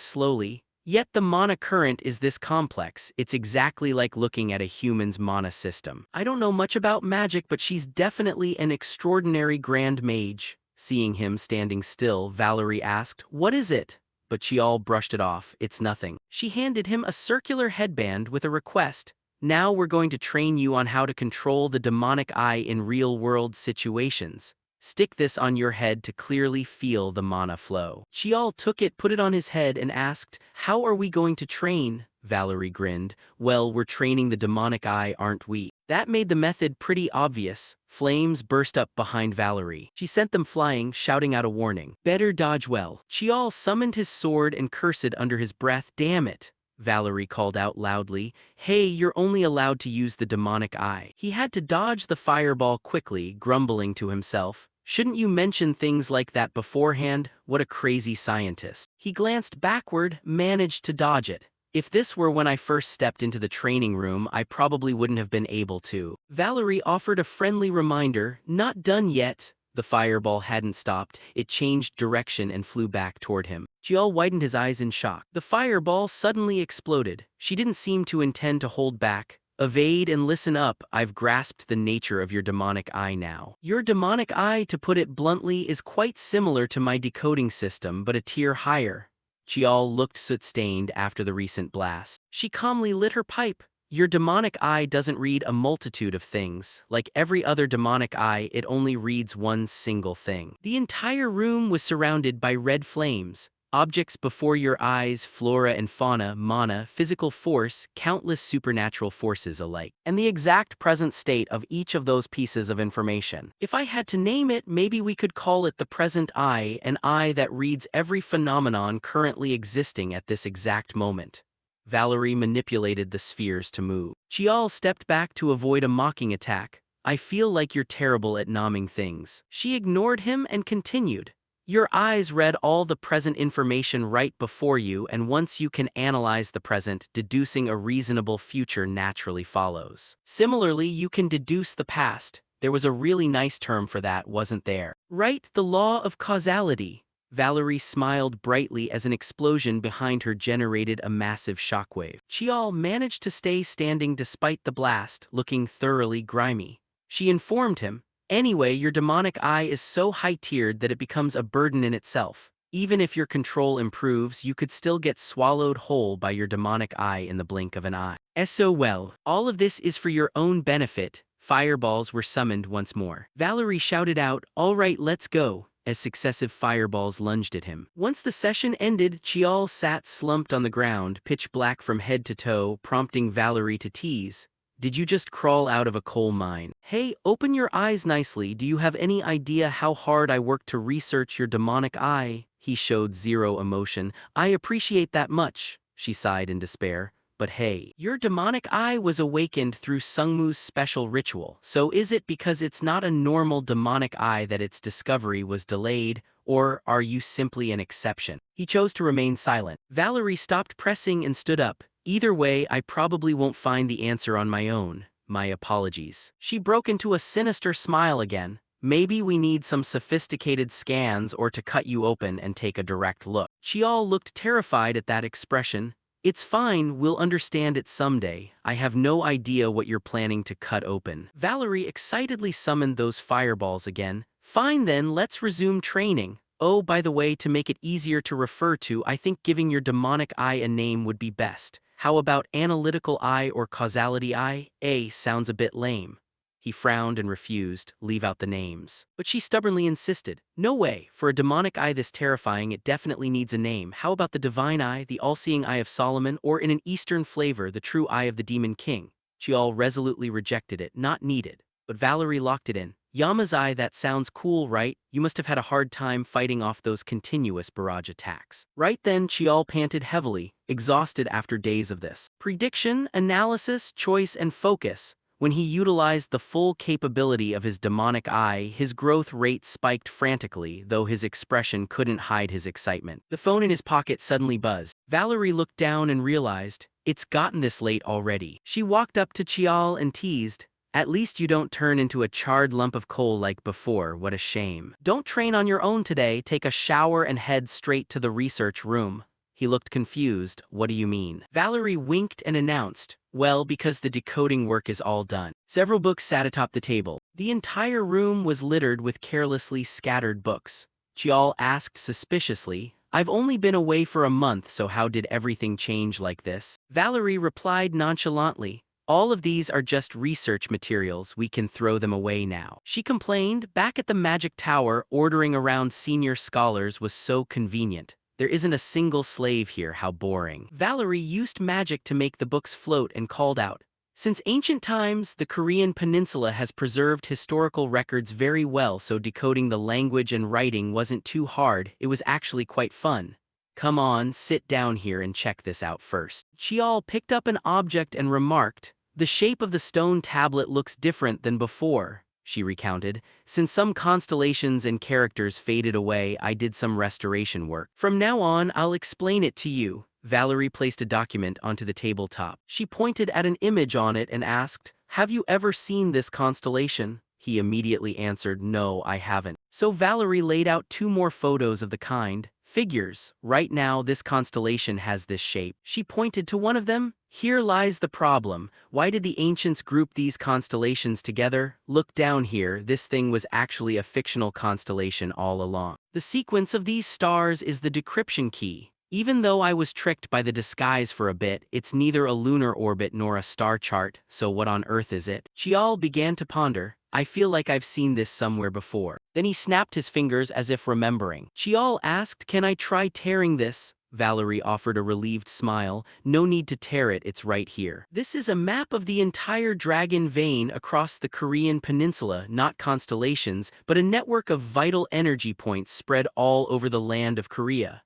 slowly. Yet the mana current is this complex, it's exactly like looking at a human's mana system. I don't know much about magic, but she's definitely an extraordinary grand mage. Seeing him standing still, Valerie asked, "What is it?" But Chial brushed it off, "It's nothing." She handed him a circular headband with a request. "Now we're going to train you on how to control the demonic eye in real-world situations. Stick this on your head to clearly feel the mana flow." Chial took it, put it on his head, and asked, "How are we going to train?" Valerie grinned. "Well, we're training the demonic eye, aren't we?" That made the method pretty obvious. Flames burst up behind Valerie. She sent them flying, shouting out a warning. "Better dodge well." Chial summoned his sword and cursed under his breath. "Damn it," Valerie called out loudly. "Hey, you're only allowed to use the demonic eye." He had to dodge the fireball quickly, grumbling to himself. "Shouldn't you mention things like that beforehand? What a crazy scientist." He glanced backward, managed to dodge it. "If this were when I first stepped into the training room, I probably wouldn't have been able to." Valerie offered a friendly reminder. "Not done yet." The fireball hadn't stopped. It changed direction and flew back toward him. Jial widened his eyes in shock. The fireball suddenly exploded. She didn't seem to intend to hold back. "Evade and listen up. I've grasped the nature of your demonic eye now. Your demonic eye, to put it bluntly, is quite similar to my decoding system, but a tier higher." Chial looked soot-stained after the recent blast. She calmly lit her pipe. "Your demonic eye doesn't read a multitude of things. Like every other demonic eye, it only reads one single thing." The entire room was surrounded by red flames. Objects before your eyes, flora and fauna, mana, physical force, countless supernatural forces alike, and the exact present state of each of those pieces of information. "If I had to name it, maybe we could call it the present eye, an eye that reads every phenomenon currently existing at this exact moment." Valerie manipulated the spheres to move. Chial stepped back to avoid a mocking attack. "I feel like you're terrible at naming things." She ignored him and continued. "Your eyes read all the present information right before you, and once you can analyze the present, deducing a reasonable future naturally follows. Similarly, you can deduce the past. There was a really nice term for that, wasn't there? Right, the law of causality." Valerie smiled brightly as an explosion behind her generated a massive shockwave. Chial managed to stay standing despite the blast, looking thoroughly grimy. She informed him, "Anyway, your demonic eye is so high-tiered that it becomes a burden in itself. Even if your control improves, you could still get swallowed whole by your demonic eye in the blink of an eye." Well, all of this is for your own benefit." Fireballs were summoned once more. Valerie shouted out, "All right, let's go," as successive fireballs lunged at him. Once the session ended, Chial sat slumped on the ground, pitch black from head to toe, prompting Valerie to tease. "Did you just crawl out of a coal mine? Hey, open your eyes nicely. Do you have any idea how hard I worked to research your demonic eye?" He showed zero emotion. "I appreciate that much," she sighed in despair. "But hey, your demonic eye was awakened through Sungmu's special ritual. So is it because it's not a normal demonic eye that its discovery was delayed, or are you simply an exception?" He chose to remain silent. Valerie stopped pressing and stood up. "Either way, I probably won't find the answer on my own. My apologies." She broke into a sinister smile again. "Maybe we need some sophisticated scans or to cut you open and take a direct look." Chial looked terrified at that expression. "It's fine, we'll understand it someday. I have no idea what you're planning to cut open." Valerie excitedly summoned those fireballs again. "Fine then, let's resume training. Oh, by the way, to make it easier to refer to, I think giving your demonic eye a name would be best. How about analytical eye or causality eye? Sounds a bit lame." He frowned and refused, "Leave out the names." But she stubbornly insisted. "No way, for a demonic eye this terrifying, it definitely needs a name. How about the divine eye, the all-seeing eye of Solomon, or in an Eastern flavor, the true eye of the demon king?" Chial resolutely rejected it. "Not needed." But Valerie locked it in. "Yama's eye, that sounds cool, right? You must have had a hard time fighting off those continuous barrage attacks." Right then, Chial panted heavily, exhausted after days of this. Prediction, analysis, choice, and focus. When he utilized the full capability of his demonic eye, his growth rate spiked frantically, though his expression couldn't hide his excitement. The phone in his pocket suddenly buzzed. Valerie looked down and realized, it's gotten this late already. She walked up to Chial and teased, "At least you don't turn into a charred lump of coal like before, what a shame. Don't train on your own today, take a shower and head straight to the research room." He looked confused. What do you mean? Valerie winked and announced, well, because the decoding work is all done. Several books sat atop the table. The entire room was littered with carelessly scattered books. Chial asked suspiciously, I've only been away for a month, so how did everything change like this? Valerie replied nonchalantly, all of these are just research materials, we can throw them away now. She complained, back at the Magic Tower, ordering around senior scholars was so convenient. There isn't a single slave here, how boring. Valerie used magic to make the books float and called out, since ancient times, the Korean peninsula has preserved historical records very well, so decoding the language and writing wasn't too hard, it was actually quite fun. Come on, sit down here and check this out first. Chial picked up an object and remarked, the shape of the stone tablet looks different than before, she recounted. Since some constellations and characters faded away, I did some restoration work. From now on, I'll explain it to you. Valerie placed a document onto the tabletop. She pointed at an image on it and asked, have you ever seen this constellation? He immediately answered, no, I haven't. So Valerie laid out 2 more photos of the kind. Figures, right now this constellation has this shape. She pointed to one of them. Here lies the problem. Why did the ancients group these constellations together? Look down here, this thing was actually a fictional constellation all along. The sequence of these stars is the decryption key. Even though I was tricked by the disguise for a bit, it's neither a lunar orbit nor a star chart, so what on earth is it? Chial began to ponder. I feel like I've seen this somewhere before. Then he snapped his fingers as if remembering. Chial asked, can I try tearing this? Valerie offered a relieved smile. No need to tear it, it's right here. This is a map of the entire dragon vein across the Korean peninsula, not constellations, but a network of vital energy points spread all over the land of Korea.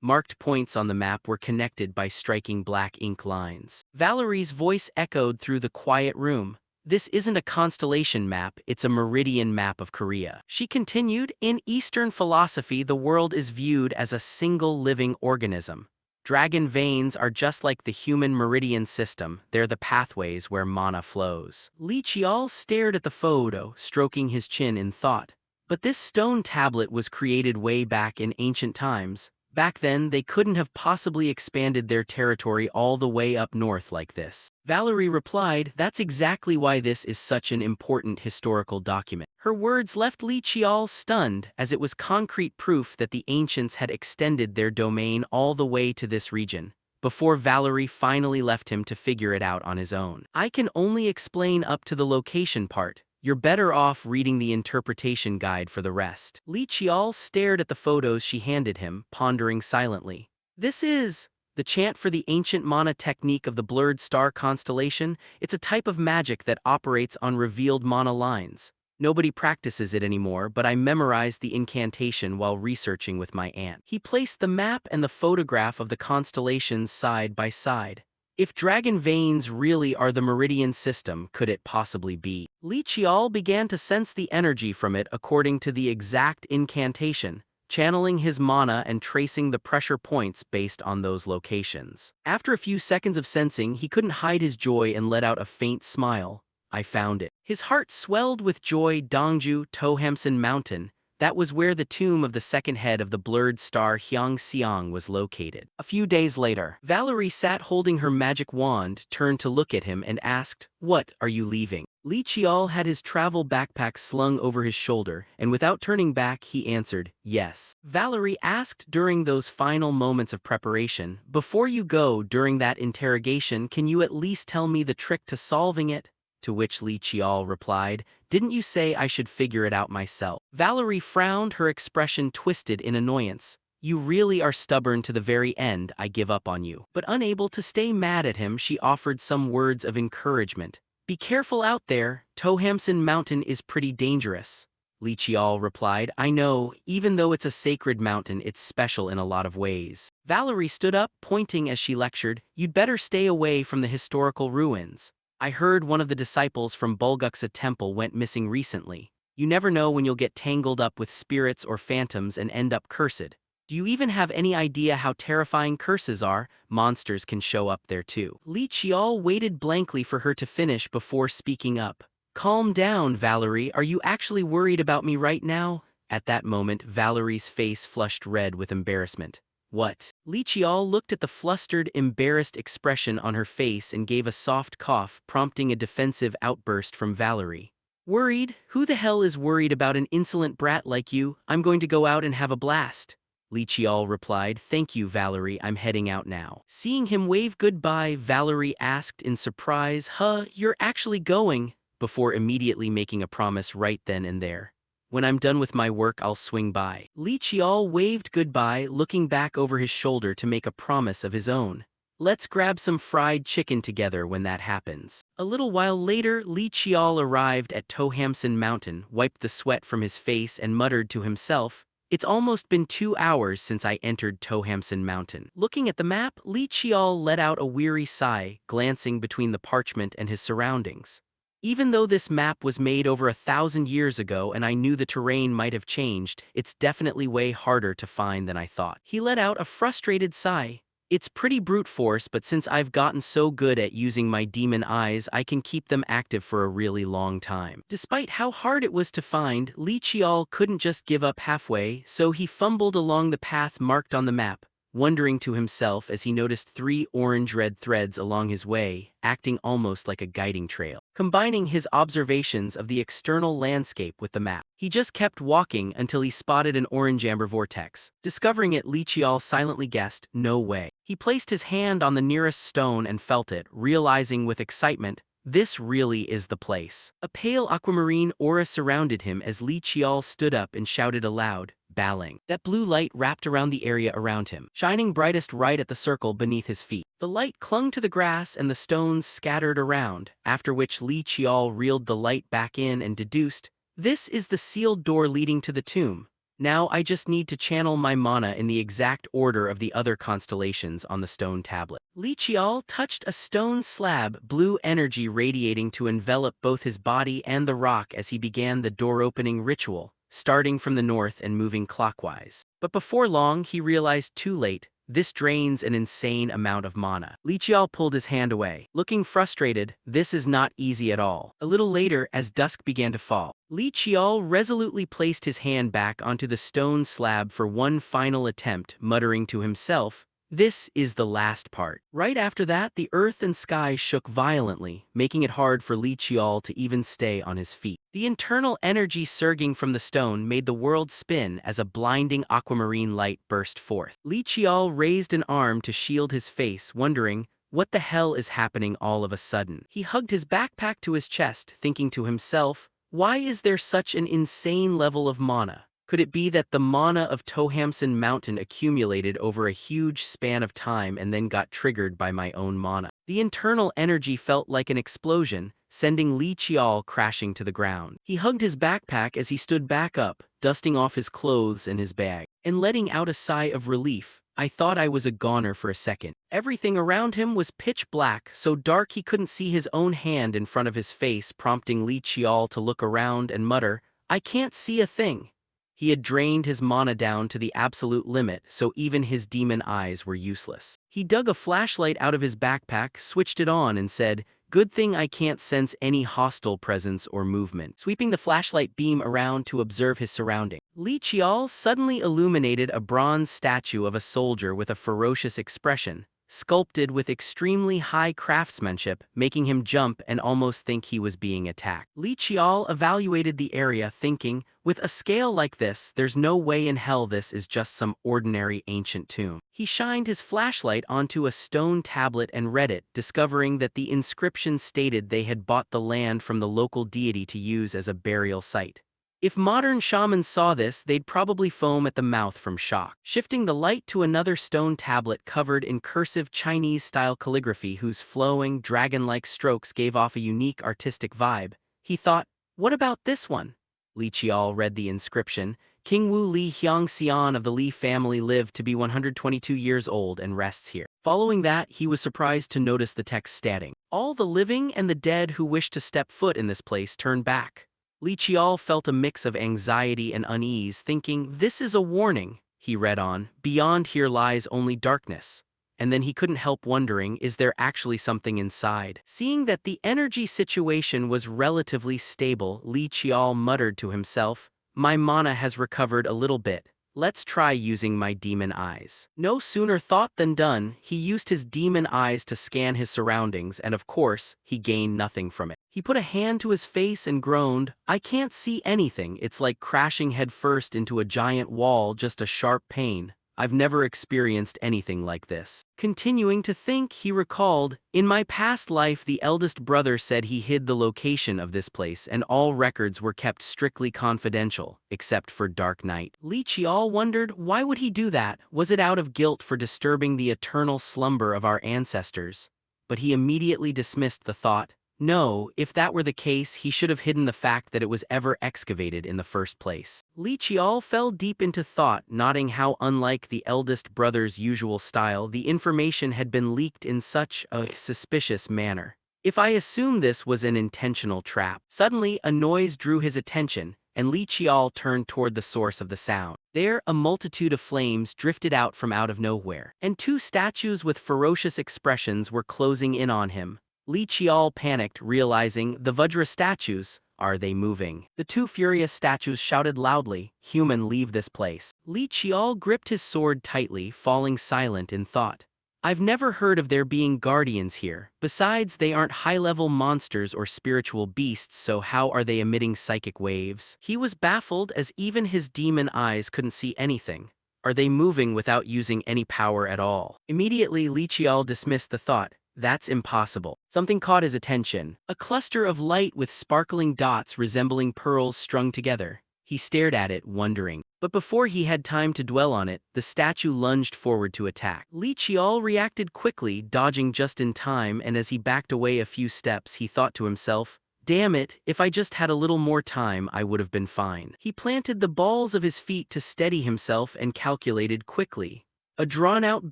Marked points on the map were connected by striking black ink lines. Valerie's voice echoed through the quiet room. This isn't a constellation map, it's a meridian map of Korea. She continued, in Eastern philosophy, the world is viewed as a single living organism. Dragon veins are just like the human meridian system, they're the pathways where mana flows. Li Chial stared at the photo, stroking his chin in thought. But this stone tablet was created way back in ancient times. Back then, they couldn't have possibly expanded their territory all the way up north like this. Valerie replied, that's exactly why this is such an important historical document. Her words left Li Chial stunned, as it was concrete proof that the ancients had extended their domain all the way to this region, before Valerie finally left him to figure it out on his own. I can only explain up to the location part. You're better off reading the interpretation guide for the rest. Li Chial stared at the photos she handed him, pondering silently. This is the chant for the ancient mana technique of the blurred star constellation. It's a type of magic that operates on revealed mana lines. Nobody practices it anymore, but I memorized the incantation while researching with my aunt. He placed the map and the photograph of the constellations side by side. If dragon veins really are the meridian system, could it possibly be? Li Chial began to sense the energy from it according to the exact incantation, channeling his mana and tracing the pressure points based on those locations. After a few seconds of sensing, he couldn't hide his joy and let out a faint smile. I found it. His heart swelled with joy. Dongju, Tohamsan Mountain. That was where the tomb of the second head of the blurred star Hyangseong was located. A few days later, Valerie sat holding her magic wand, turned to look at him and asked, what, are you leaving? Li Chial had his travel backpack slung over his shoulder, and without turning back he answered, yes. Valerie asked during those final moments of preparation, before you go during that interrogation, can you at least tell me the trick to solving it? To which Li Chial replied, didn't you say I should figure it out myself? Valerie frowned, her expression twisted in annoyance. You really are stubborn to the very end, I give up on you. But unable to stay mad at him, she offered some words of encouragement. Be careful out there, Tohamsan Mountain is pretty dangerous. Li Chial replied, I know, even though it's a sacred mountain, it's special in a lot of ways. Valerie stood up, pointing as she lectured, you'd better stay away from the historical ruins. I heard one of the disciples from Bulguksa temple went missing recently. You never know when you'll get tangled up with spirits or phantoms and end up cursed. Do you even have any idea how terrifying curses are? Monsters can show up there too. Li Chial waited blankly for her to finish before speaking up. Calm down, Valerie, are you actually worried about me right now? At that moment, Valerie's face flushed red with embarrassment. What? Li Qiao looked at the flustered, embarrassed expression on her face and gave a soft cough, prompting a defensive outburst from Valerie. Worried? Who the hell is worried about an insolent brat like you? I'm going to go out and have a blast. Li Qiao replied, thank you, Valerie, I'm heading out now. Seeing him wave goodbye, Valerie asked in surprise, you're actually going? Before immediately making a promise right then and there. When I'm done with my work, I'll swing by. Li Qiao waved goodbye, looking back over his shoulder to make a promise of his own. Let's grab some fried chicken together when that happens. A little while later, Li Qiao arrived at Tohamson Mountain, wiped the sweat from his face and muttered to himself, it's almost been 2 hours since I entered Tohamson Mountain. Looking at the map, Li Qiao let out a weary sigh, glancing between the parchment and his surroundings. Even though this map was made over 1,000 years ago and I knew the terrain might have changed, it's definitely way harder to find than I thought. He let out a frustrated sigh. It's pretty brute force, but since I've gotten so good at using my demon eyes, I can keep them active for a really long time. Despite how hard it was to find, Li Qiao couldn't just give up halfway, so he fumbled along the path marked on the map, wondering to himself as he noticed 3 orange-red threads along his way, acting almost like a guiding trail. Combining his observations of the external landscape with the map, he just kept walking until he spotted an orange-amber vortex. Discovering it, Li Qiao silently guessed, no way. He placed his hand on the nearest stone and felt it, realizing with excitement, this really is the place. A pale aquamarine aura surrounded him as Li Qiao stood up and shouted aloud, bowing. That blue light wrapped around the area around him, shining brightest right at the circle beneath his feet. The light clung to the grass and the stones scattered around, after which Li Qiao reeled the light back in and deduced, this is the sealed door leading to the tomb. Now I just need to channel my mana in the exact order of the other constellations on the stone tablet. Li Qiao touched a stone slab, blue energy radiating to envelop both his body and the rock as he began the door-opening ritual, starting from the north and moving clockwise. But before long, he realized too late, this drains an insane amount of mana. Li Qiao pulled his hand away. Looking frustrated, this is not easy at all. A little later, as dusk began to fall, Li Qiao resolutely placed his hand back onto the stone slab for one final attempt, muttering to himself, this is the last part. Right after that, the earth and sky shook violently, making it hard for Li Qiao to even stay on his feet. The internal energy surging from the stone made the world spin as a blinding aquamarine light burst forth. Li Qiao raised an arm to shield his face, wondering, what the hell is happening all of a sudden? He hugged his backpack to his chest, thinking to himself, why is there such an insane level of mana? Could it be that the mana of Tohamson Mountain accumulated over a huge span of time and then got triggered by my own mana? The internal energy felt like an explosion, sending Li Qiao crashing to the ground. He hugged his backpack as he stood back up, dusting off his clothes and his bag, and letting out a sigh of relief. I thought I was a goner for a second. Everything around him was pitch black, so dark he couldn't see his own hand in front of his face, prompting Li Qiao to look around and mutter, I can't see a thing. He had drained his mana down to the absolute limit, so even his demon eyes were useless. He dug a flashlight out of his backpack, switched it on, and said, good thing I can't sense any hostile presence or movement. Sweeping the flashlight beam around to observe his surroundings, Li Qiao suddenly illuminated a bronze statue of a soldier with a ferocious expression, sculpted with extremely high craftsmanship, making him jump and almost think he was being attacked. Li Qiao evaluated the area, thinking, with a scale like this, there's no way in hell this is just some ordinary ancient tomb. He shined his flashlight onto a stone tablet and read it, discovering that the inscription stated they had bought the land from the local deity to use as a burial site. If modern shamans saw this, they'd probably foam at the mouth from shock. Shifting the light to another stone tablet covered in cursive Chinese-style calligraphy whose flowing, dragon-like strokes gave off a unique artistic vibe, he thought, what about this one? Li Qiao read the inscription, King Wu Li Xian of the Li family lived to be 122 years old and rests here. Following that, he was surprised to notice the text stating, all the living and the dead who wish to step foot in this place turn back. Li Qiao felt a mix of anxiety and unease, thinking, this is a warning. He read on, beyond here lies only darkness. And then he couldn't help wondering, is there actually something inside? Seeing that the energy situation was relatively stable, Li Qiao muttered to himself, my mana has recovered a little bit. Let's try using my demon eyes. No sooner thought than done, he used his demon eyes to scan his surroundings and of course, he gained nothing from it. He put a hand to his face and groaned, "I can't see anything, it's like crashing headfirst into a giant wall, just a sharp pain. I've never experienced anything like this." Continuing to think, he recalled, "In my past life the eldest brother said he hid the location of this place and all records were kept strictly confidential, except for Dark Night." Li Qiao wondered, why would he do that? Was it out of guilt for disturbing the eternal slumber of our ancestors? But he immediately dismissed the thought. No, if that were the case, he should have hidden the fact that it was ever excavated in the first place. Li Qiao fell deep into thought, noting how unlike the eldest brother's usual style, the information had been leaked in such a suspicious manner. If I assume this was an intentional trap. Suddenly, a noise drew his attention, and Li Qiao turned toward the source of the sound. There, a multitude of flames drifted out from out of nowhere, and two statues with ferocious expressions were closing in on him. Li Qiao panicked, realizing, the Vajra statues, are they moving? The two furious statues shouted loudly, "Human, leave this place." Li Qiao gripped his sword tightly, falling silent in thought. I've never heard of there being guardians here. Besides, they aren't high-level monsters or spiritual beasts, so how are they emitting psychic waves? He was baffled as even his demon eyes couldn't see anything. Are they moving without using any power at all? Immediately, Li Qiao dismissed the thought. That's impossible. Something caught his attention. A cluster of light with sparkling dots resembling pearls strung together. He stared at it, wondering. But before he had time to dwell on it, the statue lunged forward to attack. Li Qiao reacted quickly, dodging just in time, and as he backed away a few steps, he thought to himself, "Damn it, if I just had a little more time, I would have been fine." He planted the balls of his feet to steady himself and calculated quickly. A drawn-out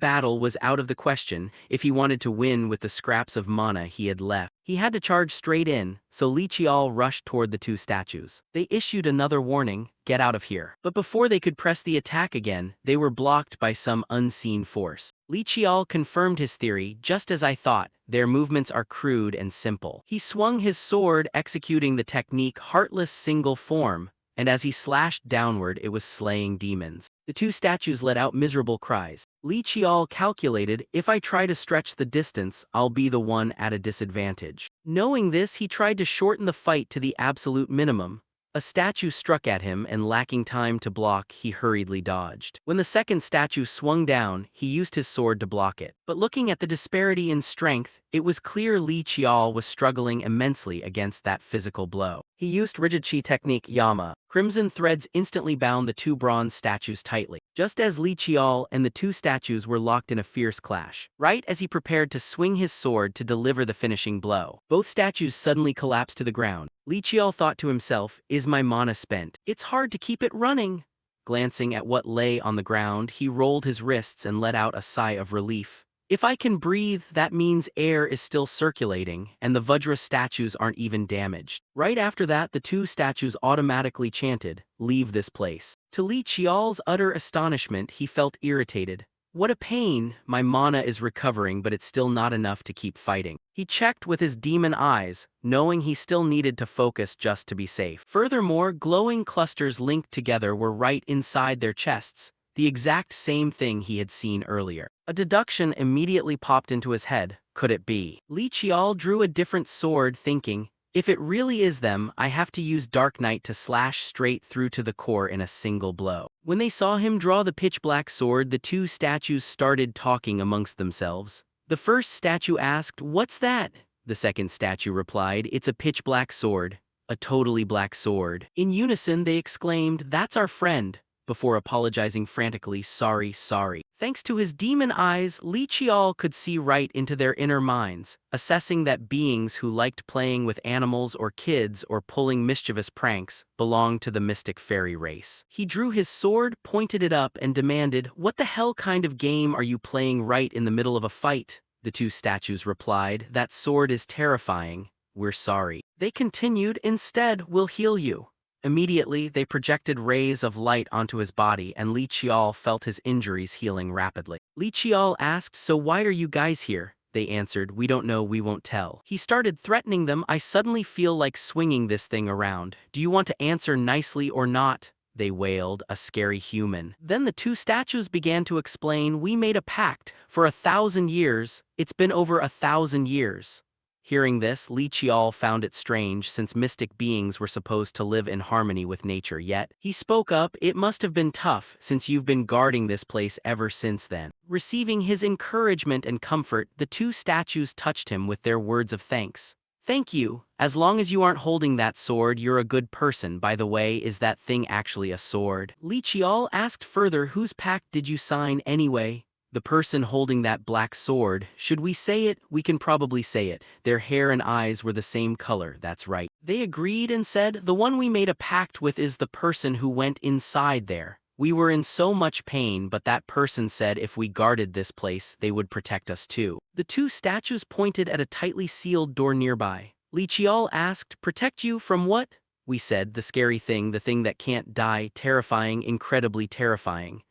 battle was out of the question if he wanted to win with the scraps of mana he had left. He had to charge straight in, so Li Qiao rushed toward the two statues. They issued another warning, "Get out of here." But before they could press the attack again, they were blocked by some unseen force. Li Qiao confirmed his theory, "Just as I thought, their movements are crude and simple." He swung his sword, executing the technique Heartless Single Form, and as he slashed downward it was slaying demons. The two statues let out miserable cries. Li Qiao calculated, if I try to stretch the distance, I'll be the one at a disadvantage. Knowing this, he tried to shorten the fight to the absolute minimum. A statue struck at him and lacking time to block, he hurriedly dodged. When the second statue swung down, he used his sword to block it. But looking at the disparity in strength, it was clear Li Qiao was struggling immensely against that physical blow. He used rigid chi technique Yama. Crimson threads instantly bound the two bronze statues tightly, just as Li Qiao and the two statues were locked in a fierce clash. Right as he prepared to swing his sword to deliver the finishing blow, both statues suddenly collapsed to the ground. Li Qiao thought to himself, is my mana spent? It's hard to keep it running. Glancing at what lay on the ground, he rolled his wrists and let out a sigh of relief. If I can breathe, that means air is still circulating, and the Vajra statues aren't even damaged. Right after that, the two statues automatically chanted, "Leave this place." To Li Qiao's utter astonishment, he felt irritated. What a pain, my mana is recovering but it's still not enough to keep fighting. He checked with his demon eyes, knowing he still needed to focus just to be safe. Furthermore, glowing clusters linked together were right inside their chests, the exact same thing he had seen earlier. A deduction immediately popped into his head. Could it be? Li Qiao drew a different sword, thinking, if it really is them, I have to use Dark Night to slash straight through to the core in a single blow. When they saw him draw the pitch-black sword, the two statues started talking amongst themselves. The first statue asked, "What's that?" The second statue replied, "It's a pitch-black sword. A totally black sword." In unison, they exclaimed, "That's our friend," before apologizing frantically, "Sorry, sorry." Thanks to his demon eyes, Li Qiao could see right into their inner minds, assessing that beings who liked playing with animals or kids or pulling mischievous pranks belonged to the mystic fairy race. He drew his sword, pointed it up, and demanded, "What the hell kind of game are you playing right in the middle of a fight?" The two statues replied, "That sword is terrifying. We're sorry." They continued, "Instead, we'll heal you." Immediately, they projected rays of light onto his body and Li Qiao felt his injuries healing rapidly. Li Qiao asked, "So why are you guys here?" They answered, "We don't know, we won't tell." He started threatening them. "I suddenly feel like swinging this thing around. Do you want to answer nicely or not?" they wailed, a scary human. Then the two statues began to explain, we made a pact, for 1,000 years, it's been over 1,000 years. Hearing this, Li Qiao found it strange since mystic beings were supposed to live in harmony with nature, yet he spoke up, it must have been tough since you've been guarding this place ever since then. Receiving his encouragement and comfort, the two statues touched him with their words of thanks. Thank you. As long as you aren't holding that sword, you're a good person. By the way, is that thing actually a sword? Li Qiao asked further, whose pact did you sign anyway? The person holding that black sword, should we say it? We can probably say it. Their hair and eyes were the same color, that's right. They agreed and said, the one we made a pact with is the person who went inside there. We were in so much pain, but that person said if we guarded this place, they would protect us too. The two statues pointed at a tightly sealed door nearby. Li Qiao asked, protect you from what? We said, the scary thing, the thing that can't die, terrifying, incredibly terrifying.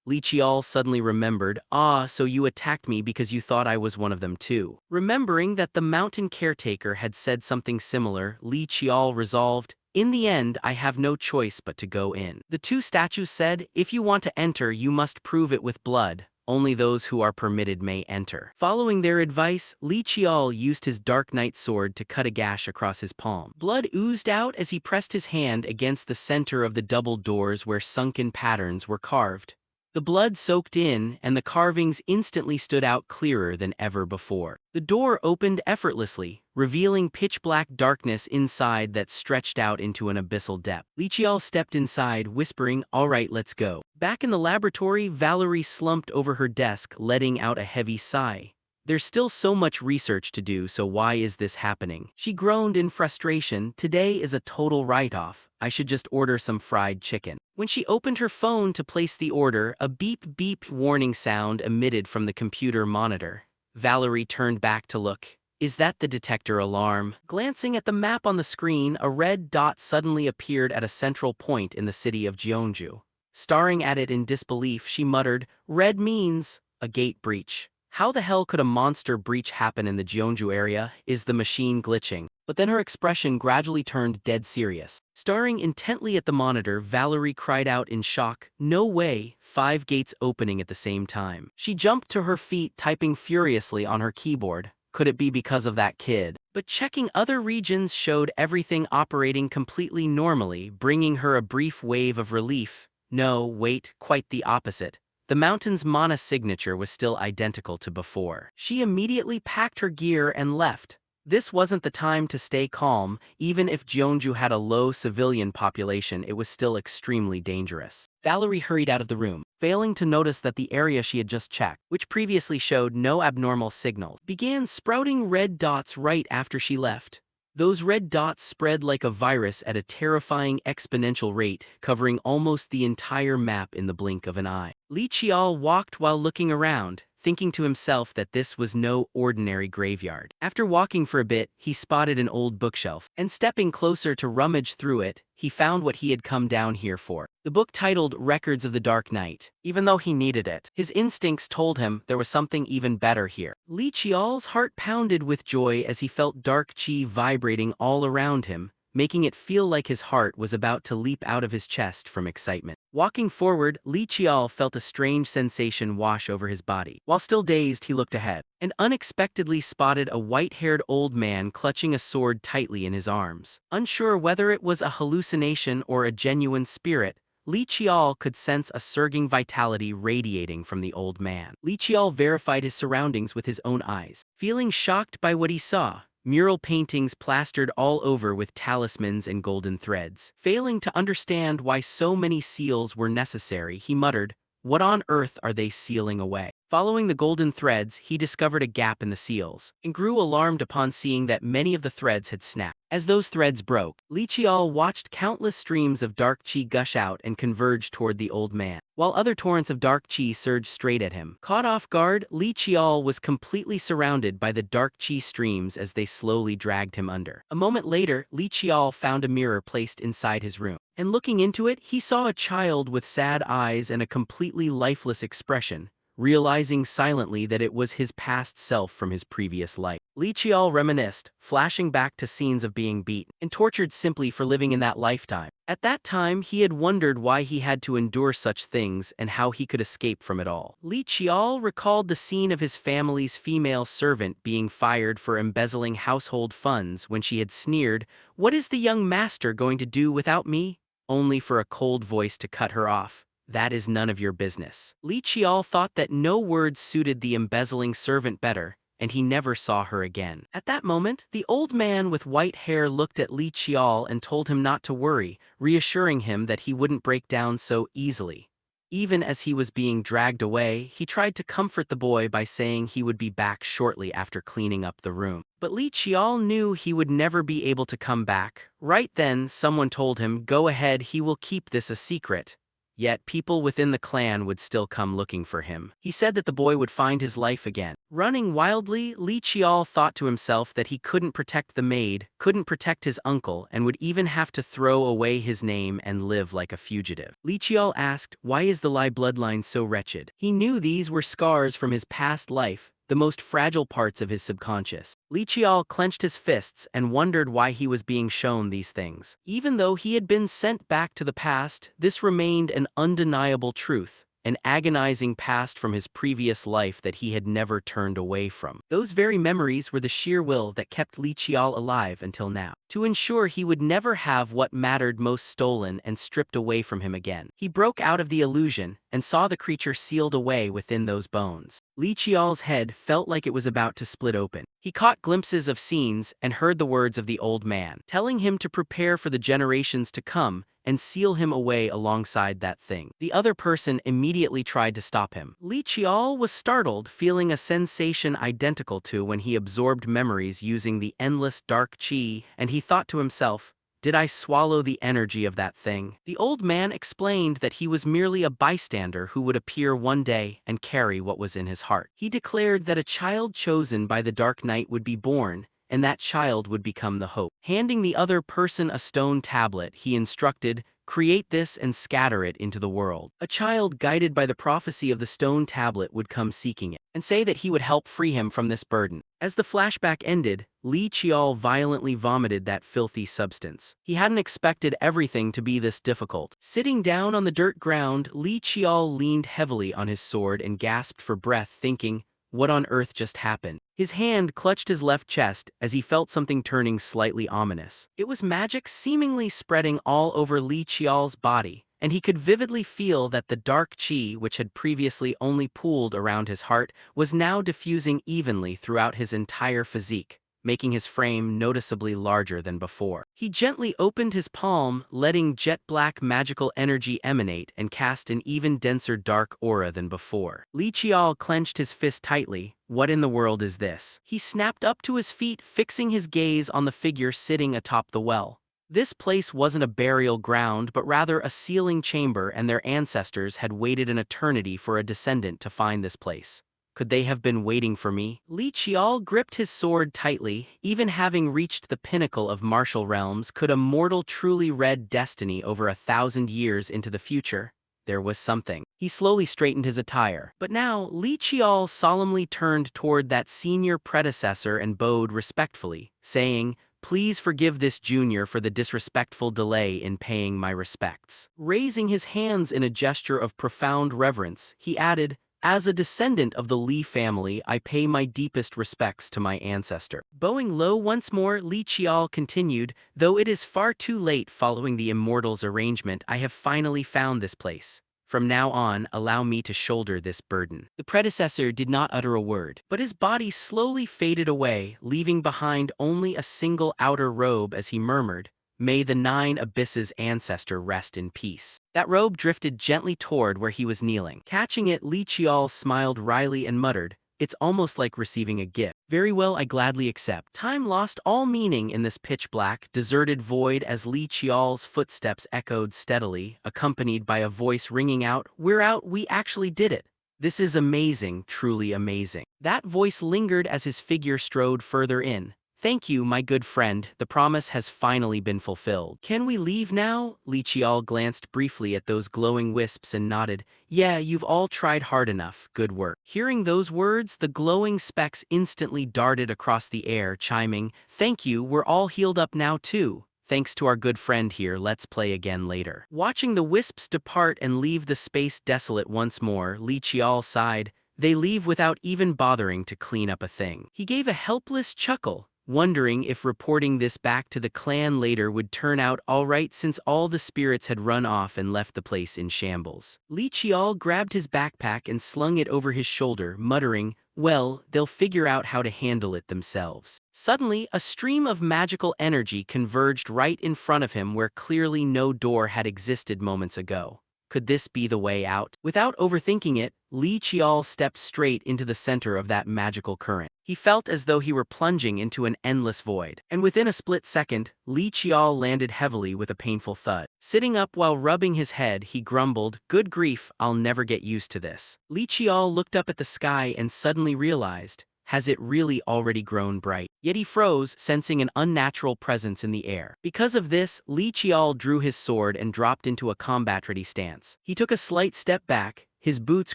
Li Qiao suddenly remembered, so you attacked me because you thought I was one of them too. Remembering that the mountain caretaker had said something similar, Li Qiao resolved, in the end, I have no choice but to go in. The two statues said, if you want to enter, you must prove it with blood. Only those who are permitted may enter. Following their advice, Li Qiao used his Dark Knight sword to cut a gash across his palm. Blood oozed out as he pressed his hand against the center of the double doors where sunken patterns were carved. The blood soaked in, and the carvings instantly stood out clearer than ever before. The door opened effortlessly, revealing pitch-black darkness inside that stretched out into an abyssal depth. Li Qiao stepped inside, whispering, all right, let's go. Back in the laboratory, Valerie slumped over her desk, letting out a heavy sigh. There's still so much research to do, so why is this happening? She groaned in frustration. Today is a total write-off. I should just order some fried chicken. When she opened her phone to place the order, a beep-beep warning sound emitted from the computer monitor. Valerie turned back to look. Is that the detector alarm? Glancing at the map on the screen, a red dot suddenly appeared at a central point in the city of Jeonju. Staring at it in disbelief, she muttered, red means a gate breach. How the hell could a monster breach happen in the Jeonju area? Is the machine glitching? But then her expression gradually turned dead serious. Staring intently at the monitor, Valerie cried out in shock, no way, 5 gates opening at the same time. She jumped to her feet, typing furiously on her keyboard. Could it be because of that kid? But checking other regions showed everything operating completely normally, bringing her a brief wave of relief. No, wait, quite the opposite. The mountain's mana signature was still identical to before. She immediately packed her gear and left. This wasn't the time to stay calm. Even if Jeonju had a low civilian population, it was still extremely dangerous. Valerie hurried out of the room, failing to notice that the area she had just checked, which previously showed no abnormal signals, began sprouting red dots right after she left. Those red dots spread like a virus at a terrifying exponential rate, covering almost the entire map in the blink of an eye. Li Qiao walked while looking around, thinking to himself that this was no ordinary graveyard. After walking for a bit, he spotted an old bookshelf, and stepping closer to rummage through it, he found what he had come down here for. The book titled Records of the Dark Knight. Even though he needed it, his instincts told him there was something even better here. Li Qiao's heart pounded with joy as he felt dark qi vibrating all around him, making it feel like his heart was about to leap out of his chest from excitement. Walking forward, Li Qiao felt a strange sensation wash over his body. While still dazed, he looked ahead, and unexpectedly spotted a white-haired old man clutching a sword tightly in his arms. Unsure whether it was a hallucination or a genuine spirit, Li Qiao could sense a surging vitality radiating from the old man. Li Qiao verified his surroundings with his own eyes. Feeling shocked by what he saw, mural paintings plastered all over with talismans and golden threads. Failing to understand why so many seals were necessary, he muttered, what on earth are they sealing away? Following the golden threads, he discovered a gap in the seals, and grew alarmed upon seeing that many of the threads had snapped. As those threads broke, Li Qiao watched countless streams of dark qi gush out and converge toward the old man, while other torrents of dark qi surged straight at him. Caught off guard, Li Qiao was completely surrounded by the dark qi streams as they slowly dragged him under. A moment later, Li Qiao found a mirror placed inside his room, and looking into it, he saw a child with sad eyes and a completely lifeless expression, realizing silently that it was his past self from his previous life. Li Qiao reminisced, flashing back to scenes of being beaten and tortured simply for living in that lifetime. At that time, he had wondered why he had to endure such things and how he could escape from it all. Li Qiao recalled the scene of his family's female servant being fired for embezzling household funds when she had sneered, "What is the young master going to do without me?" Only for a cold voice to cut her off. "That is none of your business." Li Qiao thought that no words suited the embezzling servant better, and he never saw her again. At that moment, the old man with white hair looked at Li Qiao and told him not to worry, reassuring him that he wouldn't break down so easily. Even as he was being dragged away, he tried to comfort the boy by saying he would be back shortly after cleaning up the room. But Li Qiao knew he would never be able to come back. Right then, someone told him, "Go ahead, he will keep this a secret." Yet people within the clan would still come looking for him. He said that the boy would find his life again. Running wildly, Li Qiao thought to himself that he couldn't protect the maid, couldn't protect his uncle, and would even have to throw away his name and live like a fugitive. Li Qiao asked, "Why is the Lai bloodline so wretched?" He knew these were scars from his past life, the most fragile parts of his subconscious. Li Qiao clenched his fists and wondered why he was being shown these things. Even though he had been sent back to the past, this remained an undeniable truth, an agonizing past from his previous life that he had never turned away from. Those very memories were the sheer will that kept Li Qiao alive until now, to ensure he would never have what mattered most stolen and stripped away from him again. He broke out of the illusion and saw the creature sealed away within those bones. Li Qiao's head felt like it was about to split open. He caught glimpses of scenes and heard the words of the old man, telling him to prepare for the generations to come and seal him away alongside that thing. The other person immediately tried to stop him. Li Qiao was startled, feeling a sensation identical to when he absorbed memories using the endless dark qi, and he thought to himself, "Did I swallow the energy of that thing?" The old man explained that he was merely a bystander who would appear one day and carry what was in his heart. He declared that a child chosen by the Dark Knight would be born, and that child would become the hope. Handing the other person a stone tablet, he instructed, "Create this and scatter it into the world." A child guided by the prophecy of the stone tablet would come seeking it, and say that he would help free him from this burden. As the flashback ended, Li Qiao violently vomited that filthy substance. He hadn't expected everything to be this difficult. Sitting down on the dirt ground, Li Qiao leaned heavily on his sword and gasped for breath, thinking, "What on earth just happened?" His hand clutched his left chest as he felt something turning slightly ominous. It was magic seemingly spreading all over Li Qiao's body, and he could vividly feel that the dark qi, which had previously only pooled around his heart, was now diffusing evenly throughout his entire physique, making his frame noticeably larger than before. He gently opened his palm, letting jet-black magical energy emanate and cast an even denser dark aura than before. Li Qiao clenched his fist tightly. "What in the world is this?" He snapped up to his feet, fixing his gaze on the figure sitting atop the well. This place wasn't a burial ground, but rather a sealing chamber, and their ancestors had waited an eternity for a descendant to find this place. Could they have been waiting for me? Li Qiao gripped his sword tightly. Even having reached the pinnacle of martial realms, could a mortal truly read destiny over 1,000 years into the future? There was something. He slowly straightened his attire. But now, Li Qiao solemnly turned toward that senior predecessor and bowed respectfully, saying, "Please forgive this junior for the disrespectful delay in paying my respects." Raising his hands in a gesture of profound reverence, he added, "As a descendant of the Li family, I pay my deepest respects to my ancestor." Bowing low once more, Li Qiao continued, "Though it is far too late following the Immortals' arrangement, I have finally found this place. From now on, allow me to shoulder this burden." The predecessor did not utter a word, but his body slowly faded away, leaving behind only a single outer robe as he murmured, "May the 9 Abysses ancestor rest in peace." That robe drifted gently toward where he was kneeling. Catching it, Li Qiao smiled wryly and muttered, "It's almost like receiving a gift." "Very well, I gladly accept." Time lost all meaning in this pitch-black, deserted void as Li Qiao's footsteps echoed steadily, accompanied by a voice ringing out, "We're out, we actually did it. This is amazing, truly amazing." That voice lingered as his figure strode further in. Thank you, my good friend, the promise has finally been fulfilled. Can we leave now? Li Qiao glanced briefly at those glowing wisps and nodded. Yeah, you've all tried hard enough, good work. Hearing those words, the glowing specks instantly darted across the air, chiming, Thank you, we're all healed up now too. Thanks to our good friend here, let's play again later. Watching the wisps depart and leave the space desolate once more, Li Qiao sighed. They leave without even bothering to clean up a thing. He gave a helpless chuckle, wondering if reporting this back to the clan later would turn out alright since all the spirits had run off and left the place in shambles. Li Qiao grabbed his backpack and slung it over his shoulder, muttering, well, they'll figure out how to handle it themselves. Suddenly, a stream of magical energy converged right in front of him where clearly no door had existed moments ago. Could this be the way out? Without overthinking it, Li Qiao stepped straight into the center of that magical current. He felt as though he were plunging into an endless void, and within a split second, Li Qiao landed heavily with a painful thud. Sitting up while rubbing his head, he grumbled, Good grief, I'll never get used to this. Li Qiao looked up at the sky and suddenly realized, has it really already grown bright? Yet he froze, sensing an unnatural presence in the air. Because of this, Li Qiao drew his sword and dropped into a combat-ready stance. He took a slight step back, his boots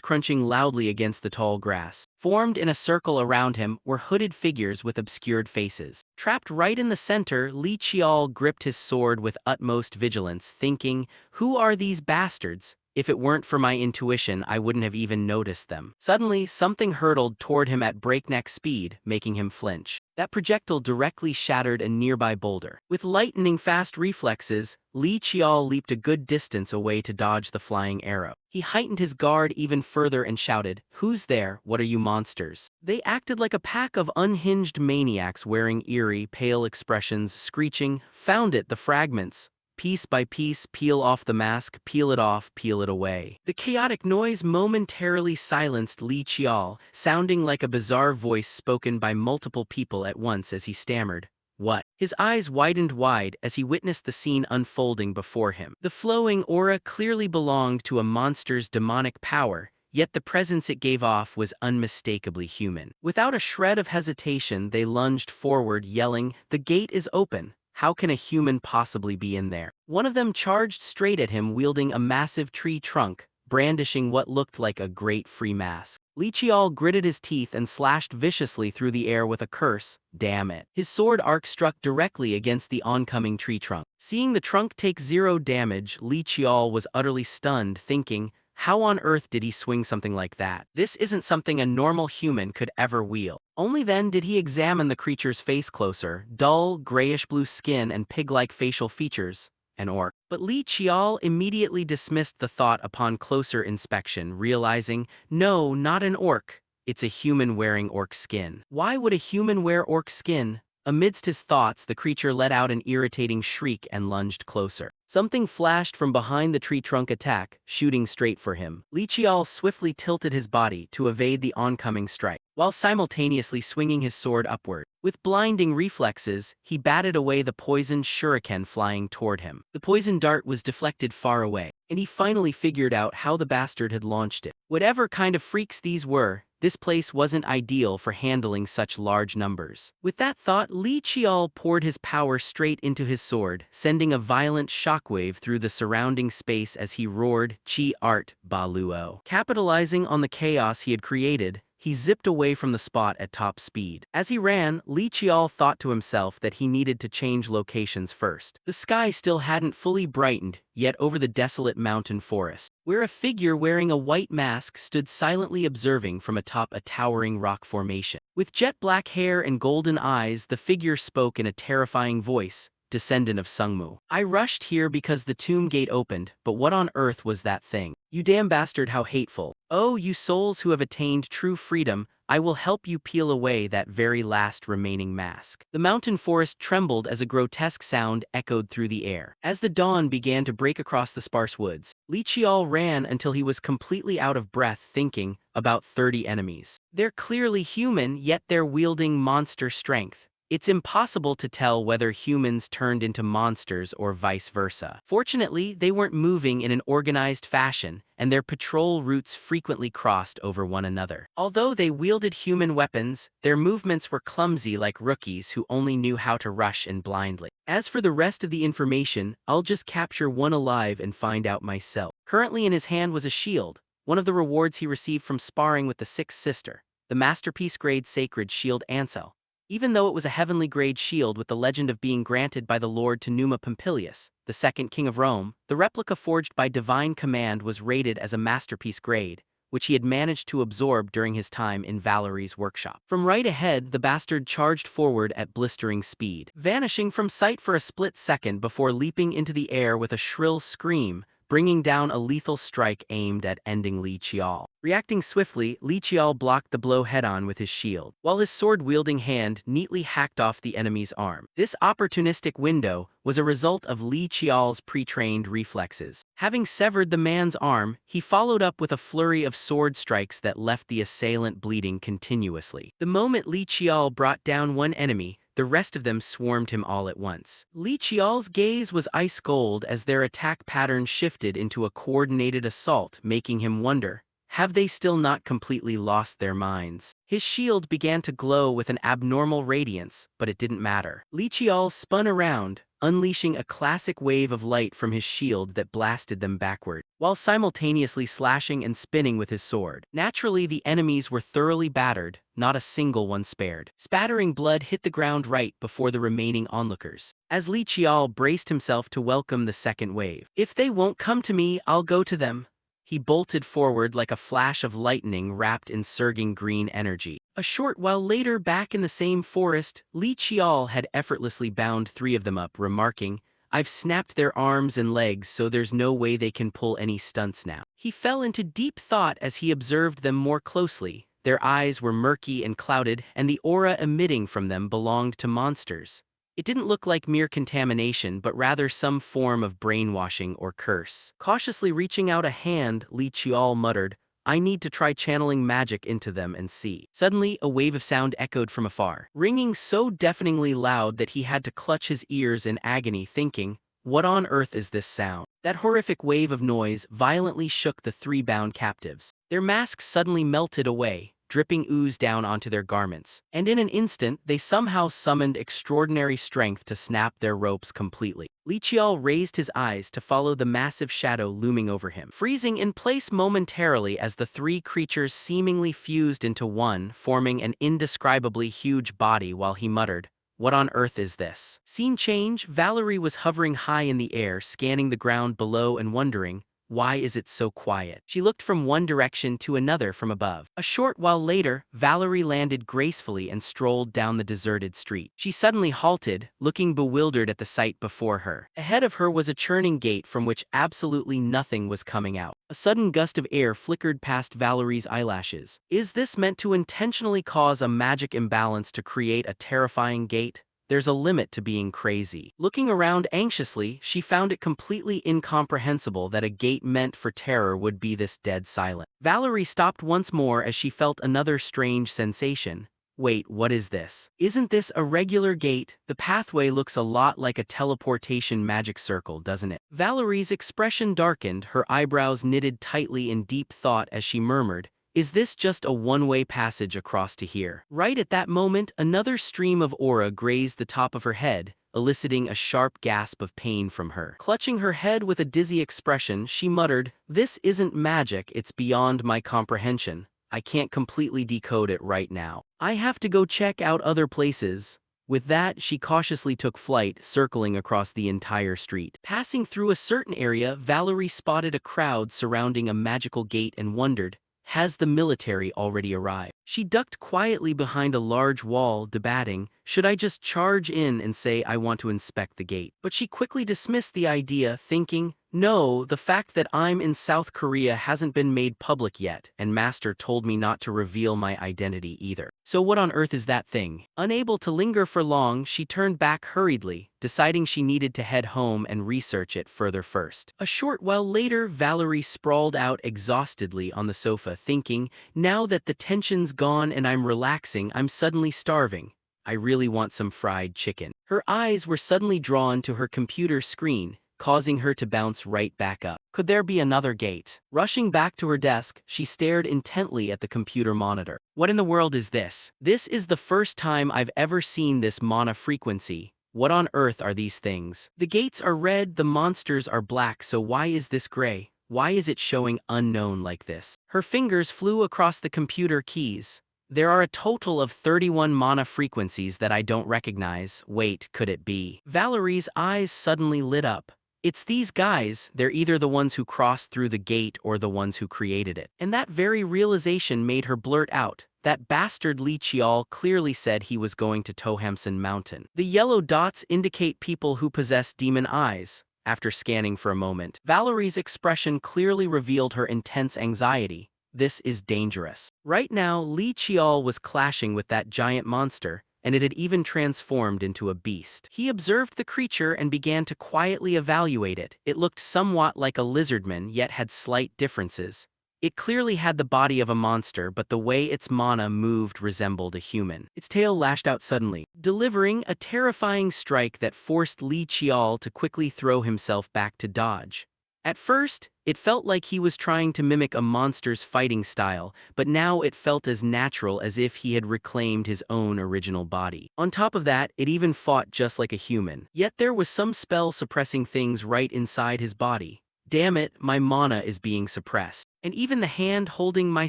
crunching loudly against the tall grass. Formed in a circle around him were hooded figures with obscured faces. Trapped right in the center, Li Qiao gripped his sword with utmost vigilance, thinking, Who are these bastards? If it weren't for my intuition, I wouldn't have even noticed them. Suddenly, something hurtled toward him at breakneck speed, making him flinch. That projectile directly shattered a nearby boulder. With lightning-fast reflexes, Li Qiao leaped a good distance away to dodge the flying arrow. He heightened his guard even further and shouted, Who's there? What are you monsters? They acted like a pack of unhinged maniacs wearing eerie, pale expressions, screeching, Found it, the fragments. Piece by piece, peel off the mask, peel it off, peel it away. The chaotic noise momentarily silenced Li Qiao, sounding like a bizarre voice spoken by multiple people at once as he stammered, What? His eyes widened wide as he witnessed the scene unfolding before him. The flowing aura clearly belonged to a monster's demonic power, yet the presence it gave off was unmistakably human. Without a shred of hesitation, they lunged forward, yelling, The gate is open. How can a human possibly be in there? One of them charged straight at him wielding a massive tree trunk, brandishing what looked like a great free mask. Li Qiao gritted his teeth and slashed viciously through the air with a curse, damn it. His sword arc struck directly against the oncoming tree trunk. Seeing the trunk take 0 damage, Li Qiao was utterly stunned, thinking, how on earth did he swing something like that? This isn't something a normal human could ever wield. Only then did he examine the creature's face closer, dull, grayish-blue skin and pig-like facial features, an orc. But Li Qiao immediately dismissed the thought upon closer inspection, realizing, no, not an orc. It's a human wearing orc skin. Why would a human wear orc skin? Amidst his thoughts, the creature let out an irritating shriek and lunged closer. Something flashed from behind the tree trunk attack, shooting straight for him. Li Qiao swiftly tilted his body to evade the oncoming strike, while simultaneously swinging his sword upward. With blinding reflexes, he batted away the poisoned shuriken flying toward him. The poison dart was deflected far away, and he finally figured out how the bastard had launched it. Whatever kind of freaks these were, this place wasn't ideal for handling such large numbers. With that thought, Li Qiao poured his power straight into his sword, sending a violent shockwave through the surrounding space as he roared, Chi Art Ba Luo. Capitalizing on the chaos he had created, he zipped away from the spot at top speed. As he ran, Li Qiao thought to himself that he needed to change locations first. The sky still hadn't fully brightened, yet over the desolate mountain forest, where a figure wearing a white mask stood silently observing from atop a towering rock formation. With jet black hair and golden eyes, the figure spoke in a terrifying voice, descendant of Sungmu. I rushed here because the tomb gate opened, but what on earth was that thing? You damn bastard, how hateful. Oh, you souls who have attained true freedom, I will help you peel away that very last remaining mask. The mountain forest trembled as a grotesque sound echoed through the air. As the dawn began to break across the sparse woods, Li Qiao ran until he was completely out of breath, thinking, about 30 enemies. They're clearly human, yet they're wielding monster strength. It's impossible to tell whether humans turned into monsters or vice versa. Fortunately, they weren't moving in an organized fashion, and their patrol routes frequently crossed over one another. Although they wielded human weapons, their movements were clumsy like rookies who only knew how to rush in blindly. As for the rest of the information, I'll just capture one alive and find out myself. Currently in his hand was a shield, one of the rewards he received from sparring with the Sixth Sister, the masterpiece grade sacred shield Ansel. Even though it was a heavenly grade shield with the legend of being granted by the Lord to Numa Pompilius, the second king of Rome, the replica forged by divine command was rated as a masterpiece grade, which he had managed to absorb during his time in Valerie's workshop. From right ahead, the bastard charged forward at blistering speed, vanishing from sight for a split second before leaping into the air with a shrill scream, bringing down a lethal strike aimed at ending Li Qiao. Reacting swiftly, Li Qiao blocked the blow head-on with his shield, while his sword-wielding hand neatly hacked off the enemy's arm. This opportunistic window was a result of Li Qiao's pre-trained reflexes. Having severed the man's arm, he followed up with a flurry of sword strikes that left the assailant bleeding continuously. The moment Li Qiao brought down one enemy, the rest of them swarmed him all at once. Li Qiao's gaze was ice cold as their attack pattern shifted into a coordinated assault, making him wonder, have they still not completely lost their minds? His shield began to glow with an abnormal radiance, but it didn't matter. Li Qiao spun around, unleashing a classic wave of light from his shield that blasted them backward, while simultaneously slashing and spinning with his sword. Naturally, the enemies were thoroughly battered, not a single one spared. Spattering blood hit the ground right before the remaining onlookers, as Li Qiao braced himself to welcome the second wave. If they won't come to me, I'll go to them. He bolted forward like a flash of lightning wrapped in surging green energy. A short while later, back in the same forest, Li Qiao had effortlessly bound 3 of them up, remarking, "I've snapped their arms and legs so there's no way they can pull any stunts now." He fell into deep thought as he observed them more closely. Their eyes were murky and clouded, and the aura emitting from them belonged to monsters. It didn't look like mere contamination, but rather some form of brainwashing or curse. Cautiously reaching out a hand, Li Qiao muttered, "I need to try channeling magic into them and see." Suddenly, a wave of sound echoed from afar, ringing so deafeningly loud that he had to clutch his ears in agony, thinking, what on earth is this sound? That horrific wave of noise violently shook the 3 bound captives. Their masks suddenly melted away, dripping ooze down onto their garments, and in an instant they somehow summoned extraordinary strength to snap their ropes completely. Li Qiao raised his eyes to follow the massive shadow looming over him, freezing in place momentarily as the 3 creatures seemingly fused into one, forming an indescribably huge body, while he muttered, "What on earth is this?" Scene change, Valerie was hovering high in the air, scanning the ground below and wondering, why is it so quiet? She looked from one direction to another from above. A short while later, Valerie landed gracefully and strolled down the deserted street. She suddenly halted, looking bewildered at the sight before her. Ahead of her was a churning gate from which absolutely nothing was coming out. A sudden gust of air flickered past Valerie's eyelashes. Is this meant to intentionally cause a magic imbalance to create a terrifying gate? There's a limit to being crazy. Looking around anxiously, she found it completely incomprehensible that a gate meant for terror would be this dead silent. Valerie stopped once more as she felt another strange sensation. Wait, what is this? Isn't this a regular gate? The pathway looks a lot like a teleportation magic circle, doesn't it? Valerie's expression darkened, her eyebrows knitted tightly in deep thought as she murmured, "Is this just a one-way passage across to here?" Right at that moment, another stream of aura grazed the top of her head, eliciting a sharp gasp of pain from her. Clutching her head with a dizzy expression, she muttered, "This isn't magic, it's beyond my comprehension. I can't completely decode it right now. I have to go check out other places." With that, she cautiously took flight, circling across the entire street. Passing through a certain area, Valerie spotted a crowd surrounding a magical gate and wondered, has the military already arrived? She ducked quietly behind a large wall, debating, should I just charge in and say I want to inspect the gate? But she quickly dismissed the idea, thinking, no, the fact that I'm in South Korea hasn't been made public yet, and Master told me not to reveal my identity either. So what on earth is that thing? Unable to linger for long, she turned back hurriedly, deciding she needed to head home and research it further first. A short while later, Valerie sprawled out exhaustedly on the sofa, thinking, now that the tension's gone and I'm relaxing, I'm suddenly starving. I really want some fried chicken. Her eyes were suddenly drawn to her computer screen, causing her to bounce right back up. Could there be another gate? Rushing back to her desk, she stared intently at the computer monitor. What in the world is this? This is the first time I've ever seen this mana frequency. What on earth are these things? The gates are red, the monsters are black, so why is this gray? Why is it showing unknown like this? Her fingers flew across the computer keys. There are a total of 31 mana frequencies that I don't recognize. Wait, could it be? Valerie's eyes suddenly lit up. It's these guys, they're either the ones who crossed through the gate or the ones who created it. And that very realization made her blurt out, that bastard Li Qiao clearly said he was going to Tohamson Mountain. The yellow dots indicate people who possess demon eyes. After scanning for a moment, Valerie's expression clearly revealed her intense anxiety. This is dangerous. Right now, Li Qiao was clashing with that giant monster, and it had even transformed into a beast. He observed the creature and began to quietly evaluate it. It looked somewhat like a lizardman, yet had slight differences. It clearly had the body of a monster, but the way its mana moved resembled a human. Its tail lashed out suddenly, delivering a terrifying strike that forced Li Qiao to quickly throw himself back to dodge. At first, it felt like he was trying to mimic a monster's fighting style, but now it felt as natural as if he had reclaimed his own original body. On top of that, it even fought just like a human. Yet there was some spell suppressing things right inside his body. Damn it, my mana is being suppressed. And even the hand holding my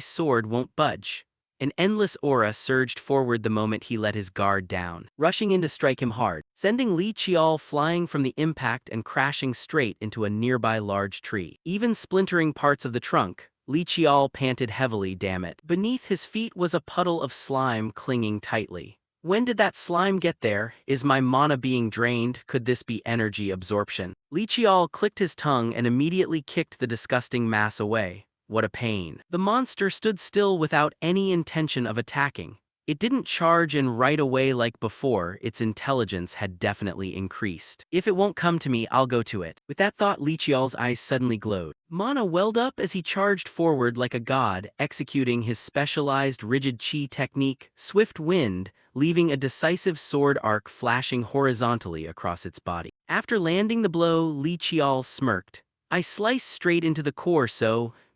sword won't budge. An endless aura surged forward the moment he let his guard down, rushing in to strike him hard, sending Li Qiao flying from the impact and crashing straight into a nearby large tree. Even splintering parts of the trunk, Li Qiao panted heavily, damn it. Beneath his feet was a puddle of slime clinging tightly. When did that slime get there? Is my mana being drained? Could this be energy absorption? Li Qiao clicked his tongue and immediately kicked the disgusting mass away. What a pain. The monster stood still without any intention of attacking. It didn't charge in right away like before, its intelligence had definitely increased. If it won't come to me, I'll go to it. With that thought, Li Qiao's eyes suddenly glowed. Mana welled up as he charged forward like a god, executing his specialized rigid chi technique, Swift Wind, leaving a decisive sword arc flashing horizontally across its body. After landing the blow, Li Qiao smirked. I sliced straight into the core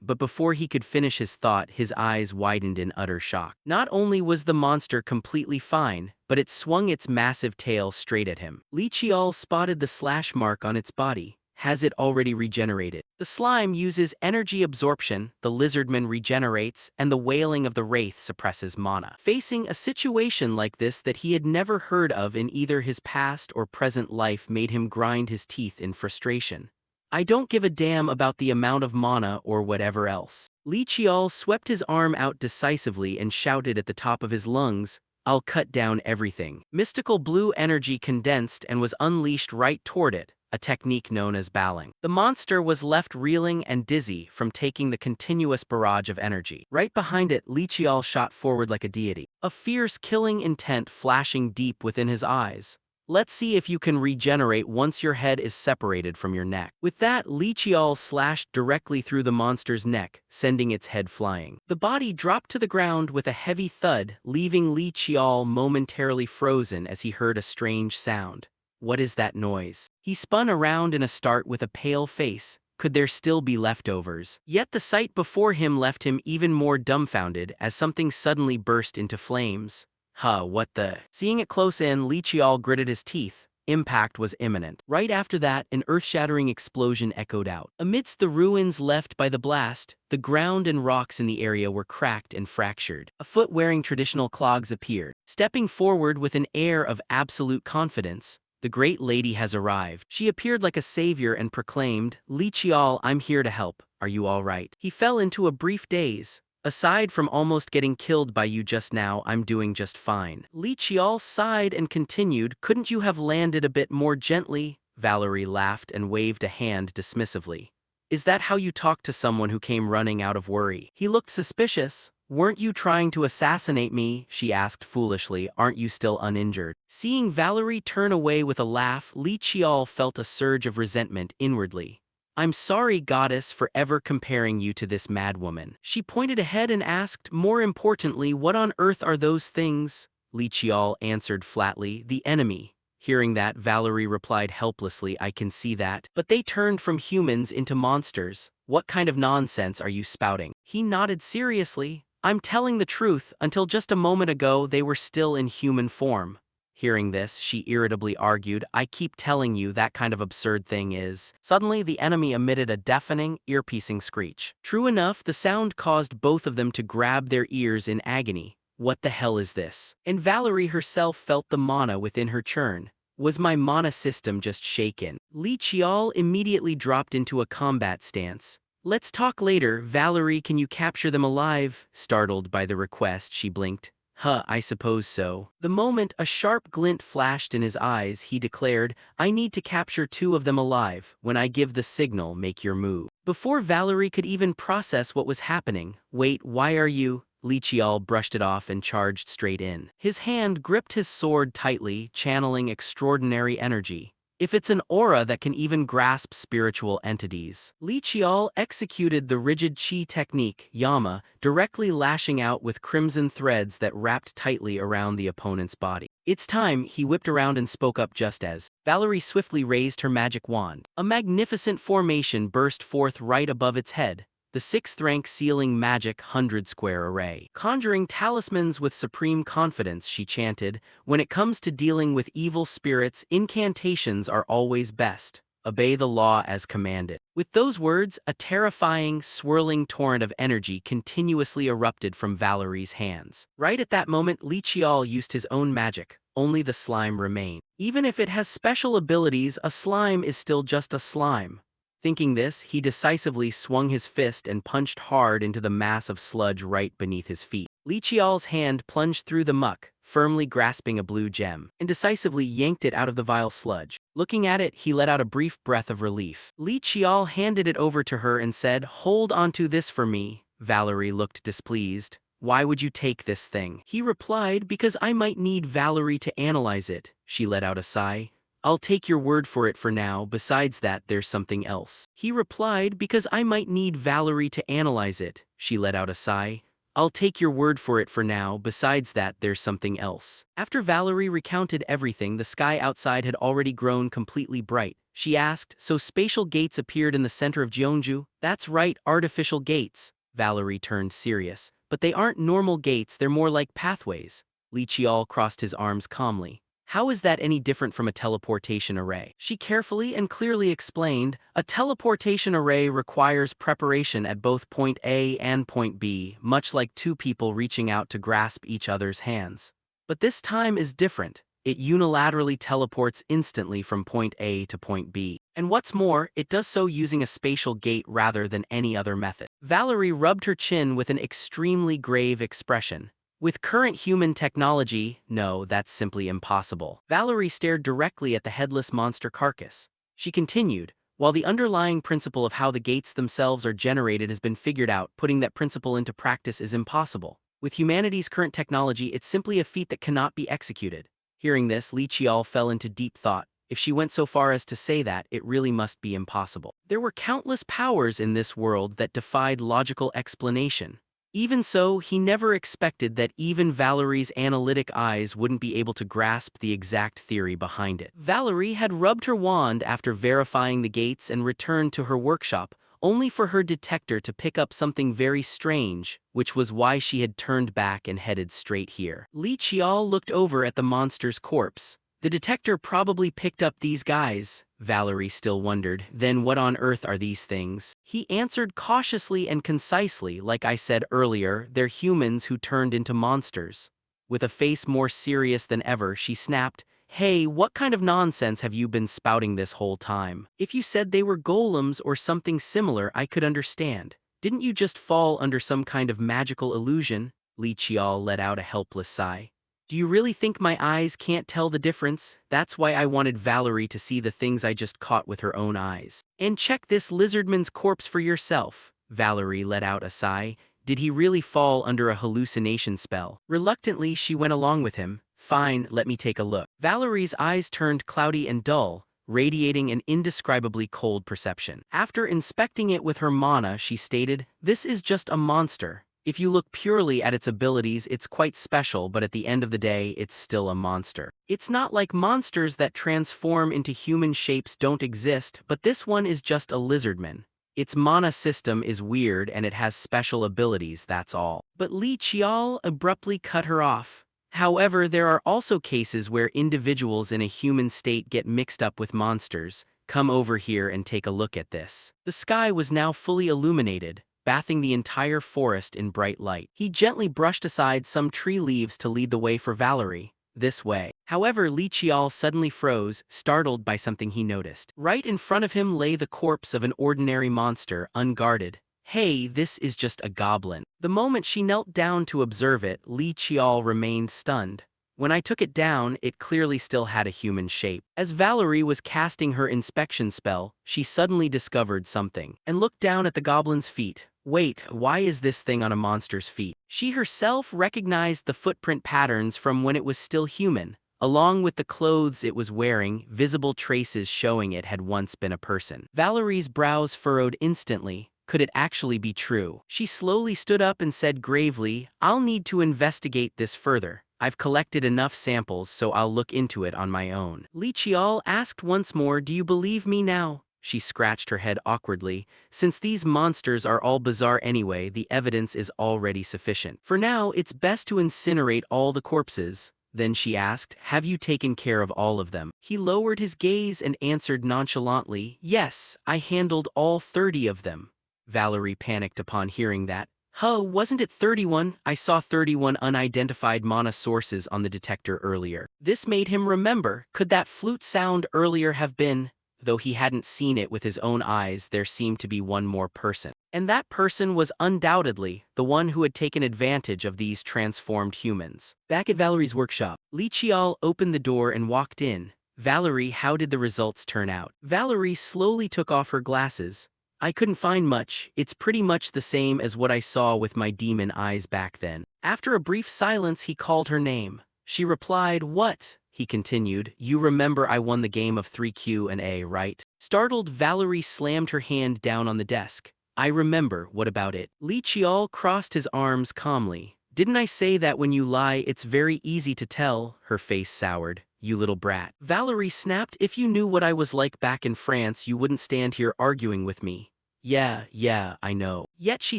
but before he could finish his thought, his eyes widened in utter shock. Not only was the monster completely fine, but it swung its massive tail straight at him. Li Qiao spotted the slash mark on its body. Has it already regenerated? The slime uses energy absorption, the lizardman regenerates, and the wailing of the wraith suppresses mana. Facing a situation like this that he had never heard of in either his past or present life made him grind his teeth in frustration. I don't give a damn about the amount of mana or whatever else. Li Qiao swept his arm out decisively and shouted at the top of his lungs, I'll cut down everything. Mystical blue energy condensed and was unleashed right toward it, a technique known as balling. The monster was left reeling and dizzy from taking the continuous barrage of energy. Right behind it, Li Qiao shot forward like a deity, a fierce killing intent flashing deep within his eyes. Let's see if you can regenerate once your head is separated from your neck. With that, Li Qiao slashed directly through the monster's neck, sending its head flying. The body dropped to the ground with a heavy thud, leaving Li Qiao momentarily frozen as he heard a strange sound. What is that noise? He spun around in a start with a pale face. Could there still be leftovers? Yet the sight before him left him even more dumbfounded as something suddenly burst into flames. What the? Seeing it close in, Li Qiao gritted his teeth. Impact was imminent. Right after that, an earth-shattering explosion echoed out. Amidst the ruins left by the blast, the ground and rocks in the area were cracked and fractured. A foot wearing traditional clogs appeared. Stepping forward with an air of absolute confidence, the great lady has arrived. She appeared like a savior and proclaimed, Li Qiao, I'm here to help. Are you all right? He fell into a brief daze. Aside from almost getting killed by you just now, I'm doing just fine. Li Qiao sighed and continued, couldn't you have landed a bit more gently? Valerie laughed and waved a hand dismissively. Is that how you talk to someone who came running out of worry? He looked suspicious. Weren't you trying to assassinate me? She asked foolishly. Aren't you still uninjured? Seeing Valerie turn away with a laugh, Li Qiao felt a surge of resentment inwardly. I'm sorry, goddess, for ever comparing you to this madwoman. She pointed ahead and asked, more importantly, what on earth are those things? Li Qiao answered flatly, "The enemy." Hearing that, Valerie replied helplessly, "I can see that. But they turned from humans into monsters. What kind of nonsense are you spouting?" He nodded seriously. "I'm telling the truth, until just a moment ago they were still in human form." Hearing this, she irritably argued, "I keep telling you that kind of absurd thing is." Suddenly, the enemy emitted a deafening, ear-piercing screech. True enough, the sound caused both of them to grab their ears in agony. "What the hell is this?" And Valerie herself felt the mana within her churn. Was my mana system just shaken? Li Qiao immediately dropped into a combat stance. "Let's talk later, Valerie, can you capture them alive?" Startled by the request, she blinked. I suppose so." The moment a sharp glint flashed in his eyes, he declared, "I need to capture 2 of them alive. When I give the signal, make your move." Before Valerie could even process what was happening, "Wait, why are you?" Li Qiao brushed it off and charged straight in. His hand gripped his sword tightly, channeling extraordinary energy. If it's an aura that can even grasp spiritual entities. Li Qiao executed the rigid chi technique, Yama, directly lashing out with crimson threads that wrapped tightly around the opponent's body. "It's time," he whipped around and spoke up just as Valerie swiftly raised her magic wand. A magnificent formation burst forth right above its head. The 6th rank sealing magic 100-square array. "Conjuring talismans with supreme confidence," she chanted. "When it comes to dealing with evil spirits, incantations are always best. Obey the law as commanded." With those words, a terrifying, swirling torrent of energy continuously erupted from Valerie's hands. Right at that moment, Li Qiao used his own magic. Only the slime remained. Even if it has special abilities, a slime is still just a slime. Thinking this, he decisively swung his fist and punched hard into the mass of sludge right beneath his feet. Li Qiao's hand plunged through the muck, firmly grasping a blue gem, and decisively yanked it out of the vile sludge. Looking at it, he let out a brief breath of relief. Li Qiao handed it over to her and said, "Hold onto this for me." Valerie looked displeased. "Why would you take this thing?" He replied, "Because I might need Valerie to analyze it." She let out a sigh. "I'll take your word for it for now, besides that there's something else." He replied, "Because I might need Valerie to analyze it." She let out a sigh. "I'll take your word for it for now, besides that there's something else." After Valerie recounted everything, the sky outside had already grown completely bright. She asked, "So spatial gates appeared in the center of Jeonju?" "That's right, artificial gates." Valerie turned serious. "But they aren't normal gates, they're more like pathways." Li Qiao crossed his arms calmly. "How is that any different from a teleportation array?" She carefully and clearly explained, "A teleportation array requires preparation at both point A and point B, much like 2 people reaching out to grasp each other's hands. But this time is different. It unilaterally teleports instantly from point A to point B. And what's more, it does so using a spatial gate rather than any other method." Valerie rubbed her chin with an extremely grave expression. "With current human technology, no, that's simply impossible." Valerie stared directly at the headless monster carcass. She continued, "While the underlying principle of how the gates themselves are generated has been figured out, putting that principle into practice is impossible. With humanity's current technology, it's simply a feat that cannot be executed." Hearing this, Li Qiao fell into deep thought. If she went so far as to say that, it really must be impossible. There were countless powers in this world that defied logical explanation. Even so, he never expected that even Valerie's analytic eyes wouldn't be able to grasp the exact theory behind it. Valerie had rubbed her wand after verifying the gates and returned to her workshop, only for her detector to pick up something very strange, which was why she had turned back and headed straight here. Li Qiao looked over at the monster's corpse. "The detector probably picked up these guys," Valerie still wondered. "Then what on earth are these things?" He answered cautiously and concisely, "Like I said earlier, they're humans who turned into monsters." With a face more serious than ever, she snapped, "Hey, what kind of nonsense have you been spouting this whole time? If you said they were golems or something similar, I could understand. Didn't you just fall under some kind of magical illusion?" Li Qiao let out a helpless sigh. "Do you really think my eyes can't tell the difference? That's why I wanted Valerie to see the things I just caught with her own eyes. And check this lizardman's corpse for yourself." Valerie let out a sigh. Did he really fall under a hallucination spell? Reluctantly, she went along with him. "Fine, let me take a look." Valerie's eyes turned cloudy and dull, radiating an indescribably cold perception. After inspecting it with her mana, she stated, "This is just a monster. If you look purely at its abilities, it's quite special, but at the end of the day, it's still a monster. It's not like monsters that transform into human shapes don't exist, but this one is just a lizardman. Its mana system is weird and it has special abilities, that's all. But Li Qiao abruptly cut her off. However, there are also cases where individuals in a human state get mixed up with monsters. Come over here and take a look at this. The sky was now fully illuminated, bathing the entire forest in bright light. He gently brushed aside some tree leaves to lead the way for Valerie. This way. However, Li Qiao suddenly froze, startled by something he noticed. Right in front of him lay the corpse of an ordinary monster, unguarded. Hey, this is just a goblin. The moment she knelt down to observe it, Li Qiao remained stunned. When I took it down, it clearly still had a human shape. As Valerie was casting her inspection spell, she suddenly discovered something, and looked down at the goblin's feet. Wait, why is this thing on a monster's feet? She herself recognized the footprint patterns from when it was still human. Along with the clothes it was wearing, visible traces showing it had once been a person. Valerie's brows furrowed instantly. Could it actually be true? She slowly stood up and said gravely, I'll need to investigate this further. I've collected enough samples, so I'll look into it on my own. Li Qiao asked once more, do you believe me now? She scratched her head awkwardly. Since these monsters are all bizarre anyway, the evidence is already sufficient. For now, it's best to incinerate all the corpses. Then she asked, have you taken care of all of them? He lowered his gaze and answered nonchalantly, yes, I handled all 30 of them. Valerie panicked upon hearing that. Huh, wasn't it 31? I saw 31 unidentified mana sources on the detector earlier. This made him remember, could that flute sound earlier have been? Though he hadn't seen it with his own eyes, there seemed to be one more person. And that person was undoubtedly the one who had taken advantage of these transformed humans. Back at Valerie's workshop, Li Qiao opened the door and walked in. Valerie, how did the results turn out? Valerie slowly took off her glasses. I couldn't find much. It's pretty much the same as what I saw with my demon eyes back then. After a brief silence, he called her name. She replied, what? He continued, you remember I won the game of 3Q and A, right? Startled, Valerie slammed her hand down on the desk. I remember, what about it? Li Qiao crossed his arms calmly. Didn't I say that when you lie, it's very easy to tell? Her face soured. You little brat. Valerie snapped, if you knew what I was like back in France, you wouldn't stand here arguing with me. Yeah, I know. Yet she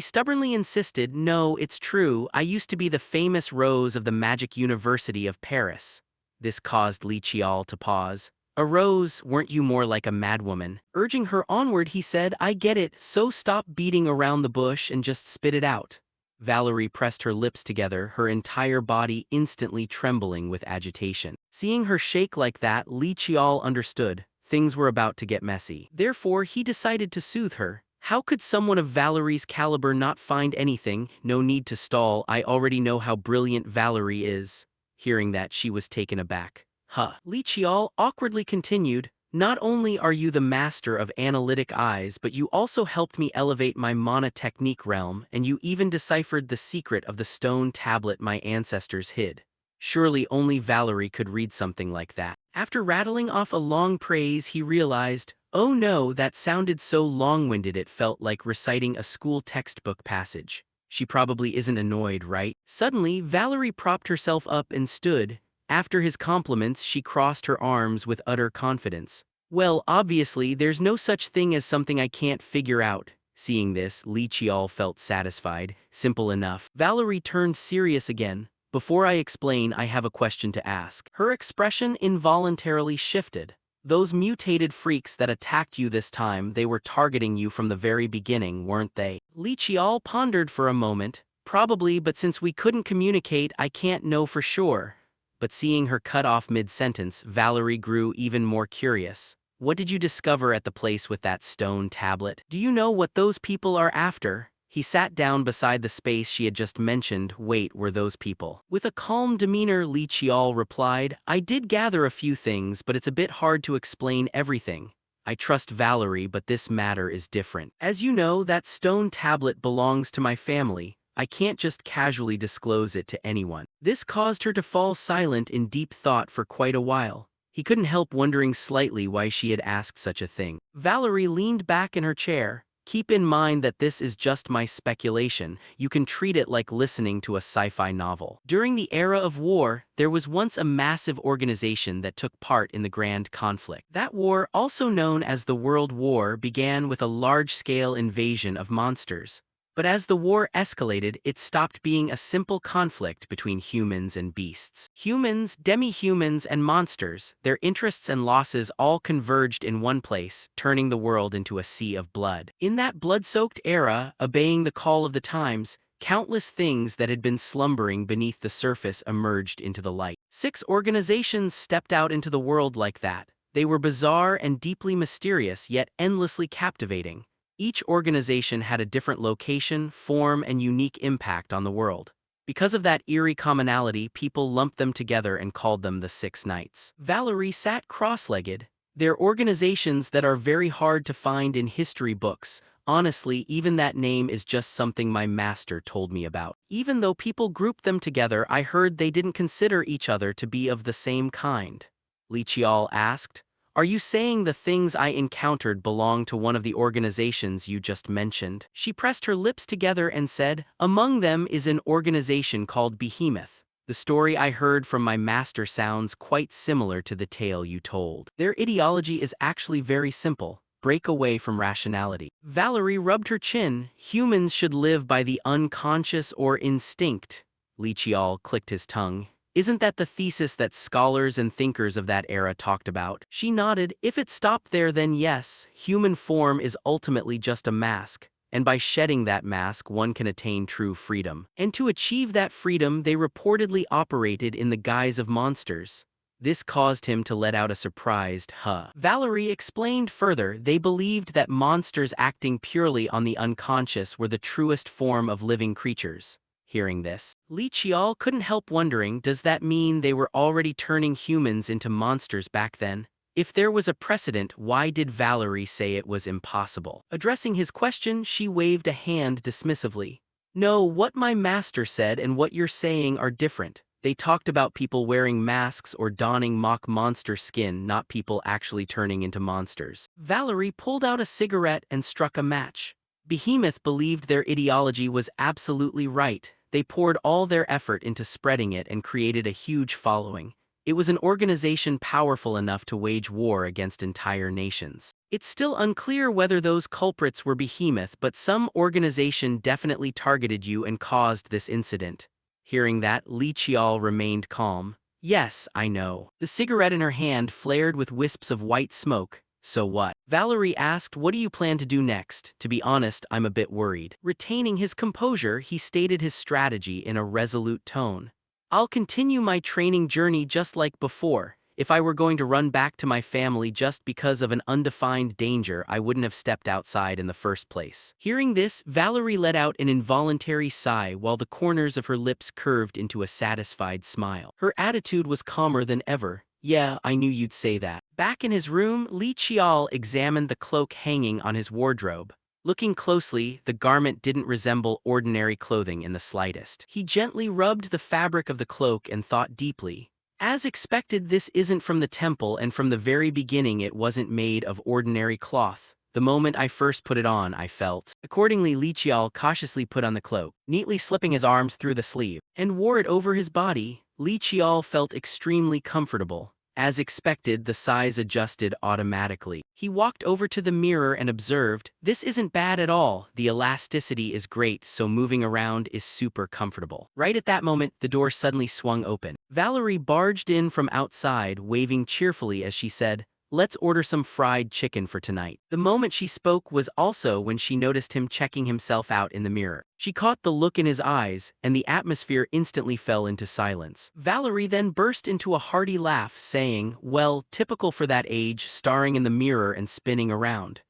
stubbornly insisted, no, it's true, I used to be the famous Rose of the Magic University of Paris. This caused Li Qiao to pause. A rose, weren't you more like a madwoman? Urging her onward, he said, I get it, so stop beating around the bush and just spit it out. Valerie pressed her lips together, her entire body instantly trembling with agitation. Seeing her shake like that, Li Qiao understood. Things were about to get messy. Therefore, he decided to soothe her. How could someone of Valerie's caliber not find anything? No need to stall, I already know how brilliant Valerie is. Hearing that, she was taken aback. Li Qiao awkwardly continued, not only are you the master of analytic eyes, but you also helped me elevate my mana technique realm, and you even deciphered the secret of the stone tablet my ancestors hid. Surely only Valerie could read something like that. After rattling off a long praise, he realized, oh no, that sounded so long-winded it felt like reciting a school textbook passage. She probably isn't annoyed, right? Suddenly, Valerie propped herself up and stood. After his compliments, she crossed her arms with utter confidence. Well, obviously, there's no such thing as something I can't figure out. Seeing this, Li Qiao felt satisfied. Simple enough. Valerie turned serious again. Before I explain, I have a question to ask. Her expression involuntarily shifted. Those mutated freaks that attacked you this time, they were targeting you from the very beginning, weren't they? Li Qiao pondered for a moment. Probably, but since we couldn't communicate, I can't know for sure. But seeing her cut off mid-sentence, Valerie grew even more curious. What did you discover at the place with that stone tablet? Do you know what those people are after? He sat down beside the space she had just mentioned. Wait, were those people? With a calm demeanor, Li Qiao replied, I did gather a few things, but it's a bit hard to explain everything. I trust Valerie, but this matter is different. As you know, that stone tablet belongs to my family. I can't just casually disclose it to anyone. This caused her to fall silent in deep thought for quite a while. He couldn't help wondering slightly why she had asked such a thing. Valerie leaned back in her chair, Keep in mind that this is just my speculation. You can treat it like listening to a sci-fi novel. During the era of war, there was once a massive organization that took part in the Grand Conflict. That war, also known as the World War, began with a large-scale invasion of monsters. But as the war escalated, it stopped being a simple conflict between humans and beasts. Humans, demi-humans, and monsters, their interests and losses all converged in one place, turning the world into a sea of blood. In that blood-soaked era, obeying the call of the times, countless things that had been slumbering beneath the surface emerged into the light. 6 organizations stepped out into the world like that. They were bizarre and deeply mysterious, yet endlessly captivating. Each organization had a different location, form, and unique impact on the world. Because of that eerie commonality, people lumped them together and called them the Six Knights. Valerie sat cross-legged. They're organizations that are very hard to find in history books. Honestly, even that name is just something my master told me about. Even though people grouped them together, I heard they didn't consider each other to be of the same kind. Li Qiao asked. Are you saying the things I encountered belong to one of the organizations you just mentioned? She pressed her lips together and said, among them is an organization called Behemoth. The story I heard from my master sounds quite similar to the tale you told. Their ideology is actually very simple. Break away from rationality. Valerie rubbed her chin. Humans should live by the unconscious or instinct. Li Qiao clicked his tongue. Isn't that the thesis that scholars and thinkers of that era talked about? She nodded. If it stopped there, then yes, human form is ultimately just a mask, and by shedding that mask one can attain true freedom. And to achieve that freedom they reportedly operated in the guise of monsters. This caused him to let out a surprised huh. Valerie explained further, they believed that monsters acting purely on the unconscious were the truest form of living creatures. Hearing this, Li Qiao couldn't help wondering, does that mean they were already turning humans into monsters back then? If there was a precedent, why did Valerie say it was impossible? Addressing his question, she waved a hand dismissively. No, what my master said and what you're saying are different. They talked about people wearing masks or donning mock monster skin, not people actually turning into monsters. Valerie pulled out a cigarette and struck a match. Behemoth believed their ideology was absolutely right. They poured all their effort into spreading it and created a huge following. It was an organization powerful enough to wage war against entire nations. It's still unclear whether those culprits were Behemoth, but some organization definitely targeted you and caused this incident. Hearing that, Li Qiao remained calm. Yes, I know. The cigarette in her hand flared with wisps of white smoke. So what? Valerie asked, what do you plan to do next? To be honest, I'm a bit worried. Retaining his composure, he stated his strategy in a resolute tone. I'll continue my training journey just like before. If I were going to run back to my family just because of an undefined danger, I wouldn't have stepped outside in the first place. Hearing this, Valerie let out an involuntary sigh while the corners of her lips curved into a satisfied smile. Her attitude was calmer than ever. Yeah, I knew you'd say that. Back in his room, Li Qiao examined the cloak hanging on his wardrobe. Looking closely, the garment didn't resemble ordinary clothing in the slightest. He gently rubbed the fabric of the cloak and thought deeply. As expected, this isn't from the temple, and from the very beginning it wasn't made of ordinary cloth. The moment I first put it on, I felt. Accordingly, Li Qiao cautiously put on the cloak, neatly slipping his arms through the sleeve, and wore it over his body. Li Qiao felt extremely comfortable. As expected, the size adjusted automatically. He walked over to the mirror and observed, this isn't bad at all. The elasticity is great, so moving around is super comfortable. Right at that moment, the door suddenly swung open. Valerie barged in from outside, waving cheerfully as she said, let's order some fried chicken for tonight. The moment she spoke was also when she noticed him checking himself out in the mirror. She caught the look in his eyes, and the atmosphere instantly fell into silence. Valerie then burst into a hearty laugh, saying, well, typical for that age, staring in the mirror and spinning around.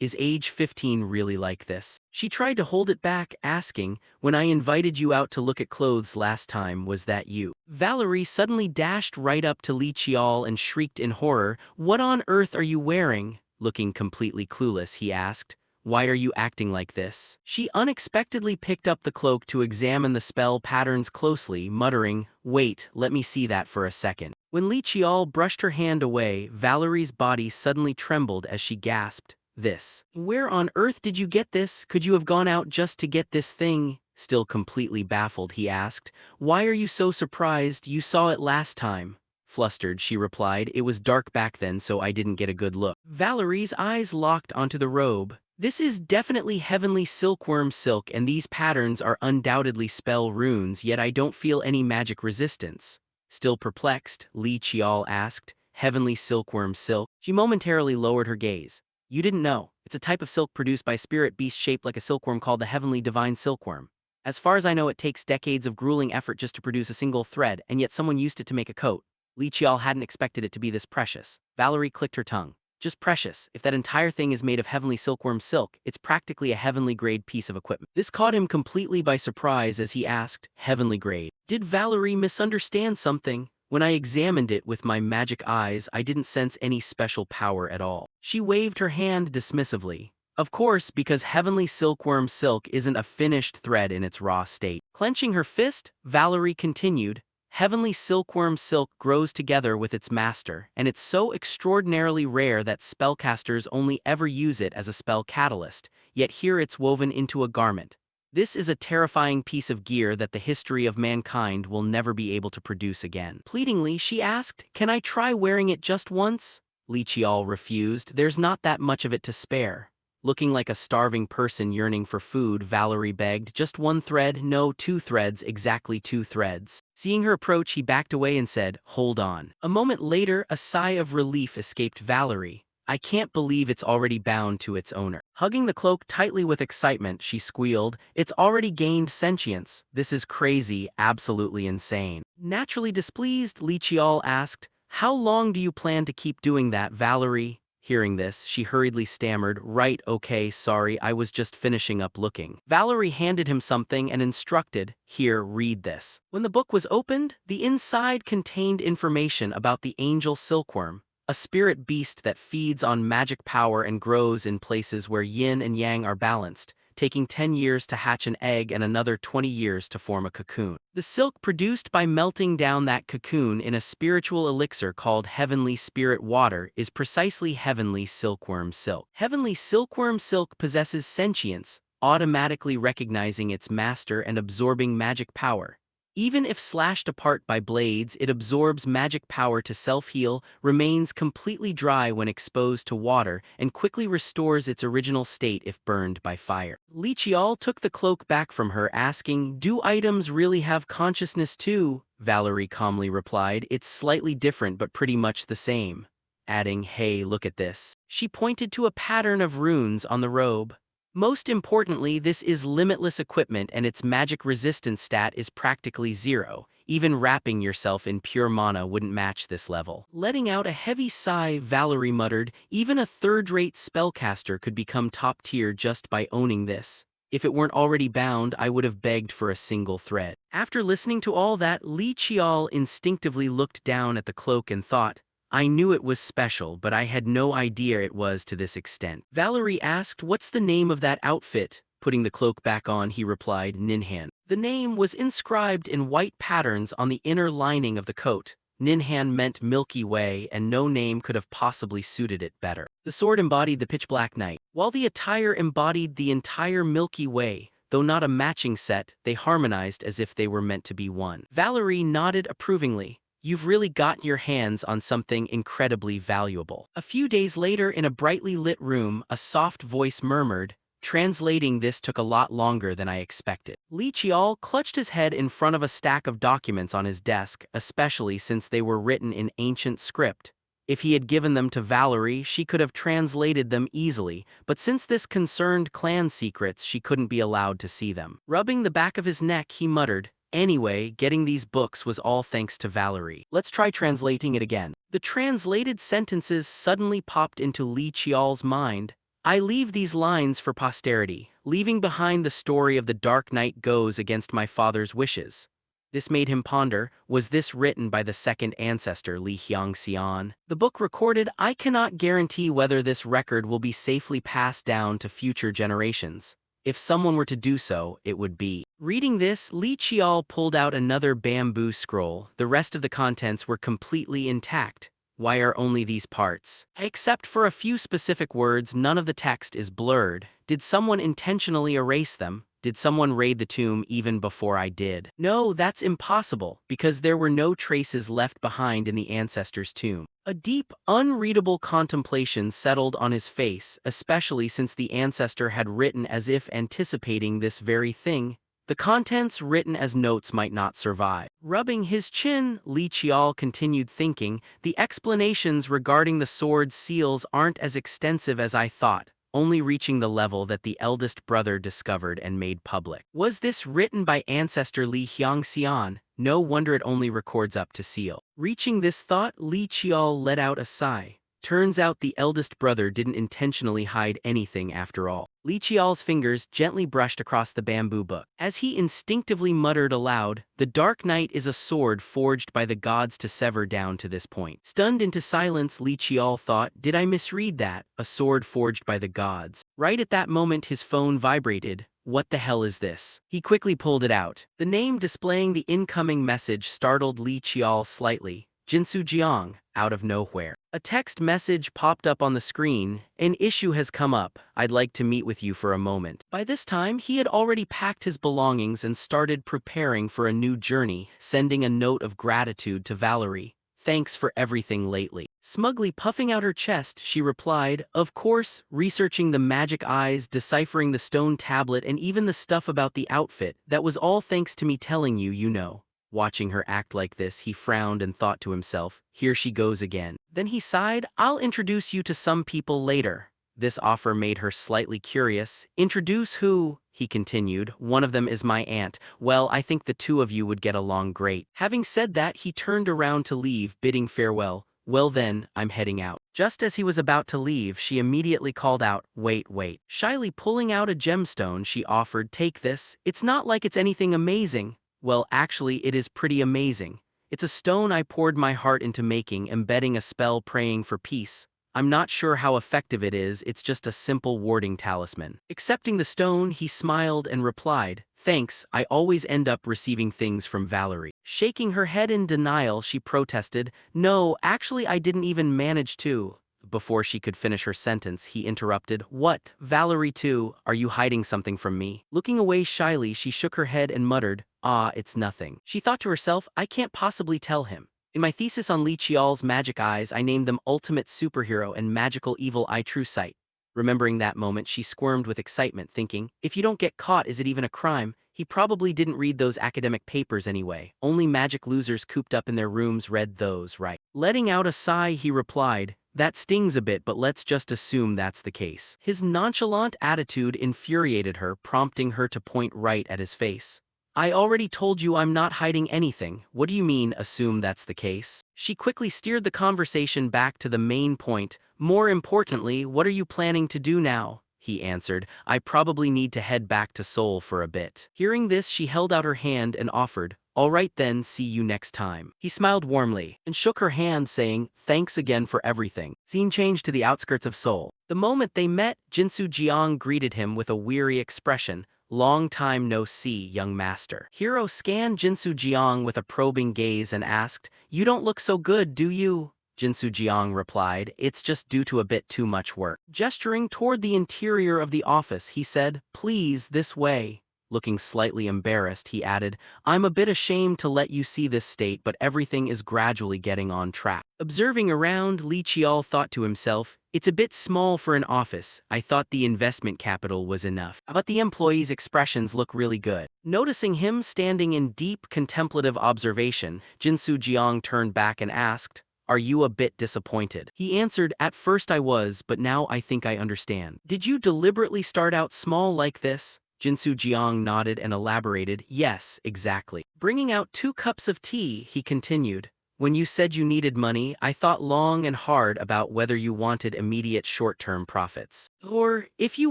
Is age 15 really like this? She tried to hold it back, asking, when I invited you out to look at clothes last time, was that you? Valerie suddenly dashed right up to Li Qiao and shrieked in horror, what on earth are you wearing? Looking completely clueless, he asked, why are you acting like this? She unexpectedly picked up the cloak to examine the spell patterns closely, muttering, wait, let me see that for a second. When Li Qiao brushed her hand away, Valerie's body suddenly trembled as she gasped, This. Where on earth did you get this? Could you have gone out just to get this thing? Still completely baffled, he asked. Why are you so surprised? You saw it last time. Flustered, she replied. It was dark back then, so I didn't get a good look. Valerie's eyes locked onto the robe. This is definitely heavenly silkworm silk, and these patterns are undoubtedly spell runes, yet I don't feel any magic resistance. Still perplexed, Li Qiao asked, heavenly silkworm silk? She momentarily lowered her gaze. You didn't know. It's a type of silk produced by a spirit beast shaped like a silkworm called the heavenly divine silkworm. As far as I know, it takes decades of grueling effort just to produce a single thread, and yet someone used it to make a coat. Li Qiao hadn't expected it to be this precious. Valerie clicked her tongue. Just precious. If that entire thing is made of heavenly silkworm silk, it's practically a heavenly grade piece of equipment. This caught him completely by surprise as he asked, heavenly grade. Did Valerie misunderstand something? When I examined it with my magic eyes, I didn't sense any special power at all. She waved her hand dismissively. Of course, because heavenly silkworm silk isn't a finished thread in its raw state. Clenching her fist, Valerie continued, heavenly silkworm silk grows together with its master, and it's so extraordinarily rare that spellcasters only ever use it as a spell catalyst, yet here it's woven into a garment. This is a terrifying piece of gear that the history of mankind will never be able to produce again. Pleadingly, she asked, can I try wearing it just once? Li Qiao refused. There's not that much of it to spare. Looking like a starving person yearning for food, Valerie begged, just one thread? No, 2 threads, exactly 2 threads. Seeing her approach, he backed away and said, hold on. A moment later, a sigh of relief escaped Valerie. I can't believe it's already bound to its owner. Hugging the cloak tightly with excitement, she squealed, it's already gained sentience. This is crazy, absolutely insane. Naturally displeased, Li Qiao asked, how long do you plan to keep doing that, Valerie? Hearing this, she hurriedly stammered, right, okay, sorry, I was just finishing up looking. Valerie handed him something and instructed, here, read this. When the book was opened, the inside contained information about the angel silkworm, a spirit beast that feeds on magic power and grows in places where yin and yang are balanced, taking 10 years to hatch an egg and another 20 years to form a cocoon. The silk produced by melting down that cocoon in a spiritual elixir called heavenly spirit water is precisely heavenly silkworm silk. Heavenly silkworm silk possesses sentience, automatically recognizing its master and absorbing magic power. Even if slashed apart by blades, it absorbs magic power to self-heal, remains completely dry when exposed to water, and quickly restores its original state if burned by fire. Li Qiao took the cloak back from her, asking, do items really have consciousness too? Valerie calmly replied, it's slightly different but pretty much the same. Adding, hey, look at this. She pointed to a pattern of runes on the robe. Most importantly, this is limitless equipment and its magic resistance stat is practically 0. Even wrapping yourself in pure mana wouldn't match this level. Letting out a heavy sigh, Valerie muttered, even a third-rate spellcaster could become top tier just by owning this. If it weren't already bound, I would have begged for a single thread. After listening to all that, Li Qiao instinctively looked down at the cloak and thought, I knew it was special, but I had no idea it was to this extent. Valerie asked, what's the name of that outfit? Putting the cloak back on, he replied, Ninhan. The name was inscribed in white patterns on the inner lining of the coat. Ninhan meant Milky Way, and no name could have possibly suited it better. The sword embodied the pitch-black night, while the attire embodied the entire Milky Way. Though not a matching set, they harmonized as if they were meant to be one. Valerie nodded approvingly. You've really gotten your hands on something incredibly valuable. A few days later, in a brightly lit room, a soft voice murmured, translating this took a lot longer than I expected. Li Qiao clutched his head in front of a stack of documents on his desk, especially since they were written in ancient script. If he had given them to Valerie, she could have translated them easily, but since this concerned clan secrets, she couldn't be allowed to see them. Rubbing the back of his neck, he muttered, anyway, getting these books was all thanks to Valerie. Let's try translating it again. The translated sentences suddenly popped into Li Qiao's mind. I leave these lines for posterity. Leaving behind the story of the Dark Knight goes against my father's wishes. This made him ponder, was this written by the second ancestor Li Xiangxian? The book recorded, I cannot guarantee whether this record will be safely passed down to future generations. If someone were to do so, it would be. Reading this, Li Qiao pulled out another bamboo scroll. The rest of the contents were completely intact. Why are only these parts? Except for a few specific words, none of the text is blurred. Did someone intentionally erase them? Did someone raid the tomb even before I did? No, that's impossible, because there were no traces left behind in the ancestor's tomb. A deep, unreadable contemplation settled on his face, especially since the ancestor had written as if anticipating this very thing. The contents written as notes might not survive. Rubbing his chin, Li Qiao continued thinking, the explanations regarding the sword's seals aren't as extensive as I thought, only reaching the level that the eldest brother discovered and made public. Was this written by ancestor Li Xiangxian? No wonder it only records up to seal. Reaching this thought, Li Qiao let out a sigh. Turns out the eldest brother didn't intentionally hide anything after all. Li Qiao's fingers gently brushed across the bamboo book. As he instinctively muttered aloud, the Dark Knight is a sword forged by the gods to sever down to this point. Stunned into silence, Li Qiao thought, did I misread that? A sword forged by the gods. Right at that moment his phone vibrated. What the hell is this? He quickly pulled it out. The name displaying the incoming message startled Li Qiao slightly. Jinsu Jiang, out of nowhere. A text message popped up on the screen. An issue has come up. I'd like to meet with you for a moment. By this time, he had already packed his belongings and started preparing for a new journey, sending a note of gratitude to Valerie. Thanks for everything lately. Smugly puffing out her chest, she replied, of course, researching the magic eyes, deciphering the stone tablet, and even the stuff about the outfit. That was all thanks to me telling you, you know. Watching her act like this, he frowned and thought to himself, here she goes again. Then he sighed, I'll introduce you to some people later. This offer made her slightly curious. Introduce who? He continued. One of them is my aunt. Well, I think the two of you would get along great. Having said that, he turned around to leave, bidding farewell. Well then, I'm heading out. Just as he was about to leave, she immediately called out, wait. Shyly pulling out a gemstone, she offered, take this. It's not like it's anything amazing. Well, actually, it is pretty amazing. It's a stone I poured my heart into making, embedding a spell praying for peace. I'm not sure how effective it is, it's just a simple warding talisman. Accepting the stone, he smiled and replied, thanks, I always end up receiving things from Valerie. Shaking her head in denial, she protested, no, actually I didn't even manage to. Before she could finish her sentence, he interrupted, what, Valerie too, are you hiding something from me? Looking away shyly, she shook her head and muttered, ah, it's nothing. She thought to herself, I can't possibly tell him. In my thesis on Li Qiao's magic eyes, I named them Ultimate Superhero and Magical Evil Eye True Sight. Remembering that moment, she squirmed with excitement, thinking, if you don't get caught, is it even a crime? He probably didn't read those academic papers anyway. Only magic losers cooped up in their rooms read those, right? Letting out a sigh, he replied, that stings a bit, but let's just assume that's the case. His nonchalant attitude infuriated her, prompting her to point right at his face. I already told you I'm not hiding anything. What do you mean, assume that's the case? She quickly steered the conversation back to the main point. More importantly, what are you planning to do now? He answered, I probably need to head back to Seoul for a bit. Hearing this, she held out her hand and offered, all right then, see you next time. He smiled warmly and shook her hand, saying, thanks again for everything. Scene changed to the outskirts of Seoul. The moment they met, Jinsu Jiang greeted him with a weary expression. Long time no see, young master. Hiro scanned Jinsu Jiang with a probing gaze and asked, you don't look so good, do you? Jinsu Jiang replied, it's just due to a bit too much work. Gesturing toward the interior of the office, he said, please, this way. Looking slightly embarrassed, he added, I'm a bit ashamed to let you see this state, but everything is gradually getting on track. Observing around, Li Qiao thought to himself, it's a bit small for an office. I thought the investment capital was enough. But the employees' expressions look really good. Noticing him standing in deep contemplative observation, Jinsu Jiang turned back and asked, are you a bit disappointed? He answered, at first I was, but now I think I understand. Did you deliberately start out small like this? Jinsu Jiang nodded and elaborated, yes, exactly. Bringing out 2 cups of tea, he continued, when you said you needed money, I thought long and hard about whether you wanted immediate short-term profits, or if you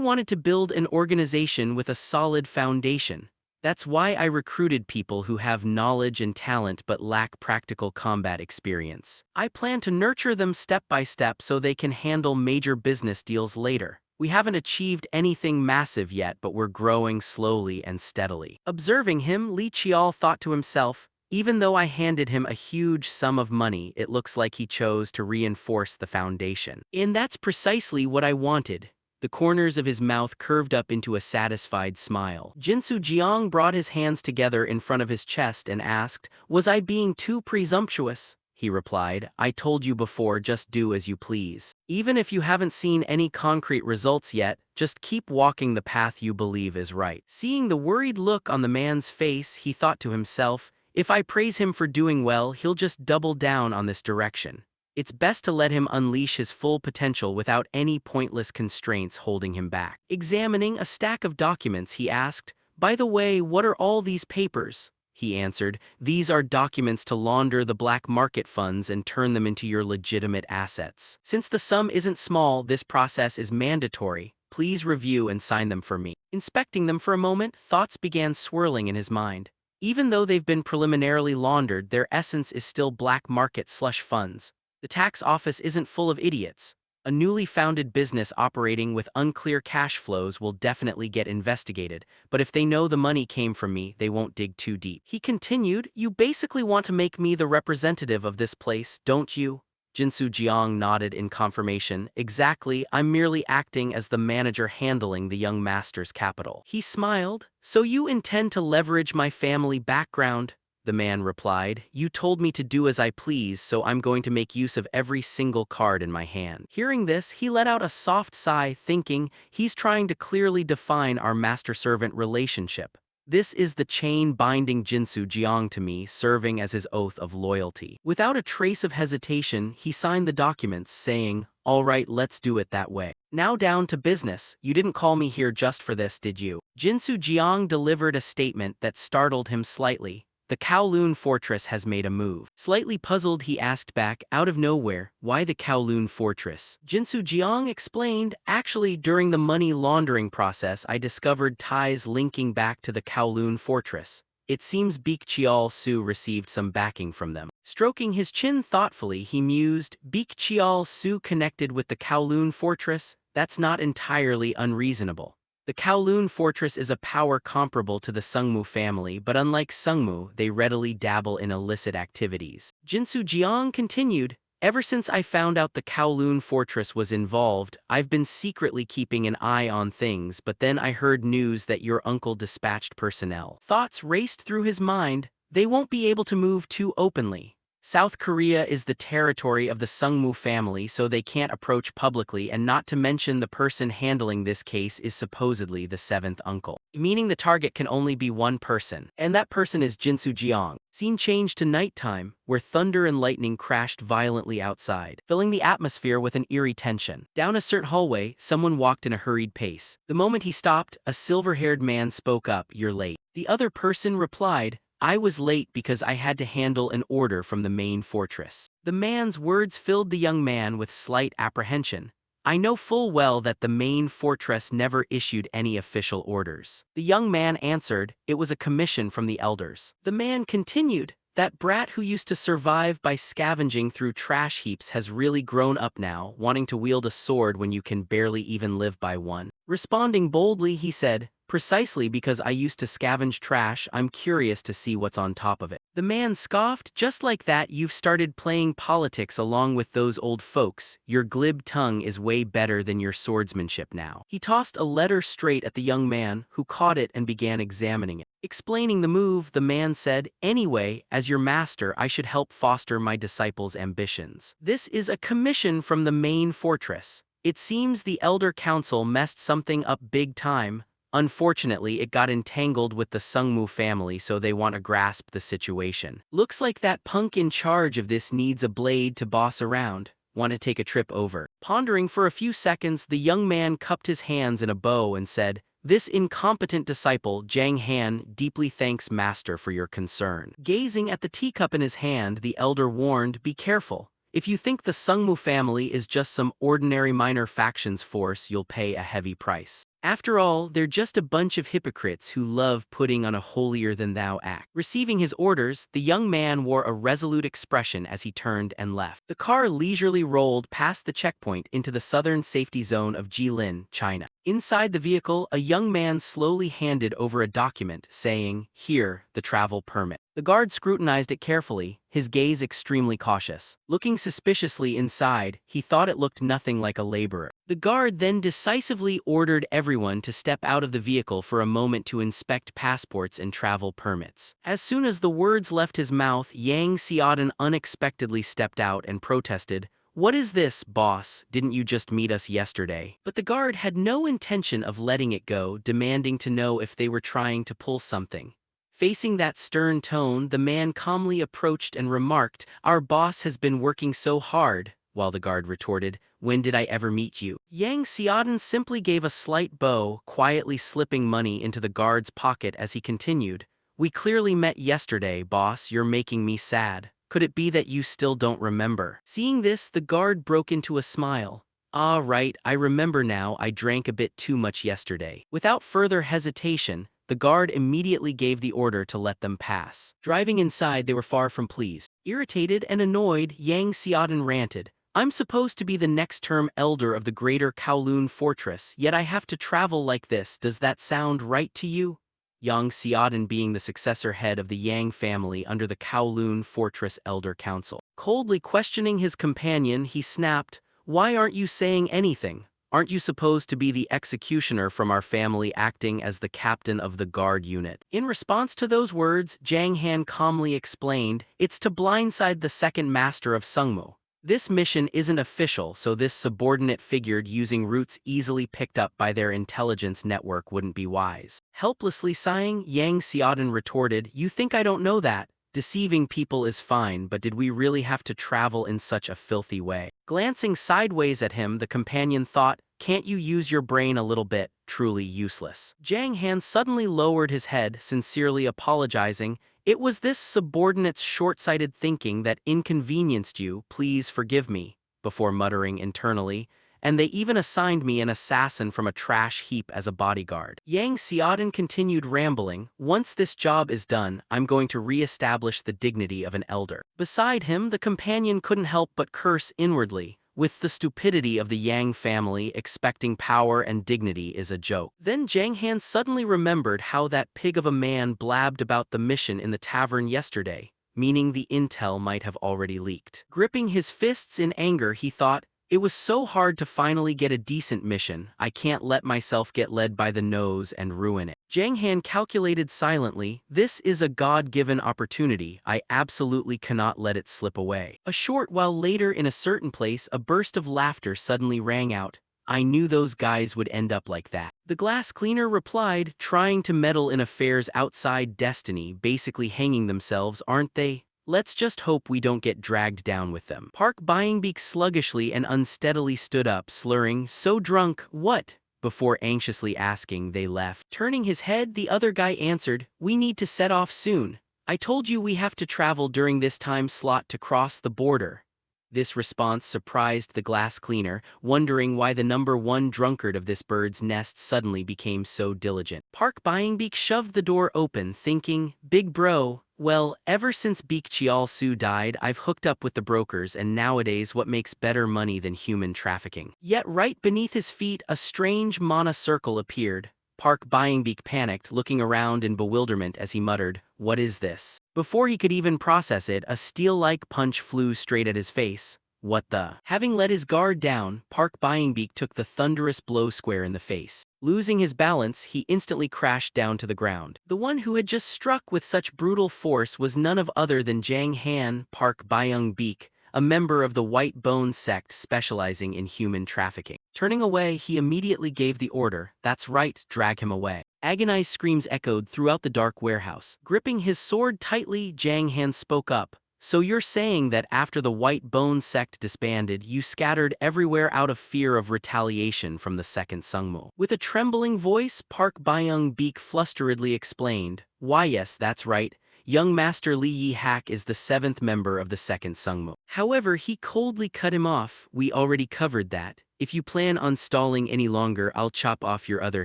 wanted to build an organization with a solid foundation. That's why I recruited people who have knowledge and talent but lack practical combat experience. I plan to nurture them step by step so they can handle major business deals later. We haven't achieved anything massive yet, but we're growing slowly and steadily. Observing him, Li Qiao thought to himself, Even though I handed him a huge sum of money, it looks like he chose to reinforce the foundation. And that's precisely what I wanted. The corners of his mouth curved up into a satisfied smile. Jinsu Jiang brought his hands together in front of his chest and asked, "Was I being too presumptuous?" He replied, "I told you before, just do as you please. Even if you haven't seen any concrete results yet, just keep walking the path you believe is right." Seeing the worried look on the man's face, he thought to himself, if I praise him for doing well, he'll just double down on this direction. It's best to let him unleash his full potential without any pointless constraints holding him back. Examining a stack of documents, he asked, "By the way, what are all these papers?" He answered, "These are documents to launder the black market funds and turn them into your legitimate assets. Since the sum isn't small, this process is mandatory. Please review and sign them for me." Inspecting them for a moment, thoughts began swirling in his mind. Even though they've been preliminarily laundered, their essence is still black market slush funds. The tax office isn't full of idiots. A newly founded business operating with unclear cash flows will definitely get investigated, but if they know the money came from me, they won't dig too deep. He continued, "You basically want to make me the representative of this place, don't you?" Jinsu Jiang nodded in confirmation. "Exactly, I'm merely acting as the manager handling the young master's capital." He smiled. "So you intend to leverage my family background?" The man replied, "You told me to do as I please, so I'm going to make use of every single card in my hand." Hearing this, he let out a soft sigh, thinking, he's trying to clearly define our master-servant relationship. This is the chain binding Jinsu Jiang to me, serving as his oath of loyalty. Without a trace of hesitation, he signed the documents, saying, "All right, let's do it that way. Now down to business. You didn't call me here just for this, did you?" Jinsu Jiang delivered a statement that startled him slightly. "The Kowloon Fortress has made a move." Slightly puzzled, he asked back, out of nowhere, "Why the Kowloon Fortress?" Jinsu Jiang explained, "Actually, during the money laundering process, I discovered ties linking back to the Kowloon Fortress. It seems Beek Chial Su received some backing from them." Stroking his chin thoughtfully, he mused, "Beek Chial Su connected with the Kowloon Fortress? That's not entirely unreasonable. The Kowloon Fortress is a power comparable to the Sungmu family, but unlike Sungmu, they readily dabble in illicit activities." Jinsu Jiang continued, "Ever since I found out the Kowloon Fortress was involved, I've been secretly keeping an eye on things, but then I heard news that your uncle dispatched personnel." Thoughts raced through his mind. They won't be able to move too openly. South Korea is the territory of the Sungmu family, so they can't approach publicly, and not to mention the person handling this case is supposedly the seventh uncle. Meaning the target can only be one person, and that person is Jinsu Jiang. Scene changed to nighttime, where thunder and lightning crashed violently outside, filling the atmosphere with an eerie tension. Down a certain hallway, someone walked in a hurried pace. The moment he stopped, a silver-haired man spoke up, "You're late." The other person replied, "I was late because I had to handle an order from the main fortress." The man's words filled the young man with slight apprehension. "I know full well that the main fortress never issued any official orders." The young man answered, "It was a commission from the elders." The man continued, "That brat who used to survive by scavenging through trash heaps has really grown up now, wanting to wield a sword when you can barely even live by one." Responding boldly, he said, "Precisely because I used to scavenge trash, I'm curious to see what's on top of it." The man scoffed, "Just like that, you've started playing politics along with those old folks. Your glib tongue is way better than your swordsmanship now." He tossed a letter straight at the young man, who caught it and began examining it. Explaining the move, the man said, "Anyway, as your master, I should help foster my disciples' ambitions. This is a commission from the main fortress. It seems the Elder Council messed something up big time. Unfortunately, it got entangled with the Sungmu family, so they want to grasp the situation. Looks like that punk in charge of this needs a blade to boss around. Want to take a trip over?" Pondering for a few seconds, the young man cupped his hands in a bow and said, "This incompetent disciple, Jang Han, deeply thanks Master for your concern." Gazing at the teacup in his hand, the elder warned, "Be careful. If you think the Sungmu family is just some ordinary minor factions force, you'll pay a heavy price. After all, they're just a bunch of hypocrites who love putting on a holier-than-thou act." Receiving his orders, the young man wore a resolute expression as he turned and left. The car leisurely rolled past the checkpoint into the southern safety zone of Jilin, China. Inside the vehicle, a young man slowly handed over a document, saying, "Here, the travel permit." The guard scrutinized it carefully, his gaze extremely cautious. Looking suspiciously inside, he thought it looked nothing like a laborer. The guard then decisively ordered everyone to step out of the vehicle for a moment to inspect passports and travel permits. As soon as the words left his mouth, Yang Xiaodan unexpectedly stepped out and protested, "What is this, boss? Didn't you just meet us yesterday?" But the guard had no intention of letting it go, demanding to know if they were trying to pull something. Facing that stern tone, the man calmly approached and remarked, "Our boss has been working so hard," while the guard retorted, "When did I ever meet you?" Yang Xiaodan simply gave a slight bow, quietly slipping money into the guard's pocket as he continued, "We clearly met yesterday, boss. You're making me sad. Could it be that you still don't remember?" Seeing this, the guard broke into a smile. "Ah, right, I remember now. I drank a bit too much yesterday." Without further hesitation, the guard immediately gave the order to let them pass. Driving inside, they were far from pleased. Irritated and annoyed, Yang Xiaodan ranted, "I'm supposed to be the next term elder of the greater Kowloon fortress, yet I have to travel like this. Does that sound right to you?" Yang Xiaodan being the successor head of the Yang family under the Kowloon Fortress Elder Council. Coldly questioning his companion, he snapped, "Why aren't you saying anything? Aren't you supposed to be the executioner from our family acting as the captain of the guard unit?" In response to those words, Jang Han calmly explained, "It's to blindside the second master of Sungmu. This mission isn't official, so this subordinate figure using routes easily picked up by their intelligence network wouldn't be wise." Helplessly sighing, Yang Xiaodan retorted, "You think I don't know that? Deceiving people is fine, but did we really have to travel in such a filthy way?" Glancing sideways at him, the companion thought, "Can't you use your brain a little bit? Truly useless." Jang Han suddenly lowered his head, sincerely apologizing, "It was this subordinate's short-sighted thinking that inconvenienced you, please forgive me," before muttering internally, "And they even assigned me an assassin from a trash heap as a bodyguard." Yang Xiaodan continued rambling, "Once this job is done, I'm going to re-establish the dignity of an elder." Beside him, the companion couldn't help but curse inwardly, with the stupidity of the Yang family expecting power and dignity is a joke. Then Jang Han suddenly remembered how that pig of a man blabbed about the mission in the tavern yesterday, meaning the intel might have already leaked. Gripping his fists in anger, he thought, "It was so hard to finally get a decent mission. I can't let myself get led by the nose and ruin it." Jang Han calculated silently, "This is a God-given opportunity. I absolutely cannot let it slip away." A short while later, in a certain place, a burst of laughter suddenly rang out. "I knew those guys would end up like that." The glass cleaner replied, "Trying to meddle in affairs outside destiny, basically hanging themselves, aren't they? Let's just hope we don't get dragged down with them." Park Byingbeek sluggishly and unsteadily stood up, slurring, "So drunk, what?" Before anxiously asking, they left. Turning his head, the other guy answered, "We need to set off soon. I told you we have to travel during this time slot to cross the border." This response surprised the glass cleaner, wondering why the number one drunkard of this bird's nest suddenly became so diligent. Park Byingbeek shoved the door open, thinking, "Big bro, well, ever since Beek Chial-su died, I've hooked up with the brokers, and nowadays what makes better money than human trafficking?" Yet right beneath his feet, a strange mana circle appeared. Park Byingbeek panicked, looking around in bewilderment as he muttered, "What is this?" Before he could even process it, a steel-like punch flew straight at his face. What the? Having let his guard down, Park Byingbeek took the thunderous blow square in the face. Losing his balance, he instantly crashed down to the ground. The one who had just struck with such brutal force was none other than Jang Han, Park Byingbeek, a member of the White Bone sect specializing in human trafficking. Turning away, he immediately gave the order, "That's right, drag him away." Agonized screams echoed throughout the dark warehouse. Gripping his sword tightly, Jang Han spoke up, "So you're saying that after the White Bone sect disbanded, you scattered everywhere out of fear of retaliation from the second Sungmu?" With a trembling voice, Park Byung-beek flusteredly explained, "Why yes, that's right. Young Master Lee Yi-hak is the seventh member of the second Sungmu." However, he coldly cut him off, "We already covered that. If you plan on stalling any longer, I'll chop off your other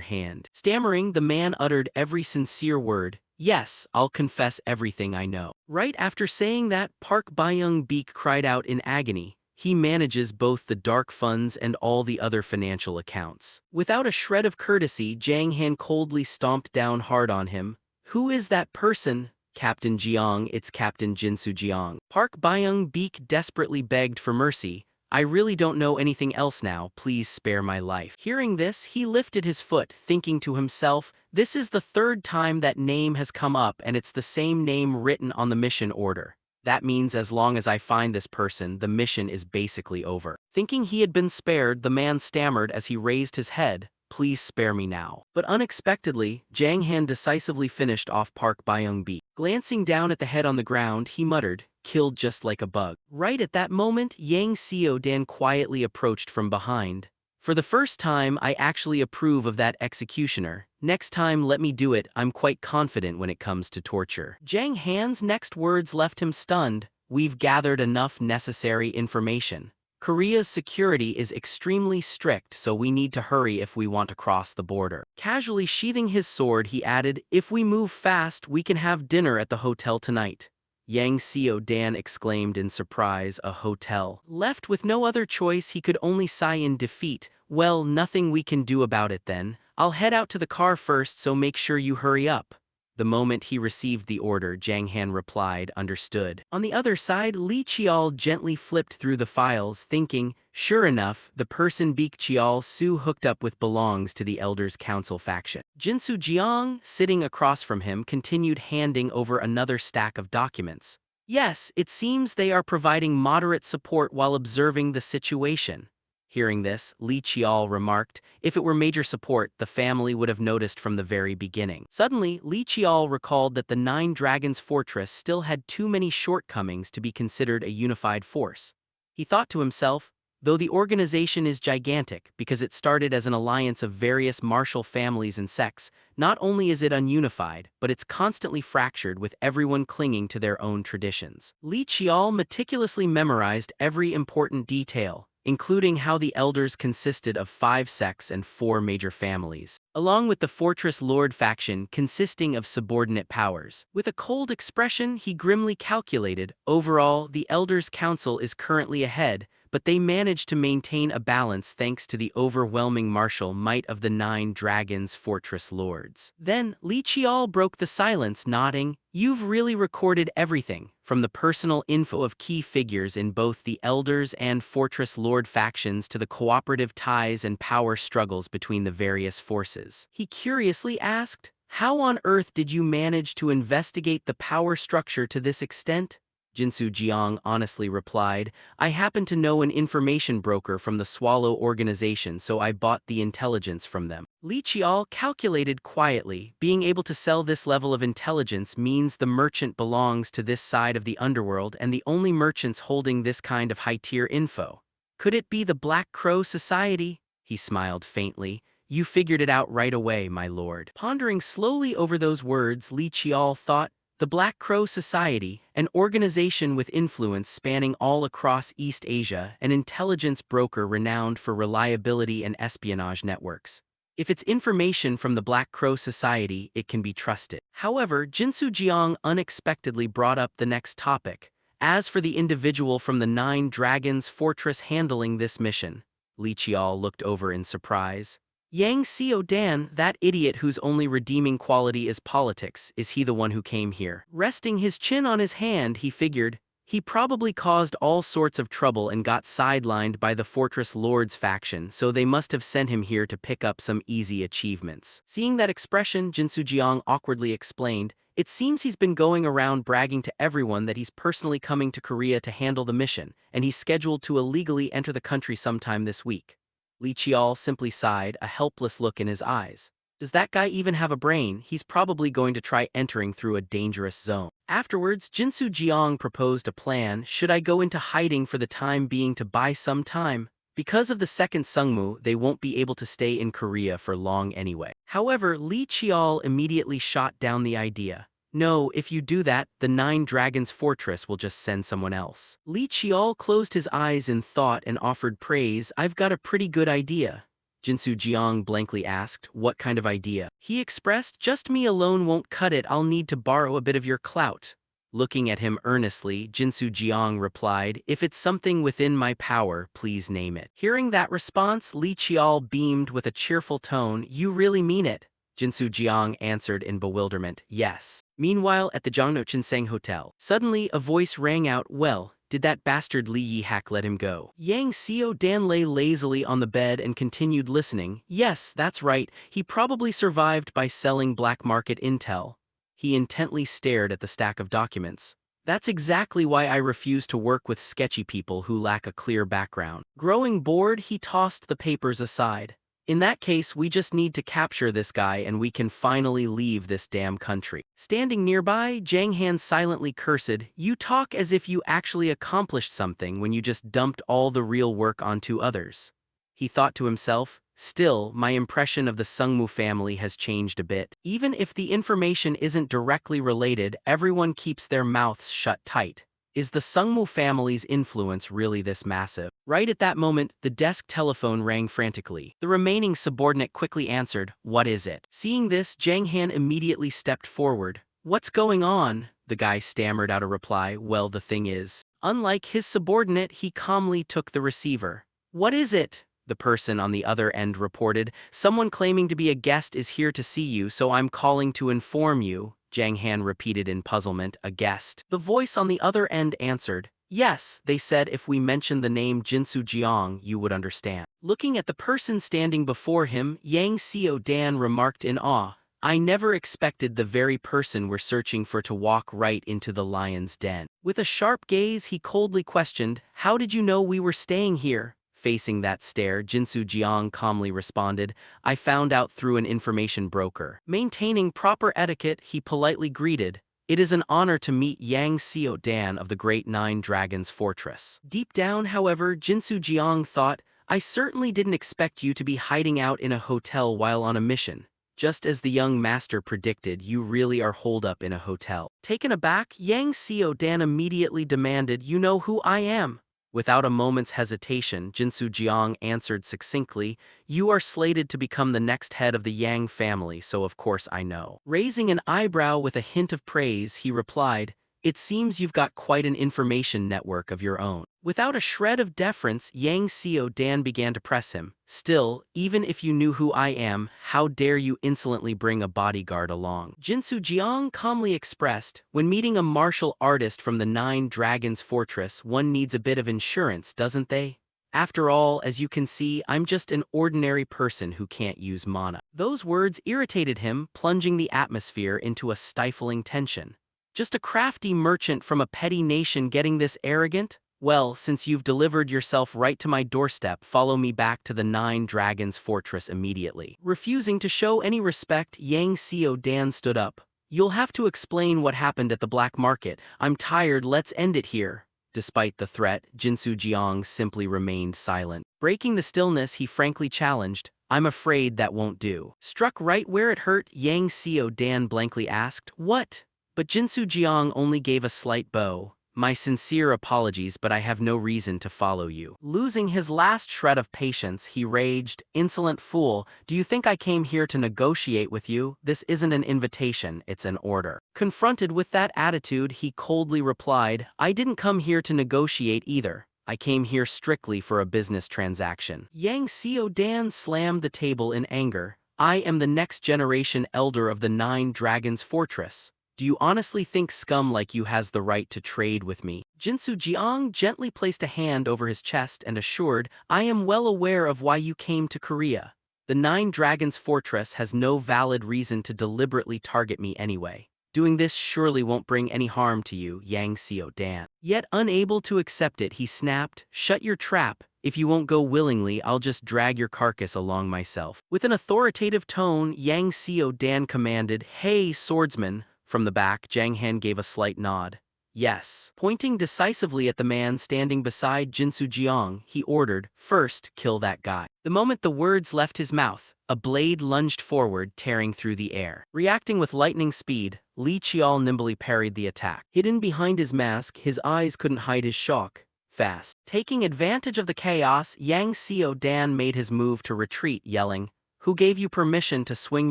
hand." Stammering, the man uttered every sincere word, "Yes, I'll confess everything I know." Right after saying that, Park Byung-beek cried out in agony, "He manages both the dark funds and all the other financial accounts." Without a shred of courtesy, Jang Han coldly stomped down hard on him. "Who is that person? Captain Jiang, it's Captain Jinsu Jiang. Park Byung-beek desperately begged for mercy. I really don't know anything else now, please spare my life. Hearing this, he lifted his foot, thinking to himself, this is the third time that name has come up and it's the same name written on the mission order. That means as long as I find this person, the mission is basically over. Thinking he had been spared, the man stammered as he raised his head, please spare me now. But unexpectedly, Jang Han decisively finished off Park Byung-beek. Glancing down at the head on the ground, he muttered, killed just like a bug. Right at that moment, Yang Seo-dan quietly approached from behind. For the first time, I actually approve of that executioner. Next time let me do it, I'm quite confident when it comes to torture. Jang Han's next words left him stunned. We've gathered enough necessary information. Korea's security is extremely strict, so we need to hurry if we want to cross the border. Casually sheathing his sword, he added, if we move fast, we can have dinner at the hotel tonight. Yang Seo-dan exclaimed in surprise, a hotel. Left with no other choice, he could only sigh in defeat. Well, nothing we can do about it then. I'll head out to the car first, so make sure you hurry up. The moment he received the order, Jang Han replied, understood. On the other side, Lee Chial gently flipped through the files, thinking, sure enough, the person Baek Chial Su hooked up with belongs to the Elders' Council faction. Jinsu Jiang, sitting across from him, continued handing over another stack of documents. Yes, it seems they are providing moderate support while observing the situation. Hearing this, Lee Chial remarked, if it were major support, the family would have noticed from the very beginning. Suddenly, Lee Chial recalled that the Nine Dragons Fortress still had too many shortcomings to be considered a unified force. He thought to himself, though the organization is gigantic because it started as an alliance of various martial families and sects, not only is it ununified, but it's constantly fractured with everyone clinging to their own traditions. Lee Chial meticulously memorized every important detail, including how the elders consisted of 5 sects and 4 major families, along with the Fortress Lord faction consisting of subordinate powers. With a cold expression, he grimly calculated, overall, the Elders' Council is currently ahead, but they managed to maintain a balance thanks to the overwhelming martial might of the 9 Dragons Fortress Lords. Then, Lee Chial broke the silence, nodding, you've really recorded everything, from the personal info of key figures in both the Elders and Fortress Lord factions to the cooperative ties and power struggles between the various forces. He curiously asked, how on earth did you manage to investigate the power structure to this extent? Jinsu Jiang honestly replied, I happen to know an information broker from the Swallow organization, so I bought the intelligence from them. Li Chial calculated quietly, being able to sell this level of intelligence means the merchant belongs to this side of the underworld and the only merchants holding this kind of high-tier info. Could it be the Black Crow Society? He smiled faintly. You figured it out right away, my lord. Pondering slowly over those words, Li Chial thought, the Black Crow Society, an organization with influence spanning all across East Asia, an intelligence broker renowned for reliability and espionage networks. If it's information from the Black Crow Society, it can be trusted. However, Jinsu Jiang unexpectedly brought up the next topic. As for the individual from the 9 Dragons Fortress handling this mission, Li Chial looked over in surprise. Yang Seo-dan, that idiot whose only redeeming quality is politics, is he the one who came here? Resting his chin on his hand, he figured, he probably caused all sorts of trouble and got sidelined by the Fortress Lords faction, so they must have sent him here to pick up some easy achievements. Seeing that expression, Jinsu Jiang awkwardly explained, it seems he's been going around bragging to everyone that he's personally coming to Korea to handle the mission, and he's scheduled to illegally enter the country sometime this week. Li Chial simply sighed, a helpless look in his eyes. Does that guy even have a brain? He's probably going to try entering through a dangerous zone. Afterwards, Jinsu Jiang proposed a plan. Should I go into hiding for the time being to buy some time? Because of the second Sungmu, they won't be able to stay in Korea for long anyway. However, Li Chial immediately shot down the idea. No, if you do that, the 9 Dragons Fortress will just send someone else. Li Chial closed his eyes in thought and offered praise. I've got a pretty good idea. Jinsu Jiang blankly asked, what kind of idea? He expressed, just me alone won't cut it, I'll need to borrow a bit of your clout. Looking at him earnestly, Jinsu Jiang replied, if it's something within my power, please name it. Hearing that response, Li Chial beamed with a cheerful tone, you really mean it? Jinsu Jiang answered in bewilderment, yes. Meanwhile, at the Zhangno Chinseng Hotel, suddenly a voice rang out, well, did that bastard Li Yihak let him go? Yang Xiao Dan lay lazily on the bed and continued listening. Yes, that's right, he probably survived by selling black market intel. He intently stared at the stack of documents. That's exactly why I refuse to work with sketchy people who lack a clear background. Growing bored, he tossed the papers aside. In that case, we just need to capture this guy and we can finally leave this damn country. Standing nearby, Zhang Han silently cursed, you talk as if you actually accomplished something when you just dumped all the real work onto others. He thought to himself, still, my impression of the Sungmu family has changed a bit. Even if the information isn't directly related, everyone keeps their mouths shut tight. Is the Sungmu family's influence really this massive? Right at that moment, the desk telephone rang frantically. The remaining subordinate quickly answered, what is it? Seeing this, Zhang Han immediately stepped forward. What's going on? The guy stammered out a reply, well, the thing is. Unlike his subordinate, he calmly took the receiver. What is it? The person on the other end reported, someone claiming to be a guest is here to see you, so I'm calling to inform you. Zhang Han repeated in puzzlement, a guest. The voice on the other end answered, yes, they said if we mentioned the name Jinsu Jiang, you would understand. Looking at the person standing before him, Yang Xiao Dan remarked in awe, I never expected the very person we're searching for to walk right into the lion's den. With a sharp gaze, he coldly questioned, how did you know we were staying here? Facing that stare, Jinsu Jiang calmly responded, I found out through an information broker. Maintaining proper etiquette, he politely greeted, it is an honor to meet Yang Xiao Dan of the Great Nine Dragons Fortress. Deep down, however, Jinsu Jiang thought, I certainly didn't expect you to be hiding out in a hotel while on a mission. Just as the young master predicted, you really are holed up in a hotel. Taken aback, Yang Xiao Dan immediately demanded, you know who I am? Without a moment's hesitation, Jinsu Jiang answered succinctly, you are slated to become the next head of the Yang family, so of course I know. Raising an eyebrow with a hint of praise, he replied, it seems you've got quite an information network of your own. Without a shred of deference, Yang Xiao Dan began to press him. Still, even if you knew who I am, how dare you insolently bring a bodyguard along? Jinsu Jiang calmly expressed, when meeting a martial artist from the Nine Dragons Fortress, one needs a bit of insurance, doesn't they? After all, as you can see, I'm just an ordinary person who can't use mana. Those words irritated him, plunging the atmosphere into a stifling tension. Just a crafty merchant from a petty nation getting this arrogant? Well, since you've delivered yourself right to my doorstep, follow me back to the Nine Dragons Fortress immediately. Refusing to show any respect, Yang Xiao Dan stood up. You'll have to explain what happened at the black market. I'm tired, let's end it here. Despite the threat, Jinsu Jiang simply remained silent. Breaking the stillness, he frankly challenged, I'm afraid that won't do. Struck right where it hurt, Yang Xiao Dan blankly asked, what? But Jinsu Jiang only gave a slight bow. My sincere apologies, but I have no reason to follow you. Losing his last shred of patience, he raged, insolent fool, do you think I came here to negotiate with you? This isn't an invitation, it's an order. Confronted with that attitude, he coldly replied, I didn't come here to negotiate either. I came here strictly for a business transaction. Yang Xiao Dan slammed the table in anger. I am the next generation elder of the Nine Dragons Fortress. Do you honestly think scum like you has the right to trade with me? Jinsu Jiang gently placed a hand over his chest and assured, I am well aware of why you came to Korea. The Nine Dragons Fortress has no valid reason to deliberately target me anyway. Doing this surely won't bring any harm to you, Yang Xiao Dan. Yet unable to accept it, he snapped, shut your trap. If you won't go willingly, I'll just drag your carcass along myself. With an authoritative tone, Yang Xiao Dan commanded, hey, swordsman. From the back, Zhang Han gave a slight nod. Yes. Pointing decisively at the man standing beside Jinsu Jiang, he ordered, first, kill that guy. The moment the words left his mouth, a blade lunged forward, tearing through the air. Reacting with lightning speed, Li Qiao nimbly parried the attack. Hidden behind his mask, his eyes couldn't hide his shock. Fast. Taking advantage of the chaos, Yang Xiao Dan made his move to retreat, yelling, who gave you permission to swing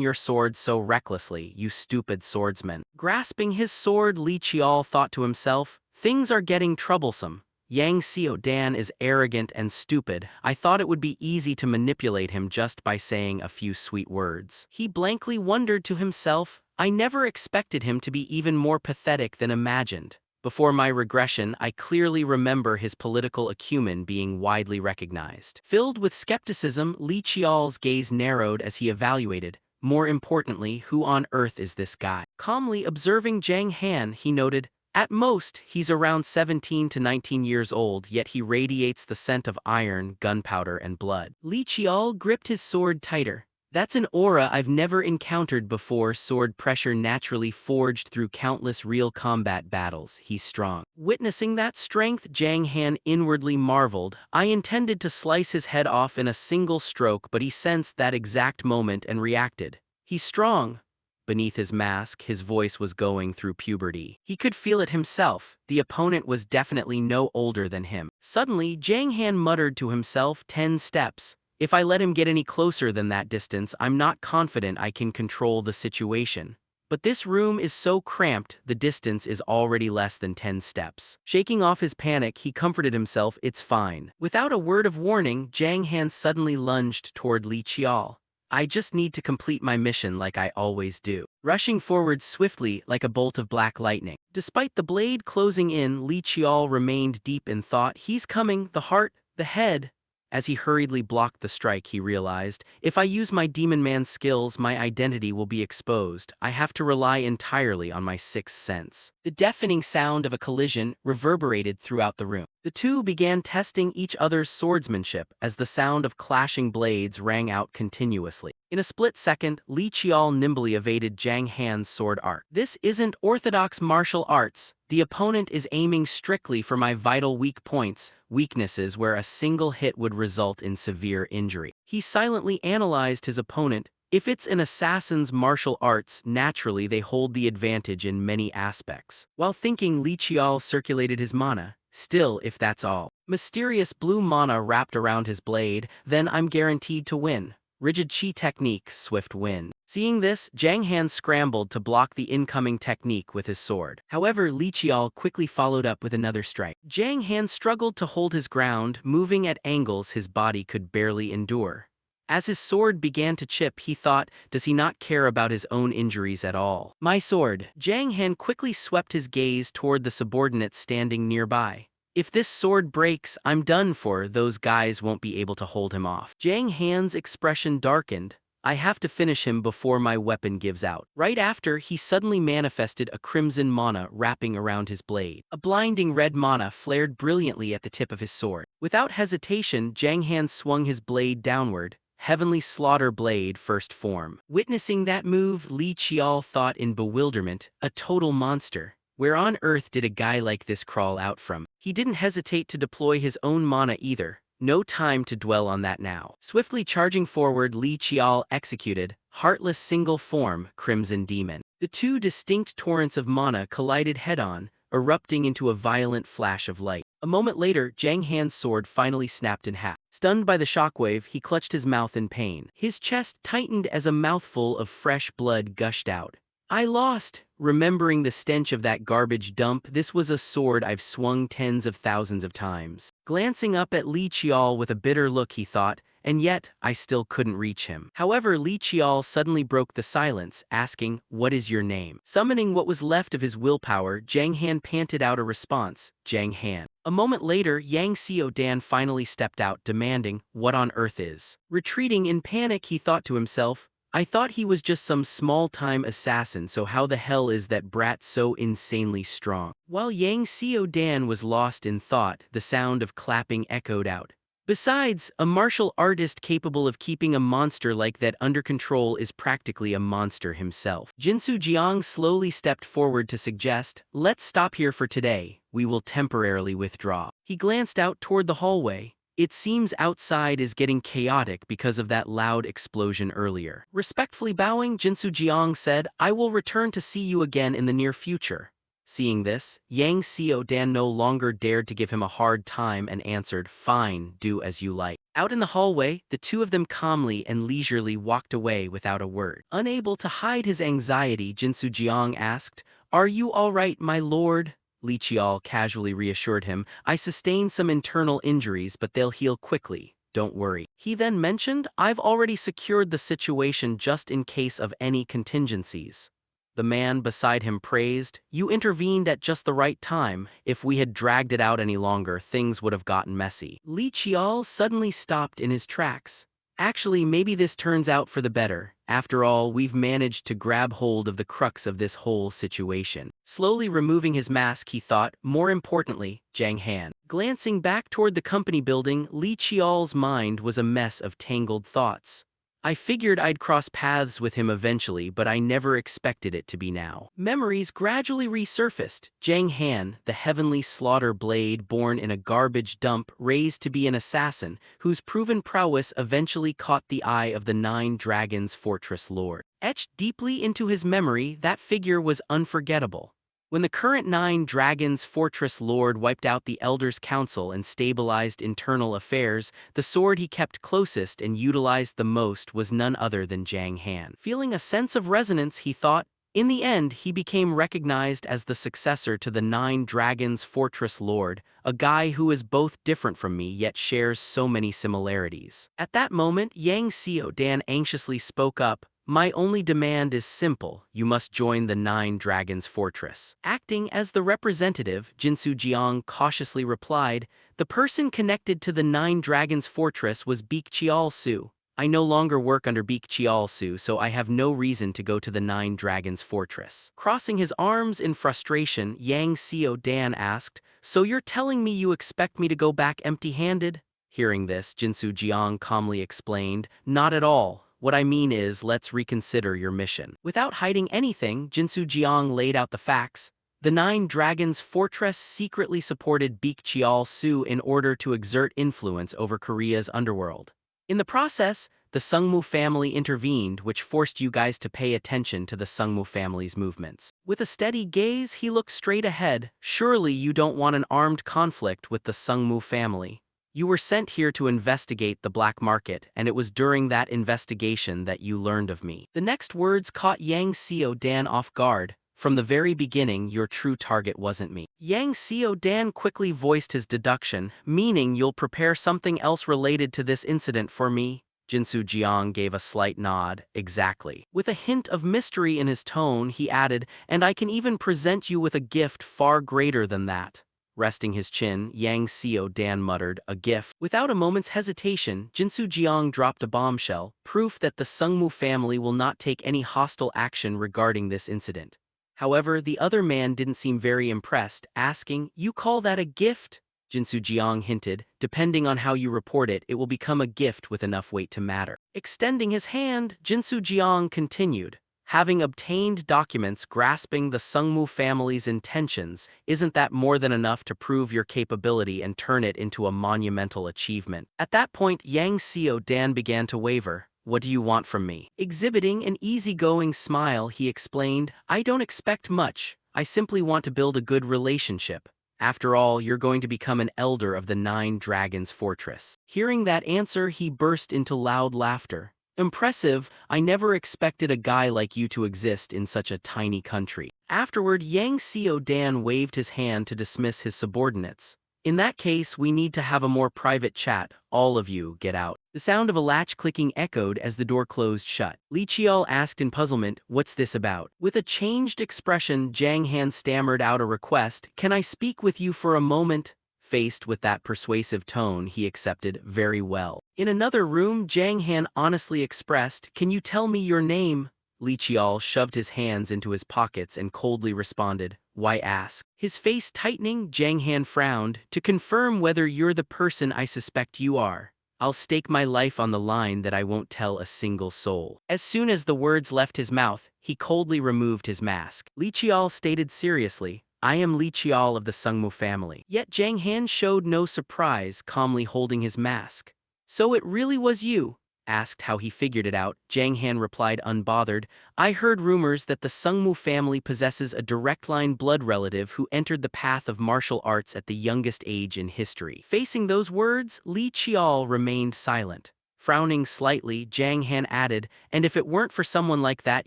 your sword so recklessly, you stupid swordsman? Grasping his sword, Li Qiao thought to himself, things are getting troublesome. Yang Xiao-dan is arrogant and stupid. I thought it would be easy to manipulate him just by saying a few sweet words. He blankly wondered to himself, I never expected him to be even more pathetic than imagined. Before my regression, I clearly remember his political acumen being widely recognized. Filled with skepticism, Li Qiao's gaze narrowed as he evaluated. More importantly, who on earth is this guy? Calmly observing Zhang Han, he noted, at most, he's around 17 to 19 years old, yet he radiates the scent of iron, gunpowder, and blood. Li Qiao gripped his sword tighter. That's an aura I've never encountered before. Sword pressure naturally forged through countless real combat battles. He's strong. Witnessing that strength, Zhang Han inwardly marveled. I intended to slice his head off in a single stroke, but he sensed that exact moment and reacted. He's strong. Beneath his mask, his voice was going through puberty. He could feel it himself. The opponent was definitely no older than him. Suddenly, Zhang Han muttered to himself, 10 steps. If I let him get any closer than that distance, I'm not confident I can control the situation. But this room is so cramped, the distance is already less than 10 steps. Shaking off his panic, he comforted himself, it's fine. Without a word of warning, Zhang Han suddenly lunged toward Li Qiao. I just need to complete my mission like I always do. Rushing forward swiftly like a bolt of black lightning. Despite the blade closing in, Li Qiao remained deep in thought. He's coming, the heart, the head. As he hurriedly blocked the strike, he realized, if I use my Demon Man skills, my identity will be exposed. I have to rely entirely on my sixth sense. The deafening sound of a collision reverberated throughout the room. The two began testing each other's swordsmanship as the sound of clashing blades rang out continuously. In a split second, Li Qiao nimbly evaded Zhang Han's sword arc. This isn't orthodox martial arts. The opponent is aiming strictly for my vital weak points, weaknesses where a single hit would result in severe injury. He silently analyzed his opponent. If it's an assassin's martial arts, naturally they hold the advantage in many aspects. While thinking, Li Qiao circulated his mana. Still, if that's all. Mysterious blue mana wrapped around his blade, then I'm guaranteed to win. Rigid chi technique, swift win. Seeing this, Zhang Han scrambled to block the incoming technique with his sword. However, Li Qiao quickly followed up with another strike. Zhang Han struggled to hold his ground, moving at angles his body could barely endure. As his sword began to chip, he thought, does he not care about his own injuries at all? My sword. Zhang Han quickly swept his gaze toward the subordinate standing nearby. If this sword breaks, I'm done for. Those guys won't be able to hold him off. Zhang Han's expression darkened. I have to finish him before my weapon gives out. Right after, he suddenly manifested a crimson mana wrapping around his blade. A blinding red mana flared brilliantly at the tip of his sword. Without hesitation, Zhang Han swung his blade downward. Heavenly Slaughter Blade first form. Witnessing that move, Li Qiao thought in bewilderment, a total monster. Where on earth did a guy like this crawl out from? He didn't hesitate to deploy his own mana either. No time to dwell on that now. Swiftly charging forward, Li Qiao executed Heartless Single Form, Crimson Demon. The two distinct torrents of mana collided head-on, erupting into a violent flash of light. A moment later, Zhang Han's sword finally snapped in half. Stunned by the shockwave, he clutched his mouth in pain. His chest tightened as a mouthful of fresh blood gushed out. I lost. Remembering the stench of that garbage dump, this was a sword I've swung tens of thousands of times. Glancing up at Li Qiao with a bitter look, he thought, and yet, I still couldn't reach him. However, Li Qiao suddenly broke the silence, asking, what is your name? Summoning what was left of his willpower, Zhang Han panted out a response, Zhang Han. A moment later, Yang Xiao-dan finally stepped out, demanding, what on earth is? Retreating in panic, he thought to himself, I thought he was just some small-time assassin, so how the hell is that brat so insanely strong? While Yang Xiao-dan was lost in thought, the sound of clapping echoed out. Besides, a martial artist capable of keeping a monster like that under control is practically a monster himself. Jinsu Jiang slowly stepped forward to suggest, let's stop here for today, we will temporarily withdraw. He glanced out toward the hallway. It seems outside is getting chaotic because of that loud explosion earlier. Respectfully bowing, Jinsu Jiang said, I will return to see you again in the near future. Seeing this, Yang Xiao-dan no longer dared to give him a hard time and answered, fine, do as you like. Out in the hallway, the two of them calmly and leisurely walked away without a word. Unable to hide his anxiety, Jinsu Jiang asked, are you all right, my lord? Li Qiao casually reassured him. I sustained some internal injuries, but they'll heal quickly. Don't worry. He then mentioned, I've already secured the situation just in case of any contingencies. The man beside him praised, you intervened at just the right time. If we had dragged it out any longer, things would have gotten messy. Li Qiao suddenly stopped in his tracks. Actually, maybe this turns out for the better. After all, we've managed to grab hold of the crux of this whole situation. Slowly removing his mask, he thought, more importantly, Jiang Han. Glancing back toward the company building, Li Qiao's mind was a mess of tangled thoughts. I figured I'd cross paths with him eventually, but I never expected it to be now. Memories gradually resurfaced. Jiang Han, the heavenly slaughter blade born in a garbage dump, raised to be an assassin, whose proven prowess eventually caught the eye of the Nine Dragons Fortress Lord. Etched deeply into his memory, that figure was unforgettable. When the current Nine Dragons Fortress Lord wiped out the Elders' Council and stabilized internal affairs, the sword he kept closest and utilized the most was none other than Jiang Han. Feeling a sense of resonance, he thought, in the end, he became recognized as the successor to the Nine Dragons Fortress Lord, a guy who is both different from me yet shares so many similarities. At that moment, Yang Xiaodan anxiously spoke up, my only demand is simple, you must join the Nine Dragons Fortress. Acting as the representative, Jinsu Jiang cautiously replied, the person connected to the Nine Dragons Fortress was Beek Chial Su. I no longer work under Beek Chial Su, so I have no reason to go to the Nine Dragons Fortress. Crossing his arms in frustration, Yang Xiao Dan asked, so you're telling me you expect me to go back empty-handed? Hearing this, Jinsu Jiang calmly explained, not at all. What I mean is, let's reconsider your mission. Without hiding anything, Jinsu Jiang laid out the facts. The Nine Dragons Fortress secretly supported Beek Chial Su in order to exert influence over Korea's underworld. In the process, the Sungmu family intervened, which forced you guys to pay attention to the Sungmu family's movements. With a steady gaze, he looked straight ahead. Surely you don't want an armed conflict with the Sungmu family. You were sent here to investigate the black market, and it was during that investigation that you learned of me. The next words caught Yang Xiao Dan off guard. From the very beginning, your true target wasn't me. Yang Xiao Dan quickly voiced his deduction, meaning you'll prepare something else related to this incident for me. Jinsu Jiang gave a slight nod, exactly. With a hint of mystery in his tone, he added, and I can even present you with a gift far greater than that. Resting his chin, Yang Xiao Dan muttered, a gift. Without a moment's hesitation, Jinsu Jiang dropped a bombshell, proof that the Sungmu family will not take any hostile action regarding this incident. However, the other man didn't seem very impressed, asking, you call that a gift? Jinsu Jiang hinted, depending on how you report it, it will become a gift with enough weight to matter. Extending his hand, Jinsu Jiang continued, having obtained documents grasping the Sungmu family's intentions, isn't that more than enough to prove your capability and turn it into a monumental achievement? At that point, Yang Xiao Dan began to waver. What do you want from me? Exhibiting an easygoing smile, he explained, I don't expect much. I simply want to build a good relationship. After all, you're going to become an elder of the Nine Dragons Fortress. Hearing that answer, he burst into loud laughter. Impressive, I never expected a guy like you to exist in such a tiny country. Afterward, Yang Xiao Dan waved his hand to dismiss his subordinates. In that case, we need to have a more private chat. All of you, get out. The sound of a latch clicking echoed as the door closed shut. Li Qiao asked in puzzlement, what's this about? With a changed expression, Jiang Han stammered out a request, can I speak with you for a moment? Faced with that persuasive tone, he accepted, very well. In another room, Jiang Han honestly expressed, can you tell me your name? Li Qiao shoved his hands into his pockets and coldly responded, why ask? His face tightening, Jiang Han frowned, to confirm whether you're the person I suspect you are. I'll stake my life on the line that I won't tell a single soul. As soon as the words left his mouth, he coldly removed his mask. Li Qiao stated seriously, I am Li Qiao of the Sungmu family. Yet Jiang Han showed no surprise, calmly holding his mask. So it really was you? Asked how he figured it out, Jiang Han replied unbothered, I heard rumors that the Sungmu family possesses a direct-line blood relative who entered the path of martial arts at the youngest age in history. Facing those words, Li Qiao remained silent. Frowning slightly, Jiang Han added, and if it weren't for someone like that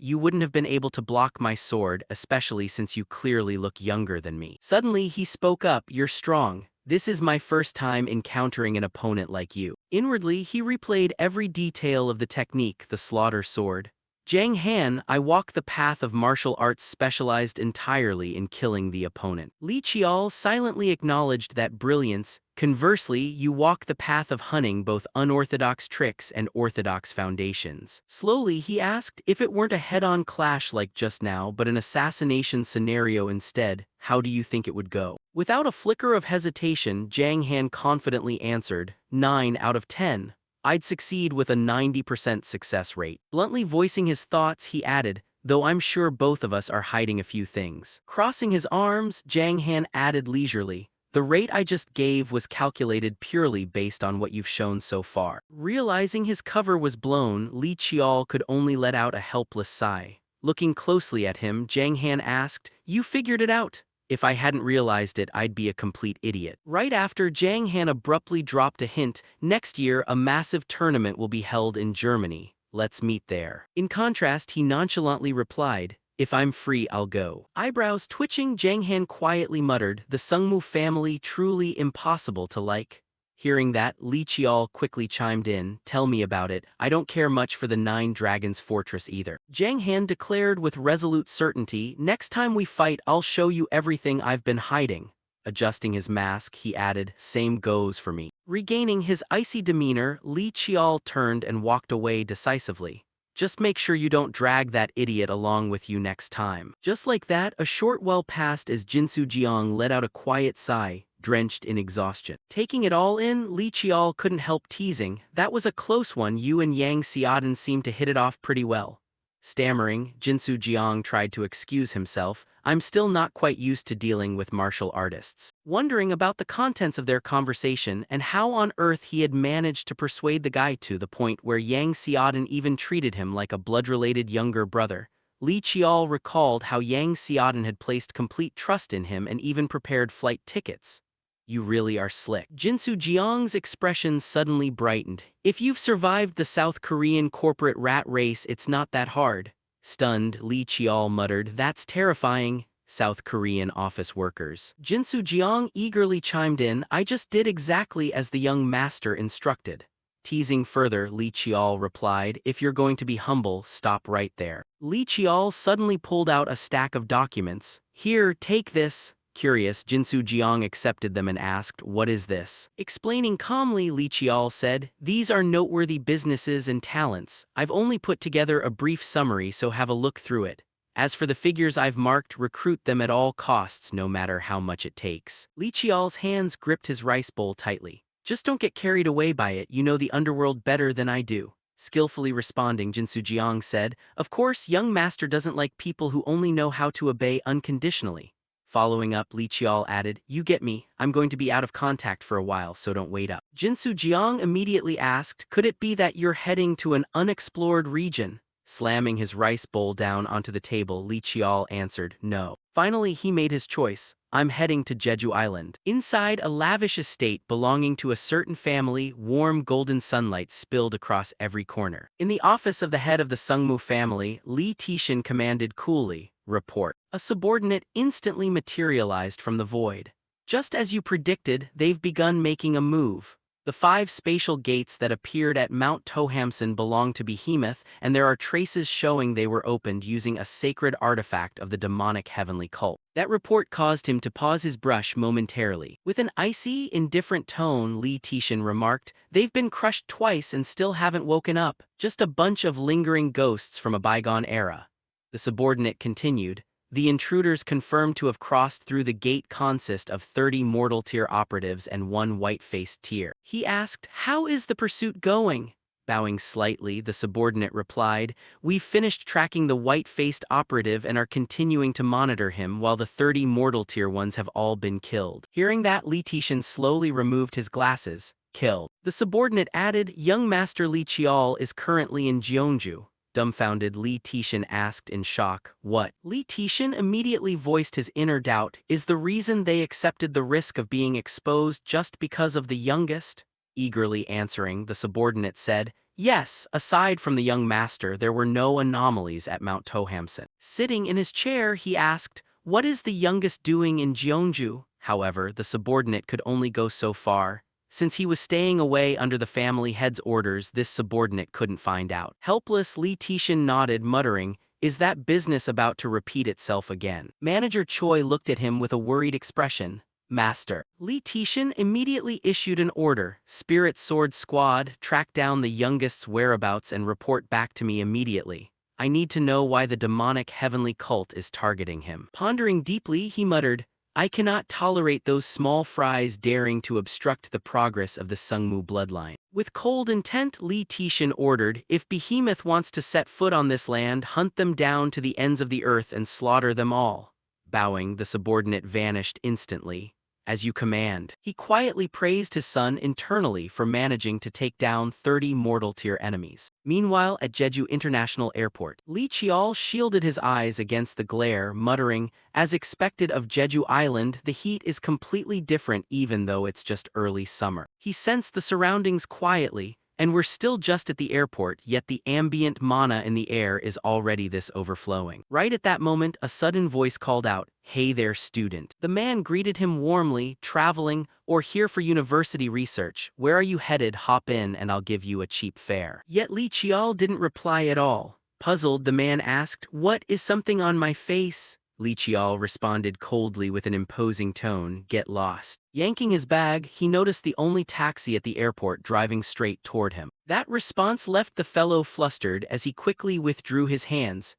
you wouldn't have been able to block my sword, especially since you clearly look younger than me. Suddenly he spoke up, you're strong. This is my first time encountering an opponent like you. Inwardly, he replayed every detail of the technique, the slaughter sword. Jiang Han, I walk the path of martial arts specialized entirely in killing the opponent. Li Qiao silently acknowledged that brilliance. Conversely, you walk the path of hunting both unorthodox tricks and orthodox foundations. Slowly, he asked, if it weren't a head-on clash like just now but an assassination scenario instead, how do you think it would go? Without a flicker of hesitation, Jiang Han confidently answered, 9 out of 10. I'd succeed with a 90% success rate. Bluntly voicing his thoughts, he added, though I'm sure both of us are hiding a few things. Crossing his arms, Jiang Han added leisurely, the rate I just gave was calculated purely based on what you've shown so far. Realizing his cover was blown, Li Qiao could only let out a helpless sigh. Looking closely at him, Jiang Han asked, you figured it out? If I hadn't realized it, I'd be a complete idiot. Right after, Jiang Han abruptly dropped a hint, next year a massive tournament will be held in Germany. Let's meet there. In contrast, he nonchalantly replied, if I'm free, I'll go. Eyebrows twitching, Jiang Han quietly muttered, the Sungmu family truly impossible to like. Hearing that, Li Qiao quickly chimed in, tell me about it, I don't care much for the Nine Dragons Fortress either. Jiang Han declared with resolute certainty, next time we fight I'll show you everything I've been hiding. Adjusting his mask, he added, same goes for me. Regaining his icy demeanor, Li Qiao turned and walked away decisively. Just make sure you don't drag that idiot along with you next time. Just like that, a short while passed as Jinsu Jiang let out a quiet sigh, drenched in exhaustion. Taking it all in, Li Qiao couldn't help teasing, that was a close one, you and Yang Xiaodan seemed to hit it off pretty well. Stammering, Jinsu Jiang tried to excuse himself, I'm still not quite used to dealing with martial artists. Wondering about the contents of their conversation and how on earth he had managed to persuade the guy to the point where Yang Xiaodan even treated him like a blood-related younger brother, Li Qiao recalled how Yang Xiaodan had placed complete trust in him and even prepared flight tickets. You really are slick. Jinsu Jiang's expression suddenly brightened. If you've survived the South Korean corporate rat race, it's not that hard. Stunned, Li Qiao muttered, that's terrifying. South Korean office workers. Jinsu Jiang eagerly chimed in, I just did exactly as the young master instructed. Teasing further, Li Qiao replied, if you're going to be humble, stop right there. Li Qiao suddenly pulled out a stack of documents. Here, take this. Curious, Jinsu Jiang accepted them and asked, what is this? Explaining calmly, Li Qiao said, these are noteworthy businesses and talents. I've only put together a brief summary, so have a look through it. As for the figures I've marked, recruit them at all costs, no matter how much it takes. Li Qiao's hands gripped his rice bowl tightly. Just don't get carried away by it, you know the underworld better than I do. Skillfully responding, Jinsu Jiang said, of course, young master doesn't like people who only know how to obey unconditionally. Following up, Li Qiao added, you get me, I'm going to be out of contact for a while, so don't wait up. Jinsu Jiang immediately asked, could it be that you're heading to an unexplored region? Slamming his rice bowl down onto the table, Li Qiao answered, no. Finally, he made his choice. I'm heading to Jeju Island. Inside a lavish estate belonging to a certain family, warm golden sunlight spilled across every corner. In the office of the head of the Sungmu family, Li Tishan commanded coolly, report. A subordinate instantly materialized from the void. Just as you predicted, they've begun making a move. The 5 spatial gates that appeared at Mount Tohamson belong to Behemoth, and there are traces showing they were opened using a sacred artifact of the demonic heavenly cult. That report caused him to pause his brush momentarily. With an icy, indifferent tone, Li Tishan remarked, they've been crushed twice and still haven't woken up, just a bunch of lingering ghosts from a bygone era. The subordinate continued, the intruders confirmed to have crossed through the gate consist of 30 mortal tier operatives and 1 white-faced tier. He asked, how is the pursuit going? Bowing slightly, the subordinate replied, we've finished tracking the white-faced operative and are continuing to monitor him while the 30 mortal tier ones have all been killed. Hearing that, Li Tishan slowly removed his glasses. Killed. The subordinate added, young master Li Qiao is currently in Jeonju. Dumbfounded, Li Tishan asked in shock, what? Li Tishan immediately voiced his inner doubt, is the reason they accepted the risk of being exposed just because of the youngest? eagerly answering, the subordinate said, "Yes, aside from the young master, there were no anomalies at Mount Tohamson." Sitting in his chair, he asked, "What is the youngest doing in Jeonju?" However, the subordinate could only go so far. Since he was staying away under the family head's orders, this subordinate couldn't find out. Helpless, Lee Tishin nodded, muttering, "Is that business about to repeat itself again?" Manager Choi looked at him with a worried expression. "Master." Lee Tishin immediately issued an order. "Spirit Sword Squad, track down the youngest's whereabouts and report back to me immediately. I need to know why the demonic heavenly cult is targeting him." Pondering deeply, he muttered, "I cannot tolerate those small fries daring to obstruct the progress of the Sungmu bloodline." With cold intent, Lee Tishin ordered, "If Behemoth wants to set foot on this land, hunt them down to the ends of the earth and slaughter them all." Bowing, the subordinate vanished instantly. "As you command." He quietly praised his son internally for managing to take down 30 mortal-tier enemies. Meanwhile, at Jeju International Airport, Lee Chiol shielded his eyes against the glare, muttering, "As expected of Jeju Island, the heat is completely different even though it's just early summer." He sensed the surroundings quietly, and we're still just at the airport, yet the ambient mana in the air is already this overflowing. Right at that moment, a sudden voice called out, "Hey there, student." The man greeted him warmly, "Traveling, or here for university research? Where are you headed? Hop in and I'll give you a cheap fare." Yet Li Chial didn't reply at all. Puzzled, the man asked, "What is something on my face?" Li Chial responded coldly with an imposing tone, "Get lost." Yanking his bag, he noticed the only taxi at the airport driving straight toward him. That response left the fellow flustered as he quickly withdrew his hands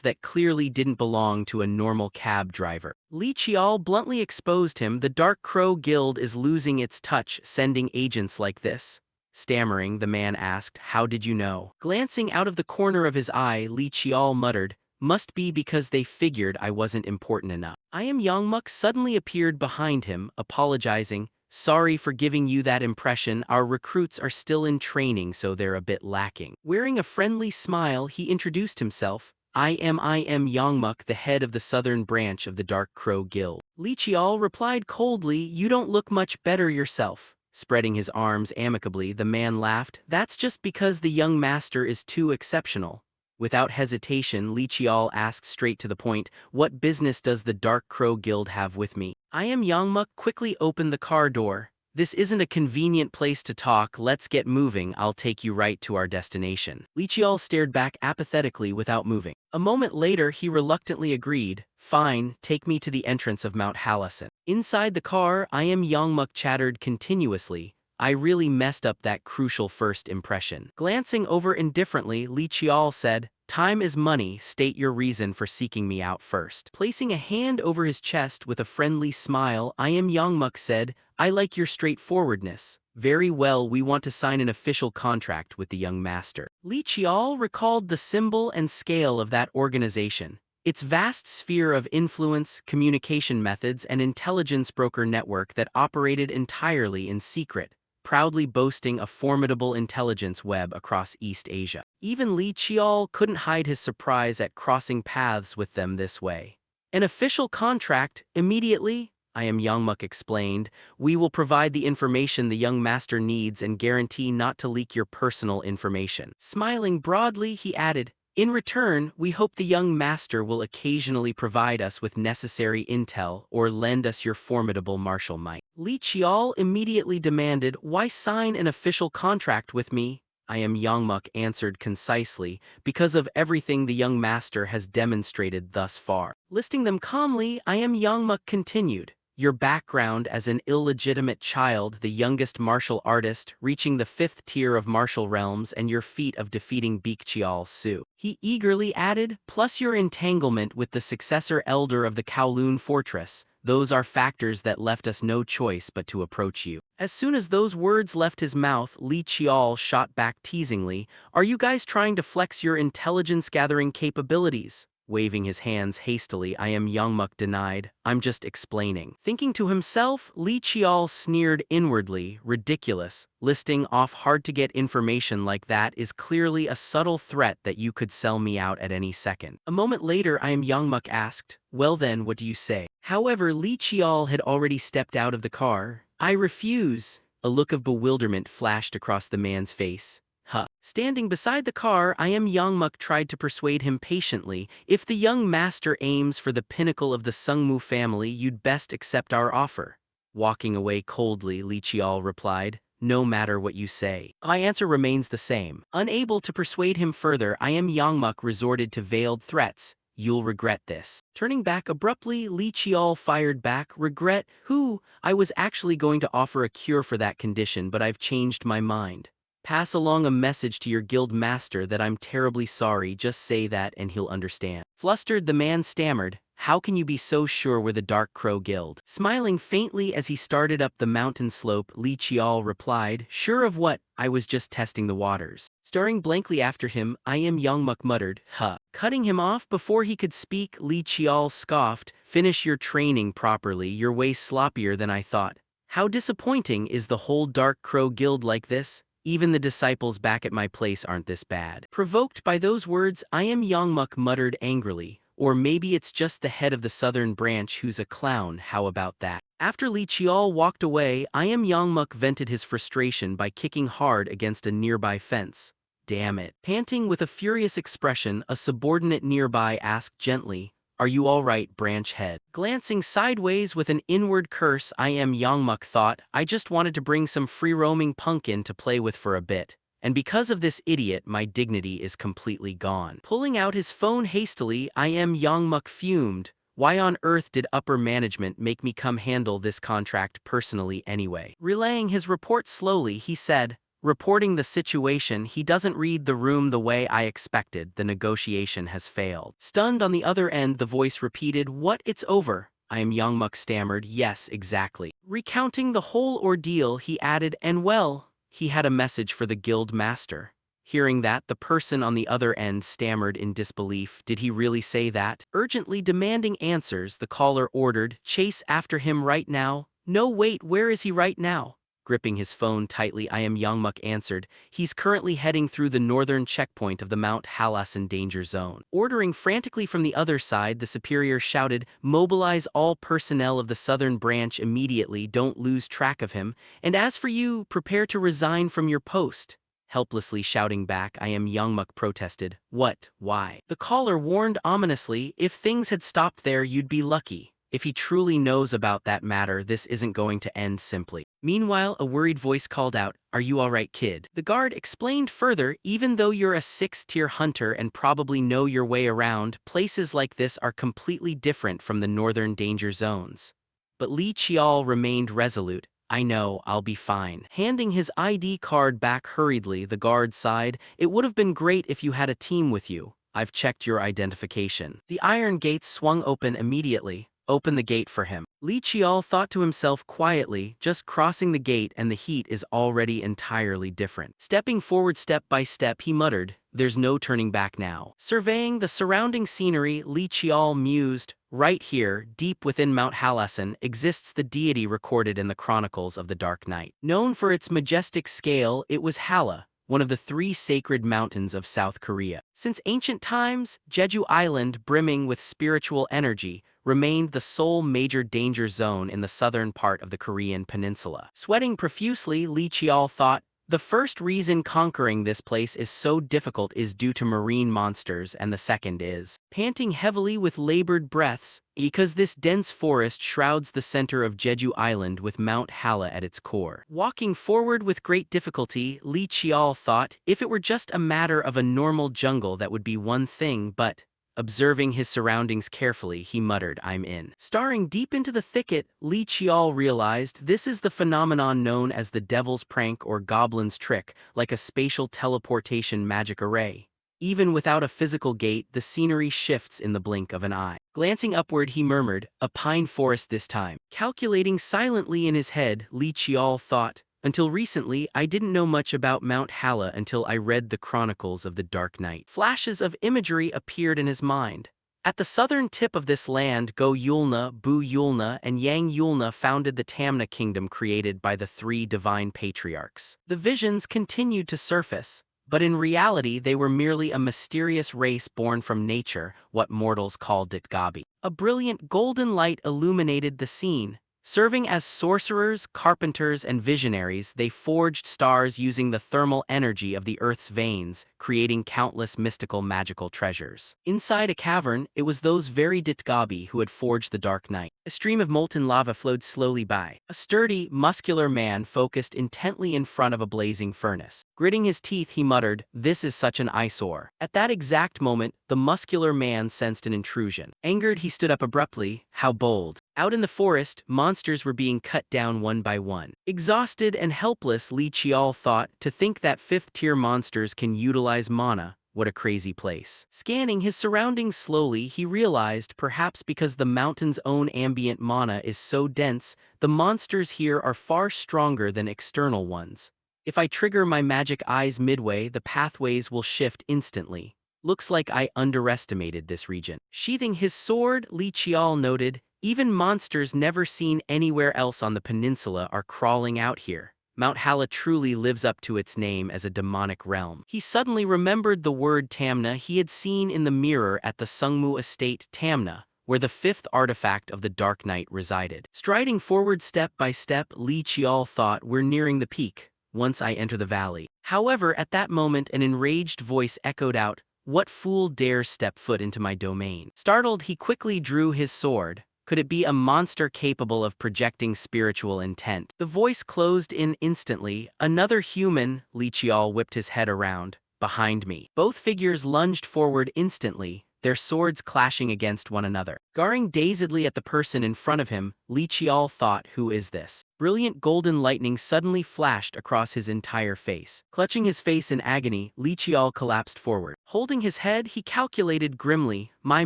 that clearly didn't belong to a normal cab driver. Li Chial bluntly exposed him. "The Dark Crow Guild is losing its touch, sending agents like this." Stammering, the man asked, "How did you know?" Glancing out of the corner of his eye, Li Chial muttered, "Must be because they figured I wasn't important enough." I Am Yongmuk suddenly appeared behind him, apologizing, "Sorry for giving you that impression. Our recruits are still in training, so they're a bit lacking." Wearing a friendly smile, he introduced himself. I am Yongmuk, the head of the southern branch of the Dark Crow Guild." Li Chial replied coldly, "You don't look much better yourself." Spreading his arms amicably, the man laughed, "That's just because the young master is too exceptional." Without hesitation, Li Chial asked straight to the point, "What business does the Dark Crow Guild have with me?" I Am Yongmuk quickly opened the car door. "This isn't a convenient place to talk, let's get moving, I'll take you right to our destination." Li Chial stared back apathetically without moving. A moment later, he reluctantly agreed, "Fine, take me to the entrance of Mount Halasan." Inside the car, I Am Yongmuk chattered continuously, "I really messed up that crucial first impression." Glancing over indifferently, Li Chial said, "Time is money, state your reason for seeking me out first." Placing a hand over his chest with a friendly smile, I Am Yongmuk said, "I like your straightforwardness. Very well, we want to sign an official contract with the young master." Li Chial recalled the symbol and scale of that organization. Its vast sphere of influence, communication methods, and intelligence broker network that operated entirely in secret, proudly boasting a formidable intelligence web across East Asia. Even Li Chial couldn't hide his surprise at crossing paths with them this way. "An official contract, immediately," I Am Yongmuk explained. "We will provide the information the young master needs and guarantee not to leak your personal information." Smiling broadly, he added, "In return, we hope the young master will occasionally provide us with necessary intel or lend us your formidable martial might." Li Chial immediately demanded, "Why sign an official contract with me?" I Am Yongmuk answered concisely, "Because of everything the young master has demonstrated thus far." Listing them calmly, I Am Yongmuk continued, "Your background as an illegitimate child, the youngest martial artist, reaching the 5th tier of martial realms, and your feat of defeating Baekjeol Su." He eagerly added, "Plus your entanglement with the successor elder of the Kowloon fortress. Those are factors that left us no choice but to approach you." As soon as those words left his mouth, Li Chial shot back teasingly, "Are you guys trying to flex your intelligence-gathering capabilities?" Waving his hands hastily, I Am Yongmuk denied, "I'm just explaining." Thinking to himself, Li Chial sneered inwardly, "Ridiculous. Listing off hard-to-get information like that is clearly a subtle threat that you could sell me out at any second." A moment later, I Am Yongmuk asked, "Well then, what do you say?" However, Li Chial had already stepped out of the car. "I refuse. A look of bewilderment flashed across the man's face. Huh. Standing beside the car, Yangmuk tried to persuade him patiently. If the young master aims for the pinnacle of the Sungmu family, you'd best accept our offer. Walking away coldly, Li Qiao replied, no matter what you say. My answer remains the same. Unable to persuade him further, Yangmuk resorted to veiled threats. You'll regret this. Turning back abruptly, Li Qiao fired back, regret? Who? I was actually going to offer a cure for that condition, but I've changed my mind. Pass along a message to your guild master that I'm terribly sorry, just say that and he'll understand. Flustered, the man stammered, how can you be so sure we're the Dark Crow Guild? Smiling faintly as he started up the mountain slope, Li Qiao replied, sure of what? I was just testing the waters. Staring blankly after him, Yangmuk muttered, huh. Cutting him off before he could speak, Li Qiao scoffed, finish your training properly, you're way sloppier than I thought. How disappointing, is the whole Dark Crow Guild like this? Even the disciples back at my place aren't this bad. Provoked by those words, Yangmuk muttered angrily, or maybe it's just the head of the southern branch who's a clown, how about that? After Li Qiao walked away, Yangmuk vented his frustration by kicking hard against a nearby fence. Damn it. Panting with a furious expression, a subordinate nearby asked gently, are you all right, branch head? Glancing sideways with an inward curse, Yangmuk thought, I just wanted to bring some free-roaming punk in to play with for a bit. And because of this idiot, my dignity is completely gone. Pulling out his phone hastily, Yangmuk fumed. Why on earth did upper management make me come handle this contract personally anyway? Relaying his report slowly, he said, reporting the situation, he doesn't read the room the way I expected, the negotiation has failed. Stunned on the other end, the voice repeated, what, it's over? Yangmuk stammered, yes, exactly. Recounting the whole ordeal, he added, and well, he had a message for the guild master. Hearing that, the person on the other end stammered in disbelief. Did he really say that? Urgently demanding answers, the caller ordered, chase after him right now. No, wait, where is he right now? Gripping his phone tightly, Yangmuk answered, he's currently heading through the northern checkpoint of the Mount Halasan danger zone. Ordering frantically from the other side, the superior shouted, mobilize all personnel of the southern branch immediately, don't lose track of him, and as for you, prepare to resign from your post. Helplessly shouting back, Yangmuk protested, what, why? The caller warned ominously, if things had stopped there, you'd be lucky. If he truly knows about that matter, this isn't going to end simply. Meanwhile, a worried voice called out, are you alright, kid? The guard explained further, even though you're a 6th-tier hunter and probably know your way around, places like this are completely different from the northern danger zones. But Li Qiao remained resolute. I know, I'll be fine. Handing his ID card back hurriedly, the guard sighed, it would have been great if you had a team with you. I've checked your identification. The iron gates swung open immediately. Open the gate for him. Li Qiao thought to himself quietly, just crossing the gate and the heat is already entirely different. Stepping forward step by step, he muttered, there's no turning back now. Surveying the surrounding scenery, Li Qiao mused, right here, deep within Mount Halasan, exists the deity recorded in the chronicles of the Dark Night. Known for its majestic scale, it was Hala, one of the 3 sacred mountains of South Korea. Since ancient times, Jeju Island, brimming with spiritual energy, remained the sole major danger zone in the southern part of the Korean peninsula. Sweating profusely, Li Qiao thought, the first reason conquering this place is so difficult is due to marine monsters, and the second is, panting heavily with labored breaths, because this dense forest shrouds the center of Jeju Island with Mount Hala at its core. Walking forward with great difficulty, Li Qiao thought, if it were just a matter of a normal jungle that would be one thing, but observing his surroundings carefully, he muttered, I'm in. Staring deep into the thicket, Li Qiao realized this is the phenomenon known as the devil's prank or goblin's trick, like a spatial teleportation magic array. Even without a physical gate, the scenery shifts in the blink of an eye. Glancing upward, he murmured, a pine forest this time. Calculating silently in his head, Li Qiao thought, until recently, I didn't know much about Mount Hala until I read the Chronicles of the Dark Night. Flashes of imagery appeared in his mind. At the southern tip of this land, Go Yulna, Bu Yulna, and Yang Yulna founded the Tamna kingdom created by the 3 divine patriarchs. The visions continued to surface, but in reality they were merely a mysterious race born from nature, what mortals call Ditgabi. A brilliant golden light illuminated the scene. Serving as sorcerers, carpenters, and visionaries, they forged stars using the thermal energy of the Earth's veins, creating countless mystical magical treasures. Inside a cavern, it was those very Ditgabi who had forged the Dark Night. A stream of molten lava flowed slowly by. A sturdy, muscular man focused intently in front of a blazing furnace. Gritting his teeth, he muttered, "This is such an eyesore." At that exact moment, the muscular man sensed an intrusion. Angered, he stood up abruptly. How bold. Out in the forest, monsters were being cut down one by one. Exhausted and helpless, Li Qiao thought, to think that fifth-tier monsters can utilize mana. What a crazy place. Scanning his surroundings slowly, he realized, perhaps because the mountain's own ambient mana is so dense, the monsters here are far stronger than external ones. If I trigger my magic eyes midway, the pathways will shift instantly. Looks like I underestimated this region. Sheathing his sword, Li Qiao noted, even monsters never seen anywhere else on the peninsula are crawling out here. Mount Hala truly lives up to its name as a demonic realm. He suddenly remembered the word Tamna he had seen in the mirror at the Sungmu estate Tamna, where the fifth artifact of the Dark Night resided. Striding forward step by step, Li Qiao thought, we're nearing the peak, once I enter the valley. However, at that moment an enraged voice echoed out, "What fool dares step foot into my domain?" Startled, he quickly drew his sword. Could it be a monster capable of projecting spiritual intent? The voice closed in instantly. Another human, Li Qiao whipped his head around. Behind me. Both figures lunged forward instantly, their swords clashing against one another. Glaring dazedly at the person in front of him, Li Qiao thought, who is this? Brilliant golden lightning suddenly flashed across his entire face. Clutching his face in agony, Li Qiao collapsed forward. Holding his head, he calculated grimly, my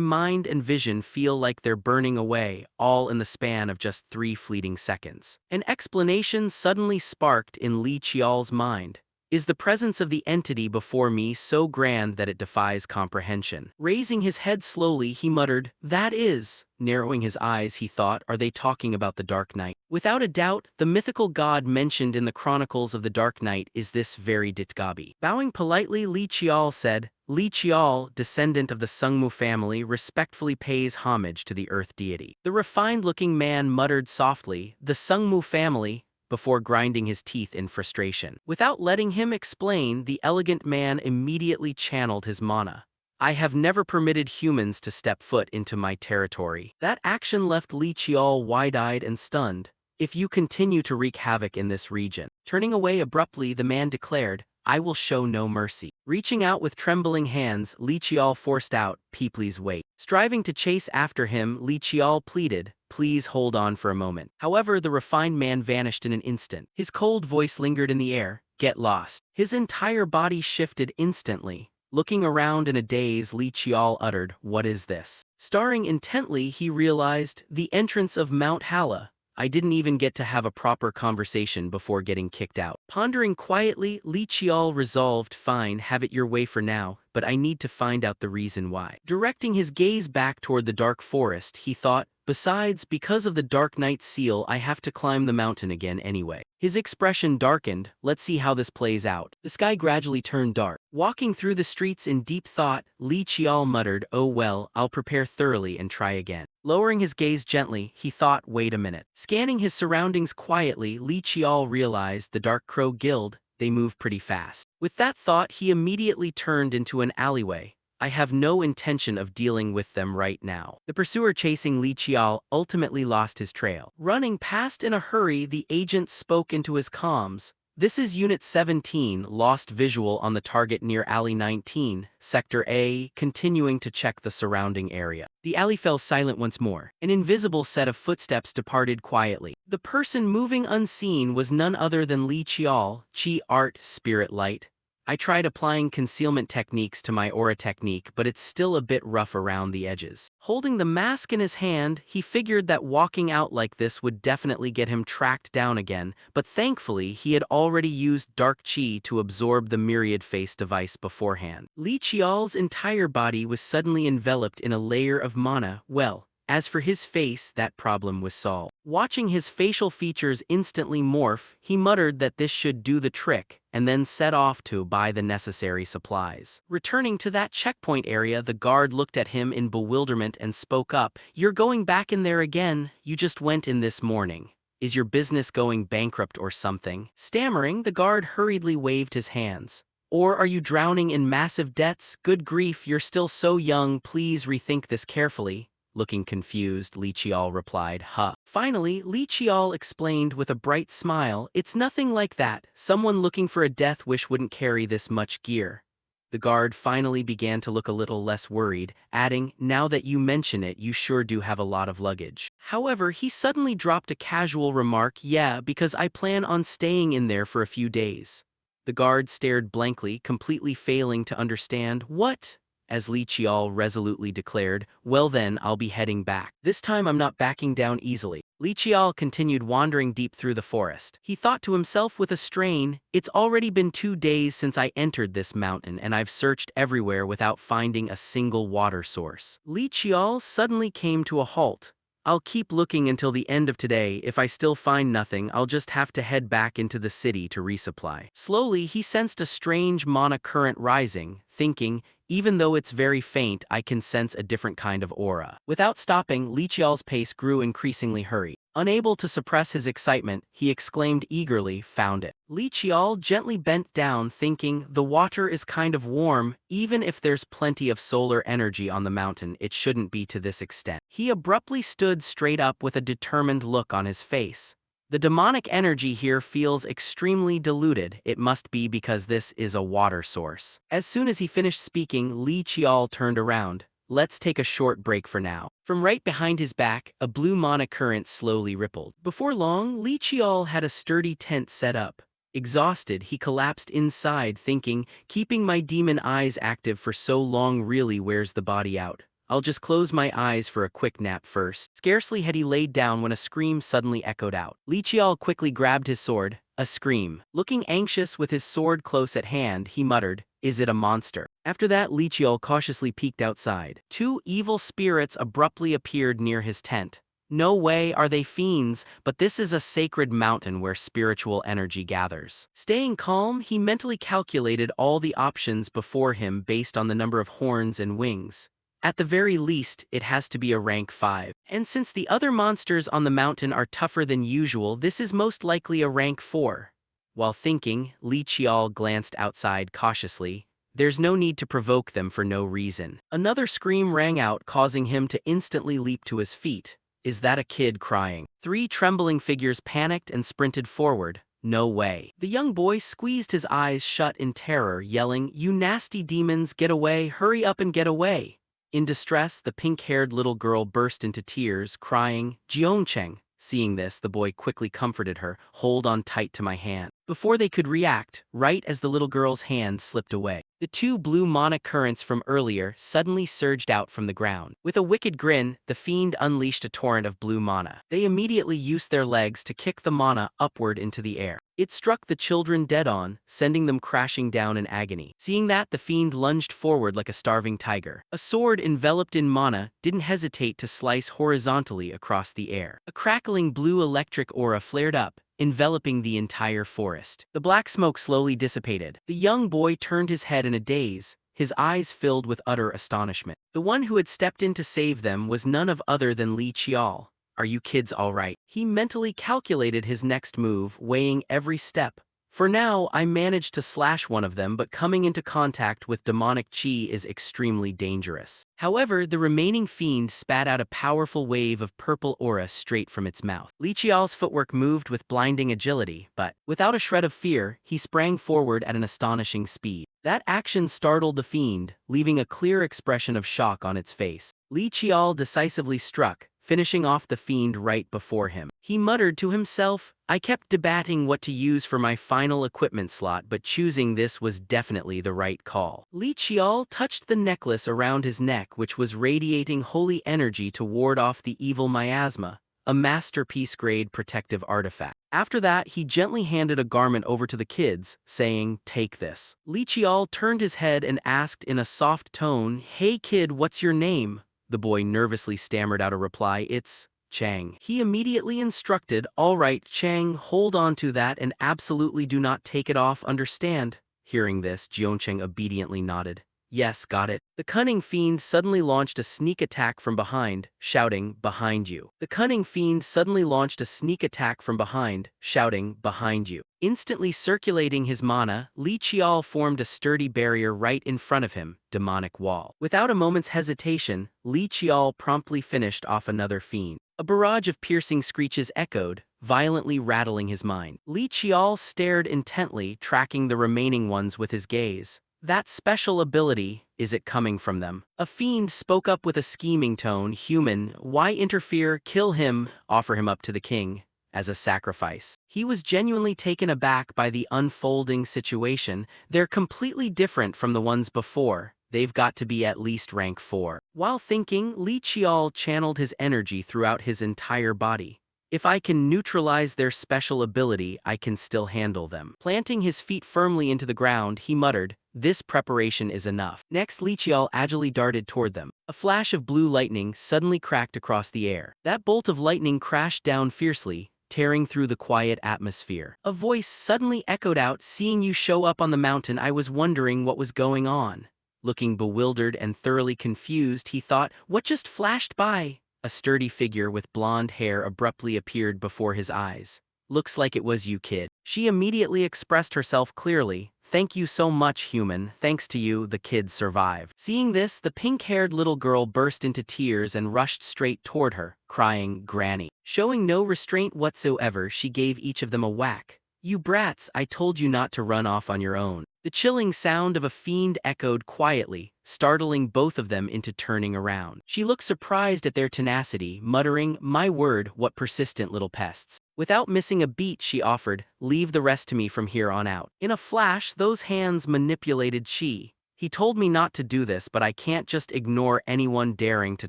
mind and vision feel like they're burning away, all in the span of just 3 fleeting seconds. An explanation suddenly sparked in Li Qiao's mind. Is the presence of the entity before me so grand that it defies comprehension? Raising his head slowly, he muttered, that is. Narrowing his eyes, he thought, are they talking about the Dark Night? Without a doubt, the mythical god mentioned in the Chronicles of the Dark Night is this very Ditgabi. Bowing politely, Li Qiao said, Li Qiao, descendant of the Sungmu family, respectfully pays homage to the earth deity. The refined-looking man muttered softly, the Sungmu family, before grinding his teeth in frustration. Without letting him explain, the elegant man immediately channeled his mana. I have never permitted humans to step foot into my territory. That action left Li Qiao wide-eyed and stunned. If you continue to wreak havoc in this region. Turning away abruptly, the man declared, I will show no mercy. Reaching out with trembling hands, Li Qiao forced out, please wait. Striving to chase after him, Li Qiao pleaded, please hold on for a moment. However, the refined man vanished in an instant. His cold voice lingered in the air, get lost. His entire body shifted instantly. Looking around in a daze, Li Qiao uttered, what is this? Staring intently, he realized, the entrance of Mount Hala. I didn't even get to have a proper conversation before getting kicked out. Pondering quietly, Li Qiao resolved, fine, have it your way for now, but I need to find out the reason why. Directing his gaze back toward the dark forest, he thought, besides, because of the Dark Night seal, I have to climb the mountain again anyway. His expression darkened, let's see how this plays out. The sky gradually turned dark. Walking through the streets in deep thought, Li Qiao muttered, oh well, I'll prepare thoroughly and try again. Lowering his gaze gently, he thought, wait a minute. Scanning his surroundings quietly, Li Qiao realized the Dark Crow Guild, they move pretty fast. With that thought, he immediately turned into an alleyway. I have no intention of dealing with them right now. The pursuer chasing Li Qiao ultimately lost his trail. Running past in a hurry, the agent spoke into his comms. This is Unit 17, lost visual on the target near Alley 19, Sector A, continuing to check the surrounding area. The alley fell silent once more. An invisible set of footsteps departed quietly. The person moving unseen was none other than Li Qiao, Qi Art Spirit Light. I tried applying concealment techniques to my aura technique, but it's still a bit rough around the edges. Holding the mask in his hand, he figured that walking out like this would definitely get him tracked down again, but thankfully he had already used Dark Qi to absorb the myriad face device beforehand. Li Qiao's entire body was suddenly enveloped in a layer of mana, well, As for his face, that problem was solved. Watching his facial features instantly morph, he muttered that this should do the trick, and then set off to buy the necessary supplies. Returning to that checkpoint area, the guard looked at him in bewilderment and spoke up. "You're going back in there again? You just went in this morning. Is your business going bankrupt or something?" Stammering, the guard hurriedly waved his hands. "Or are you drowning in massive debts? Good grief, you're still so young, please rethink this carefully." Looking confused, Li Qiao replied, "Huh." Finally, Li Qiao explained with a bright smile, "It's nothing like that. Someone looking for a death wish wouldn't carry this much gear." The guard finally began to look a little less worried, adding, "Now that you mention it, you sure do have a lot of luggage." However, he suddenly dropped a casual remark, "Yeah, because I plan on staying in there for a few days." The guard stared blankly, completely failing to understand. "What?" As Li Qiao resolutely declared, "Well then, I'll be heading back. This time I'm not backing down easily." Li Qiao continued wandering deep through the forest. He thought to himself with a strain, "It's already been 2 days since I entered this mountain and I've searched everywhere without finding a single water source." Li Qiao suddenly came to a halt. "I'll keep looking until the end of today. If I still find nothing, I'll just have to head back into the city to resupply." Slowly, he sensed a strange mana current rising, thinking, "Even though it's very faint, I can sense a different kind of aura." Without stopping, Li Qiao's pace grew increasingly hurried. Unable to suppress his excitement, he exclaimed eagerly, "Found it." Li Qiao gently bent down, thinking, "The water is kind of warm. Even if there's plenty of solar energy on the mountain, it shouldn't be to this extent." He abruptly stood straight up with a determined look on his face. "The demonic energy here feels extremely diluted. It must be because this is a water source." As soon as he finished speaking, Li Qiao turned around. "Let's take a short break for now." From right behind his back, a blue mana current slowly rippled. Before long, Li Qiao had a sturdy tent set up. Exhausted, he collapsed inside, thinking, "Keeping my demon eyes active for so long really wears the body out. I'll just close my eyes for a quick nap first." Scarcely had he laid down when a scream suddenly echoed out. Li Qiao quickly grabbed his sword. A scream. Looking anxious with his sword close at hand, he muttered, "Is it a monster?" After that, Li Qiao cautiously peeked outside. 2 evil spirits abruptly appeared near his tent. "No way are they fiends, but this is a sacred mountain where spiritual energy gathers." Staying calm, he mentally calculated all the options before him based on the number of horns and wings. At the very least, it has to be a rank 5. And since the other monsters on the mountain are tougher than usual, this is most likely a rank 4. While thinking, Li Qiao glanced outside cautiously. There's no need to provoke them for no reason. Another scream rang out, causing him to instantly leap to his feet. Is that a kid crying? 3 trembling figures panicked and sprinted forward. No way. The young boy squeezed his eyes shut in terror, yelling, "You nasty demons, get away, hurry up and get away." In distress, the pink-haired little girl burst into tears, crying, "Jiongcheng." Seeing this, the boy quickly comforted her, "Hold on tight to my hand." Before they could react, right as the little girl's hand slipped away, the 2 blue mana currents from earlier suddenly surged out from the ground. With a wicked grin, the fiend unleashed a torrent of blue mana. They immediately used their legs to kick the mana upward into the air. It struck the children dead on, sending them crashing down in agony. Seeing that, the fiend lunged forward like a starving tiger. A sword enveloped in mana didn't hesitate to slice horizontally across the air. A crackling blue electric aura flared up, enveloping the entire forest. The black smoke slowly dissipated. The young boy turned his head in a daze, his eyes filled with utter astonishment. The one who had stepped in to save them was none other than Li Qiao. "Are you kids all right?" He mentally calculated his next move, weighing every step. "For now, I managed to slash one of them, but coming into contact with demonic chi is extremely dangerous." However, the remaining fiend spat out a powerful wave of purple aura straight from its mouth. Li Qiao's footwork moved with blinding agility, but, without a shred of fear, he sprang forward at an astonishing speed. That action startled the fiend, leaving a clear expression of shock on its face. Li Qiao decisively struck, finishing off the fiend right before him. He muttered to himself, "I kept debating what to use for my final equipment slot, but choosing this was definitely the right call." Li Qiao touched the necklace around his neck, which was radiating holy energy to ward off the evil miasma, a masterpiece-grade protective artifact. After that, he gently handed a garment over to the kids, saying, "Take this." Li Qiao turned his head and asked in a soft tone, "Hey kid, what's your name?" The boy nervously stammered out a reply, "It's Chang." He immediately instructed, "All right, Chang, hold on to that and absolutely do not take it off, understand?" Hearing this, Jeoncheng obediently nodded. "Yes, got it." The cunning fiend suddenly launched a sneak attack from behind, shouting, "Behind you." The cunning fiend suddenly launched a sneak attack from behind, shouting, "Behind you." Instantly circulating his mana, Li Qiao formed a sturdy barrier right in front of him, demonic wall. Without a moment's hesitation, Li Qiao promptly finished off another fiend. A barrage of piercing screeches echoed, violently rattling his mind. Li Qiao stared intently, tracking the remaining ones with his gaze. "That special ability, is it coming from them?" A fiend spoke up with a scheming tone. "Human, why interfere? Kill him, offer him up to the king as a sacrifice." He was genuinely taken aback by the unfolding situation. They're completely different from the ones before. They've got to be at least rank 4. While thinking, Li Qiao channeled his energy throughout his entire body. "If I can neutralize their special ability, I can still handle them." Planting his feet firmly into the ground, he muttered, "This preparation is enough." Next, Li Qiao agilely darted toward them. A flash of blue lightning suddenly cracked across the air. That bolt of lightning crashed down fiercely, tearing through the quiet atmosphere. A voice suddenly echoed out, "Seeing you show up on the mountain, I was wondering what was going on." Looking bewildered and thoroughly confused, he thought, "What just flashed by?" A sturdy figure with blonde hair abruptly appeared before his eyes. "Looks like it was you, kid." She immediately expressed herself clearly. "Thank you so much, human. Thanks to you, the kid survived." Seeing this, the pink-haired little girl burst into tears and rushed straight toward her, crying, "Granny." Showing no restraint whatsoever, she gave each of them a whack. "You brats, I told you not to run off on your own." The chilling sound of a fiend echoed quietly, startling both of them into turning around. She looked surprised at their tenacity, muttering, "My word, what persistent little pests." Without missing a beat, she offered, "Leave the rest to me from here on out." In a flash, those hands manipulated Chi. "He told me not to do this, but I can't just ignore anyone daring to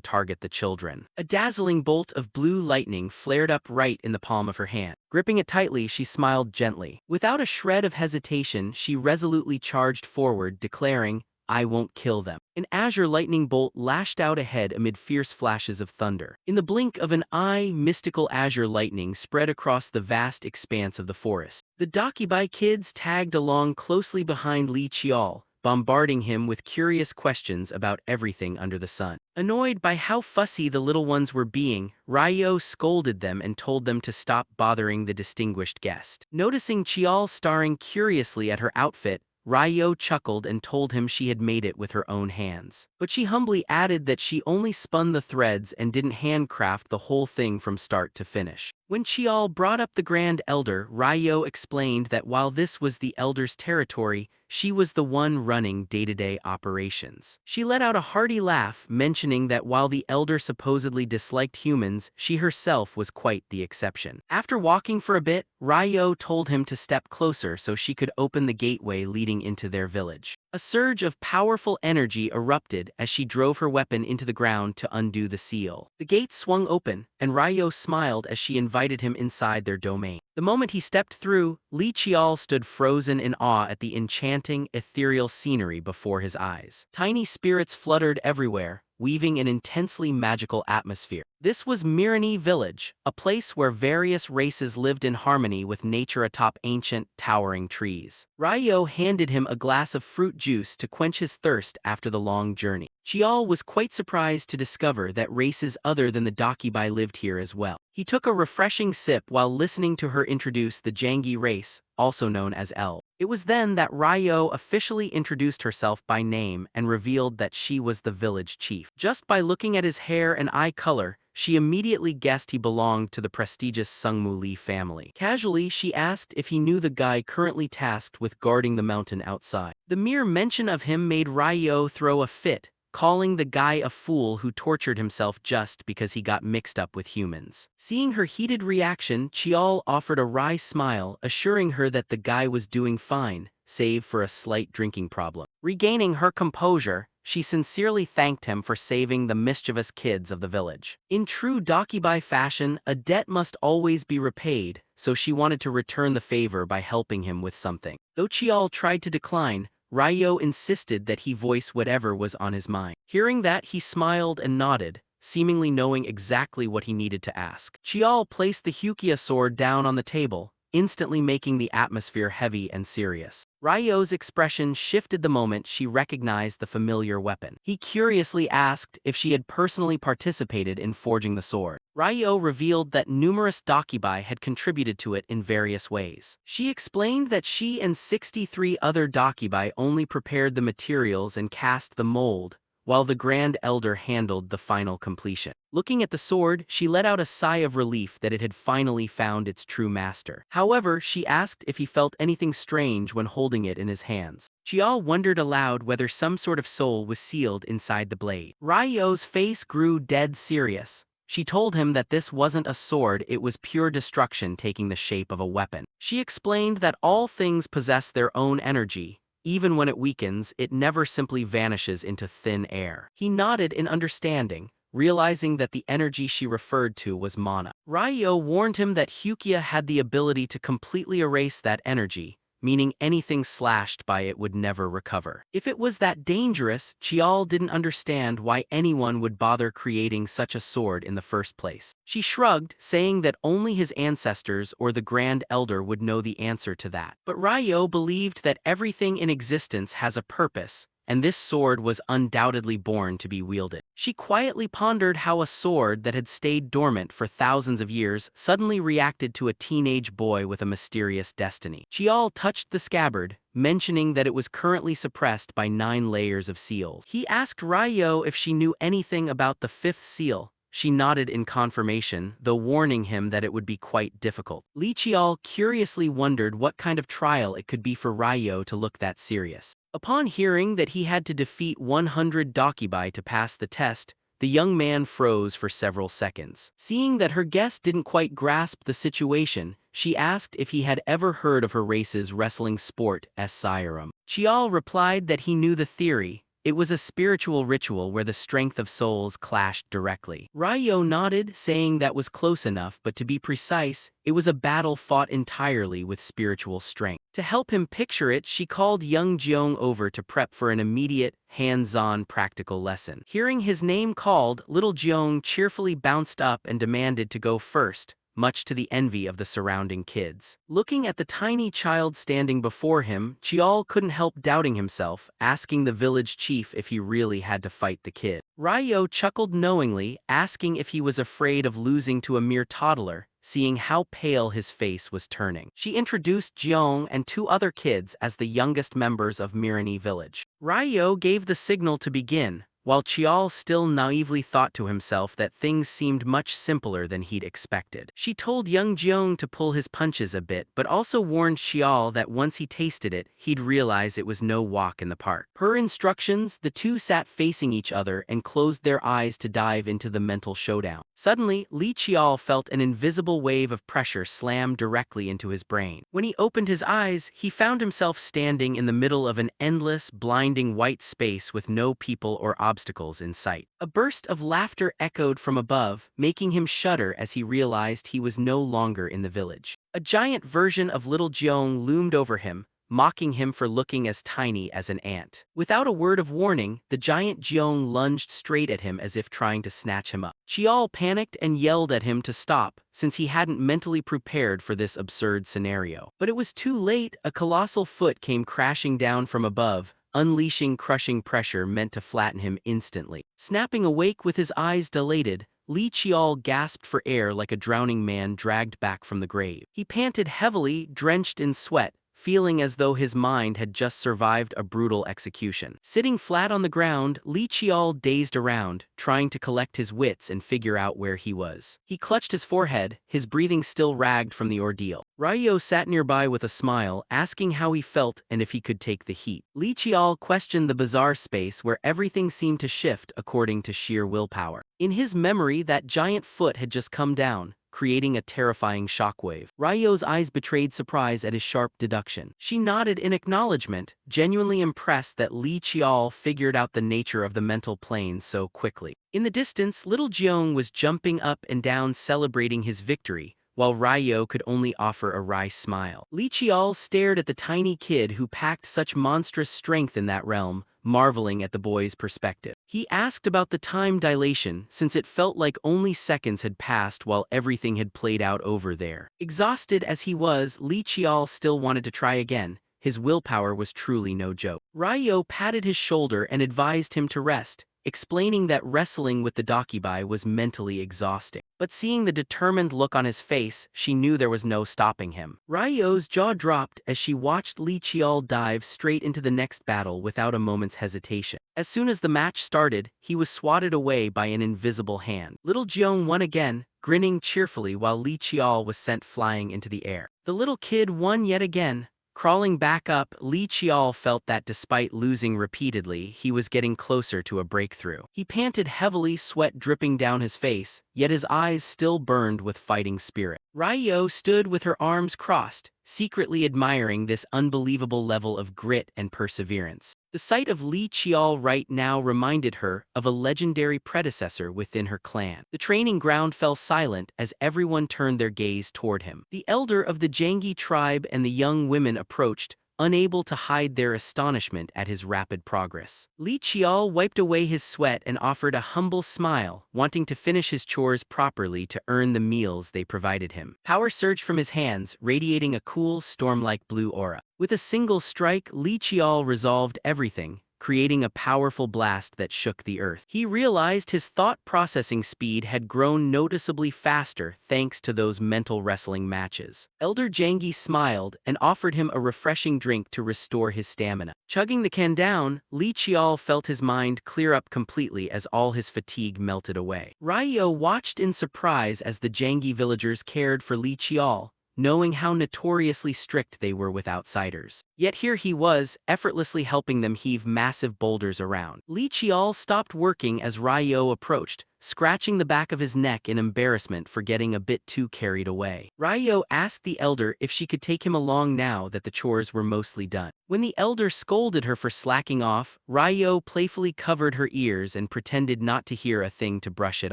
target the children." A dazzling bolt of blue lightning flared up right in the palm of her hand. Gripping it tightly, she smiled gently. Without a shred of hesitation, she resolutely charged forward, declaring, "I won't kill them." An azure lightning bolt lashed out ahead amid fierce flashes of thunder. In the blink of an eye, mystical azure lightning spread across the vast expanse of the forest. The Dakibai kids tagged along closely behind Li Qiao, bombarding him with curious questions about everything under the sun. Annoyed by how fussy the little ones were being, Ryo scolded them and told them to stop bothering the distinguished guest. Noticing Chial staring curiously at her outfit, Ryo chuckled and told him she had made it with her own hands. But she humbly added that she only spun the threads and didn't handcraft the whole thing from start to finish. When Chial brought up the Grand Elder, Ryo explained that while this was the Elder's territory, she was the one running day-to-day operations. She let out a hearty laugh, mentioning that while the Elder supposedly disliked humans, she herself was quite the exception. After walking for a bit, Ryo told him to step closer so she could open the gateway leading into their village. A surge of powerful energy erupted as she drove her weapon into the ground to undo the seal. The gate swung open, and Ryo smiled as she invited him inside their domain. The moment he stepped through, Li Qiao stood frozen in awe at the enchanting, ethereal scenery before his eyes. Tiny spirits fluttered everywhere, weaving an intensely magical atmosphere. This was Mirani Village, a place where various races lived in harmony with nature atop ancient, towering trees. Ryo handed him a glass of fruit juice to quench his thirst after the long journey. Chial was quite surprised to discover that races other than the Dakibai lived here as well. He took a refreshing sip while listening to her introduce the Jangi race, also known as L. It was then that Ryo officially introduced herself by name and revealed that she was the village chief. Just by looking at his hair and eye color, she immediately guessed he belonged to the prestigious Sungmu Lee family. Casually, she asked if he knew the guy currently tasked with guarding the mountain outside. The mere mention of him made Ryo throw a fit, calling the guy a fool who tortured himself just because he got mixed up with humans. Seeing her heated reaction, Chial offered a wry smile, assuring her that the guy was doing fine, save for a slight drinking problem. Regaining her composure, she sincerely thanked him for saving the mischievous kids of the village. In true Dakibai fashion, a debt must always be repaid, so she wanted to return the favor by helping him with something. Though Chial tried to decline, Ryo insisted that he voice whatever was on his mind. Hearing that, he smiled and nodded, seemingly knowing exactly what he needed to ask. Chial placed the Hukia sword down on the table, instantly making the atmosphere heavy and serious. Ryo's expression shifted the moment she recognized the familiar weapon. He curiously asked if she had personally participated in forging the sword. Ryo revealed that numerous Dakibai had contributed to it in various ways. She explained that she and 63 other Dakibai only prepared the materials and cast the mold, while the Grand Elder handled the final completion. Looking at the sword, she let out a sigh of relief that it had finally found its true master. However, she asked if he felt anything strange when holding it in his hands. Chial wondered aloud whether some sort of soul was sealed inside the blade. Ryo's face grew dead serious. She told him that this wasn't a sword, it was pure destruction taking the shape of a weapon. She explained that all things possess their own energy. Even when it weakens, it never simply vanishes into thin air. He nodded in understanding, realizing that the energy she referred to was mana. Ryo warned him that Hukia had the ability to completely erase that energy, meaning anything slashed by it would never recover. If it was that dangerous, Chial didn't understand why anyone would bother creating such a sword in the first place. She shrugged, saying that only his ancestors or the Grand Elder would know the answer to that. But Ryo believed that everything in existence has a purpose, and this sword was undoubtedly born to be wielded. She quietly pondered how a sword that had stayed dormant for thousands of years suddenly reacted to a teenage boy with a mysterious destiny. Chial touched the scabbard, mentioning that it was currently suppressed by 9 layers of seals. He asked Ryo if she knew anything about the 5th seal. She nodded in confirmation, though warning him that it would be quite difficult. Li Chial curiously wondered what kind of trial it could be for Ryo to look that serious. Upon hearing that he had to defeat 100 Dakibai to pass the test, the young man froze for several seconds. Seeing that her guest didn't quite grasp the situation, she asked if he had ever heard of her race's wrestling sport, Siram. Chial replied that he knew the theory. It was a spiritual ritual where the strength of souls clashed directly. Ryo nodded, saying that was close enough, but to be precise, it was a battle fought entirely with spiritual strength. To help him picture it, she called young Jeong over to prep for an immediate, hands-on practical lesson. Hearing his name called, little Jeong cheerfully bounced up and demanded to go first, much to the envy of the surrounding kids. Looking at the tiny child standing before him, Chial couldn't help doubting himself, asking the village chief if he really had to fight the kid. Ryo chuckled knowingly, asking if he was afraid of losing to a mere toddler, seeing how pale his face was turning. She introduced Jeong and 2 other kids as the youngest members of Mirani village. Ryo gave the signal to begin, while Chial still naively thought to himself that things seemed much simpler than he'd expected. She told young Jeong to pull his punches a bit, but also warned Chial that once he tasted it, he'd realize it was no walk in the park. Per instructions, the two sat facing each other and closed their eyes to dive into the mental showdown. Suddenly, Li Chial felt an invisible wave of pressure slam directly into his brain. When he opened his eyes, he found himself standing in the middle of an endless, blinding white space with no people or obstacles in sight. A burst of laughter echoed from above, making him shudder as he realized he was no longer in the village. A giant version of little Jeong loomed over him, mocking him for looking as tiny as an ant. Without a word of warning, the giant Jeong lunged straight at him as if trying to snatch him up. Chial panicked and yelled at him to stop, since he hadn't mentally prepared for this absurd scenario. But it was too late. A colossal foot came crashing down from above, unleashing crushing pressure meant to flatten him instantly. Snapping awake with his eyes dilated, Li Chial gasped for air like a drowning man dragged back from the grave. He panted heavily, drenched in sweat, feeling as though his mind had just survived a brutal execution. Sitting flat on the ground, Li Chial dazed around, trying to collect his wits and figure out where he was. He clutched his forehead, his breathing still ragged from the ordeal. Ryo sat nearby with a smile, asking how he felt and if he could take the heat. Li Chial questioned the bizarre space where everything seemed to shift according to sheer willpower. In his memory, that giant foot had just come down, creating a terrifying shockwave. Ryo's eyes betrayed surprise at his sharp deduction. She nodded in acknowledgement, genuinely impressed that Li Chial figured out the nature of the mental plane so quickly. In the distance, little Jeong was jumping up and down celebrating his victory, while Ryo could only offer a wry smile. Li Qiao stared at the tiny kid who packed such monstrous strength in that realm, marveling at the boy's perspective. He asked about the time dilation since it felt like only seconds had passed while everything had played out over there. Exhausted as he was, Li Qiao still wanted to try again. His willpower was truly no joke. Ryo patted his shoulder and advised him to rest, explaining that wrestling with the Dakibai was mentally exhausting. But seeing the determined look on his face, she knew there was no stopping him. Ryo's jaw dropped as she watched Li Qiao dive straight into the next battle without a moment's hesitation. As soon as the match started, he was swatted away by an invisible hand. Little Jiong won again, grinning cheerfully while Li Qiao was sent flying into the air. The little kid won yet again. Crawling back up, Li Qiao felt that despite losing repeatedly, he was getting closer to a breakthrough. He panted heavily, sweat dripping down his face, yet his eyes still burned with fighting spirit. Ryo stood with her arms crossed, secretly admiring this unbelievable level of grit and perseverance. The sight of Li Qiao right now reminded her of a legendary predecessor within her clan. The training ground fell silent as everyone turned their gaze toward him. The elder of the Jangi tribe and the young women approached, unable to hide their astonishment at his rapid progress. Li Qiao wiped away his sweat and offered a humble smile, wanting to finish his chores properly to earn the meals they provided him. Power surged from his hands, radiating a cool, storm-like blue aura. With a single strike, Li Qiao resolved everything, creating a powerful blast that shook the earth. He realized his thought-processing speed had grown noticeably faster thanks to those mental wrestling matches. Elder Jangi smiled and offered him a refreshing drink to restore his stamina. Chugging the can down, Li Qiao felt his mind clear up completely as all his fatigue melted away. Ryo watched in surprise as the Jangi villagers cared for Li Qiao, knowing how notoriously strict they were with outsiders. Yet here he was, effortlessly helping them heave massive boulders around. Li Qiao stopped working as Ryo approached, scratching the back of his neck in embarrassment for getting a bit too carried away. Ryo asked the elder if she could take him along now that the chores were mostly done. When the elder scolded her for slacking off, Ryo playfully covered her ears and pretended not to hear a thing to brush it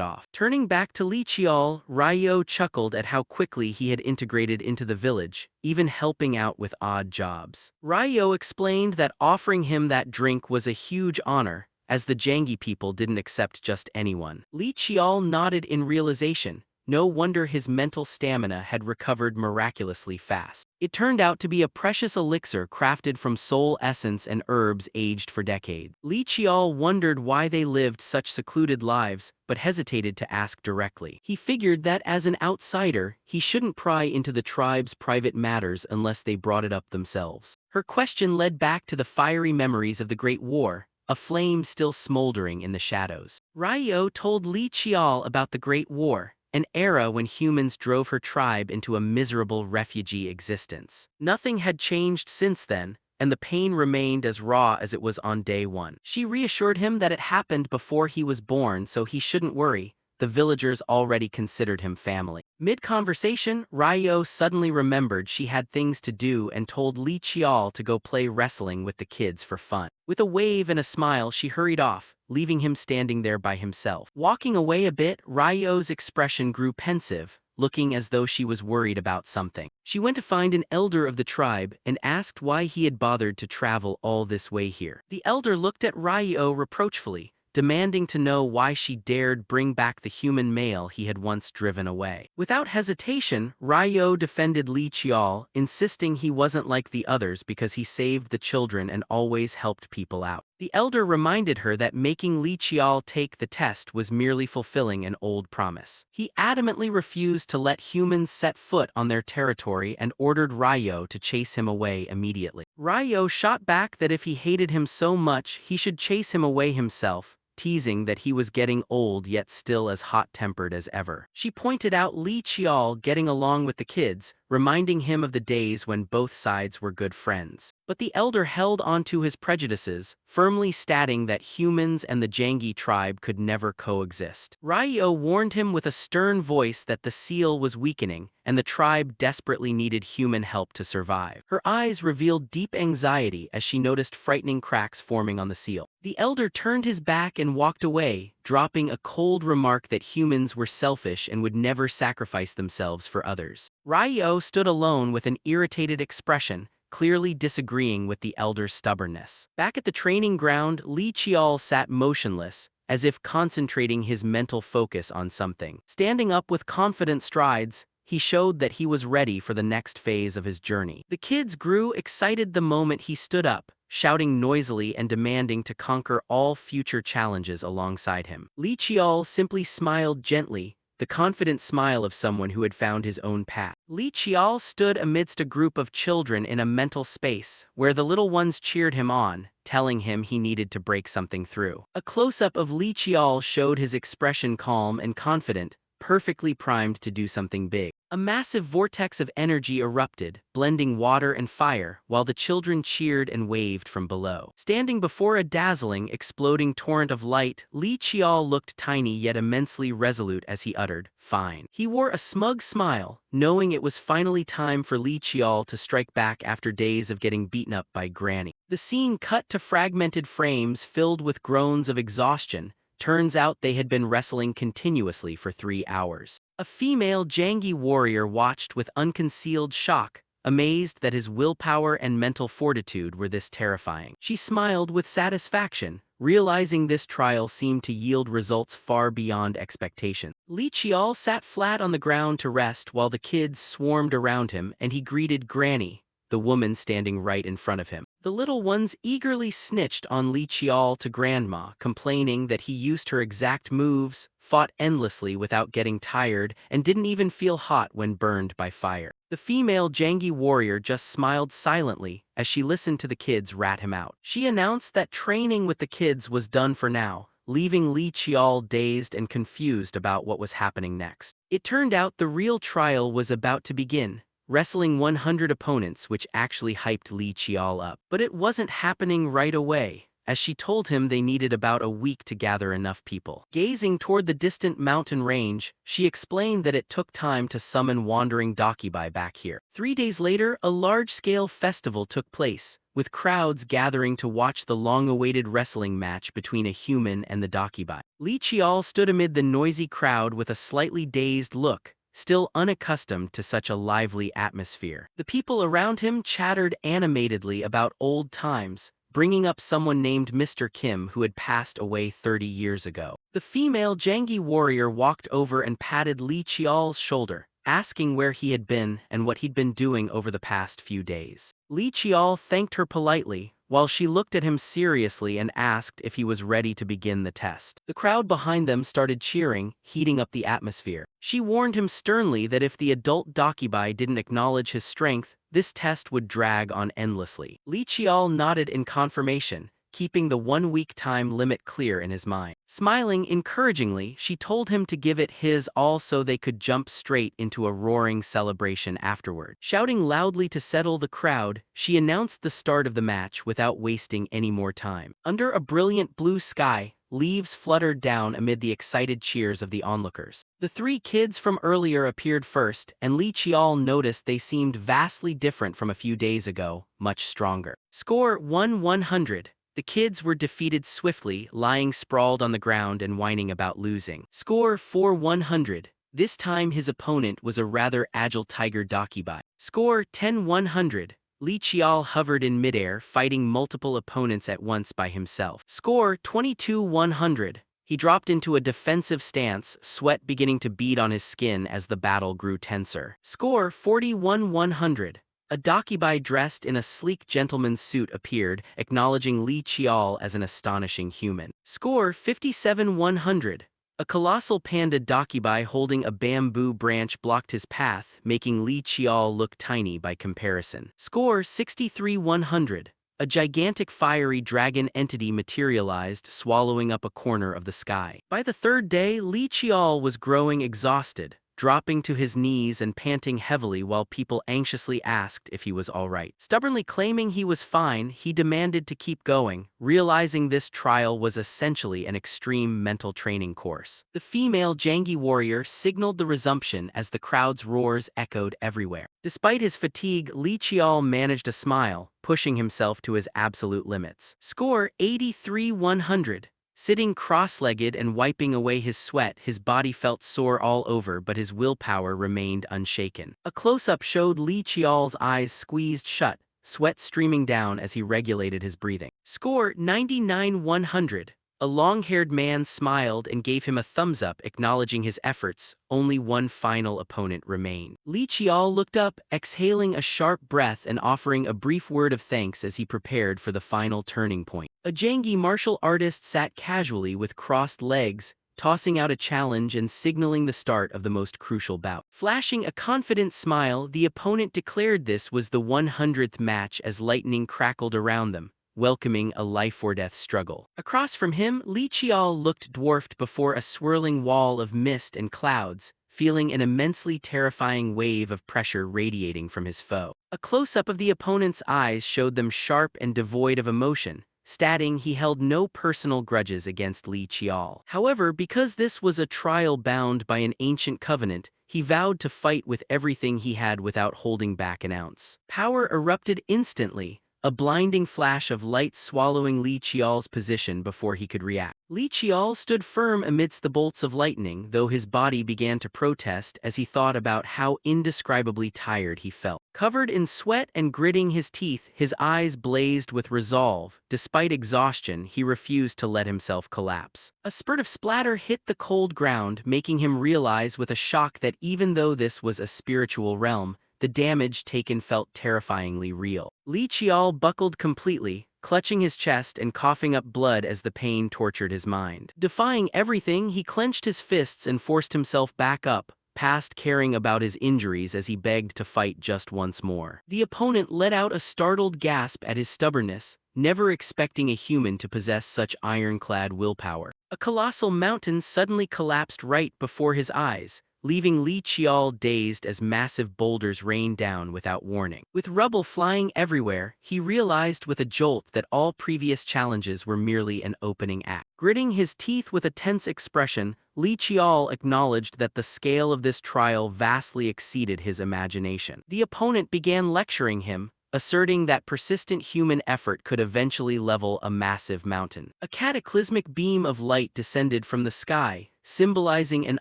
off. Turning back to Li Qiao, Ryo chuckled at how quickly he had integrated into the village, even helping out with odd jobs. Ryo explained that offering him that drink was a huge honor, as the Jangi people didn't accept just anyone. Li Qiao nodded in realization. No wonder his mental stamina had recovered miraculously fast. It turned out to be a precious elixir crafted from soul essence and herbs aged for decades. Li Qiao wondered why they lived such secluded lives, but hesitated to ask directly. He figured that as an outsider, he shouldn't pry into the tribe's private matters unless they brought it up themselves. Her question led back to the fiery memories of the Great War, a flame still smoldering in the shadows. Ryo told Li Qiao about the Great War, an era when humans drove her tribe into a miserable refugee existence. Nothing had changed since then, and the pain remained as raw as it was on day one. She reassured him that it happened before he was born, so he shouldn't worry. The villagers already considered him family. Mid-conversation, Ryo suddenly remembered she had things to do and told Li Qiao to go play wrestling with the kids for fun. With a wave and a smile, she hurried off, leaving him standing there by himself. Walking away a bit, Ryo's expression grew pensive, looking as though she was worried about something. She went to find an elder of the tribe and asked why he had bothered to travel all this way here. The elder looked at Ryo reproachfully, demanding to know why she dared bring back the human male he had once driven away. Without hesitation, Ryo defended Li Qiao, insisting he wasn't like the others because he saved the children and always helped people out. The elder reminded her that making Li Qiao take the test was merely fulfilling an old promise. He adamantly refused to let humans set foot on their territory and ordered Ryo to chase him away immediately. Ryo shot back that if he hated him so much, he should chase him away himself, teasing that he was getting old yet still as hot-tempered as ever. She pointed out Li Qiao getting along with the kids, reminding him of the days when both sides were good friends. But the elder held onto his prejudices, firmly stating that humans and the Jangi tribe could never coexist. Ryo warned him with a stern voice that the seal was weakening, and the tribe desperately needed human help to survive. Her eyes revealed deep anxiety as she noticed frightening cracks forming on the seal. The elder turned his back and walked away, dropping a cold remark that humans were selfish and would never sacrifice themselves for others. Ryo stood alone with an irritated expression, clearly disagreeing with the elder's stubbornness. Back at the training ground, Li Qiao sat motionless, as if concentrating his mental focus on something. Standing up with confident strides, he showed that he was ready for the next phase of his journey. The kids grew excited the moment he stood up, shouting noisily and demanding to conquer all future challenges alongside him. Li Qiao simply smiled gently, the confident smile of someone who had found his own path. Li Qiao stood amidst a group of children in a mental space, where the little ones cheered him on, telling him he needed to break something through. A close-up of Li Qiao showed his expression calm and confident, perfectly primed to do something big. A massive vortex of energy erupted, blending water and fire, while the children cheered and waved from below. Standing before a dazzling, exploding torrent of light, Li Qiao looked tiny yet immensely resolute as he uttered, "Fine." He wore a smug smile, knowing it was finally time for Li Qiao to strike back after days of getting beaten up by Granny. The scene cut to fragmented frames filled with groans of exhaustion. Turns out they had been wrestling continuously for 3 hours. A female Jangi warrior watched with unconcealed shock, amazed that his willpower and mental fortitude were this terrifying. She smiled with satisfaction, realizing this trial seemed to yield results far beyond expectation. Li Qiao sat flat on the ground to rest while the kids swarmed around him, and he greeted Granny, the woman standing right in front of him. The little ones eagerly snitched on Li Qiao to Grandma, complaining that he used her exact moves, fought endlessly without getting tired, and didn't even feel hot when burned by fire. The female Jangi warrior just smiled silently as she listened to the kids rat him out. She announced that training with the kids was done for now, leaving Li Qiao dazed and confused about what was happening next. It turned out the real trial was about to begin, wrestling 100 opponents, which actually hyped Li Qiao up. But it wasn't happening right away, as she told him they needed about a week to gather enough people. Gazing toward the distant mountain range, she explained that it took time to summon wandering Dakibai back here. 3 days later, a large-scale festival took place, with crowds gathering to watch the long-awaited wrestling match between a human and the Dakibai. Li Qiao stood amid the noisy crowd with a slightly dazed look, still unaccustomed to such a lively atmosphere. The people around him chattered animatedly about old times, bringing up someone named Mr. Kim who had passed away 30 years ago. The female Jangi warrior walked over and patted Li Qiao's shoulder, asking where he had been and what he'd been doing over the past few days. Li Qiao thanked her politely, while she looked at him seriously and asked if he was ready to begin the test. The crowd behind them started cheering, heating up the atmosphere. She warned him sternly that if the adult Dakibai didn't acknowledge his strength, this test would drag on endlessly. Li Qiao nodded in confirmation, keeping the 1-week time limit clear in his mind. Smiling encouragingly, she told him to give it his all so they could jump straight into a roaring celebration afterward. Shouting loudly to settle the crowd, she announced the start of the match without wasting any more time. Under a brilliant blue sky, leaves fluttered down amid the excited cheers of the onlookers. The 3 kids from earlier appeared first, and Li Qiao noticed they seemed vastly different from a few days ago, much stronger. Score 1-100. The kids were defeated swiftly, lying sprawled on the ground and whining about losing. Score 4-100. This time his opponent was a rather agile tiger Dakibai. Score 10-100. Li Qiao hovered in midair, fighting multiple opponents at once by himself. Score 22-100. He dropped into a defensive stance, sweat beginning to bead on his skin as the battle grew tenser. Score 41-100. A Dakibai dressed in a sleek gentleman's suit appeared, acknowledging Li Qiao as an astonishing human. Score 57-100. A colossal panda Dakibai holding a bamboo branch blocked his path, making Li Qiao look tiny by comparison. Score 63-100. A gigantic fiery dragon entity materialized, swallowing up a corner of the sky. By the 3rd day, Li Qiao was growing exhausted, dropping to his knees and panting heavily while people anxiously asked if he was all right. Stubbornly claiming he was fine, he demanded to keep going, realizing this trial was essentially an extreme mental training course. The female Jangi warrior signaled the resumption as the crowd's roars echoed everywhere. Despite his fatigue, Li Qiao managed a smile, pushing himself to his absolute limits. Score 83-100. Sitting cross-legged and wiping away his sweat, his body felt sore all over, but his willpower remained unshaken. A close-up showed Li Qiao's eyes squeezed shut, sweat streaming down as he regulated his breathing. Score 99-100. A long-haired man smiled and gave him a thumbs-up, acknowledging his efforts. Only one final opponent remained. Li Qiao looked up, exhaling a sharp breath and offering a brief word of thanks as he prepared for the final turning point. A Jangi martial artist sat casually with crossed legs, tossing out a challenge and signaling the start of the most crucial bout. Flashing a confident smile, the opponent declared this was the 100th match as lightning crackled around them, welcoming a life-or-death struggle. Across from him, Li Qiao looked dwarfed before a swirling wall of mist and clouds, feeling an immensely terrifying wave of pressure radiating from his foe. A close-up of the opponent's eyes showed them sharp and devoid of emotion, stating he held no personal grudges against Li Qiao. However, because this was a trial bound by an ancient covenant, he vowed to fight with everything he had without holding back an ounce. Power erupted instantly, a blinding flash of light swallowing Li Qiao's position before he could react. Li Qiao stood firm amidst the bolts of lightning, though his body began to protest as he thought about how indescribably tired he felt. Covered in sweat and gritting his teeth, his eyes blazed with resolve. Despite exhaustion, he refused to let himself collapse. A spurt of splatter hit the cold ground, making him realize with a shock that even though this was a spiritual realm, the damage taken felt terrifyingly real. Li Qiao buckled completely, clutching his chest and coughing up blood as the pain tortured his mind. Defying everything, he clenched his fists and forced himself back up, past caring about his injuries as he begged to fight just once more. The opponent let out a startled gasp at his stubbornness, never expecting a human to possess such ironclad willpower. A colossal mountain suddenly collapsed right before his eyes, leaving Li Qiao dazed as massive boulders rained down without warning. With rubble flying everywhere, he realized with a jolt that all previous challenges were merely an opening act. Gritting his teeth with a tense expression, Li Qiao acknowledged that the scale of this trial vastly exceeded his imagination. The opponent began lecturing him, asserting that persistent human effort could eventually level a massive mountain. A cataclysmic beam of light descended from the sky, symbolizing an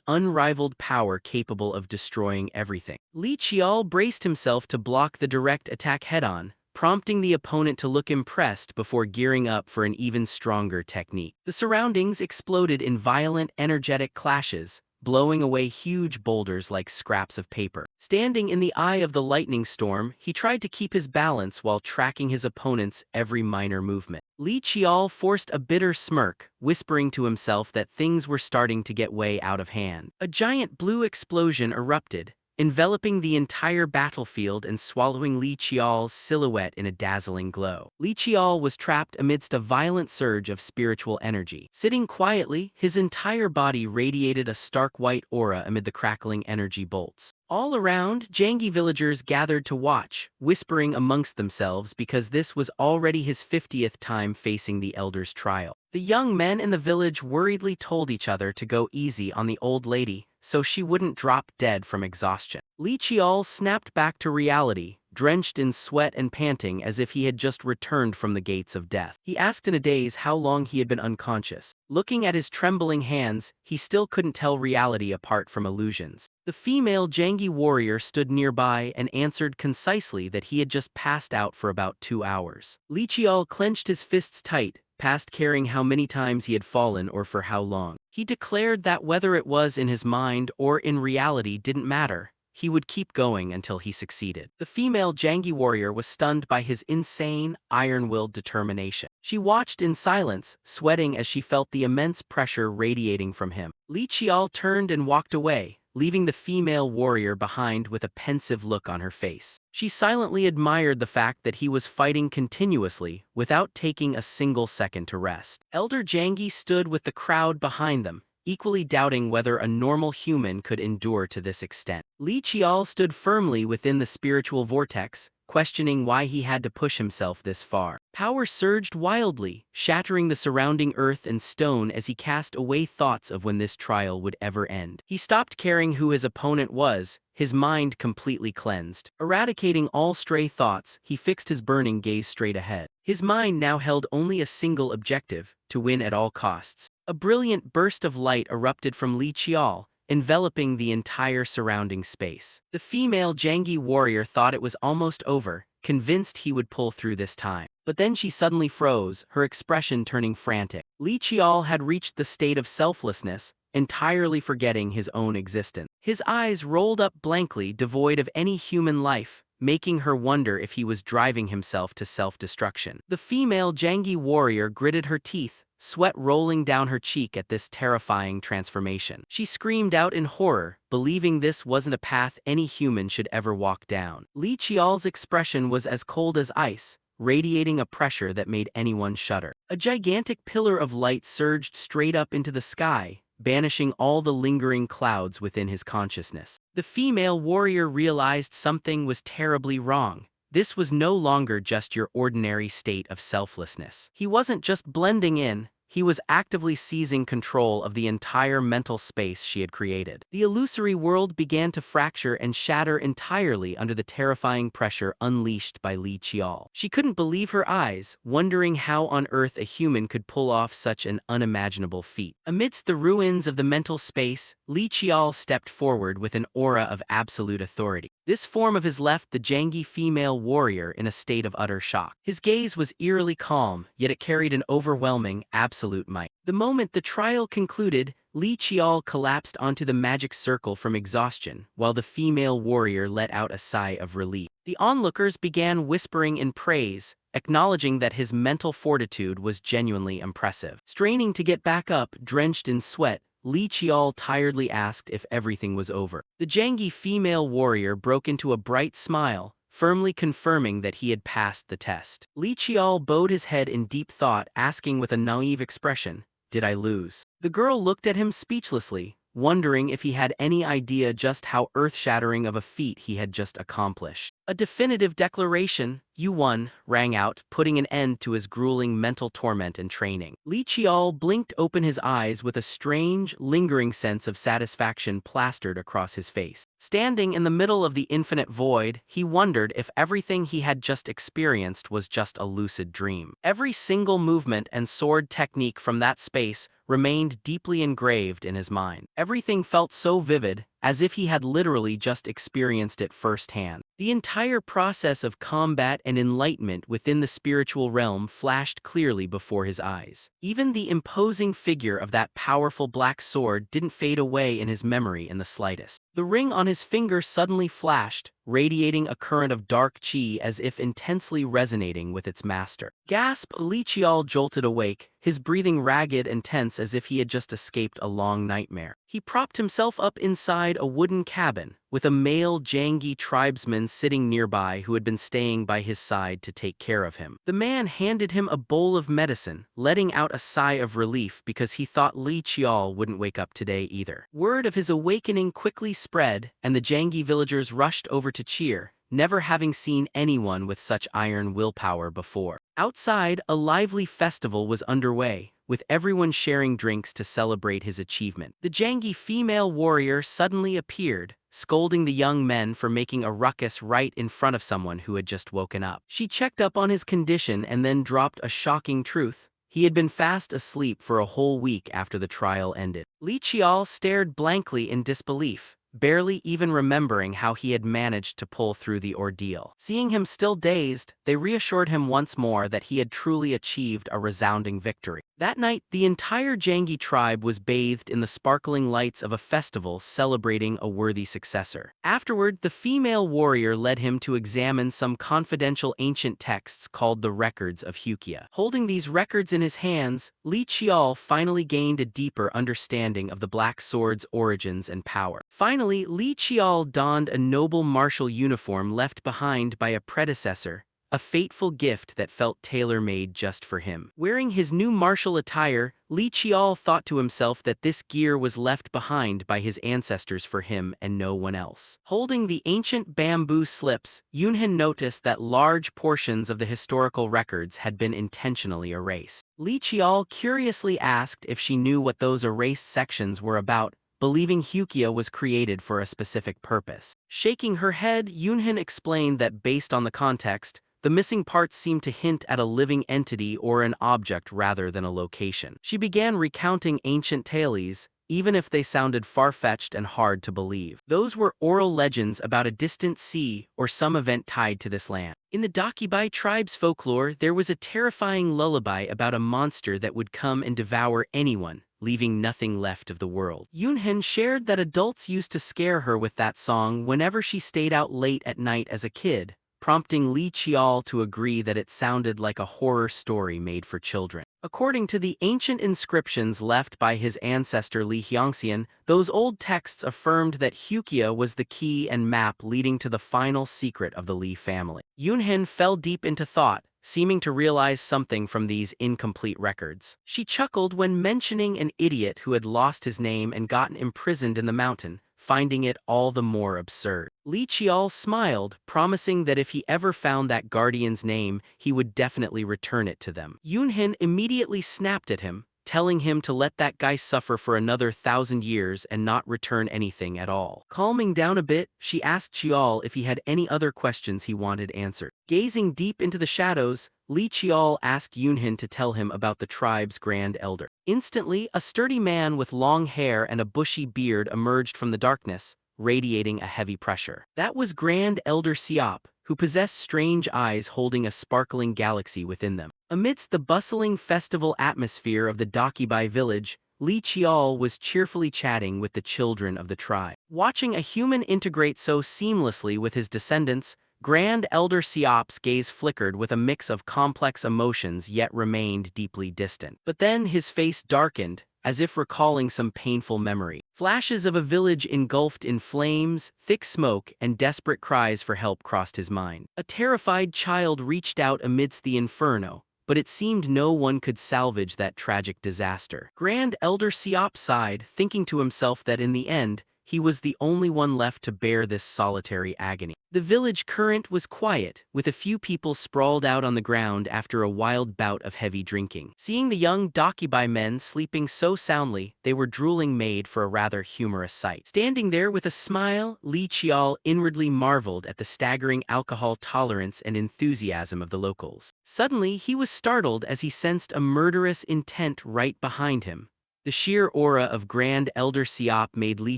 unrivaled power capable of destroying everything. Li Qiao braced himself to block the direct attack head-on, prompting the opponent to look impressed before gearing up for an even stronger technique. The surroundings exploded in violent, energetic clashes, blowing away huge boulders like scraps of paper. Standing in the eye of the lightning storm, he tried to keep his balance while tracking his opponent's every minor movement. Li Qiao forced a bitter smirk, whispering to himself that things were starting to get way out of hand. A giant blue explosion erupted, enveloping the entire battlefield and swallowing Li Qiao's silhouette in a dazzling glow. Li Qiao was trapped amidst a violent surge of spiritual energy. Sitting quietly, his entire body radiated a stark white aura amid the crackling energy bolts. All around, Jangi villagers gathered to watch, whispering amongst themselves because this was already his 50th time facing the Elder's trial. The young men in the village worriedly told each other to go easy on the old lady, so she wouldn't drop dead from exhaustion. Li Qiao snapped back to reality, drenched in sweat and panting as if he had just returned from the gates of death. He asked in a daze how long he had been unconscious. Looking at his trembling hands, he still couldn't tell reality apart from illusions. The female Jangi warrior stood nearby and answered concisely that he had just passed out for about 2 hours. Li Qiao clenched his fists tight, past caring how many times he had fallen or for how long. He declared that whether it was in his mind or in reality didn't matter. He would keep going until he succeeded. The female Jangi warrior was stunned by his insane, iron-willed determination. She watched in silence, sweating as she felt the immense pressure radiating from him. Li Qiao turned and walked away, leaving the female warrior behind with a pensive look on her face. She silently admired the fact that he was fighting continuously, without taking a single second to rest. Elder Jangi stood with the crowd behind them, equally doubting whether a normal human could endure to this extent. Li Qiao stood firmly within the spiritual vortex, questioning why he had to push himself this far. Power surged wildly, shattering the surrounding earth and stone as he cast away thoughts of when this trial would ever end. He stopped caring who his opponent was, his mind completely cleansed. Eradicating all stray thoughts, he fixed his burning gaze straight ahead. His mind now held only a single objective: to win at all costs. A brilliant burst of light erupted from Li Qiao, enveloping the entire surrounding space. The female Jangi warrior thought it was almost over, convinced he would pull through this time. But then she suddenly froze, her expression turning frantic. Li Qiao had reached the state of selflessness, entirely forgetting his own existence. His eyes rolled up blankly, devoid of any human life, making her wonder if he was driving himself to self-destruction. The female Jangi warrior gritted her teeth, sweat rolling down her cheek at this terrifying transformation. She screamed out in horror, believing this wasn't a path any human should ever walk down. Li Qiao's expression was as cold as ice, radiating a pressure that made anyone shudder. A gigantic pillar of light surged straight up into the sky, banishing all the lingering clouds within his consciousness. The female warrior realized something was terribly wrong. This was no longer just your ordinary state of selflessness. He wasn't just blending in, he was actively seizing control of the entire mental space she had created. The illusory world began to fracture and shatter entirely under the terrifying pressure unleashed by Li Qiao. She couldn't believe her eyes, wondering how on earth a human could pull off such an unimaginable feat. Amidst the ruins of the mental space, Li Qiao stepped forward with an aura of absolute authority. This form of his left the Jangi female warrior in a state of utter shock. His gaze was eerily calm, yet it carried an overwhelming, absolute might. The moment the trial concluded, Li Qiao collapsed onto the magic circle from exhaustion, while the female warrior let out a sigh of relief. The onlookers began whispering in praise, acknowledging that his mental fortitude was genuinely impressive. Straining to get back up, drenched in sweat, Li Qiao tiredly asked if everything was over. The Jangi female warrior broke into a bright smile, firmly confirming that he had passed the test. Li Qiao bowed his head in deep thought, asking with a naive expression, "Did I lose?" The girl looked at him speechlessly, wondering if he had any idea just how earth-shattering of a feat he had just accomplished. A definitive declaration, "You won," rang out, putting an end to his grueling mental torment and training. Li Qiao blinked open his eyes with a strange, lingering sense of satisfaction plastered across his face. Standing in the middle of the infinite void, he wondered if everything he had just experienced was just a lucid dream. Every single movement and sword technique from that space remained deeply engraved in his mind. Everything felt so vivid, as if he had literally just experienced it firsthand. The entire process of combat and enlightenment within the spiritual realm flashed clearly before his eyes. Even the imposing figure of that powerful black sword didn't fade away in his memory in the slightest. The ring on his finger suddenly flashed, radiating a current of dark qi as if intensely resonating with its master. Gasp! Li Qiao jolted awake, his breathing ragged and tense as if he had just escaped a long nightmare. He propped himself up inside a wooden cabin, with a male Jangi tribesman sitting nearby who had been staying by his side to take care of him. The man handed him a bowl of medicine, letting out a sigh of relief because he thought Li Qiao wouldn't wake up today either. Word of his awakening quickly spread, and the Jangi villagers rushed over to cheer, never having seen anyone with such iron willpower before. Outside, a lively festival was underway, with everyone sharing drinks to celebrate his achievement. The Jangi female warrior suddenly appeared, scolding the young men for making a ruckus right in front of someone who had just woken up. She checked up on his condition and then dropped a shocking truth. He had been fast asleep for a whole week after the trial ended. Li Qiao stared blankly in disbelief, barely even remembering how he had managed to pull through the ordeal. Seeing him still dazed, they reassured him once more that he had truly achieved a resounding victory. That night, the entire Jangi tribe was bathed in the sparkling lights of a festival celebrating a worthy successor. Afterward, the female warrior led him to examine some confidential ancient texts called the Records of Hukia. Holding these records in his hands, Li Qiao finally gained a deeper understanding of the Black Sword's origins and power. Finally, Li Qiao donned a noble martial uniform left behind by a predecessor, a fateful gift that felt tailor-made just for him. Wearing his new martial attire, Li Qiao thought to himself that this gear was left behind by his ancestors for him and no one else. Holding the ancient bamboo slips, Yunhin noticed that large portions of the historical records had been intentionally erased. Li Qiao curiously asked if she knew what those erased sections were about, believing Hukia was created for a specific purpose. Shaking her head, Yunhin explained that based on the context, the missing parts seemed to hint at a living entity or an object rather than a location. She began recounting ancient tales, even if they sounded far-fetched and hard to believe. Those were oral legends about a distant sea or some event tied to this land. In the Dakibai tribe's folklore, there was a terrifying lullaby about a monster that would come and devour anyone, leaving nothing left of the world. Yunhin shared that adults used to scare her with that song whenever she stayed out late at night as a kid, prompting Li Qiao to agree that it sounded like a horror story made for children. According to the ancient inscriptions left by his ancestor Li Hyangxian, those old texts affirmed that Hukia was the key and map leading to the final secret of the Li family. Yunhin fell deep into thought, seeming to realize something from these incomplete records. She chuckled when mentioning an idiot who had lost his name and gotten imprisoned in the mountain, finding it all the more absurd. Li Qiao smiled, promising that if he ever found that guardian's name, he would definitely return it to them. Yunhin immediately snapped at him, telling him to let that guy suffer for another 1,000 years and not return anything at all. Calming down a bit, she asked Qiao if he had any other questions he wanted answered. Gazing deep into the shadows, Li Qiao asked Yunhin to tell him about the tribe's grand elder. Instantly, a sturdy man with long hair and a bushy beard emerged from the darkness, radiating a heavy pressure. That was Grand Elder Siop, who possessed strange eyes holding a sparkling galaxy within them. Amidst the bustling festival atmosphere of the Dakibai village, Li Qiao was cheerfully chatting with the children of the tribe. Watching a human integrate so seamlessly with his descendants, Grand Elder Siop's gaze flickered with a mix of complex emotions yet remained deeply distant. But then his face darkened, as if recalling some painful memory. Flashes of a village engulfed in flames, thick smoke, and desperate cries for help crossed his mind. A terrified child reached out amidst the inferno, but it seemed no one could salvage that tragic disaster. Grand Elder Siop sighed, thinking to himself that in the end, he was the only one left to bear this solitary agony. The village current was quiet, with a few people sprawled out on the ground after a wild bout of heavy drinking. Seeing the young Dakibai men sleeping so soundly, they were drooling made for a rather humorous sight. Standing there with a smile, Li Qiao inwardly marveled at the staggering alcohol tolerance and enthusiasm of the locals. Suddenly, he was startled as he sensed a murderous intent right behind him. The sheer aura of Grand Elder Siop made Li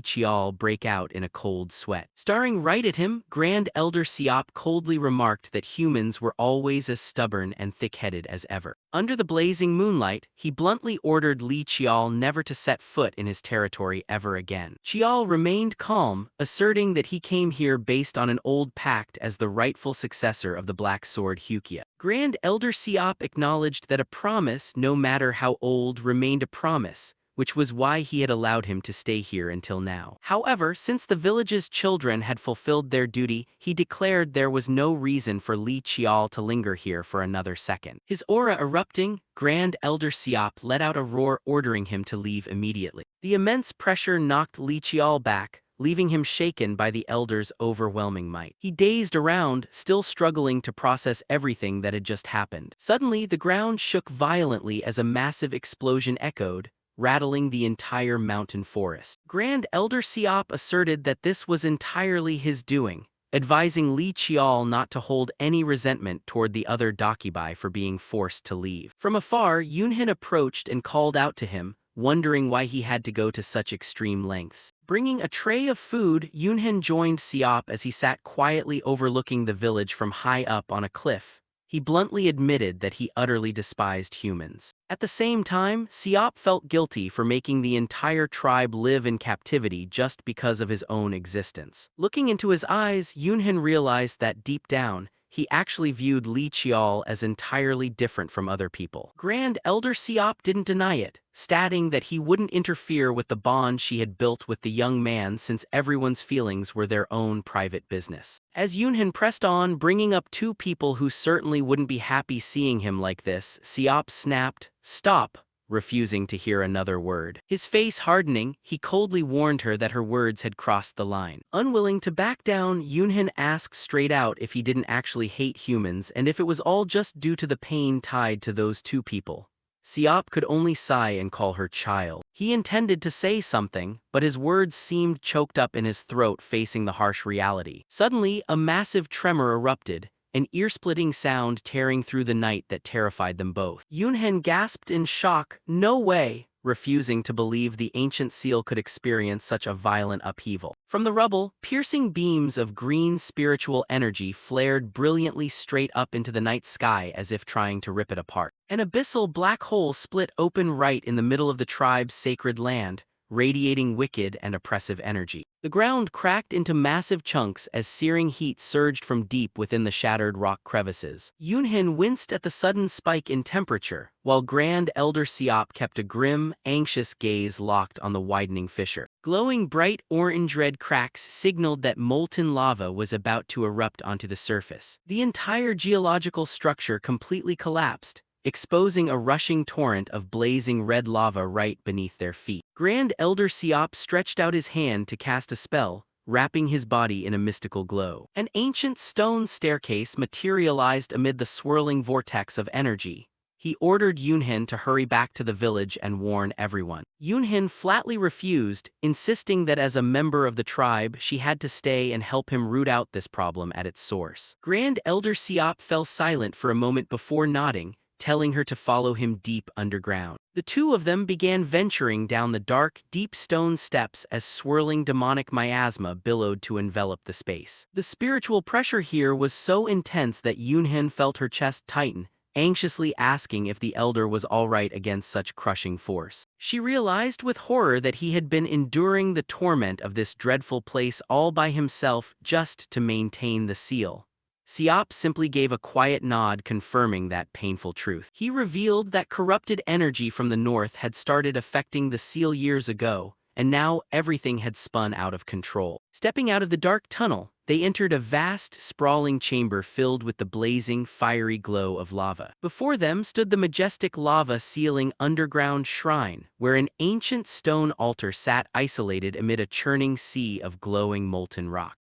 Qiao break out in a cold sweat. Staring right at him, Grand Elder Siop coldly remarked that humans were always as stubborn and thick-headed as ever. Under the blazing moonlight, he bluntly ordered Li Qiao never to set foot in his territory ever again. Qiao remained calm, asserting that he came here based on an old pact as the rightful successor of the Black Sword Hukia. Grand Elder Siop acknowledged that a promise, no matter how old, remained a promise, which was why he had allowed him to stay here until now. However, since the village's children had fulfilled their duty, he declared there was no reason for Li Qiao to linger here for another second. His aura erupting, Grand Elder Siop let out a roar ordering him to leave immediately. The immense pressure knocked Li Qiao back, leaving him shaken by the elder's overwhelming might. He dazed around, still struggling to process everything that had just happened. Suddenly, the ground shook violently as a massive explosion echoed, rattling the entire mountain forest. Grand Elder Siop asserted that this was entirely his doing, advising Li Qiao not to hold any resentment toward the other Dakibai for being forced to leave. From afar, Yunhin approached and called out to him, wondering why he had to go to such extreme lengths. Bringing a tray of food, Yunhin joined Siop as he sat quietly overlooking the village from high up on a cliff. He bluntly admitted that he utterly despised humans. At the same time, Siop felt guilty for making the entire tribe live in captivity just because of his own existence. Looking into his eyes, Yunhin realized that deep down, he actually viewed Li Qiao as entirely different from other people. Grand Elder Siop didn't deny it, stating that he wouldn't interfere with the bond she had built with the young man since everyone's feelings were their own private business. As Yunhan pressed on, bringing up two people who certainly wouldn't be happy seeing him like this, Siop snapped, "Stop," refusing to hear another word. His face hardening, he coldly warned her that her words had crossed the line. Unwilling to back down, Yunhan asked straight out if he didn't actually hate humans and if it was all just due to the pain tied to those two people. Siop could only sigh and call her child. He intended to say something, but his words seemed choked up in his throat facing the harsh reality. Suddenly, a massive tremor erupted, an ear-splitting sound tearing through the night that terrified them both. Yunhen gasped in shock, "No way," refusing to believe the ancient seal could experience such a violent upheaval. From the rubble, piercing beams of green spiritual energy flared brilliantly straight up into the night sky as if trying to rip it apart. An abyssal black hole split open right in the middle of the tribe's sacred land, radiating wicked and oppressive energy. The ground cracked into massive chunks as searing heat surged from deep within the shattered rock crevices. Yunhin winced at the sudden spike in temperature, while Grand Elder Siop kept a grim, anxious gaze locked on the widening fissure. Glowing bright orange-red cracks signaled that molten lava was about to erupt onto the surface. The entire geological structure completely collapsed, exposing a rushing torrent of blazing red lava right beneath their feet. Grand Elder Siop stretched out his hand to cast a spell, wrapping his body in a mystical glow. An ancient stone staircase materialized amid the swirling vortex of energy. He ordered Yunhin to hurry back to the village and warn everyone. Yunhin flatly refused, insisting that as a member of the tribe, she had to stay and help him root out this problem at its source. Grand Elder Siop fell silent for a moment before nodding, telling her to follow him deep underground. The two of them began venturing down the dark, deep stone steps as swirling demonic miasma billowed to envelop the space. The spiritual pressure here was so intense that Yunhin felt her chest tighten, anxiously asking if the elder was all right against such crushing force. She realized with horror that he had been enduring the torment of this dreadful place all by himself just to maintain the seal. Siop simply gave a quiet nod confirming that painful truth. He revealed that corrupted energy from the north had started affecting the seal years ago, and now everything had spun out of control. Stepping out of the dark tunnel, they entered a vast, sprawling chamber filled with the blazing, fiery glow of lava. Before them stood the majestic lava-ceiling underground shrine, where an ancient stone altar sat isolated amid a churning sea of glowing molten rock.